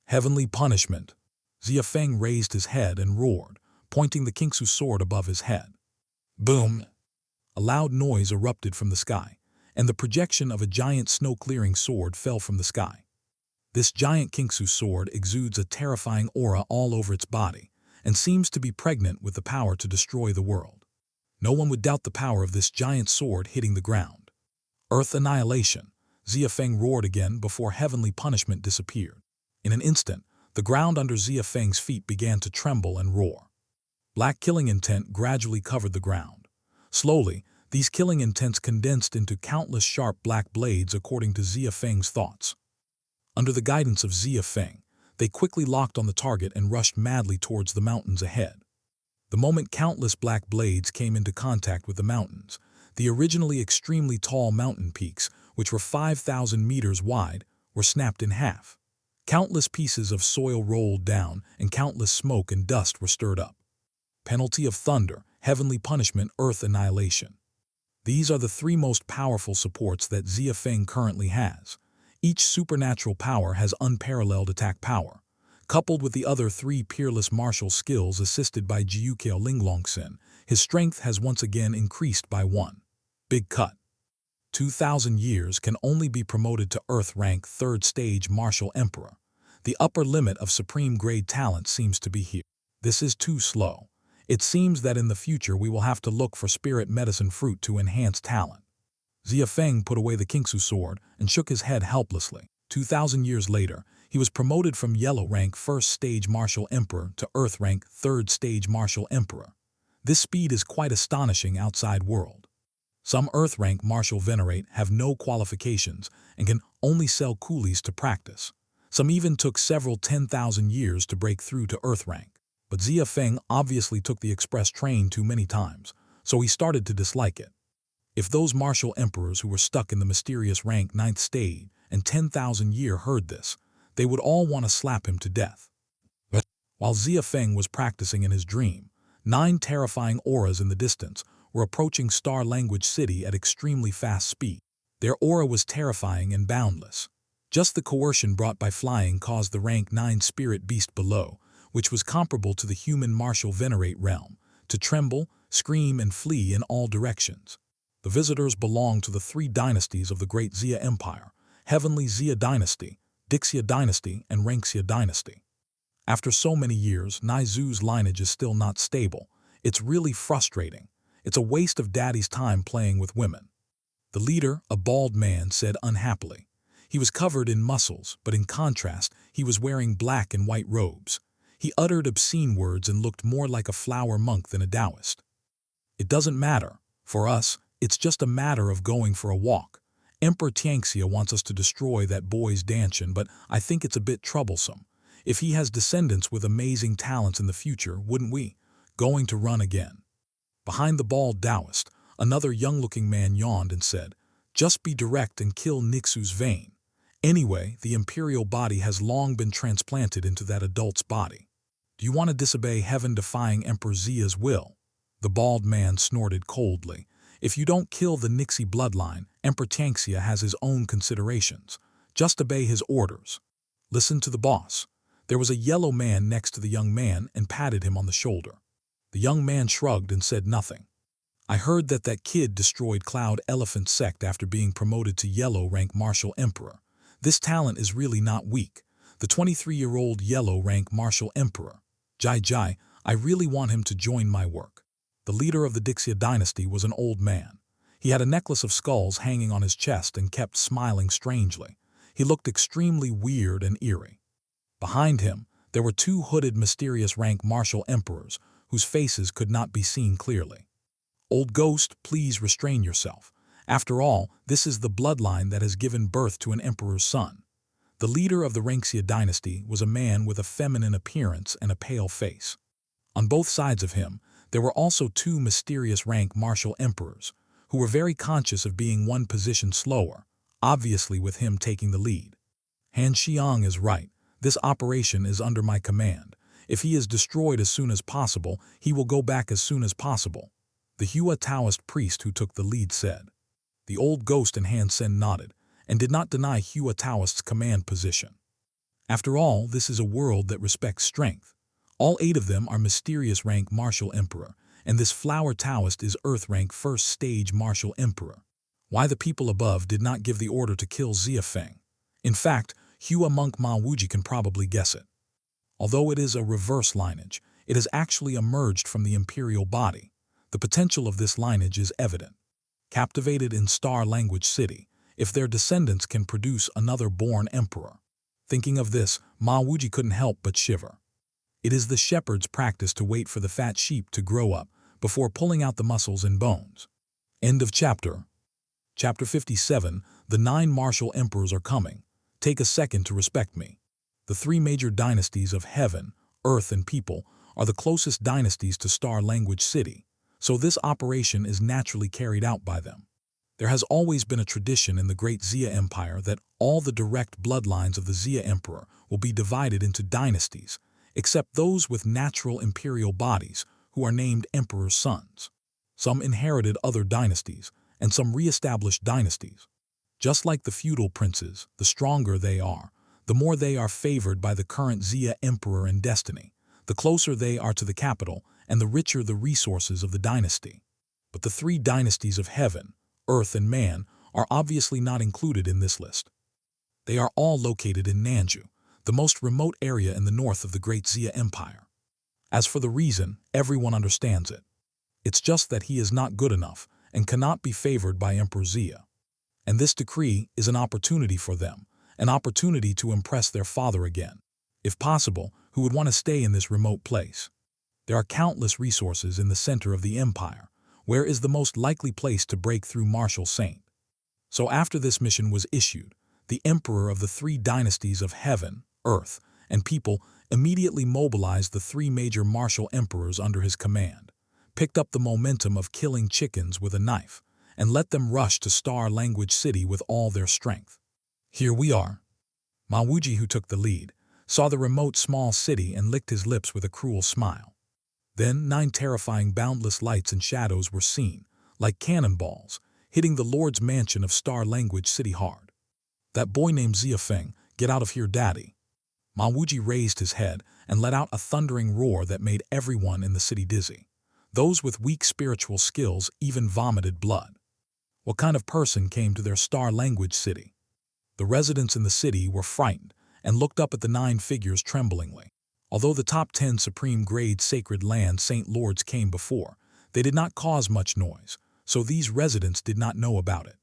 Heavenly punishment. Xia Feng raised his head and roared, pointing the Kingsu sword above his head. Boom! A loud noise erupted from the sky, and the projection of a giant snow-clearing sword fell from the sky. This giant Kingsu sword exudes a terrifying aura all over its body, and seems to be pregnant with the power to destroy the world. No one would doubt the power of this giant sword hitting the ground. Earth annihilation. Xia Feng roared again before heavenly punishment disappeared. In an instant, the ground under Xia Feng's feet began to tremble and roar. Black killing intent gradually covered the ground. Slowly, these killing intents condensed into countless sharp black blades according to Xia Feng's thoughts. Under the guidance of Xia Feng, they quickly locked on the target and rushed madly towards the mountains ahead. The moment countless black blades came into contact with the mountains, the originally extremely tall mountain peaks, which were 5,000 meters wide, were snapped in half. Countless pieces of soil rolled down, and countless smoke and dust were stirred up. Penalty of thunder, heavenly punishment, earth annihilation. These are the three most powerful supports that Xia Feng currently has. Each supernatural power has unparalleled attack power. Coupled with the other three peerless martial skills assisted by Jiukao Linglongxin, his strength has once again increased by 1. Big cut. 2,000 years can only be promoted to Earth rank 3rd stage martial emperor. The upper limit of supreme grade talent seems to be here. This is too slow. It seems that in the future we will have to look for spirit medicine fruit to enhance talent. Xia Feng put away the Kingsu sword and shook his head helplessly. 2,000 years later, he was promoted from yellow rank 1st stage martial emperor to Earth rank 3rd stage martial emperor. This speed is quite astonishing outside world. Some Earth rank martial venerate have no qualifications and can only sell coolies to practice. Some even took several 10,000 years to break through to Earth rank. But Xia Feng obviously took the express train too many times, so he started to dislike it. If those martial emperors who were stuck in the mysterious rank 9th stage and 10,000 year heard this, they would all want to slap him to death. But while Xia Feng was practicing in his dream, 9 terrifying auras in the distance were approaching Star Language City at extremely fast speed. Their aura was terrifying and boundless. Just the coercion brought by flying caused the rank 9 spirit beast below, which was comparable to the human martial venerate realm, to tremble, scream, and flee in all directions. The visitors belonged to the 3 dynasties of the Great Xia Empire: Heavenly Xia Dynasty, Dixia Dynasty, and Rangxia Dynasty. After so many years, Naizu's lineage is still not stable. It's really frustrating. It's a waste of daddy's time playing with women. The leader, a bald man, said unhappily. He was covered in muscles, but in contrast, he was wearing black and white robes. He uttered obscene words and looked more like a flower monk than a Taoist. It doesn't matter. For us, it's just a matter of going for a walk. Emperor Tianxia wants us to destroy that boy's Danshan, but I think it's a bit troublesome. If he has descendants with amazing talents in the future, wouldn't we? Going to run again. Behind the bald Taoist, another young-looking man yawned and said, "Just be direct and kill Nixu's vein. Anyway, the imperial body has long been transplanted into that adult's body. Do you want to disobey heaven-defying Emperor Xia's will?" The bald man snorted coldly. "If you don't kill the Nixie bloodline, Emperor Tianxia has his own considerations. Just obey his orders. Listen to the boss." There was a yellow man next to the young man and patted him on the shoulder. The young man shrugged and said nothing. "I heard that kid destroyed Cloud Elephant Sect after being promoted to yellow rank martial emperor. This talent is really not weak. The 23-year-old yellow rank martial emperor, Jai Jai, I really want him to join my work. The leader of the Xia dynasty was an old man. He had a necklace of skulls hanging on his chest and kept smiling strangely. He looked extremely weird and eerie. Behind him, there were two hooded mysterious rank martial emperors whose faces could not be seen clearly. Old ghost, please restrain yourself. After all, this is the bloodline that has given birth to an emperor's son. The leader of the Xia dynasty was a man with a feminine appearance and a pale face. On both sides of him, there were also two mysterious rank martial emperors, who were very conscious of being one position slower, obviously with him taking the lead. Han Xiang is right. This operation is under my command. If he is destroyed as soon as possible, he will go back as soon as possible, the Hua Taoist priest who took the lead said. The old ghost and Han Sen nodded, and did not deny Hua Taoist's command position. After all, this is a world that respects strength. All 8 of them are mysterious rank martial emperor, and this flower Taoist is earth rank first stage martial emperor. Why the people above did not give the order to kill Xia Feng? In fact, Hua monk Ma Wuji can probably guess it. Although it is a reverse lineage, it has actually emerged from the imperial body. The potential of this lineage is evident. Captivated in Star Language City, if their descendants can produce another born emperor. Thinking of this, Ma Wuji couldn't help but shiver. It is the shepherd's practice to wait for the fat sheep to grow up before pulling out the muscles and bones. End of chapter. Chapter 57, the 9 martial emperors are coming. Take a second to respect me. The 3 major dynasties of heaven, earth, and people are the closest dynasties to Star Language City, so this operation is naturally carried out by them. There has always been a tradition in the Great Xia Empire that all the direct bloodlines of the Xia Emperor will be divided into dynasties, except those with natural imperial bodies who are named emperor's sons. Some inherited other dynasties, and some re-established dynasties. Just like the feudal princes, the stronger they are, the more they are favored by the current Xia Emperor and destiny, the closer they are to the capital, and the richer the resources of the dynasty. But the 3 dynasties of heaven, earth, and man are obviously not included in this list. They are all located in Nanju, the most remote area in the north of the Great Xia Empire. As for the reason, everyone understands it. It's just that he is not good enough and cannot be favored by Emperor Xia. And this decree is an opportunity for them, an opportunity to impress their father again, if possible, who would want to stay in this remote place. There are countless resources in the center of the empire, where is the most likely place to break through Martial Saint. So after this mission was issued, the emperor of the 3 dynasties of heaven, earth, and people immediately mobilized the 3 major martial emperors under his command, picked up the momentum of killing chickens with a knife, and let them rush to Star Language City with all their strength. Here we are. Ma Wuji, who took the lead, saw the remote small city and licked his lips with a cruel smile. Then 9 terrifying boundless lights and shadows were seen, like cannonballs, hitting the Lord's mansion of Star Language City hard. That boy named Xia Feng, get out of here, daddy. Ma Wuji raised his head and let out a thundering roar that made everyone in the city dizzy. Those with weak spiritual skills even vomited blood. What kind of person came to their Star Language City? The residents in the city were frightened and looked up at the 9 figures tremblingly. Although the top 10 Supreme Grade Sacred Land Saint Lords came before, they did not cause much noise, so these residents did not know about it.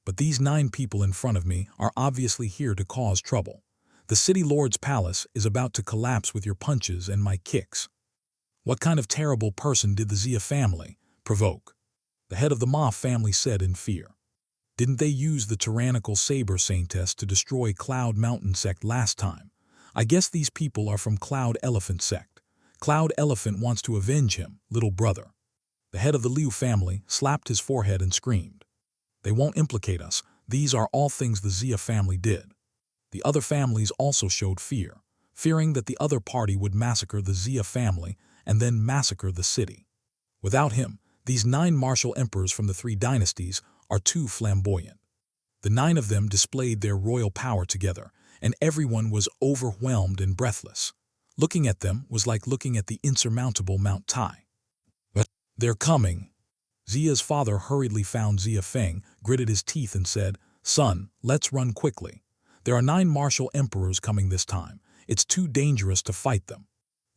But these 9 people in front of me are obviously here to cause trouble. The City Lord's palace is about to collapse with your punches and my kicks. What kind of terrible person did the Xia family provoke? The head of the Ma family said in fear. Didn't they use the tyrannical Saber Saintess to destroy Cloud Mountain sect last time? I guess these people are from Cloud Elephant sect. Cloud Elephant wants to avenge him, little brother. The head of the Liu family slapped his forehead and screamed. They won't implicate us. These are all things the Xia family did. The other families also showed fear, fearing that the other party would massacre the Xia family and then massacre the city. Without him, these 9 martial emperors from the 3 dynasties are too flamboyant. The 9 of them displayed their royal power together, and everyone was overwhelmed and breathless. Looking at them was like looking at the insurmountable Mount Tai. But they're coming. Xia's father hurriedly found Xia Feng, gritted his teeth and said, "Son, let's run quickly." There are 9 martial emperors coming this time. It's too dangerous to fight them.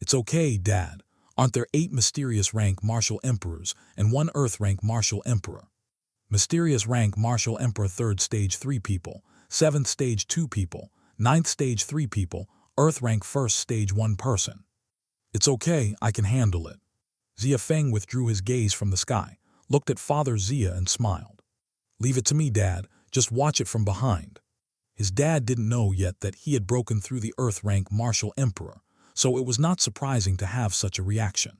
It's okay, Dad. Aren't there 8 mysterious rank martial emperors and 1 earth rank martial emperor? Mysterious rank martial emperor 3rd stage 3 people, 7th stage 2 people, 9th stage 3 people, earth rank 1st stage 1 person. It's okay, I can handle it. Xia Feng withdrew his gaze from the sky, looked at Father Xia and smiled. Leave it to me, Dad. Just watch it from behind. His dad didn't know yet that he had broken through the earth rank martial emperor, so it was not surprising to have such a reaction.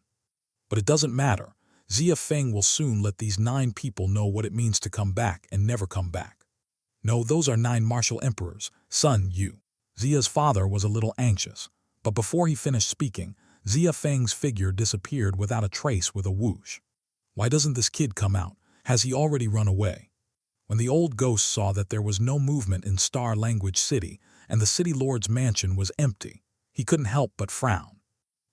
But it doesn't matter. Xia Feng will soon let these 9 people know what it means to come back and never come back. No, those are 9 martial emperors. Son, you. Xia's father was a little anxious, but before he finished speaking, Xia Feng's figure disappeared without a trace with a whoosh. Why doesn't this kid come out? Has he already run away? When the old ghost saw that there was no movement in Star Language City and the city lord's mansion was empty, he couldn't help but frown.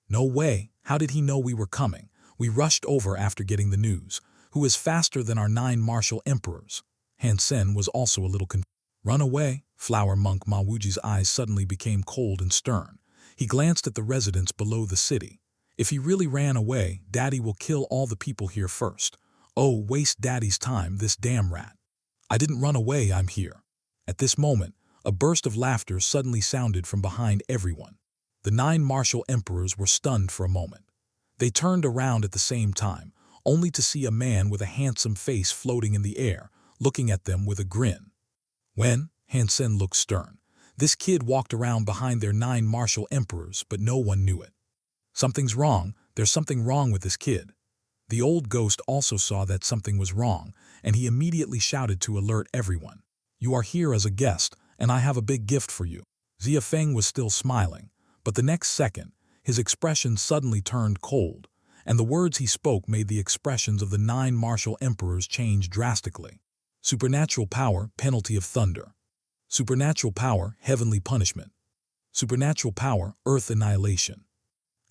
No way, how did he know we were coming? We rushed over after getting the news. Who is faster than our 9 martial emperors? Han Sen was also a little confused. Run away? Flower Monk Ma Wuji's eyes suddenly became cold and stern. He glanced at the residents below the city. If he really ran away, Daddy will kill all the people here first. Oh, waste Daddy's time, this damn rat. I didn't run away, I'm here. At this moment, a burst of laughter suddenly sounded from behind everyone. The 9 martial emperors were stunned for a moment. They turned around at the same time, only to see a man with a handsome face floating in the air, looking at them with a grin. When? Han Sen looked stern. This kid walked around behind their 9 martial emperors, but no one knew it. Something's wrong, there's something wrong with this kid. The old ghost also saw that something was wrong, and he immediately shouted to alert everyone. You are here as a guest, and I have a big gift for you. Xia Feng was still smiling, but the next second, his expression suddenly turned cold, and the words he spoke made the expressions of the 9 martial emperors change drastically. Supernatural power, penalty of thunder. Supernatural power, heavenly punishment. Supernatural power, earth annihilation.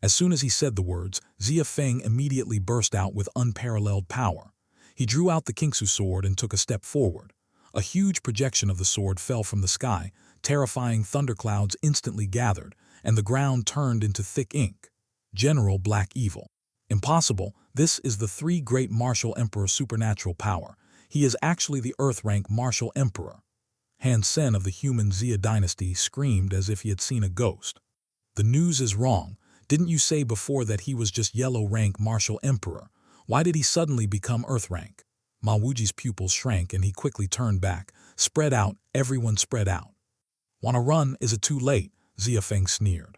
As soon as he said the words, Xia Feng immediately burst out with unparalleled power. He drew out the Kingsu sword and took a step forward. A huge projection of the sword fell from the sky, terrifying thunderclouds instantly gathered, and the ground turned into thick ink. General Black Evil. Impossible, this is the 3 great martial emperor supernatural power. He is actually the earth-rank martial emperor. Han Sen of the human Xia dynasty screamed as if he had seen a ghost. The news is wrong. Didn't you say before that he was just yellow-rank martial emperor? Why did he suddenly become earth-rank? Ma Wuji's pupils shrank and he quickly turned back. Spread out, everyone spread out. Wanna run? Is it too late? Xia Feng sneered.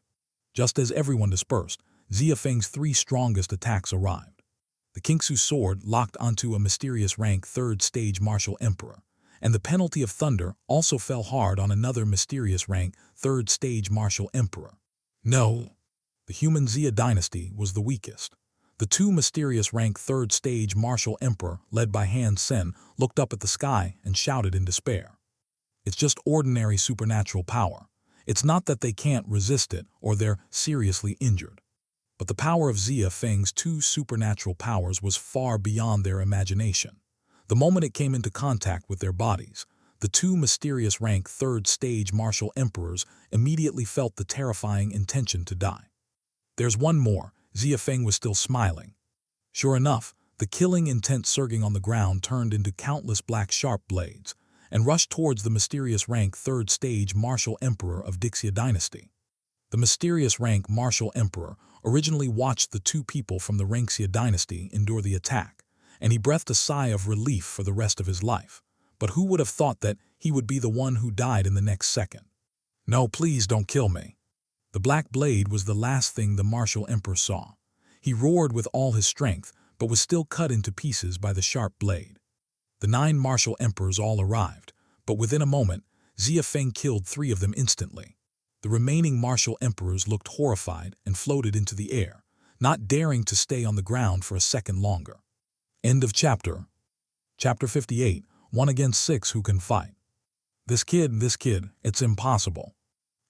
Just as everyone dispersed, Xia Feng's 3 strongest attacks arrived. The Kingsu sword locked onto a mysterious rank 3rd stage martial emperor, and the penalty of thunder also fell hard on another mysterious rank 3rd stage martial emperor. No. The human Xia dynasty was the weakest. The 2 mysterious rank 3rd stage martial emperor, led by Han Sen, looked up at the sky and shouted in despair. It's just ordinary supernatural power. It's not that they can't resist it or they're seriously injured. But the power of Xia Feng's 2 supernatural powers was far beyond their imagination. The moment it came into contact with their bodies, the 2 mysterious rank 3rd stage martial emperors immediately felt the terrifying intention to die. There's one more. Xia Feng was still smiling. Sure enough, the killing intent surging on the ground turned into countless black sharp blades and rushed towards the mysterious rank 3rd stage martial emperor of Xia dynasty. The mysterious rank martial emperor originally watched the 2 people from the Xia dynasty endure the attack, and he breathed a sigh of relief for the rest of his life. But who would have thought that he would be the one who died in the next second? No, please don't kill me. The black blade was the last thing the martial emperor saw. He roared with all his strength, but was still cut into pieces by the sharp blade. The 9 martial emperors all arrived, but within a moment, Xia Feng killed 3 of them instantly. The remaining martial emperors looked horrified and floated into the air, not daring to stay on the ground for a second longer. End of chapter. Chapter 58, 1 against 6 who can fight. This kid, it's impossible.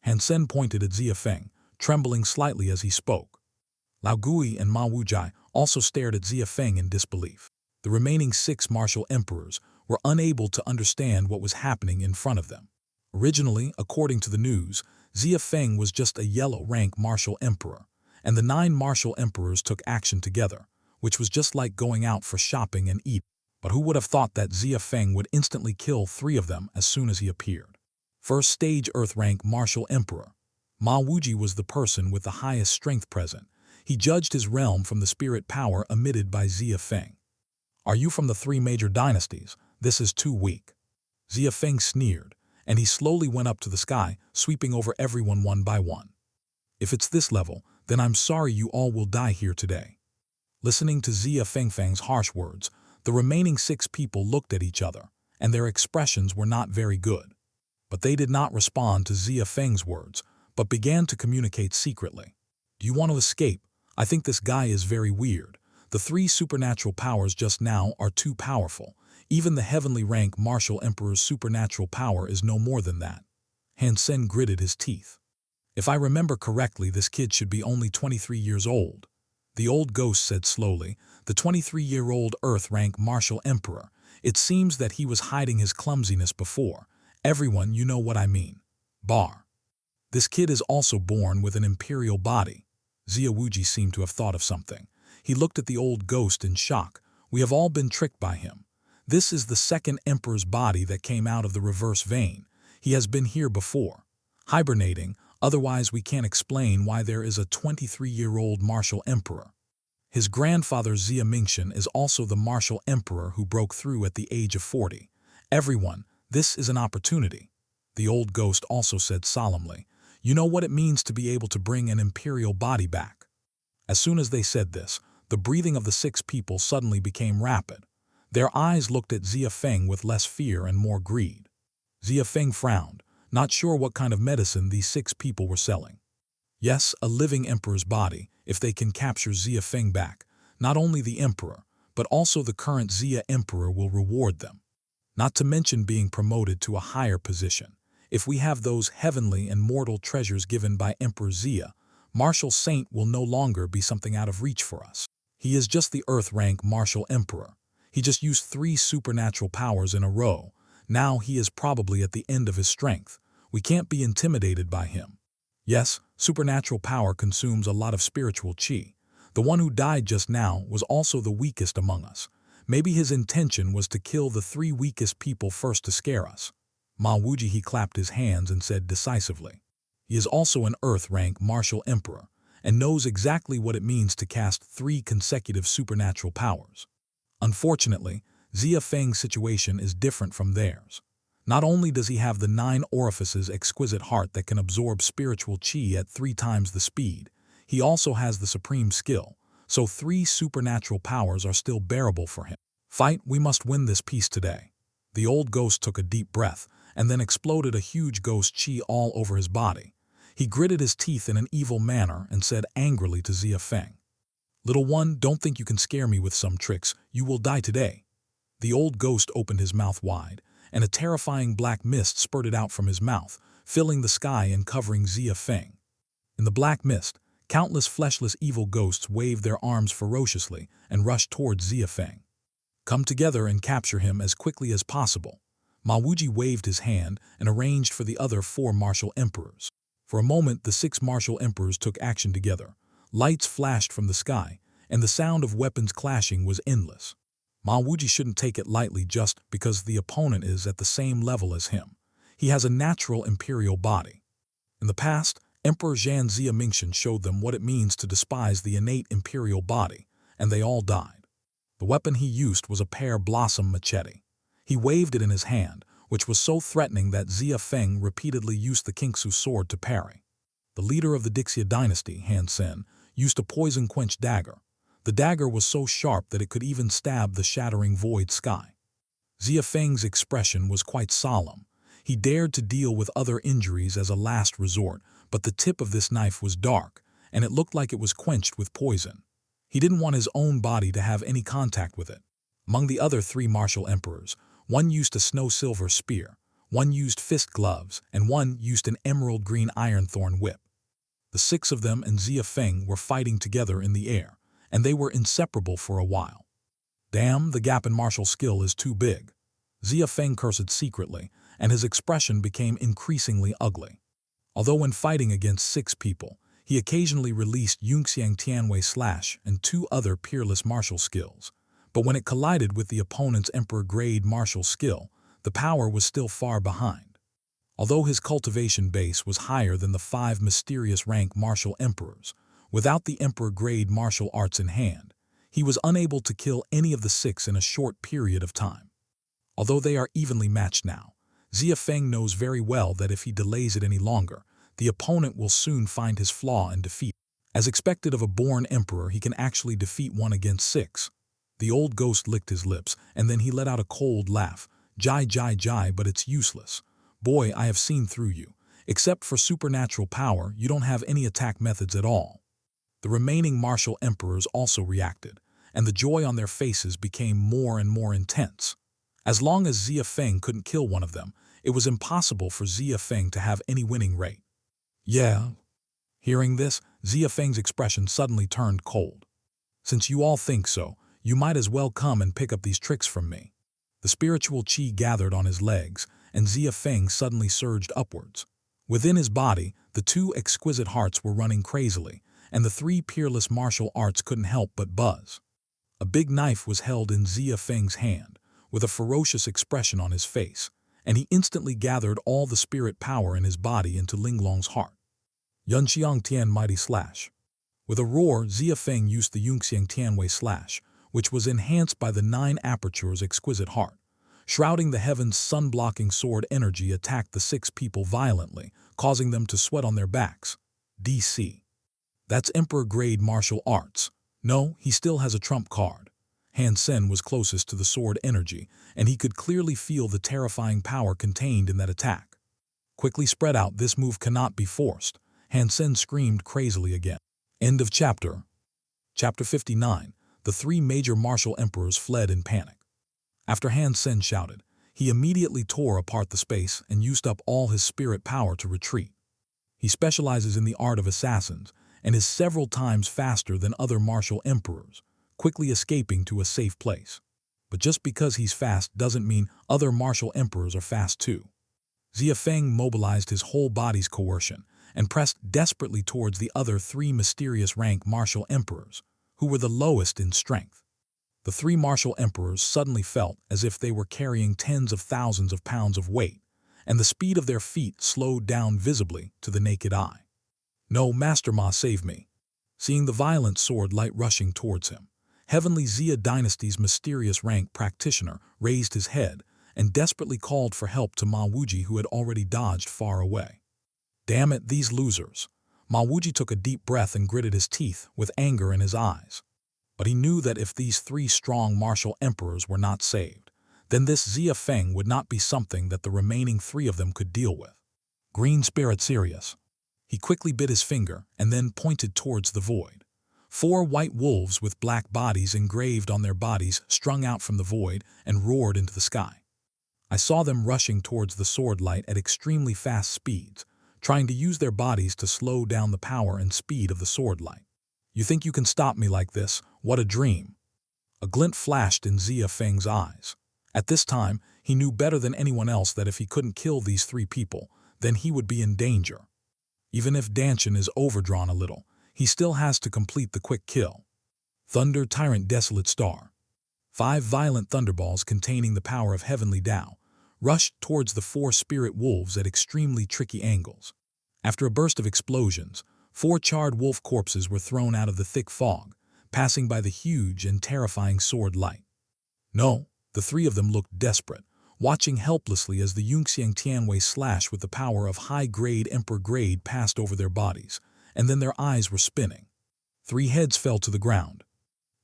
Han Sen pointed at Xia Feng, trembling slightly as he spoke. Lao Gui and Ma Wujai also stared at Xia Feng in disbelief. The remaining 6 martial emperors were unable to understand what was happening in front of them. Originally, according to the news, Xia Feng was just a yellow-rank martial emperor, and the 9 martial emperors took action together, which was just like going out for shopping and eating. But who would have thought that Xia Feng would instantly kill 3 of them as soon as he appeared? First stage Earth-rank martial emperor. Ma Wuji was the person with the highest strength present. He judged his realm from the spirit power emitted by Xia Feng. Are you from the 3 major dynasties? This is too weak. Xia Feng sneered, and he slowly went up to the sky, sweeping over everyone one by one. If it's this level, then I'm sorry you all will die here today. Listening to Xia Feng's harsh words, the remaining 6 people looked at each other, and their expressions were not very good. But they did not respond to Xia Feng's words, but began to communicate secretly. Do you want to escape? I think this guy is very weird. The 3 supernatural powers just now are too powerful. Even the heavenly rank martial emperor's supernatural power is no more than that. Han Sen gritted his teeth. If I remember correctly, this kid should be only 23 years old. The old ghost said slowly, the 23-year-old Earth-rank martial emperor. It seems that he was hiding his clumsiness before. Everyone, you know what I mean. Bar. This kid is also born with an imperial body. Xia Wuji seemed to have thought of something. He looked at the old ghost in shock. We have all been tricked by him. This is the 2nd emperor's body that came out of the reverse vein. He has been here before, hibernating, otherwise we can't explain why there is a 23-year-old martial emperor. His grandfather Xia Mingxian is also the martial emperor who broke through at the age of 40. Everyone, this is an opportunity. The old ghost also said solemnly, you know what it means to be able to bring an imperial body back. As soon as they said this, the breathing of the 6 people suddenly became rapid. Their eyes looked at Xia Feng with less fear and more greed. Xia Feng frowned, not sure what kind of medicine these 6 people were selling. Yes, a living emperor's body, if they can capture Xia Feng back. Not only the emperor, but also the current Xia emperor will reward them. Not to mention being promoted to a higher position. If we have those heavenly and mortal treasures given by Emperor Xia, Martial Saint will no longer be something out of reach for us. He is just the Earth-rank martial emperor. He just used 3 supernatural powers in a row. Now he is probably at the end of his strength. We can't be intimidated by him. Yes, supernatural power consumes a lot of spiritual qi. The one who died just now was also the weakest among us. Maybe his intention was to kill the 3 weakest people first to scare us. Ma Wuji he clapped his hands and said decisively. He is also an Earth-rank martial emperor and knows exactly what it means to cast 3 consecutive supernatural powers. Unfortunately, Xia Feng's situation is different from theirs. Not only does he have the 9 orifices exquisite heart that can absorb spiritual qi at 3 times the speed, he also has the supreme skill, so 3 supernatural powers are still bearable for him. Fight, we must win this peace today. The old ghost took a deep breath and then exploded a huge ghost qi all over his body. He gritted his teeth in an evil manner and said angrily to Xia Feng, "Little one, don't think you can scare me with some tricks. You will die today." The old ghost opened his mouth wide, and a terrifying black mist spurted out from his mouth, filling the sky and covering Xia Feng. In the black mist, countless fleshless evil ghosts waved their arms ferociously and rushed towards Xia Feng. Come together and capture him as quickly as possible. Ma Wuji waved his hand and arranged for the other 4 martial emperors. For a moment, the 6 martial emperors took action together. Lights flashed from the sky, and the sound of weapons clashing was endless. Ma Wuji shouldn't take it lightly just because the opponent is at the same level as him. He has a natural imperial body. In the past, Emperor Zhan Xia Mingxian showed them what it means to despise the innate imperial body, and they all died. The weapon he used was a pear blossom machete. He waved it in his hand, which was so threatening that Xia Feng repeatedly used the Kingsu sword to parry. The leader of the Xia dynasty, Han Sen, used a poison-quenched dagger. The dagger was so sharp that it could even stab the shattering void sky. Xia Feng's expression was quite solemn. He dared to deal with other injuries as a last resort, but the tip of this knife was dark, and it looked like it was quenched with poison. He didn't want his own body to have any contact with it. Among the other 3 martial emperors, one used a snow-silver spear, one used fist gloves, and one used an emerald-green iron-thorn whip. The 6 of them and Xia Feng were fighting together in the air, and they were inseparable for a while. Damn, the gap in martial skill is too big. Xia Feng cursed secretly, and his expression became increasingly ugly. Although when fighting against 6 people, he occasionally released Yunxiang Tianwei Slash and 2 other peerless martial skills. But when it collided with the opponent's Emperor-grade martial skill, the power was still far behind. Although his cultivation base was higher than the 5 mysterious rank martial emperors, without the Emperor-grade martial arts in hand, he was unable to kill any of the 6 in a short period of time. Although they are evenly matched now, Xia Feng knows very well that if he delays it any longer, the opponent will soon find his flaw and defeat. As expected of a born emperor, he can actually defeat 1 against 6. The old ghost licked his lips, and then he let out a cold laugh. Jai, but it's useless. Boy, I have seen through you. Except for supernatural power, you don't have any attack methods at all. The remaining martial emperors also reacted, and the joy on their faces became more and more intense. As long as Xia Feng couldn't kill one of them, it was impossible for Xia Feng to have any winning rate. Yeah. Hearing this, Xia Feng's expression suddenly turned cold. Since you all think so, you might as well come and pick up these tricks from me. The spiritual qi gathered on his legs, and Xia Feng suddenly surged upwards. Within his body, the 2 exquisite hearts were running crazily, and the 3 peerless martial arts couldn't help but buzz. A big knife was held in Xia Feng's hand, with a ferocious expression on his face, and he instantly gathered all the spirit power in his body into Linglong's heart. Yunxiang Tian Mighty Slash. With a roar, Xia Feng used the Yunxiang Tianwei Slash, which was enhanced by the 9 apertures exquisite heart. Shrouding the heavens, sun-blocking sword energy attacked the 6 people violently, causing them to sweat on their backs. DC. That's Emperor-grade martial arts. No, he still has a trump card. Han Sen was closest to the sword energy, and he could clearly feel the terrifying power contained in that attack. Quickly spread out, this move cannot be forced. Han Sen screamed crazily again. End of chapter. Chapter 59. The 3 major martial emperors fled in panic. After Han Sen shouted, he immediately tore apart the space and used up all his spirit power to retreat. He specializes in the art of assassins and is several times faster than other martial emperors, quickly escaping to a safe place. But just because he's fast doesn't mean other martial emperors are fast too. Xia Feng mobilized his whole body's coercion and pressed desperately towards the other 3 mysterious rank martial emperors, who were the lowest in strength. The 3 martial emperors suddenly felt as if they were carrying tens of thousands of pounds of weight, and the speed of their feet slowed down visibly to the naked eye. No, Master Ma, save me. Seeing the violent sword light rushing towards him, Heavenly Xia Dynasty's mysterious rank practitioner raised his head and desperately called for help to Ma Wuji, who had already dodged far away. Damn it, these losers. Ma Wuji took a deep breath and gritted his teeth with anger in his eyes. But he knew that if these 3 strong martial emperors were not saved, then this Xia Feng would not be something that the remaining 3 of them could deal with. Green spirit serious. He quickly bit his finger and then pointed towards the void. 4 white wolves with black bodies engraved on their bodies strung out from the void and roared into the sky. I saw them rushing towards the sword light at extremely fast speeds, trying to use their bodies to slow down the power and speed of the sword light. You think you can stop me like this? What a dream. A glint flashed in Xia Feng's eyes. At this time, he knew better than anyone else that if he couldn't kill these 3 people, then he would be in danger. Even if Danshan is overdrawn a little, he still has to complete the quick kill. Thunder Tyrant Desolate Star. 5 violent thunderballs containing the power of Heavenly Tao rushed towards the 4 spirit wolves at extremely tricky angles. After a burst of explosions, 4 charred wolf corpses were thrown out of the thick fog, passing by the huge and terrifying sword light. No, the 3 of them looked desperate, watching helplessly as the Yunxiang Tianwei Slash with the power of high-grade Emperor grade passed over their bodies, and then their eyes were spinning. 3 heads fell to the ground.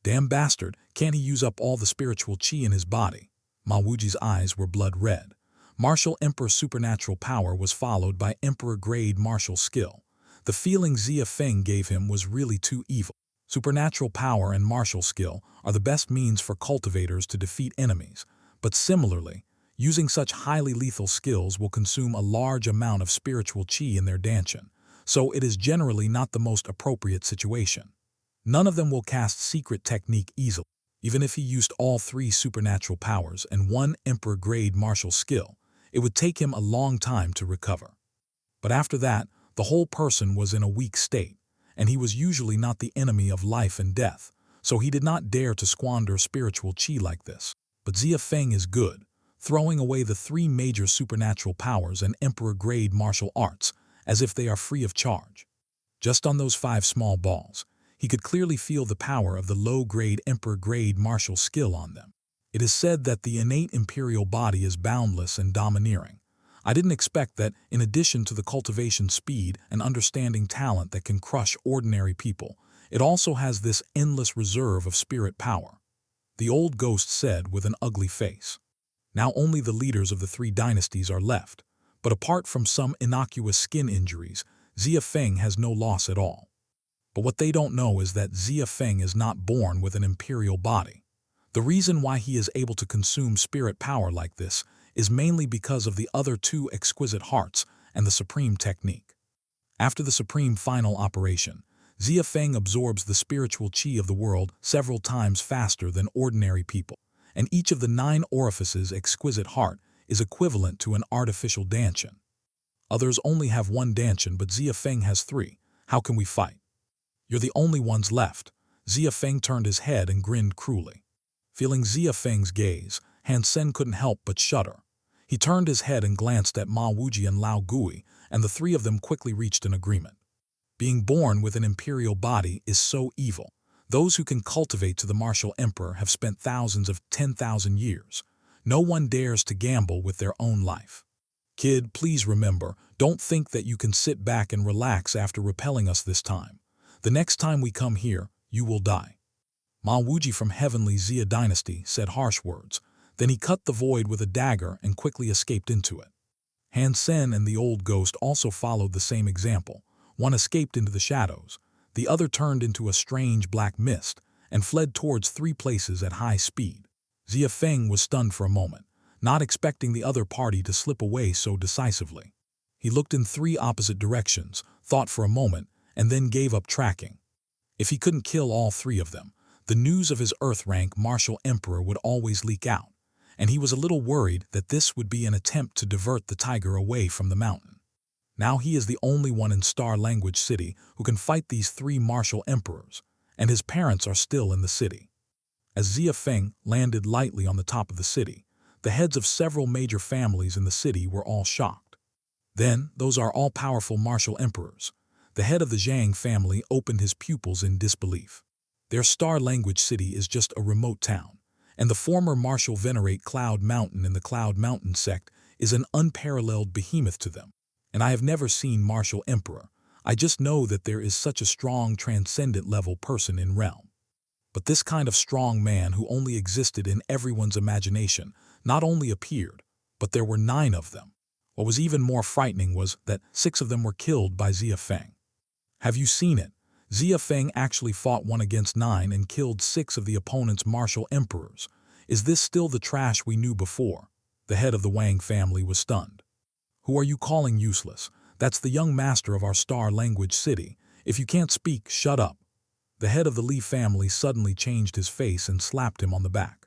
Damn bastard, can't he use up all the spiritual qi in his body? Ma Wuji's eyes were blood red. Martial Emperor supernatural power was followed by Emperor-grade martial skill. The feeling Xia Feng gave him was really too evil. Supernatural power and martial skill are the best means for cultivators to defeat enemies, but similarly, using such highly lethal skills will consume a large amount of spiritual qi in their danshan, so it is generally not the most appropriate situation. None of them will cast secret technique easily. Even if he used all 3 supernatural powers and 1 Emperor-grade martial skill, It would take him a long time to recover. But after that, the whole person was in a weak state, and he was usually not the enemy of life and death, so he did not dare to squander spiritual chi like this. But Xia Feng is good, throwing away the 3 major supernatural powers and emperor-grade martial arts as if they are free of charge. Just on those 5 small balls, he could clearly feel the power of the low-grade emperor-grade martial skill on them. It is said that the innate imperial body is boundless and domineering. I didn't expect that, in addition to the cultivation speed and understanding talent that can crush ordinary people, it also has this endless reserve of spirit power. The old ghost said with an ugly face. Now only the leaders of the 3 dynasties are left, but apart from some innocuous skin injuries, Xia Feng has no loss at all. But what they don't know is that Xia Feng is not born with an imperial body. The reason why he is able to consume spirit power like this is mainly because of the other 2 exquisite hearts and the supreme technique. After the supreme final operation, Xia Feng absorbs the spiritual chi of the world several times faster than ordinary people, and each of the 9 orifices' exquisite heart is equivalent to an artificial dantian. Others only have 1 dantian, but Xia Feng has 3. How can we fight? You're the only ones left. Xia Feng turned his head and grinned cruelly. Feeling Xia Feng's gaze, Han Sen couldn't help but shudder. He turned his head and glanced at Ma Wuji and Lao Gui, and the 3 of them quickly reached an agreement. Being born with an imperial body is so evil. Those who can cultivate to the martial emperor have spent thousands of 10,000 years. No one dares to gamble with their own life. Kid, please remember, don't think that you can sit back and relax after repelling us this time. The next time we come here, you will die. Ma Wuji from Heavenly Xia Dynasty said harsh words. Then he cut the void with a dagger and quickly escaped into it. Han Sen and the old ghost also followed the same example. One escaped into the shadows, the other turned into a strange black mist and fled towards 3 places at high speed. Xia Feng was stunned for a moment, not expecting the other party to slip away so decisively. He looked in 3 opposite directions, thought for a moment, and then gave up tracking. If he couldn't kill all 3 of them, the news of his Earth-rank martial emperor would always leak out, and he was a little worried that this would be an attempt to divert the tiger away from the mountain. Now he is the only one in Star Language City who can fight these 3 martial emperors, and his parents are still in the city. As Xia Feng landed lightly on the top of the city, the heads of several major families in the city were all shocked. Then, those are all-powerful martial emperors. The head of the Zhang family opened his pupils in disbelief. Their Star Language City is just a remote town, and the former martial venerate Cloud Mountain in the Cloud Mountain sect is an unparalleled behemoth to them. And I have never seen martial emperor. I just know that there is such a strong transcendent level person in realm. But this kind of strong man who only existed in everyone's imagination not only appeared, but there were 9 of them. What was even more frightening was that 6 of them were killed by Xia Feng. Have you seen it? Xia Feng actually fought 1 against 9 and killed 6 of the opponent's martial emperors. Is this still the trash we knew before? The head of the Wang family was stunned. Who are you calling useless? That's the young master of our Star Language City. If you can't speak, shut up. The head of the Li family suddenly changed his face and slapped him on the back.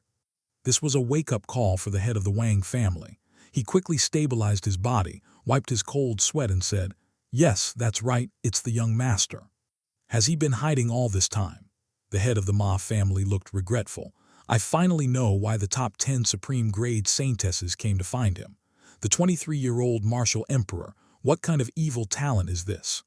This was a wake-up call for the head of the Wang family. He quickly stabilized his body, wiped his cold sweat and said, "Yes, that's right, it's the young master. Has he been hiding all this time?" The head of the Ma family looked regretful. "I finally know why the top 10 Supreme Grade Saintesses came to find him. The 23-year-old martial emperor, what kind of evil talent is this?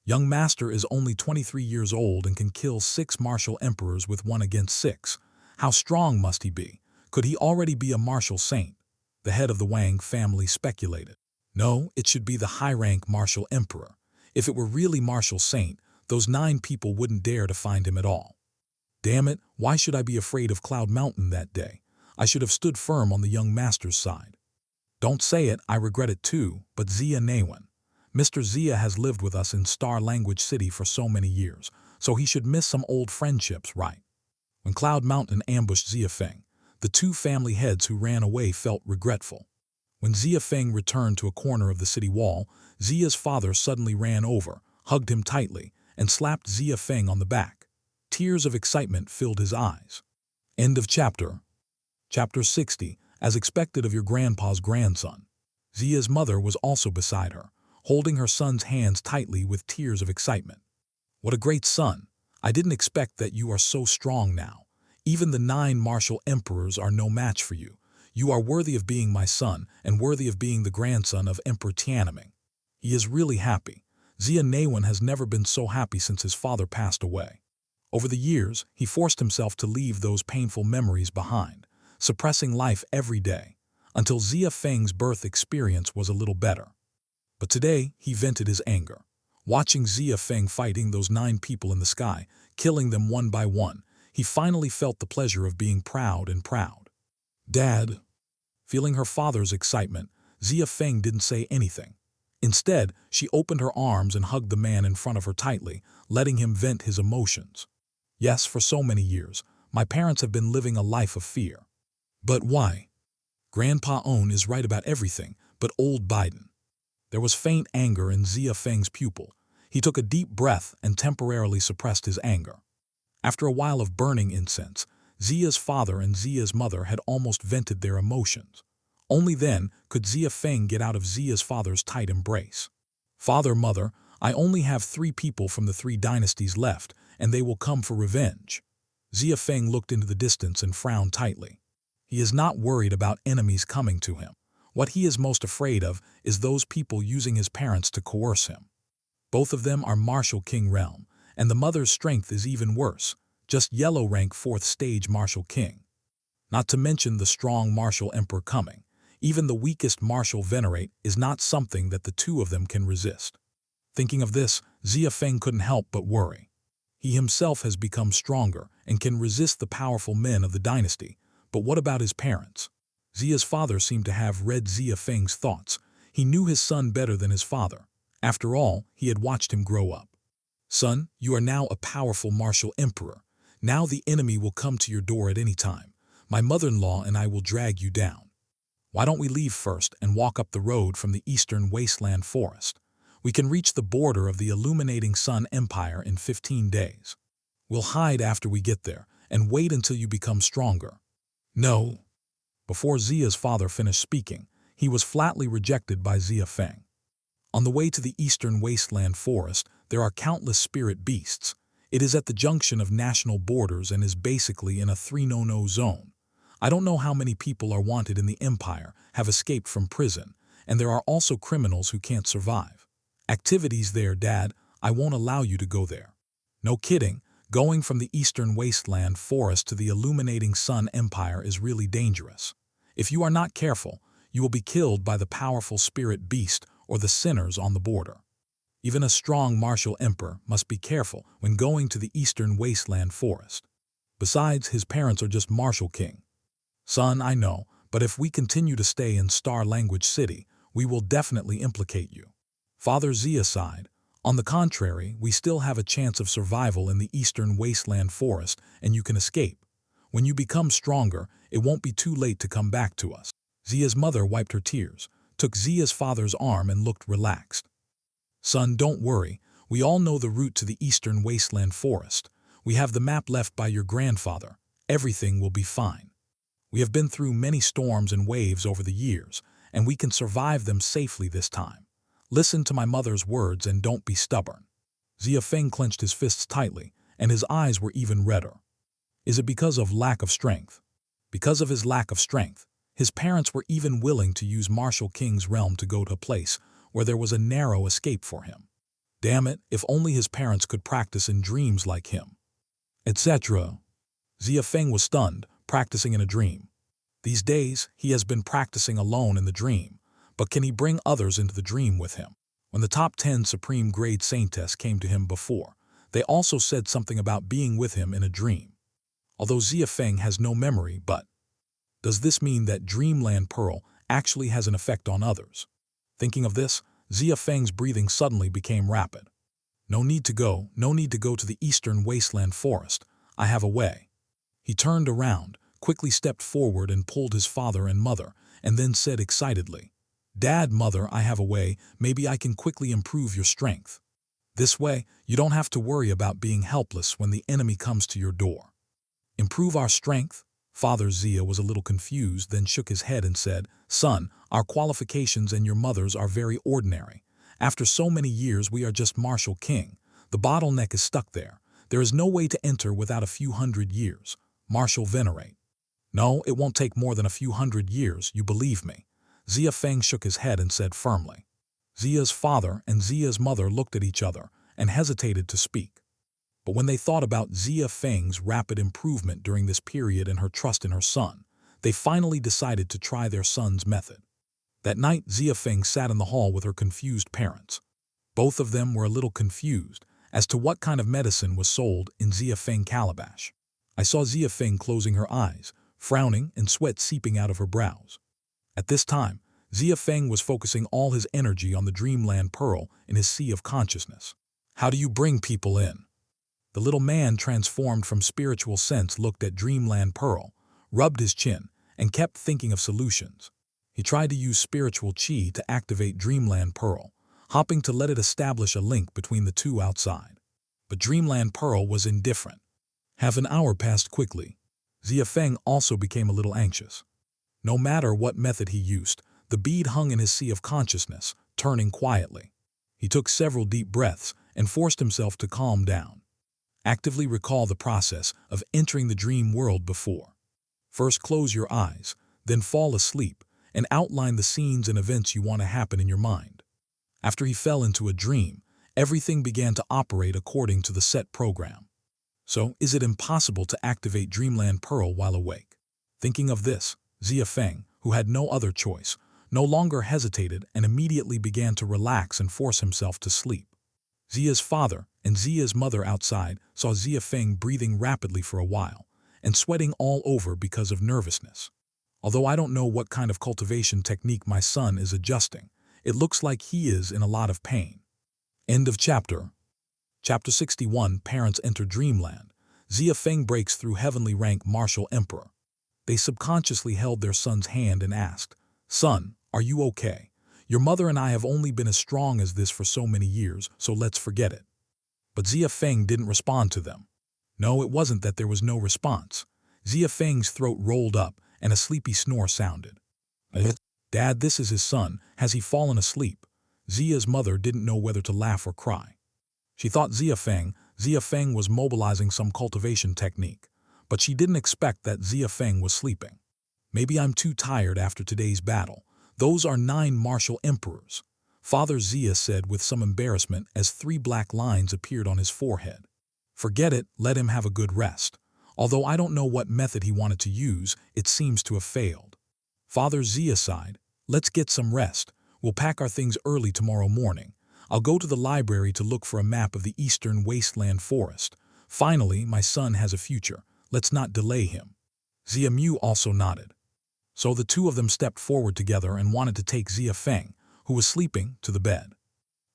Young master is only 23 years old and can kill 6 martial emperors with 1 against 6. How strong must he be? Could he already be a martial saint?" The head of the Wang family speculated. No, it should be the high-rank martial emperor. If it were really martial saint, those 9 people wouldn't dare to find him at all. Damn it, why should I be afraid of Cloud Mountain that day? I should have stood firm on the young master's side. Don't say it, I regret it too, but Xia Nawan. Mr. Xia has lived with us in Star Language City for so many years, so he should miss some old friendships, right? When Cloud Mountain ambushed Xia Feng, the 2 family heads who ran away felt regretful. When Xia Feng returned to a corner of the city wall, Xia's father suddenly ran over, hugged him tightly, and slapped Xia Feng on the back. Tears of excitement filled his eyes. End of chapter. Chapter 60, as expected of your grandpa's grandson. Xia's mother was also beside her, holding her son's hands tightly with tears of excitement. What a great son! I didn't expect that you are so strong now. Even the 9 martial emperors are no match for you. You are worthy of being my son and worthy of being the grandson of Emperor Tianming. He is really happy. Xia Naiwen has never been so happy since his father passed away. Over the years, he forced himself to leave those painful memories behind, suppressing life every day, until Xia Feng's birth experience was a little better. But today, he vented his anger. Watching Xia Feng fighting those 9 people in the sky, killing them one by one, he finally felt the pleasure of being proud and proud. Dad. Feeling her father's excitement, Xia Feng didn't say anything. Instead, she opened her arms and hugged the man in front of her tightly, letting him vent his emotions. Yes, for so many years, my parents have been living a life of fear. But why? Grandpa On is right about everything, but old Biden. There was faint anger in Xia Feng's pupil. He took a deep breath and temporarily suppressed his anger. After a while of burning incense, Xia's father and Xia's mother had almost vented their emotions. Only then could Xia Feng get out of Xia's father's tight embrace. Father, mother, I only have 3 people from the 3 dynasties left, and they will come for revenge. Xia Feng looked into the distance and frowned tightly. He is not worried about enemies coming to him. What he is most afraid of is those people using his parents to coerce him. Both of them are martial king realm, and the mother's strength is even worse, just yellow rank 4th stage martial king. Not to mention the strong martial emperor coming. Even the weakest martial venerate is not something that the 2 of them can resist. Thinking of this, Xia Feng couldn't help but worry. He himself has become stronger and can resist the powerful men of the dynasty, but what about his parents? Xia's father seemed to have read Xia Feng's thoughts. He knew his son better than his father. After all, he had watched him grow up. Son, you are now a powerful martial emperor. Now the enemy will come to your door at any time. My mother-in-law and I will drag you down. Why don't we leave first and walk up the road from the eastern wasteland forest? We can reach the border of the illuminating sun empire in 15 days. We'll hide after we get there and wait until you become stronger. No. Before Xia's father finished speaking, he was flatly rejected by Xia Feng. On the way to the eastern wasteland forest, there are countless spirit beasts. It is at the junction of national borders and is basically in a 3-no-no zone. I don't know how many people are wanted in the empire, have escaped from prison, and there are also criminals who can't survive. Activities there, Dad, I won't allow you to go there. No kidding, going from the eastern wasteland forest to the illuminating sun empire is really dangerous. If you are not careful, you will be killed by the powerful spirit beast or the sinners on the border. Even a strong martial emperor must be careful when going to the eastern wasteland forest. Besides, his parents are just martial king. Son, I know, but if we continue to stay in Star Language City, we will definitely implicate you. Father Xia sighed. On the contrary, we still have a chance of survival in the eastern wasteland forest, and you can escape. When you become stronger, it won't be too late to come back to us. Xia's mother wiped her tears, took Xia's father's arm and looked relaxed. Son, don't worry. We all know the route to the eastern wasteland forest. We have the map left by your grandfather. Everything will be fine. We have been through many storms and waves over the years, and we can survive them safely this time. Listen to my mother's words and don't be stubborn. Xia Feng clenched his fists tightly, and his eyes were even redder. Is it because of lack of strength? Because of his lack of strength, his parents were even willing to use Martial King's realm to go to a place where there was a narrow escape for him. Damn it, if only his parents could practice in dreams like him. Etc. Xia Feng was stunned, practicing in a dream. These days, he has been practicing alone in the dream, but can he bring others into the dream with him? When the top 10 Supreme Grade Saintess came to him before, they also said something about being with him in a dream. Although Xia Feng has no memory, but does this mean that Dreamland Pearl actually has an effect on others? Thinking of this, Xia Feng's breathing suddenly became rapid. No need to go to the eastern wasteland forest. I have a way. He turned around, quickly stepped forward and pulled his father and mother, and then said excitedly, Dad, Mother, I have a way. Maybe I can quickly improve your strength. This way, you don't have to worry about being helpless when the enemy comes to your door. Improve our strength? Father Xia was a little confused, then shook his head and said, "Son, our qualifications and your mother's are very ordinary. After so many years we are just martial king. The bottleneck is stuck there. There is no way to enter without a few hundred years. Martial venerate." "No, it won't take more than a few hundred years, you believe me." Xia Feng shook his head and said firmly. Xia's father and Xia's mother looked at each other and hesitated to speak. But when they thought about Xia Feng's rapid improvement during this period and her trust in her son, they finally decided to try their son's method. That night, Xia Feng sat in the hall with her confused parents. Both of them were a little confused as to what kind of medicine was sold in Xia Feng calabash. I saw Xia Feng closing her eyes, frowning and sweat seeping out of her brows. At this time, Xia Feng was focusing all his energy on the Dreamland Pearl in his sea of consciousness. "How do you bring people in?" The little man, transformed from spiritual sense, looked at Dreamland Pearl, rubbed his chin, and kept thinking of solutions. He tried to use spiritual chi to activate Dreamland Pearl, hoping to let it establish a link between the two outside. But Dreamland Pearl was indifferent. Half an hour passed quickly. Xia Feng also became a little anxious. No matter what method he used, the bead hung in his sea of consciousness, turning quietly. He took several deep breaths and forced himself to calm down. Actively recall the process of entering the dream world before. First close your eyes, then fall asleep, and outline the scenes and events you want to happen in your mind. After he fell into a dream, everything began to operate according to the set program. So, is it impossible to activate Dreamland Pearl while awake? Thinking of this, Xia Feng, who had no other choice, no longer hesitated and immediately began to relax and force himself to sleep. Xia's father and Xia's mother outside saw Xia Feng breathing rapidly for a while and sweating all over because of nervousness. "Although I don't know what kind of cultivation technique my son is adjusting, it looks like he is in a lot of pain." End of chapter. Chapter 61, Parents Enter Dreamland. Xia Feng breaks through heavenly rank martial emperor. They subconsciously held their son's hand and asked, "Son, are you okay? Your mother and I have only been as strong as this for so many years, so let's forget it." But Xia Feng didn't respond to them. No, it wasn't that there was no response. Xia Feng's throat rolled up and a sleepy snore sounded. "Dad, this is his son. Has he fallen asleep?" Xia's mother didn't know whether to laugh or cry. She thought Xia Feng was mobilizing some cultivation technique, but she didn't expect that Xia Feng was sleeping. "Maybe I'm too tired after today's battle. Those are 9 martial emperors," Father Xia said with some embarrassment as 3 black lines appeared on his forehead. "Forget it, let him have a good rest. Although I don't know what method he wanted to use, it seems to have failed." Father Xia sighed. "Let's get some rest. We'll pack our things early tomorrow morning. I'll go to the library to look for a map of the eastern wasteland forest. Finally, my son has a future. Let's not delay him." Xia Mu also nodded. So the two of them stepped forward together and wanted to take Xia Feng, who was sleeping, to the bed.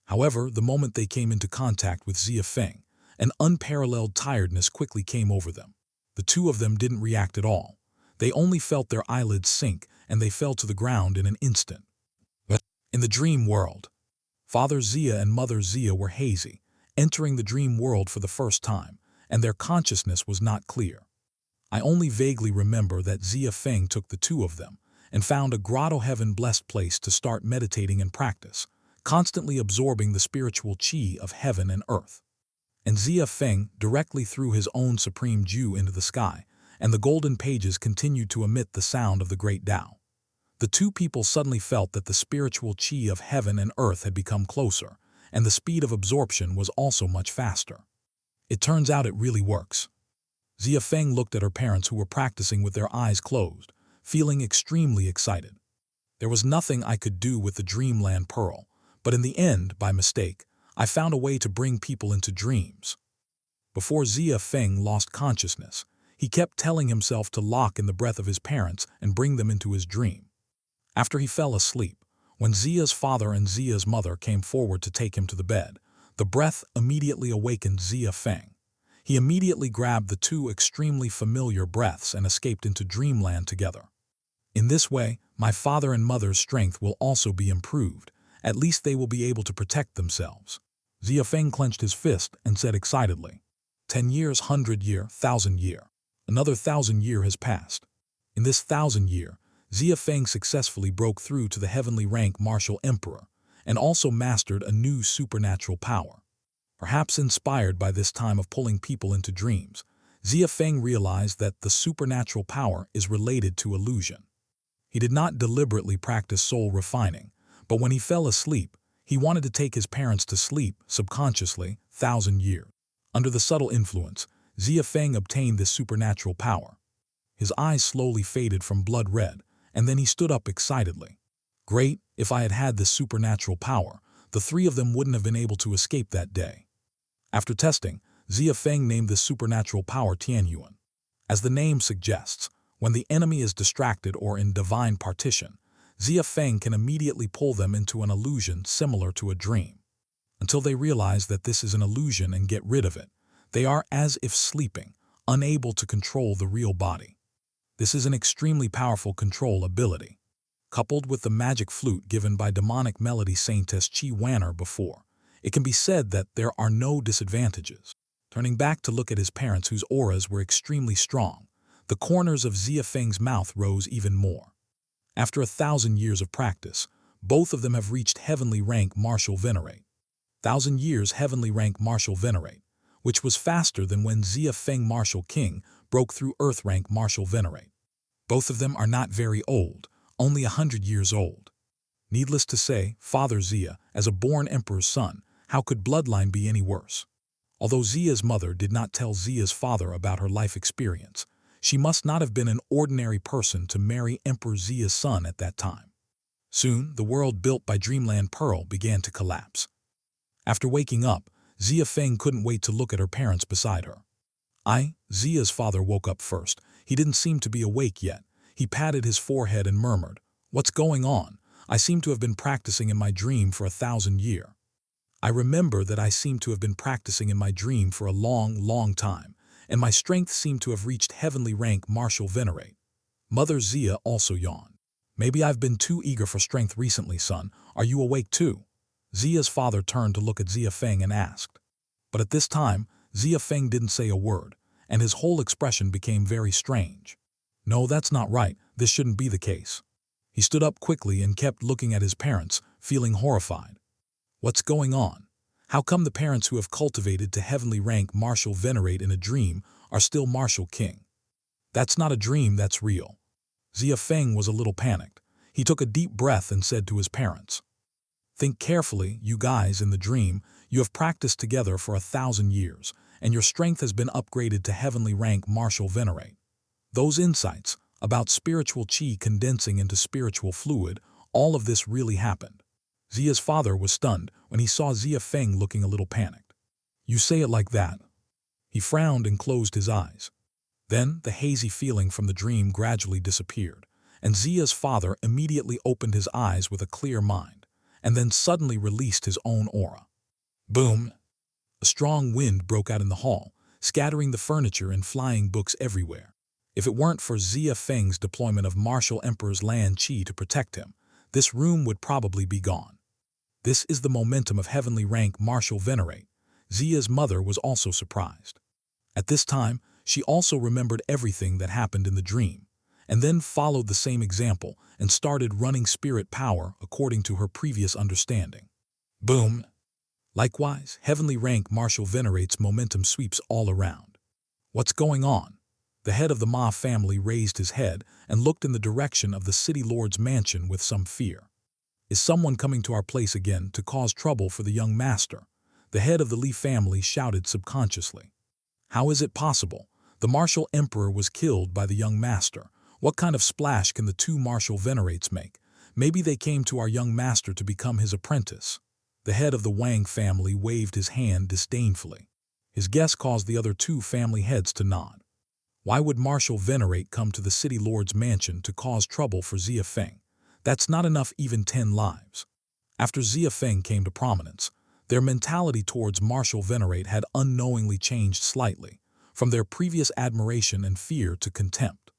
However, the moment they came into contact with Xia Feng, an unparalleled tiredness quickly came over them. The two of them didn't react at all. They only felt their eyelids sink and they fell to the ground in an instant. In the dream world, Father Xia and Mother Xia were hazy, entering the dream world for the first time, and their consciousness was not clear. I only vaguely remember that Xia Feng took the two of them and found a grotto heaven-blessed place to start meditating and practice, constantly absorbing the spiritual chi of heaven and earth. And Xia Feng directly threw his own supreme Ju into the sky, and the golden pages continued to emit the sound of the great Tao. The two people suddenly felt that the spiritual chi of heaven and earth had become closer, and the speed of absorption was also much faster. It turns out it really works. Xia Feng looked at her parents who were practicing with their eyes closed, feeling extremely excited. There was nothing I could do with the Dreamland Pearl, but in the end, by mistake, I found a way to bring people into dreams. Before Xia Feng lost consciousness, he kept telling himself to lock in the breath of his parents and bring them into his dream. After he fell asleep, when Xia's father and Xia's mother came forward to take him to the bed, the breath immediately awakened Xia Feng. He immediately grabbed the 2 extremely familiar breaths and escaped into dreamland together. In this way, my father and mother's strength will also be improved. At least they will be able to protect themselves. Xia Feng clenched his fist and said excitedly, 10 years, 100 year, 1,000 year. Another 1,000 year has passed. In this 1,000-year, Xia Feng successfully broke through to the heavenly rank martial emperor and also mastered a new supernatural power. Perhaps inspired by this time of pulling people into dreams, Xia Feng realized that the supernatural power is related to illusion. He did not deliberately practice soul refining, but when he fell asleep, he wanted to take his parents to sleep subconsciously 1,000 years. Under the subtle influence, Xia Feng obtained this supernatural power. His eyes slowly faded from blood red, and then he stood up excitedly. Great, if I had had this supernatural power, the three of them wouldn't have been able to escape that day. After testing, Xia Feng named this supernatural power Tianyuan. As the name suggests, when the enemy is distracted or in divine partition, Xia Feng can immediately pull them into an illusion similar to a dream. Until they realize that this is an illusion and get rid of it, they are as if sleeping, unable to control the real body. This is an extremely powerful control ability. Coupled with the magic flute given by demonic melody saintess Xia Wanner before, it can be said that there are no disadvantages. Turning back to look at his parents whose auras were extremely strong, the corners of Xia Feng's mouth rose even more. After 1,000 years of practice, both of them have reached heavenly rank martial venerate. 1,000 years heavenly rank martial venerate, which was faster than when Xia Feng martial king broke through earth rank martial venerate. Both of them are not very old, only 100 years old. Needless to say, Father Xia, as a born emperor's son, how could bloodline be any worse? Although Xia's mother did not tell Xia's father about her life experience, she must not have been an ordinary person to marry Emperor Xia's son at that time. Soon, the world built by Dreamland Pearl began to collapse. After waking up, Xia Feng couldn't wait to look at her parents beside her. Xia's father woke up first. He didn't seem to be awake yet. He patted his forehead and murmured, "What's going on? I seem to have been practicing in my dream for 1,000 years. I remember that I seem to have been practicing in my dream for a long time, and my strength seemed to have reached heavenly rank martial venerate." Mother Xia also yawned. "Maybe I've been too eager for strength recently, son. Are you awake too?" Xia's father turned to look at Xia Feng and asked. But at this time, Xia Feng didn't say a word, and his whole expression became very strange. No, that's not right. This shouldn't be the case. He stood up quickly and kept looking at his parents, feeling horrified. What's going on? How come the parents who have cultivated to heavenly rank martial venerate in a dream are still martial king? That's not a dream, that's real. Xia Feng was a little panicked. He took a deep breath and said to his parents, "Think carefully, you guys, in the dream, you have practiced together for 1,000 years, and your strength has been upgraded to heavenly rank martial venerate. Those insights, about spiritual chi condensing into spiritual fluid, all of this really happened." Xia's father was stunned when he saw Xia Feng looking a little panicked. "You say it like that." He frowned and closed his eyes. Then the hazy feeling from the dream gradually disappeared, and Xia's father immediately opened his eyes with a clear mind, and then suddenly released his own aura. Boom! A strong wind broke out in the hall, scattering the furniture and flying books everywhere. If it weren't for Xia Feng's deployment of martial emperor's land chi to protect him, this room would probably be gone. This is the momentum of heavenly rank martial venerate. Xia's mother was also surprised. At this time, she also remembered everything that happened in the dream, and then followed the same example and started running spirit power according to her previous understanding. Boom! Likewise, heavenly rank martial venerate's momentum sweeps all around. What's going on? The head of the Ma family raised his head and looked in the direction of the city lord's mansion with some fear. Is someone coming to our place again to cause trouble for the young master? The head of the Li family shouted subconsciously. How is it possible? The martial emperor was killed by the young master. What kind of splash can the two martial venerates make? Maybe they came to our young master to become his apprentice. The head of the Wang family waved his hand disdainfully. His guess caused the other two family heads to nod. Why would martial venerate come to the city lord's mansion to cause trouble for Xia Feng? That's not enough, even 10 lives. After Xia Feng came to prominence, their mentality towards martial venerate had unknowingly changed slightly, from their previous admiration and fear to contempt.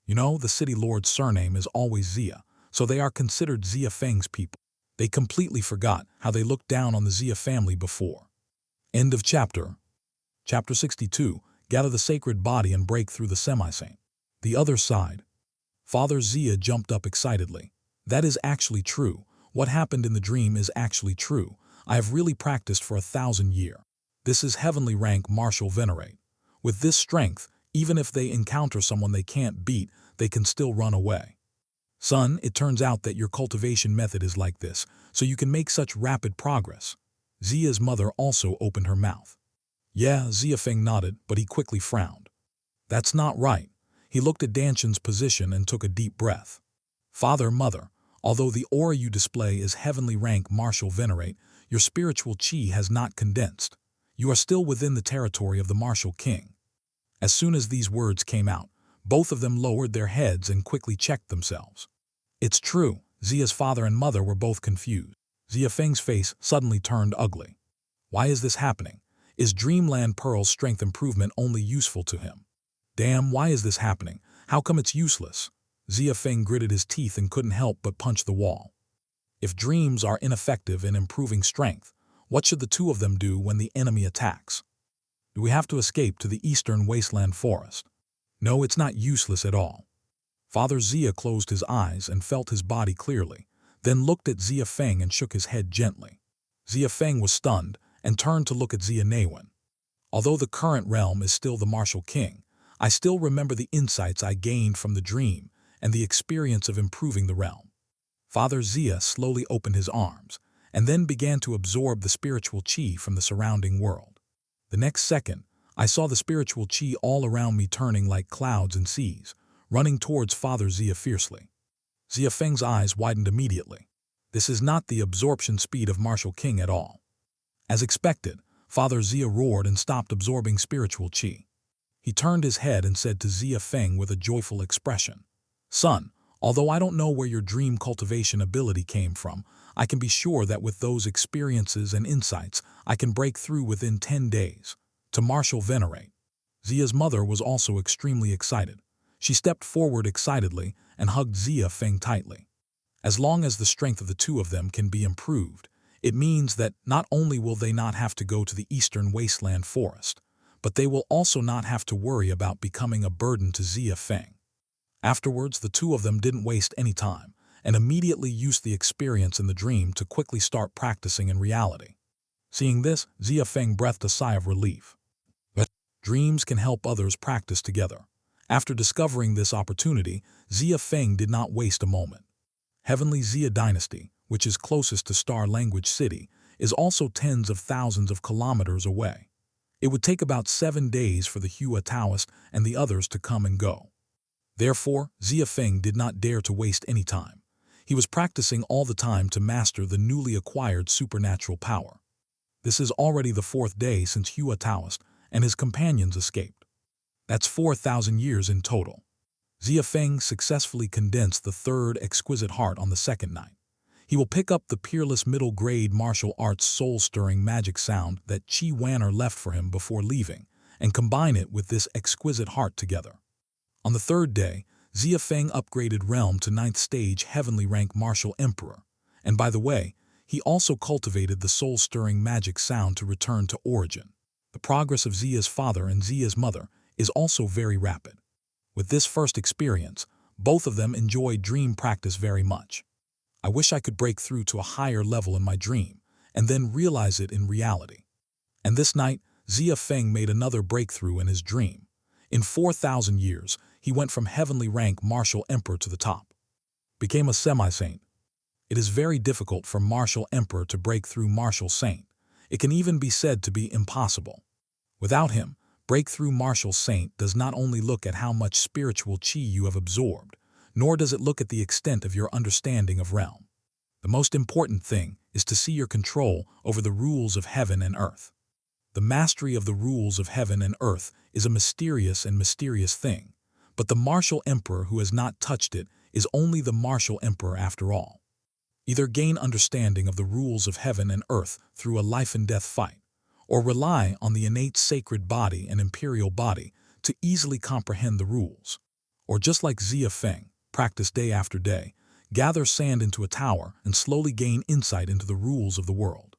You know, the city lord's surname is always Xia, so they are considered Xia Feng's people. They completely forgot how they looked down on the Xia family before. End of chapter. Chapter 62, Gather the Sacred Body and Break Through the Semi-Saint. The Other Side. Father Xia jumped up excitedly. That is actually true. What happened in the dream is actually true. I have really practiced for 1,000 years. This is heavenly rank martial venerate. With this strength, even if they encounter someone they can't beat, they can still run away. Son, it turns out that your cultivation method is like this, so you can make such rapid progress. Xia's mother also opened her mouth. Yeah, Xia Feng nodded, but he quickly frowned. That's not right. He looked at Danshan's position and took a deep breath. Father, mother, although the aura you display is heavenly rank martial venerate, your spiritual chi has not condensed. You are still within the territory of the martial king. As soon as these words came out, both of them lowered their heads and quickly checked themselves. It's true, Xia's father and mother were both confused. Xia Feng's face suddenly turned ugly. Why is this happening? Is Dreamland Pearl's strength improvement only useful to him? Damn, why is this happening? How come it's useless? Xia Feng gritted his teeth and couldn't help but punch the wall. If dreams are ineffective in improving strength, what should the two of them do when the enemy attacks? Do we have to escape to the eastern wasteland forest? No, it's not useless at all. Father Xia closed his eyes and felt his body clearly, then looked at Xia Feng and shook his head gently. Xia Feng was stunned and turned to look at Xia Neiwen. Although the current realm is still the martial king, I still remember the insights I gained from the dream and the experience of improving the realm. Father Xia slowly opened his arms and then began to absorb the spiritual chi from the surrounding world. The next second, I saw the spiritual chi all around me turning like clouds and seas, running towards Father Xia fiercely. Xia Feng's eyes widened immediately. This is not the absorption speed of martial king at all. As expected, Father Xia roared and stopped absorbing spiritual chi. He turned his head and said to Xia Feng with a joyful expression, Son, although I don't know where your dream cultivation ability came from, I can be sure that with those experiences and insights, I can break through within 10 days. To martial venerate. Xia's mother was also extremely excited. She stepped forward excitedly and hugged Xia Feng tightly. As long as the strength of the two of them can be improved, it means that not only will they not have to go to the eastern wasteland forest, but they will also not have to worry about becoming a burden to Xia Feng. Afterwards, the two of them didn't waste any time and immediately used the experience in the dream to quickly start practicing in reality. Seeing this, Xia Feng breathed a sigh of relief. But dreams can help others practice together. After discovering this opportunity, Xia Feng did not waste a moment. Heavenly Xia Dynasty, which is closest to Star Language City, is also tens of thousands of kilometers away. It would take about 7 days for the Hua Taoist and the others to come and go. Therefore, Xia Feng did not dare to waste any time. He was practicing all the time to master the newly acquired supernatural power. This is already the 4th day since Hua Taoist and his companions escaped. That's 4,000 years in total. Xia Feng successfully condensed the 3rd exquisite heart on the 2nd night. He will pick up the peerless middle-grade martial arts soul-stirring magic sound that Chi Wanner left for him before leaving and combine it with this exquisite heart together. On the 3rd day, Xia Feng upgraded realm to 9th stage heavenly rank martial emperor, and by the way, he also cultivated the soul-stirring magic sound to return to origin. The progress of Xia's father and Xia's mother is also very rapid. With this first experience, both of them enjoyed dream practice very much. I wish I could break through to a higher level in my dream and then realize it in reality. And this night, Xia Feng made another breakthrough in his dream. In 4,000 years, he went from heavenly rank martial emperor to the top. Became a semi-saint. It is very difficult for martial emperor to break through martial saint. It can even be said to be impossible. Without him, breakthrough martial saint does not only look at how much spiritual chi you have absorbed, nor does it look at the extent of your understanding of realm. The most important thing is to see your control over the rules of heaven and earth. The mastery of the rules of heaven and earth is a mysterious thing, but the martial emperor who has not touched it is only the martial emperor after all. Either gain understanding of the rules of heaven and earth through a life-and-death fight, or rely on the innate sacred body and imperial body to easily comprehend the rules. Or just like Xia Feng, practice day after day, gather sand into a tower and slowly gain insight into the rules of the world.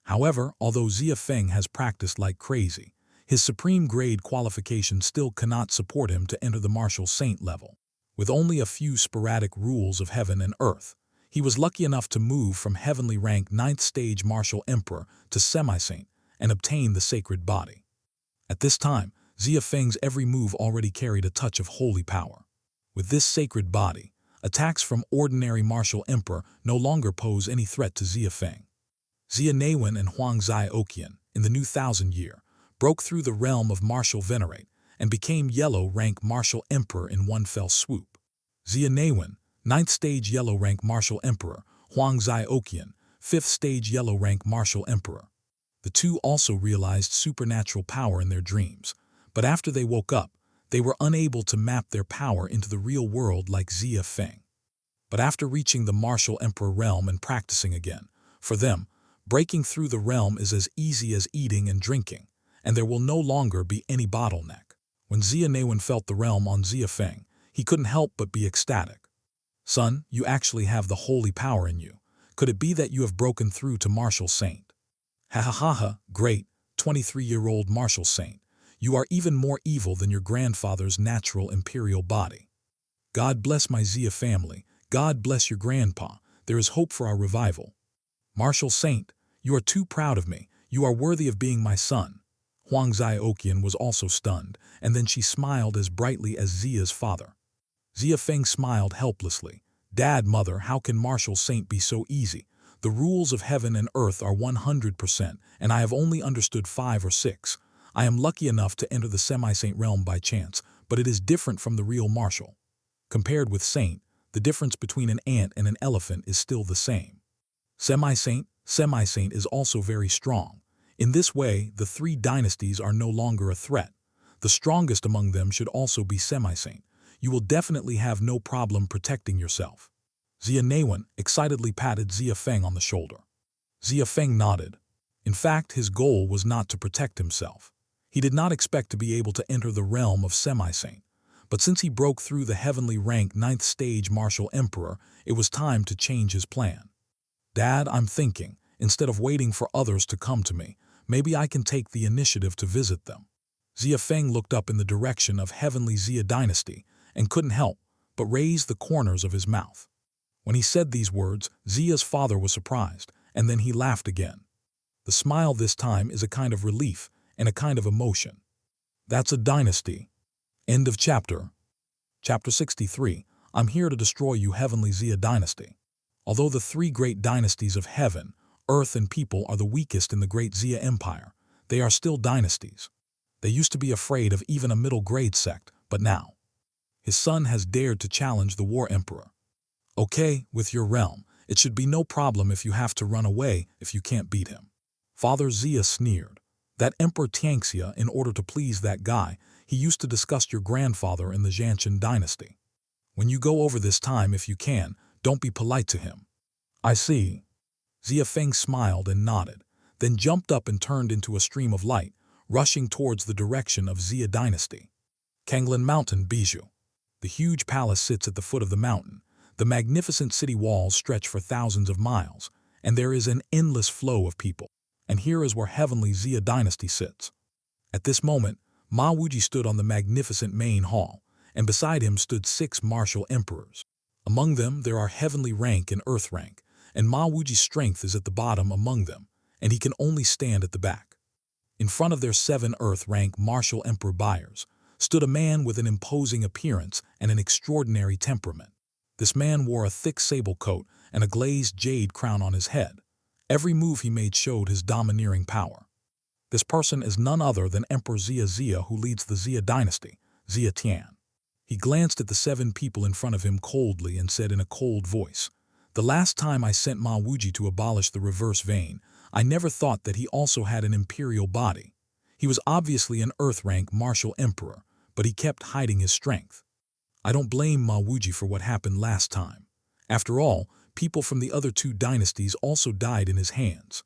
However, although Xia Feng has practiced like crazy, his supreme grade qualification still cannot support him to enter the martial saint level. With only a few sporadic rules of heaven and earth, he was lucky enough to move from heavenly rank 9th stage martial emperor to semi-saint and obtain the sacred body. At this time, Xia Feng's every move already carried a touch of holy power. With this sacred body, attacks from ordinary martial emperor no longer pose any threat to Xia Feng. Xia Naiwen and Huang Zai Oqian, in the new 1000 year, broke through the realm of martial venerate and became yellow rank martial emperor in one fell swoop. Xia Naiwen, 9th stage yellow rank martial emperor, Huang Zai Oqian, 5th stage yellow rank martial emperor. The two also realized supernatural power in their dreams, but after they woke up, they were unable to map their power into the real world like Xia Feng. But after reaching the martial emperor realm and practicing again, for them, breaking through the realm is as easy as eating and drinking, and there will no longer be any bottleneck. When Xia Naiwen felt the realm on Xia Feng, he couldn't help but be ecstatic. Son, you actually have the holy power in you. Could it be that you have broken through to martial saint? Ha ha ha ha, great, 23-year-old martial saint. You are even more evil than your grandfather's natural imperial body. God bless my Xia family. God bless your grandpa. There is hope for our revival. Martial saint, you are too proud of me. You are worthy of being my son. Huang Zai Oqian was also stunned, and then she smiled as brightly as Xia's father. Xia Feng smiled helplessly. Dad, mother, how can martial saint be so easy? The rules of heaven and earth are 100%, and I have only understood 5 or 6. I am lucky enough to enter the semi-saint realm by chance, but it is different from the real martial. Compared with saint, the difference between an ant and an elephant is still the same. Semi-saint is also very strong. In this way, the 3 dynasties are no longer a threat. The strongest among them should also be semi-saint. You will definitely have no problem protecting yourself. Xia Naiwen excitedly patted Xia Feng on the shoulder. Xia Feng nodded. In fact, his goal was not to protect himself. He did not expect to be able to enter the realm of semi-saint. But since he broke through the heavenly rank 9th stage martial emperor, it was time to change his plan. Dad, I'm thinking, instead of waiting for others to come to me, maybe I can take the initiative to visit them. Xia Feng looked up in the direction of heavenly Xia dynasty and couldn't help but raise the corners of his mouth. When he said these words, Xia's father was surprised, and then he laughed again. The smile this time is a kind of relief and a kind of emotion. That's a dynasty. End of chapter. Chapter 63. I'm here to destroy you, heavenly Xia dynasty. Although the 3 great dynasties of heaven, earth, and people are the weakest in the great Xia empire, they are still dynasties. They used to be afraid of even a middle grade sect, but now his son has dared to challenge the war emperor. Okay, with your realm, it should be no problem if you have to run away if you can't beat him. Father Xia sneered. That Emperor Tianxia, in order to please that guy, he used to discuss your grandfather in the Jianchen dynasty. When you go over this time, if you can, don't be polite to him. I see. Xia Feng smiled and nodded, then jumped up and turned into a stream of light, rushing towards the direction of Xia dynasty. Kanglan Mountain, Bijou. The huge palace sits at the foot of the mountain. The magnificent city walls stretch for thousands of miles, and there is an endless flow of people. And here is where heavenly Xia dynasty sits. At this moment, Ma Wuji stood on the magnificent main hall, and beside him stood 6 martial emperors. Among them there are heavenly rank and earth rank, and Ma Wuji's strength is at the bottom among them, and he can only stand at the back. In front of their 7 earth rank martial emperor buyers stood a man with an imposing appearance and an extraordinary temperament. This man wore a thick sable coat and a glazed jade crown on his head. Every move he made showed his domineering power. This person is none other than Emperor Xia, who leads the Xia dynasty, Xia Tian. He glanced at the 7 people in front of him coldly and said in a cold voice, "The last time I sent Ma Wuji to abolish the reverse vein, I never thought that he also had an imperial body. He was obviously an earth-rank martial emperor, but he kept hiding his strength. I don't blame Ma Wuji for what happened last time. After all, people from the other 2 dynasties also died in his hands.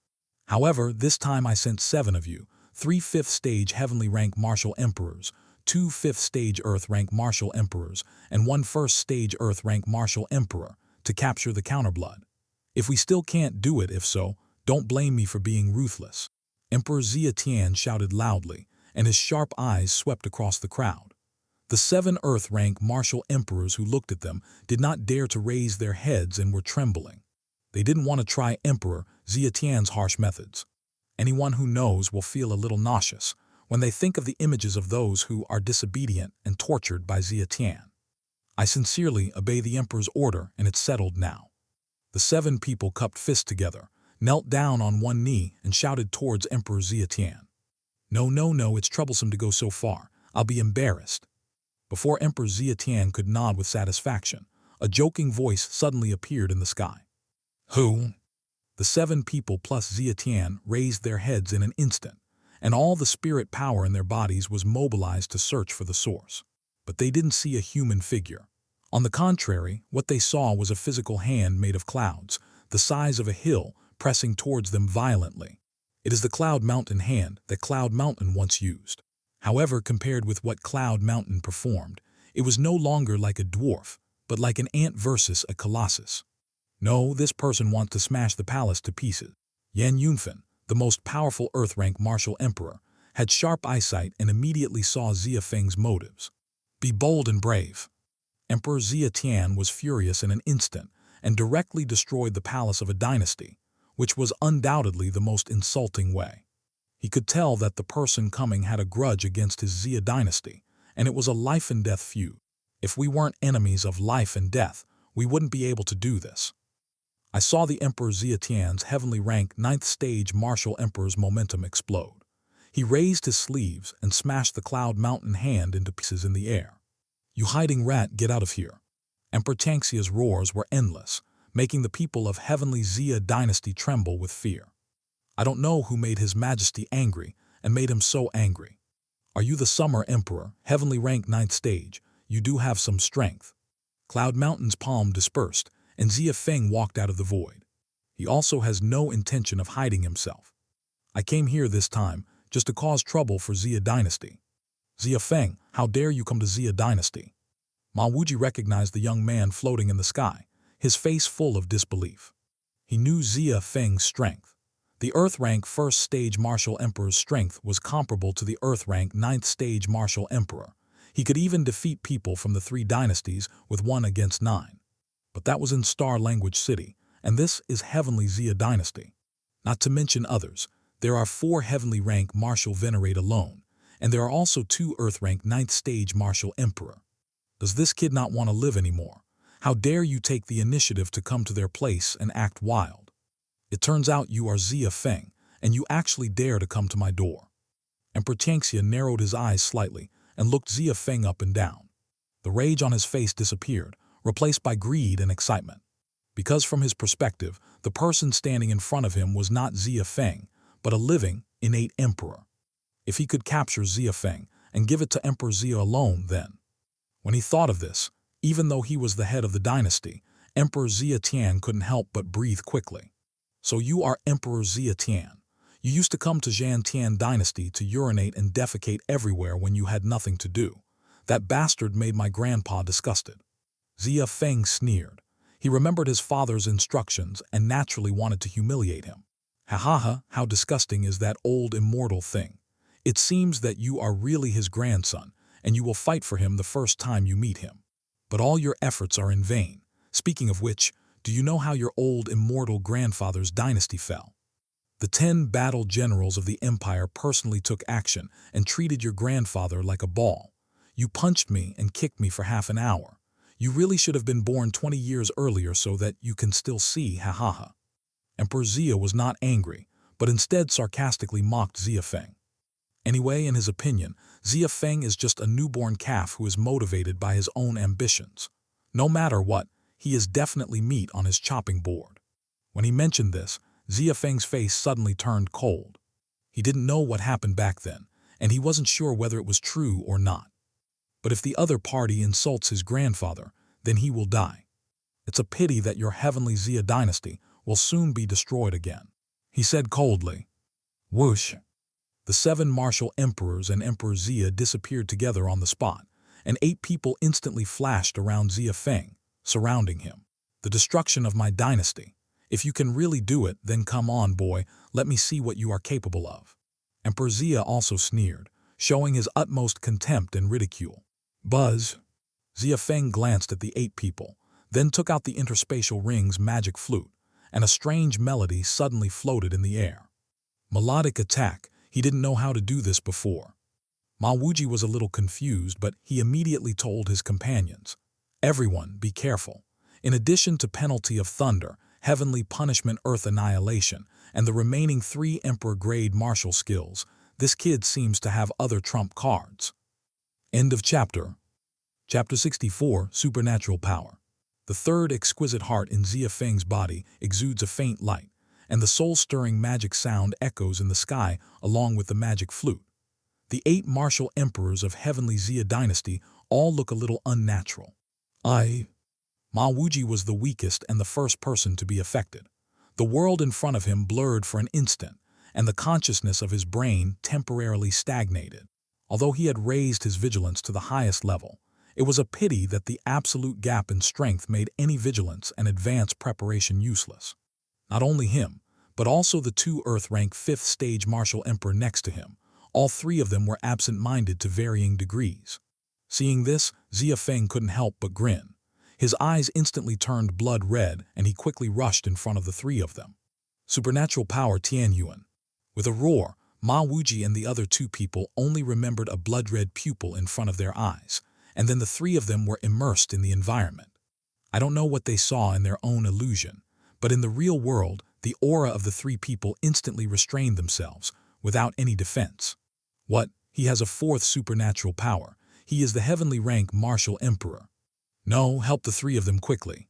However, this time I sent 7 of you, 3 5th stage heavenly rank martial emperors, 2 5th stage earth rank martial emperors, and 1 1st stage earth rank martial emperor, to capture the counterblood. If we still can't do it, if so, don't blame me for being ruthless." Emperor Xia Tian shouted loudly, and his sharp eyes swept across the crowd. The 7 Earth-rank martial emperors who looked at them did not dare to raise their heads and were trembling. They didn't want to try Emperor Xia Tian's harsh methods. Anyone who knows will feel a little nauseous when they think of the images of those who are disobedient and tortured by Xia Tian. I sincerely obey the Emperor's order, and it's settled now. The 7 people cupped fists together, knelt down on one knee, and shouted towards Emperor Xia Tian. No, no, no, it's troublesome to go so far. I'll be embarrassed. Before Emperor Xia Tian could nod with satisfaction, a joking voice suddenly appeared in the sky. Who? The 7 people plus Xia Tian raised their heads in an instant, and all the spirit power in their bodies was mobilized to search for the source. But they didn't see a human figure. On the contrary, what they saw was a physical hand made of clouds, the size of a hill, pressing towards them violently. It is the Cloud Mountain hand that Cloud Mountain once used. However, compared with what Cloud Mountain performed, it was no longer like a dwarf, but like an ant versus a colossus. No, this person wants to smash the palace to pieces. Yan Yunfen, the most powerful Earth-rank martial emperor, had sharp eyesight and immediately saw Xia Feng's motives. Be bold and brave. Emperor Xia Tian was furious in an instant and directly destroyed the palace of a dynasty, which was undoubtedly the most insulting way. He could tell that the person coming had a grudge against his Xia dynasty, and it was a life-and-death feud. If we weren't enemies of life and death, we wouldn't be able to do this. I saw the Emperor Xia Tian's heavenly rank 9th stage martial emperor's momentum explode. He raised his sleeves and smashed the Cloud Mountain hand into pieces in the air. You hiding rat, get out of here. Emperor Changxia's roars were endless, making the people of heavenly Xia dynasty tremble with fear. I don't know who made His Majesty angry and made him so angry. Are you the Summer Emperor, heavenly rank 9th stage? You do have some strength. Cloud Mountain's palm dispersed, and Xia Feng walked out of the void. He also has no intention of hiding himself. I came here this time just to cause trouble for Xia dynasty. Xia Feng, how dare you come to Xia dynasty? Ma Wuji recognized the young man floating in the sky, his face full of disbelief. He knew Xia Feng's strength. The Earth-rank 1st stage martial emperor's strength was comparable to the Earth-rank 9th stage martial emperor. He could even defeat people from the 3 dynasties with 1 against 9. But that was in Star Language City, and this is Heavenly Xia Dynasty. Not to mention others, there are 4 heavenly rank martial venerate alone, and there are also 2 Earth rank 9th stage martial emperor. Does this kid not want to live anymore? How dare you take the initiative to come to their place and act wild? It turns out you are Xia Feng, and you actually dare to come to my door. Emperor Changxia narrowed his eyes slightly and looked Xia Feng up and down. The rage on his face disappeared, replaced by greed and excitement. Because from his perspective, the person standing in front of him was not Xia Feng, but a living, innate emperor. If he could capture Xia Feng and give it to Emperor Xia alone, then. When he thought of this, even though he was the head of the dynasty, Emperor Xia Tian couldn't help but breathe quickly. So you are Emperor Xia Tian. You used to come to Zhan Tian dynasty to urinate and defecate everywhere when you had nothing to do. That bastard made my grandpa disgusted. Xia Feng sneered. He remembered his father's instructions and naturally wanted to humiliate him. Ha ha ha, how disgusting is that old immortal thing. It seems that you are really his grandson, and you will fight for him the first time you meet him. But all your efforts are in vain. Speaking of which, do you know how your old immortal grandfather's dynasty fell? The 10 battle generals of the empire personally took action and treated your grandfather like a ball. You punched me and kicked me for half an hour. You really should have been born 20 years earlier so that you can still see, ha ha ha. Emperor Xia was not angry, but instead sarcastically mocked Xia Feng. Anyway, in his opinion, Xia Feng is just a newborn calf who is motivated by his own ambitions. No matter what, he is definitely meat on his chopping board. When he mentioned this, Xia Feng's face suddenly turned cold. He didn't know what happened back then, and he wasn't sure whether it was true or not. But if the other party insults his grandfather, then he will die. It's a pity that your heavenly Xia dynasty will soon be destroyed again, he said coldly. Whoosh! The 7 martial emperors and Emperor Xia disappeared together on the spot, and 8 people instantly flashed around Xia Feng, surrounding him. The destruction of my dynasty. If you can really do it, then come on, boy, let me see what you are capable of. Emperor Xia also sneered, showing his utmost contempt and ridicule. Buzz. Xia Feng glanced at the 8 people, then took out the interspatial ring's magic flute, and a strange melody suddenly floated in the air. Melodic attack. He didn't know how to do this before. Ma Wuji was a little confused, but he immediately told his companions, "Everyone, be careful. In addition to penalty of thunder, heavenly punishment, earth annihilation, and the remaining 3 emperor-grade martial skills, this kid seems to have other trump cards." End of chapter. Chapter 64, Supernatural Power. The third exquisite heart in Xia Feng's body exudes a faint light, and the soul-stirring magic sound echoes in the sky along with the magic flute. The 8 martial emperors of heavenly Xia dynasty all look a little unnatural. Ma Wuji was the weakest and the first person to be affected. The world in front of him blurred for an instant, and the consciousness of his brain temporarily stagnated. Although he had raised his vigilance to the highest level, it was a pity that the absolute gap in strength made any vigilance and advanced preparation useless. Not only him, but also the 2 Earth-rank 5th stage martial emperor next to him. All 3 of them were absent-minded to varying degrees. Seeing this, Xia Feng couldn't help but grin. His eyes instantly turned blood red, and he quickly rushed in front of the 3 of them. Supernatural power Tianyuan. With a roar, Ma Wuji and the other 2 people only remembered a blood-red pupil in front of their eyes, and then the 3 of them were immersed in the environment. I don't know what they saw in their own illusion, but in the real world, the aura of the 3 people instantly restrained themselves, without any defense. What? He has a 4th supernatural power. He is the heavenly rank martial emperor. No, help the 3 of them quickly.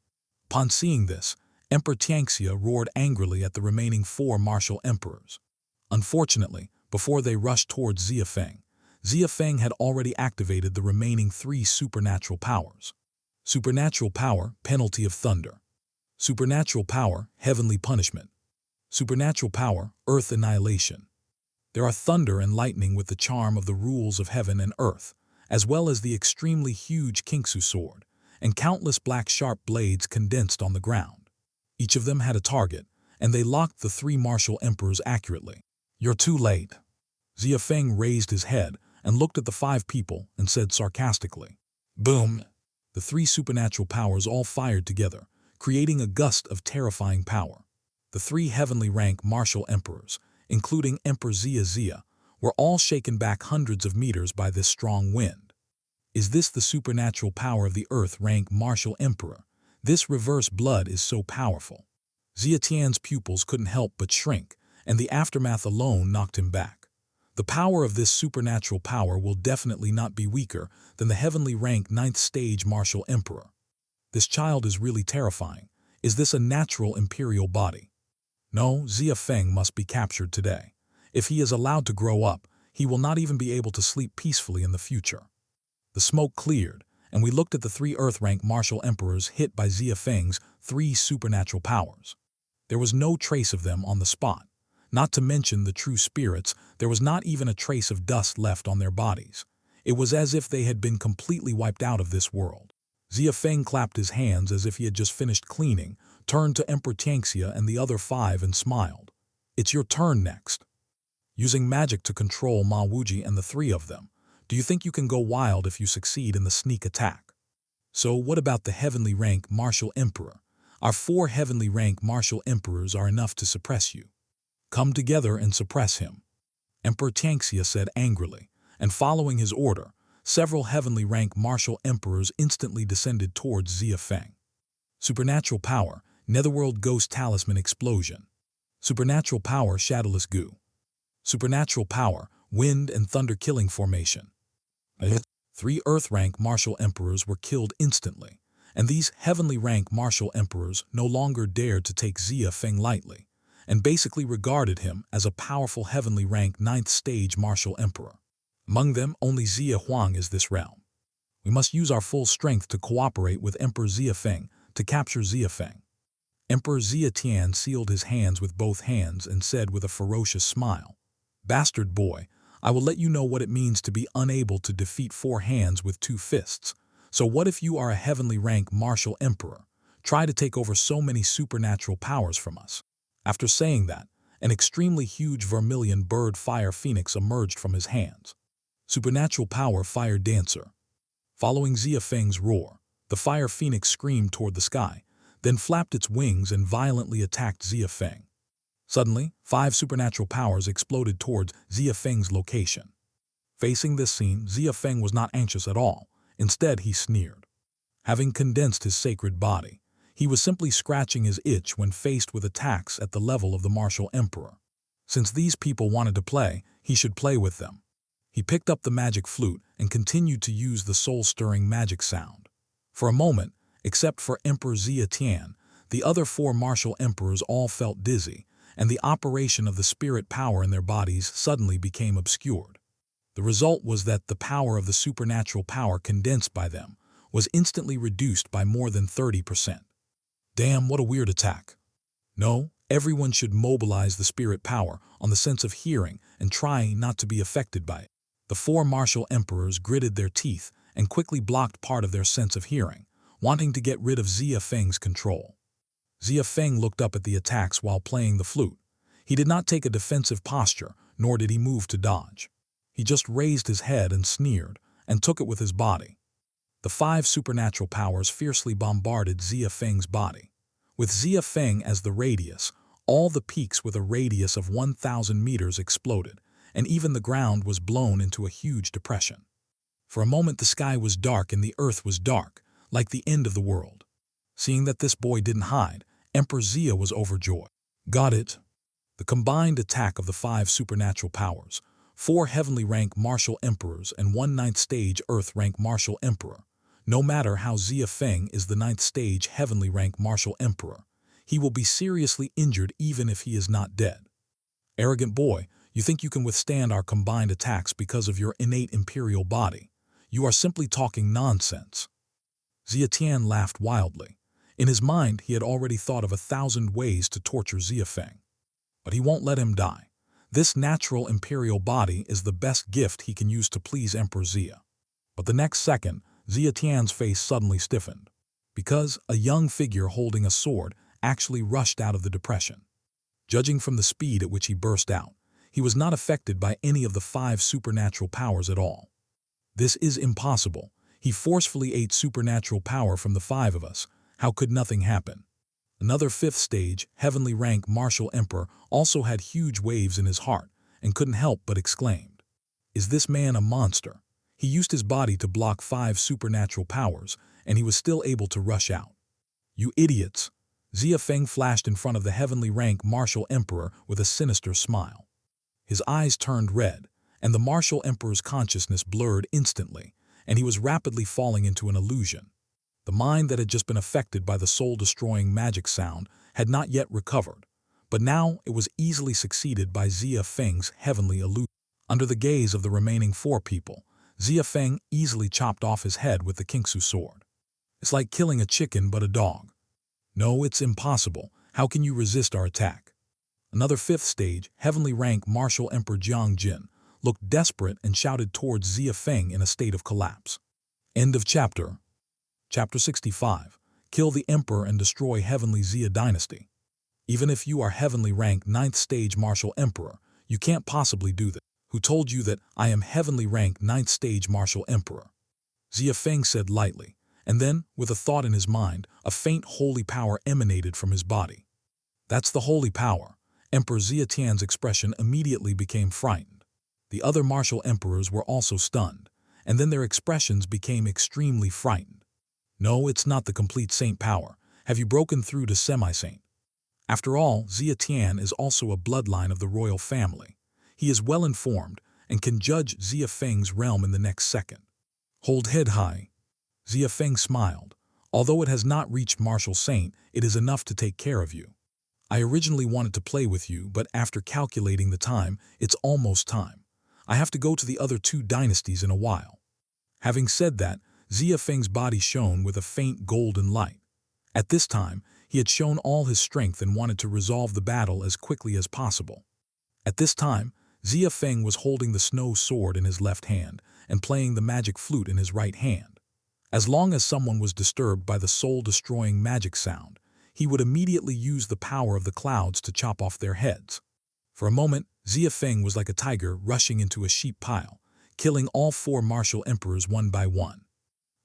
Upon seeing this, Emperor Tianxia roared angrily at the remaining 4 martial emperors. Unfortunately, before they rushed towards Xia Feng had already activated the remaining 3 supernatural powers. Supernatural power, penalty of thunder. Supernatural power, heavenly punishment. Supernatural power, earth annihilation. There are thunder and lightning with the charm of the rules of heaven and earth, as well as the extremely huge Kinksu sword, and countless black sharp blades condensed on the ground. Each of them had a target, and they locked the 3 martial emperors accurately. "You're too late." Xia Feng raised his head and looked at the 5 people and said sarcastically. Boom! The 3 supernatural powers all fired together, creating a gust of terrifying power. The 3 heavenly rank martial emperors, including Emperor Xia, were all shaken back hundreds of meters by this strong wind. Is this the supernatural power of the Earth rank martial emperor? This reverse blood is so powerful. Xia Tian's pupils couldn't help but shrink, and the aftermath alone knocked him back. The power of this supernatural power will definitely not be weaker than the heavenly rank 9th stage martial emperor. This child is really terrifying. Is this a natural imperial body? No, Xia Feng must be captured today. If he is allowed to grow up, he will not even be able to sleep peacefully in the future. The smoke cleared, and we looked at the 3 Earth-rank martial emperors hit by Xia Feng's 3 supernatural powers. There was no trace of them on the spot. Not to mention the true spirits, there was not even a trace of dust left on their bodies. It was as if they had been completely wiped out of this world. Xia Feng clapped his hands as if he had just finished cleaning, turned to Emperor Tianxia and the other 5 and smiled. "It's your turn next." Using magic to control Ma Wuji and the 3 of them, do you think you can go wild if you succeed in the sneak attack? So what about the heavenly rank martial emperor? Our 4 heavenly rank martial emperors are enough to suppress you. Come together and suppress him. Emperor Tianxia said angrily, and following his order, several heavenly rank martial emperors instantly descended towards Xia Feng. Supernatural power, Netherworld Ghost Talisman Explosion. Supernatural power, Shadowless Goo. Supernatural power, Wind and Thunder Killing Formation. 3 Earth-rank martial emperors were killed instantly, and these heavenly rank martial emperors no longer dared to take Xia Feng lightly, and basically regarded him as a powerful heavenly rank 9th stage martial emperor. Among them, only Xia Huang is this realm. We must use our full strength to cooperate with Emperor Xia Feng to capture Xia Feng. Emperor Xia Tian sealed his hands with both hands and said with a ferocious smile, "Bastard boy, I will let you know what it means to be unable to defeat 4 hands with 2 fists. So what if you are a heavenly rank martial emperor? Try to take over so many supernatural powers from us." After saying that, an extremely huge vermilion bird fire phoenix emerged from his hands. Supernatural power Fire Dancer. Following Xia Feng's roar, the fire phoenix screamed toward the sky, then flapped its wings and violently attacked Xia Feng. Suddenly, 5 supernatural powers exploded towards Xia Feng's location. Facing this scene, Xia Feng was not anxious at all. Instead, he sneered. Having condensed his sacred body, he was simply scratching his itch when faced with attacks at the level of the martial emperor. Since these people wanted to play, he should play with them. He picked up the magic flute and continued to use the soul-stirring magic sound. For a moment, except for Emperor Xia Tian, the other 4 martial emperors all felt dizzy, and the operation of the spirit power in their bodies suddenly became obscured. The result was that the power of the supernatural power condensed by them was instantly reduced by more than 30%. Damn, what a weird attack. No, everyone should mobilize the spirit power on the sense of hearing and try not to be affected by it. The 4 martial emperors gritted their teeth and quickly blocked part of their sense of hearing, wanting to get rid of Xia Feng's control. Xia Feng looked up at the attacks while playing the flute. He did not take a defensive posture, nor did he move to dodge. He just raised his head and sneered, and took it with his body. The 5 supernatural powers fiercely bombarded Xia Feng's body. With Xia Feng as the radius, all the peaks with a radius of 1,000 meters exploded, and even the ground was blown into a huge depression. For a moment the sky was dark and the earth was dark, like the end of the world. Seeing that this boy didn't hide, Emperor Xia was overjoyed. Got it. The combined attack of the 5 supernatural powers, 4 heavenly rank martial emperors and 1 9th stage earth rank martial emperor. No matter how Xia Feng is the 9th stage heavenly rank martial emperor, he will be seriously injured even if he is not dead. Arrogant boy, you think you can withstand our combined attacks because of your innate imperial body. You are simply talking nonsense. Xia Tian laughed wildly. In his mind, he had already thought of 1,000 ways to torture Xia Feng. But he won't let him die. This natural imperial body is the best gift he can use to please Emperor Xia. But the next second, Xia Tian's face suddenly stiffened, because a young figure holding a sword actually rushed out of the depression. Judging from the speed at which he burst out, he was not affected by any of the 5 supernatural powers at all. This is impossible. He forcefully ate supernatural power from the 5 of us. How could nothing happen? Another 5th stage, heavenly rank martial emperor also had huge waves in his heart and couldn't help but exclaimed, "Is this man a monster?" He used his body to block 5 supernatural powers, and he was still able to rush out. "You idiots!" Xia Feng flashed in front of the heavenly rank martial emperor with a sinister smile. His eyes turned red, and the martial emperor's consciousness blurred instantly, and he was rapidly falling into an illusion. The mind that had just been affected by the soul-destroying magic sound had not yet recovered, but now it was easily succeeded by Xia Feng's heavenly illusion. Under the gaze of the remaining 4 people, Xia Feng easily chopped off his head with the Kingsu sword. It's like killing a chicken but a dog. No, it's impossible. How can you resist our attack? Another 5th stage, heavenly rank martial emperor Jiang Jin looked desperate and shouted towards Xia Feng in a state of collapse. End of chapter. Chapter 65. Kill the Emperor and destroy Heavenly Xia Dynasty. Even if you are heavenly rank 9th stage martial emperor, you can't possibly do that. Who told you that I am heavenly rank 9th stage martial emperor? Xia Feng said lightly, and then, with a thought in his mind, a faint holy power emanated from his body. That's the holy power. Emperor Xia Tian's expression immediately became frightened. The other martial emperors were also stunned, and then their expressions became extremely frightened. No, it's not the complete saint power. Have you broken through to semi-saint? After all, Xia Tian is also a bloodline of the royal family. He is well informed and can judge Xia Feng's realm in the next second. Hold head high. Xia Feng smiled. Although it has not reached martial saint, it is enough to take care of you. I originally wanted to play with you, but after calculating the time, it's almost time. I have to go to the other 2 dynasties in a while. Having said that, Xia Feng's body shone with a faint golden light. At this time, he had shown all his strength and wanted to resolve the battle as quickly as possible. At this time, Xia Feng was holding the snow sword in his left hand and playing the magic flute in his right hand. As long as someone was disturbed by the soul-destroying magic sound, he would immediately use the power of the clouds to chop off their heads. For a moment, Xia Feng was like a tiger rushing into a sheep pile, killing all 4 martial emperors one by one.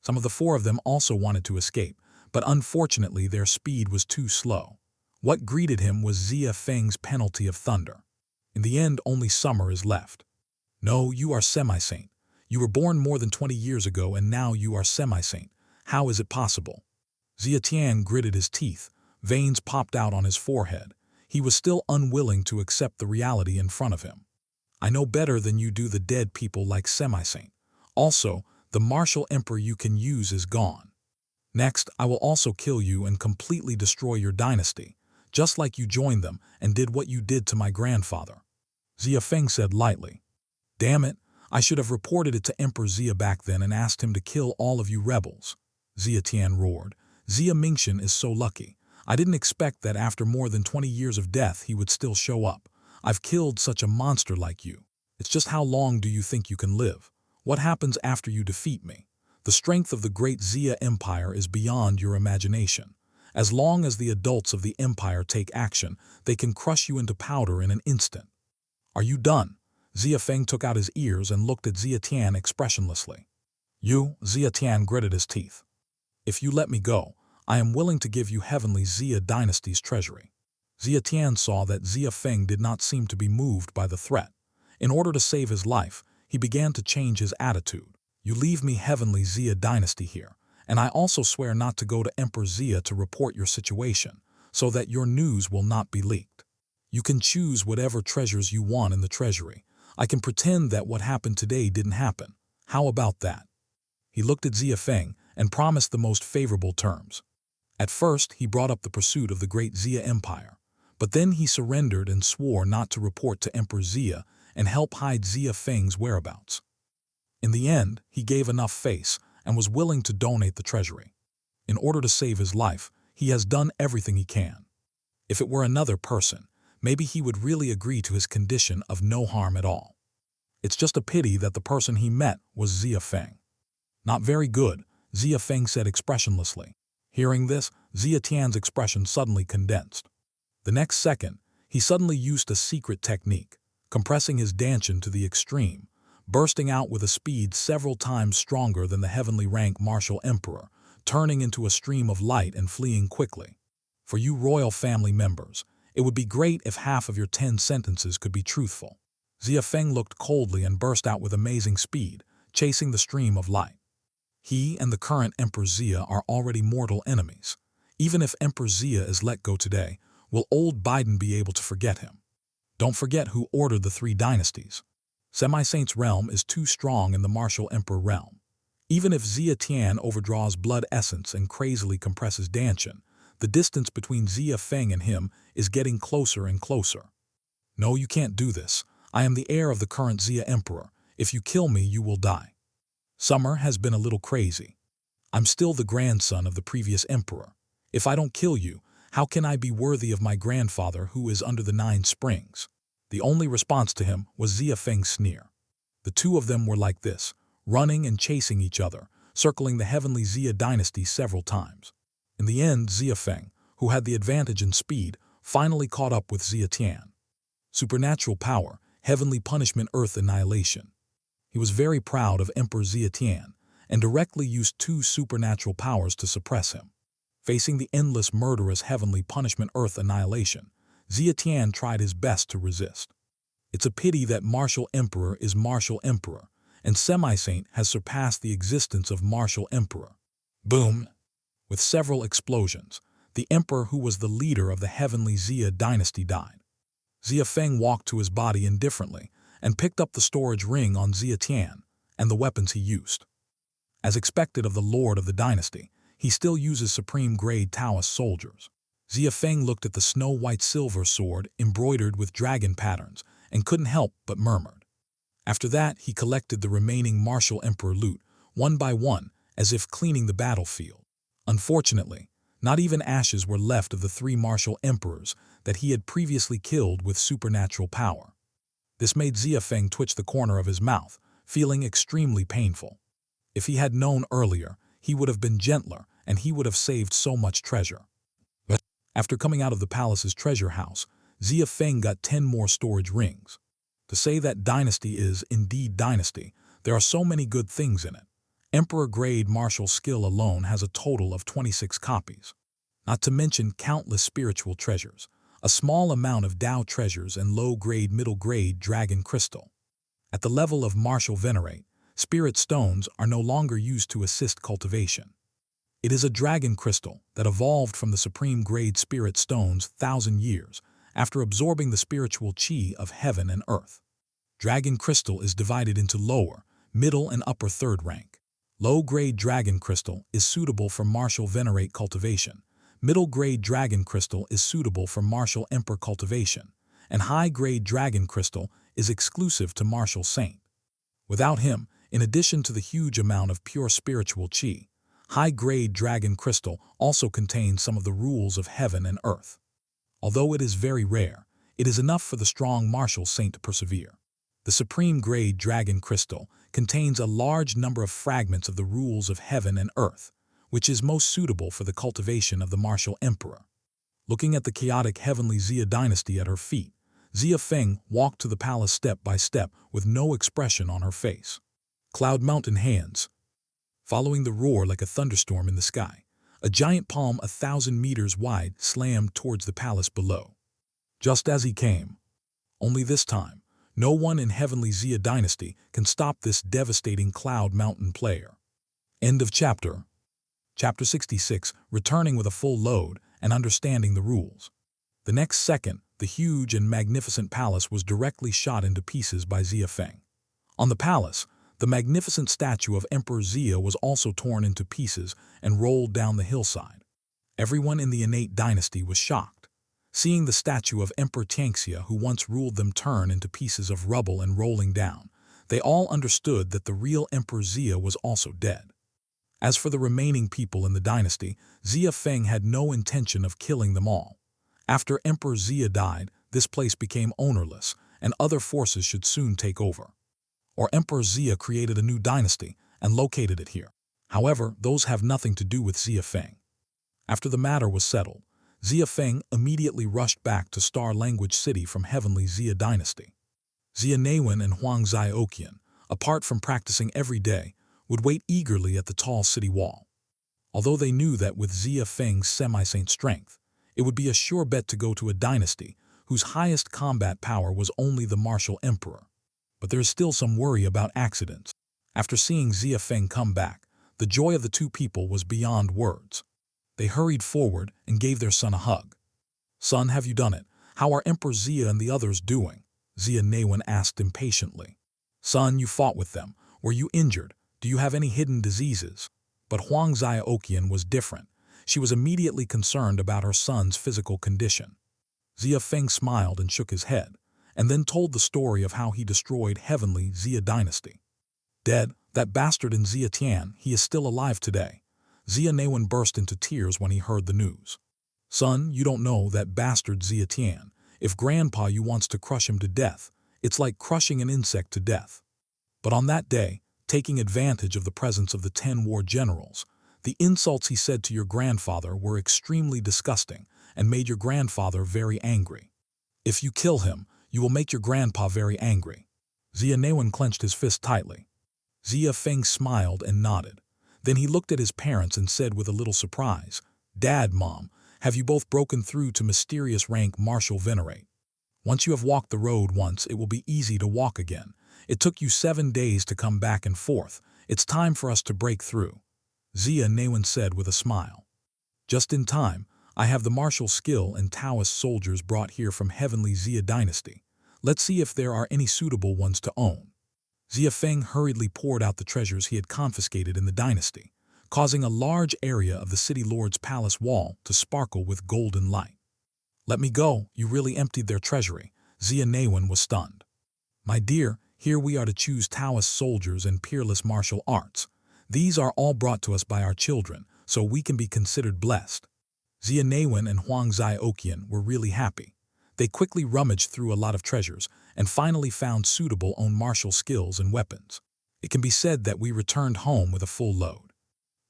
Some of the four of them also wanted to escape, but unfortunately their speed was too slow. What greeted him was Xia Feng's penalty of thunder. In the end, only Summer is left. No, you are semi-saint. You were born more than 20 years ago and now you are semi-saint. How is it possible? Xia Tian gritted his teeth. Veins popped out on his forehead. He was still unwilling to accept the reality in front of him. I know better than you do the dead people like semi-saint. Also, the martial emperor you can use is gone. Next, I will also kill you and completely destroy your dynasty, just like you joined them and did what you did to my grandfather. Xia Feng said lightly. Damn it, I should have reported it to Emperor Xia back then and asked him to kill all of you rebels. Xia Tian roared. Xia Mingxian is so lucky. I didn't expect that after more than 20 years of death he would still show up. I've killed such a monster like you. It's just how long do you think you can live? What happens after you defeat me? The strength of the great Xia Empire is beyond your imagination. As long as the adults of the empire take action, they can crush you into powder in an instant. Are you done? Xia Feng took out his ears and looked at Xia Tian expressionlessly. Xia Tian gritted his teeth. If you let me go, I am willing to give you Heavenly Xia Dynasty's treasury. Xia Tian saw that Xia Feng did not seem to be moved by the threat. In order to save his life, he began to change his attitude. You leave me Heavenly Xia Dynasty here, and I also swear not to go to Emperor Xia to report your situation, so that your news will not be leaked. You can choose whatever treasures you want in the treasury. I can pretend that what happened today didn't happen. How about that? He looked at Xia Feng and promised the most favorable terms. At first, he brought up the pursuit of the great Xia Empire, but then he surrendered and swore not to report to Emperor Xia and help hide Xia Feng's whereabouts. In the end, he gave enough face and was willing to donate the treasury. In order to save his life, he has done everything he can. If it were another person, maybe he would really agree to his condition of no harm at all. It's just a pity that the person he met was Xia Feng. Not very good, Xia Feng said expressionlessly. Hearing this, Xia Tian's expression suddenly condensed. The next second, he suddenly used a secret technique, compressing his dantian to the extreme, bursting out with a speed several times stronger than the heavenly rank martial emperor, turning into a stream of light and fleeing quickly. For you royal family members, it would be great if half of your 10 sentences could be truthful. Xia Feng looked coldly and burst out with amazing speed, chasing the stream of light. He and the current Emperor Xia are already mortal enemies. Even if Emperor Xia is let go today, will old Biden be able to forget him? Don't forget who ordered the 3 dynasties. Semi-Saint's realm is too strong in the martial emperor realm. Even if Xia Tian overdraws blood essence and crazily compresses dantian, the distance between Xia Feng and him is getting closer and closer. No, you can't do this. I am the heir of the current Xia Emperor. If you kill me, you will die. Summer has been a little crazy. I'm still the grandson of the previous emperor. If I don't kill you, how can I be worthy of my grandfather who is under the 9 springs? The only response to him was Xia Feng's sneer. The two of them were like this, running and chasing each other, circling the heavenly Xia dynasty several times. In the end, Xia Feng, who had the advantage in speed, finally caught up with Xia Tian. Supernatural power, heavenly punishment, earth annihilation. He was very proud of Emperor Xia Tian and directly used 2 supernatural powers to suppress him. Facing the endless murderous heavenly punishment, earth annihilation, Xia Tian tried his best to resist. It's a pity that martial emperor is martial emperor, and semi-saint has surpassed the existence of martial emperor. Boom! With several explosions, the emperor who was the leader of the heavenly Xia dynasty died. Xia Feng walked to his body indifferently and picked up the storage ring on Xia Tian and the weapons he used. As expected of the lord of the dynasty, he still uses Supreme Grade Taoist soldiers. Xia Feng looked at the snow-white silver sword embroidered with dragon patterns and couldn't help but murmured. After that, he collected the remaining martial emperor loot, one by one, as if cleaning the battlefield. Unfortunately, not even ashes were left of the 3 martial emperors that he had previously killed with supernatural power. This made Xia Feng twitch the corner of his mouth, feeling extremely painful. If he had known earlier, he would have been gentler and he would have saved so much treasure. But after coming out of the palace's treasure house, Xia Feng got 10 more storage rings. To say that dynasty is indeed dynasty, there are so many good things in it. Emperor-grade martial skill alone has a total of 26 copies. Not to mention countless spiritual treasures, a small amount of Tao treasures and low-grade middle-grade dragon crystal. At the level of martial venerate, spirit stones are no longer used to assist cultivation. It is a dragon crystal that evolved from the Supreme Grade Spirit Stones 1,000 years after absorbing the spiritual chi of heaven and earth. Dragon crystal is divided into lower, middle, and upper third rank. Low-grade dragon crystal is suitable for martial venerate cultivation. Middle-grade dragon crystal is suitable for martial emperor cultivation, and high-grade dragon crystal is exclusive to martial saint. Without him, in addition to the huge amount of pure spiritual chi, high-grade dragon crystal also contains some of the rules of heaven and earth. Although it is very rare, it is enough for the strong martial saint to persevere. The Supreme Grade Dragon Crystal contains a large number of fragments of the rules of heaven and earth, which is most suitable for the cultivation of the martial emperor. Looking at the chaotic heavenly Xia dynasty at her feet, Xia Feng walked to the palace step by step with no expression on her face. Cloud mountain hands. Following the roar like a thunderstorm in the sky, a giant palm 1,000 meters wide slammed towards the palace below. Just as he came. Only this time, no one in heavenly Xia dynasty can stop this devastating cloud mountain player. End of chapter. Chapter 66, returning with a full load and understanding the rules. The next second, the huge and magnificent palace was directly shot into pieces by Xia Feng. On the palace, the magnificent statue of Emperor Xia was also torn into pieces and rolled down the hillside. Everyone in the innate dynasty was shocked, seeing the statue of Emperor Tianxia who once ruled them turn into pieces of rubble and rolling down. They all understood that the real Emperor Xia was also dead. As for the remaining people in the dynasty, Xia Feng had no intention of killing them all. After Emperor Xia died, this place became ownerless, and other forces should soon take over. Or Emperor Xia created a new dynasty and located it here. However, those have nothing to do with Xia Feng. After the matter was settled, Xia Feng immediately rushed back to Star Language City from heavenly Xia dynasty. Xia Naiwen and Huang Xiaoqian, apart from practicing every day, would wait eagerly at the tall city wall. Although they knew that with Xia Feng's semi-saint strength, it would be a sure bet to go to a dynasty whose highest combat power was only the martial emperor. But there is still some worry about accidents. After seeing Xia Feng come back, the joy of the two people was beyond words. They hurried forward and gave their son a hug. "Son, have you done it? How are Emperor Xia and the others doing?" Xia Naiwen asked impatiently. "Son, you fought with them. Were you injured? Do you have any hidden diseases?" But Huang Xiaoqian was different. She was immediately concerned about her son's physical condition. Xia Feng smiled and shook his head, and then told the story of how he destroyed heavenly Xia dynasty. "Dead, that bastard in Xia Tian, he is still alive today." Xia Naiwen burst into tears when he heard the news. "Son, you don't know that bastard Xia Tian. If Grandpa you wants to crush him to death, it's like crushing an insect to death." But on that day, taking advantage of the presence of the 10 war generals, the insults he said to your grandfather were extremely disgusting and made your grandfather very angry. "If you kill him, you will make your grandpa very angry." Xia Naiwen clenched his fist tightly. Xia Feng smiled and nodded. Then he looked at his parents and said with a little surprise, "Dad, Mom, have you both broken through to mysterious rank martial venerate? Once you have walked the road once, it will be easy to walk again. It took you 7 days to come back and forth. It's time for us to break through." Xia Naiwen said with a smile. "Just in time, I have the martial skill and Taoist soldiers brought here from heavenly Xia dynasty. Let's see if there are any suitable ones to own." Xia Feng hurriedly poured out the treasures he had confiscated in the dynasty, causing a large area of the city lord's palace wall to sparkle with golden light. "Let me go, you really emptied their treasury." Xia Naiwen was stunned. "My dear, here we are to choose Taoist soldiers and peerless martial arts. These are all brought to us by our children, so we can be considered blessed." Xia Naiwen and Huang Xiaoqian were really happy. They quickly rummaged through a lot of treasures and finally found suitable own martial skills and weapons. It can be said that we returned home with a full load.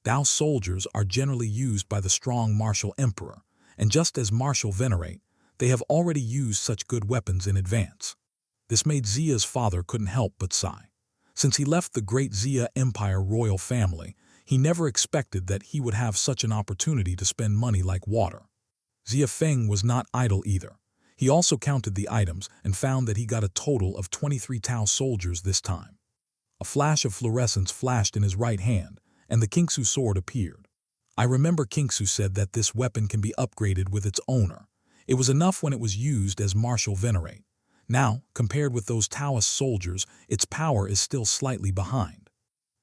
Tao soldiers are generally used by the strong martial emperor, and just as martial venerate, they have already used such good weapons in advance. This made Xia's father couldn't help but sigh. Since he left the great Xia Empire royal family, he never expected that he would have such an opportunity to spend money like water. Xia Feng was not idle either. He also counted the items and found that he got a total of 23 Tao soldiers this time. A flash of fluorescence flashed in his right hand, and the Kingsu sword appeared. I remember Kingsu said that this weapon can be upgraded with its owner. It was enough when it was used as martial venerate. Now, compared with those Taoist soldiers, its power is still slightly behind.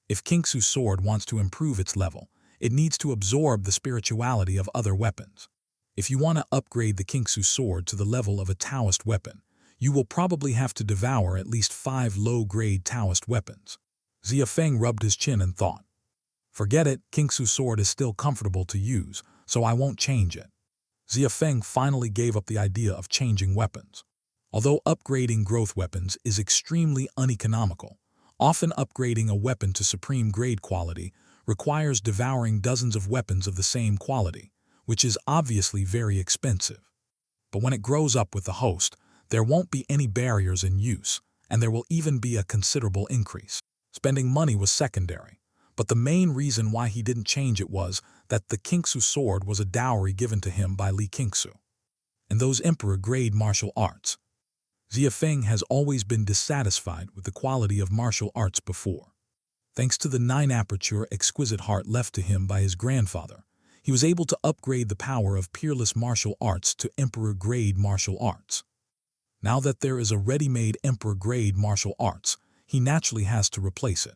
If Kingsu's sword wants to improve its level, it needs to absorb the spirituality of other weapons. If you want to upgrade the Kingsu sword to the level of a Taoist weapon, you will probably have to devour at least 5 low-grade Taoist weapons. Xia Feng rubbed his chin and thought, "Forget it, Kingsu's sword is still comfortable to use, so I won't change it." Xia Feng finally gave up the idea of changing weapons. Although upgrading growth weapons is extremely uneconomical, often upgrading a weapon to supreme grade quality requires devouring dozens of weapons of the same quality, which is obviously very expensive. But when it grows up with the host, there won't be any barriers in use, and there will even be a considerable increase. Spending money was secondary, but the main reason why he didn't change it was that the Kingsu sword was a dowry given to him by Li Kingsu. And those emperor-grade martial arts. Xia Feng has always been dissatisfied with the quality of martial arts before. Thanks to the 9-aperture exquisite heart left to him by his grandfather, he was able to upgrade the power of peerless martial arts to emperor-grade martial arts. Now that there is a ready-made emperor-grade martial arts, he naturally has to replace it.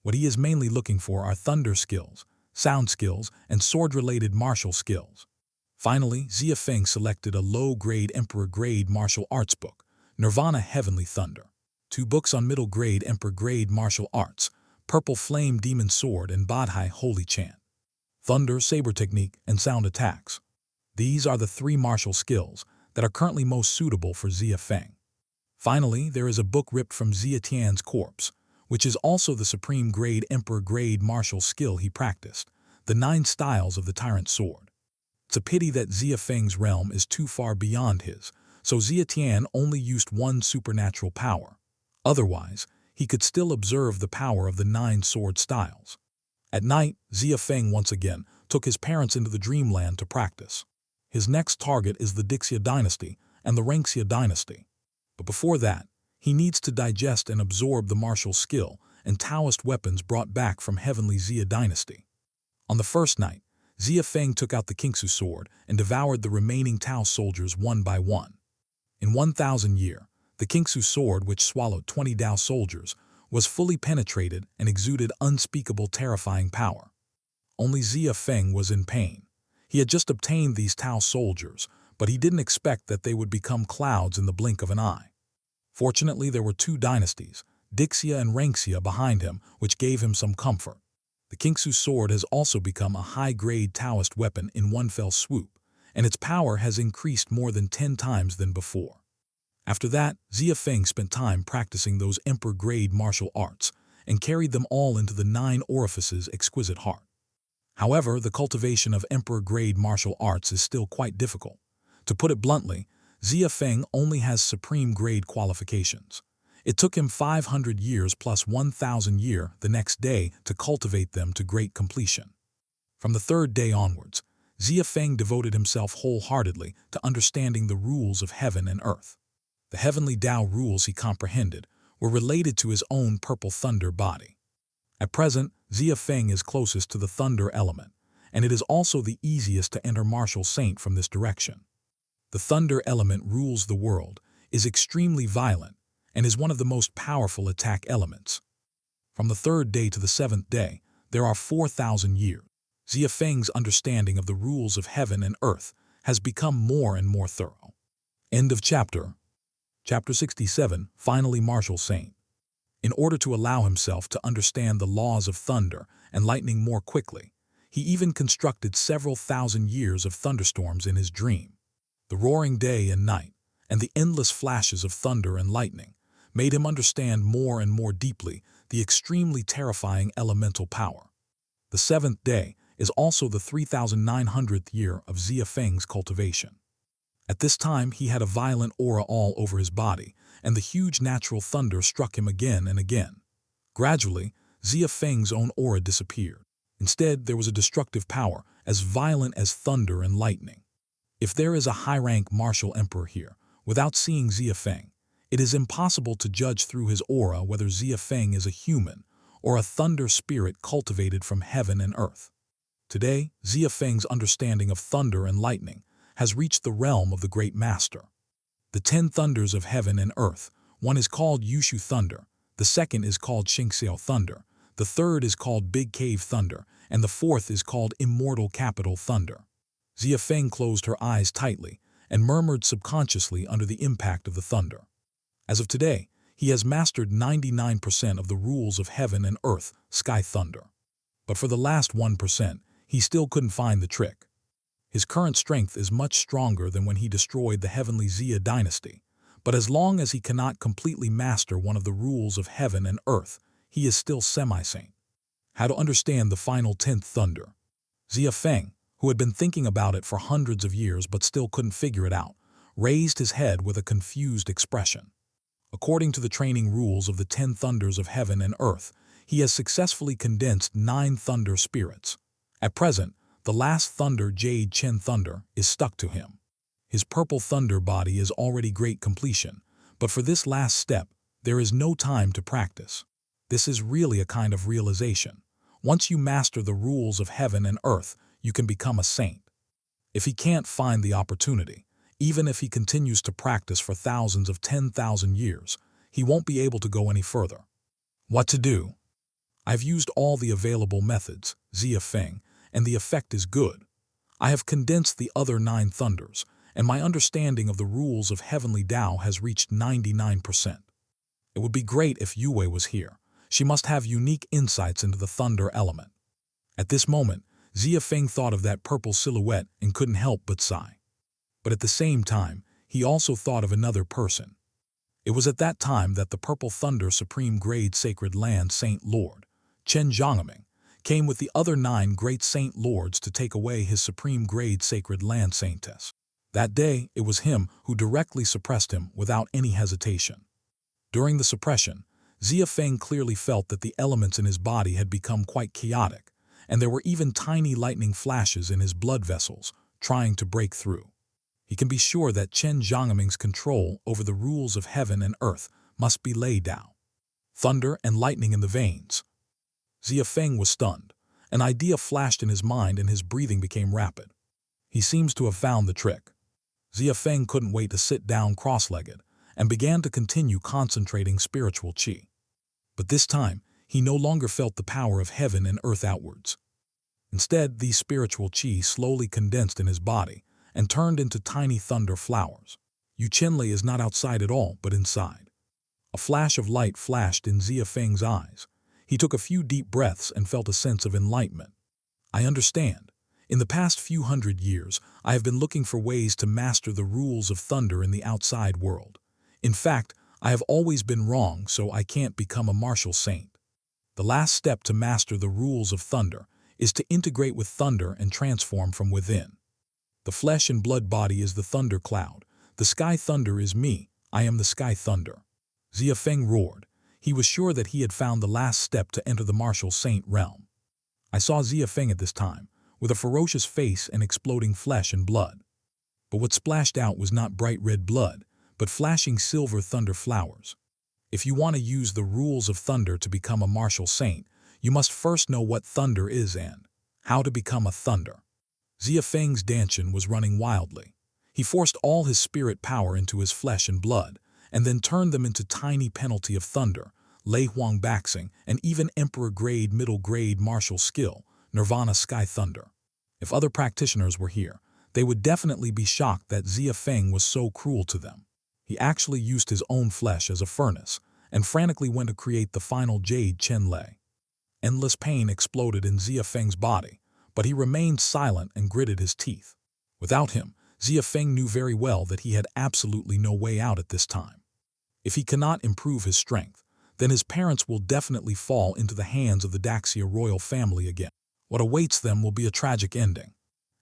What he is mainly looking for are thunder skills, sound skills, and sword-related martial skills. Finally, Xia Feng selected a low-grade emperor-grade martial arts book, Nirvana Heavenly Thunder, 2 books on middle-grade emperor-grade martial arts, Purple Flame Demon Sword and Badhai Holy Chant, Thunder Saber Technique, and Sound Attacks. These are the 3 martial skills that are currently most suitable for Xia Feng. Finally, there is a book ripped from Xia Tian's corpse, which is also the supreme grade emperor-grade martial skill he practiced, the 9 styles of the Tyrant Sword. It's a pity that Xia Feng's realm is too far beyond his, so Xia Tian only used 1 supernatural power. Otherwise, he could still observe the power of the 9 sword styles. At night, Xia Feng once again took his parents into the Dreamland to practice. His next target is the Dixia dynasty and the Rangxia dynasty. But before that, he needs to digest and absorb the martial skill and Taoist weapons brought back from Heavenly Xia dynasty. On the first night, Xia Feng took out the Kingsu sword and devoured the remaining Tao soldiers one by one. In 1,000 years, the Kingsu sword, which swallowed 20 Tao soldiers, was fully penetrated and exuded unspeakable terrifying power. Only Xia Feng was in pain. He had just obtained these Tao soldiers, but he didn't expect that they would become clouds in the blink of an eye. Fortunately, there were 2 dynasties, Dixia and Rangxia, behind him, which gave him some comfort. The Kingsu sword has also become a high-grade Taoist weapon in one fell swoop, and its power has increased more than 10 times than before. After that, Xia Feng spent time practicing those emperor-grade martial arts and carried them all into the 9 orifices exquisite heart. However, the cultivation of emperor-grade martial arts is still quite difficult. To put it bluntly, Xia Feng only has supreme grade qualifications. It took him 500 years plus 1,000 years the next day to cultivate them to great completion. From the 3rd day onwards, Xia Feng devoted himself wholeheartedly to understanding the rules of heaven and earth. The heavenly Tao rules he comprehended were related to his own purple thunder body. At present, Xia Feng is closest to the thunder element, and it is also the easiest to enter martial saint from this direction. The thunder element rules the world, is extremely violent, and is one of the most powerful attack elements. From the 3rd day to the 7th day, there are 4,000 years. Xia Feng's understanding of the rules of heaven and earth has become more and more thorough. End of chapter. Chapter 67, Finally Martial Saint. In order to allow himself to understand the laws of thunder and lightning more quickly, he even constructed several thousand years of thunderstorms in his dream. The roaring day and night, and the endless flashes of thunder and lightning, made him understand more and more deeply the extremely terrifying elemental power. The 7th day is also the 3,900th year of Xia Feng's cultivation. At this time, he had a violent aura all over his body, and the huge natural thunder struck him again and again. Gradually, Xia Feng's own aura disappeared. Instead, there was a destructive power, as violent as thunder and lightning. If there is a high-rank martial emperor here, without seeing Xia Feng, it is impossible to judge through his aura whether Xia Feng is a human or a thunder spirit cultivated from heaven and earth. Today, Xia Feng's understanding of thunder and lightning has reached the realm of the Great Master. The 10 thunders of heaven and earth, one is called Yushu Thunder, the second is called Xingxiao Thunder, the third is called Big Cave Thunder, and the fourth is called Immortal Capital Thunder. Xia Feng closed her eyes tightly and murmured subconsciously under the impact of the thunder. As of today, he has mastered 99% of the rules of heaven and earth, sky thunder. But for the last 1%, he still couldn't find the trick. His current strength is much stronger than when he destroyed the heavenly Xia dynasty, but as long as he cannot completely master one of the rules of heaven and earth, he is still semi-sane. How to understand the final 10th thunder? Xia Feng, who had been thinking about it for hundreds of years but still couldn't figure it out, raised his head with a confused expression. According to the training rules of the 10 thunders of heaven and earth, he has successfully condensed 9 thunder spirits. At present, the last thunder, Jade Chen Thunder, is stuck to him. His purple thunder body is already great completion, but for this last step, there is no time to practice. This is really a kind of realization. Once you master the rules of heaven and earth, you can become a saint. If he can't find the opportunity, even if he continues to practice for thousands of 10,000 years, he won't be able to go any further. What to do? I've used all the available methods, Xia Feng, and the effect is good. I have condensed the other 9 thunders, and my understanding of the rules of heavenly Tao has reached 99%. It would be great if Yue was here. She must have unique insights into the thunder element. At this moment, Xia Feng thought of that purple silhouette and couldn't help but sigh. But at the same time, he also thought of another person. It was at that time that the Purple Thunder Supreme Grade Sacred Land Saint Lord, Chen Zhangming, came with the other 9 great saint lords to take away his Supreme Grade Sacred Land Saintess. That day, it was him who directly suppressed him without any hesitation. During the suppression, Xia Feng clearly felt that the elements in his body had become quite chaotic, and there were even tiny lightning flashes in his blood vessels, trying to break through. He can be sure that Chen Zhangming's control over the rules of heaven and earth must be laid down. Thunder and lightning in the veins. Xia Feng was stunned. An idea flashed in his mind and his breathing became rapid. He seems to have found the trick. Xia Feng couldn't wait to sit down cross-legged and began to continue concentrating spiritual qi. But this time, he no longer felt the power of heaven and earth outwards. Instead, these spiritual qi slowly condensed in his body and turned into tiny thunder flowers. Yu Chenlei is not outside at all, but inside. A flash of light flashed in Xia Feng's eyes. He took a few deep breaths and felt a sense of enlightenment. I understand. In the past few hundred years, I have been looking for ways to master the rules of thunder in the outside world. In fact, I have always been wrong, so I can't become a martial saint. The last step to master the rules of thunder is to integrate with thunder and transform from within. The flesh and blood body is the thunder cloud. The sky thunder is me. I am the sky thunder. Xia Feng roared. He was sure that he had found the last step to enter the martial saint realm. I saw Xia Feng at this time, with a ferocious face and exploding flesh and blood. But what splashed out was not bright red blood, but flashing silver thunder flowers. If you want to use the rules of thunder to become a martial saint, you must first know what thunder is and how to become a thunder. Xia Feng's Danshan was running wildly. He forced all his spirit power into his flesh and blood, and then turned them into tiny penalty of thunder, Lei Huang Baxing, and even Emperor Grade Middle Grade martial skill, Nirvana Sky Thunder. If other practitioners were here, they would definitely be shocked that Xia Feng was so cruel to them. He actually used his own flesh as a furnace, and frantically went to create the final Jade Chen Lei. Endless pain exploded in Xia Feng's body, but he remained silent and gritted his teeth. Without him, Xia Feng knew very well that he had absolutely no way out at this time. If he cannot improve his strength, then his parents will definitely fall into the hands of the Daxia royal family again. What awaits them will be a tragic ending,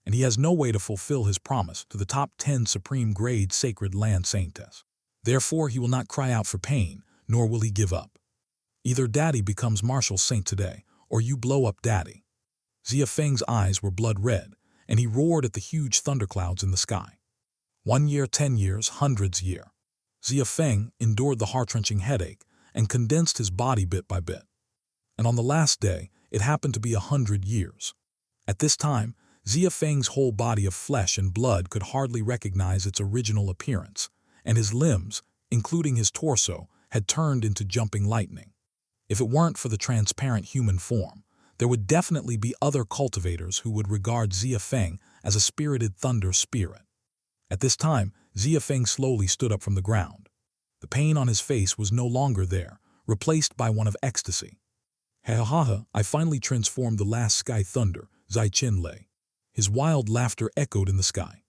and he has no way to fulfill his promise to the top 10 Supreme Grade Sacred Land Saintess. Therefore, he will not cry out for pain, nor will he give up. Either Daddy becomes Martial Saint today, or you blow up Daddy. Xia Feng's eyes were blood red, and he roared at the huge thunderclouds in the sky. 1 year, 10 years, hundreds year. Xia Feng endured the heart-wrenching headache and condensed his body bit by bit. And on the last day, it happened to be 100 years. At this time, Xia Feng's whole body of flesh and blood could hardly recognize its original appearance, and his limbs, including his torso, had turned into jumping lightning. If it weren't for the transparent human form, there would definitely be other cultivators who would regard Xia Feng as a spirited thunder spirit. At this time, Xia Feng slowly stood up from the ground. The pain on his face was no longer there, replaced by one of ecstasy. Ha ha ha, I finally transformed the last sky thunder, Zai Qin lay. His wild laughter echoed in the sky.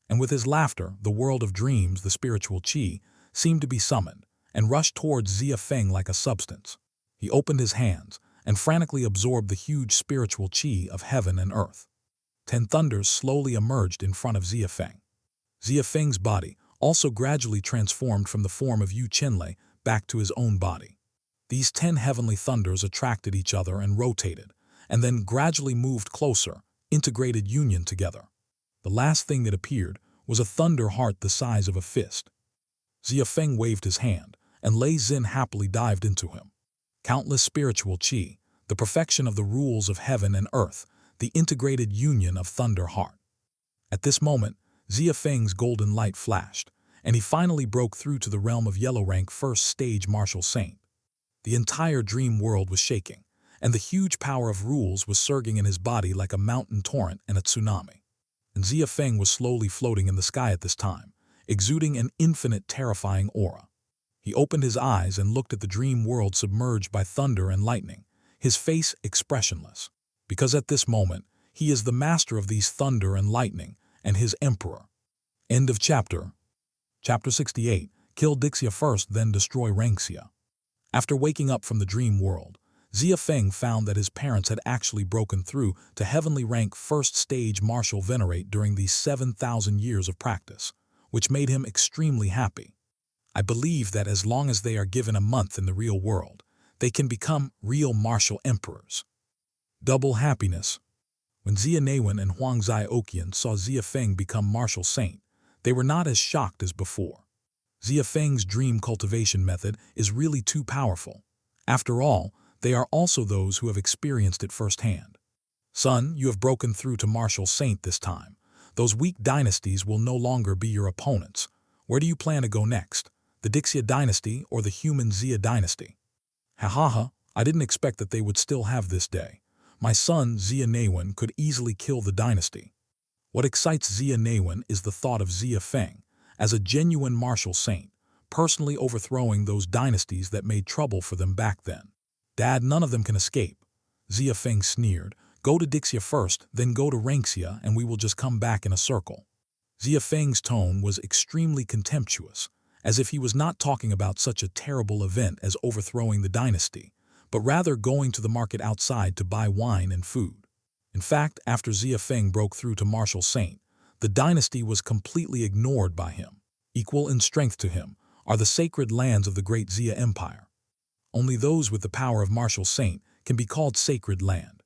And with his laughter, the world of dreams, the spiritual qi, seemed to be summoned, and rushed towards Xia Feng like a substance. He opened his hands, and frantically absorbed the huge spiritual qi of heaven and earth. 10 thunders slowly emerged in front of Xia Feng. Xia Feng's body also gradually transformed from the form of Yu Qinlei back to his own body. These 10 heavenly thunders attracted each other and rotated, and then gradually moved closer, integrated union together. The last thing that appeared was a thunder heart the size of a fist. Xia Feng waved his hand, and Lei Xin happily dived into him. Countless spiritual qi, the perfection of the rules of heaven and earth, the integrated union of thunder heart. At this moment, Xia Feng's golden light flashed, and he finally broke through to the realm of yellow rank first stage Martial Saint. The entire dream world was shaking, and the huge power of rules was surging in his body like a mountain torrent and a tsunami. And Xia Feng was slowly floating in the sky at this time, exuding an infinite terrifying aura. He opened his eyes and looked at the dream world submerged by thunder and lightning, his face expressionless, because at this moment, he is the master of these thunder and lightning, and his emperor. End of chapter. Chapter 68. Kill Xia first, then destroy Xia. After waking up from the dream world, Xia Feng found that his parents had actually broken through to heavenly rank first stage martial venerate during these 7,000 years of practice, which made him extremely happy. I believe that as long as they are given a month in the real world, they can become real martial emperors. Double happiness. When Xia Neiwen and Huang Zai Oqian saw Xia Feng become Martial Saint, they were not as shocked as before. Xia Feng's dream cultivation method is really too powerful. After all, they are also those who have experienced it firsthand. Son, you have broken through to Martial Saint this time. Those weak dynasties will no longer be your opponents. Where do you plan to go next? The Dixia dynasty or the human Xia dynasty? Ha ha ha, I didn't expect that they would still have this day. My son, Xia Neiwen, could easily kill the dynasty. What excites Xia Neiwen is the thought of Xia Feng, as a genuine martial saint, personally overthrowing those dynasties that made trouble for them back then. Dad, none of them can escape. Xia Feng sneered. Go to Dixia first, then go to Xia, and we will just come back in a circle. Xia Feng's tone was extremely contemptuous, as if he was not talking about such a terrible event as overthrowing the dynasty, but rather going to the market outside to buy wine and food. In fact, after Xia Feng broke through to Martial Saint, the dynasty was completely ignored by him. Equal in strength to him are the sacred lands of the great Xia Empire. Only those with the power of Martial Saint can be called sacred land.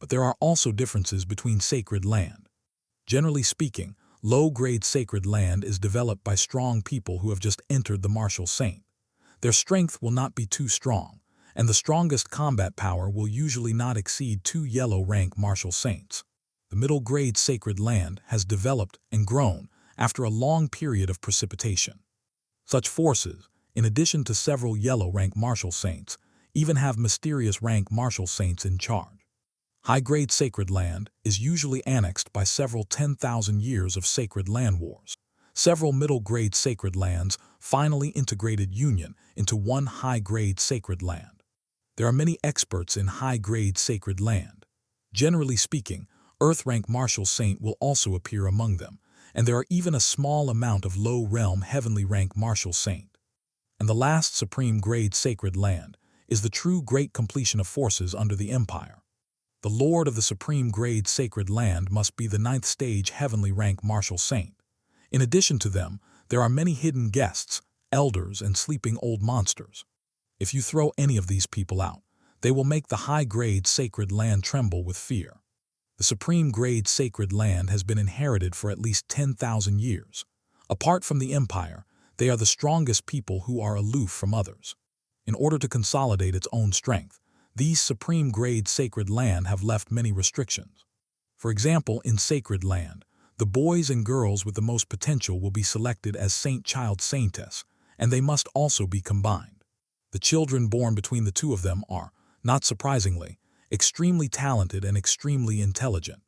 But there are also differences between sacred land. Generally speaking, low-grade sacred land is developed by strong people who have just entered the Martial Saint. Their strength will not be too strong, and the strongest combat power will usually not exceed 2 yellow-rank Martial Saints. The middle-grade sacred land has developed and grown after a long period of precipitation. Such forces, in addition to several yellow-rank Martial Saints, even have mysterious rank Martial Saints in charge. High-grade sacred land is usually annexed by several 10,000 years of sacred land wars. Several middle-grade sacred lands finally integrated union into one high-grade sacred land. There are many experts in high-grade sacred land. Generally speaking, Earth-rank Martial Saint will also appear among them, and there are even a small amount of low-realm heavenly rank Martial Saint. And the last Supreme Grade Sacred Land is the true great completion of forces under the Empire. The Lord of the Supreme Grade Sacred Land must be the 9th stage heavenly rank Martial Saint. In addition to them, there are many hidden guests, elders, and sleeping old monsters. If you throw any of these people out, they will make the high-grade sacred land tremble with fear. The Supreme Grade Sacred Land has been inherited for at least 10,000 years. Apart from the Empire, they are the strongest people who are aloof from others. In order to consolidate its own strength, these Supreme Grade Sacred Land have left many restrictions. For example, in Sacred Land, the boys and girls with the most potential will be selected as Saint-Child Saintess, and they must also be combined. The children born between the two of them are, not surprisingly, extremely talented and extremely intelligent.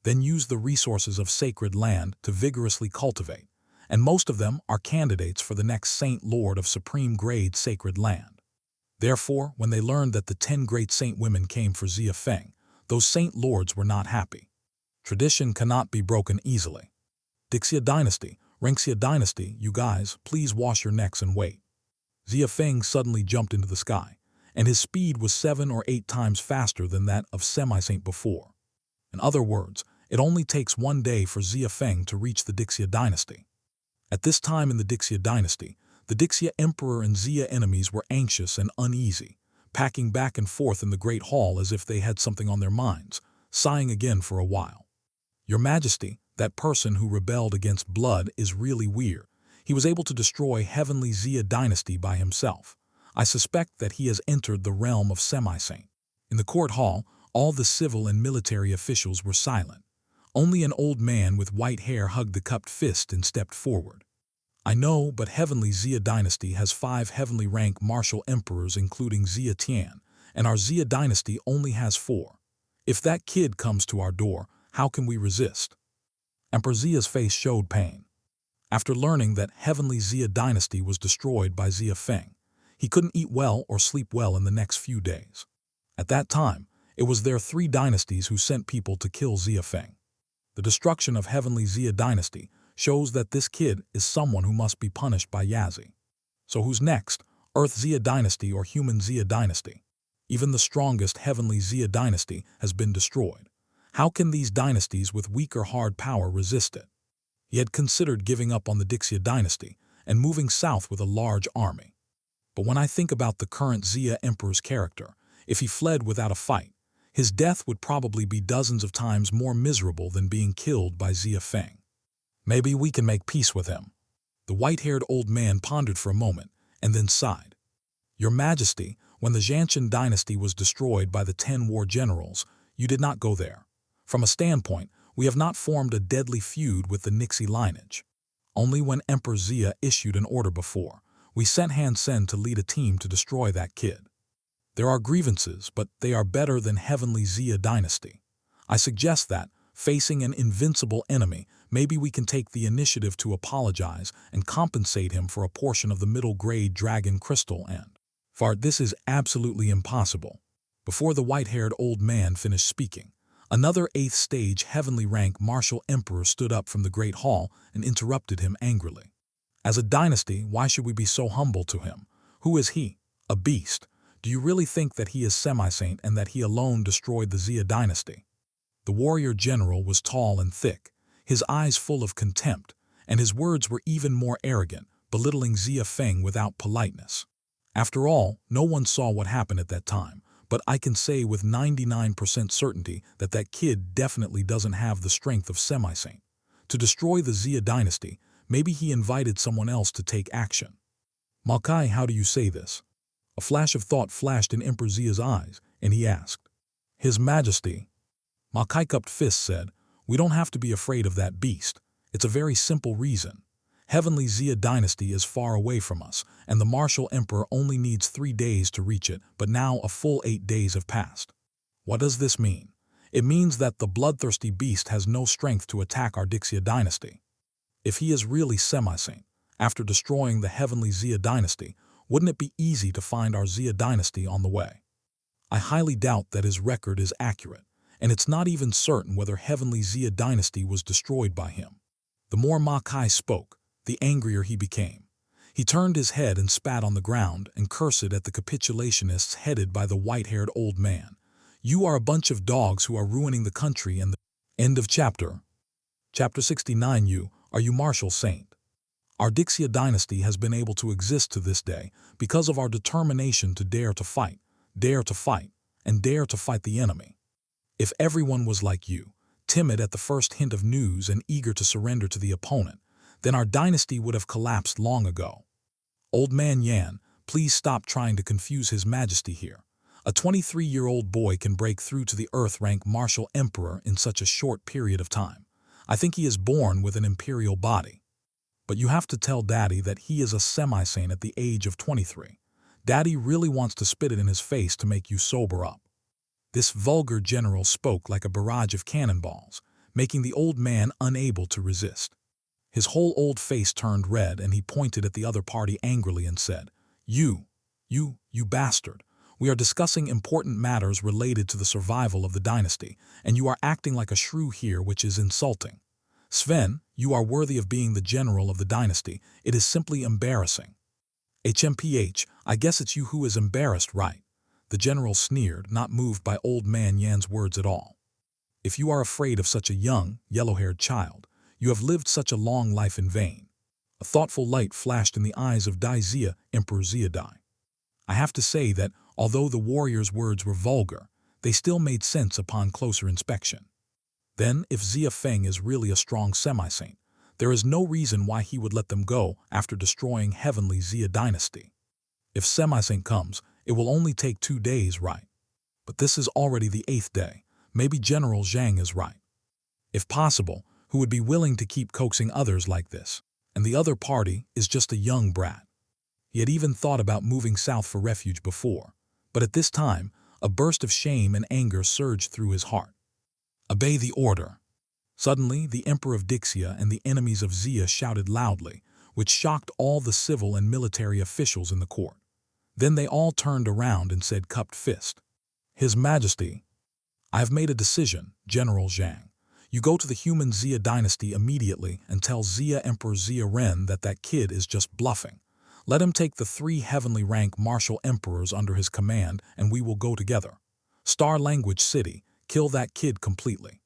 Then use the resources of Sacred Land to vigorously cultivate, and most of them are candidates for the next Saint Lord of Supreme Grade Sacred Land. Therefore, when they learned that the 10 great saint women came for Xia Feng, those saint lords were not happy. Tradition cannot be broken easily. Xia Dynasty, Xia Dynasty, you guys, please wash your necks and wait. Xia Feng suddenly jumped into the sky, and his speed was 7 or 8 times faster than that of Semi-Saint before. In other words, it only takes 1 day for Xia Feng to reach the Xia Dynasty. At this time in the Xia Dynasty, the Xia Emperor and Xia enemies were anxious and uneasy, packing back and forth in the Great Hall as if they had something on their minds, sighing again for a while. Your Majesty, that person who rebelled against blood is really weird. He was able to destroy Heavenly Xia Dynasty by himself. I suspect that he has entered the realm of Semi-Saint. In the court hall, all the civil and military officials were silent. Only an old man with white hair hugged the cupped fist and stepped forward. I know, but Heavenly Xia Dynasty has 5 heavenly rank martial emperors including Xia Tian, and our Xia Dynasty only has 4. If that kid comes to our door, how can we resist? Emperor Xia's face showed pain. After learning that Heavenly Xia Dynasty was destroyed by Xia Feng, he couldn't eat well or sleep well in the next few days. At that time, it was their 3 dynasties who sent people to kill Xia Feng. The destruction of Heavenly Xia Dynasty shows that this kid is someone who must be punished by Yazi. So who's next, Earth Xia Dynasty or Human Xia Dynasty? Even the strongest Heavenly Xia Dynasty has been destroyed. How can these dynasties with weaker hard power resist it? He had considered giving up on the Xia Dynasty and moving south with a large army. But when I think about the current Xia Emperor's character, if he fled without a fight, his death would probably be dozens of times more miserable than being killed by Xia Feng. Maybe we can make peace with him. The white-haired old man pondered for a moment and then sighed. Your Majesty, when the Jianshan Dynasty was destroyed by the 10 war generals, you did not go there. From a standpoint, we have not formed a deadly feud with the Nixie lineage. Only when Emperor Xia issued an order before, we sent Han Sen to lead a team to destroy that kid. There are grievances, but they are better than Heavenly Xia Dynasty. I suggest that, facing an invincible enemy, maybe we can take the initiative to apologize and compensate him for a portion of the middle-grade dragon crystal and... Fart, this is absolutely impossible. Before the white-haired old man finished speaking, another 8th stage heavenly rank martial emperor stood up from the Great Hall and interrupted him angrily. As a dynasty, why should we be so humble to him? Who is he? A beast. Do you really think that he is Semi-Saint and that he alone destroyed the Xia Dynasty? The warrior general was tall and thick, his eyes full of contempt, and his words were even more arrogant, belittling Xia Feng without politeness. After all, no one saw what happened at that time, but I can say with 99% certainty that that kid definitely doesn't have the strength of Semi-Saint. To destroy the Xia Dynasty, maybe he invited someone else to take action. Maokai, how do you say this? A flash of thought flashed in Emperor Xia's eyes, and he asked. His Majesty. Maokai cupped fists said, we don't have to be afraid of that beast. It's a very simple reason. Heavenly Xia Dynasty is far away from us, and the martial emperor only needs 3 days to reach it, but now a full 8 days have passed. What does this mean? It means that the bloodthirsty beast has no strength to attack our Xia Dynasty. If he is really Semi-Saint, after destroying the Heavenly Xia Dynasty, wouldn't it be easy to find our Xia Dynasty on the way? I highly doubt that his record is accurate, and it's not even certain whether Heavenly Xia Dynasty was destroyed by him. The more Maokai spoke, the angrier he became. He turned his head and spat on the ground and cursed at the capitulationists headed by the white-haired old man. You are a bunch of dogs who are ruining the country and the... End of chapter. Chapter 69. Are you martial saint? Our Xia dynasty has been able to exist to this day because of our determination to dare to fight, and dare to fight the enemy. If everyone was like you, timid at the first hint of news and eager to surrender to the opponent, then our dynasty would have collapsed long ago. Old man Yan, please stop trying to confuse His Majesty here. A 23-year-old boy can break through to the Earth-rank martial emperor in such a short period of time. I think he is born with an imperial body. But you have to tell Daddy that he is a semi-saint at the age of 23. Daddy really wants to spit it in his face to make you sober up. This vulgar general spoke like a barrage of cannonballs, making the old man unable to resist. His whole old face turned red and he pointed at the other party angrily and said, You bastard. We are discussing important matters related to the survival of the dynasty, and you are acting like a shrew here, which is insulting. Sven, you are worthy of being the general of the dynasty. It is simply embarrassing. HMPH, I guess it's you who is embarrassed, right? The general sneered, not moved by old man Yan's words at all. If you are afraid of such a young, yellow-haired child, you have lived such a long life in vain. A thoughtful light flashed in the eyes of Xia, Emperor Xia Dai. I have to say that, although the warrior's words were vulgar, they still made sense upon closer inspection. Then, if Xia Feng is really a strong semi-saint, there is no reason why he would let them go after destroying heavenly Xia dynasty. If semi-saint comes, it will only take 2 days, right? But this is already the 8th day. Maybe General Zhang is right. If possible, who would be willing to keep coaxing others like this? And the other party is just a young brat. He had even thought about moving south for refuge before, but at this time, a burst of shame and anger surged through his heart. Obey the order. Suddenly, the Emperor of Xia and the enemies of Xia shouted loudly, which shocked all the civil and military officials in the court. Then they all turned around and said, cupped fist, His Majesty, I have made a decision, General Zhang. You go to the human Xia dynasty immediately and tell Xia Emperor Xia Ren that that kid is just bluffing. Let him take the 3 heavenly rank martial emperors under his command and we will go together. Star Language City, kill that kid completely.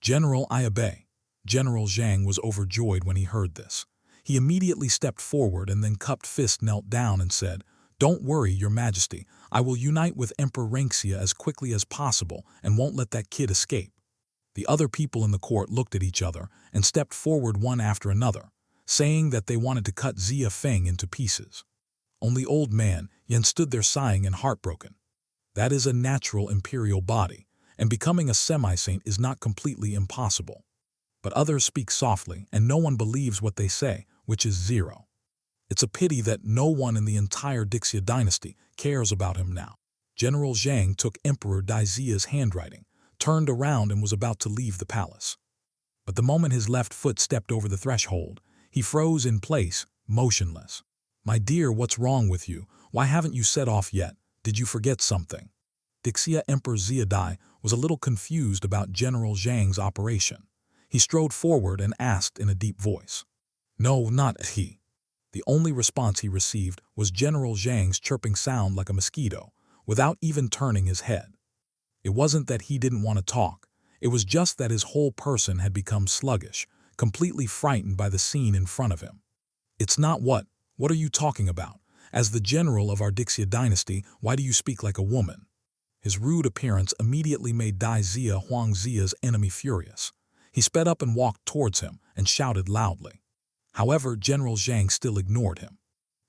General, I obey. General Zhang was overjoyed when he heard this. He immediately stepped forward and then cupped fist knelt down and said, Don't worry, Your Majesty. I will unite with Emperor Renxia as quickly as possible and won't let that kid escape. The other people in the court looked at each other and stepped forward one after another, saying that they wanted to cut Xia Feng into pieces. Only old man Yan stood there sighing and heartbroken. That is a natural imperial body, and becoming a semi-saint is not completely impossible. But others speak softly and no one believes what they say, which is 0. It's a pity that no one in the entire Xia dynasty cares about him now. General Zhang took Emperor Xia's handwriting, turned around and was about to leave the palace. But the moment his left foot stepped over the threshold, he froze in place, motionless. My dear, what's wrong with you? Why haven't you set off yet? Did you forget something? Xia Emperor Xia Dai was a little confused about General Zhang's operation. He strode forward and asked in a deep voice. No, not he. The only response he received was General Zhang's chirping sound like a mosquito, without even turning his head. It wasn't that he didn't want to talk, it was just that his whole person had become sluggish, completely frightened by the scene in front of him. It's not what are you talking about? As the general of our Xia dynasty, why do you speak like a woman? His rude appearance immediately made Xia Huang Xia's enemy furious. He sped up and walked towards him and shouted loudly. However, General Zhang still ignored him.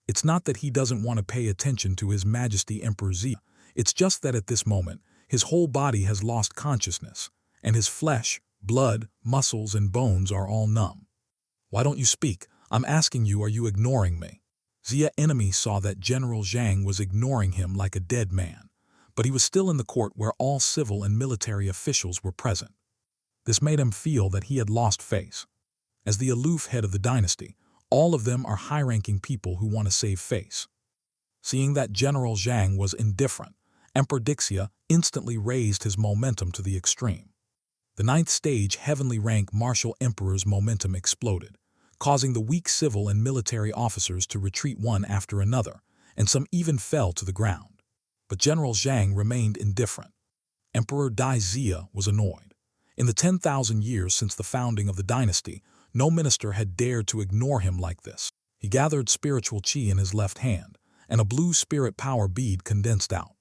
It's not that he doesn't want to pay attention to His Majesty Emperor Xia, it's just that at this moment, his whole body has lost consciousness, and his flesh, blood, muscles, and bones are all numb. Why don't you speak? I'm asking you, are you ignoring me? Xia enemy saw that General Zhang was ignoring him like a dead man, but he was still in the court where all civil and military officials were present. This made him feel that he had lost face. As the aloof head of the dynasty, all of them are high-ranking people who want to save face. Seeing that General Zhang was indifferent, Emperor Xia instantly raised his momentum to the extreme. The 9th stage heavenly rank martial emperor's momentum exploded, causing the weak civil and military officers to retreat one after another, and some even fell to the ground. But General Zhang remained indifferent. Emperor Xia was annoyed. In the 10,000 years since the founding of the dynasty, no minister had dared to ignore him like this. He gathered spiritual chi in his left hand, and a blue spirit power bead condensed out.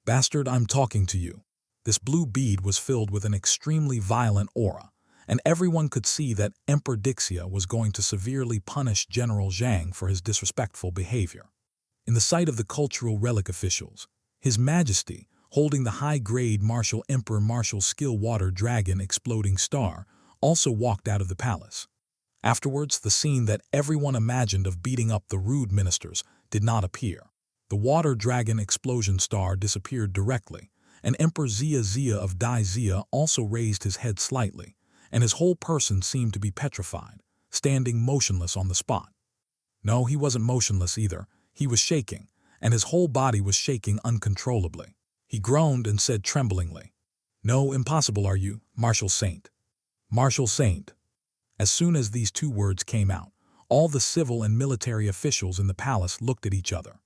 "Bastard, I'm talking to you." This blue bead was filled with an extremely violent aura, and everyone could see that Emperor Dixia was going to severely punish General Zhang for his disrespectful behavior. In the sight of the cultural relic officials, His Majesty, holding the high-grade Martial Emperor Martial Skill Water Dragon Exploding Star, also walked out of the palace. Afterwards, the scene that everyone imagined of beating up the rude ministers did not appear. The Water Dragon Explosion Star disappeared directly, and Emperor Xia of Dai Xia also raised his head slightly, and his whole person seemed to be petrified, standing motionless on the spot. No, he wasn't motionless either. He was shaking, and his whole body was shaking uncontrollably. He groaned and said tremblingly, "No, impossible are you, Martial Saint." Martial Saint. As soon as these two words came out, all the civil and military officials in the palace looked at each other.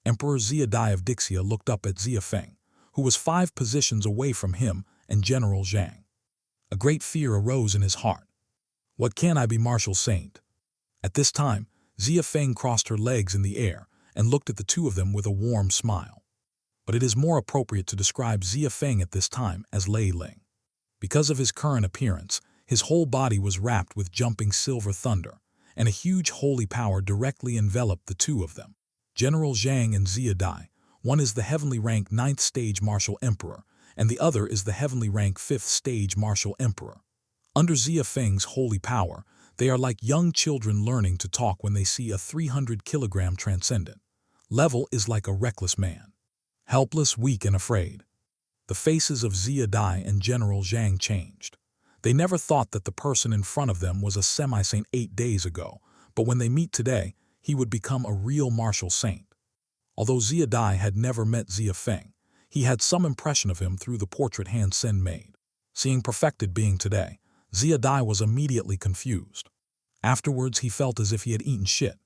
Emperor Xia of Dixia looked up at Xia Feng, who was 5 positions away from him and General Zhang. A great fear arose in his heart. What can I be, Martial Saint? At this time, Xia Feng crossed her legs in the air and looked at the two of them with a warm smile. But it is more appropriate to describe Xia Feng at this time as Lei Ling. Because of his current appearance, his whole body was wrapped with jumping silver thunder, and a huge holy power directly enveloped the two of them. General Zhang and Xia Dai, one is the heavenly rank 9th stage martial emperor, and the other is the heavenly rank 5th stage martial emperor. Under Xia Feng's holy power, they are like young children learning to talk when they see a 300-kilogram transcendent. Level is like a reckless man. Helpless, weak, and afraid. The faces of Xia Dai and General Zhang changed. They never thought that the person in front of them was a semi-saint 8 days ago, but when they meet today, he would become a real martial saint. Although Xia Dai had never met Xia Feng, he had some impression of him through the portrait Han Sen made. Seeing perfected being today, Xia Dai was immediately confused. Afterwards, he felt as if he had eaten shit.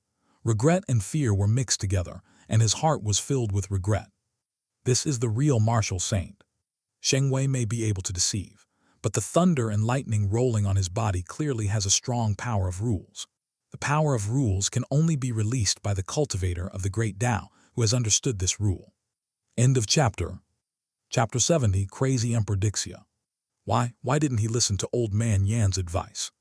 Regret and fear were mixed together, and his heart was filled with regret. This is the real martial saint. Sheng Wei may be able to deceive, but the thunder and lightning rolling on his body clearly has a strong power of rules. The power of rules can only be released by the cultivator of the great Tao who has understood this rule. End of chapter. Chapter 70, Crazy Emperor Dixia. Why didn't he listen to old man Yan's advice?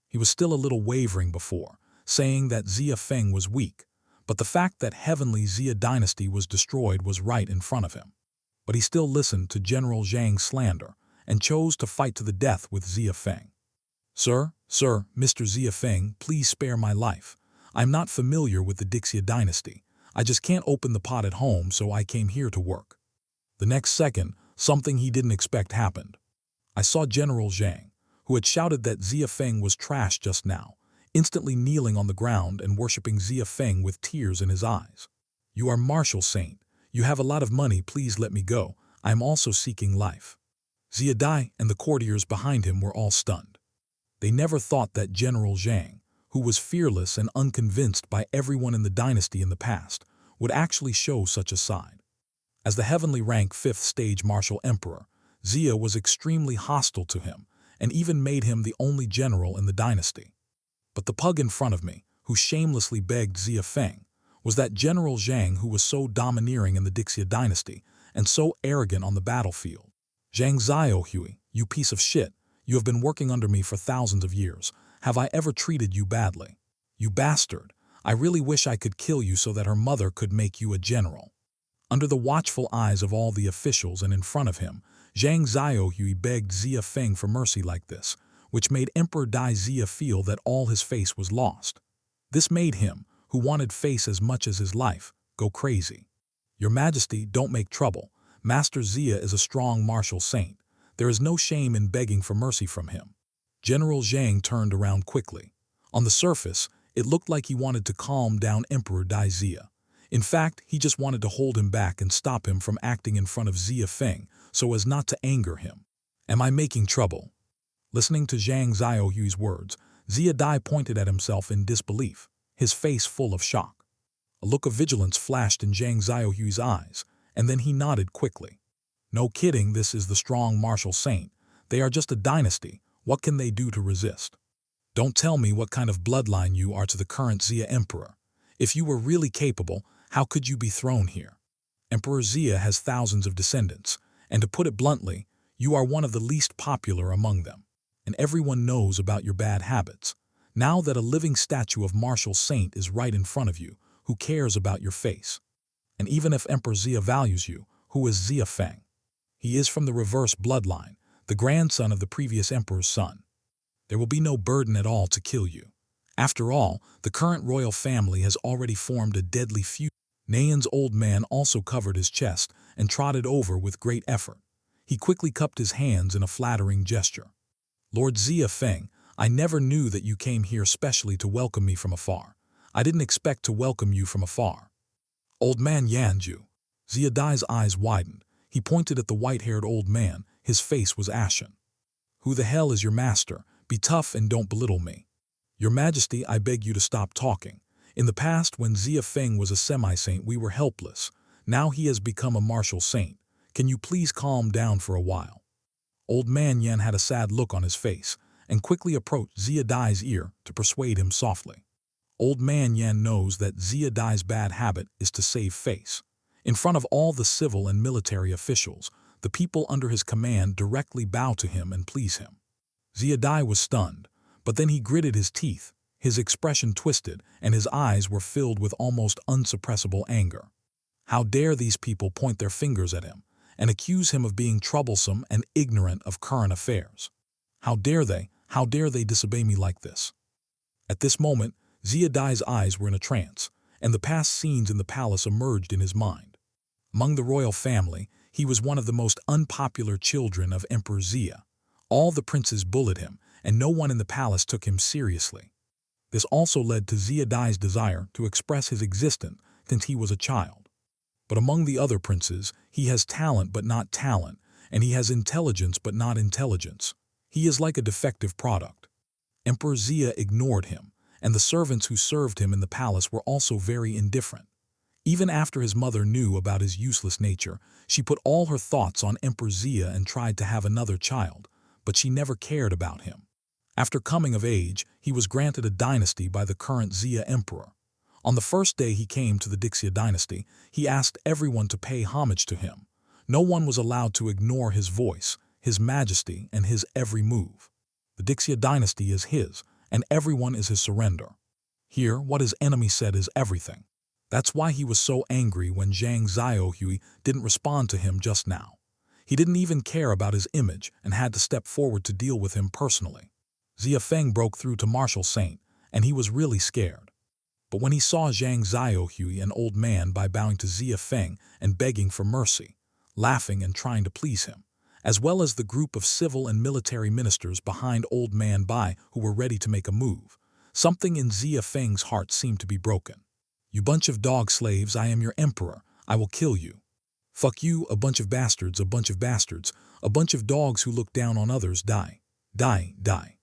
He was still a little wavering before, saying that Xia Feng was weak, but the fact that heavenly Xia dynasty was destroyed was right in front of him. But he still listened to General Zhang's slander and chose to fight to the death with Xia Feng. Sir, Mr. Xia Feng, please spare my life. I'm not familiar with the Dixia dynasty. I just can't open the pot at home, so I came here to work. The next second, something he didn't expect happened. I saw General Zhang, who had shouted that Xia Feng was trash just now, instantly kneeling on the ground and worshipping Xia Feng with tears in his eyes. "You are martial saint. You have a lot of money, please let me go. I am also seeking life." Xia Dai and the courtiers behind him were all stunned. They never thought that General Zhang, who was fearless and unconvinced by everyone in the dynasty in the past, would actually show such a side. As the heavenly rank 5th stage martial emperor, Xia was extremely hostile to him and even made him the only general in the dynasty. But the pug in front of me, who shamelessly begged Xia Feng, was that General Zhang who was so domineering in the Dixia dynasty and so arrogant on the battlefield. "Zhang Xiaohui, you piece of shit, you have been working under me for thousands of years. Have I ever treated you badly? You bastard, I really wish I could kill you so that her mother could make you a general." Under the watchful eyes of all the officials and in front of him, Zhang Xiaohui begged Xia Feng for mercy like this, which made Emperor Dai Xia feel that all his face was lost. This made him, who wanted face as much as his life, go crazy. "Your Majesty, don't make trouble. Master Xia is a strong martial saint. There is no shame in begging for mercy from him." General Zhang turned around quickly. On the surface, it looked like he wanted to calm down Emperor Dai Xia. In fact, he just wanted to hold him back and stop him from acting in front of Xia Feng so as not to anger him. "Am I making trouble?" Listening to Zhang Xiaohui's words, Xia Dai pointed at himself in disbelief, his face full of shock. A look of vigilance flashed in Zhang Xiaohui's eyes, and then he nodded quickly. "No kidding, this is the strong martial saint. They are just a dynasty. What can they do to resist?" Don't tell me what kind of bloodline you are to the current Xia Emperor. If you were really capable, how could you be thrown here? Emperor Xia has thousands of descendants, and to put it bluntly, you are one of the least popular among them. And everyone knows about your bad habits. Now that a living statue of martial saint is right in front of you, who cares about your face? And even if Emperor Xia values you, who is Xia Feng? He is from the reverse bloodline, the grandson of the previous emperor's son. There will be no burden at all to kill you. After all, the current royal family has already formed a deadly feud. Nayan's old man also covered his chest and trotted over with great effort. He quickly cupped his hands in a flattering gesture. Lord Xia Feng, I never knew that you came here specially to welcome me from afar. I didn't expect to welcome you from afar. Old man Yanju. Xia Dai's eyes widened. He pointed at the white-haired old man. His face was ashen. Who the hell is your master? Be tough and don't belittle me. Your Majesty, I beg you to stop talking. In the past, when Xia Feng was a semi-saint, we were helpless. Now he has become a martial saint. Can you please calm down for a while? Old man Yan had a sad look on his face and quickly approached Xia Dai's ear to persuade him softly. Old man Yan knows that Xia Dai's bad habit is to save face. In front of all the civil and military officials, the people under his command directly bow to him and please him. Xia Dai was stunned, but then he gritted his teeth, his expression twisted, and his eyes were filled with almost unsuppressible anger. How dare these people point their fingers at him and accuse him of being troublesome and ignorant of current affairs? How dare they disobey me like this? At this moment, Xia Dai's eyes were in a trance, and the past scenes in the palace emerged in his mind. Among the royal family, he was one of the most unpopular children of Emperor Xia. All the princes bullied him, and no one in the palace took him seriously. This also led to Xia Dai's desire to express his existence since he was a child. But among the other princes, he has talent but not talent, and he has intelligence but not intelligence. He is like a defective product. Emperor Xia ignored him, and the servants who served him in the palace were also very indifferent. Even after his mother knew about his useless nature, she put all her thoughts on Emperor Xia and tried to have another child, but she never cared about him. After coming of age, he was granted a dynasty by the current Xia Emperor. On the first day he came to the Xia dynasty, he asked everyone to pay homage to him. No one was allowed to ignore his voice, his majesty, and his every move. The Xia dynasty is his, and everyone is his surrender. Here, what his enemy said is everything. That's why he was so angry when Zhang Xiaohui didn't respond to him just now. He didn't even care about his image and had to step forward to deal with him personally. Xia Feng broke through to martial saint, and he was really scared. But when he saw Zhang Xiaohui, an old man, by bowing to Xia Feng and begging for mercy, laughing and trying to please him, as well as the group of civil and military ministers behind old man Bai who were ready to make a move, something in Xia Feng's heart seemed to be broken. You bunch of dog slaves, I am your emperor, I will kill you. Fuck you, a bunch of bastards, a bunch of bastards, a bunch of dogs who look down on others, die, die, die.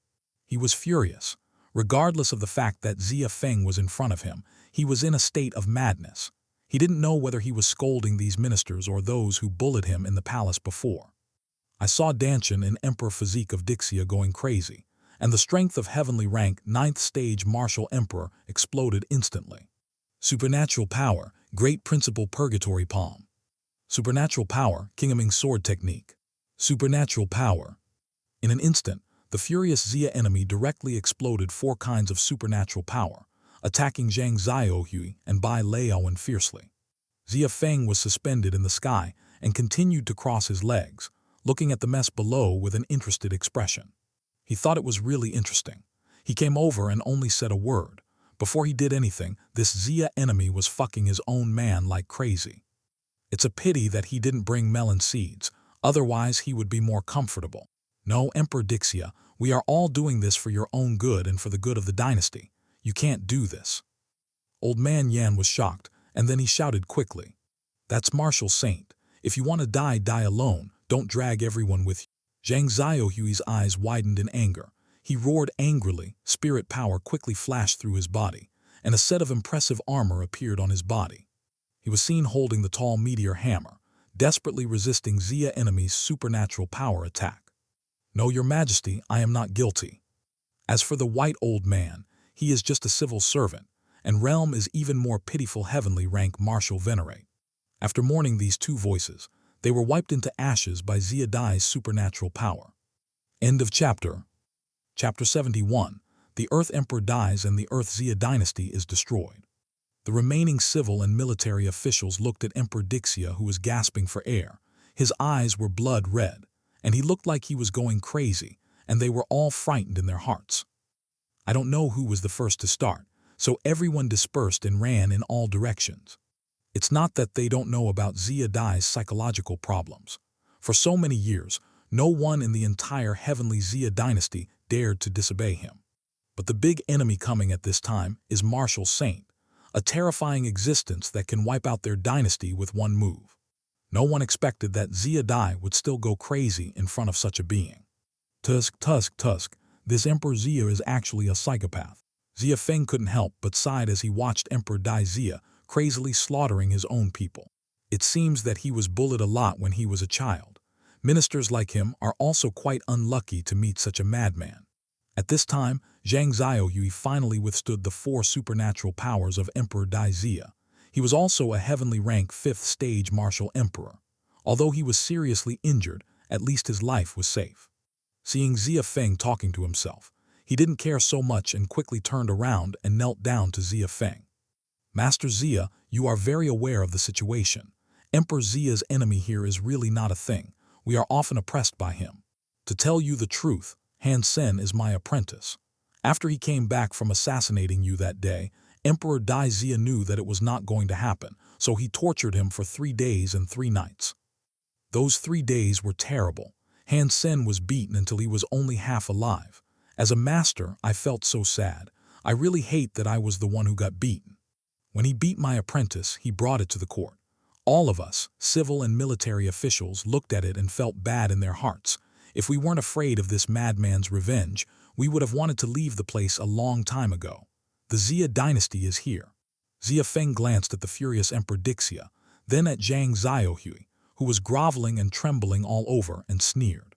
He was furious. Regardless of the fact that Xia Feng was in front of him, he was in a state of madness. He didn't know whether he was scolding these ministers or those who bullied him in the palace before. I saw Danshan in Emperor Physique of Dixia going crazy, and the strength of heavenly rank 9th stage martial emperor exploded instantly. Supernatural power, great principle purgatory palm. Supernatural power, Kingaming sword technique. Supernatural power. In an instant, the furious Xia enemy directly exploded 4 kinds of supernatural power, attacking Zhang Xiaohui and Bai Laowen fiercely. Xia Feng was suspended in the sky and continued to cross his legs, looking at the mess below with an interested expression. He thought it was really interesting. He came over and only said a word. Before he did anything, this Xia enemy was fucking his own man like crazy. It's a pity that he didn't bring melon seeds, otherwise he would be more comfortable. No, Emperor Dixia, we are all doing this for your own good and for the good of the dynasty. You can't do this. Old man Yan was shocked, and then he shouted quickly. That's martial saint. If you want to die, die alone. Don't drag everyone with you. Zhang Xiaohui's eyes widened in anger. He roared angrily, spirit power quickly flashed through his body, and a set of impressive armor appeared on his body. He was seen holding the tall meteor hammer, desperately resisting Xia enemy's supernatural power attack. No, your majesty, I am not guilty. As for the white old man, he is just a civil servant, and realm is even more pitiful heavenly rank martial venerate. After mourning these two voices, they were wiped into ashes by Xia Dai's supernatural power. End of chapter. Chapter 71. The Earth Emperor dies and the Earth Xia dynasty is destroyed. The remaining civil and military officials looked at Emperor Dixia, who was gasping for air. His eyes were blood red, and he looked like he was going crazy, and they were all frightened in their hearts. I don't know who was the first to start, so everyone dispersed and ran in all directions. It's not that they don't know about Xia Dai's psychological problems. For so many years, no one in the entire heavenly Xia dynasty dared to disobey him. But the big enemy coming at this time is Martial Saint, a terrifying existence that can wipe out their dynasty with one move. No one expected that Xia Dai would still go crazy in front of such a being. Tusk, this Emperor Xia is actually a psychopath. Xia Feng couldn't help but sighed as he watched Emperor Dai Xia crazily slaughtering his own people. It seems that he was bullied a lot when he was a child. Ministers like him are also quite unlucky to meet such a madman. At this time, Zhang Xiaohui finally withstood the 4 supernatural powers of Emperor Dai Xia. He was also a heavenly rank 5th stage martial emperor. Although he was seriously injured, at least his life was safe. Seeing Xia Feng talking to himself, he didn't care so much and quickly turned around and knelt down to Xia Feng. Master Xia, you are very aware of the situation. Emperor Xia's enemy here is really not a thing. We are often oppressed by him. To tell you the truth, Han Sen is my apprentice. After he came back from assassinating you that day, Emperor Dai Xia knew that it was not going to happen, so he tortured him for 3 days and 3 nights. Those 3 days were terrible. Han Sen was beaten until he was only half alive. As a master, I felt so sad. I really hate that I was the one who got beaten. When he beat my apprentice, he brought it to the court. All of us, civil and military officials, looked at it and felt bad in their hearts. If we weren't afraid of this madman's revenge, we would have wanted to leave the place a long time ago. The Xia dynasty is here. Xia Feng glanced at the furious Emperor Dixia, then at Zhang Xiaohui, who was groveling and trembling all over, and sneered.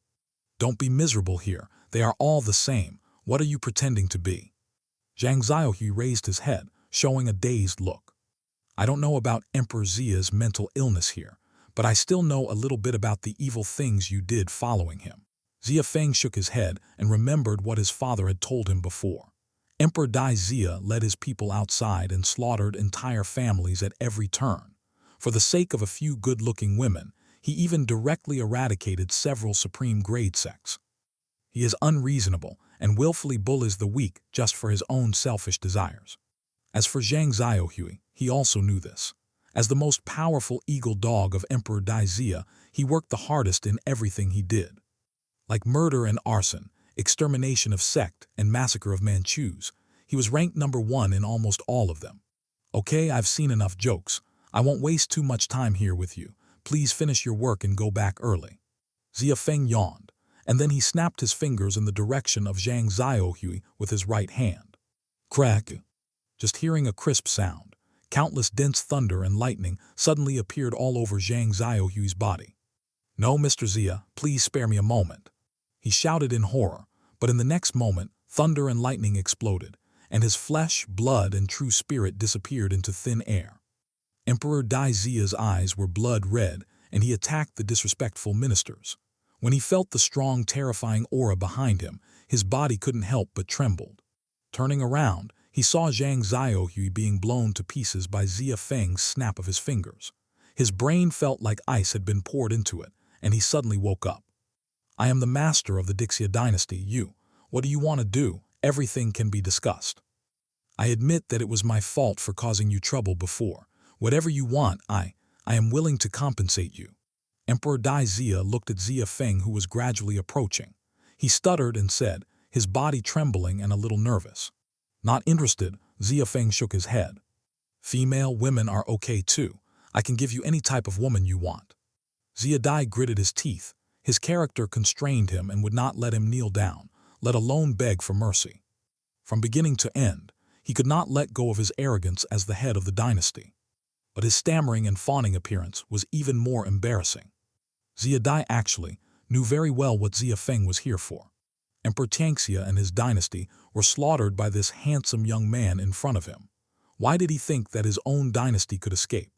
Don't be miserable here. They are all the same. What are you pretending to be? Zhang Xiaohui raised his head, showing a dazed look. I don't know about Emperor Xia's mental illness here, but I still know a little bit about the evil things you did following him. Xia Feng shook his head and remembered what his father had told him before. Emperor Dai Xia led his people outside and slaughtered entire families at every turn. For the sake of a few good-looking women, he even directly eradicated several Supreme Grade sects. He is unreasonable and willfully bullies the weak just for his own selfish desires. As for Zhang Xiaohui, he also knew this. As the most powerful eagle dog of Emperor Dai Xia, he worked the hardest in everything he did. Like murder and arson, extermination of sect, and massacre of Manchus, he was ranked number 1 in almost all of them. Okay, I've seen enough jokes. I won't waste too much time here with you. Please finish your work and go back early. Xia Feng yawned, and then he snapped his fingers in the direction of Zhang Xiaohui with his right hand. Crack! Just hearing a crisp sound, countless dense thunder and lightning suddenly appeared all over Zhang Xiaohui's body. No, Mr. Xia, please spare me a moment. He shouted in horror, but in the next moment, thunder and lightning exploded, and his flesh, blood, and true spirit disappeared into thin air. Emperor Dai Xia's eyes were blood red, and he attacked the disrespectful ministers. When he felt the strong, terrifying aura behind him, his body couldn't help but trembled. Turning around, he saw Zhang Xiaohui being blown to pieces by Xia Feng's snap of his fingers. His brain felt like ice had been poured into it, and he suddenly woke up. I am the master of the Dixia dynasty. What do you want to do? Everything can be discussed. I admit that it was my fault for causing you trouble before. Whatever you want, I am willing to compensate you. Emperor Dai Xia looked at Xia Feng, who was gradually approaching. He stuttered and said, his body trembling and a little nervous. Not interested, Xia Feng shook his head. Female women are okay too. I can give you any type of woman you want. Xia Dai gritted his teeth. His character constrained him and would not let him kneel down, let alone beg for mercy. From beginning to end, he could not let go of his arrogance as the head of the dynasty. But his stammering and fawning appearance was even more embarrassing. Xia Dai actually knew very well what Xia Feng was here for. Emperor Xia and his dynasty were slaughtered by this handsome young man in front of him. Why did he think that his own dynasty could escape?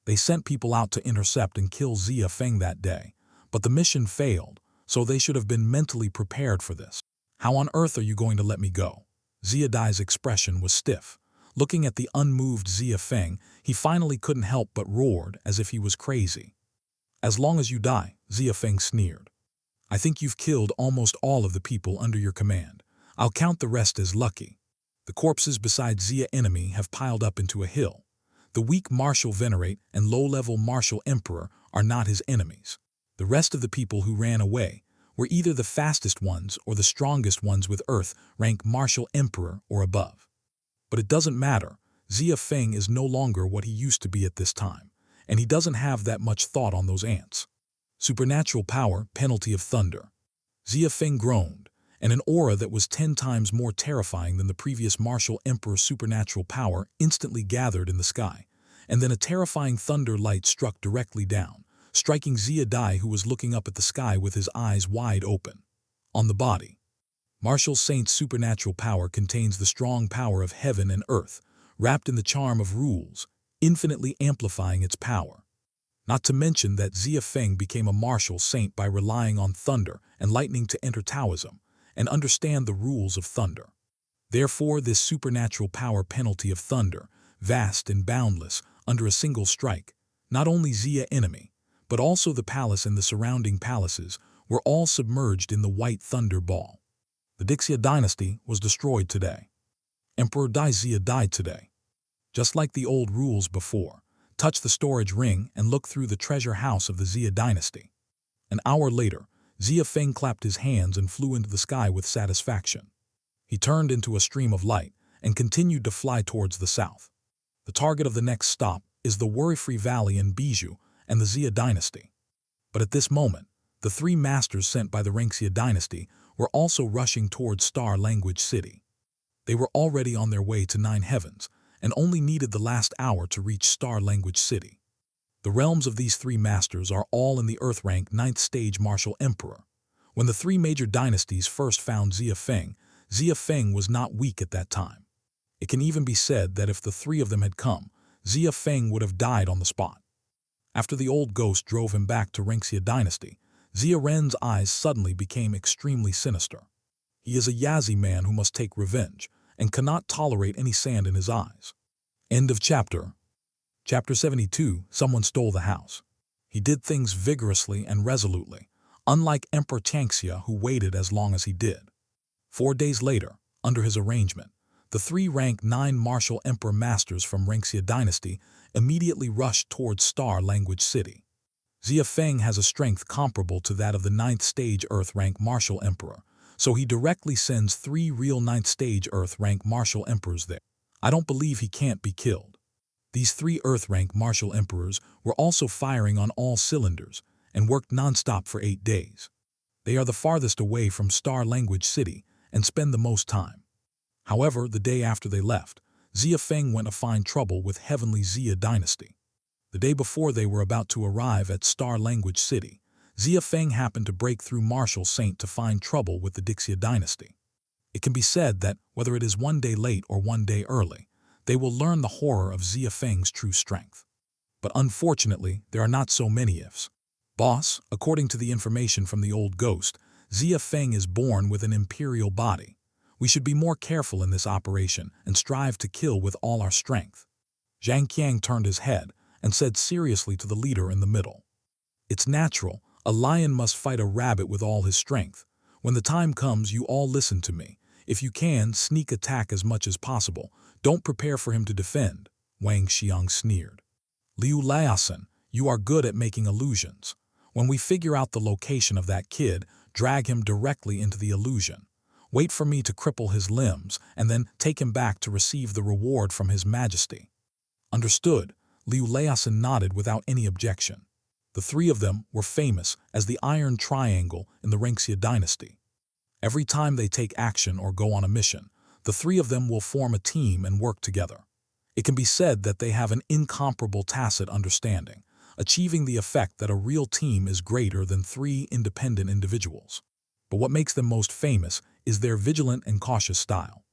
They sent people out to intercept and kill Xia Feng that day, but the mission failed, so they should have been mentally prepared for this. How on earth are you going to let me go? Xia Dai's expression was stiff. Looking at the unmoved Xia Feng, he finally couldn't help but roared as if he was crazy. As long as you die, Xia Feng sneered. I think you've killed almost all of the people under your command. I'll count the rest as lucky. The corpses beside Xia enemy have piled up into a hill. The weak martial venerate and low-level martial emperor are not his enemies. The rest of the people who ran away were either the fastest ones or the strongest ones with Earth rank martial emperor or above. But it doesn't matter. Xia Feng is no longer what he used to be at this time, and he doesn't have that much thought on those ants. Supernatural power, penalty of thunder. Xia Feng groaned, and an aura that was 10 times more terrifying than the previous martial emperor's supernatural power instantly gathered in the sky, and then a terrifying thunder light struck directly down, striking Xia Dai, who was looking up at the sky with his eyes wide open. On the body. Martial Saint's supernatural power contains the strong power of heaven and earth, wrapped in the charm of rules, infinitely amplifying its power. Not to mention that Xia Feng became a martial saint by relying on thunder and lightning to enter Taoism and understand the rules of thunder. Therefore, this supernatural power penalty of thunder, vast and boundless, under a single strike, not only Xia enemy, but also the palace and the surrounding palaces were all submerged in the white thunder ball. The Xia dynasty was destroyed today. Emperor Dai Xia died today. Just like the old rules before, touch the storage ring and look through the treasure house of the Xia dynasty. An hour later, Xia Feng clapped his hands and flew into the sky with satisfaction. He turned into a stream of light and continued to fly towards the south. The target of the next stop is the worry-free valley in Bijou and the Xia dynasty. But at this moment, the 3 masters sent by the Xia dynasty were also rushing towards Star Language City. They were already on their way to 9 heavens and only needed the last hour to reach Star Language City. The realms of these 3 masters are all in the Earth rank 9th stage martial emperor. When the 3 major dynasties first found Xia Feng was not weak at that time. It can even be said that if the 3 of them had come, Xia Feng would have died on the spot. After the old ghost drove him back to Xia dynasty, Xia Ren's eyes suddenly became extremely sinister. He is a Yazi man who must take revenge and cannot tolerate any sand in his eyes. End of chapter. Chapter 72, Someone Stole the House. He did things vigorously and resolutely, unlike Emperor Xia, who waited as long as he did. 4 days later, under his arrangement, the 3 rank 9 martial emperor masters from Xia dynasty immediately rushed towards Star Language City. Xia Feng has a strength comparable to that of the 9th stage Earth rank martial emperor, so he directly sends 3 real 9th stage Earth rank martial emperors there. I don't believe he can't be killed. These 3 Earth rank martial emperors were also firing on all cylinders and worked non-stop for 8 days. They are the farthest away from Star Language City and spend the most time. However, the day after they left, Xia Feng went to find trouble with Heavenly Xia dynasty. The day before they were about to arrive at Star Language City, Xia Feng happened to break through Martial Saint to find trouble with the Xia dynasty. It can be said that, whether it is 1 day late or 1 day early, they will learn the horror of Xia Feng's true strength. But unfortunately, there are not so many ifs. Boss, according to the information from the old ghost, Xia Feng is born with an imperial body. We should be more careful in this operation and strive to kill with all our strength. Zhang Qiang turned his head and said seriously to the leader in the middle. It's natural, a lion must fight a rabbit with all his strength. When the time comes, you all listen to me. If you can, sneak attack as much as possible. Don't prepare for him to defend, Wang Xiang sneered. Liu Laosan, you are good at making illusions. When we figure out the location of that kid, drag him directly into the illusion. Wait for me to cripple his limbs and then take him back to receive the reward from His Majesty. Understood, Liu Laosan nodded without any objection. The 3 of them were famous as the Iron Triangle in the Xia dynasty. Every time they take action or go on a mission, the 3 of them will form a team and work together. It can be said that they have an incomparable tacit understanding, achieving the effect that a real team is greater than 3 independent individuals. But what makes them most famous is their vigilant and cautious style.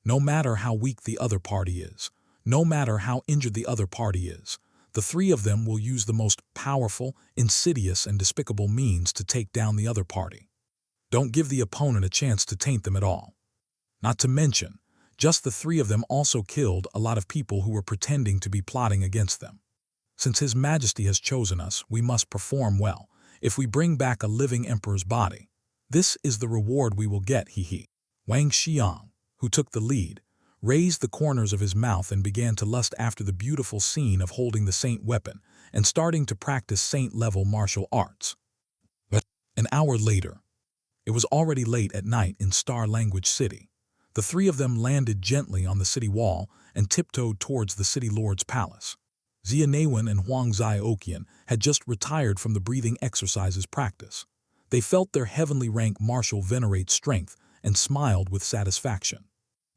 No matter how weak the other party is, no matter how injured the other party is, the three of them will use the most powerful, insidious, and despicable means to take down the other party. Don't give the opponent a chance to taint them at all. Not to mention, just the three of them also killed a lot of people who were pretending to be plotting against them. Since His Majesty has chosen us, we must perform well. If we bring back a living emperor's body, this is the reward we will get, he. Wang Xiang, who took the lead, raised the corners of his mouth and began to lust after the beautiful scene of holding the saint weapon and starting to practice saint-level martial arts. But an hour later, it was already late at night in Star Language City. The three of them landed gently on the city wall and tiptoed towards the city lord's palace. Xia Feng and Huang Xiaoqian had just retired from the breathing exercises practice. They felt their heavenly rank martial venerate strength and smiled with satisfaction.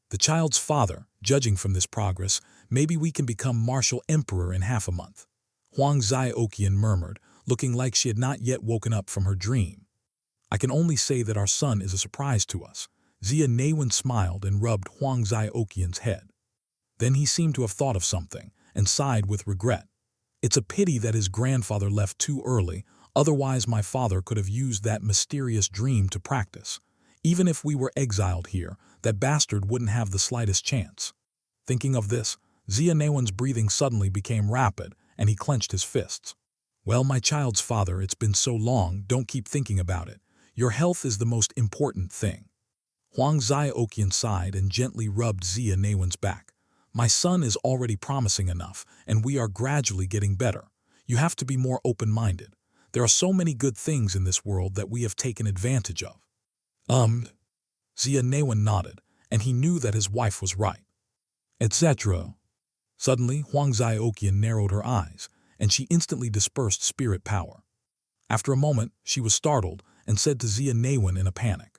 The child's father, judging from this progress, maybe we can become martial emperor in half a month. Huang Xiaoqian murmured, looking like she had not yet woken up from her dream. I can only say that our son is a surprise to us. Xia Feng smiled and rubbed Huang Xiaoqian's head. Then he seemed to have thought of something and sighed with regret. It's a pity that his grandfather left too early, otherwise my father could have used that mysterious dream to practice. Even if we were exiled here, that bastard wouldn't have the slightest chance. Thinking of this, Xia Feng's breathing suddenly became rapid and he clenched his fists. Well, my child's father, it's been so long, don't keep thinking about it. Your health is the most important thing. Huang Xiaoqian sighed and gently rubbed Xia Feng's back. My son is already promising enough, and we are gradually getting better. You have to be more open-minded. There are so many good things in this world that we have taken advantage of. Xia Feng nodded, and he knew that his wife was right. Etc. Suddenly, Huang Xiaoqian narrowed her eyes, and she instantly dispersed spirit power. After a moment, she was startled and said to Xia Feng in a panic,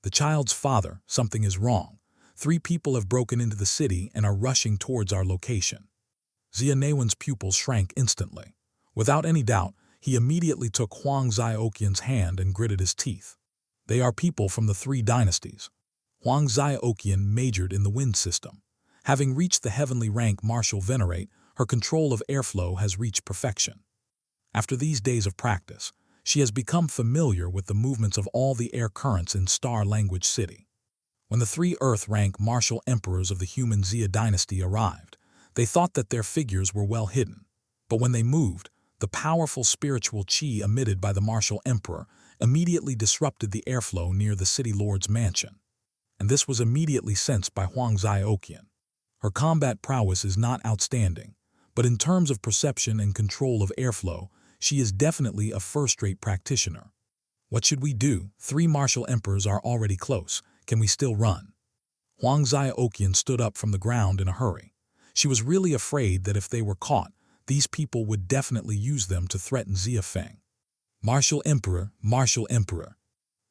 "The child's father, something is wrong. 3 people have broken into the city and are rushing towards our location." Xia Feng's pupils shrank instantly. Without any doubt, he immediately took Huang Xiaoqian's hand and gritted his teeth. They are people from the 3 dynasties. Huang Xiaoqian majored in the wind system. Having reached the heavenly rank martial venerate, her control of airflow has reached perfection. After these days of practice, she has become familiar with the movements of all the air currents in Star Language City. When the 3 Earth rank martial emperors of the human Xia dynasty arrived, they thought that their figures were well hidden. But when they moved, the powerful spiritual qi emitted by the martial emperor immediately disrupted the airflow near the city lord's mansion. And this was immediately sensed by Huang Xiaoqian. Her combat prowess is not outstanding, but in terms of perception and control of airflow, she is definitely a first-rate practitioner. What should we do? 3 martial emperors are already close. Can we still run? Huang Xiaoqian stood up from the ground in a hurry. She was really afraid that if they were caught, these people would definitely use them to threaten Xia Feng. Martial Emperor, Martial Emperor.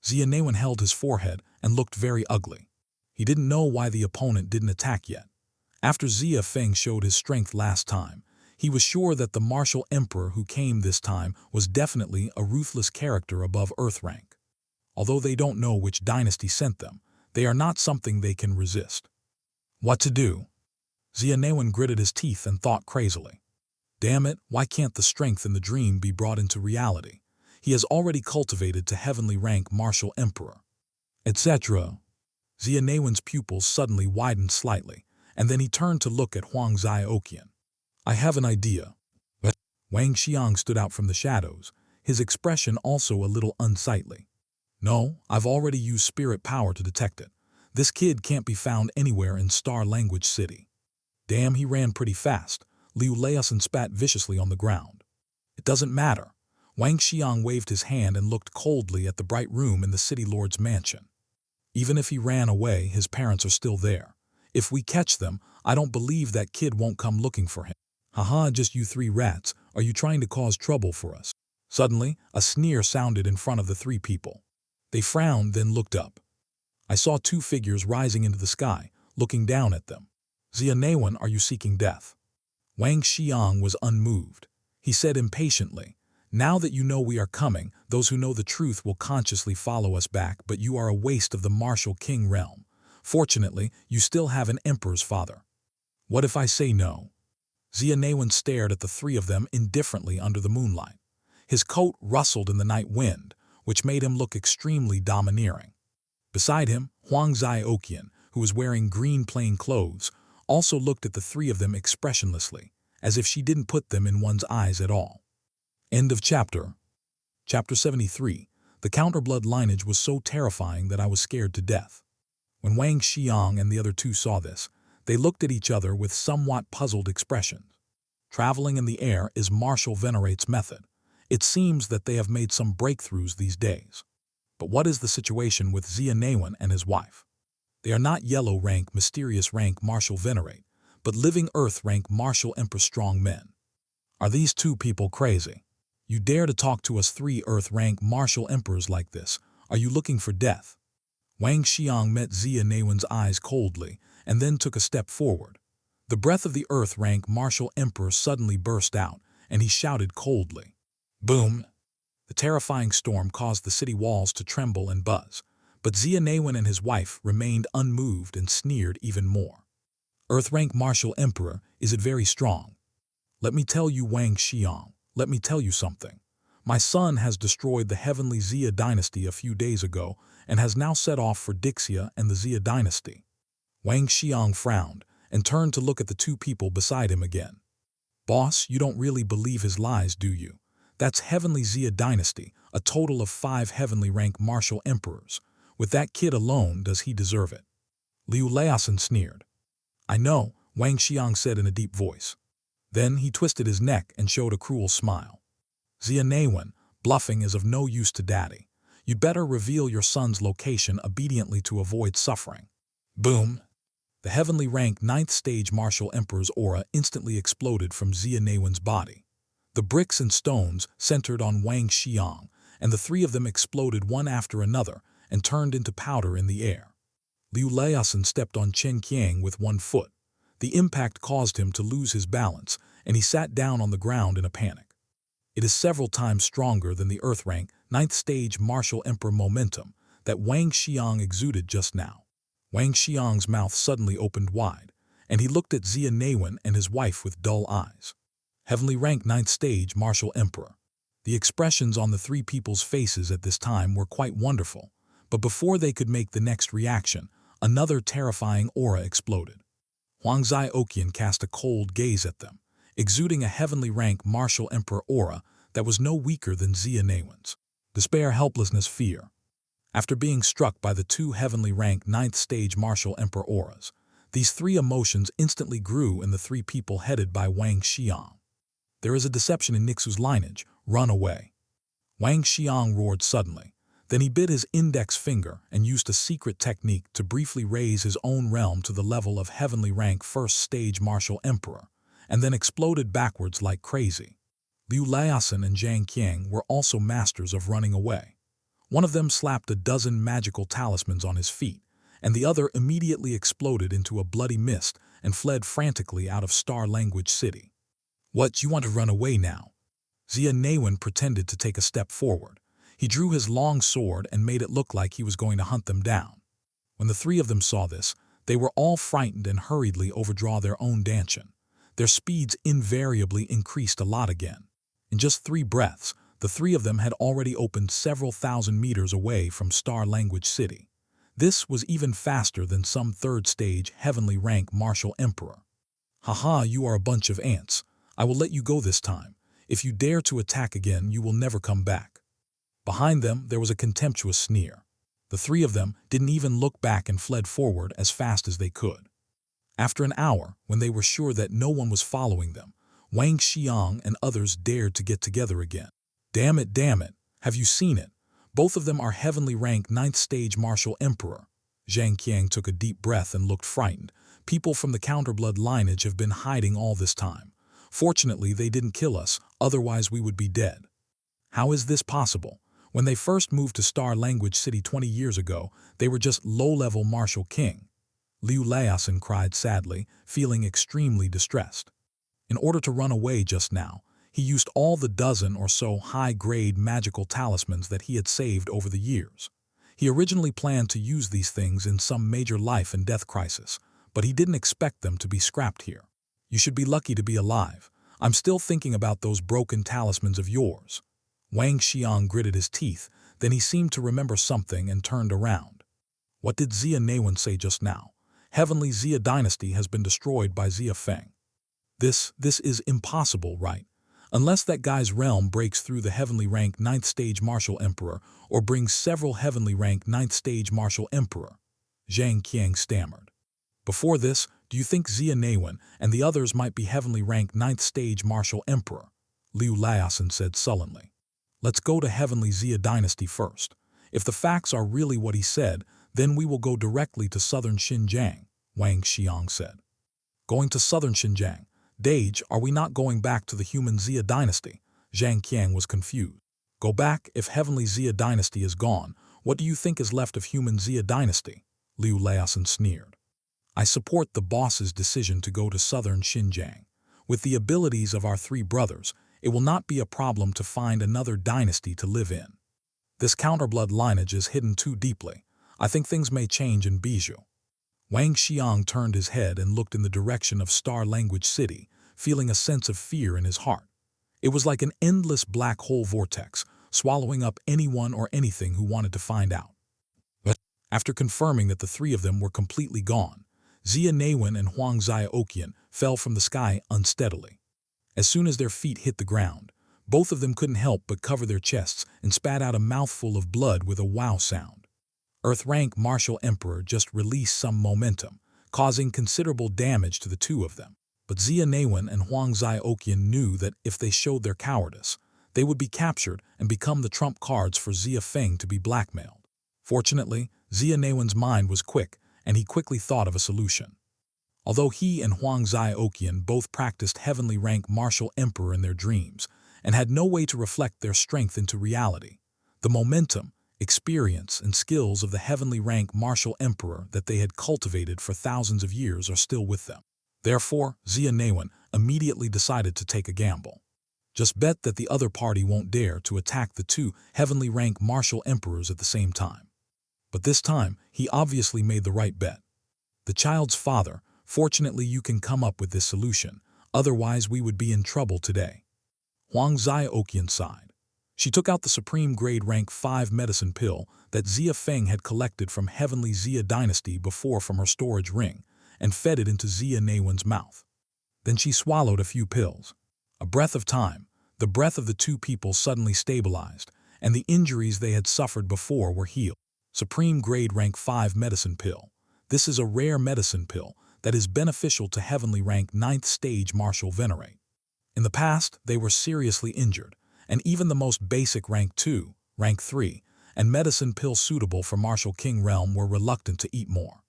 Xia Feng held his forehead and looked very ugly. He didn't know why the opponent didn't attack yet. After Xia Feng showed his strength last time, he was sure that the martial emperor who came this time was definitely a ruthless character above Earth rank. Although they don't know which dynasty sent them, they are not something they can resist. What to do? Xia Feng gritted his teeth and thought crazily. Damn it, why can't the strength in the dream be brought into reality? He has already cultivated to heavenly rank martial emperor. Etc. Xia Feng's pupils suddenly widened slightly, and then he turned to look at Huang Xiaoqian. I have an idea. But Wang Xiang stood out from the shadows, his expression also a little unsightly. No, I've already used spirit power to detect it. This kid can't be found anywhere in Star Language City. Damn, he ran pretty fast. Liu Laosan spat viciously on the ground. It doesn't matter. Wang Xiang waved his hand and looked coldly at the bright room in the city lord's mansion. Even if he ran away, his parents are still there. If we catch them, I don't believe that kid won't come looking for him. Haha, just you 3 rats. Are you trying to cause trouble for us? Suddenly, a sneer sounded in front of the 3 people. They frowned, then looked up. I saw 2 figures rising into the sky, looking down at them. Xia Feng, are you seeking death? Wang Xiang was unmoved. He said impatiently, Now that you know we are coming, those who know the truth will consciously follow us back, but you are a waste of the martial king realm. Fortunately, you still have an emperor's father. What if I say no? Xia stared at the three of them indifferently under the moonlight. His coat rustled in the night wind, which made him look extremely domineering. Beside him, Zai, who was wearing green plain clothes, also looked at the three of them expressionlessly, as if she didn't put them in one's eyes at all. End of chapter. Chapter 73. The counterblood lineage was so terrifying that I was scared to death. When Wang Xiang and the other two saw this, they looked at each other with somewhat puzzled expressions. Traveling in the air is martial venerate's method. It seems that they have made some breakthroughs these days. But what is the situation with Xia and his wife? They are not yellow rank, mysterious rank martial venerate, but living earth rank martial emperor strong men. Are these two people crazy? You dare to talk to us three earth rank martial emperors like this? Are you looking for death? Wang Xiang met Xia eyes coldly and then took a step forward. The breath of the earth rank martial emperor suddenly burst out, and he shouted coldly. Boom! The terrifying storm caused the city walls to tremble and buzz, but Xia and his wife remained unmoved and sneered even more. Earth rank martial emperor, is it very strong? Let me tell you, Wang Xiang, let me tell you something. My son has destroyed the heavenly Xia dynasty a few days ago and has now set off for Dixia and the Xia dynasty. Wang Xiang frowned and turned to look at the two people beside him again. Boss, you don't really believe his lies, do you? That's heavenly Xia dynasty, a total of 5 heavenly rank martial emperors. With that kid alone, does he deserve it? Liu Laosan sneered. I know, Wang Xiang said in a deep voice. Then he twisted his neck and showed a cruel smile. Xia, bluffing is of no use to daddy. You'd better reveal your son's location obediently to avoid suffering. Boom! The heavenly rank 9th stage martial emperor's aura instantly exploded from Xia body. The bricks and stones centered on Wang Xiang, and the three of them exploded one after another and turned into powder in the air. Liu Laosan stepped on Chen Qiang with one foot. The impact caused him to lose his balance, and he sat down on the ground in a panic. It is several times stronger than the Earth rank 9th stage martial emperor momentum that Wang Xiang exuded just now. Wang Xiang's mouth suddenly opened wide, and he looked at Xia and his wife with dull eyes. Heavenly rank 9th stage martial emperor. The expressions on the three people's faces at this time were quite wonderful, but before they could make the next reaction, another terrifying aura exploded. Zai cast a cold gaze at them, exuding a heavenly rank martial emperor aura that was no weaker than Xia. Despair, helplessness, fear. After being struck by the two heavenly rank 9th stage martial emperor auras, these three emotions instantly grew in the three people headed by Wang Xiang. There is a deception in Nixu's lineage, run away. Wang Xiang roared suddenly. Then he bit his index finger and used a secret technique to briefly raise his own realm to the level of heavenly rank 1st stage martial emperor, and then exploded backwards like crazy. Liu Laosan and Zhang Qiang were also masters of running away. One of them slapped a dozen magical talismans on his feet, and the other immediately exploded into a bloody mist and fled frantically out of Star Language City. What, you want to run away now? Xia pretended to take a step forward. He drew his long sword and made it look like he was going to hunt them down. When the three of them saw this, they were all frightened and hurriedly overdraw their own dantian. Their speeds invariably increased a lot again. In just 3 breaths, the three of them had already opened several thousand meters away from Star Language City. This was even faster than some 3rd stage heavenly rank martial emperor. Haha, you are a bunch of ants. I will let you go this time. If you dare to attack again, you will never come back. Behind them, there was a contemptuous sneer. The three of them didn't even look back and fled forward as fast as they could. After an hour, when they were sure that no one was following them, Wang Xiang and others dared to get together again. Damn it, have you seen it? Both of them are heavenly rank 9th stage martial emperor. Zhang Qiang took a deep breath and looked frightened. People from the counterblood lineage have been hiding all this time. Fortunately, they didn't kill us, otherwise we would be dead. How is this possible? When they first moved to Star Language City 20 years ago, they were just low-level martial king. Liu Laosan cried sadly, feeling extremely distressed. In order to run away just now, He used all the dozen or so high-grade magical talismans that he had saved over the years. He originally planned to use these things in some major life and death crisis, but he didn't expect them to be scrapped here. You should be lucky to be alive. I'm still thinking about those broken talismans of yours. Wang Xiang gritted his teeth, then he seemed to remember something and turned around. What did Xia Neiwen say just now? Heavenly Xia dynasty has been destroyed by Xia Feng. This is impossible, right? Unless that guy's realm breaks through the heavenly rank 9th stage martial emperor or brings several heavenly rank 9th stage martial emperor, Zhang Qiang stammered. Before this, do you think Xia Neiwen and the others might be heavenly rank 9th stage martial emperor? Liu Laosan said sullenly. Let's go to heavenly Xia dynasty first. If the facts are really what he said, then we will go directly to southern Xinjiang, Wang Xiang said. Going to southern Xinjiang? Dage, are we not going back to the human Xia dynasty? Zhang Qiang was confused. Go back if heavenly Xia dynasty is gone. What do you think is left of human Xia dynasty? Liu Laosan sneered. I support the boss's decision to go to southern Xinjiang. With the abilities of our three brothers, it will not be a problem to find another dynasty to live in. This counterblood lineage is hidden too deeply. I think things may change in Bijou. Wang Xiang turned his head and looked in the direction of Star Language City, feeling a sense of fear in his heart. It was like an endless black hole vortex, swallowing up anyone or anything who wanted to find out. But after confirming that the three of them were completely gone, Xia Neiwen and Huang Xiaoqian fell from the sky unsteadily. As soon as their feet hit the ground, both of them couldn't help but cover their chests and spat out a mouthful of blood with a wow sound. Earth-rank Martial Emperor just released some momentum, causing considerable damage to the two of them. But Xia Neiwen and Huang Xiaoqian knew that if they showed their cowardice, they would be captured and become the trump cards for Xia Feng to be blackmailed. Fortunately, Xia Neiwen's mind was quick, and he quickly thought of a solution. Although he and Huang Xiaoqian both practiced heavenly rank Martial Emperor in their dreams and had no way to reflect their strength into reality, the momentum, experience, and skills of the heavenly rank Martial Emperor that they had cultivated for thousands of years are still with them. Therefore, Xia Neiwen immediately decided to take a gamble. Just bet that the other party won't dare to attack the two heavenly rank Martial Emperors at the same time. But this time, he obviously made the right bet. The child's father, fortunately you can come up with this solution, otherwise we would be in trouble today. Huang Xiaoqian sighed. She took out the Supreme Grade Rank 5 medicine pill that Xia Feng had collected from Heavenly Xia Dynasty before from her storage ring and fed it into Xia Neiwen's mouth. Then she swallowed a few pills. A breath of time, the breath of the two people suddenly stabilized, and the injuries they had suffered before were healed. Supreme Grade Rank 5 medicine pill. This is a rare medicine pill that is beneficial to Heavenly Rank 9th Stage Martial Venerate. In the past, they were seriously injured, and even the most basic Rank 2, Rank 3, and medicine pill suitable for Martial King Realm were reluctant to eat more.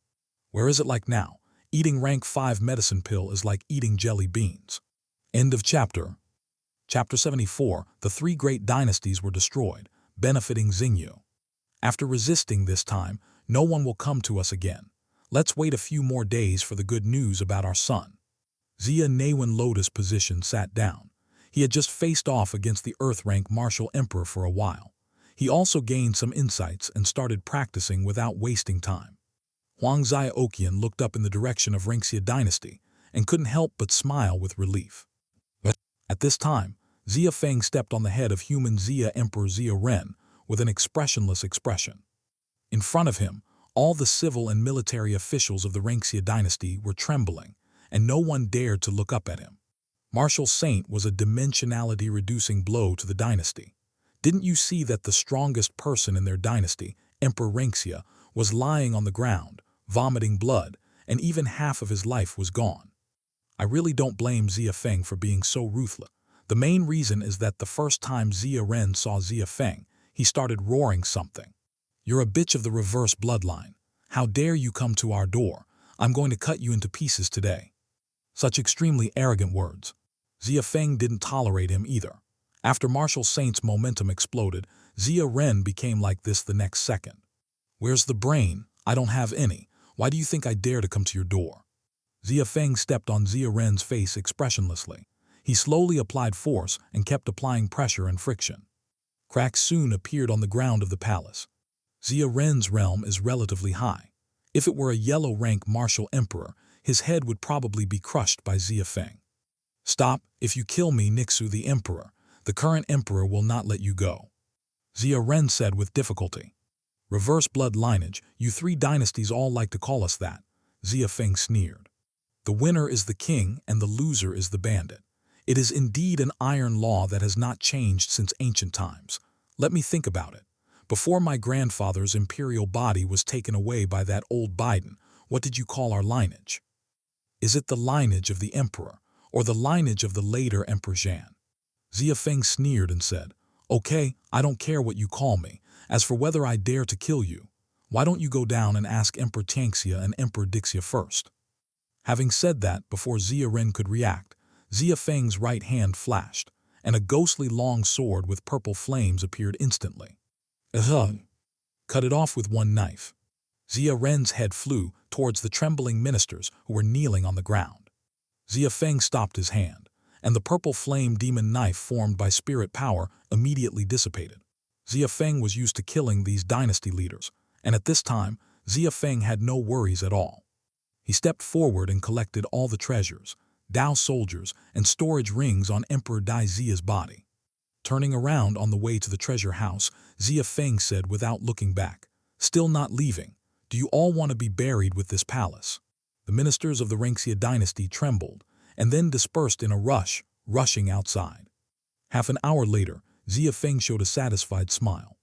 Where is it like now? Eating Rank 5 medicine pill is like eating jelly beans. End of chapter. Chapter 74, the three great dynasties were destroyed, benefiting Xingyu. After resisting this time, no one will come to us again. Let's wait a few more days for the good news about our son. Xia Neiwen Lotus position sat down. He had just faced off against the Earth-rank Martial Emperor for a while. He also gained some insights and started practicing without wasting time. Huang Xiaoqian looked up in the direction of Xia Dynasty and couldn't help but smile with relief. But at this time, Xia Feng stepped on the head of human Xia Emperor Xia Ren with an expressionless expression. In front of him, all the civil and military officials of the Xia Dynasty were trembling, and no one dared to look up at him. Martial Saint was a dimensionality-reducing blow to the dynasty. Didn't you see that the strongest person in their dynasty, Emperor Xia, was lying on the ground, vomiting blood, and even half of his life was gone? I really don't blame Xia Feng for being so ruthless. The main reason is that the first time Xia Ren saw Xia Feng, he started roaring something. You're a bitch of the reverse bloodline. How dare you come to our door? I'm going to cut you into pieces today. Such extremely arrogant words. Xia Feng didn't tolerate him either. After Martial Saint's momentum exploded, Xia Ren became like this the next second. Where's the brain? I don't have any. Why do you think I dare to come to your door? Xia Feng stepped on Xia Ren's face expressionlessly. He slowly applied force and kept applying pressure and friction. Cracks soon appeared on the ground of the palace. Xia Ren's realm is relatively high. If it were a yellow-rank martial emperor, his head would probably be crushed by Xia Feng. "Stop, if you kill me, Nixu the emperor, the current emperor will not let you go," Xia Ren said with difficulty. "Reverse blood lineage, you three dynasties all like to call us that," Xia Feng sneered. "The winner is the king and the loser is the bandit. It is indeed an iron law that has not changed since ancient times. Let me think about it. Before my grandfather's imperial body was taken away by that old Biden, what did you call our lineage? Is it the lineage of the emperor, or the lineage of the later Emperor Zhan?" Xia Feng sneered and said, "Okay, I don't care what you call me. As for whether I dare to kill you, why don't you go down and ask Emperor Tianxia and Emperor Dixia first?" Having said that, before Xia Ren could react, Xia Feng's right hand flashed, and a ghostly long sword with purple flames appeared instantly. Cut it off with one knife. Xia Ren's head flew towards the trembling ministers who were kneeling on the ground. Xia Feng stopped his hand, and the purple flame demon knife formed by spirit power immediately dissipated. Xia Feng was used to killing these dynasty leaders, and at this time, Xia Feng had no worries at all. He stepped forward and collected all the treasures, Dao soldiers, and storage rings on Emperor Dai Xia's body. Turning around on the way to the treasure house, Xia Feng said without looking back, "Still not leaving? Do you all want to be buried with this palace?" The ministers of the Reinxia dynasty trembled, and then dispersed in a rush, rushing outside. Half an hour later, Xia Feng showed a satisfied smile.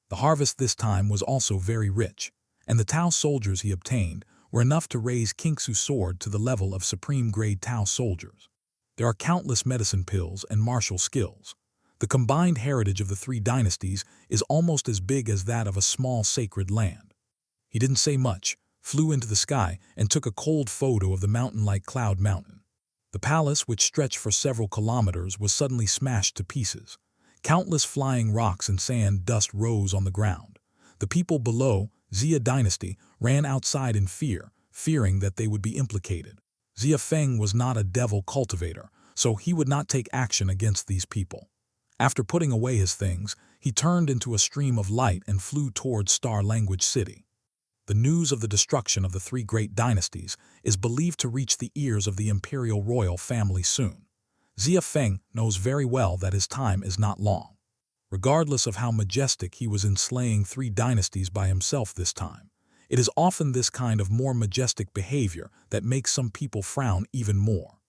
The harvest this time was also very rich, and the Tao soldiers he obtained were enough to raise Kingsu's sword to the level of Supreme Grade Tao soldiers. There are countless medicine pills and martial skills. The combined heritage of the three dynasties is almost as big as that of a small sacred land. He didn't say much, flew into the sky, and took a cold photo of the mountain-like Cloud Mountain. The palace, which stretched for several kilometers, was suddenly smashed to pieces. Countless flying rocks and sand dust rose on the ground. The people below, Xia dynasty, ran outside in fear, fearing that they would be implicated. Xia Feng was not a devil cultivator, so he would not take action against these people. After putting away his things, he turned into a stream of light and flew towards Star Language City. The news of the destruction of the three great dynasties is believed to reach the ears of the imperial royal family soon. Xia Feng knows very well that his time is not long. Regardless of how majestic he was in slaying three dynasties by himself this time, it is often this kind of more majestic behavior that makes some people frown even more.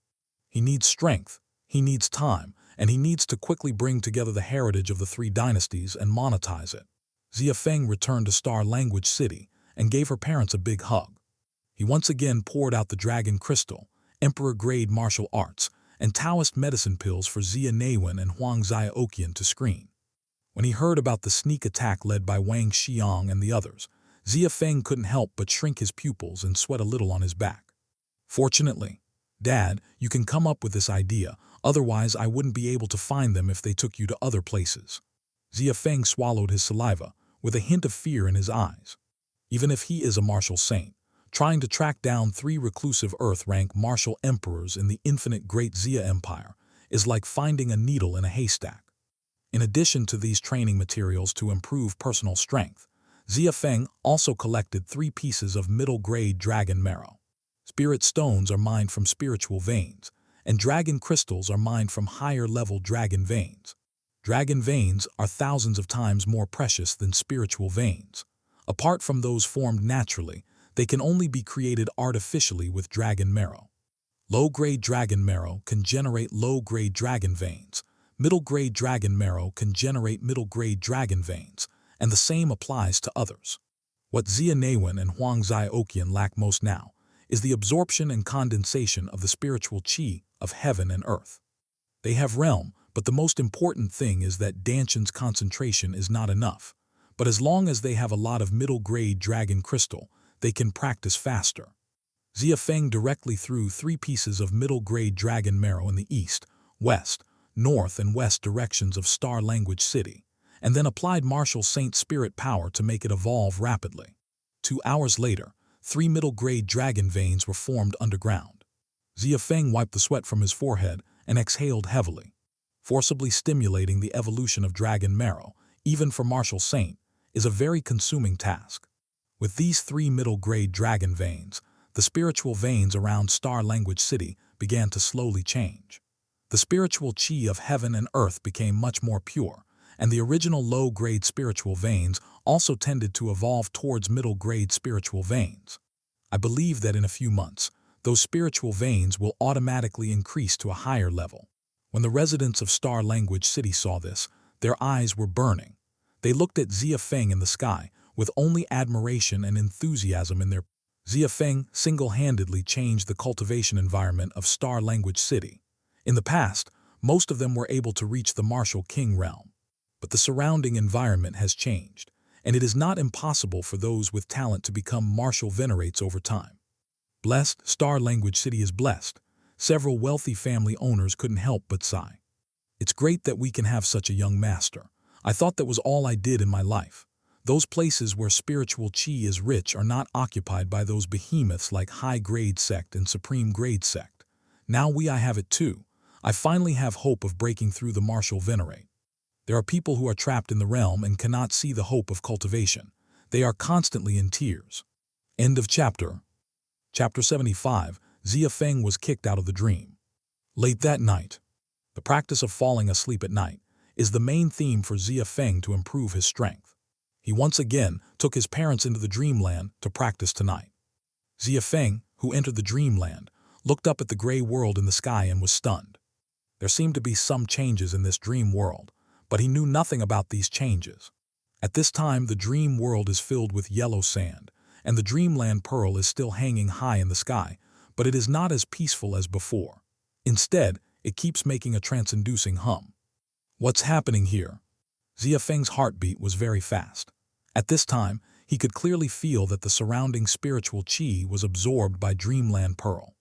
He needs strength, he needs time, and he needs to quickly bring together the heritage of the three dynasties and monetize it. Xia Feng returned to Star Language City and gave her parents a big hug. He once again poured out the Dragon Crystal, Emperor-grade martial arts, and Taoist medicine pills for Xia Neiwen and Huang Xiaoqian to screen. When he heard about the sneak attack led by Wang Xiang and the others, Xia Feng couldn't help but shrink his pupils and sweat a little on his back. "Fortunately, Dad, you can come up with this idea, otherwise I wouldn't be able to find them if they took you to other places." Xia Feng swallowed his saliva, with a hint of fear in his eyes. Even if he is a martial saint, trying to track down three reclusive Earth-rank martial emperors in the infinite Great Xia Empire is like finding a needle in a haystack. In addition to these training materials to improve personal strength, Xia Feng also collected 3 pieces of middle-grade dragon marrow. Spirit stones are mined from spiritual veins, and dragon crystals are mined from higher-level dragon veins. Dragon veins are thousands of times more precious than spiritual veins. Apart from those formed naturally, they can only be created artificially with dragon marrow. Low-grade dragon marrow can generate low-grade dragon veins. Middle-grade dragon marrow can generate middle-grade dragon veins, and the same applies to others. What Xia Neiwen and Huang Xiaoqian lack most now is the absorption and condensation of the spiritual qi of heaven and earth. They have realm, but the most important thing is that Danshan's concentration is not enough. But as long as they have a lot of middle-grade dragon crystal, they can practice faster. Xia Feng directly threw 3 pieces of middle-grade dragon marrow in the east, west, north, and west directions of Star Language City, and then applied martial saint spirit power to make it evolve rapidly. 2 hours later, 3 middle-grade dragon veins were formed underground. Xia Feng wiped the sweat from his forehead and exhaled heavily, forcibly stimulating the evolution of dragon marrow, even for martial saint, is a very consuming task. With these 3 middle-grade dragon veins, the spiritual veins around Star Language City began to slowly change. The spiritual chi of heaven and earth became much more pure, and the original low-grade spiritual veins also tended to evolve towards middle-grade spiritual veins. I believe that in a few months, those spiritual veins will automatically increase to a higher level. When the residents of Star Language City saw this, their eyes were burning. They looked at Xia Feng in the sky with only admiration and enthusiasm in their. Xia Feng single-handedly changed the cultivation environment of Star Language City. In the past, most of them were able to reach the martial king realm. But the surrounding environment has changed, and it is not impossible for those with talent to become martial venerates over time. Blessed, Star Language City is blessed. Several wealthy family owners couldn't help but sigh. It's great that we can have such a young master. I thought that was all I did in my life. Those places where spiritual chi is rich are not occupied by those behemoths like High Grade Sect and Supreme Grade Sect. Now I have it too. I finally have hope of breaking through the martial venerate. There are people who are trapped in the realm and cannot see the hope of cultivation. They are constantly in tears. End of chapter. Chapter 75, Xia Feng was kicked out of the dream. Late that night. The practice of falling asleep at night is the main theme for Xia Feng to improve his strength. He once again took his parents into the dreamland to practice tonight. Xia Feng, who entered the dreamland, looked up at the gray world in the sky and was stunned. There seemed to be some changes in this dream world, but he knew nothing about these changes. At this time, the dream world is filled with yellow sand, and the Dreamland Pearl is still hanging high in the sky, but it is not as peaceful as before. Instead, it keeps making a trance-inducing hum. What's happening here? Xia Feng's heartbeat was very fast. At this time, he could clearly feel that the surrounding spiritual chi was absorbed by Dreamland Pearl.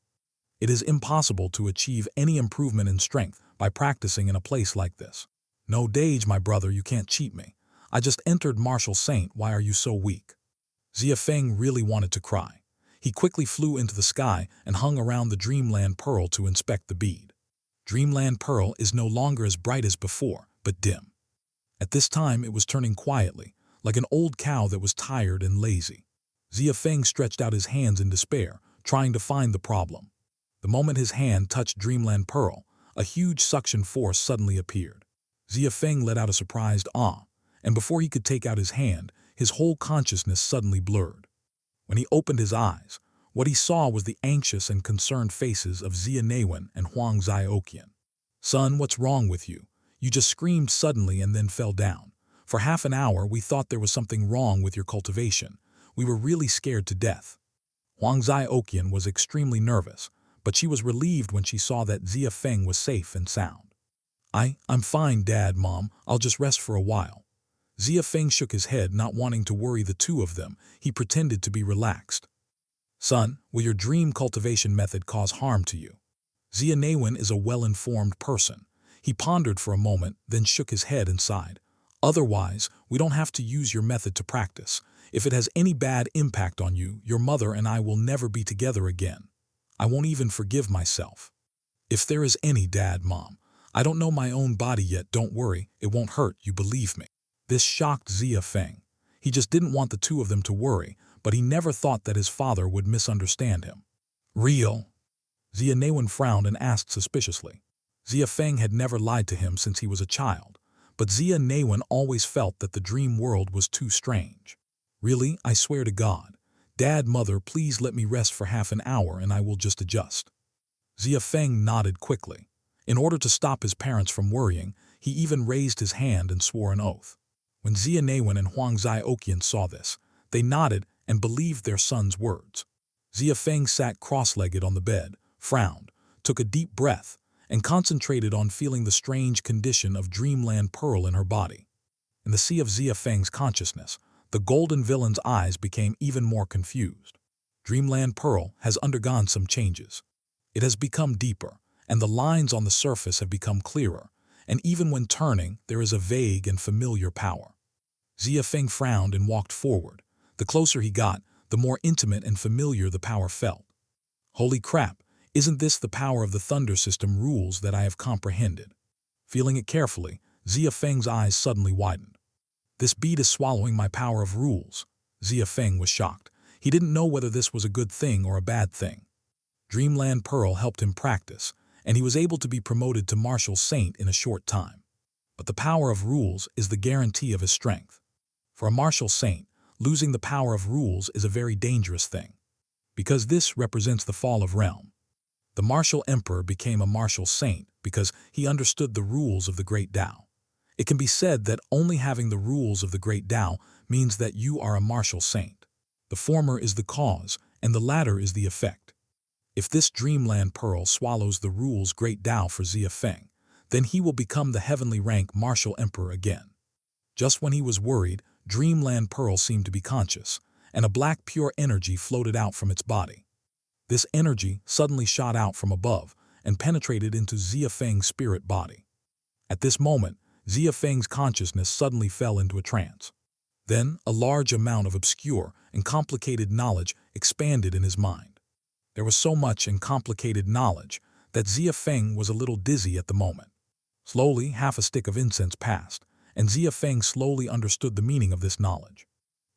It is impossible to achieve any improvement in strength by practicing in a place like this. No Dage, my brother, you can't cheat me. I just entered Martial Saint, why are you so weak? Xia Feng really wanted to cry. He quickly flew into the sky and hung around the Dreamland Pearl to inspect the bead. Dreamland Pearl is no longer as bright as before, but dim. At this time, it was turning quietly, like an old cow that was tired and lazy. Xia Feng stretched out his hands in despair, trying to find the problem. The moment his hand touched Dreamland Pearl, a huge suction force suddenly appeared. Xia Feng let out a surprised ah, and before he could take out his hand, his whole consciousness suddenly blurred. When he opened his eyes, what he saw was the anxious and concerned faces of Xia Neiwen and Huang Xiaoqian. Son, what's wrong with you? You just screamed suddenly and then fell down. For half an hour, we thought there was something wrong with your cultivation. We were really scared to death. Huang Xiaoqian was extremely nervous, but she was relieved when she saw that Xia Feng was safe and sound. I'm fine, Dad, Mom. I'll just rest for a while. Xia Feng shook his head, not wanting to worry the two of them. He pretended to be relaxed. Son, will your dream cultivation method cause harm to you? Xia Neiwen is a well-informed person. He pondered for a moment, then shook his head and sighed. Otherwise, we don't have to use your method to practice. If it has any bad impact on you, your mother and I will never be together again. I won't even forgive myself. If there is any, Dad, Mom, I don't know my own body yet, don't worry, it won't hurt, you believe me. This shocked Xia Feng. He just didn't want the two of them to worry, but he never thought that his father would misunderstand him. Real? Xia Neiwen frowned and asked suspiciously. Xia Feng had never lied to him since he was a child, but Xia Neiwen always felt that the dream world was too strange. Really, I swear to God. Dad, Mother, please let me rest for half an hour and I will just adjust. Xia Feng nodded quickly. In order to stop his parents from worrying, he even raised his hand and swore an oath. When Xia Neiwen and Huang Xiaoqian saw this, they nodded and believed their son's words. Xia Feng sat cross-legged on the bed, frowned, took a deep breath, and concentrated on feeling the strange condition of Dreamland Pearl in her body. In the sea of Xia Feng's consciousness, the golden villain's eyes became even more confused. Dreamland Pearl has undergone some changes. It has become deeper, and the lines on the surface have become clearer, and even when turning, there is a vague and familiar power. Xia Feng frowned and walked forward. The closer he got, the more intimate and familiar the power felt. Holy crap, Isn't this the power of the thunder system rules that I have comprehended? Feeling it carefully, Xia Feng's eyes suddenly widened. This bead is swallowing my power of rules. Xia Feng was shocked. He didn't know whether this was a good thing or a bad thing. Dreamland Pearl helped him practice, and he was able to be promoted to martial saint in a short time. But the power of rules is the guarantee of his strength. For a martial saint, losing the power of rules is a very dangerous thing, because this represents the fall of realm. The martial emperor became a martial saint because he understood the rules of the great Tao. It can be said that only having the rules of the great Tao means that you are a martial saint. The former is the cause, and the latter is the effect. If this Dreamland Pearl swallows the rules great Tao for Xia Feng, then he will become the heavenly rank martial emperor again. Just when he was worried, Dreamland Pearl seemed to be conscious, and a black pure energy floated out from its body. This energy suddenly shot out from above and penetrated into Xia Feng's spirit body. At this moment, Xia Feng's consciousness suddenly fell into a trance. Then, a large amount of obscure and complicated knowledge expanded in his mind. There was so much and complicated knowledge that Xia Feng was a little dizzy at the moment. Slowly, half a stick of incense passed, and Xia Feng slowly understood the meaning of this knowledge.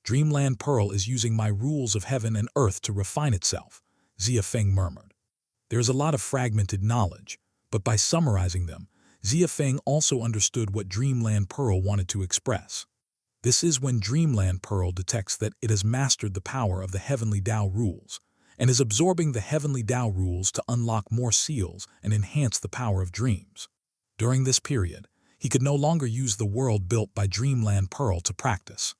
Dreamland Pearl is using my rules of heaven and earth to refine itself, Xia Feng murmured. There is a lot of fragmented knowledge, but by summarizing them, Xia Feng also understood what Dreamland Pearl wanted to express. This is when Dreamland Pearl detects that it has mastered the power of the heavenly Tao rules, and is absorbing the heavenly Tao rules to unlock more seals and enhance the power of dreams. During this period, he could no longer use the world built by Dreamland Pearl to practice.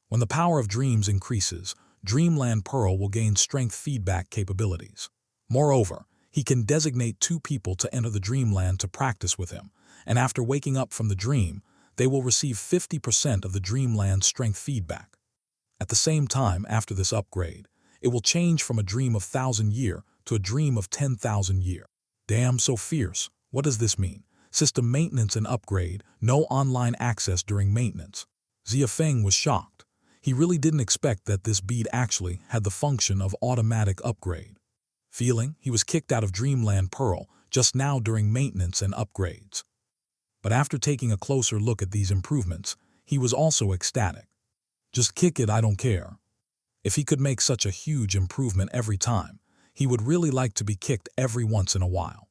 When the power of dreams increases, Dreamland Pearl will gain strength feedback capabilities. Moreover, he can designate 2 people to enter the Dreamland to practice with him, and after waking up from the dream, they will receive 50% of the Dreamland's strength feedback. At the same time, after this upgrade, it will change from a dream of 1,000-year to a dream of 10,000-year. Damn, so fierce. What does this mean? System maintenance and upgrade, no online access during maintenance. Xia Feng was shocked. He really didn't expect that this bead actually had the function of automatic upgrade. Feeling, he was kicked out of Dreamland Pearl just now during maintenance and upgrades. But after taking a closer look at these improvements, he was also ecstatic. Just kick it, I don't care. If he could make such a huge improvement every time, he would really like to be kicked every once in a while.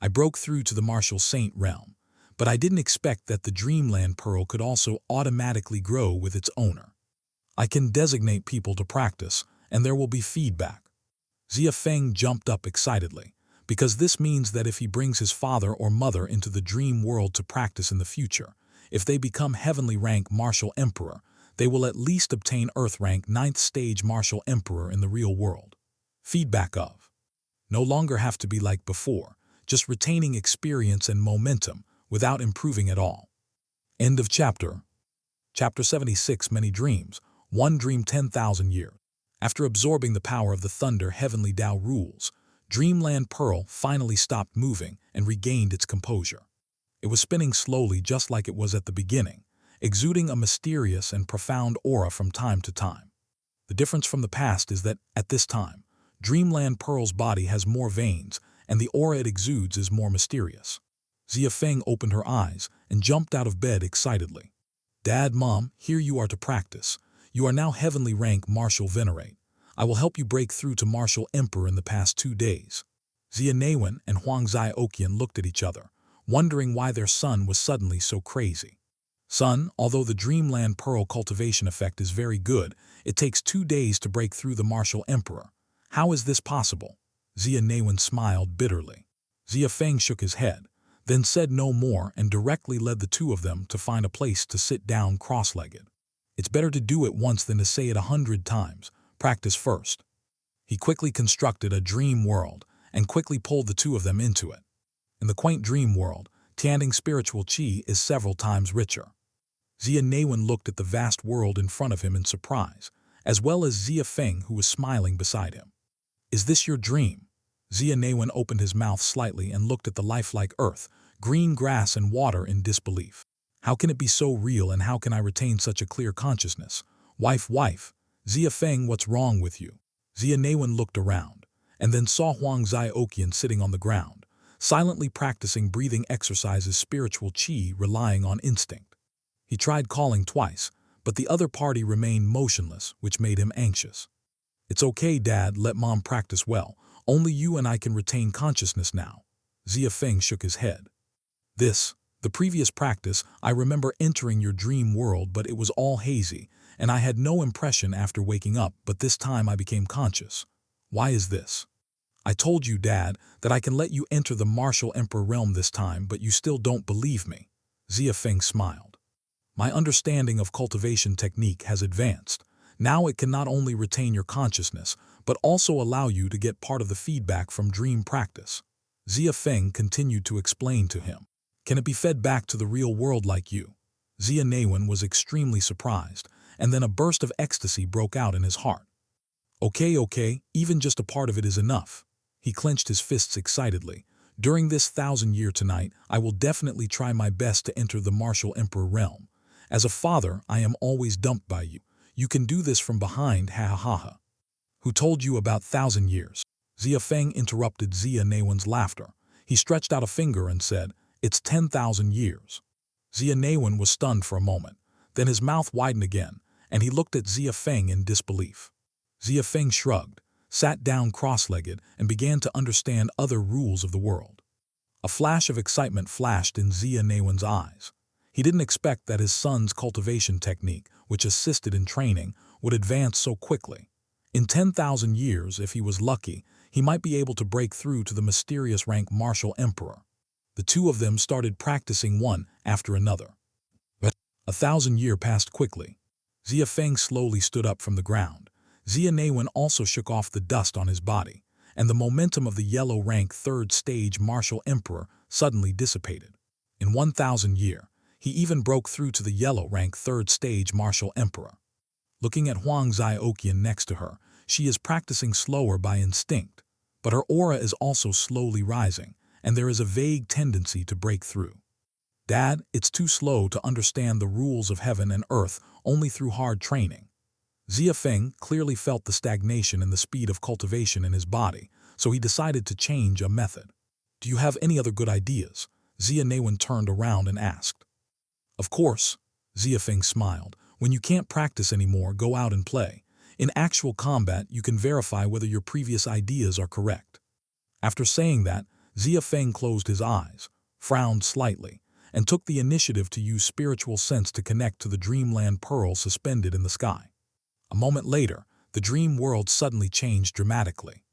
I broke through to the martial saint realm, but I didn't expect that the Dreamland Pearl could also automatically grow with its owner. I can designate people to practice, and there will be feedback. Xia Feng jumped up excitedly, because this means that if he brings his father or mother into the dream world to practice in the future, if they become heavenly rank martial emperor, they will at least obtain earth rank 9th stage martial emperor in the real world. Feedback of. No longer have to be like before, just retaining experience and momentum without improving at all. End of chapter. Chapter 76, Many Dreams. One dream 10,000 years. After absorbing the power of the thunder heavenly Tao rules, Dreamland Pearl finally stopped moving and regained its composure. It was spinning slowly just like it was at the beginning, exuding a mysterious and profound aura from time to time. The difference from the past is that, at this time, Dreamland Pearl's body has more veins and the aura it exudes is more mysterious. Xia Feng opened her eyes and jumped out of bed excitedly. Dad, Mom, here you are to practice. You are now heavenly rank martial venerate. I will help you break through to martial emperor in the past 2 days. Xia Neiwen and Huang Zai Oqian looked at each other, wondering why their son was suddenly so crazy. Son, although the Dreamland Pearl cultivation effect is very good, it takes 2 days to break through the martial emperor. How is this possible? Xia Neiwen smiled bitterly. Xia Feng shook his head, then said no more and directly led the 2 of them to find a place to sit down cross-legged. It's better to do it once than to say it 100 times. Practice first. He quickly constructed a dream world and quickly pulled the 2 of them into it. In the quaint dream world, Tianting spiritual qi is several times richer. Xia Neiwen looked at the vast world in front of him in surprise, as well as Xia Feng, who was smiling beside him. Is this your dream? Xia Neiwen opened his mouth slightly and looked at the lifelike earth, green grass and water in disbelief. How can it be so real, and how can I retain such a clear consciousness? Wife, Xia Feng, what's wrong with you? Xia Neiwen looked around, and then saw Huang Zioqian sitting on the ground, silently practicing breathing exercises, spiritual qi relying on instinct. He tried calling twice, but the other party remained motionless, which made him anxious. "It's okay, Dad, let Mom practice well. Only you and I can retain consciousness now." Xia Feng shook his head. The previous practice, I remember entering your dream world, but it was all hazy, and I had no impression after waking up, but this time I became conscious. Why is this? "I told you, Dad, that I can let you enter the martial emperor realm this time, but you still don't believe me." Xia Feng smiled. "My understanding of cultivation technique has advanced. Now it can not only retain your consciousness, but also allow you to get part of the feedback from dream practice." Xia Feng continued to explain to him. "Can it be fed back to the real world like you?" Xia Nawen was extremely surprised, and then a burst of ecstasy broke out in his heart. Okay, even just a part of it is enough." He clenched his fists excitedly. "During this 1,000-year tonight, I will definitely try my best to enter the martial emperor realm. As a father, I am always dumped by you. You can do this from behind, ha ha ha ha." "Who told you about 1,000 years?" Xia Feng interrupted Xia Nawen's laughter. He stretched out a finger and said, "It's 10,000 years." Xia Nawen was stunned for a moment. Then his mouth widened again, and he looked at Xia Feng in disbelief. Xia Feng shrugged, sat down cross-legged, and began to understand other rules of the world. A flash of excitement flashed in Xia Nawen's eyes. He didn't expect that his son's cultivation technique, which assisted in training, would advance so quickly. In 10,000 years, if he was lucky, he might be able to break through to the mysterious rank martial emperor. The two of them started practicing one after another. But 1,000 years passed quickly. Xia Feng slowly stood up from the ground. Xia Nawen also shook off the dust on his body, and the momentum of the yellow rank third stage martial emperor suddenly dissipated. In 1,000 years, he even broke through to the yellow rank third stage martial emperor. Looking at Huang Zioqian next to her, she is practicing slower by instinct, but her aura is also slowly rising, and there is a vague tendency to break through. "Dad, it's too slow to understand the rules of heaven and earth only through hard training." Xia Feng clearly felt the stagnation and the speed of cultivation in his body, so he decided to change a method. "Do you have any other good ideas?" Xia Nawen turned around and asked. "Of course," Xia Feng smiled. "When you can't practice anymore, go out and play. In actual combat, you can verify whether your previous ideas are correct." After saying that, Xia Feng closed his eyes, frowned slightly, and took the initiative to use spiritual sense to connect to the Dreamland Pearl suspended in the sky. A moment later, the dream world suddenly changed dramatically.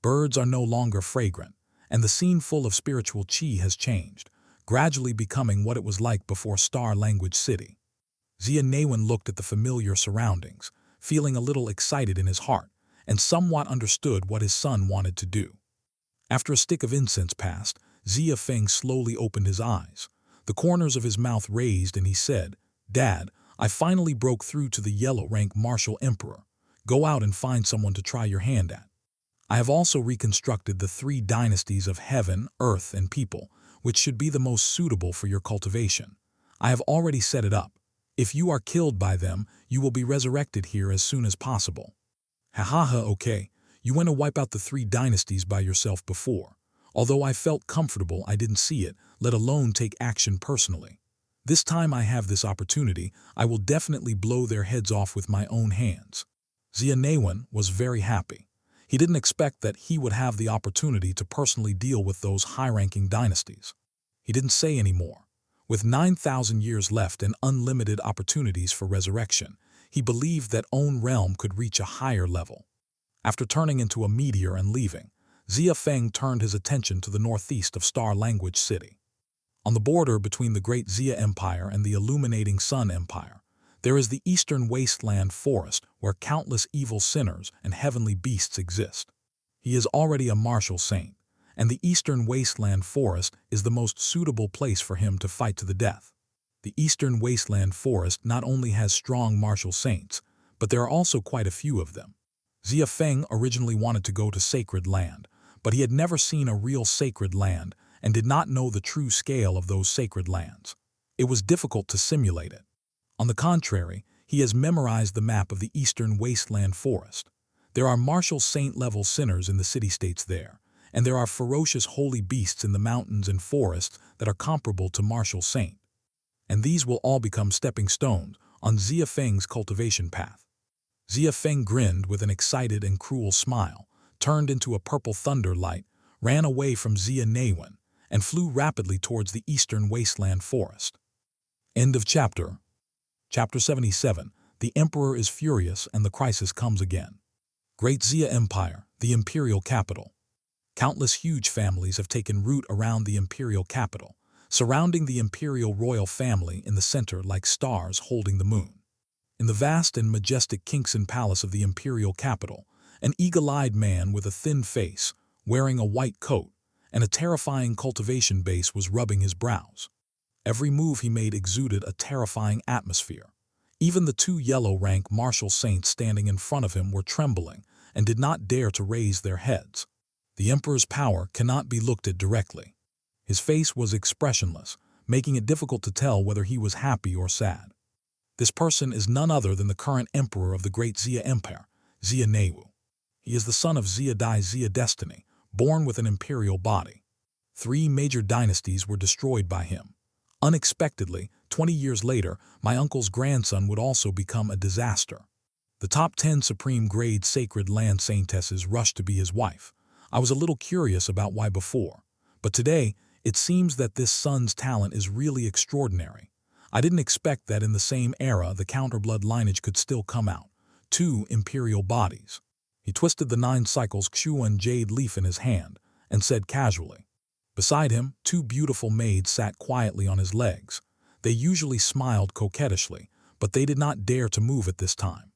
Birds are no longer fragrant, and the scene full of spiritual qi has changed, gradually becoming what it was like before Star Language City. Xia Nawen looked at the familiar surroundings, feeling a little excited in his heart, and somewhat understood what his son wanted to do. After a stick of incense passed, Xia Feng slowly opened his eyes. The corners of his mouth raised and he said, "Dad, I finally broke through to the yellow rank martial emperor. Go out and find someone to try your hand at. I have also reconstructed the 3 dynasties of heaven, earth, and people, which should be the most suitable for your cultivation. I have already set it up. If you are killed by them, you will be resurrected here as soon as possible." "Ha ha ha, okay. You went to wipe out the 3 dynasties by yourself before. Although I felt comfortable, I didn't see it, let alone take action personally. This time I have this opportunity, I will definitely blow their heads off with my own hands." Xia Nawen was very happy. He didn't expect that he would have the opportunity to personally deal with those high-ranking dynasties. He didn't say any more. With 9,000 years left and unlimited opportunities for resurrection, he believed that own realm could reach a higher level. After turning into a meteor and leaving, Xia Feng turned his attention to the northeast of Star Language City. On the border between the Great Xia Empire and the Illuminating Sun Empire, there is the Eastern Wasteland Forest where countless evil sinners and heavenly beasts exist. He is already a martial saint, and the Eastern Wasteland Forest is the most suitable place for him to fight to the death. The Eastern Wasteland Forest not only has strong martial saints, but there are also quite a few of them. Xia Feng originally wanted to go to Sacred Land, but he had never seen a real sacred land and did not know the true scale of those sacred lands. It was difficult to simulate it. On the contrary, he has memorized the map of the Eastern Wasteland Forest. There are martial saint-level sinners in the city-states there, and there are ferocious holy beasts in the mountains and forests that are comparable to martial saint. And these will all become stepping stones on Xia Feng's cultivation path. Xia Feng grinned with an excited and cruel smile, turned into a purple thunder light, ran away from Xia Neiwen, and flew rapidly towards the eastern wasteland forest. End of chapter. Chapter 77. The Emperor is furious and the crisis comes again. Great Xia Empire, the imperial capital. Countless huge families have taken root around the imperial capital, surrounding the imperial royal family in the center like stars holding the moon. In the vast and majestic Kingston Palace of the imperial capital, an eagle-eyed man with a thin face, wearing a white coat, and a terrifying cultivation base was rubbing his brows. Every move he made exuded a terrifying atmosphere. Even the two yellow-rank martial saints standing in front of him were trembling and did not dare to raise their heads. The Emperor's power cannot be looked at directly. His face was expressionless, making it difficult to tell whether he was happy or sad. This person is none other than the current Emperor of the Great Xia Empire, Xia Neiwu. He is the son of Xia Dai Xia Destiny, born with an imperial body. 3 major dynasties were destroyed by him. Unexpectedly, 20 years later, my uncle's grandson would also become a disaster. The top 10 Supreme Grade Sacred Land Saintesses rushed to be his wife. I was a little curious about why before, but today it seems that this son's talent is really extraordinary. I didn't expect that in the same era the counterblood lineage could still come out. 2 imperial bodies. He twisted the 9 cycles Xuan jade leaf in his hand and said casually. Beside him, 2 beautiful maids sat quietly on his legs. They usually smiled coquettishly, but they did not dare to move at this time.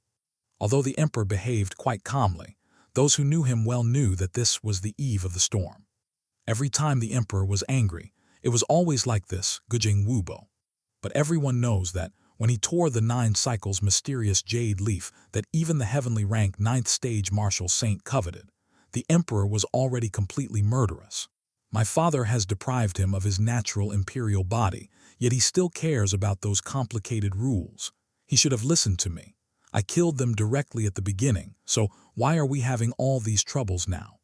Although the emperor behaved quite calmly, those who knew him well knew that this was the eve of the storm. Every time the emperor was angry, it was always like this, Gujing Wubo. But everyone knows that when he tore the 9 cycles mysterious jade leaf that even the heavenly rank 9th stage martial saint coveted, the emperor was already completely murderous. My father has deprived him of his natural imperial body, yet he still cares about those complicated rules. He should have listened to me. I killed them directly at the beginning, so why are we having all these troubles now?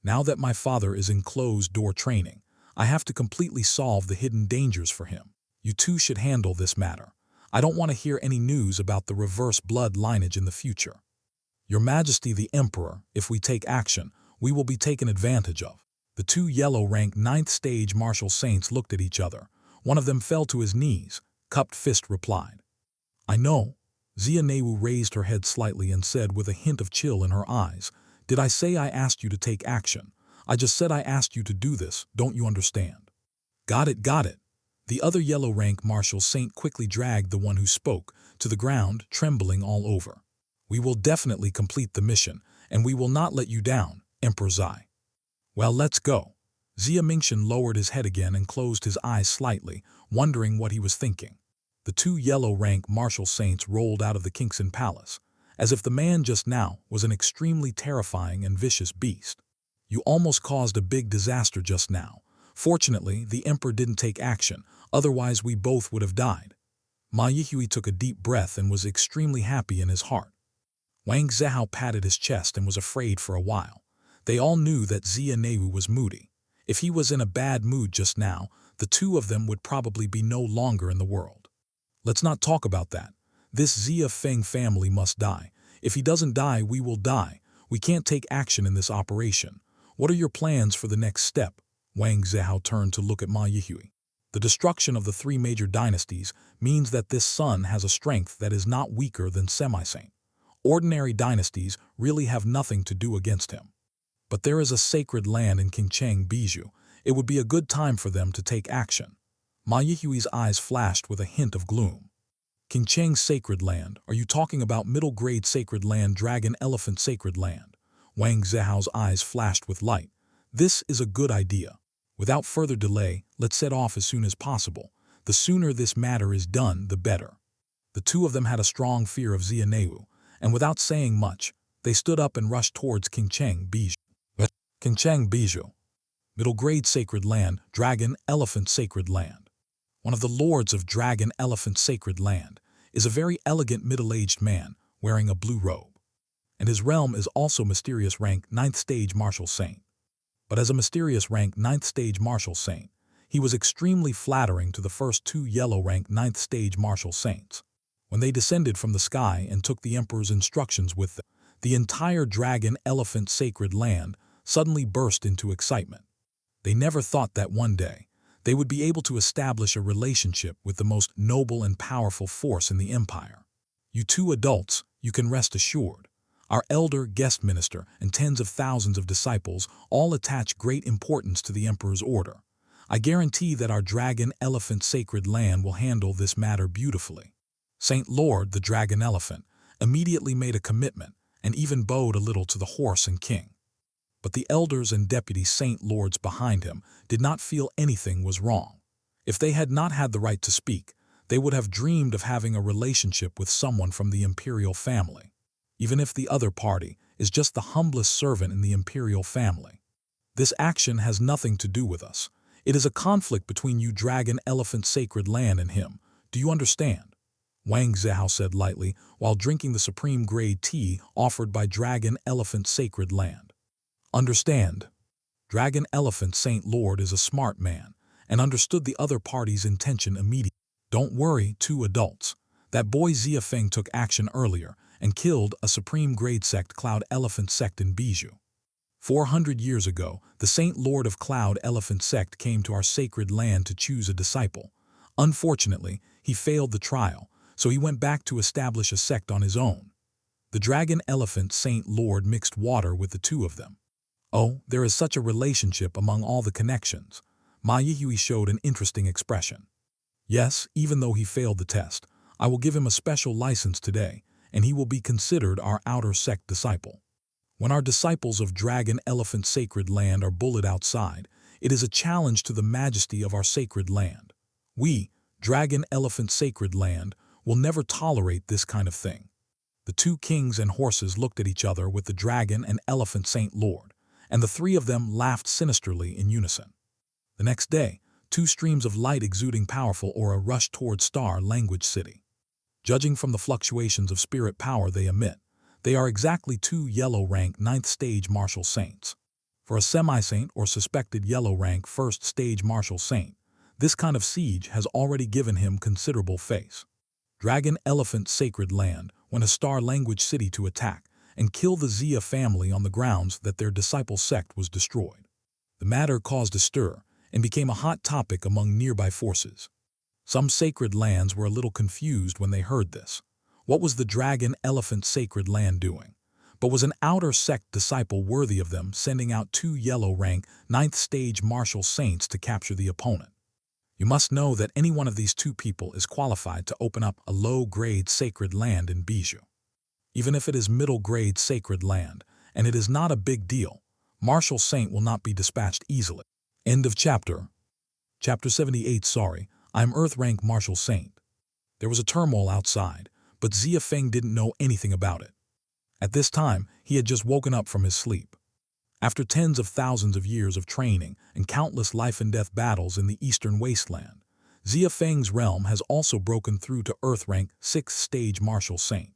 Now that my father is in closed-door training, I have to completely solve the hidden dangers for him. You two should handle this matter. I don't want to hear any news about the reverse blood lineage in the future. Your Majesty the Emperor, if we take action, we will be taken advantage of. The 2 yellow-rank 9th stage martial saints looked at each other. One of them fell to his knees. Cupped fist replied. I know. Xia Neiwu raised her head slightly and said with a hint of chill in her eyes, Did I say I asked you to take action? I just said I asked you to do this, don't you understand? Got it, got it. The other yellow-rank martial saint quickly dragged the one who spoke to the ground, trembling all over. We will definitely complete the mission, and we will not let you down, Emperor Zai. Well, let's go. Xia Mingxian lowered his head again and closed his eyes slightly, wondering what he was thinking. The 2 yellow-rank martial saints rolled out of the Kingston Palace, as if the man just now was an extremely terrifying and vicious beast. You almost caused a big disaster just now. Fortunately, the emperor didn't take action, otherwise we both would have died. Ma Yihui took a deep breath and was extremely happy in his heart. Wang Zhao patted his chest and was afraid for a while. They all knew that Xia Neiwu was moody. If he was in a bad mood just now, the 2 of them would probably be no longer in the world. Let's not talk about that. This Xia Feng family must die. If he doesn't die, we will die. We can't take action in this operation. What are your plans for the next step? Wang Zhao turned to look at Ma Yihui. The destruction of the 3 major dynasties means that this son has a strength that is not weaker than semi-saint. Ordinary dynasties really have nothing to do against him. But there is a sacred land in Qingcheng Bijou. It would be a good time for them to take action. Ma Yihui's eyes flashed with a hint of gloom. Qingcheng Sacred Land, are you talking about middle grade sacred land, dragon elephant sacred land? Wang Zhao's eyes flashed with light. This is a good idea. Without further delay, let's set off as soon as possible. The sooner this matter is done, the better. The 2 of them had a strong fear of Xia Neiwu, and without saying much, they stood up and rushed towards Qingcheng Bijou. Qingcheng Bijou. Middle grade sacred land, dragon elephant sacred land. One of the lords of Dragon Elephant Sacred Land is a very elegant middle-aged man wearing a blue robe. and his realm is also mysterious rank 9th stage martial saint. But as a mysterious rank 9th stage martial saint, he was extremely flattering to the first two yellow rank 9th stage martial saints. When they descended from the sky and took the emperor's instructions with them, the entire dragon elephant sacred land suddenly burst into excitement. They never thought that one day they would be able to establish a relationship with the most noble and powerful force in the empire. You two adults, you can rest assured. Our elder guest minister and tens of thousands of disciples all attach great importance to the emperor's order. I guarantee that our dragon elephant sacred land will handle this matter beautifully. Saint Lord, the dragon elephant, immediately made a commitment and even bowed a little to the horse and king. But the elders and deputy saint lords behind him did not feel anything was wrong. If they had not had the right to speak, they would have dreamed of having a relationship with someone from the imperial family, even if the other party is just the humblest servant in the imperial family. This action has nothing to do with us. It is a conflict between you dragon elephant sacred land and him. Do you understand? Wang Zihao said lightly while drinking the supreme grade tea offered by dragon elephant sacred land. Understand. Dragon elephant Saint Lord is a smart man and understood the other party's intention immediately. Don't worry, two adults. That boy Xia Feng took action earlier and killed a supreme grade sect Cloud Elephant sect in Bijou. 400 years ago, the Saint Lord of Cloud Elephant sect came to our sacred land to choose a disciple. Unfortunately, he failed the trial, so he went back to establish a sect on his own. The Dragon Elephant Saint Lord mixed water with the two of them. Oh, there is such a relationship among all the connections. Ma Yihui showed an interesting expression. Yes, even though he failed the test, I will give him a special license today, and he will be considered our outer sect disciple. When our disciples of Dragon Elephant Sacred Land are bullied outside, it is a challenge to the majesty of our sacred land. We, Dragon Elephant Sacred Land, will never tolerate this kind of thing. The two kings and horses looked at each other with the Dragon and Elephant Saint Lord, and the three of them laughed sinisterly in unison. The next day, two streams of light exuding powerful aura rushed toward Star Language City. Judging from the fluctuations of spirit power they emit, they are exactly two yellow rank 9th stage martial saints. For a semi-saint or suspected yellow rank 1st stage martial saint, this kind of siege has already given him considerable face. Dragon Elephant Sacred Land went a Star Language City to attack and kill the Xia family on the grounds that their disciple sect was destroyed. The matter caused a stir and became a hot topic among nearby forces. Some sacred lands were a little confused when they heard this. What was the Dragon Elephant Sacred Land doing? But was an outer sect disciple worthy of them sending out two yellow rank 9th stage martial saints to capture the opponent? You must know that any one of these two people is qualified to open up a low-grade sacred land in Bijou. Even if it is middle-grade sacred land, and it is not a big deal, martial saint will not be dispatched easily. End of chapter. Chapter 78. Sorry, I'm Earth rank martial saint. There was a turmoil outside, but Xia Feng didn't know anything about it. At this time, he had just woken up from his sleep. After tens of thousands of years of training and countless life-and-death battles in the Eastern Wasteland, Xia Feng's realm has also broken through to Earth rank 6th stage martial saint.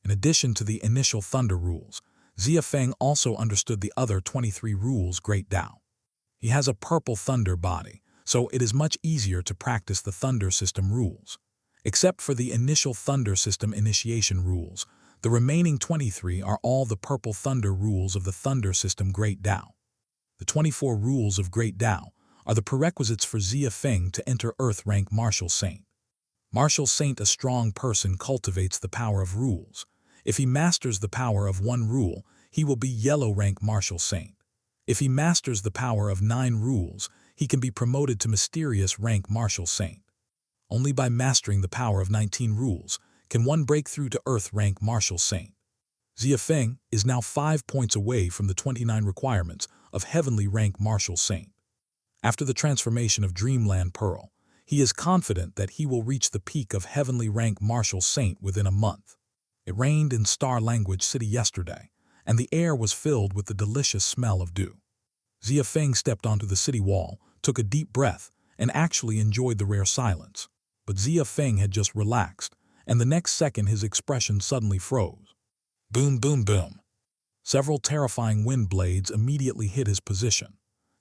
In addition to the initial thunder rules, Xia Feng also understood the other 23 rules Great Tao. He has a purple thunder body, so it is much easier to practice the thunder system rules. Except for the initial thunder system initiation rules, the remaining 23 are all the purple thunder rules of the thunder system Great Tao. The 24 rules of Great Tao are the prerequisites for Xia Feng to enter Earth rank martial saint. Martial saint, a strong person, cultivates the power of rules. If he masters the power of one rule, he will be yellow rank martial saint. If he masters the power of 9 rules, he can be promoted to mysterious rank martial saint. Only by mastering the power of 19 rules can one break through to Earth rank martial saint. Xia Feng is now 5 points away from the 29 requirements of heavenly rank martial saint. After the transformation of Dreamland Pearl, he is confident that he will reach the peak of heavenly rank martial saint within a month. It rained in Star Language City yesterday, and the air was filled with the delicious smell of dew. Xia Feng stepped onto the city wall, took a deep breath, and actually enjoyed the rare silence. But Xia Feng had just relaxed, and the next second his expression suddenly froze. Boom, boom, boom. Several terrifying wind blades immediately hit his position.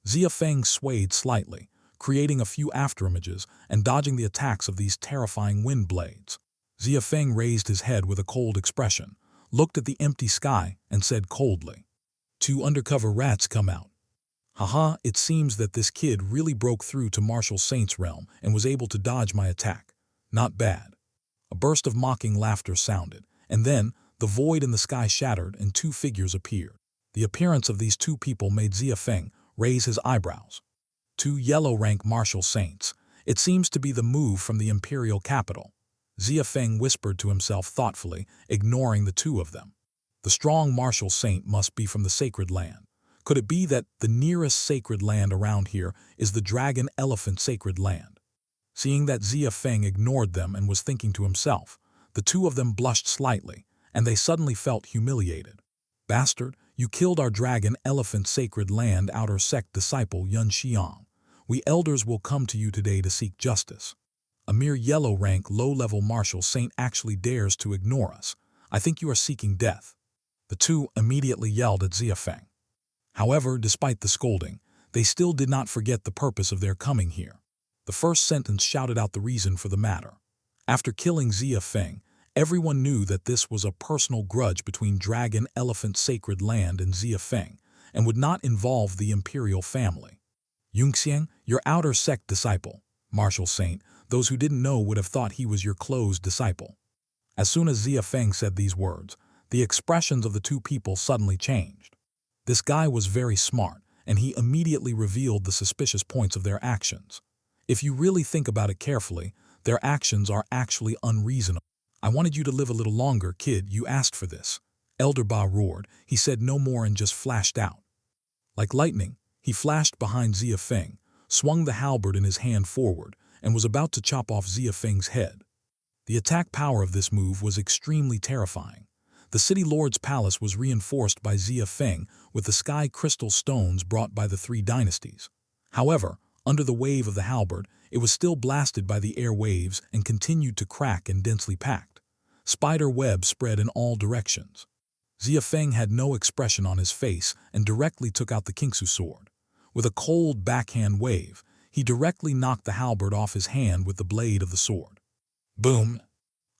Xia Feng swayed slightly, creating a few afterimages and dodging the attacks of these terrifying wind blades. Xia Feng raised his head with a cold expression, looked at the empty sky, and said coldly, "Two undercover rats come out. Haha, it seems that this kid really broke through to Martial Saint's realm and was able to dodge my attack. Not bad." A burst of mocking laughter sounded, and then the void in the sky shattered and two figures appeared. The appearance of these two people made Xia Feng raise his eyebrows. Two yellow-rank Martial Saints. It seems to be the move from the imperial capital. Xia Feng whispered to himself thoughtfully, ignoring the two of them. The strong Martial Saint must be from the sacred land. Could it be that the nearest sacred land around here is the Dragon Elephant Sacred Land? Seeing that Xia Feng ignored them and was thinking to himself, the two of them blushed slightly, and they suddenly felt humiliated. "Bastard, you killed our Dragon Elephant Sacred Land outer sect disciple Yun Xiang. We elders will come to you today to seek justice. A mere yellow-rank, low-level Martial Saint actually dares to ignore us. I think you are seeking death." The two immediately yelled at Xia Feng. However, despite the scolding, they still did not forget the purpose of their coming here. The first sentence shouted out the reason for the matter. After killing Xia Feng, everyone knew that this was a personal grudge between Dragon Elephant Sacred Land and Xia Feng, and would not involve the imperial family. "Yunxiang, your outer sect disciple, Martial Saint, those who didn't know would have thought he was your closed disciple." As soon as Xia Feng said these words, the expressions of the two people suddenly changed. This guy was very smart, and he immediately revealed the suspicious points of their actions. If you really think about it carefully, their actions are actually unreasonable. "I wanted you to live a little longer, kid, you asked for this." Elder Ba roared. He said no more and just flashed out. Like lightning, he flashed behind Xia Feng, swung the halberd in his hand forward, and was about to chop off Xia Feng's head. The attack power of this move was extremely terrifying. The city lord's palace was reinforced by Xia Feng with the sky crystal stones brought by the three dynasties. However, under the wave of the halberd, it was still blasted by the air waves and continued to crack and densely packed. Spider webs spread in all directions. Xia Feng had no expression on his face and directly took out the Kingsu sword. With a cold backhand wave, he directly knocked the halberd off his hand with the blade of the sword. Boom!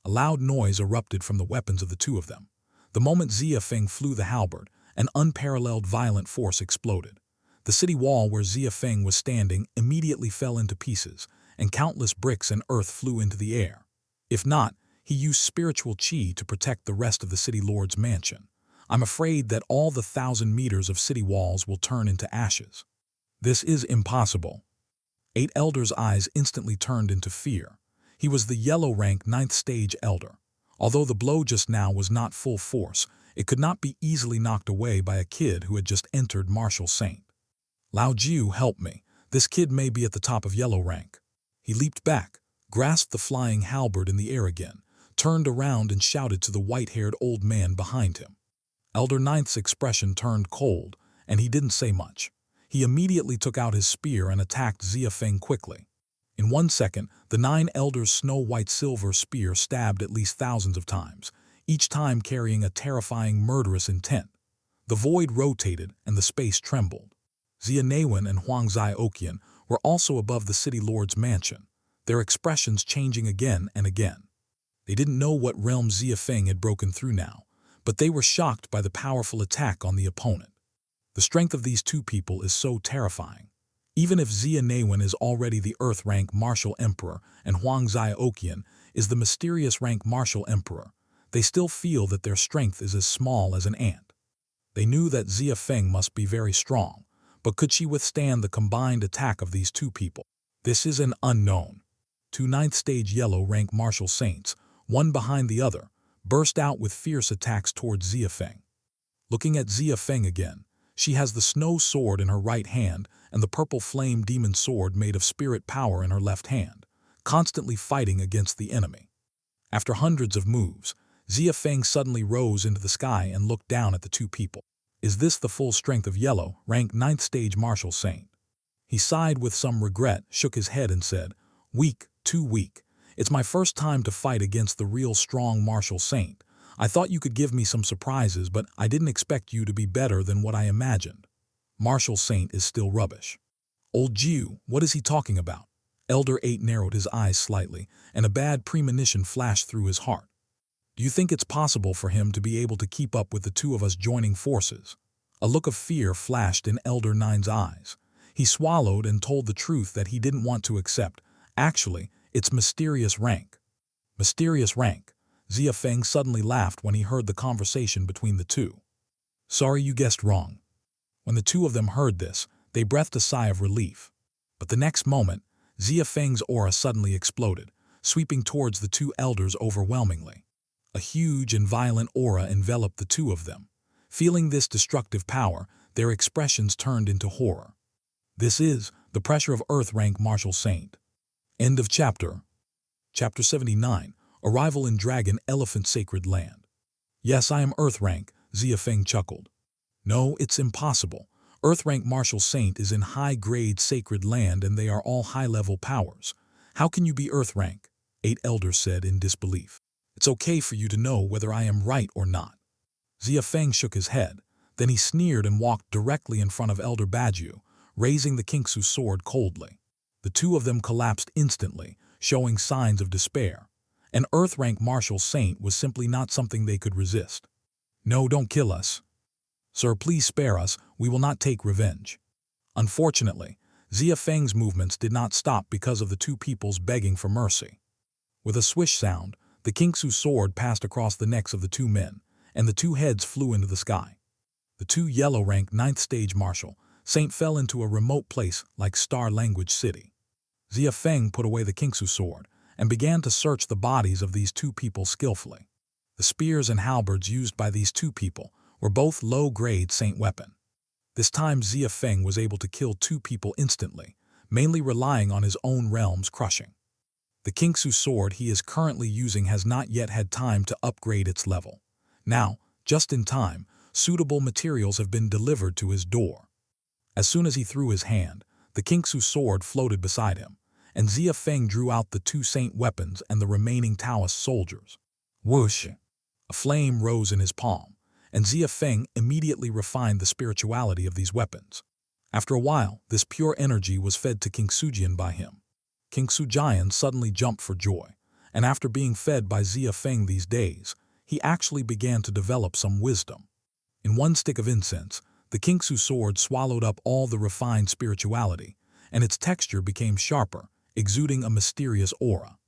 A loud noise erupted from the weapons of the two of them. The moment Xia Feng flew the halberd, an unparalleled violent force exploded. The city wall where Xia Feng was standing immediately fell into pieces, and countless bricks and earth flew into the air. If not, he used spiritual chi to protect the rest of the city lord's mansion. I'm afraid that all the 1,000 meters of city walls will turn into ashes. This is impossible. Eight elders' eyes instantly turned into fear. He was the yellow-rank 9th stage elder. Although the blow just now was not full force, it could not be easily knocked away by a kid who had just entered Martial Saint. "Lao Jiu, help me. This kid may be at the top of yellow rank." He leaped back, grasped the flying halberd in the air again, turned around and shouted to the white-haired old man behind him. Elder Ninth's expression turned cold, and he didn't say much. He immediately took out his spear and attacked Xia Feng quickly. In 1 second, the 9 elders' snow-white silver spear stabbed at least thousands of times, each time carrying a terrifying murderous intent. The void rotated and the space trembled. Xia Naiwen and Huang Zai Oqian were also above the city lord's mansion, their expressions changing again and again. They didn't know what realm Xia Feng had broken through now, but they were shocked by the powerful attack on the opponent. The strength of these two people is so terrifying. Even if Xia Naiwen is already the Earth rank Martial Emperor and Huang Zai Oqian is the mysterious rank Martial Emperor, they still feel that their strength is as small as an ant. They knew that Xia Feng must be very strong, but could she withstand the combined attack of these two people? This is an unknown. Two 9th stage yellow rank Martial Saints, one behind the other, burst out with fierce attacks towards Xia Feng. Looking at Xia Feng again, she has the snow sword in her right hand and the purple flame demon sword made of spirit power in her left hand, constantly fighting against the enemy. After hundreds of moves, Xia Feng suddenly rose into the sky and looked down at the two people. Is this the full strength of yellow, rank 9th stage Martial Saint? He sighed with some regret, shook his head and said, "Weak, too weak. It's my first time to fight against the real strong Martial Saint. I thought you could give me some surprises, but I didn't expect you to be better than what I imagined. Martial Saint is still rubbish. Old Jew, what is he talking about? Elder 8 narrowed his eyes slightly, and a bad premonition flashed through his heart. Do you think it's possible for him to be able to keep up with the two of us joining forces? A look of fear flashed in Elder 9's eyes. He swallowed and told the truth that he didn't want to accept. Actually, it's mysterious rank. Mysterious rank. Xia Feng suddenly laughed when he heard the conversation between the two. Sorry, you guessed wrong. When the two of them heard this, they breathed a sigh of relief. But the next moment, Xia Feng's aura suddenly exploded, sweeping towards the two elders overwhelmingly. A huge and violent aura enveloped the two of them. Feeling this destructive power, their expressions turned into horror. This is the pressure of Earth rank Martial Saint. End of chapter. Chapter 79, Arrival in Dragon Elephant Sacred Land. Yes, I am Earth rank, Xia Feng chuckled. No, it's impossible. Earth rank Martial Saint is in high-grade sacred land and they are all high-level powers. How can you be Earth rank? 8 elders said in disbelief. It's okay for you to know whether I am right or not. Xia Feng shook his head. Then he sneered and walked directly in front of Elder Baju, raising the Kingsu sword coldly. The two of them collapsed instantly, showing signs of despair. An Earth-rank Martial Saint was simply not something they could resist. No, don't kill us. Sir, please spare us, we will not take revenge. Unfortunately, Xia Feng's movements did not stop because of the two peoples begging for mercy. With a swish sound, the Kingsu sword passed across the necks of the two men, and the two heads flew into the sky. The two yellow-rank 9th stage Martial Saint fell into a remote place like Star Language City. Xia Feng put away the Kingsu sword and began to search the bodies of these two people skillfully. The spears and halberds used by these two people were both low-grade Saint weapon. This time Xia Feng was able to kill two people instantly, mainly relying on his own realm's crushing. The Kingsu sword he is currently using has not yet had time to upgrade its level. Now, just in time, suitable materials have been delivered to his door. As soon as he threw his hand, the Kingsu sword floated beside him, and Xia Feng drew out the two Saint weapons and the remaining Taoist soldiers. Whoosh! A flame rose in his palm, and Xia Feng immediately refined the spirituality of these weapons. After a while, this pure energy was fed to King Sujian by him. King Sujian suddenly jumped for joy, and after being fed by Xia Feng these days, he actually began to develop some wisdom. In one stick of incense, the Kingsu sword swallowed up all the refined spirituality, and its texture became sharper, exuding a mysterious aura.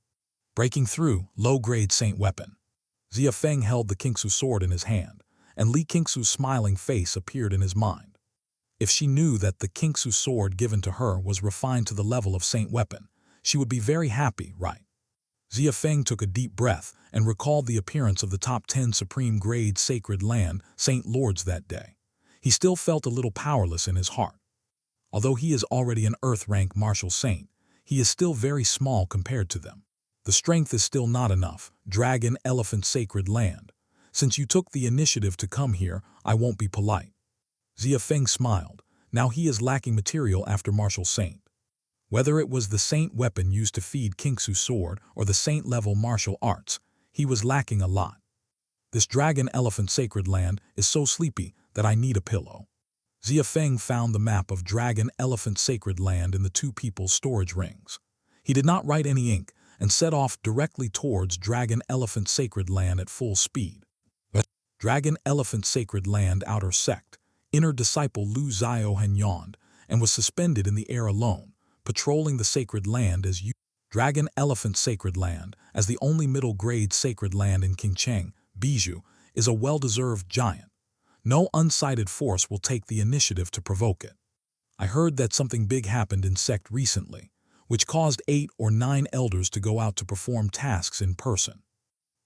Breaking through, low-grade Saint weapon. Xia Feng held the Kingsu sword in his hand, and Li Kingsu's smiling face appeared in his mind. If she knew that the Kingsu sword given to her was refined to the level of Saint weapon, she would be very happy, right? Xia Feng took a deep breath and recalled the appearance of the top 10 Supreme Grade Sacred Land Saint Lords that day. He still felt a little powerless in his heart. Although he is already an Earth-rank Martial Saint, he is still very small compared to them. The strength is still not enough. Dragon Elephant Sacred Land. Since you took the initiative to come here, I won't be polite. Xia Feng smiled. Now he is lacking material after Martial Saint. Whether it was the Saint weapon used to feed Kingsu sword or the Saint-level martial arts, he was lacking a lot. This Dragon Elephant Sacred Land is so sleepy that I need a pillow. Xia Feng found the map of Dragon Elephant Sacred Land in the two people's storage rings. He did not write any ink and set off directly towards Dragon Elephant Sacred Land at full speed. Dragon Elephant Sacred Land Outer Sect. Inner disciple Lu Ziohan yawned and was suspended in the air alone, patrolling the sacred land as Dragon Elephant Sacred Land, as the only middle-grade sacred land in Qingcheng, Bijou, is a well-deserved giant. No unsighted force will take the initiative to provoke it. I heard that something big happened in sect recently, which caused 8 or 9 elders to go out to perform tasks in person.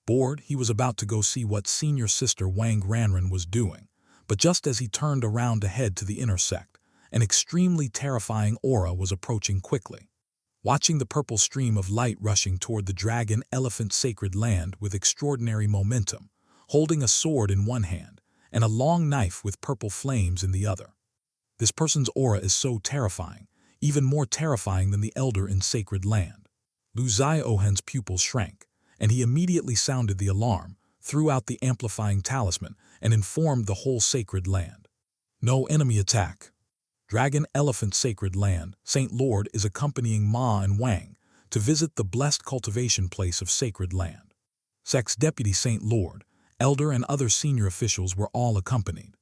Bored, he was about to go see what senior sister Wang Ranran was doing, but just as he turned around to head to the inner sect, an extremely terrifying aura was approaching quickly. Watching the purple stream of light rushing toward the Dragon Elephant Sacred Land with extraordinary momentum, holding a sword in one hand and a long knife with purple flames in the other. This person's aura is so terrifying, even more terrifying than the elder in Sacred Land. Lu Ziohan's pupils shrank, and he immediately sounded the alarm, threw out the amplifying talisman, and informed the whole sacred land. No enemy attack. Dragon Elephant Sacred Land, Saint Lord is accompanying Ma and Wang to visit the blessed cultivation place of Sacred Land. Sex Deputy Saint Lord, Elder and other senior officials were all accompanied.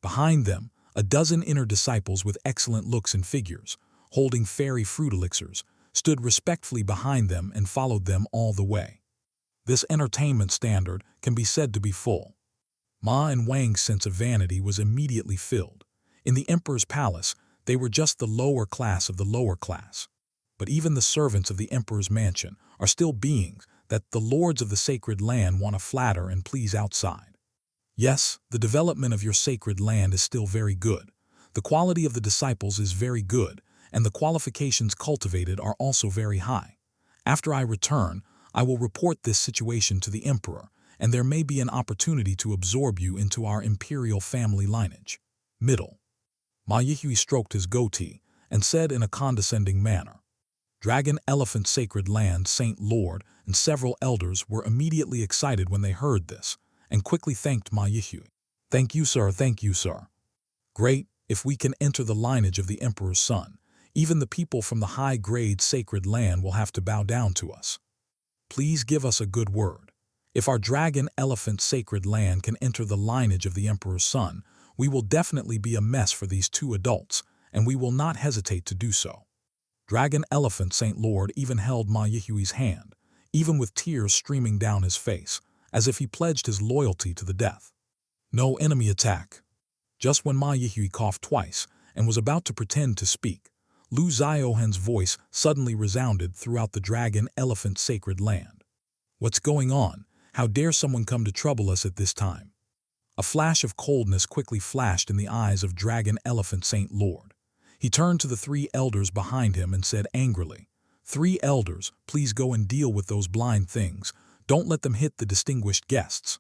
Behind them, a dozen inner disciples with excellent looks and figures, holding fairy fruit elixirs, stood respectfully behind them and followed them all the way. This entertainment standard can be said to be full. Ma and Wang's sense of vanity was immediately filled. In the emperor's palace, they were just the lower class of the lower class. But even the servants of the emperor's mansion are still beings that the lords of the sacred land want to flatter and please outside. Yes, the development of your sacred land is still very good. The quality of the disciples is very good, and the qualifications cultivated are also very high. After I return, I will report this situation to the emperor, and there may be an opportunity to absorb you into our imperial family lineage. Middle. Ma Yihui stroked his goatee and said in a condescending manner. Dragon Elephant Sacred Land Saint Lord and several elders were immediately excited when they heard this, and quickly thanked Ma Yihui. Thank you, sir, thank you, sir. Great, if we can enter the lineage of the emperor's son, even the people from the high-grade sacred land will have to bow down to us. Please give us a good word. If our Dragon Elephant Sacred Land can enter the lineage of the emperor's son, we will definitely be a mess for these two adults, and we will not hesitate to do so. Dragon Elephant Saint Lord even held Ma Yihui's hand, even with tears streaming down his face, as if he pledged his loyalty to the death. No enemy attack. Just when Ma Yihui coughed twice and was about to pretend to speak, Lu Ziohen's voice suddenly resounded throughout the Dragon Elephant Sacred Land. What's going on? How dare someone come to trouble us at this time? A flash of coldness quickly flashed in the eyes of Dragon Elephant Saint Lord. He turned to the three elders behind him and said angrily, "Three elders, please go and deal with those blind things. Don't let them hit the distinguished guests."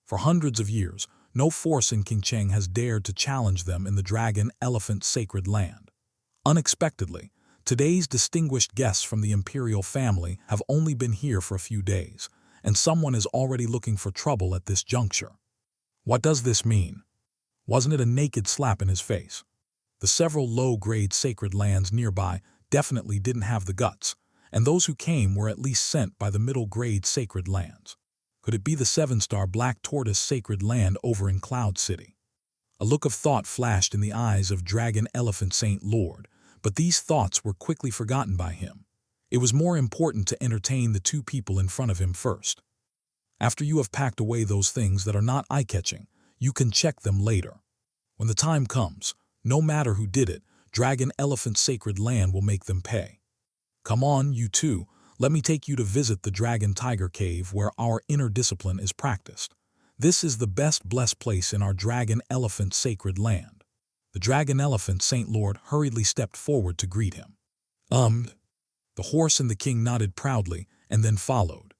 For hundreds of years, no force in Qingcheng has dared to challenge them in the Dragon Elephant Sacred Land. Unexpectedly, today's distinguished guests from the imperial family have only been here for a few days, and someone is already looking for trouble at this juncture. What does this mean? Wasn't it a naked slap in his face? The several low-grade sacred lands nearby definitely didn't have the guts, and those who came were at least sent by the middle-grade sacred lands. Could it be the 7-star Black Tortoise Sacred Land over in Cloud City? A look of thought flashed in the eyes of Dragon Elephant Saint Lord, but these thoughts were quickly forgotten by him. It was more important to entertain the two people in front of him first. After you have packed away those things that are not eye-catching, you can check them later. When the time comes, no matter who did it, Dragon Elephant Sacred Land will make them pay. Come on, you two, let me take you to visit the Dragon Tiger Cave where our inner discipline is practiced. This is the best blessed place in our Dragon Elephant Sacred Land. The Dragon Elephant Saint Lord hurriedly stepped forward to greet him. The horse and the king nodded proudly and then followed.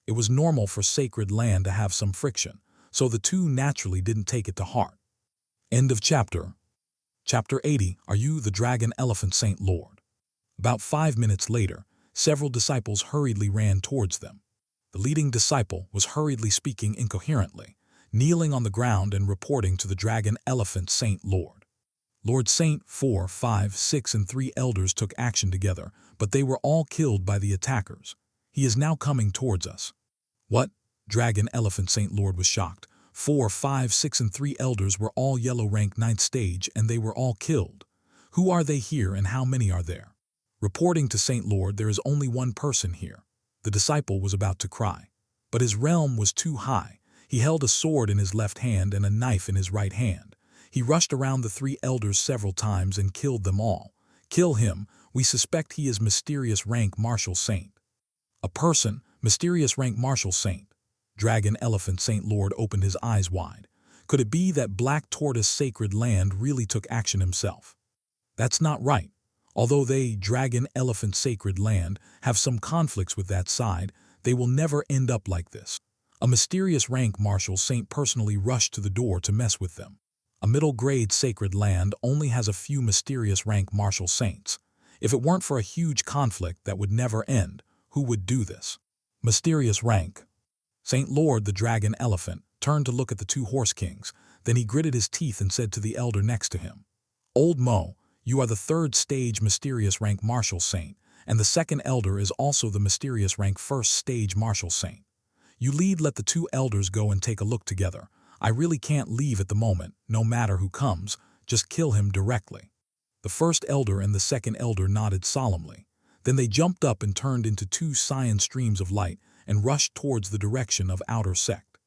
It was normal for Sacred Land to have some friction, so the two naturally didn't take it to heart. End of chapter. Chapter 80, Are You the Dragon Elephant Saint Lord? About 5 minutes later, several disciples hurriedly ran towards them. The leading disciple was hurriedly speaking incoherently, kneeling on the ground and reporting to the Dragon Elephant Saint Lord. Lord Saint 4, 5, 6 and 3 elders took action together, but they were all killed by the attackers. He is now coming towards us. What? Dragon Elephant Saint Lord was shocked. 4, 5, 6 and 3 elders were all yellow rank 9th stage and they were all killed. Who are they here and how many are there? Reporting to Saint Lord, there is only one person here. The disciple was about to cry. But his realm was too high. He held a sword in his left hand and a knife in his right hand. He rushed around the 3 elders several times and killed them all. Kill him, we suspect he is mysterious rank martial saint. A person, mysterious rank martial saint. Dragon Elephant Saint Lord opened his eyes wide. Could it be that Black Tortoise Sacred Land really took action himself? That's not right. Although they, Dragon Elephant Sacred Land, have some conflicts with that side, they will never end up like this. A mysterious rank martial saint personally rushed to the door to mess with them. A middle-grade sacred land only has a few mysterious rank martial saints. If it weren't for a huge conflict that would never end, who would do this? Mysterious rank. Saint Lord, the dragon elephant, turned to look at the two horse kings. Then he gritted his teeth and said to the elder next to him, "Old Mo, you are the third stage mysterious rank martial saint, and the second elder is also the mysterious rank first stage martial saint. You let the two elders go and take a look together. I really can't leave at the moment, no matter who comes, just kill him directly." The first elder and the second elder nodded solemnly. Then they jumped up and turned into two cyan streams of light and rushed towards the direction of outer sect.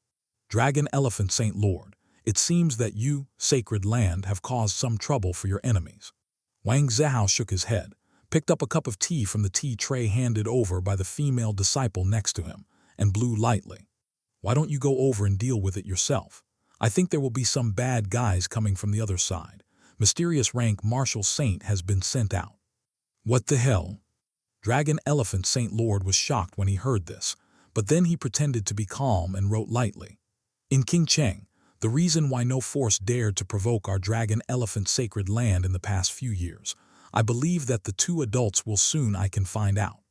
Dragon Elephant Saint Lord, it seems that you, sacred land, have caused some trouble for your enemies. Wang Zhao shook his head, picked up a cup of tea from the tea tray handed over by the female disciple next to him, and blew lightly. "Why don't you go over and deal with it yourself? I think there will be some bad guys coming from the other side. Mysterious rank martial saint has been sent out." "What the hell?" Dragon Elephant Saint Lord was shocked when he heard this, but then he pretended to be calm and wrote lightly. "In King Cheng, the reason why no force dared to provoke our Dragon Elephant sacred land in the past few years, I believe that the two adults will soon I can find out.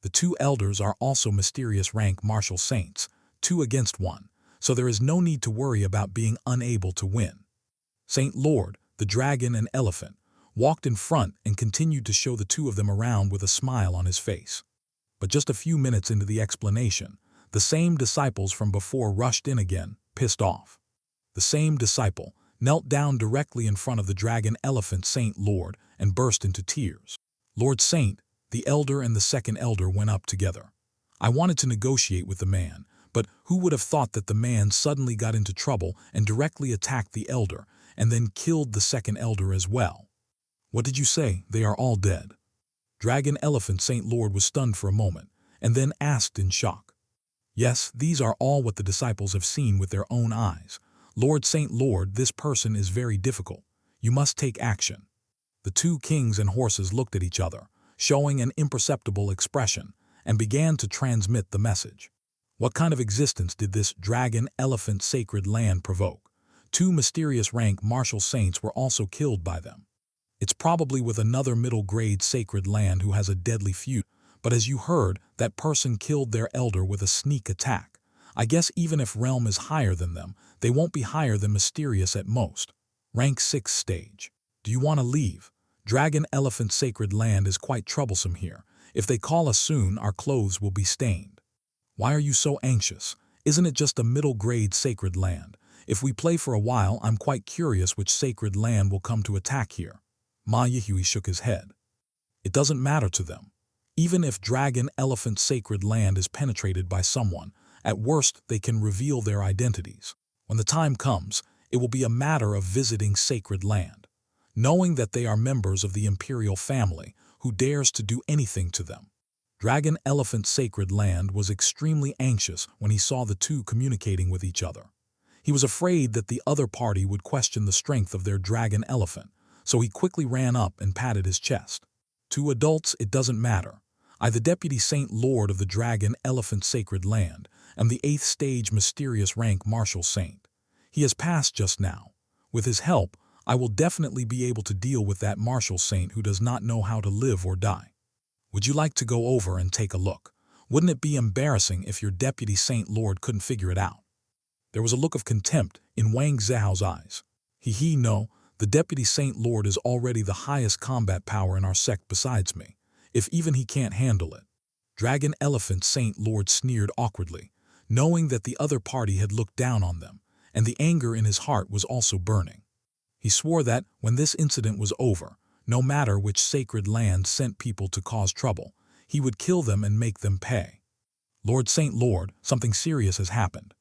The two elders are also mysterious rank martial saints, 2 against 1, so there is no need to worry about being unable to win." Saint Lord, the dragon and elephant, walked in front and continued to show the two of them around with a smile on his face. But just a few minutes into the explanation, the same disciples from before rushed in again, pissed off. The same disciple knelt down directly in front of the dragon elephant Saint Lord and burst into tears. "Lord Saint," the elder and the second elder went up together. "I wanted to negotiate with the man, but who would have thought that the man suddenly got into trouble and directly attacked the elder and then killed the second elder as well." "What did you say? They are all dead?" Dragon Elephant Saint Lord was stunned for a moment and then asked in shock. "Yes, these are all what the disciples have seen with their own eyes. Lord Saint Lord, this person is very difficult. You must take action." The two kings and horses looked at each other, showing an imperceptible expression, and began to transmit the message. What kind of existence did this dragon elephant sacred land provoke? 2 mysterious rank martial saints were also killed by them. It's probably with another middle grade sacred land who has a deadly feud, but as you heard, that person killed their elder with a sneak attack. I guess even if realm is higher than them, they won't be higher than mysterious at most. Rank 6 stage. Do you want to leave? Dragon Elephant Sacred Land is quite troublesome here. If they call us soon, our clothes will be stained. Why are you so anxious? Isn't it just a middle grade sacred land? If we play for a while, I'm quite curious which sacred land will come to attack here. Ma Yihui shook his head. It doesn't matter to them. Even if Dragon Elephant Sacred Land is penetrated by someone, at worst they can reveal their identities. When the time comes, it will be a matter of visiting Sacred Land, knowing that they are members of the imperial family who dares to do anything to them. Dragon Elephant Sacred Land was extremely anxious when he saw the two communicating with each other. He was afraid that the other party would question the strength of their dragon elephant, so he quickly ran up and patted his chest. To adults, it doesn't matter. I, the Deputy Saint Lord of the Dragon Elephant Sacred Land, am the 8th stage mysterious rank martial saint. He has passed just now. With his help, I will definitely be able to deal with that martial saint who does not know how to live or die. Would you like to go over and take a look? Wouldn't it be embarrassing if your Deputy Saint Lord couldn't figure it out? There was a look of contempt in Wang Zhao's eyes. No. The Deputy Saint Lord is already the highest combat power in our sect besides me, if even he can't handle it. Dragon Elephant Saint Lord sneered awkwardly, knowing that the other party had looked down on them, and the anger in his heart was also burning. He swore that, when this incident was over, no matter which sacred land sent people to cause trouble, he would kill them and make them pay. Lord Saint Lord, something serious has happened.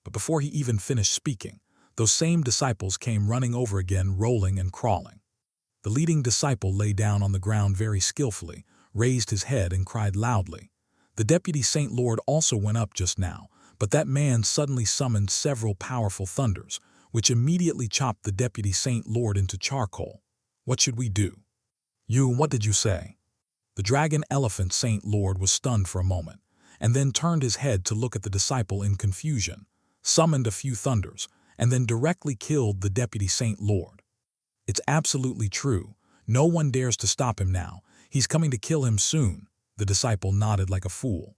But before he even finished speaking, those same disciples came running over again, rolling and crawling. The leading disciple lay down on the ground very skillfully, raised his head and cried loudly. The Deputy Saint Lord also went up just now, but that man suddenly summoned several powerful thunders, which immediately chopped the Deputy Saint Lord into charcoal. What should we do? What did you say? The Dragon Elephant Saint Lord was stunned for a moment, and then turned his head to look at the disciple in confusion, summoned a few thunders, and then directly killed the Deputy Saint Lord. It's absolutely true. No one dares to stop him now. He's coming to kill him soon. The disciple nodded like a fool.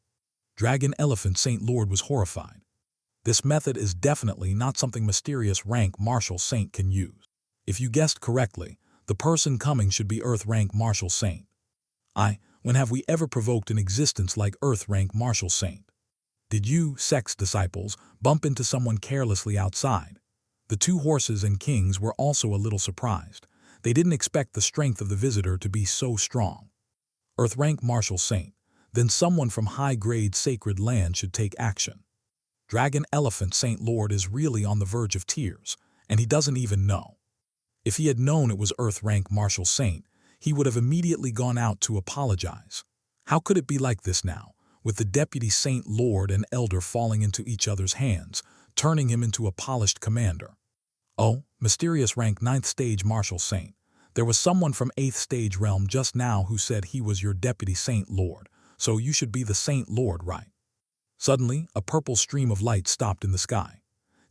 Dragon Elephant Saint Lord was horrified. This method is definitely not something mysterious rank martial saint can use. If you guessed correctly, the person coming should be Earth rank martial saint. When have we ever provoked an existence like Earth rank martial saint? Did you, sex disciples, bump into someone carelessly outside? The two horses and kings were also a little surprised. They didn't expect the strength of the visitor to be so strong. Earth rank martial saint. Then someone from high-grade sacred land should take action. Dragon Elephant Saint Lord is really on the verge of tears, and he doesn't even know. If he had known it was Earth rank martial saint, he would have immediately gone out to apologize. How could it be like this now, with the deputy Saint Lord and Elder falling into each other's hands, turning him into a polished commander? Oh, mysterious rank 9th stage martial saint. There was someone from 8th stage realm just now who said he was your deputy Saint Lord, so you should be the Saint Lord, right? Suddenly, a purple stream of light stopped in the sky.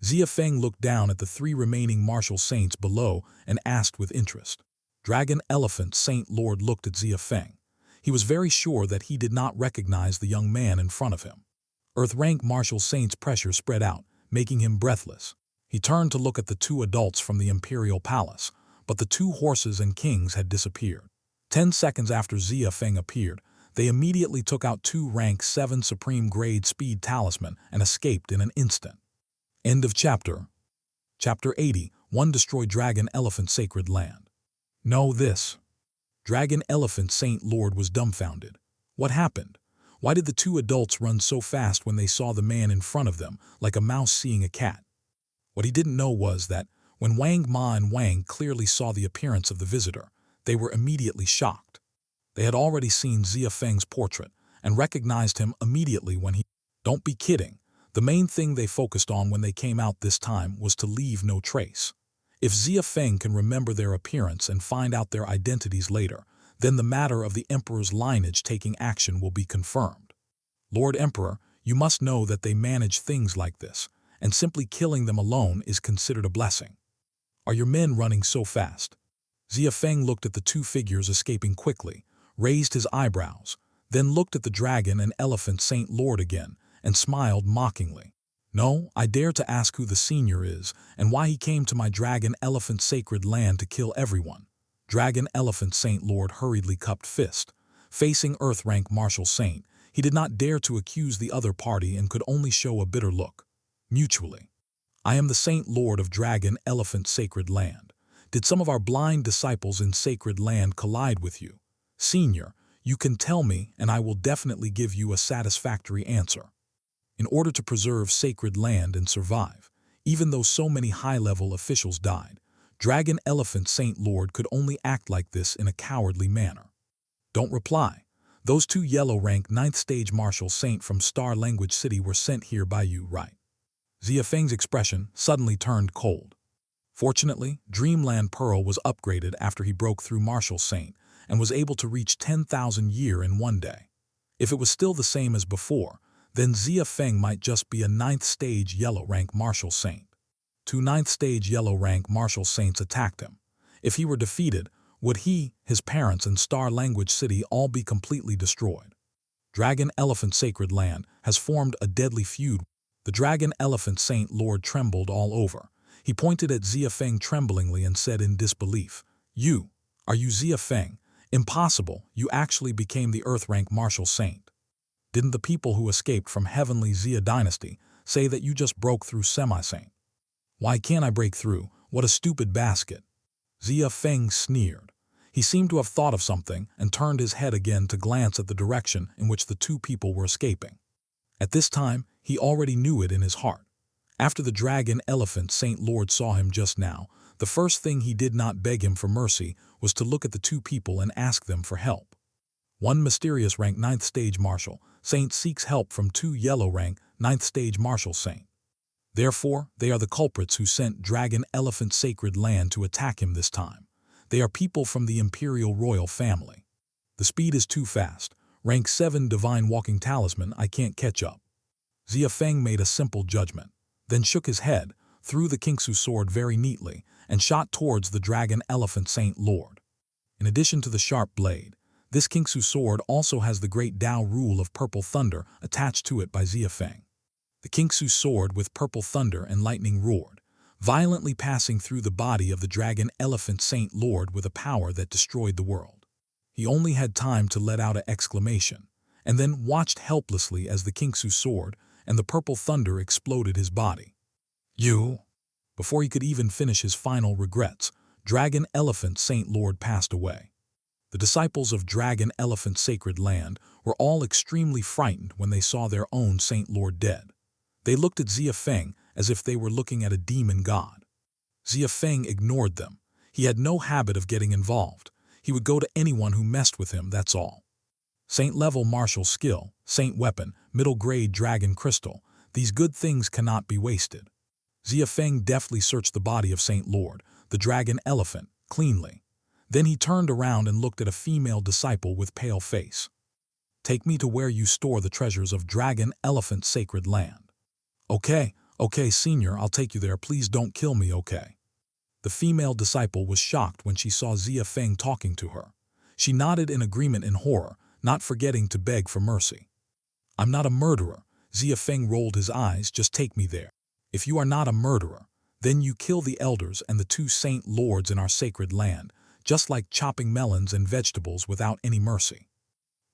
Xia Feng looked down at the 3 remaining martial saints below and asked with interest. Dragon Elephant Saint Lord looked at Xia Feng. He was very sure that he did not recognize the young man in front of him. Earth rank martial saint's pressure spread out, making him breathless. He turned to look at the 2 adults from the imperial palace, but the 2 horses and kings had disappeared. 10 seconds after Xia Feng appeared, they immediately took out 2 rank 7 Supreme Grade Speed Talisman and escaped in an instant. End of chapter. Chapter 80, 1 Destroy Dragon Elephant Sacred Land. Know this. Dragon Elephant Saint Lord was dumbfounded. What happened? Why did the 2 adults run so fast when they saw the man in front of them, like a mouse seeing a cat? What he didn't know was that, when Wang Ma and Wang clearly saw the appearance of the visitor, they were immediately shocked. They had already seen Xia Feng's portrait and recognized him immediately when he... Don't be kidding. The main thing they focused on when they came out this time was to leave no trace. If Xia Feng can remember their appearance and find out their identities later, then the matter of the Emperor's lineage taking action will be confirmed. Lord Emperor, you must know that they manage things like this, and simply killing them alone is considered a blessing. Are your men running so fast? Xia Feng looked at the 2 figures escaping quickly, raised his eyebrows, then looked at the Dragon and Elephant Saint Lord again, and smiled mockingly. No, I dare to ask who the senior is and why he came to my Dragon Elephant Sacred Land to kill everyone. Dragon Elephant Saint Lord hurriedly cupped fist. Facing Earth rank martial saint, he did not dare to accuse the other party and could only show a bitter look. Mutually. I am the Saint Lord of Dragon Elephant Sacred Land. Did some of our blind disciples in Sacred Land collide with you? Senior, you can tell me and I will definitely give you a satisfactory answer. In order to preserve sacred land and survive, even though so many high-level officials died, Dragon Elephant Saint Lord could only act like this in a cowardly manner. Don't reply. Those 2 yellow rank 9th stage martial saint from Star Language City were sent here by you, right? Xia Feng's expression suddenly turned cold. Fortunately, Dreamland Pearl was upgraded after he broke through martial saint and was able to reach 10,000 year in one day. If it was still the same as before, then Xia Feng might just be a 9th stage yellow rank martial saint. 2 9th stage yellow rank martial saints attacked him. If he were defeated, would he, his parents, and Star Language City all be completely destroyed? Dragon Elephant Sacred Land has formed a deadly feud. The Dragon Elephant Saint Lord trembled all over. He pointed at Xia Feng tremblingly and said in disbelief, Are you Xia Feng? Impossible, you actually became the Earth rank martial saint. Didn't the people who escaped from Heavenly Xia Dynasty say that you just broke through semi-saint? Why can't I break through? What a stupid basket. Xia Feng sneered. He seemed to have thought of something and turned his head again to glance at the direction in which the 2 people were escaping. At this time, he already knew it in his heart. After the Dragon Elephant Saint Lord saw him just now, the first thing he did not beg him for mercy was to look at the 2 people and ask them for help. One mysterious rank 9th stage martial saint seeks help from 2 yellow rank 9th stage martial saint. Therefore, they are the culprits who sent Dragon Elephant Sacred Land to attack him this time. They are people from the Imperial Royal family. The speed is too fast. Rank 7 Divine Walking Talisman, I can't catch up. Xia Feng made a simple judgment, then shook his head, threw the Kingsu sword very neatly, and shot towards the Dragon Elephant Saint Lord. In addition to the sharp blade, this Kingsu sword also has the great Tao rule of purple thunder attached to it by Xia Feng. The Kingsu sword with purple thunder and lightning roared, violently passing through the body of the dragon elephant Saint Lord with a power that destroyed the world. He only had time to let out an exclamation, and then watched helplessly as the Kingsu sword and the purple thunder exploded his body. You! Before he could even finish his final regrets, Dragon Elephant Saint Lord passed away. The disciples of Dragon Elephant Sacred Land were all extremely frightened when they saw their own Saint Lord dead. They looked at Xia Feng as if they were looking at a demon god. Xia Feng ignored them. He had no habit of getting involved. He would go to anyone who messed with him, that's all. Saint-level martial skill, saint weapon, middle-grade dragon crystal, these good things cannot be wasted. Xia Feng deftly searched the body of Saint Lord, the dragon elephant, cleanly. Then he turned around and looked at a female disciple with pale face. Take me to where you store the treasures of Dragon Elephant Sacred Land. Okay, senior, I'll take you there. Please don't kill me, okay? The female disciple was shocked when she saw Xia Feng talking to her. She nodded in agreement in horror, not forgetting to beg for mercy. I'm not a murderer. Xia Feng rolled his eyes. Just take me there. If you are not a murderer, then you kill the elders and the two saint lords in our sacred land, just like chopping melons and vegetables without any mercy.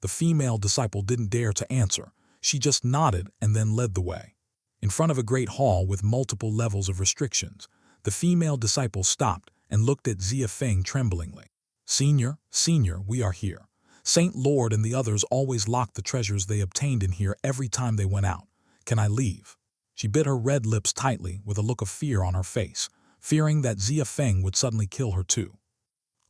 The female disciple didn't dare to answer. She just nodded and then led the way. In front of a great hall with multiple levels of restrictions, the female disciple stopped and looked at Xia Feng tremblingly. Senior, we are here. Saint Lord and the others always locked the treasures they obtained in here every time they went out. Can I leave? She bit her red lips tightly with a look of fear on her face, fearing that Xia Feng would suddenly kill her too.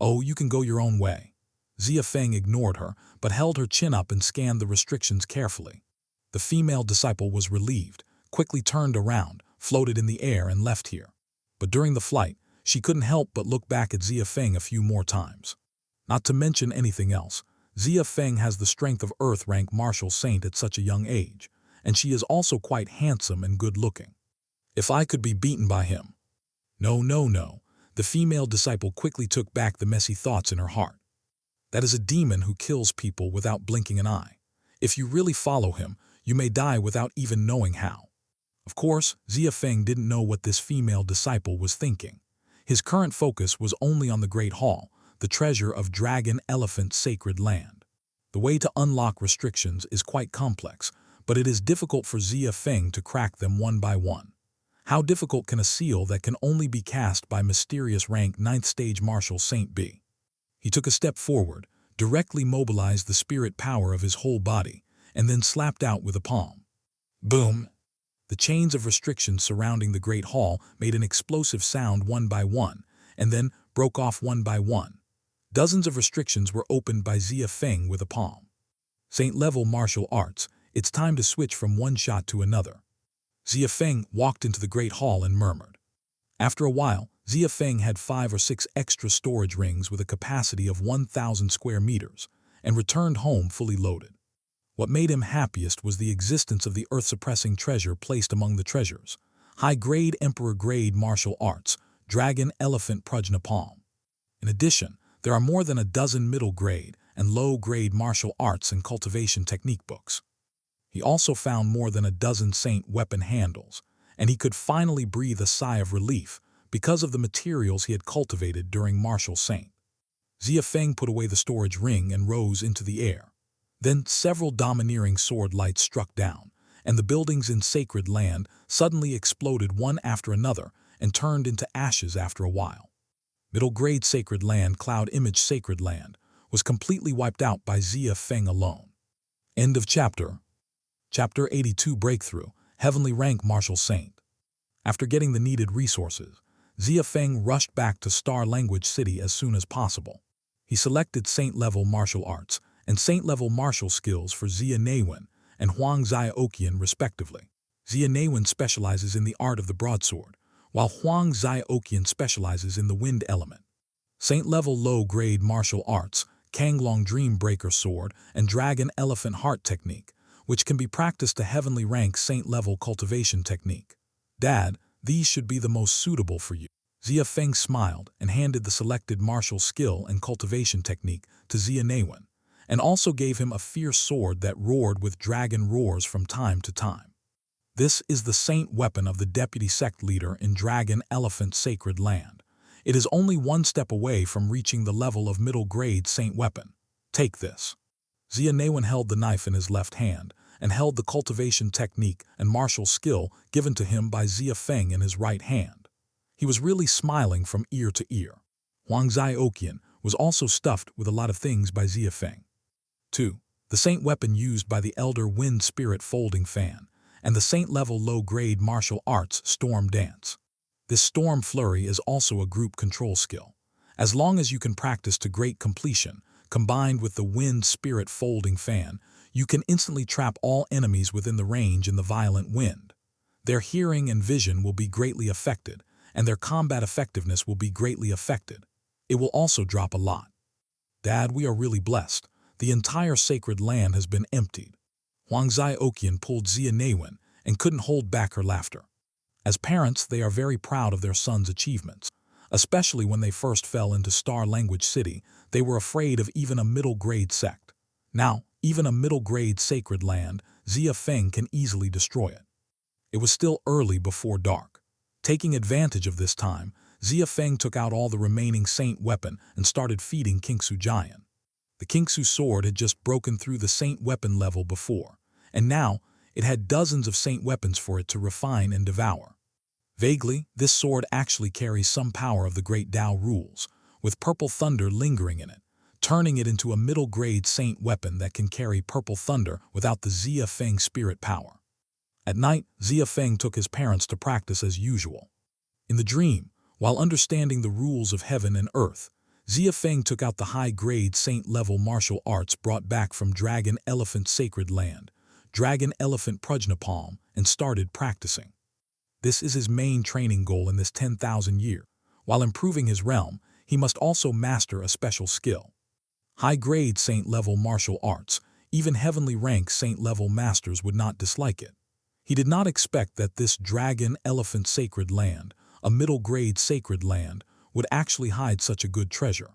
Oh, you can go your own way. Xia Feng ignored her, but held her chin up and scanned the restrictions carefully. The female disciple was relieved, quickly turned around, floated in the air and left here. But during the flight, she couldn't help but look back at Xia Feng a few more times. Not to mention anything else, Xia Feng has the strength of Earth-rank martial saint at such a young age, and she is also quite handsome and good-looking. If I could be beaten by him. No. The female disciple quickly took back the messy thoughts in her heart. That is a demon who kills people without blinking an eye. If you really follow him, you may die without even knowing how. Of course, Xia Feng didn't know what this female disciple was thinking. His current focus was only on the Great Hall, the treasure of Dragon Elephant Sacred Land. The way to unlock restrictions is quite complex, but it is difficult for Xia Feng to crack them one by one. How difficult can a seal that can only be cast by mysterious rank 9th stage martial saint be? He took a step forward, directly mobilized the spirit power of his whole body, and then slapped out with a palm. Boom! The chains of restrictions surrounding the Great Hall made an explosive sound one by one, and then broke off one by one. Dozens of restrictions were opened by Xia Feng with a palm. Saint-level martial arts, it's time to switch from one shot to another. Xia Feng walked into the Great Hall and murmured. After a while, Xia Feng had 5 or 6 extra storage rings with a capacity of 1,000 square meters, and returned home fully loaded. What made him happiest was the existence of the earth-suppressing treasure placed among the treasures. High-grade Emperor-grade martial arts, Dragon Elephant Prajna Palm. In addition, there are more than a dozen middle-grade and low-grade martial arts and cultivation technique books. He also found more than a dozen saint weapon handles, and he could finally breathe a sigh of relief because of the materials he had cultivated during martial saint. Xia Feng put away the storage ring and rose into the air. Then several domineering sword lights struck down, and the buildings in sacred land suddenly exploded one after another and turned into ashes after a while. Middle grade sacred land, cloud image sacred land, was completely wiped out by Xia Feng alone. End of chapter. Chapter 82 Breakthrough, Heavenly Rank Martial Saint. After getting the needed resources, Xia Feng rushed back to Star Language City as soon as possible. He selected saint-level martial arts and saint-level martial skills for Xia Neiwen and Huang Xiaoqian respectively. Xia Neiwen specializes in the art of the broadsword, while Huang Xiaoqian specializes in the wind element. Saint-level low-grade martial arts, Kanglong Dream Breaker Sword and Dragon Elephant Heart Technique, which can be practiced to heavenly rank saint-level cultivation technique. Dad, these should be the most suitable for you. Xia Feng smiled and handed the selected martial skill and cultivation technique to Xia Neiwen, and also gave him a fierce sword that roared with dragon roars from time to time. This is the saint weapon of the deputy sect leader in Dragon Elephant Sacred Land. It is only one step away from reaching the level of middle grade saint weapon. Take this. Xia held the knife in his left hand and held the cultivation technique and martial skill given to him by Xia Feng in his right hand. He was really smiling from ear to ear. Huang Zioqian was also stuffed with a lot of things by Xia Feng. 2. The saint weapon used by the Elder Wind Spirit Folding Fan, and the saint-level low-grade martial arts Storm Dance. This Storm Flurry is also a group control skill. As long as you can practice to great completion, combined with the Wind Spirit Folding Fan, you can instantly trap all enemies within the range in the violent wind. Their hearing and vision will be greatly affected, and their combat effectiveness will be greatly affected. It will also drop a lot. Dad, we are really blessed. The entire sacred land has been emptied. Huang Zioqian pulled Xia Newen and couldn't hold back her laughter. As parents, they are very proud of their son's achievements. Especially when they first fell into Star Language City, they were afraid of even a middle-grade sect. Now, even a middle-grade sacred land, Xia Feng can easily destroy it. It was still early before dark. Taking advantage of this time, Xia Feng took out all the remaining saint weapon and started feeding Kingsu Jian. The Kingsu sword had just broken through the saint weapon level before, and now it had dozens of saint weapons for it to refine and devour. Vaguely, this sword actually carries some power of the great Tao rules, with purple thunder lingering in it, turning it into a middle-grade saint weapon that can carry purple thunder without the Xia Feng spirit power. At night, Xia Feng took his parents to practice as usual. In the dream, while understanding the rules of heaven and earth, Xia Feng took out the high-grade saint-level martial arts brought back from Dragon Elephant Sacred Land, Dragon Elephant Prajnapalm, and started practicing. This is his main training goal in this 10,000 year. While improving his realm, he must also master a special skill. High-grade saint-level martial arts, even heavenly rank saint-level masters would not dislike it. He did not expect that this Dragon Elephant Sacred Land, a middle-grade sacred land, would actually hide such a good treasure.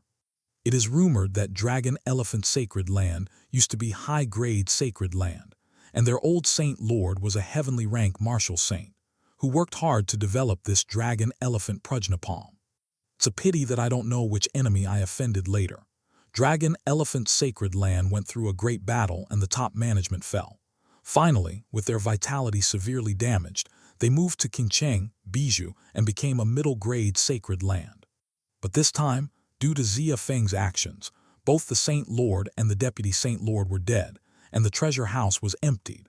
It is rumored that Dragon Elephant Sacred Land used to be high-grade sacred land, and their old saint lord was a heavenly rank martial saint, who worked hard to develop this Dragon Elephant Prajnapalm. It's a pity that I don't know which enemy I offended later. Dragon Elephant Sacred Land went through a great battle and the top management fell. Finally, with their vitality severely damaged, they moved to Qingcheng, Bijou, and became a middle-grade sacred land. But this time, due to Xia Feng's actions, both the Saint Lord and the Deputy Saint Lord were dead, and the treasure house was emptied.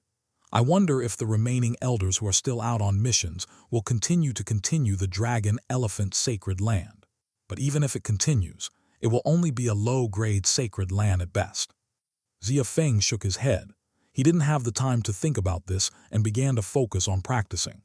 I wonder if the remaining elders who are still out on missions will continue the Dragon Elephant Sacred Land. But even if it continues, it will only be a low-grade sacred land at best. Xia Feng shook his head. He didn't have the time to think about this and began to focus on practicing.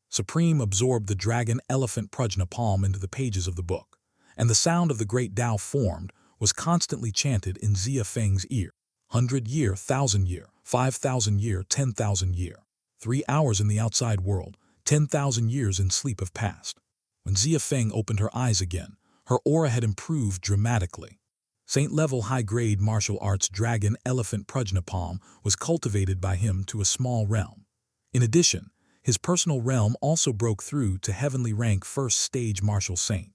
Supreme absorbed the Dragon Elephant Prajnapalm into the pages of the book, and the sound of the great Tao formed was constantly chanted in Xia Feng's ear. 100-year, 1,000-year, 5,000-year, 10,000-year. 3 hours in the outside world, 10,000 years in sleep have passed. When Xia Feng opened her eyes again, her aura had improved dramatically. Saint-level high-grade martial arts Dragon Elephant Prajnapalm was cultivated by him to a small realm. In addition, his personal realm also broke through to heavenly rank first stage martial saint.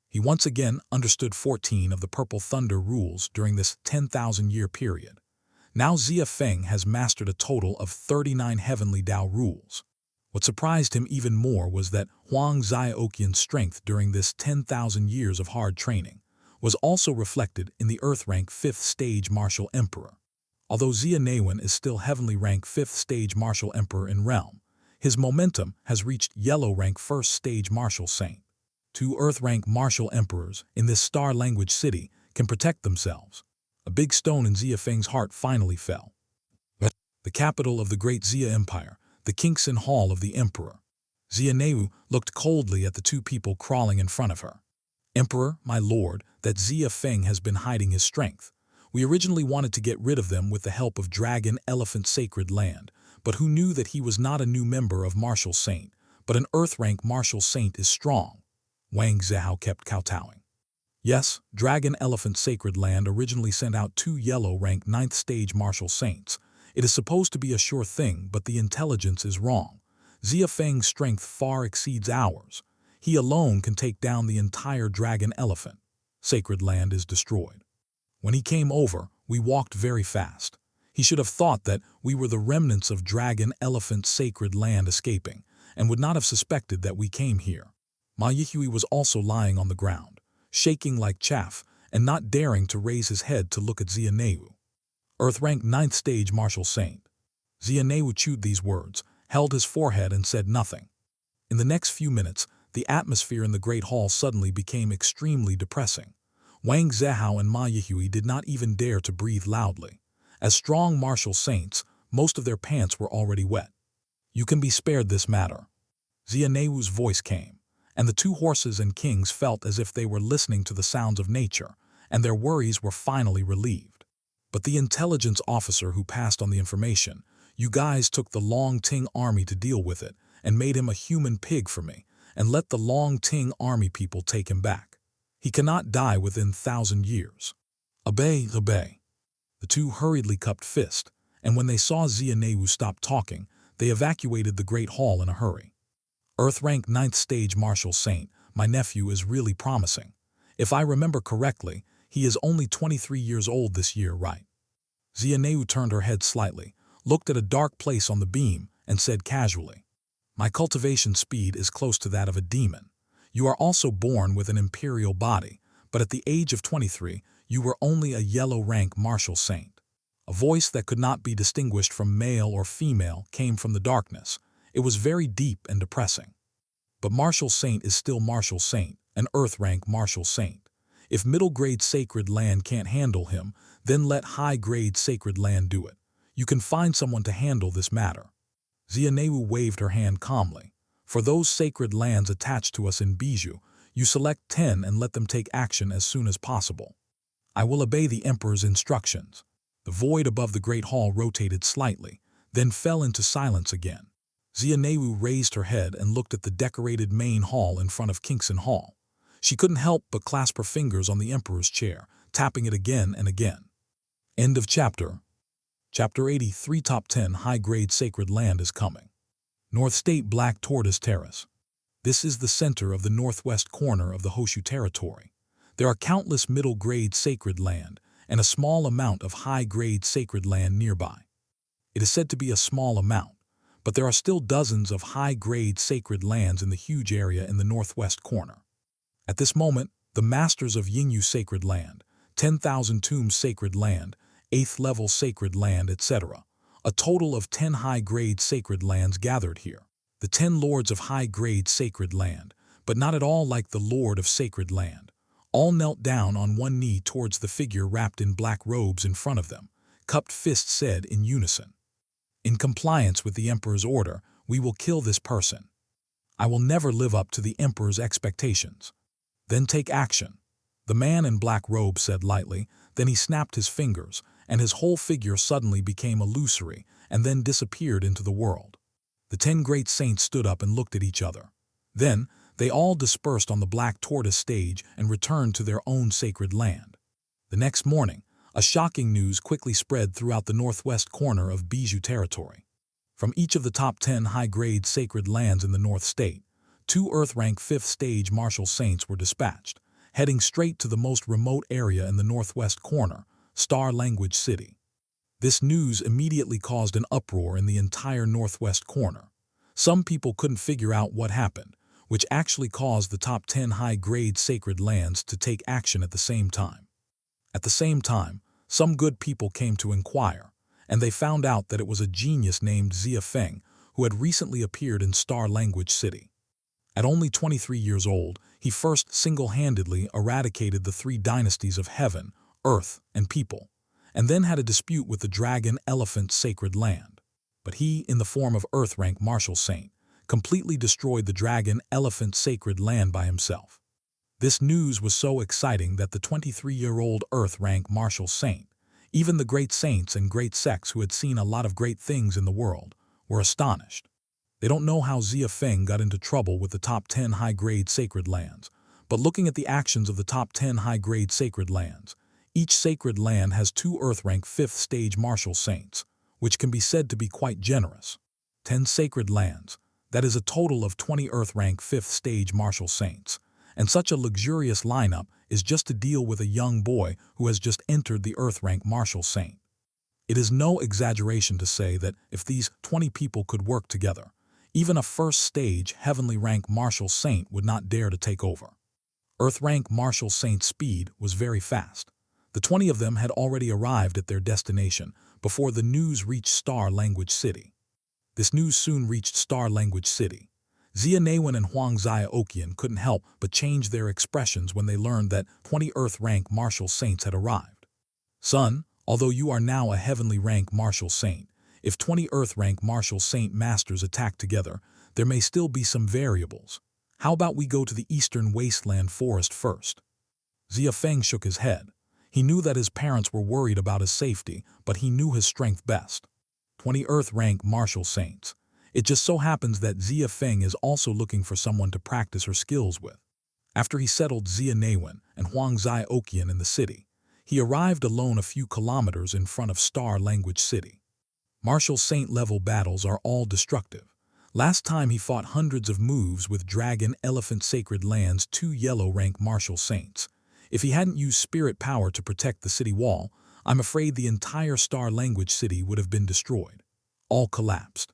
He once again understood 14 of the Purple Thunder rules during this 10,000-year period. Now Xia Feng has mastered a total of 39 heavenly Tao rules. What surprised him even more was that Huang Zioqian's strength during this 10,000 years of hard training was also reflected in the Earth rank 5th stage Martial Emperor. Although Xia Newen is still heavenly rank 5th stage Martial Emperor in realm, his momentum has reached yellow rank 1st stage Martial Saint. 2 Earth rank Martial Emperors in this Star Language City can protect themselves. A big stone in Xia Feng's heart finally fell. The capital of the great Xia Empire, the Qingxin Hall of the Emperor. Xia Newu looked coldly at the 2 people crawling in front of her. Emperor, my lord, that Xia Feng has been hiding his strength. We originally wanted to get rid of them with the help of Dragon Elephant Sacred Land, but who knew that he was not a new member of Martial Saint, but an Earth-rank Martial Saint is strong. Wang Zihao kept kowtowing. Yes, Dragon Elephant Sacred Land originally sent out 2 yellow-rank 9th stage Martial Saints. It is supposed to be a sure thing, but the intelligence is wrong. Xia Feng's strength far exceeds ours. He alone can take down the entire dragon elephant. Sacred land is destroyed. When he came over, we walked very fast. He should have thought that we were the remnants of dragon elephant sacred land escaping, and would not have suspected that we came here. Ma Yihui was also lying on the ground, shaking like chaff, and not daring to raise his head to look at Xia Neu. Earth rank 9th stage martial saint. Xia Neu chewed these words, held his forehead and said nothing. In the next few minutes, the atmosphere in the Great Hall suddenly became extremely depressing. Wang Zehao and Ma Yihui did not even dare to breathe loudly. As strong martial saints, most of their pants were already wet. You can be spared this matter. Xia Neu's voice came, and the two horses and kings felt as if they were listening to the sounds of nature, and their worries were finally relieved. But the intelligence officer who passed on the information, you guys took the Long Ting army to deal with it, and made him a human pig for me, and let the Long Ting army people take him back. He cannot die within 1,000 years. Obey, obey. The two hurriedly cupped fist, and when they saw Xia Neu stop talking, they evacuated the Great Hall in a hurry. Earth rank 9th stage martial saint, my nephew is really promising. If I remember correctly, he is only 23 years old this year, right? Xia Neu turned her head slightly, looked at a dark place on the beam, and said casually, "My cultivation speed is close to that of a demon. You are also born with an imperial body, but at the age of 23, you were only a yellow rank martial saint." A voice that could not be distinguished from male or female came from the darkness. It was very deep and depressing. But martial saint is still martial saint, an earth rank martial saint. If middle grade sacred land can't handle him, then let high grade sacred land do it. You can find someone to handle this matter. Xia Neu waved her hand calmly. For those sacred lands attached to us in Bijou, you select 10 and let them take action as soon as possible. I will obey the Emperor's instructions. The void above the Great Hall rotated slightly, then fell into silence again. Xia Neu raised her head and looked at the decorated main hall in front of Kingston Hall. She couldn't help but clasp her fingers on the Emperor's chair, tapping it again and again. End of chapter. Chapter 83 Top 10 High-Grade Sacred Land is coming. North State Black Tortoise Terrace. This is the center of the northwest corner of the Hoshu territory. There are countless middle-grade sacred land and a small amount of high-grade sacred land nearby. It is said to be a small amount, but there are still dozens of high-grade sacred lands in the huge area in the northwest corner. At this moment, the Masters of Yingyu Sacred Land, 10,000 Tombs Sacred Land, 8th Level Sacred Land, etc., a total of 10 high-grade sacred lands gathered here. The 10 Lords of High-Grade Sacred Land, but not at all like the Lord of Sacred Land. All knelt down on one knee towards the figure wrapped in black robes in front of them. Cupped fists said in unison, "In compliance with the Emperor's order, we will kill this person. I will never live up to the Emperor's expectations." "Then take action," the man in black robe said lightly. Then he snapped his fingers, and his whole figure suddenly became illusory and then disappeared into the world. The 10 great saints stood up and looked at each other. Then, they all dispersed on the Black Tortoise stage and returned to their own sacred land. The next morning, a shocking news quickly spread throughout the northwest corner of Bijou territory. From each of the top 10 high-grade sacred lands in the North State, 2 Earth-rank 5th stage martial saints were dispatched, heading straight to the most remote area in the northwest corner, Star Language City. This news immediately caused an uproar in the entire northwest corner. Some people couldn't figure out what happened, which actually caused the top 10 high-grade sacred lands to take action at the same time. At the same time, some good people came to inquire, and they found out that it was a genius named Xia Feng who had recently appeared in Star Language City. At only 23 years old, he first single-handedly eradicated the 3 dynasties of heaven, earth, and people, and then had a dispute with the dragon elephant sacred land. But he, in the form of earth-rank martial saint, completely destroyed the dragon elephant sacred land by himself. This news was so exciting that the 23-year-old earth-rank martial saint, even the great saints and great sects who had seen a lot of great things in the world, were astonished. They don't know how Xia Feng got into trouble with the top 10 high-grade sacred lands, but looking at the actions of the top 10 high-grade sacred lands, each sacred land has 2 Earth-rank 5th stage martial saints, which can be said to be quite generous. 10 sacred lands, That is a total of 20 Earth-rank 5th stage martial saints. And such a luxurious lineup is just to deal with a young boy who has just entered the Earth-rank martial saint. It is no exaggeration to say that if these 20 people could work together, even a first stage heavenly rank martial saint would not dare to take over. Earth rank martial saint's speed was very fast. The 20 of them had already arrived at their destination before the news reached Star Language City. This news soon reached Star Language City. Xia Feng and Huang Xiaoqian couldn't help but change their expressions when they learned that 20 Earth rank martial saints had arrived. Son, although you are now a heavenly rank martial saint, if 20 Earth rank martial saint masters attack together, there may still be some variables. How about we go to the eastern wasteland forest first? Xia Feng shook his head. He knew that his parents were worried about his safety, but he knew his strength best. 20 Earth rank martial saints. It just so happens that Xia Feng is also looking for someone to practice her skills with. After he settled Xia Feng and Huang Xiaoqian in the city, he arrived alone a few kilometers in front of Star Language City. Martial saint level battles are all destructive. Last time he fought hundreds of moves with Dragon Elephant Sacred Land's 2 yellow rank martial saints. If he hadn't used spirit power to protect the city wall, I'm afraid the entire Star Language City would have been destroyed. All collapsed.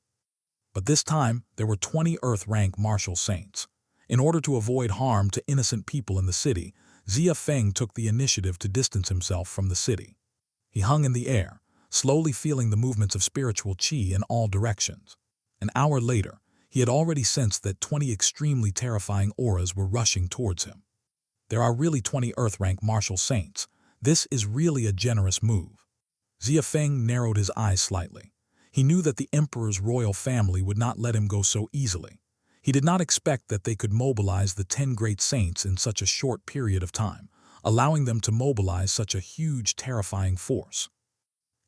But this time, there were 20 Earth rank martial saints. In order to avoid harm to innocent people in the city, Xia Feng took the initiative to distance himself from the city. He hung in the air, slowly feeling the movements of spiritual qi in all directions. An hour later, he had already sensed that 20 extremely terrifying auras were rushing towards him. There are really 20 Earth rank martial saints. This is really a generous move. Xia Feng narrowed his eyes slightly. He knew that the Emperor's royal family would not let him go so easily. He did not expect that they could mobilize the 10 great saints in such a short period of time, allowing them to mobilize such a huge, terrifying force.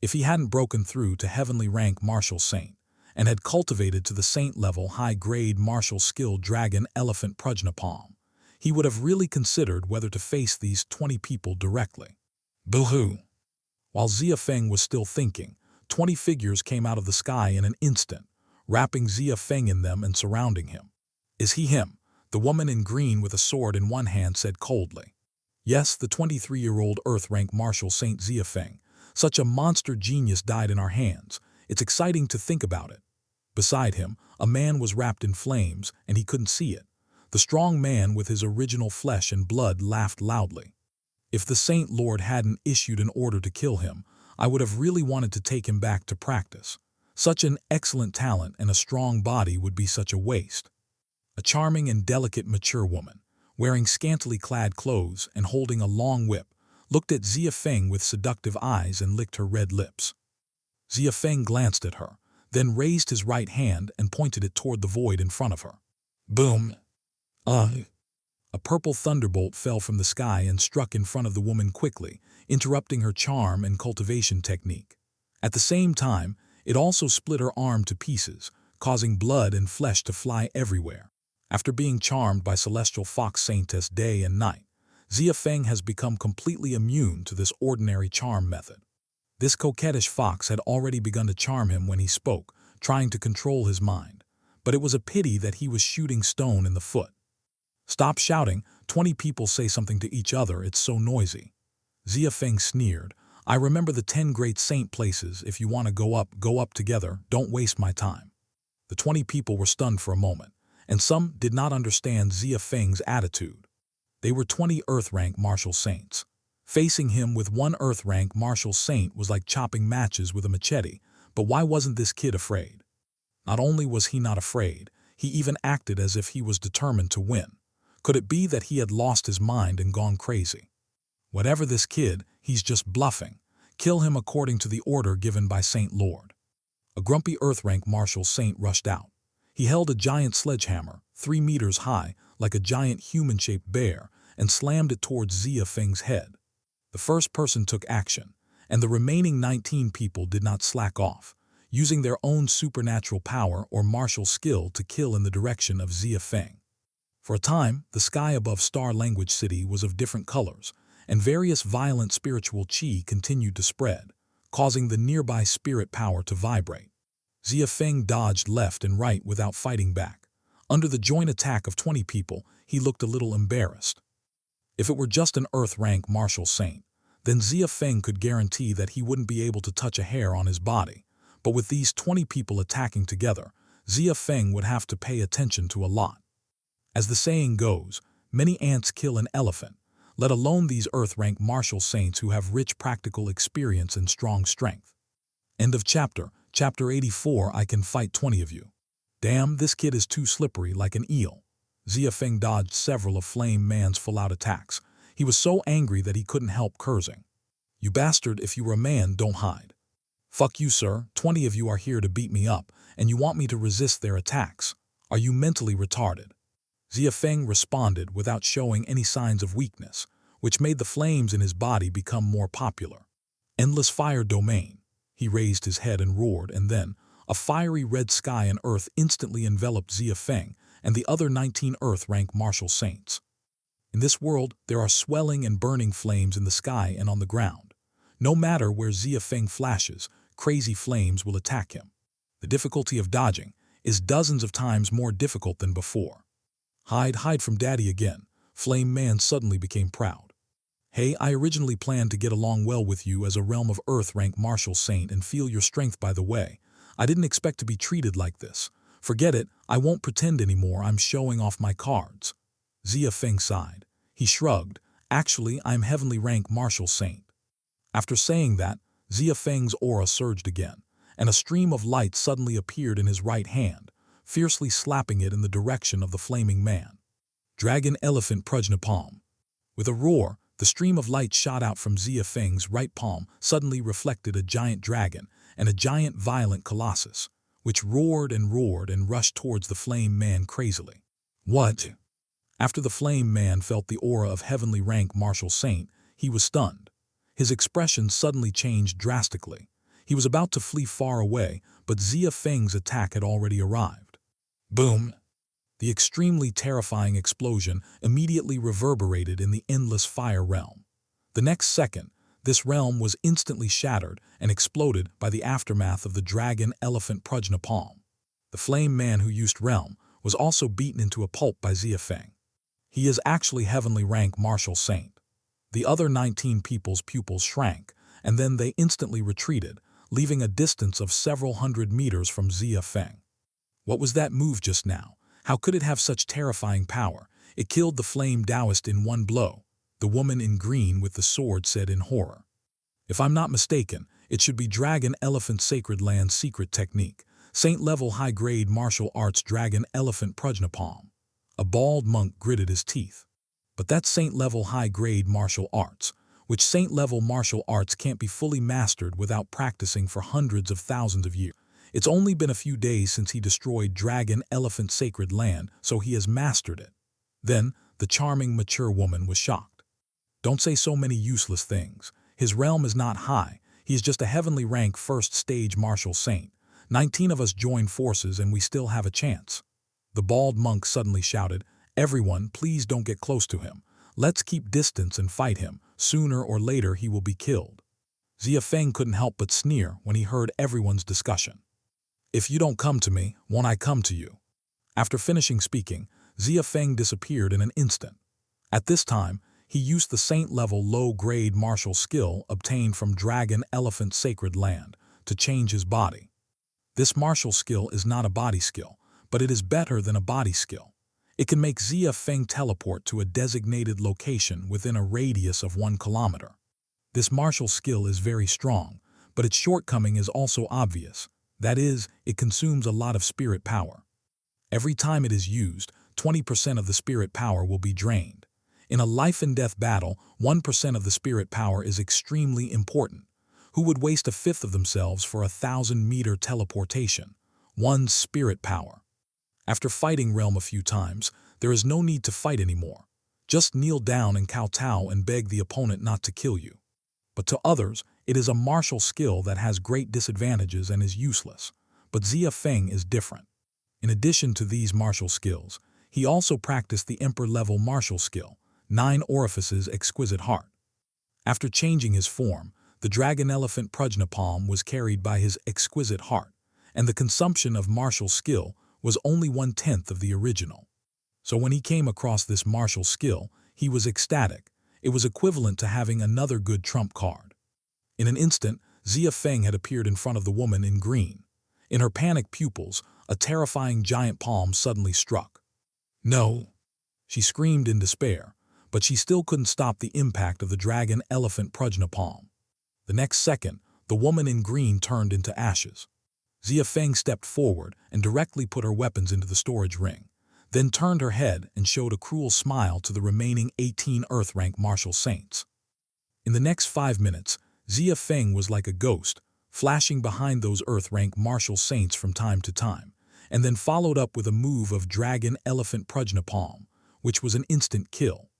If he hadn't broken through to heavenly rank martial saint and had cultivated to the saint-level high-grade martial skill Dragon Elephant Prajnapalm, he would have really considered whether to face these 20 people directly. Boo-hoo! While Xia Feng was still thinking, 20 figures came out of the sky in an instant, wrapping Xia Feng in them and surrounding him. Is he him? The woman in green with a sword in one hand said coldly. Yes, the 23-year-old Earth-rank martial Saint Xia Feng. Such a monster genius died in our hands. It's exciting to think about it. Beside him, a man was wrapped in flames, and he couldn't see it. The strong man with his original flesh and blood laughed loudly. If the Saint Lord hadn't issued an order to kill him, I would have really wanted to take him back to practice. Such an excellent talent and a strong body would be such a waste. A charming and delicate mature woman, wearing scantily clad clothes and holding a long whip, looked at Xia Feng with seductive eyes and licked her red lips. Xia Feng glanced at her, then raised his right hand and pointed it toward the void in front of her. Boom! A purple thunderbolt fell from the sky and struck in front of the woman quickly, interrupting her charm and cultivation technique. At the same time, it also split her arm to pieces, causing blood and flesh to fly everywhere. After being charmed by celestial fox saintess day and night, Xia Feng has become completely immune to this ordinary charm method. This coquettish fox had already begun to charm him when he spoke, trying to control his mind. But it was a pity that he was shooting stone in the foot. Stop shouting, 20 people say something to each other, it's so noisy. Xia Feng sneered. I remember the 10 great saint places. If you want to go up together, don't waste my time. The 20 people were stunned for a moment, and some did not understand Xia Feng's attitude. They were 20 Earth-rank martial saints. Facing him with one Earth-rank martial saint was like chopping matches with a machete, but why wasn't this kid afraid? Not only was he not afraid, he even acted as if he was determined to win. Could it be that he had lost his mind and gone crazy? Whatever this kid, he's just bluffing. Kill him according to the order given by Saint Lord. A grumpy Earth-rank martial saint rushed out. He held a giant sledgehammer, 3 meters high, like a giant human-shaped bear, and slammed it towards Xia Feng's head. The first person took action, and the remaining 19 people did not slack off, using their own supernatural power or martial skill to kill in the direction of Xia Feng. For a time, the sky above Star Language City was of different colors, and various violent spiritual qi continued to spread, causing the nearby spirit power to vibrate. Xia Feng dodged left and right without fighting back. Under the joint attack of 20 people, he looked a little embarrassed. If it were just an Earth-rank martial saint, then Xia Feng could guarantee that he wouldn't be able to touch a hair on his body. But with these 20 people attacking together, Xia Feng would have to pay attention to a lot. As the saying goes, many ants kill an elephant, let alone these Earth-rank martial saints who have rich practical experience and strong strength. End of chapter. Chapter 84. I can fight 20 of you. Damn, this kid is too slippery like an eel. Xia Feng dodged several of Flame Man's full-out attacks. He was so angry that he couldn't help cursing. You bastard, if you were a man, don't hide. Fuck you, sir. 20 of you are here to beat me up, and you want me to resist their attacks. Are you mentally retarded? Xia Feng responded without showing any signs of weakness, which made the flames in his body become more popular. Endless fire domain. He raised his head and roared, and then a fiery red sky and earth instantly enveloped Xia Feng and the other 19 Earth-rank martial saints. In this world, there are swelling and burning flames in the sky and on the ground. No matter where Xia Feng flashes, crazy flames will attack him. The difficulty of dodging is dozens of times more difficult than before. Hide from daddy again. Flame Man suddenly became proud. Hey, I originally planned to get along well with you as a realm of Earth-rank martial saint and feel your strength by the way. I didn't expect to be treated like this. Forget it, I won't pretend anymore I'm showing off my cards. Xia Feng sighed. He shrugged. Actually, I'm heavenly rank martial saint. After saying that, Xia Feng's aura surged again, and a stream of light suddenly appeared in his right hand, fiercely slapping it in the direction of the flaming man. Dragon Elephant Prajna Palm. With a roar, the stream of light shot out from Xia Feng's right palm suddenly reflected a giant dragon and a giant violent colossus, which roared and rushed towards the flame man crazily. What? After the flame man felt the aura of heavenly rank martial saint, he was stunned. His expression suddenly changed drastically. He was about to flee far away, but Xia Feng's attack had already arrived. Boom! The extremely terrifying explosion immediately reverberated in the endless fire realm. The next second, this realm was instantly shattered and exploded by the aftermath of the Dragon Elephant Prajna Palm. The flame man who used realm was also beaten into a pulp by Xia Feng. He is actually heavenly rank martial saint. The other 19 people's pupils shrank, and then they instantly retreated, leaving a distance of several hundred meters from Xia Feng. What was that move just now? How could it have such terrifying power? It killed the flame Taoist in one blow, the woman in green with the sword said in horror. If I'm not mistaken, it should be Dragon Elephant Sacred Land secret technique, saint-level high-grade martial arts Dragon Elephant Prajna Palm. A bald monk gritted his teeth. But that's saint-level high-grade martial arts, which saint-level martial arts can't be fully mastered without practicing for hundreds of thousands of years. It's only been a few days since he destroyed Dragon Elephant Sacred Land, so he has mastered it. Then, the charming, mature woman was shocked. Don't say so many useless things. His realm is not high. He is just a heavenly rank first-stage martial saint. 19 of us join forces and we still have a chance. The bald monk suddenly shouted, Everyone, please don't get close to him. Let's keep distance and fight him. Sooner or later he will be killed. Xia Feng couldn't help but sneer when he heard everyone's discussion. If you don't come to me, won't I come to you? After finishing speaking, Xia Feng disappeared in an instant. At this time, he used the saint-level low-grade martial skill obtained from Dragon Elephant Sacred Land to change his body. This martial skill is not a body skill, but it is better than a body skill. It can make Xia Feng teleport to a designated location within a radius of 1 kilometer. This martial skill is very strong, but its shortcoming is also obvious. That is, it consumes a lot of spirit power. Every time it is used, 20% of the spirit power will be drained. In a life-and-death battle, 1% of the spirit power is extremely important. Who would waste a fifth of themselves for a 1,000-meter teleportation? One's spirit power. After fighting Realm a few times, there is no need to fight anymore. Just kneel down and kowtow and beg the opponent not to kill you. But to others, it is a martial skill that has great disadvantages and is useless. But Xia Feng is different. In addition to these martial skills, he also practiced the Emperor-level martial skill, 9 Orifices Exquisite Heart. After changing his form, the Dragon Elephant Prajna Palm was carried by his Exquisite Heart, and the consumption of martial skill was only 1/10 of the original. So when he came across this martial skill, he was ecstatic. It was equivalent to having another good trump card. In an instant, Xia Feng had appeared in front of the woman in green. In her panicked pupils, a terrifying giant palm suddenly struck. "No!" She screamed in despair, but she still couldn't stop the impact of the dragon-elephant prajna palm. The next second, the woman in green turned into ashes. Xia Feng stepped forward and directly put her weapons into the storage ring, then turned her head and showed a cruel smile to the remaining 18 Earth-rank martial saints. In the next 5 minutes, Xia Feng was like a ghost, flashing behind those Earth-rank martial saints from time to time, and then followed up with a move of dragon-elephant prajna palm, which was an instant kill.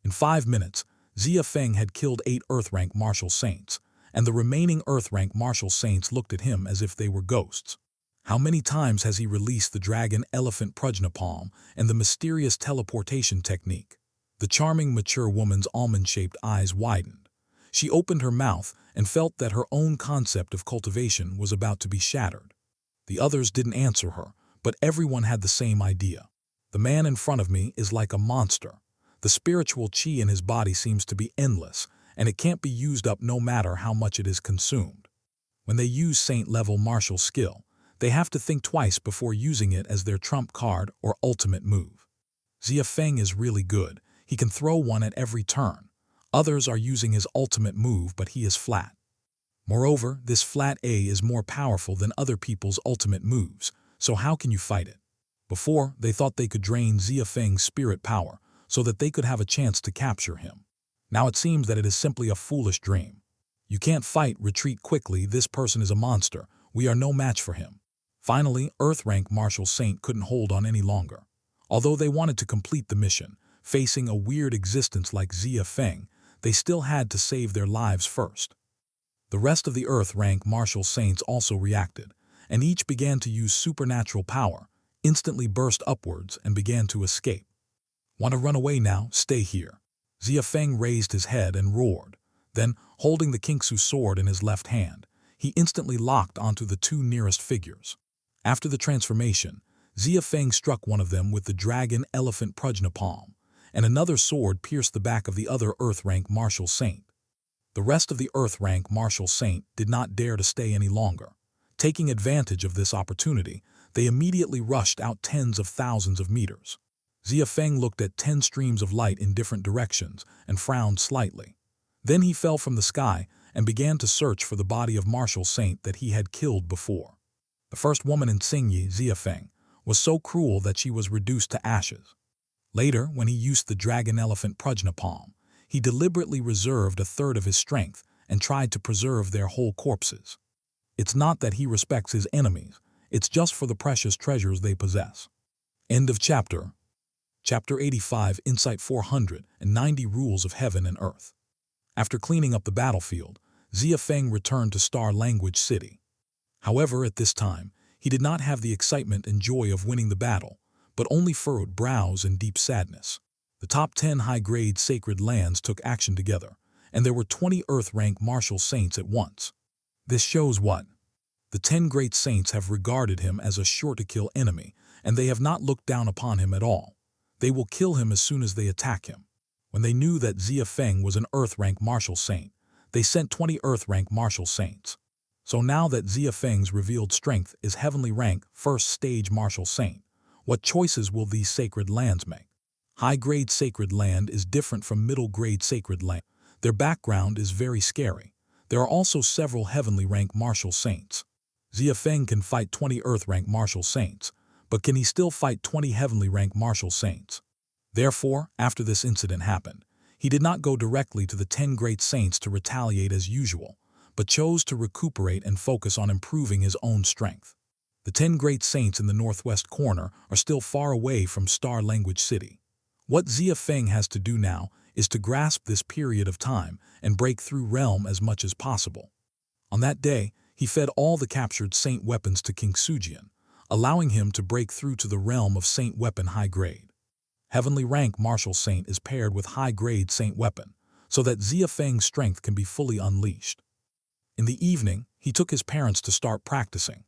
In 5 minutes, Xia Feng had killed 8 Earth-rank martial saints, and the remaining Earth-rank martial saints looked at him as if they were ghosts. How many times has he released the dragon-elephant prajna palm and the mysterious teleportation technique? The charming, mature woman's almond-shaped eyes widened. She opened her mouth and felt that her own concept of cultivation was about to be shattered. The others didn't answer her, but everyone had the same idea. The man in front of me is like a monster. The spiritual qi in his body seems to be endless, and it can't be used up no matter how much it is consumed. When they use saint-level martial skill, they have to think twice before using it as their trump card or ultimate move. Xia Feng is really good. He can throw one at every turn. Others are using his ultimate move, but he is flat. Moreover, this flat A is more powerful than other people's ultimate moves, so how can you fight it? Before, they thought they could drain Xia Feng's spirit power so that they could have a chance to capture him. Now it seems that it is simply a foolish dream. You can't fight, retreat quickly, this person is a monster, we are no match for him. Finally, Earth-rank martial saint couldn't hold on any longer. Although they wanted to complete the mission, facing a weird existence like Xia Feng, they still had to save their lives first. The rest of the Earth-rank martial saints also reacted, and each began to use supernatural power, instantly burst upwards and began to escape. "Want to run away now? Stay here." Xia Feng raised his head and roared. Then, holding the Kingsu sword in his left hand, he instantly locked onto the 2 nearest figures. After the transformation, Xia Feng struck one of them with the dragon-elephant prajna palm, and another sword pierced the back of the other Earth-rank martial saint. The rest of the Earth-rank martial saint did not dare to stay any longer. Taking advantage of this opportunity, they immediately rushed out tens of thousands of meters. Xia Feng looked at 10 streams of light in different directions and frowned slightly. Then he fell from the sky and began to search for the body of martial saint that he had killed before. The first woman in Xingyi, Xia Feng, was so cruel that she was reduced to ashes. Later, when he used the dragon-elephant prajna palm, he deliberately reserved 1/3 of his strength and tried to preserve their whole corpses. It's not that he respects his enemies, it's just for the precious treasures they possess. End of chapter. Chapter 85, Insight 490 Rules of Heaven and Earth. After cleaning up the battlefield, Xia Feng returned to Star Language City. However, at this time, he did not have the excitement and joy of winning the battle, but only furrowed brows in deep sadness. The top 10 high-grade sacred lands took action together, and there were 20 Earth-rank martial saints at once. This shows what? The 10 great saints have regarded him as a sure-to-kill enemy, and they have not looked down upon him at all. They will kill him as soon as they attack him. When they knew that Xia Feng was an Earth-rank martial saint, they sent 20 Earth-rank martial saints. So now that Xia Feng's revealed strength is heavenly rank first stage martial saint, what choices will these sacred lands make? High-grade sacred land is different from middle-grade sacred land. Their background is very scary. There are also several heavenly rank martial saints. Xia Feng can fight 20 Earth-rank martial saints, but can he still fight 20 heavenly rank martial saints? Therefore, after this incident happened, he did not go directly to the 10 great saints to retaliate as usual, but chose to recuperate and focus on improving his own strength. The 10 great saints in the northwest corner are still far away from Star Language City. What Xia Feng has to do now is to grasp this period of time and break through realm as much as possible. On that day, he fed all the captured saint weapons to King Sujian, allowing him to break through to the realm of saint weapon high grade. Heavenly rank martial saint is paired with high grade saint weapon, so that Xia Feng's strength can be fully unleashed. In the evening, he took his parents to start practicing.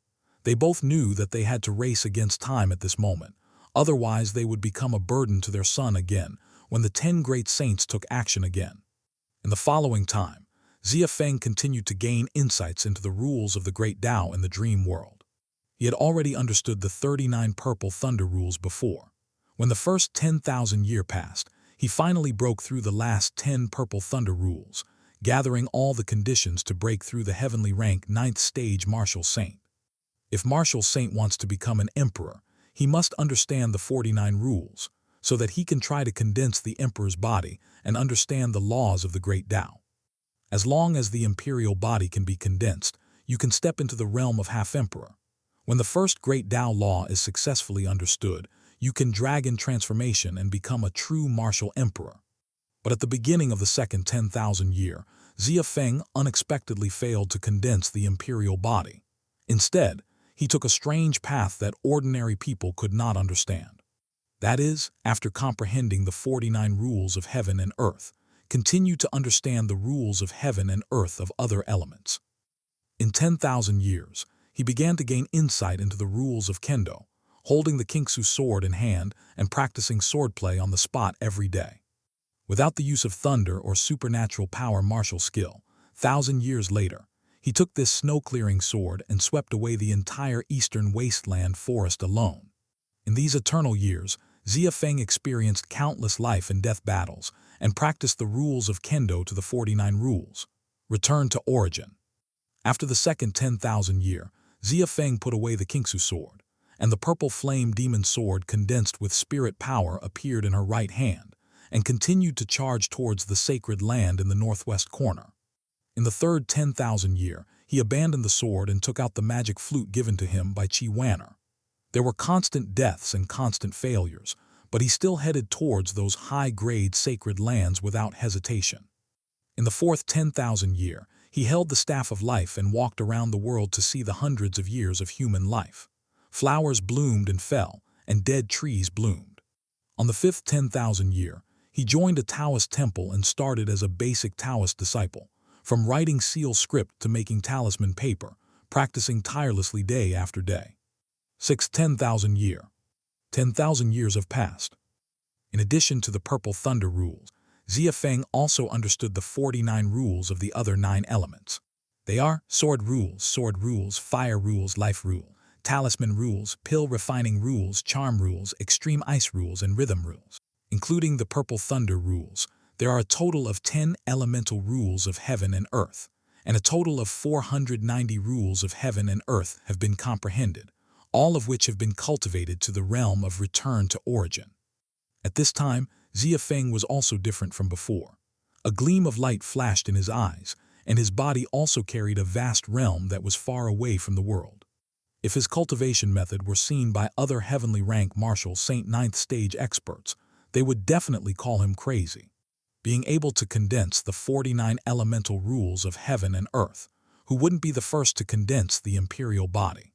They both knew that they had to race against time at this moment, otherwise they would become a burden to their son again when the 10 great saints took action again. In the following time, Xia Feng continued to gain insights into the rules of the great Tao in the dream world. He had already understood the 39 purple thunder rules before. When the first 10,000 years passed, he finally broke through the last 10 purple thunder rules, gathering all the conditions to break through the heavenly rank 9th stage martial saint. If martial saint wants to become an emperor, he must understand the 49 rules, so that he can try to condense the emperor's body and understand the laws of the great Tao. As long as the imperial body can be condensed, you can step into the realm of half-emperor. When the first great Tao law is successfully understood, you can dragon transformation and become a true martial emperor. But at the beginning of the second 10,000 year, Xia Feng unexpectedly failed to condense the imperial body. Instead, he took a strange path that ordinary people could not understand. That is, after comprehending the 49 rules of heaven and earth, continue to understand the rules of heaven and earth of other elements. In 10,000 years, he began to gain insight into the rules of kendo, holding the kinksu sword in hand and practicing swordplay on the spot every day. Without the use of thunder or supernatural power martial skill, 1,000 years later, he took this snow-clearing sword and swept away the entire eastern wasteland forest alone. In these eternal years, Xia Feng experienced countless life and death battles and practiced the rules of kendo to the 49 rules. Return to origin. After the second 10,000 year, Xia Feng put away the kinksu sword, and the purple flame demon sword condensed with spirit power appeared in her right hand and continued to charge towards the sacred land in the northwest corner. In the third 10,000 year, he abandoned the sword and took out the magic flute given to him by Chi Wanner. There were constant deaths and constant failures, but he still headed towards those high-grade sacred lands without hesitation. In the fourth 10,000 year, he held the staff of life and walked around the world to see the hundreds of years of human life. Flowers bloomed and fell, and dead trees bloomed. On the fifth 10,000 year, he joined a Taoist temple and started as a basic Taoist disciple, from writing seal script to making talisman paper, practicing tirelessly day after day. Sixth 10,000 year. 10,000 years have passed. In addition to the purple thunder rules, Xia Feng also understood the 49 rules of the other 9 elements. They are sword rules, fire rules, life rule, talisman rules, pill refining rules, charm rules, extreme ice rules, and rhythm rules. Including the purple thunder rules, there are a total of 10 elemental rules of heaven and earth, and a total of 490 rules of heaven and earth have been comprehended, all of which have been cultivated to the realm of return to origin. At this time, Xia Feng was also different from before. A gleam of light flashed in his eyes, and his body also carried a vast realm that was far away from the world. If his cultivation method were seen by other heavenly rank martial saint 9th stage experts, they would definitely call him crazy. Being able to condense the 49 elemental rules of heaven and earth, who wouldn't be the first to condense the imperial body?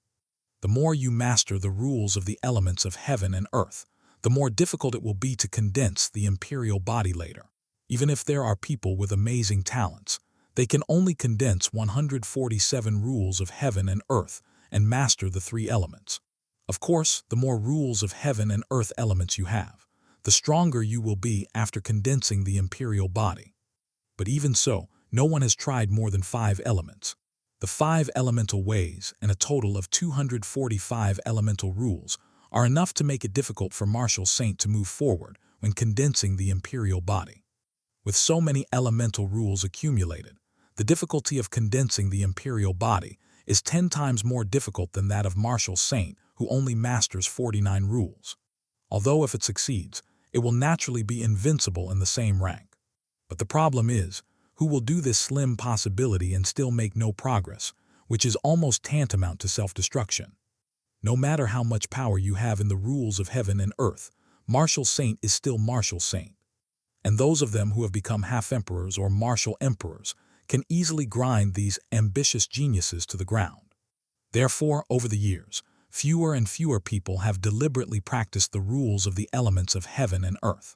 The more you master the rules of the elements of heaven and earth, the more difficult it will be to condense the imperial body later. Even if there are people with amazing talents, they can only condense 147 rules of heaven and earth and master the 3 elements. Of course, the more rules of heaven and earth elements you have, the stronger you will be after condensing the imperial body. But even so, no one has tried more than 5 elements. The 5 elemental ways and a total of 245 elemental rules are enough to make it difficult for martial saint to move forward when condensing the imperial body. With so many elemental rules accumulated, the difficulty of condensing the imperial body is 10 times more difficult than that of martial saint who only masters 49 rules. Although if it succeeds, it will naturally be invincible in the same rank. But the problem is, who will do this slim possibility and still make no progress, which is almost tantamount to self-destruction. No matter how much power you have in the rules of heaven and earth, martial saint is still martial saint. And those of them who have become half-emperors or martial emperors can easily grind these ambitious geniuses to the ground. Therefore, over the years, fewer and fewer people have deliberately practiced the rules of the elements of heaven and earth.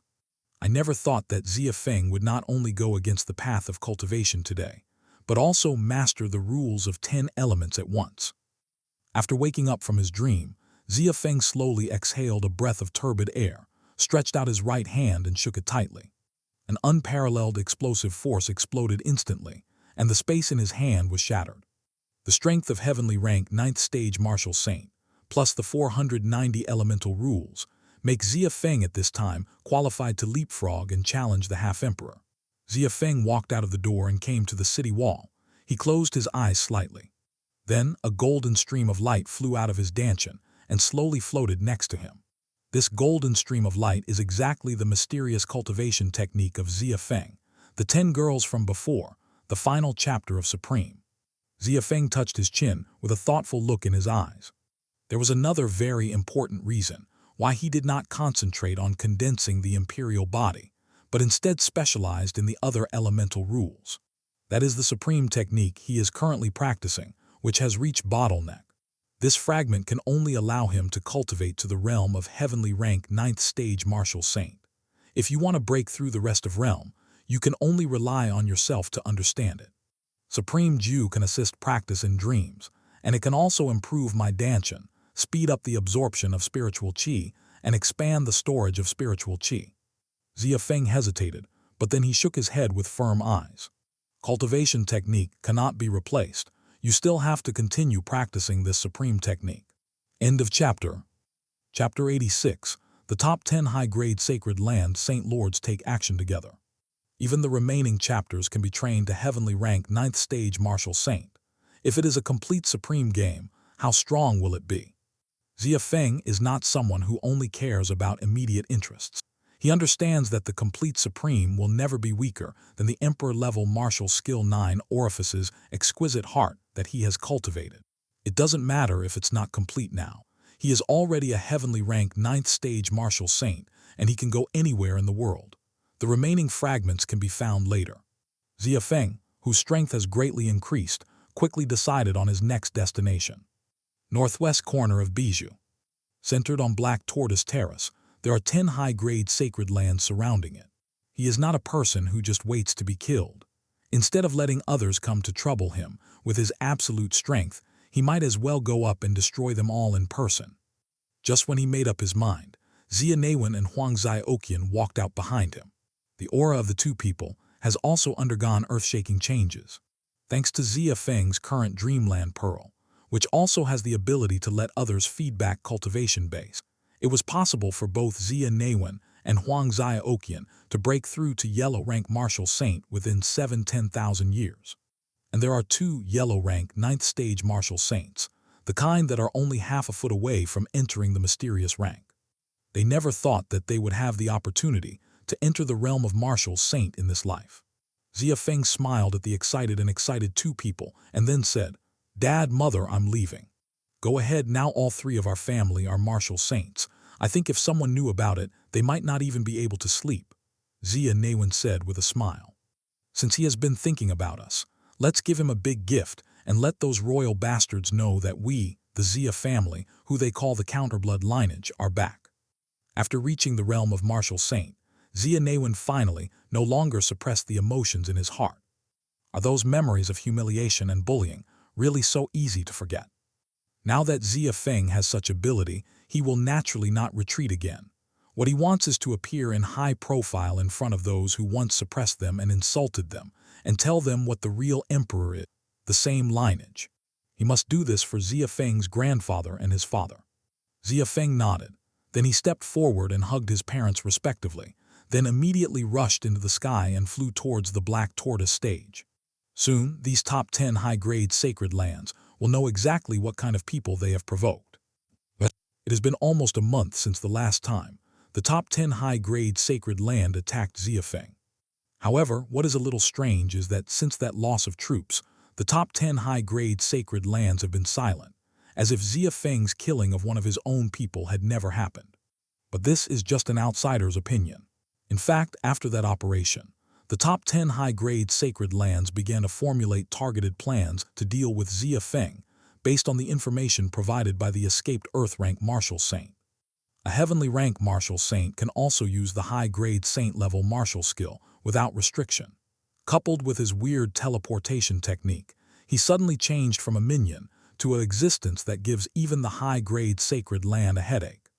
I never thought that Xia Feng would not only go against the path of cultivation today, but also master the rules of 10 elements at once. After waking up from his dream, Xia Feng slowly exhaled a breath of turbid air, stretched out his right hand and shook it tightly. An unparalleled explosive force exploded instantly, and the space in his hand was shattered. The strength of heavenly rank 9th stage martial saint, plus the 490 elemental rules, make Xia Feng at this time qualified to leapfrog and challenge the half-emperor. Xia Feng walked out of the door and came to the city wall. He closed his eyes slightly. Then a golden stream of light flew out of his dantian and slowly floated next to him. This golden stream of light is exactly the mysterious cultivation technique of Xia Feng, the 10 girls from before, the final chapter of Supreme. Xia Feng touched his chin with a thoughtful look in his eyes. There was another very important reason why he did not concentrate on condensing the imperial body, but instead specialized in the other elemental rules. That is the Supreme technique he is currently practicing, which has reached bottleneck. This fragment can only allow him to cultivate to the realm of heavenly rank 9th stage martial saint. If you want to break through the rest of realm, you can only rely on yourself to understand it. Supreme Jew can assist practice in dreams, and it can also improve my dantian, speed up the absorption of spiritual qi, and expand the storage of spiritual qi. Xia Feng hesitated, but then he shook his head with firm eyes. Cultivation technique cannot be replaced. You still have to continue practicing this supreme technique. End of chapter. Chapter 86. The top 10 high-grade sacred land Saint Lords take action together. Even the remaining chapters can be trained to heavenly rank 9th stage martial saint. If it is a complete supreme game, how strong will it be? Xia Feng is not someone who only cares about immediate interests. He understands that the complete supreme will never be weaker than the emperor-level martial skill 9 orifices exquisite heart that he has cultivated. It doesn't matter if it's not complete now. He is already a heavenly rank 9th stage martial saint, and he can go anywhere in the world. The remaining fragments can be found later. Xia Feng, whose strength has greatly increased, quickly decided on his next destination. Northwest corner of Bijou. Centered on Black Tortoise Terrace, there are 10 high-grade sacred lands surrounding it. He is not a person who just waits to be killed. Instead of letting others come to trouble him with his absolute strength, he might as well go up and destroy them all in person. Just when he made up his mind, Xia Neiwen and Huang Zioqian walked out behind him. The aura of the two people has also undergone earth-shaking changes. Thanks to Xia Feng's current Dreamland Pearl, which also has the ability to let others feedback cultivation base, it was possible for both Xia Neiwen and Huang Zioqian to break through to yellow rank martial saint within 7–10,000 years. And there are 2 yellow rank 9th stage martial saints, the kind that are only half a foot away from entering the mysterious rank. They never thought that they would have the opportunity to enter the realm of martial saint in this life. Xia Feng smiled at the excited two people and then said, "Dad, Mother, I'm leaving. Go ahead, now all 3 of our family are martial saints. I think if someone knew about it, they might not even be able to sleep," Xia Neiwen said with a smile. "Since he has been thinking about us, let's give him a big gift and let those royal bastards know that we, the Xia family, who they call the counterblood lineage, are back." After reaching the realm of martial saint, Xia Neiwen finally no longer suppressed the emotions in his heart. Are those memories of humiliation and bullying really so easy to forget? Now that Xia Feng has such ability, he will naturally not retreat again. What he wants is to appear in high profile in front of those who once suppressed them and insulted them, and tell them what the real emperor is, the same lineage. He must do this for Xia Feng's grandfather and his father. Xia Feng nodded. Then he stepped forward and hugged his parents respectively, then immediately rushed into the sky and flew towards the Black Tortoise stage. Soon, these top 10 high-grade sacred lands will know exactly what kind of people they have provoked. But it has been almost a month since the last time the top 10 high-grade sacred land attacked Xia Feng. However, what is a little strange is that since that loss of troops, the top 10 high-grade sacred lands have been silent, as if Xia Feng's killing of one of his own people had never happened. But this is just an outsider's opinion. In fact, after that operation, the top 10 high-grade sacred lands began to formulate targeted plans to deal with Xia Feng based on the information provided by the escaped Earth rank martial saint. A heavenly rank martial saint can also use the high-grade saint-level martial skill without restriction. Coupled with his weird teleportation technique, he suddenly changed from a minion to an existence that gives even the high-grade sacred land a headache.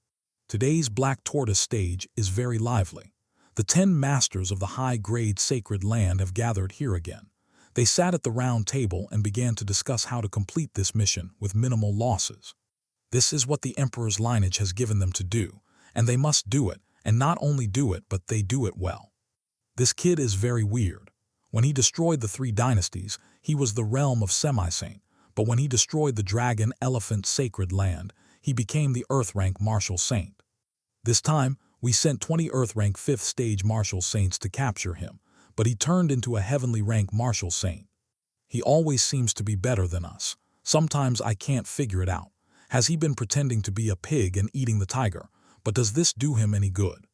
Today's Black Tortoise stage is very lively. The 10 masters of the high-grade sacred land have gathered here again. They sat at the round table and began to discuss how to complete this mission with minimal losses. This is what the Emperor's lineage has given them to do, and they must do it, and not only do it, but they do it well. This kid is very weird. When he destroyed the 3 dynasties, he was the realm of semi-saint, but when he destroyed the dragon elephant sacred land, he became the Earth rank martial saint. This time, we sent 20 Earth rank 5th stage martial saints to capture him, but he turned into a heavenly rank martial saint. He always seems to be better than us. Sometimes I can't figure it out. Has he been pretending to be a pig and eating the tiger? But does this do him any good?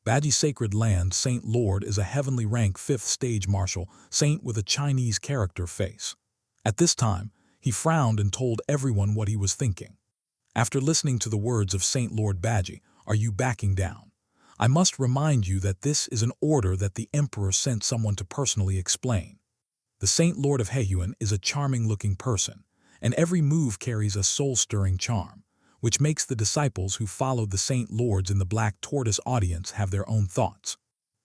Baji Sacred Land Saint Lord is a heavenly rank 5th stage martial saint with a Chinese character face. At this time, he frowned and told everyone what he was thinking. After listening to the words of Saint Lord Baji, are you backing down? I must remind you that this is an order that the Emperor sent someone to personally explain. The Saint Lord of Hehuan is a charming-looking person, and every move carries a soul-stirring charm, which makes the disciples who followed the Saint Lords in the Black Tortoise audience have their own thoughts.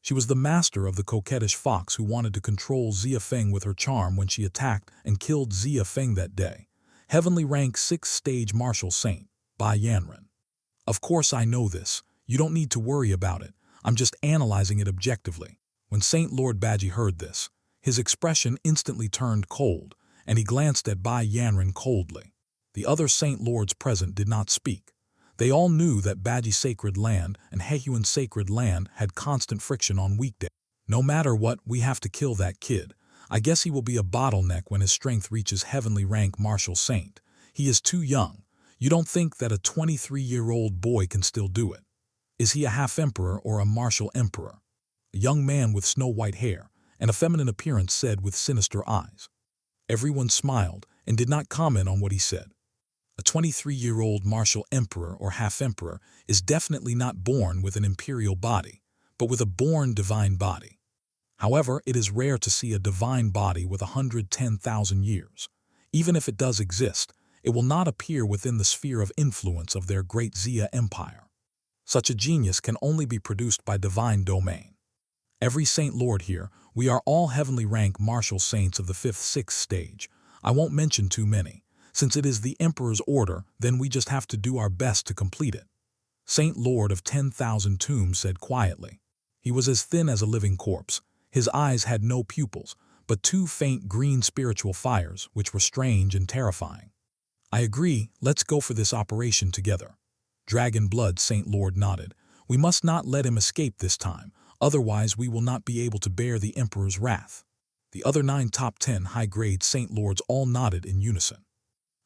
She was the master of the coquettish fox who wanted to control Xia Feng with her charm when she attacked and killed Xia Feng that day. Heavenly rank 6th stage martial saint, Bai Yanren. Of course I know this. You don't need to worry about it. I'm just analyzing it objectively. When Saint Lord Baji heard this, his expression instantly turned cold, and he glanced at Bai Yanren coldly. The other Saint Lords present did not speak. They all knew that Baji Sacred Land and Hehuan Sacred Land had constant friction on weekdays. No matter what, we have to kill that kid. I guess he will be a bottleneck when his strength reaches heavenly rank martial saint. He is too young. You don't think that a 23-year-old boy can still do it? Is he a half-emperor or a martial emperor? A young man with snow-white hair and a feminine appearance said with sinister eyes. Everyone smiled and did not comment on what he said. A 23-year-old martial emperor or half-emperor is definitely not born with an imperial body, but with a born divine body. However, it is rare to see a divine body with 110,000 years. Even if it does exist, it will not appear within the sphere of influence of their great Xia Empire. Such a genius can only be produced by divine domain. Every Saint Lord here, we are all heavenly rank martial saints of the 5th, 6th stage. I won't mention too many. Since it is the Emperor's order, then we just have to do our best to complete it. Saint Lord of 10,000 Tombs said quietly. He was as thin as a living corpse. His eyes had no pupils, but 2 faint green spiritual fires, which were strange and terrifying. I agree, let's go for this operation together. Dragon Blood Saint Lord nodded. We must not let him escape this time, otherwise we will not be able to bear the Emperor's wrath. The other 9 top 10 high-grade Saint Lords all nodded in unison.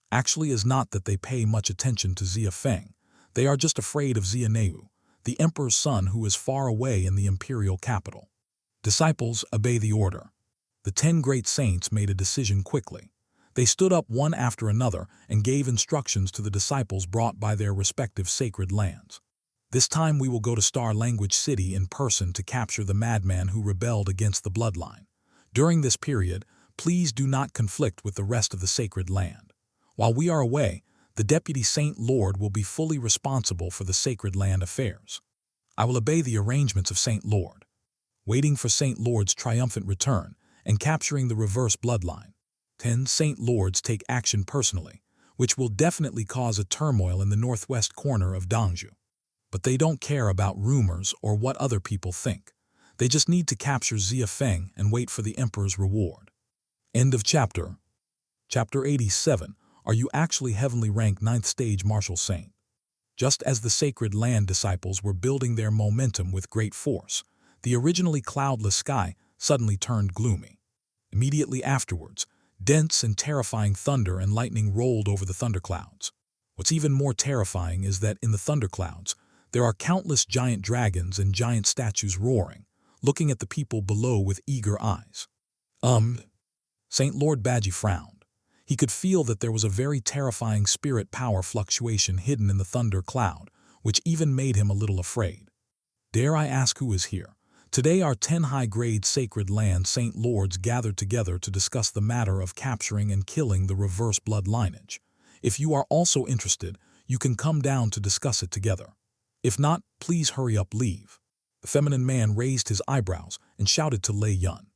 Actually, is not that they pay much attention to Xia Feng. They are just afraid of Xia Neu, the Emperor's son who is far away in the imperial capital. Disciples, obey the order. The 10 great saints made a decision quickly. They stood up one after another and gave instructions to the disciples brought by their respective sacred lands. This time we will go to Star Language City in person to capture the madman who rebelled against the bloodline. During this period, please do not conflict with the rest of the sacred land. While we are away, the Deputy Saint Lord will be fully responsible for the sacred land affairs. I will obey the arrangements of Saint Lord. Waiting for Saint Lord's triumphant return and capturing the reverse bloodline. 10 Saint Lords take action personally, which will definitely cause a turmoil in the northwest corner of Dangzhou. But they don't care about rumors or what other people think. They just need to capture Xia Feng and wait for the Emperor's reward. End of chapter. Chapter 87. Are you actually heavenly ranked 9th stage martial saint? Just as the sacred land disciples were building their momentum with great force, the originally cloudless sky suddenly turned gloomy. Immediately afterwards, dense and terrifying thunder and lightning rolled over the thunderclouds. What's even more terrifying is that in the thunderclouds, there are countless giant dragons and giant statues roaring, looking at the people below with eager eyes. Saint Lord Baji frowned. He could feel that there was a very terrifying spirit power fluctuation hidden in the thunder cloud, which even made him a little afraid. Dare I ask who is here? Today our 10 high-grade sacred land Saint Lords gathered together to discuss the matter of capturing and killing the reverse blood lineage. If you are also interested, you can come down to discuss it together. If not, please hurry up, leave." The feminine man raised his eyebrows and shouted to Lei Yun.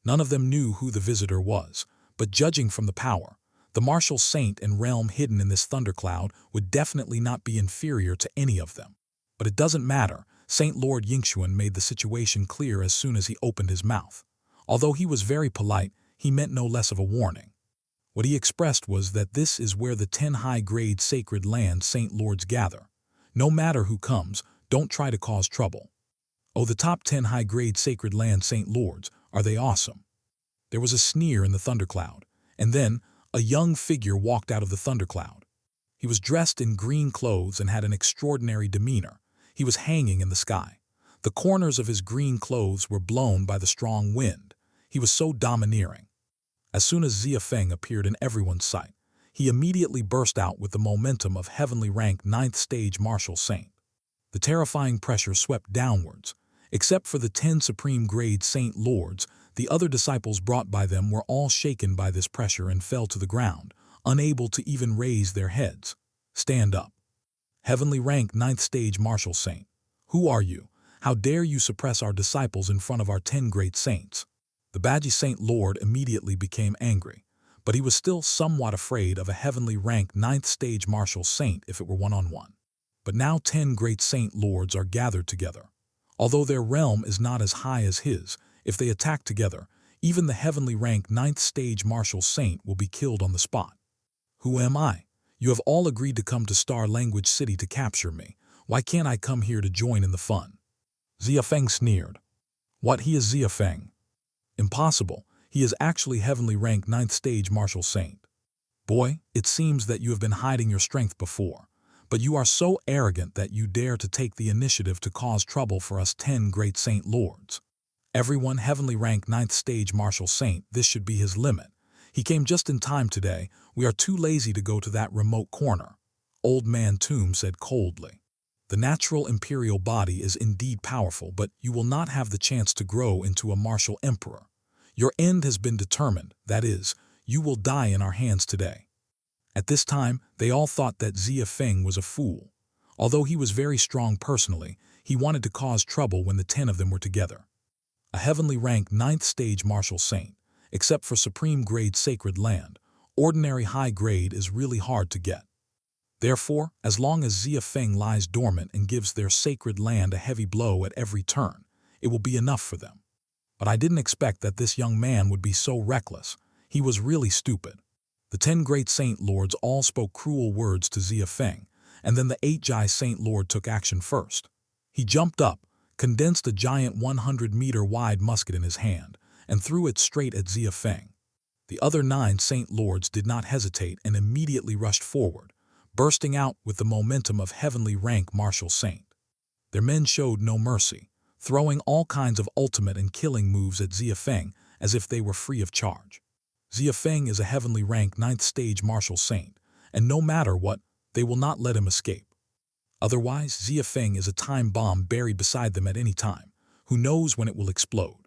None of them knew who the visitor was, but judging from the power, the martial saint and realm hidden in this thundercloud would definitely not be inferior to any of them. But it doesn't matter. Saint Lord Yingxuan made the situation clear as soon as he opened his mouth. Although he was very polite, he meant no less of a warning. What he expressed was that this is where the 10 high-grade sacred land Saint Lords gather. No matter who comes, don't try to cause trouble. Oh, the top 10 high-grade sacred land Saint Lords, are they awesome? There was a sneer in the thundercloud, and then a young figure walked out of the thundercloud. He was dressed in green clothes and had an extraordinary demeanor. He was hanging in the sky. The corners of his green clothes were blown by the strong wind. He was so domineering. As soon as Xia Feng appeared in everyone's sight, he immediately burst out with the momentum of heavenly rank 9th stage martial saint. The terrifying pressure swept downwards. Except for the 10 Supreme Grade Saint Lords, the other disciples brought by them were all shaken by this pressure and fell to the ground, unable to even raise their heads. "Stand up. Heavenly rank 9th stage martial saint. Who are you? How dare you suppress our disciples in front of our 10 great saints?" The Baji Saint Lord immediately became angry, but he was still somewhat afraid of a heavenly rank 9th stage martial saint if it were one-on-one. But now 10 great saint lords are gathered together. Although their realm is not as high as his, if they attack together, even the heavenly rank 9th stage martial saint will be killed on the spot. "Who am I? You have all agreed to come to Star Language City to capture me. Why can't I come here to join in the fun?" Xia Feng sneered. "What, he is Xia Feng? Impossible. He is actually heavenly rank 9th stage martial saint. Boy, it seems that you have been hiding your strength before. But you are so arrogant that you dare to take the initiative to cause trouble for us 10 great saint lords. Everyone heavenly rank 9th stage martial saint, this should be his limit. He came just in time today. We are too lazy to go to that remote corner," Old Man Tomb said coldly. "The natural imperial body is indeed powerful, but you will not have the chance to grow into a martial emperor. Your end has been determined, that is, you will die in our hands today." At this time, they all thought that Xia Feng was a fool. Although he was very strong personally, he wanted to cause trouble when the 10 of them were together. A heavenly rank 9th stage martial saint, except for Supreme Grade Sacred Land, ordinary high grade is really hard to get. Therefore, as long as Xia Feng lies dormant and gives their sacred land a heavy blow at every turn, it will be enough for them. But I didn't expect that this young man would be so reckless. He was really stupid. The 10 great saint lords all spoke cruel words to Xia Feng, and then the 8 Jai Saint Lord took action first. He jumped up, condensed a giant 100-meter-wide musket in his hand, and threw it straight at Xia Feng. The other 9 Saint Lords did not hesitate and immediately rushed forward, bursting out with the momentum of heavenly rank martial saint. Their men showed no mercy, throwing all kinds of ultimate and killing moves at Xia Feng as if they were free of charge. Xia Feng is a heavenly rank 9th stage martial saint, and no matter what, they will not let him escape. Otherwise, Xia Feng is a time bomb buried beside them at any time. Who knows when it will explode?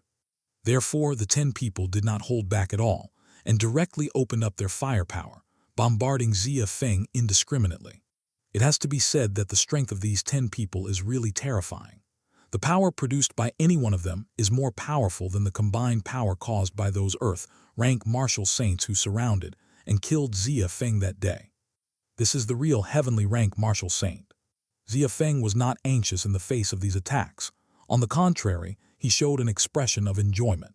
Therefore, the 10 people did not hold back at all, and directly opened up their firepower, bombarding Xia Feng indiscriminately. It has to be said that the strength of these 10 people is really terrifying. The power produced by any one of them is more powerful than the combined power caused by those Earth-rank martial saints who surrounded and killed Xia Feng that day. This is the real heavenly rank martial saint. Xia Feng was not anxious in the face of these attacks. On the contrary, he showed an expression of enjoyment.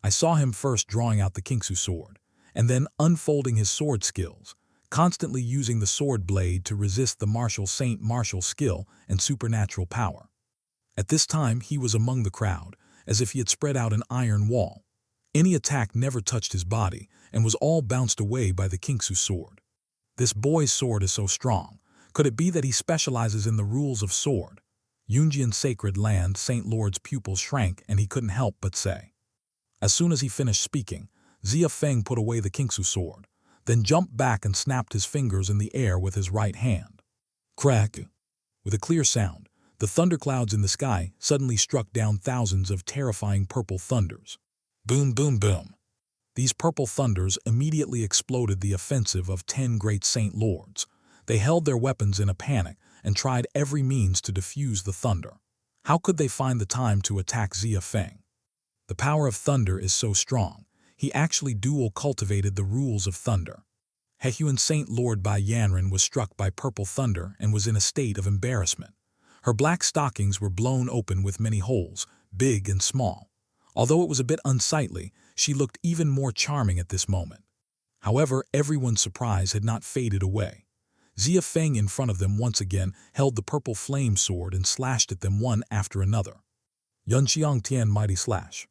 I saw him first drawing out the Kingsu sword, and then unfolding his sword skills, constantly using the sword blade to resist the martial saint martial skill and supernatural power. At this time, he was among the crowd, as if he had spread out an iron wall. Any attack never touched his body and was all bounced away by the Kingsu sword. This boy's sword is so strong. Could it be that he specializes in the rules of sword? Yunjian Sacred Land Saint Lord's pupils shrank and he couldn't help but say. As soon as he finished speaking, Xia Feng put away the Kingsu sword, then jumped back and snapped his fingers in the air with his right hand. Crack! With a clear sound, the thunderclouds in the sky suddenly struck down thousands of terrifying purple thunders. Boom, boom, boom. These purple thunders immediately exploded the offensive of 10 great saint lords. They held their weapons in a panic and tried every means to defuse the thunder. How could they find the time to attack Xia Feng? The power of thunder is so strong, he actually dual cultivated the rules of thunder. Hehuan Saint Lord Bai Yanren was struck by purple thunder and was in a state of embarrassment. Her black stockings were blown open with many holes, big and small. Although it was a bit unsightly, she looked even more charming at this moment. However, everyone's surprise had not faded away. Xia Feng in front of them once again held the purple flame sword and slashed at them one after another. Yunxiang Tian Mighty Slash.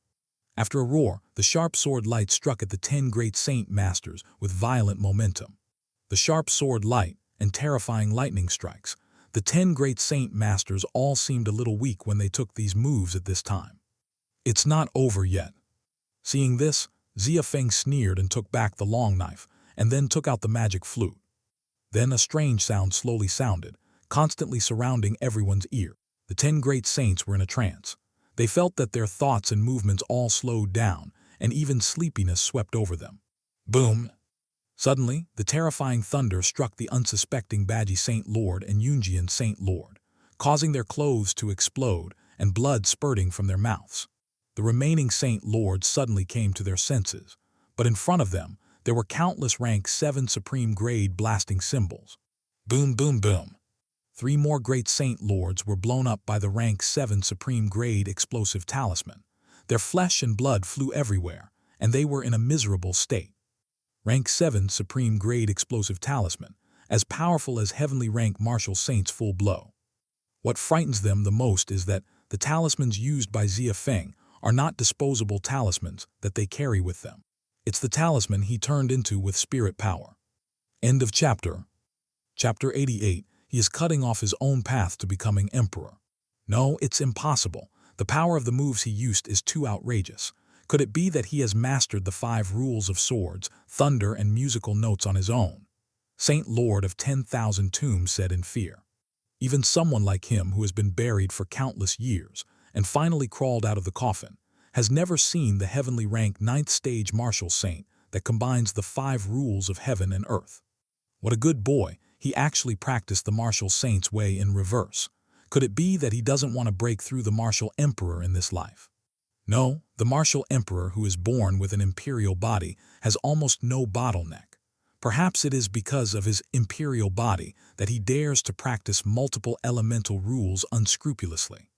After a roar, the sharp sword light struck at the 10 great saint masters with violent momentum. The sharp sword light and terrifying lightning strikes. The 10 great saint masters all seemed a little weak when they took these moves at this time. It's not over yet. Seeing this, Xia Feng sneered and took back the long knife, and then took out the magic flute. Then a strange sound slowly sounded, constantly surrounding everyone's ear. The 10 great saints were in a trance. They felt that their thoughts and movements all slowed down, and even sleepiness swept over them. Boom! Suddenly, the terrifying thunder struck the unsuspecting Baji Saint Lord and Yunjian Saint Lord, causing their clothes to explode and blood spurting from their mouths. The remaining Saint Lords suddenly came to their senses, but in front of them, there were countless rank 7 Supreme Grade blasting symbols. Boom, boom, boom. 3 more great Saint Lords were blown up by the rank 7 Supreme Grade explosive talisman. Their flesh and blood flew everywhere, and they were in a miserable state. Rank 7 Supreme Grade explosive talisman, as powerful as heavenly rank martial saints full blow. What frightens them the most is that the talismans used by Xia Feng are not disposable talismans that they carry with them. It's the talisman he turned into with spirit power. End of chapter. Chapter 88. He is cutting off his own path to becoming emperor. No, it's impossible. The power of the moves he used is too outrageous. Could it be that he has mastered the 5 rules of swords, thunder, and musical notes on his own? Saint Lord of 10,000 Tombs said in fear. Even someone like him who has been buried for countless years and finally crawled out of the coffin has never seen the heavenly rank 9th stage martial saint that combines the 5 rules of heaven and earth. What a good boy, he actually practiced the martial saint's way in reverse. Could it be that he doesn't want to break through the martial emperor in this life? No, the martial emperor who is born with an imperial body has almost no bottleneck. Perhaps it is because of his imperial body that he dares to practice multiple elemental rules unscrupulously.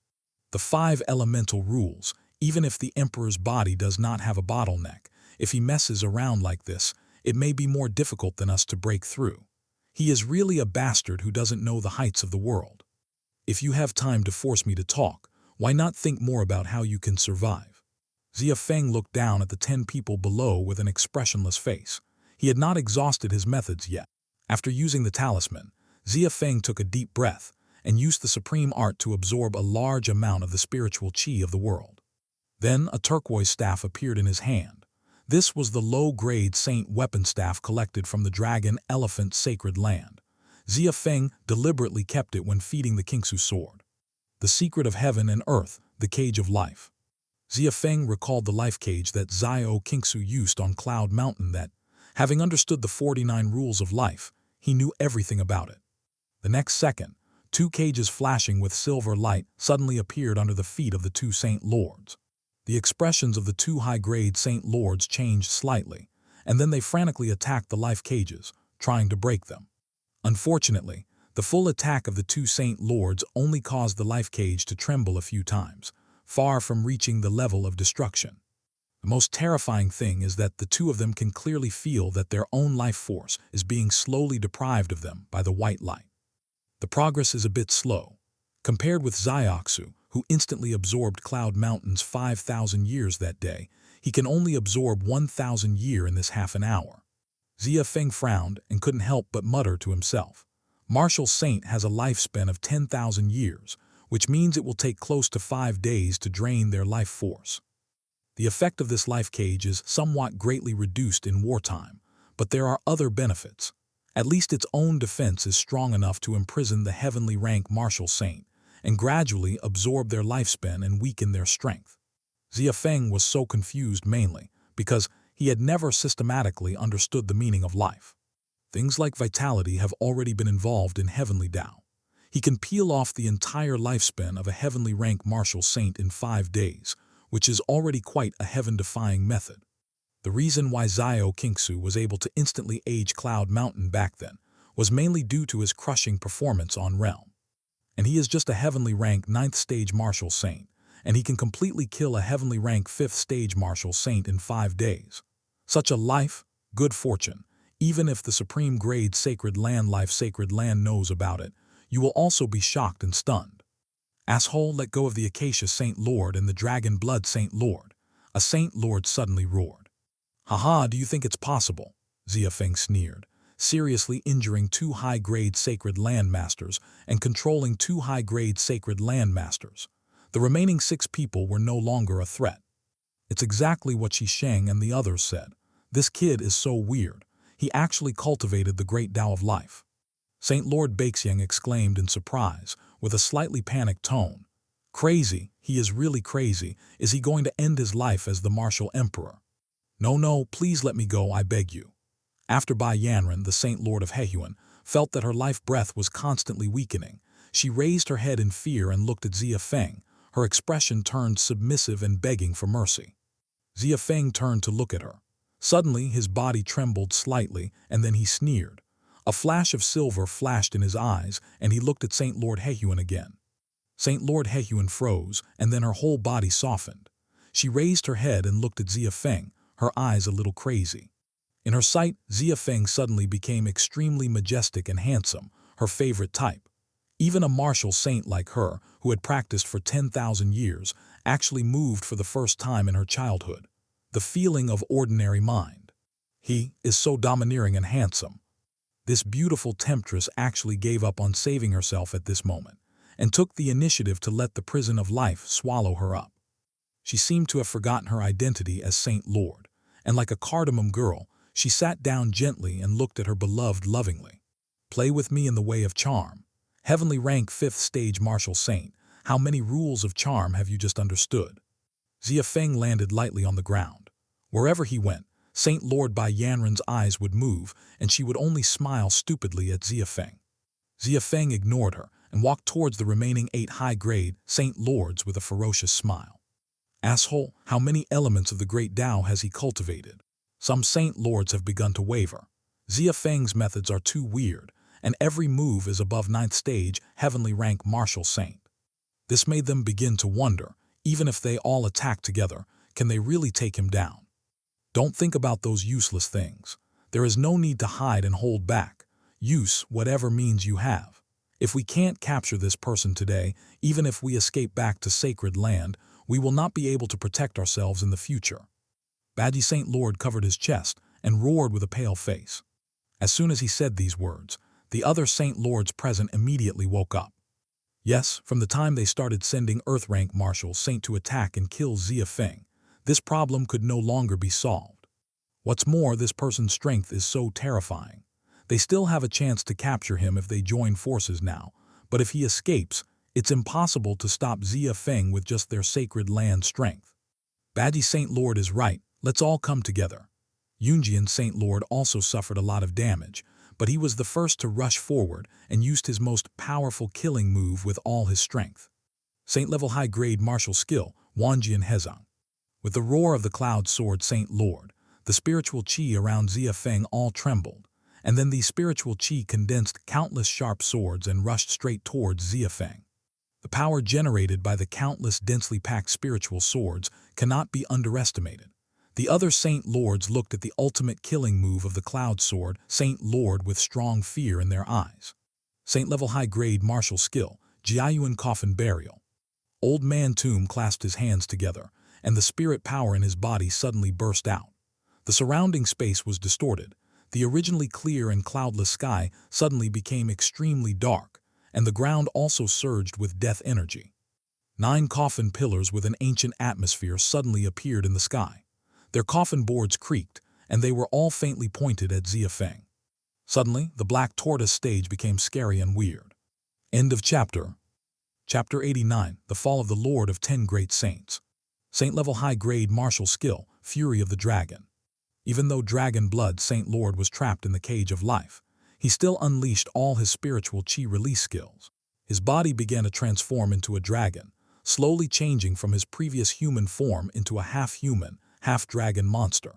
The 5 elemental rules, even if the emperor's body does not have a bottleneck, if he messes around like this, it may be more difficult than us to break through. He is really a bastard who doesn't know the heights of the world. If you have time to force me to talk, why not think more about how you can survive? Xia Feng looked down at the 10 people below with an expressionless face. He had not exhausted his methods yet. After using the talisman, Xia Feng took a deep breath and used the supreme art to absorb a large amount of the spiritual qi of the world. Then a turquoise staff appeared in his hand. This was the low-grade saint weapon staff collected from the dragon elephant sacred land. Xia Feng deliberately kept it when feeding the Kingsu sword. The secret of heaven and earth, the cage of life. Xia Feng recalled the life cage that Xiao Kingsu used on Cloud Mountain that, having understood the 49 rules of life, he knew everything about it. The next second, 2 cages flashing with silver light suddenly appeared under the feet of the 2 Saint Lords. The expressions of the 2 high-grade Saint Lords changed slightly, and then they frantically attacked the life cages, trying to break them. Unfortunately, the full attack of the 2 Saint Lords only caused the life cage to tremble a few times, far from reaching the level of destruction. The most terrifying thing is that the 2 of them can clearly feel that their own life force is being slowly deprived of them by the white light. The progress is a bit slow. Compared with Xiaoxu, who instantly absorbed Cloud Mountain's 5,000 years that day, he can only absorb 1,000 years in this half an hour. Xia Feng frowned and couldn't help but mutter to himself. Martial Saint has a lifespan of 10,000 years, which means it will take close to 5 days to drain their life force. The effect of this life cage is somewhat greatly reduced in wartime, but there are other benefits. At least its own defense is strong enough to imprison the heavenly rank martial saint and gradually absorb their lifespan and weaken their strength. Xia Feng was so confused mainly because he had never systematically understood the meaning of life. Things like vitality have already been involved in heavenly Tao. He can peel off the entire lifespan of a heavenly rank martial saint in 5 days, which is already quite a heaven-defying method. The reason why Xiao Qingsu was able to instantly age Cloud Mountain back then was mainly due to his crushing performance on Realm. And he is just a heavenly rank 9th stage martial saint, and he can completely kill a heavenly rank 5th stage martial saint in 5 days. Such a life, good fortune. Even if the Supreme Grade Sacred Land knows about it, you will also be shocked and stunned. Asshole, let go of the Acacia Saint Lord and the Dragon Blood Saint Lord. A Saint Lord suddenly roared. Haha, do you think it's possible? Xia Feng sneered, seriously injuring 2 high-grade Sacred Landmasters and controlling 2 high-grade Sacred Landmasters. The remaining 6 people were no longer a threat. It's exactly what Shisheng and the others said. This kid is so weird. He actually cultivated the great Tao of life. Saint Lord Baixiang exclaimed in surprise, with a slightly panicked tone. Crazy, he is really crazy. Is he going to end his life as the martial emperor? No, please let me go, I beg you. After Bai Yanran, the Saint Lord of Hehuan, felt that her life breath was constantly weakening, she raised her head in fear and looked at Xia Feng. Her expression turned submissive and begging for mercy. Xia Feng turned to look at her. Suddenly, his body trembled slightly, and then he sneered. A flash of silver flashed in his eyes, and he looked at Saint Lord Hehuan again. Saint Lord Hehuan froze, and then her whole body softened. She raised her head and looked at Xia Feng, her eyes a little crazy. In her sight, Xia Feng suddenly became extremely majestic and handsome, her favorite type. Even a martial saint like her, who had practiced for 10,000 years, actually moved for the first time in her childhood. The feeling of ordinary mind. He is so domineering and handsome. This beautiful temptress actually gave up on saving herself at this moment, and took the initiative to let the prison of life swallow her up. She seemed to have forgotten her identity as Saint Lord, and like a cardamom girl, she sat down gently and looked at her beloved lovingly. Play with me in the way of charm. Heavenly rank 5th stage martial saint, how many rules of charm have you just understood? Xia Feng landed lightly on the ground. Wherever he went, Saint Lord Bai Yanran's eyes would move, and she would only smile stupidly at Xia Feng. Xia Feng ignored her and walked towards the remaining 8 high-grade Saint Lords with a ferocious smile. Asshole, how many elements of the great Tao has he cultivated? Some Saint Lords have begun to waver. Xia Feng's methods are too weird, and every move is above 9th stage heavenly rank martial saint. This made them begin to wonder, even if they all attack together, can they really take him down? Don't think about those useless things. There is no need to hide and hold back. Use whatever means you have. If we can't capture this person today, even if we escape back to sacred land, we will not be able to protect ourselves in the future. Badgy Saint Lord covered his chest and roared with a pale face. As soon as he said these words, the other Saint Lords present immediately woke up. Yes, from the time they started sending Earth-rank Martial Saint to attack and kill Xia Feng, this problem could no longer be solved. What's more, this person's strength is so terrifying. They still have a chance to capture him if they join forces now, but if he escapes, it's impossible to stop Xia Feng with just their sacred land strength. Badgy Saint Lord is right, let's all come together. Yunjian Saint Lord also suffered a lot of damage, but he was the first to rush forward and used his most powerful killing move with all his strength. Saint-level high-grade martial skill, Wanjian Hezang. With the roar of the cloud sword Saint Lord, the spiritual qi around Xia Feng all trembled, and then the spiritual qi condensed countless sharp swords and rushed straight towards Xia Feng. The power generated by the countless densely packed spiritual swords cannot be underestimated. The other Saint Lords looked at the ultimate killing move of the Cloud Sword, Saint Lord, with strong fear in their eyes. Saint-level high-grade martial skill, Jiayuan Coffin Burial. Old Man Tomb clasped his hands together, and the spirit power in his body suddenly burst out. The surrounding space was distorted. The originally clear and cloudless sky suddenly became extremely dark, and the ground also surged with death energy. 9 coffin pillars with an ancient atmosphere suddenly appeared in the sky. Their coffin boards creaked, and they were all faintly pointed at Xia Feng. Suddenly, the black tortoise stage became scary and weird. End of chapter. Chapter 89, The Fall of the Lord of 10 Great Saints. Saint-level high-grade martial skill, Fury of the Dragon. Even though Dragon Blood Saint Lord was trapped in the cage of life, he still unleashed all his spiritual chi release skills. His body began to transform into a dragon, slowly changing from his previous human form into a half-human, half-dragon monster.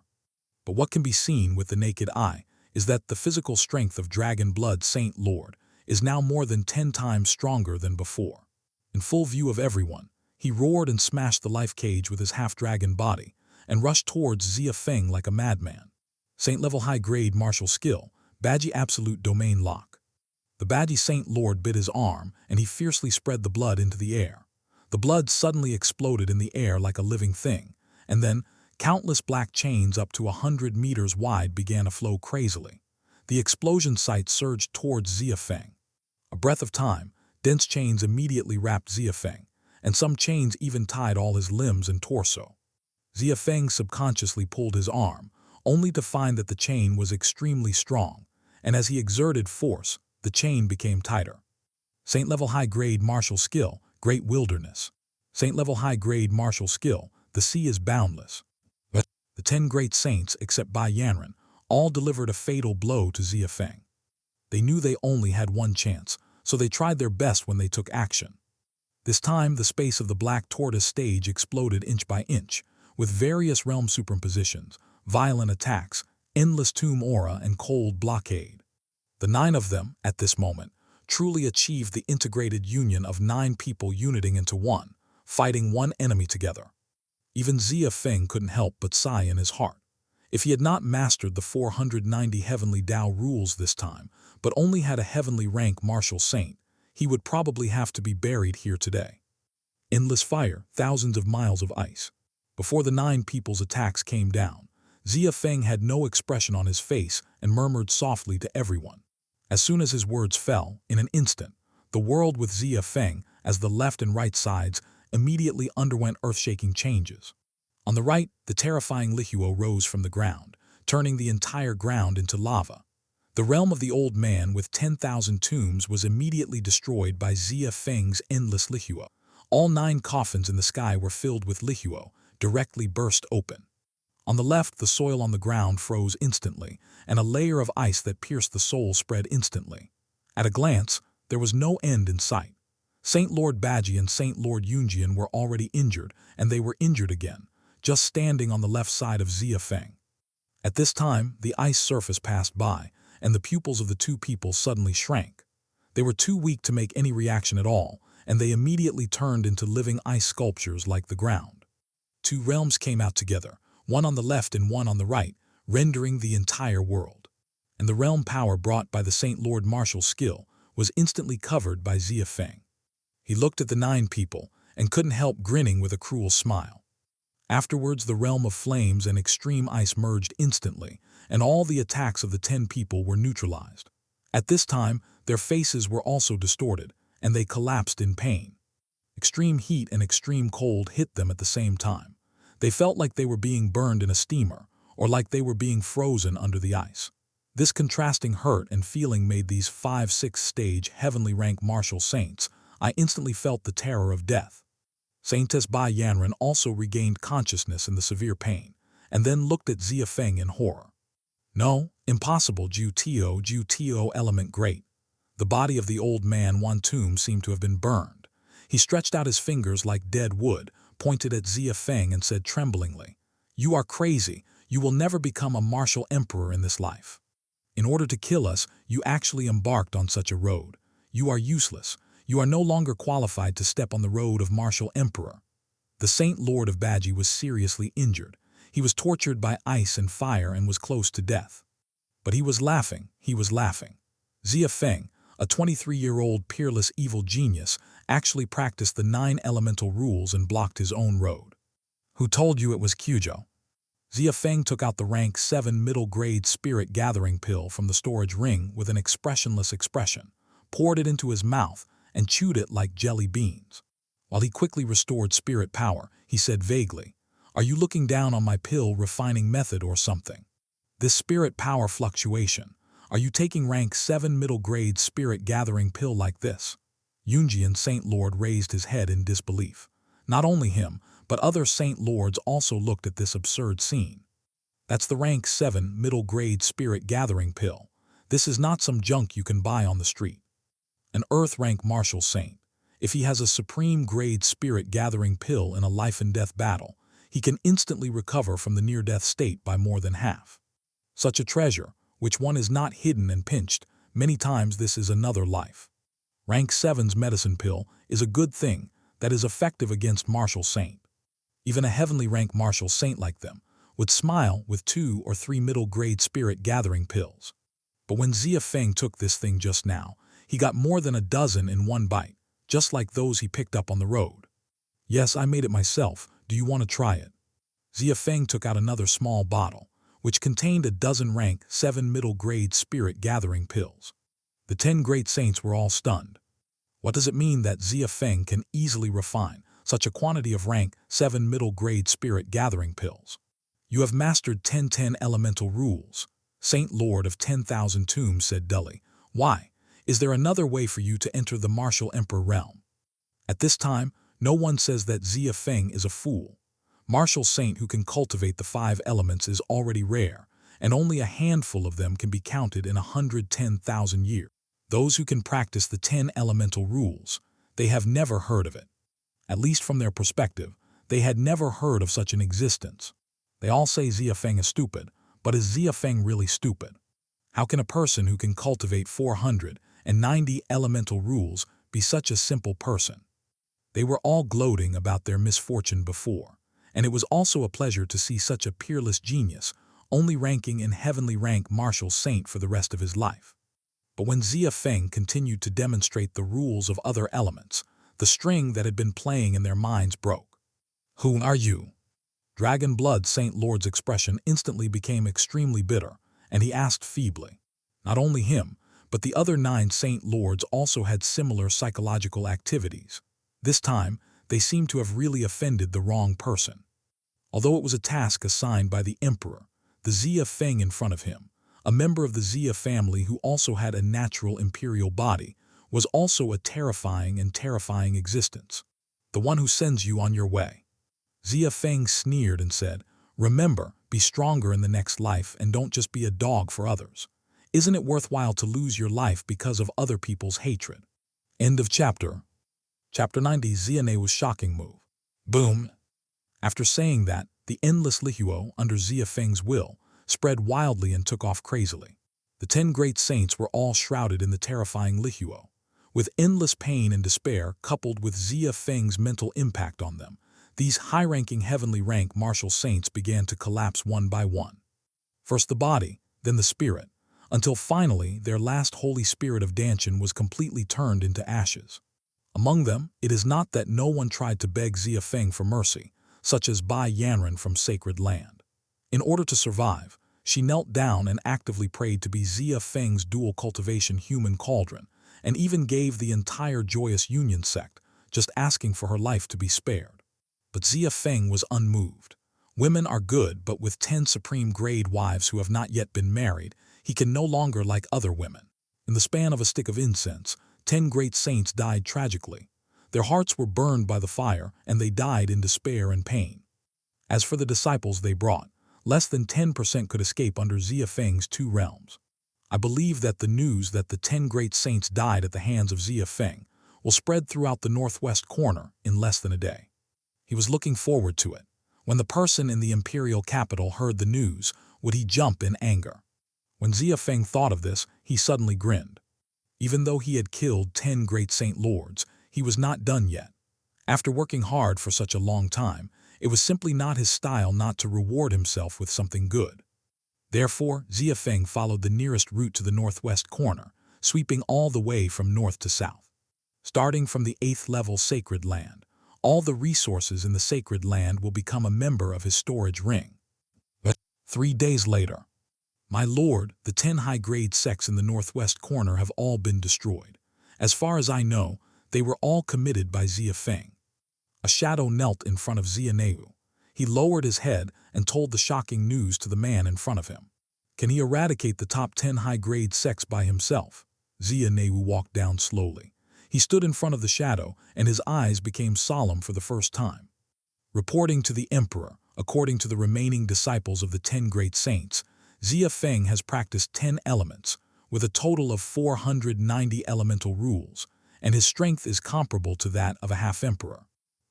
But what can be seen with the naked eye is that the physical strength of Dragon Blood Saint Lord is now more than 10 times stronger than before. In full view of everyone, he roared and smashed the life cage with his half-dragon body and rushed towards Xia Feng like a madman. Saint-level high-grade martial skill, Badgie Absolute Domain Lock. The Badgie Saint Lord bit his arm and he fiercely spread the blood into the air. The blood suddenly exploded in the air like a living thing, and then countless black chains up to 100 meters wide began to flow crazily. The explosion site surged towards Xia Feng. A breath of time, dense chains immediately wrapped Xia Feng, and some chains even tied all his limbs and torso. Xia Feng subconsciously pulled his arm, only to find that the chain was extremely strong, and as he exerted force, the chain became tighter. Saint-level high-grade martial skill, Great Wilderness. Saint-level high-grade martial skill, the sea is boundless. The 10 great saints, except Bai Yanren, all delivered a fatal blow to Xia Feng. They knew they only had one chance, so they tried their best when they took action. This time, the space of the Black Tortoise stage exploded inch by inch, with various realm superimpositions, violent attacks, endless tomb aura, and cold blockade. The 9 of them, at this moment, truly achieved the integrated union of 9 people uniting into one, fighting one enemy together. Even Xia Feng couldn't help but sigh in his heart. If he had not mastered the 490 heavenly Tao rules this time, but only had a heavenly rank martial saint, he would probably have to be buried here today. Endless fire, thousands of miles of ice. Before the 9 people's attacks came down, Xia Feng had no expression on his face and murmured softly to everyone. As soon as his words fell, in an instant, the world with Xia Feng, as the left and right sides, immediately underwent earth-shaking changes. On the right, the terrifying Lihuo rose from the ground, turning the entire ground into lava. The realm of the old man with 10,000 tombs was immediately destroyed by Xia Feng's endless Lihuo. All 9 coffins in the sky were filled with Lihuo, directly burst open. On the left, the soil on the ground froze instantly, and a layer of ice that pierced the soul spread instantly. At a glance, there was no end in sight. Saint Lord Badgie and Saint Lord Yunjian were already injured, and they were injured again, just standing on the left side of Xia Feng. At this time, the ice surface passed by, and the pupils of the 2 people suddenly shrank. They were too weak to make any reaction at all, and they immediately turned into living ice sculptures like the ground. 2 realms came out together, one on the left and one on the right, rendering the entire world. And the realm power brought by the Saint Lord martial skill was instantly covered by Xia Feng. He looked at the 9 people and couldn't help grinning with a cruel smile. Afterwards, the realm of flames and extreme ice merged instantly, and all the attacks of the 10 people were neutralized. At this time, their faces were also distorted, and they collapsed in pain. Extreme heat and extreme cold hit them at the same time. They felt like they were being burned in a steamer, or like they were being frozen under the ice. This contrasting hurt and feeling made these 5-6 stage heavenly rank martial saints. I instantly felt the terror of death. Saintess Bai Yanren also regained consciousness in the severe pain, and then looked at Xia Feng in horror. No, impossible, Ju Tio element great. The body of the old man Wan Tomb seemed to have been burned. He stretched out his fingers like dead wood, pointed at Xia Feng and said tremblingly, "You are crazy. You will never become a martial emperor in this life. In order to kill us, you actually embarked on such a road. You are useless. You are no longer qualified to step on the road of martial emperor." The Saint Lord of Badgie was seriously injured. He was tortured by ice and fire and was close to death. But he was laughing. Xia Feng, a 23-year-old peerless evil genius, actually practiced the 9 elemental rules and blocked his own road. Who told you it was Kyujo? Xia Feng took out the rank 7 middle-grade spirit gathering pill from the storage ring with an expressionless expression, poured it into his mouth, and chewed it like jelly beans. While he quickly restored spirit power, he said vaguely, "Are you looking down on my pill refining method or something? This spirit power fluctuation, are you taking rank 7 middle-grade spirit gathering pill like this?" Yunjian Saint Lord raised his head in disbelief. Not only him, but other Saint Lords also looked at this absurd scene. That's the rank 7 middle grade spirit gathering pill. This is not some junk you can buy on the street. An earth rank martial saint. If he has a supreme grade spirit gathering pill in a life and death battle, he can instantly recover from the near-death state by more than half. Such a treasure, which one is not hidden and pinched, many times this is another life. Rank 7's medicine pill is a good thing that is effective against martial saint. Even a heavenly rank martial saint like them would smile with 2 or 3 middle grade spirit gathering pills. But when Xia Feng took this thing just now, he got more than a dozen in one bite, just like those he picked up on the road. Yes, I made it myself. Do you want to try it? Xia Feng took out another small bottle, which contained a dozen rank 7 middle grade spirit gathering pills. The 10 great saints were all stunned. What does it mean that Xia Feng can easily refine such a quantity of rank 7 middle grade spirit gathering pills? You have mastered 10 elemental rules, Saint Lord of 10,000 tombs said dully. Why? Is there another way for you to enter the martial emperor realm? At this time, no one says that Xia Feng is a fool. Martial saint who can cultivate the 5 elements is already rare, and only a handful of them can be counted in 110,000 years. Those who can practice the 10 elemental rules, they have never heard of it. At least from their perspective, they had never heard of such an existence. They all say Xia Feng is stupid, but is Xia Feng really stupid? How can a person who can cultivate 490 elemental rules be such a simple person? They were all gloating about their misfortune before, and it was also a pleasure to see such a peerless genius, only ranking in heavenly rank martial saint for the rest of his life. But when Xia Feng continued to demonstrate the rules of other elements, the string that had been playing in their minds broke. Who are you? Dragon Blood Saint Lord's expression instantly became extremely bitter, and he asked feebly. Not only him, but the other 9 Saint Lords also had similar psychological activities. This time, they seemed to have really offended the wrong person. Although it was a task assigned by the Emperor, the Xia Feng in front of him, a member of the Xia family who also had a natural imperial body, was also a terrifying existence. The one who sends you on your way. Xia Feng sneered and said, "Remember, be stronger in the next life and don't just be a dog for others. Isn't it worthwhile to lose your life because of other people's hatred?" End of chapter. Chapter 90. Xia Nei's shocking move. Boom! After saying that, the endless Lihuo, under Xia Feng's will, spread wildly and took off crazily. The 10 great saints were all shrouded in the terrifying Lihuo. With endless pain and despair coupled with Xia Feng's mental impact on them, these high-ranking heavenly rank martial saints began to collapse one by one. First the body, then the spirit, until finally their last holy spirit of Danshan was completely turned into ashes. Among them, it is not that no one tried to beg Xia Feng for mercy, such as Bai Yanran from Sacred Land. In order to survive, she knelt down and actively prayed to be Xia Feng's dual cultivation human cauldron, and even gave the entire Joyous Union sect, just asking for her life to be spared. But Xia Feng was unmoved. Women are good, but with 10 supreme grade wives who have not yet been married, he can no longer like other women. In the span of a stick of incense, 10 great saints died tragically. Their hearts were burned by the fire, and they died in despair and pain. As for the disciples they brought, less than 10% could escape under Xia Feng's 2 realms. I believe that the news that the 10 great saints died at the hands of Xia Feng will spread throughout the northwest corner in less than a day. He was looking forward to it. When the person in the imperial capital heard the news, would he jump in anger? When Xia Feng thought of this, he suddenly grinned. Even though he had killed 10 great saint lords, he was not done yet. After working hard for such a long time, it was simply not his style not to reward himself with something good. Therefore, Xia Feng followed the nearest route to the northwest corner, sweeping all the way from north to south. Starting from the 8th level Sacred Land, all the resources in the Sacred Land will become a member of his storage ring. But 3 days later, my lord, the 10 high-grade sects in the northwest corner have all been destroyed. As far as I know, they were all committed by Xia Feng. A shadow knelt in front of Xia Neiu. He lowered his head and told the shocking news to the man in front of him. Can he eradicate the top 10 high-grade sects by himself? Xia Neiu walked down slowly. He stood in front of the shadow, and his eyes became solemn for the first time. Reporting to the Emperor, According to the remaining disciples of the 10 great saints, Xia Feng has practiced 10 elements, with a total of 490 elemental rules, and his strength is comparable to that of a half-emperor.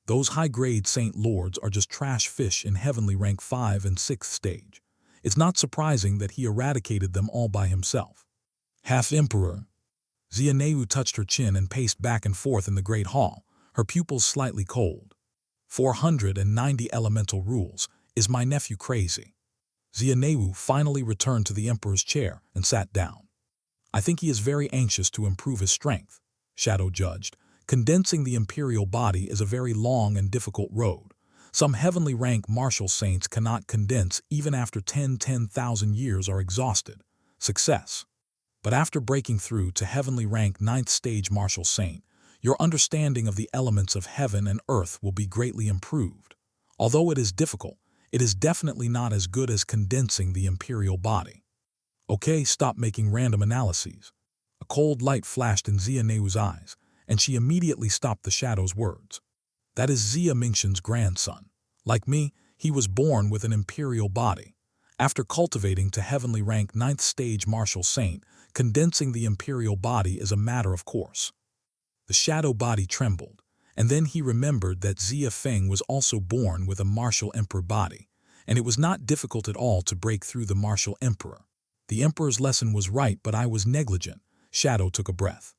Those high-grade saint lords are just trash fish in heavenly rank 5 and 6th stage. It's not surprising that he eradicated them all by himself. Half-emperor. Xia touched her chin and paced back and forth in the great hall, her pupils slightly cold. 490 elemental rules. Is my nephew crazy? Xia finally returned to the emperor's chair and sat down. I think he is very anxious to improve his strength, Shadow judged. Condensing the imperial body is a very long and difficult road. Some heavenly rank martial saints cannot condense even after 10,000 years are exhausted. Success. But after breaking through to heavenly rank 9th stage martial saint, your understanding of the elements of heaven and earth will be greatly improved. Although it is difficult, it is definitely not as good as condensing the imperial body. Okay, stop making random analyses. A cold light flashed in Xia eyes, and she immediately stopped the shadow's words. That is Xia Mingxuan's grandson. Like me, he was born with an imperial body. After cultivating to heavenly rank 9th stage martial saint, condensing the imperial body is a matter of course. The shadow body trembled, and then he remembered that Xia Feng was also born with a martial emperor body, and it was not difficult at all to break through the martial emperor. The emperor's lesson was right, but I was negligent. Shadow took a breath.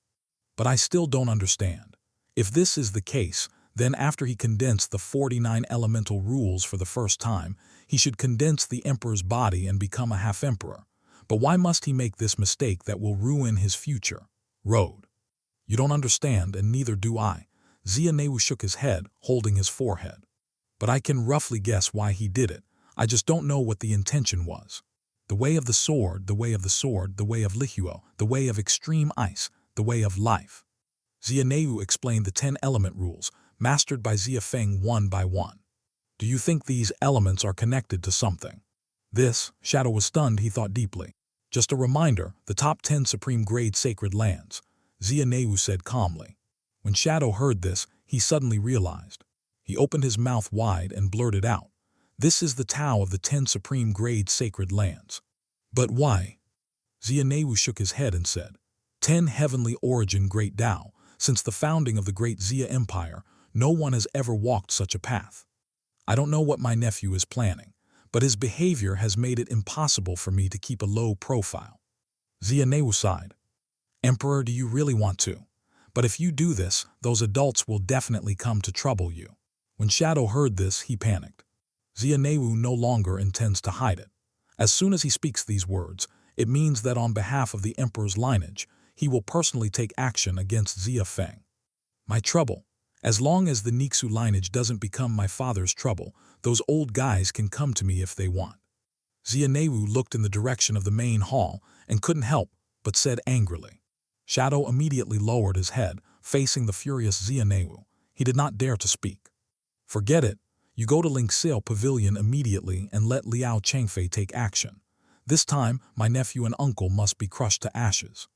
But I still don't understand. If this is the case, then after he condensed the 49 elemental rules for the first time, he should condense the emperor's body and become a half-emperor. But why must he make this mistake that will ruin his future? Road. You don't understand, and neither do I. Xia shook his head, holding his forehead. But I can roughly guess why he did it. I just don't know what the intention was. The way of the sword, the way of the sword, the way of Lihuo, the way of extreme ice, the way of life. Xia explained the 10 element rules, mastered by Xia Feng one by one. Do you think these elements are connected to something? This, Shadow was stunned, he thought deeply. Just a reminder, the top 10 Supreme Grade Sacred Lands, Xia said calmly. When Shadow heard this, he suddenly realized. He opened his mouth wide and blurted out. This is the Tao of the 10 Supreme Grade Sacred Lands. But why? Xia shook his head and said, 10 heavenly origin great Tao. Since the founding of the great Xia Empire, no one has ever walked such a path. I don't know what my nephew is planning, but his behavior has made it impossible for me to keep a low profile. Xia sighed. Emperor, do you really want to? But if you do this, those adults will definitely come to trouble you. When Shadow heard this, he panicked. Xia no longer intends to hide it. As soon as he speaks these words, it means that on behalf of the emperor's lineage, he will personally take action against Xia Feng. My trouble. As long as the Nixu lineage doesn't become my father's trouble, those old guys can come to me if they want. Xia looked in the direction of the main hall and couldn't help but said angrily. Shadow immediately lowered his head, facing the furious Xia. He did not dare to speak. Forget it. You go to Lingxiao Pavilion immediately and let Liao Changfei take action. This time, my nephew and uncle must be crushed to ashes.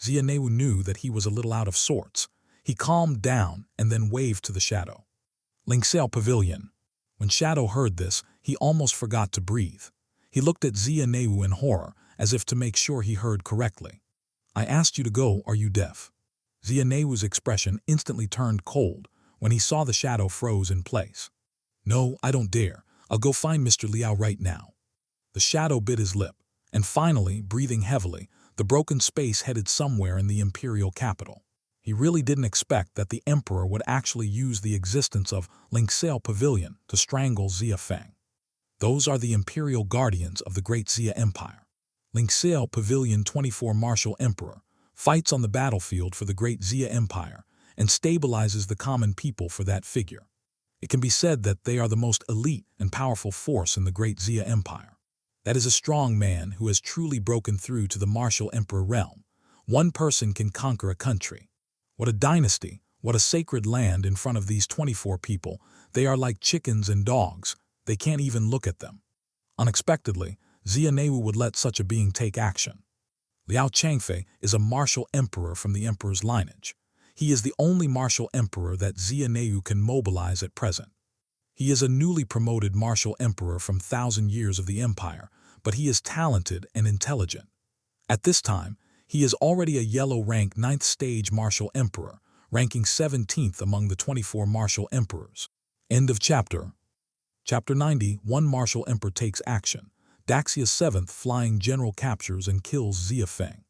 Xia knew that he was a little out of sorts. He calmed down and then waved to the Shadow. Lingxiao Pavilion. When Shadow heard this, he almost forgot to breathe. He looked at Xia in horror, as if to make sure he heard correctly. I asked you to go, are you deaf? Xia expression instantly turned cold when he saw the Shadow froze in place. No, I don't dare. I'll go find Mr. Liao right now. The Shadow bit his lip, and finally, breathing heavily, the broken space headed somewhere in the imperial capital. He really didn't expect that the emperor would actually use the existence of Lingxiao Pavilion to strangle Xia Feng. Those are the imperial guardians of the great Xia Empire. Lingxiao Pavilion 24 Martial Emperor fights on the battlefield for the great Xia Empire and stabilizes the common people for that figure. It can be said that they are the most elite and powerful force in the great Xia Empire. That is a strong man who has truly broken through to the martial emperor realm. One person can conquer a country. What a dynasty, what a sacred land in front of these 24 people. They are like chickens and dogs. They can't even look at them. Unexpectedly, Xia would let such a being take action. Liao Changfei is a martial emperor from the emperor's lineage. He is the only martial emperor that Xia can mobilize at present. He is a newly promoted martial emperor from 1,000 years of the empire, but he is talented and intelligent. At this time, he is already a yellow rank 9th stage martial emperor, ranking 17th among the 24 martial emperors. End of chapter. Chapter 90, One martial emperor takes action. Daxia's 7th flying general captures and kills Xia Feng.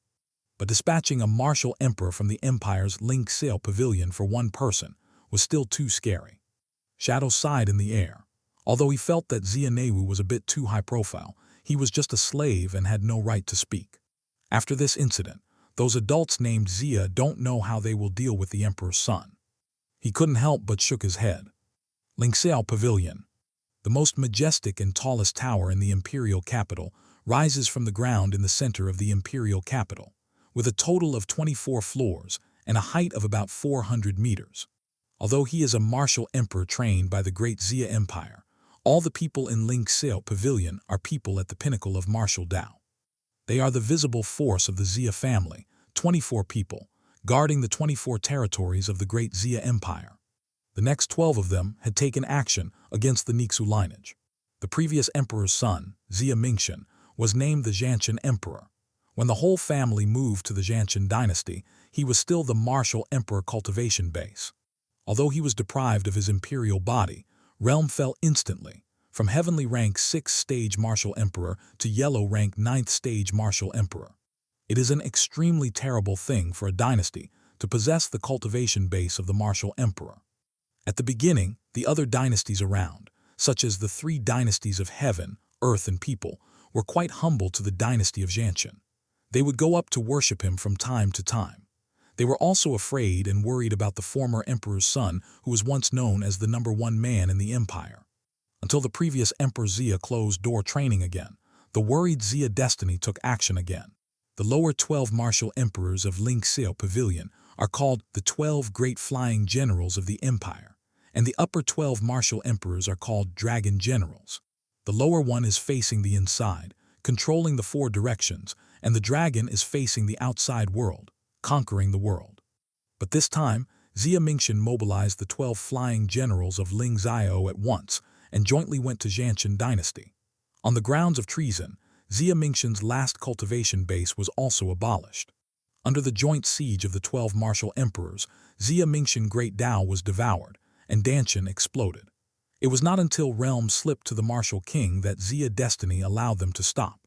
But dispatching a martial emperor from the empire's Xia pavilion for one person was still too scary. Shadow sighed in the air. Although he felt that Xia Newu was a bit too high profile, he was just a slave and had no right to speak. After this incident, those adults named Xia don't know how they will deal with the emperor's son. He couldn't help but shook his head. Xia Pavilion, the most majestic and tallest tower in the imperial capital, rises from the ground in the center of the imperial capital, with a total of 24 floors and a height of about 400 meters. Although he is a martial emperor trained by the Great Xia Empire, all the people in Xia Pavilion are people at the pinnacle of martial Tao. They are the visible force of the Xia family, 24 people, guarding the 24 territories of the Great Xia Empire. The next 12 of them had taken action against the Nixu lineage. The previous emperor's son, Xia Mingxin, was named the Jianqian Emperor. When the whole family moved to the Jianqian dynasty, he was still the martial emperor cultivation base. Although he was deprived of his imperial body, realm fell instantly, from heavenly rank 6th stage martial emperor to yellow rank 9th stage martial emperor. It is an extremely terrible thing for a dynasty to possess the cultivation base of the martial emperor. At the beginning, the other dynasties around, such as the 3 dynasties of heaven, earth, and people, were quite humble to the dynasty of Jianqian. They would go up to worship him from time to time. They were also afraid and worried about the former emperor's son, who was once known as the #1 man in the empire. Until the previous Emperor Xia closed door training again, the worried Xia destiny took action again. The lower 12 martial emperors of Xia Pavilion are called the 12 great flying generals of the empire, and the upper 12 martial emperors are called dragon generals. The lower one is facing the inside, controlling the 4 directions, and the dragon is facing the outside world, conquering the world. But this time, Xia Mingxin mobilized the 12 flying generals of Xia at once and jointly went to Jianqian dynasty. On the grounds of treason, Xia Mingxin's last cultivation base was also abolished. Under the joint siege of the 12 martial emperors, Xia Mingxin Great Tao was devoured, and Danshan exploded. It was not until realm slipped to the martial king that Xia destiny allowed them to stop.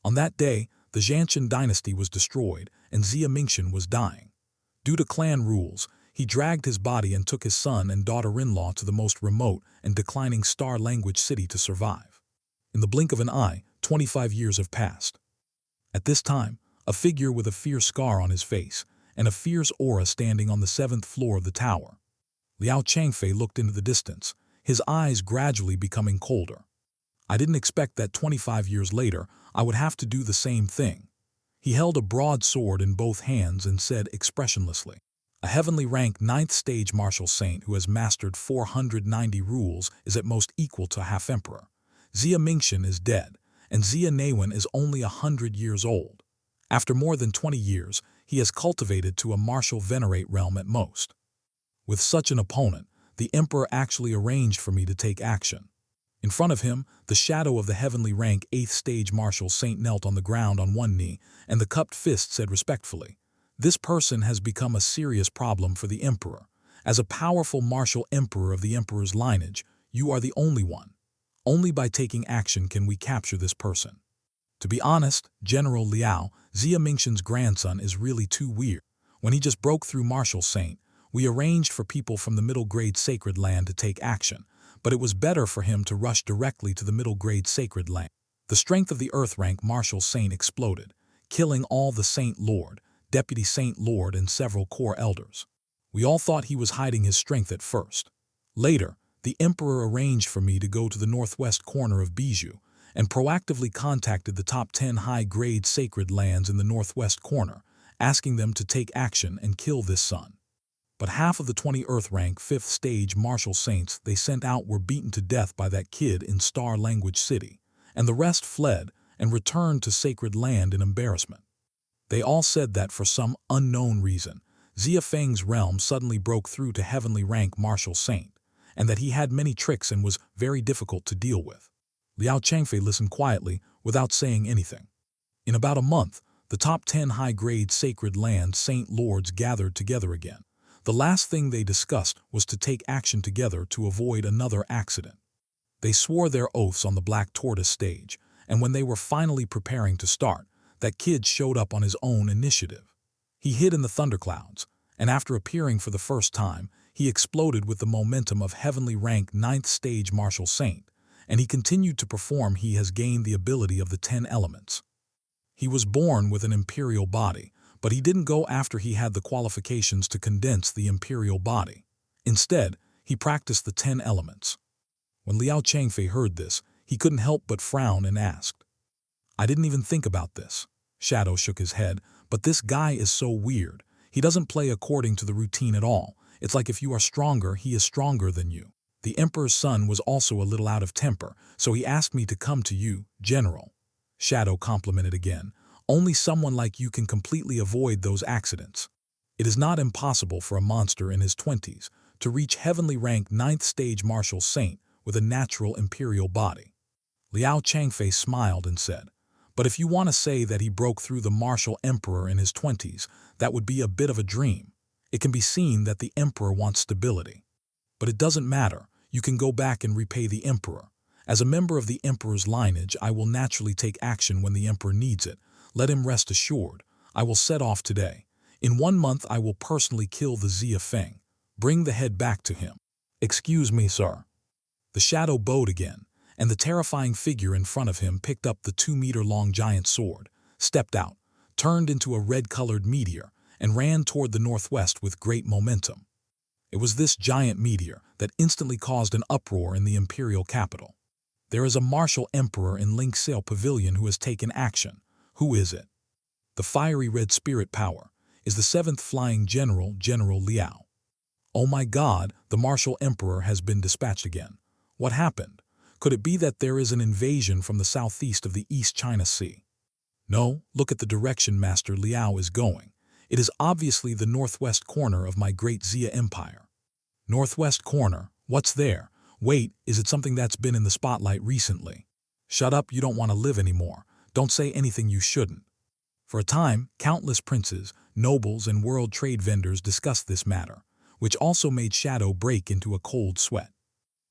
On that day, the Jianqian dynasty was destroyed, and Xia Mingxin was dying. Due to clan rules, he dragged his body and took his son and daughter-in-law to the most remote and declining star-language city to survive. In the blink of an eye, 25 years have passed. At this time, a figure with a fierce scar on his face and a fierce aura standing on the 7th floor of the tower. Liao Changfei looked into the distance, his eyes gradually becoming colder. I didn't expect that 25 years later I would have to do the same thing. He held a broad sword in both hands and said expressionlessly, "A heavenly rank 9th stage martial saint who has mastered 490 rules is at most equal to a half-emperor. Xia Mingxin is dead, and Xia Newen is only 100 years old. After more than 20 years, he has cultivated to a martial venerate realm at most. With such an opponent, the emperor actually arranged for me to take action." In front of him, the shadow of the heavenly rank 8th stage martial saint knelt on the ground on one knee, and the cupped fist said respectfully, "This person has become a serious problem for the emperor. As a powerful martial emperor of the emperor's lineage, you are the only one. Only by taking action can we capture this person. To be honest, General Liao, Xia Mingxin's grandson, is really too weird. When he just broke through martial saint, we arranged for people from the middle grade sacred land to take action, but it was better for him to rush directly to the middle grade sacred land. The strength of the earth rank martial saint exploded, killing all the Saint Lord, Deputy Saint Lord, and several core elders. We all thought he was hiding his strength at first. Later, the emperor arranged for me to go to the northwest corner of Bijou and proactively contacted the top 10 high-grade sacred lands in the northwest corner, asking them to take action and kill this son. But half of the 20 Earth-rank 5th stage martial saints they sent out were beaten to death by that kid in Star Language City, and the rest fled and returned to sacred land in embarrassment. They all said that for some unknown reason, Xia Feng's realm suddenly broke through to heavenly rank martial saint, and that he had many tricks and was very difficult to deal with. Liao Changfei listened quietly, without saying anything. In about a month, the top 10 high-grade sacred land saint lords gathered together again. The last thing they discussed was to take action together to avoid another accident. They swore their oaths on the Black Tortoise stage, and when they were finally preparing to start, that kid showed up on his own initiative. He hid in the thunderclouds, and after appearing for the first time, he exploded with the momentum of heavenly rank 9th stage martial saint, and he continued to perform. He has gained the ability of the 10 elements. He was born with an imperial body, but he didn't go after he had the qualifications to condense the imperial body. Instead, he practiced the 10 elements. When Liao Changfei heard this, he couldn't help but frown and asked, "I didn't even think about this." Shadow shook his head, "But this guy is so weird. He doesn't play according to the routine at all. It's like if you are stronger, he is stronger than you." The Emperor's son was also a little out of temper, so he asked me to come to you, General. Shadow complimented again. "Only someone like you can completely avoid those accidents. It is not impossible for a monster in his 20s to reach heavenly rank 9th stage martial saint with a natural imperial body." Liao Changfei smiled and said, "But if you want to say that he broke through the martial emperor in his 20s, that would be a bit of a dream. It can be seen that the emperor wants stability. But it doesn't matter. You can go back and repay the emperor. As a member of the emperor's lineage, I will naturally take action when the emperor needs it. Let him rest assured. I will set off today. In 1 month I will personally kill the Xia Feng. Bring the head back to him." "Excuse me, sir." The shadow bowed again, and the terrifying figure in front of him picked up the 2-meter-long giant sword, stepped out, turned into a red-colored meteor, and ran toward the northwest with great momentum. It was this giant meteor that instantly caused an uproar in the imperial capital. "There is a martial emperor in Xia Pavilion who has taken action. Who is it?" "The fiery red spirit power is the 7th flying general, General Liao." "Oh my God, the martial emperor has been dispatched again. What happened? Could it be that there is an invasion from the southeast of the East China Sea?" "No, look at the direction Master Liao is going. It is obviously the northwest corner of my great Xia Empire." "Northwest corner? What's there? Wait, is it something that's been in the spotlight recently?" "Shut up, you don't want to live anymore. Don't say anything you shouldn't." For a time, countless princes, nobles, and world trade vendors discussed this matter, which also made Shadow break into a cold sweat.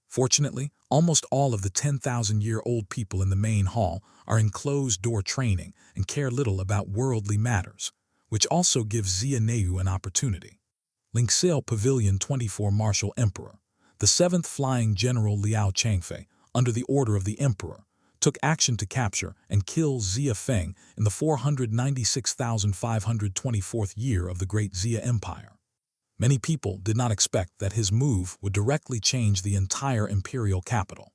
Fortunately, almost all of the 10,000-year-old people in the main hall are in closed-door training and care little about worldly matters, which also gives Xia Neu an opportunity. Xia Pavilion 24 Martial Emperor, the 7th Flying General Liao Changfei, under the order of the Emperor, took action to capture and kill Xia Feng in the 496,524th year of the Great Xia Empire. Many people did not expect that his move would directly change the entire imperial capital.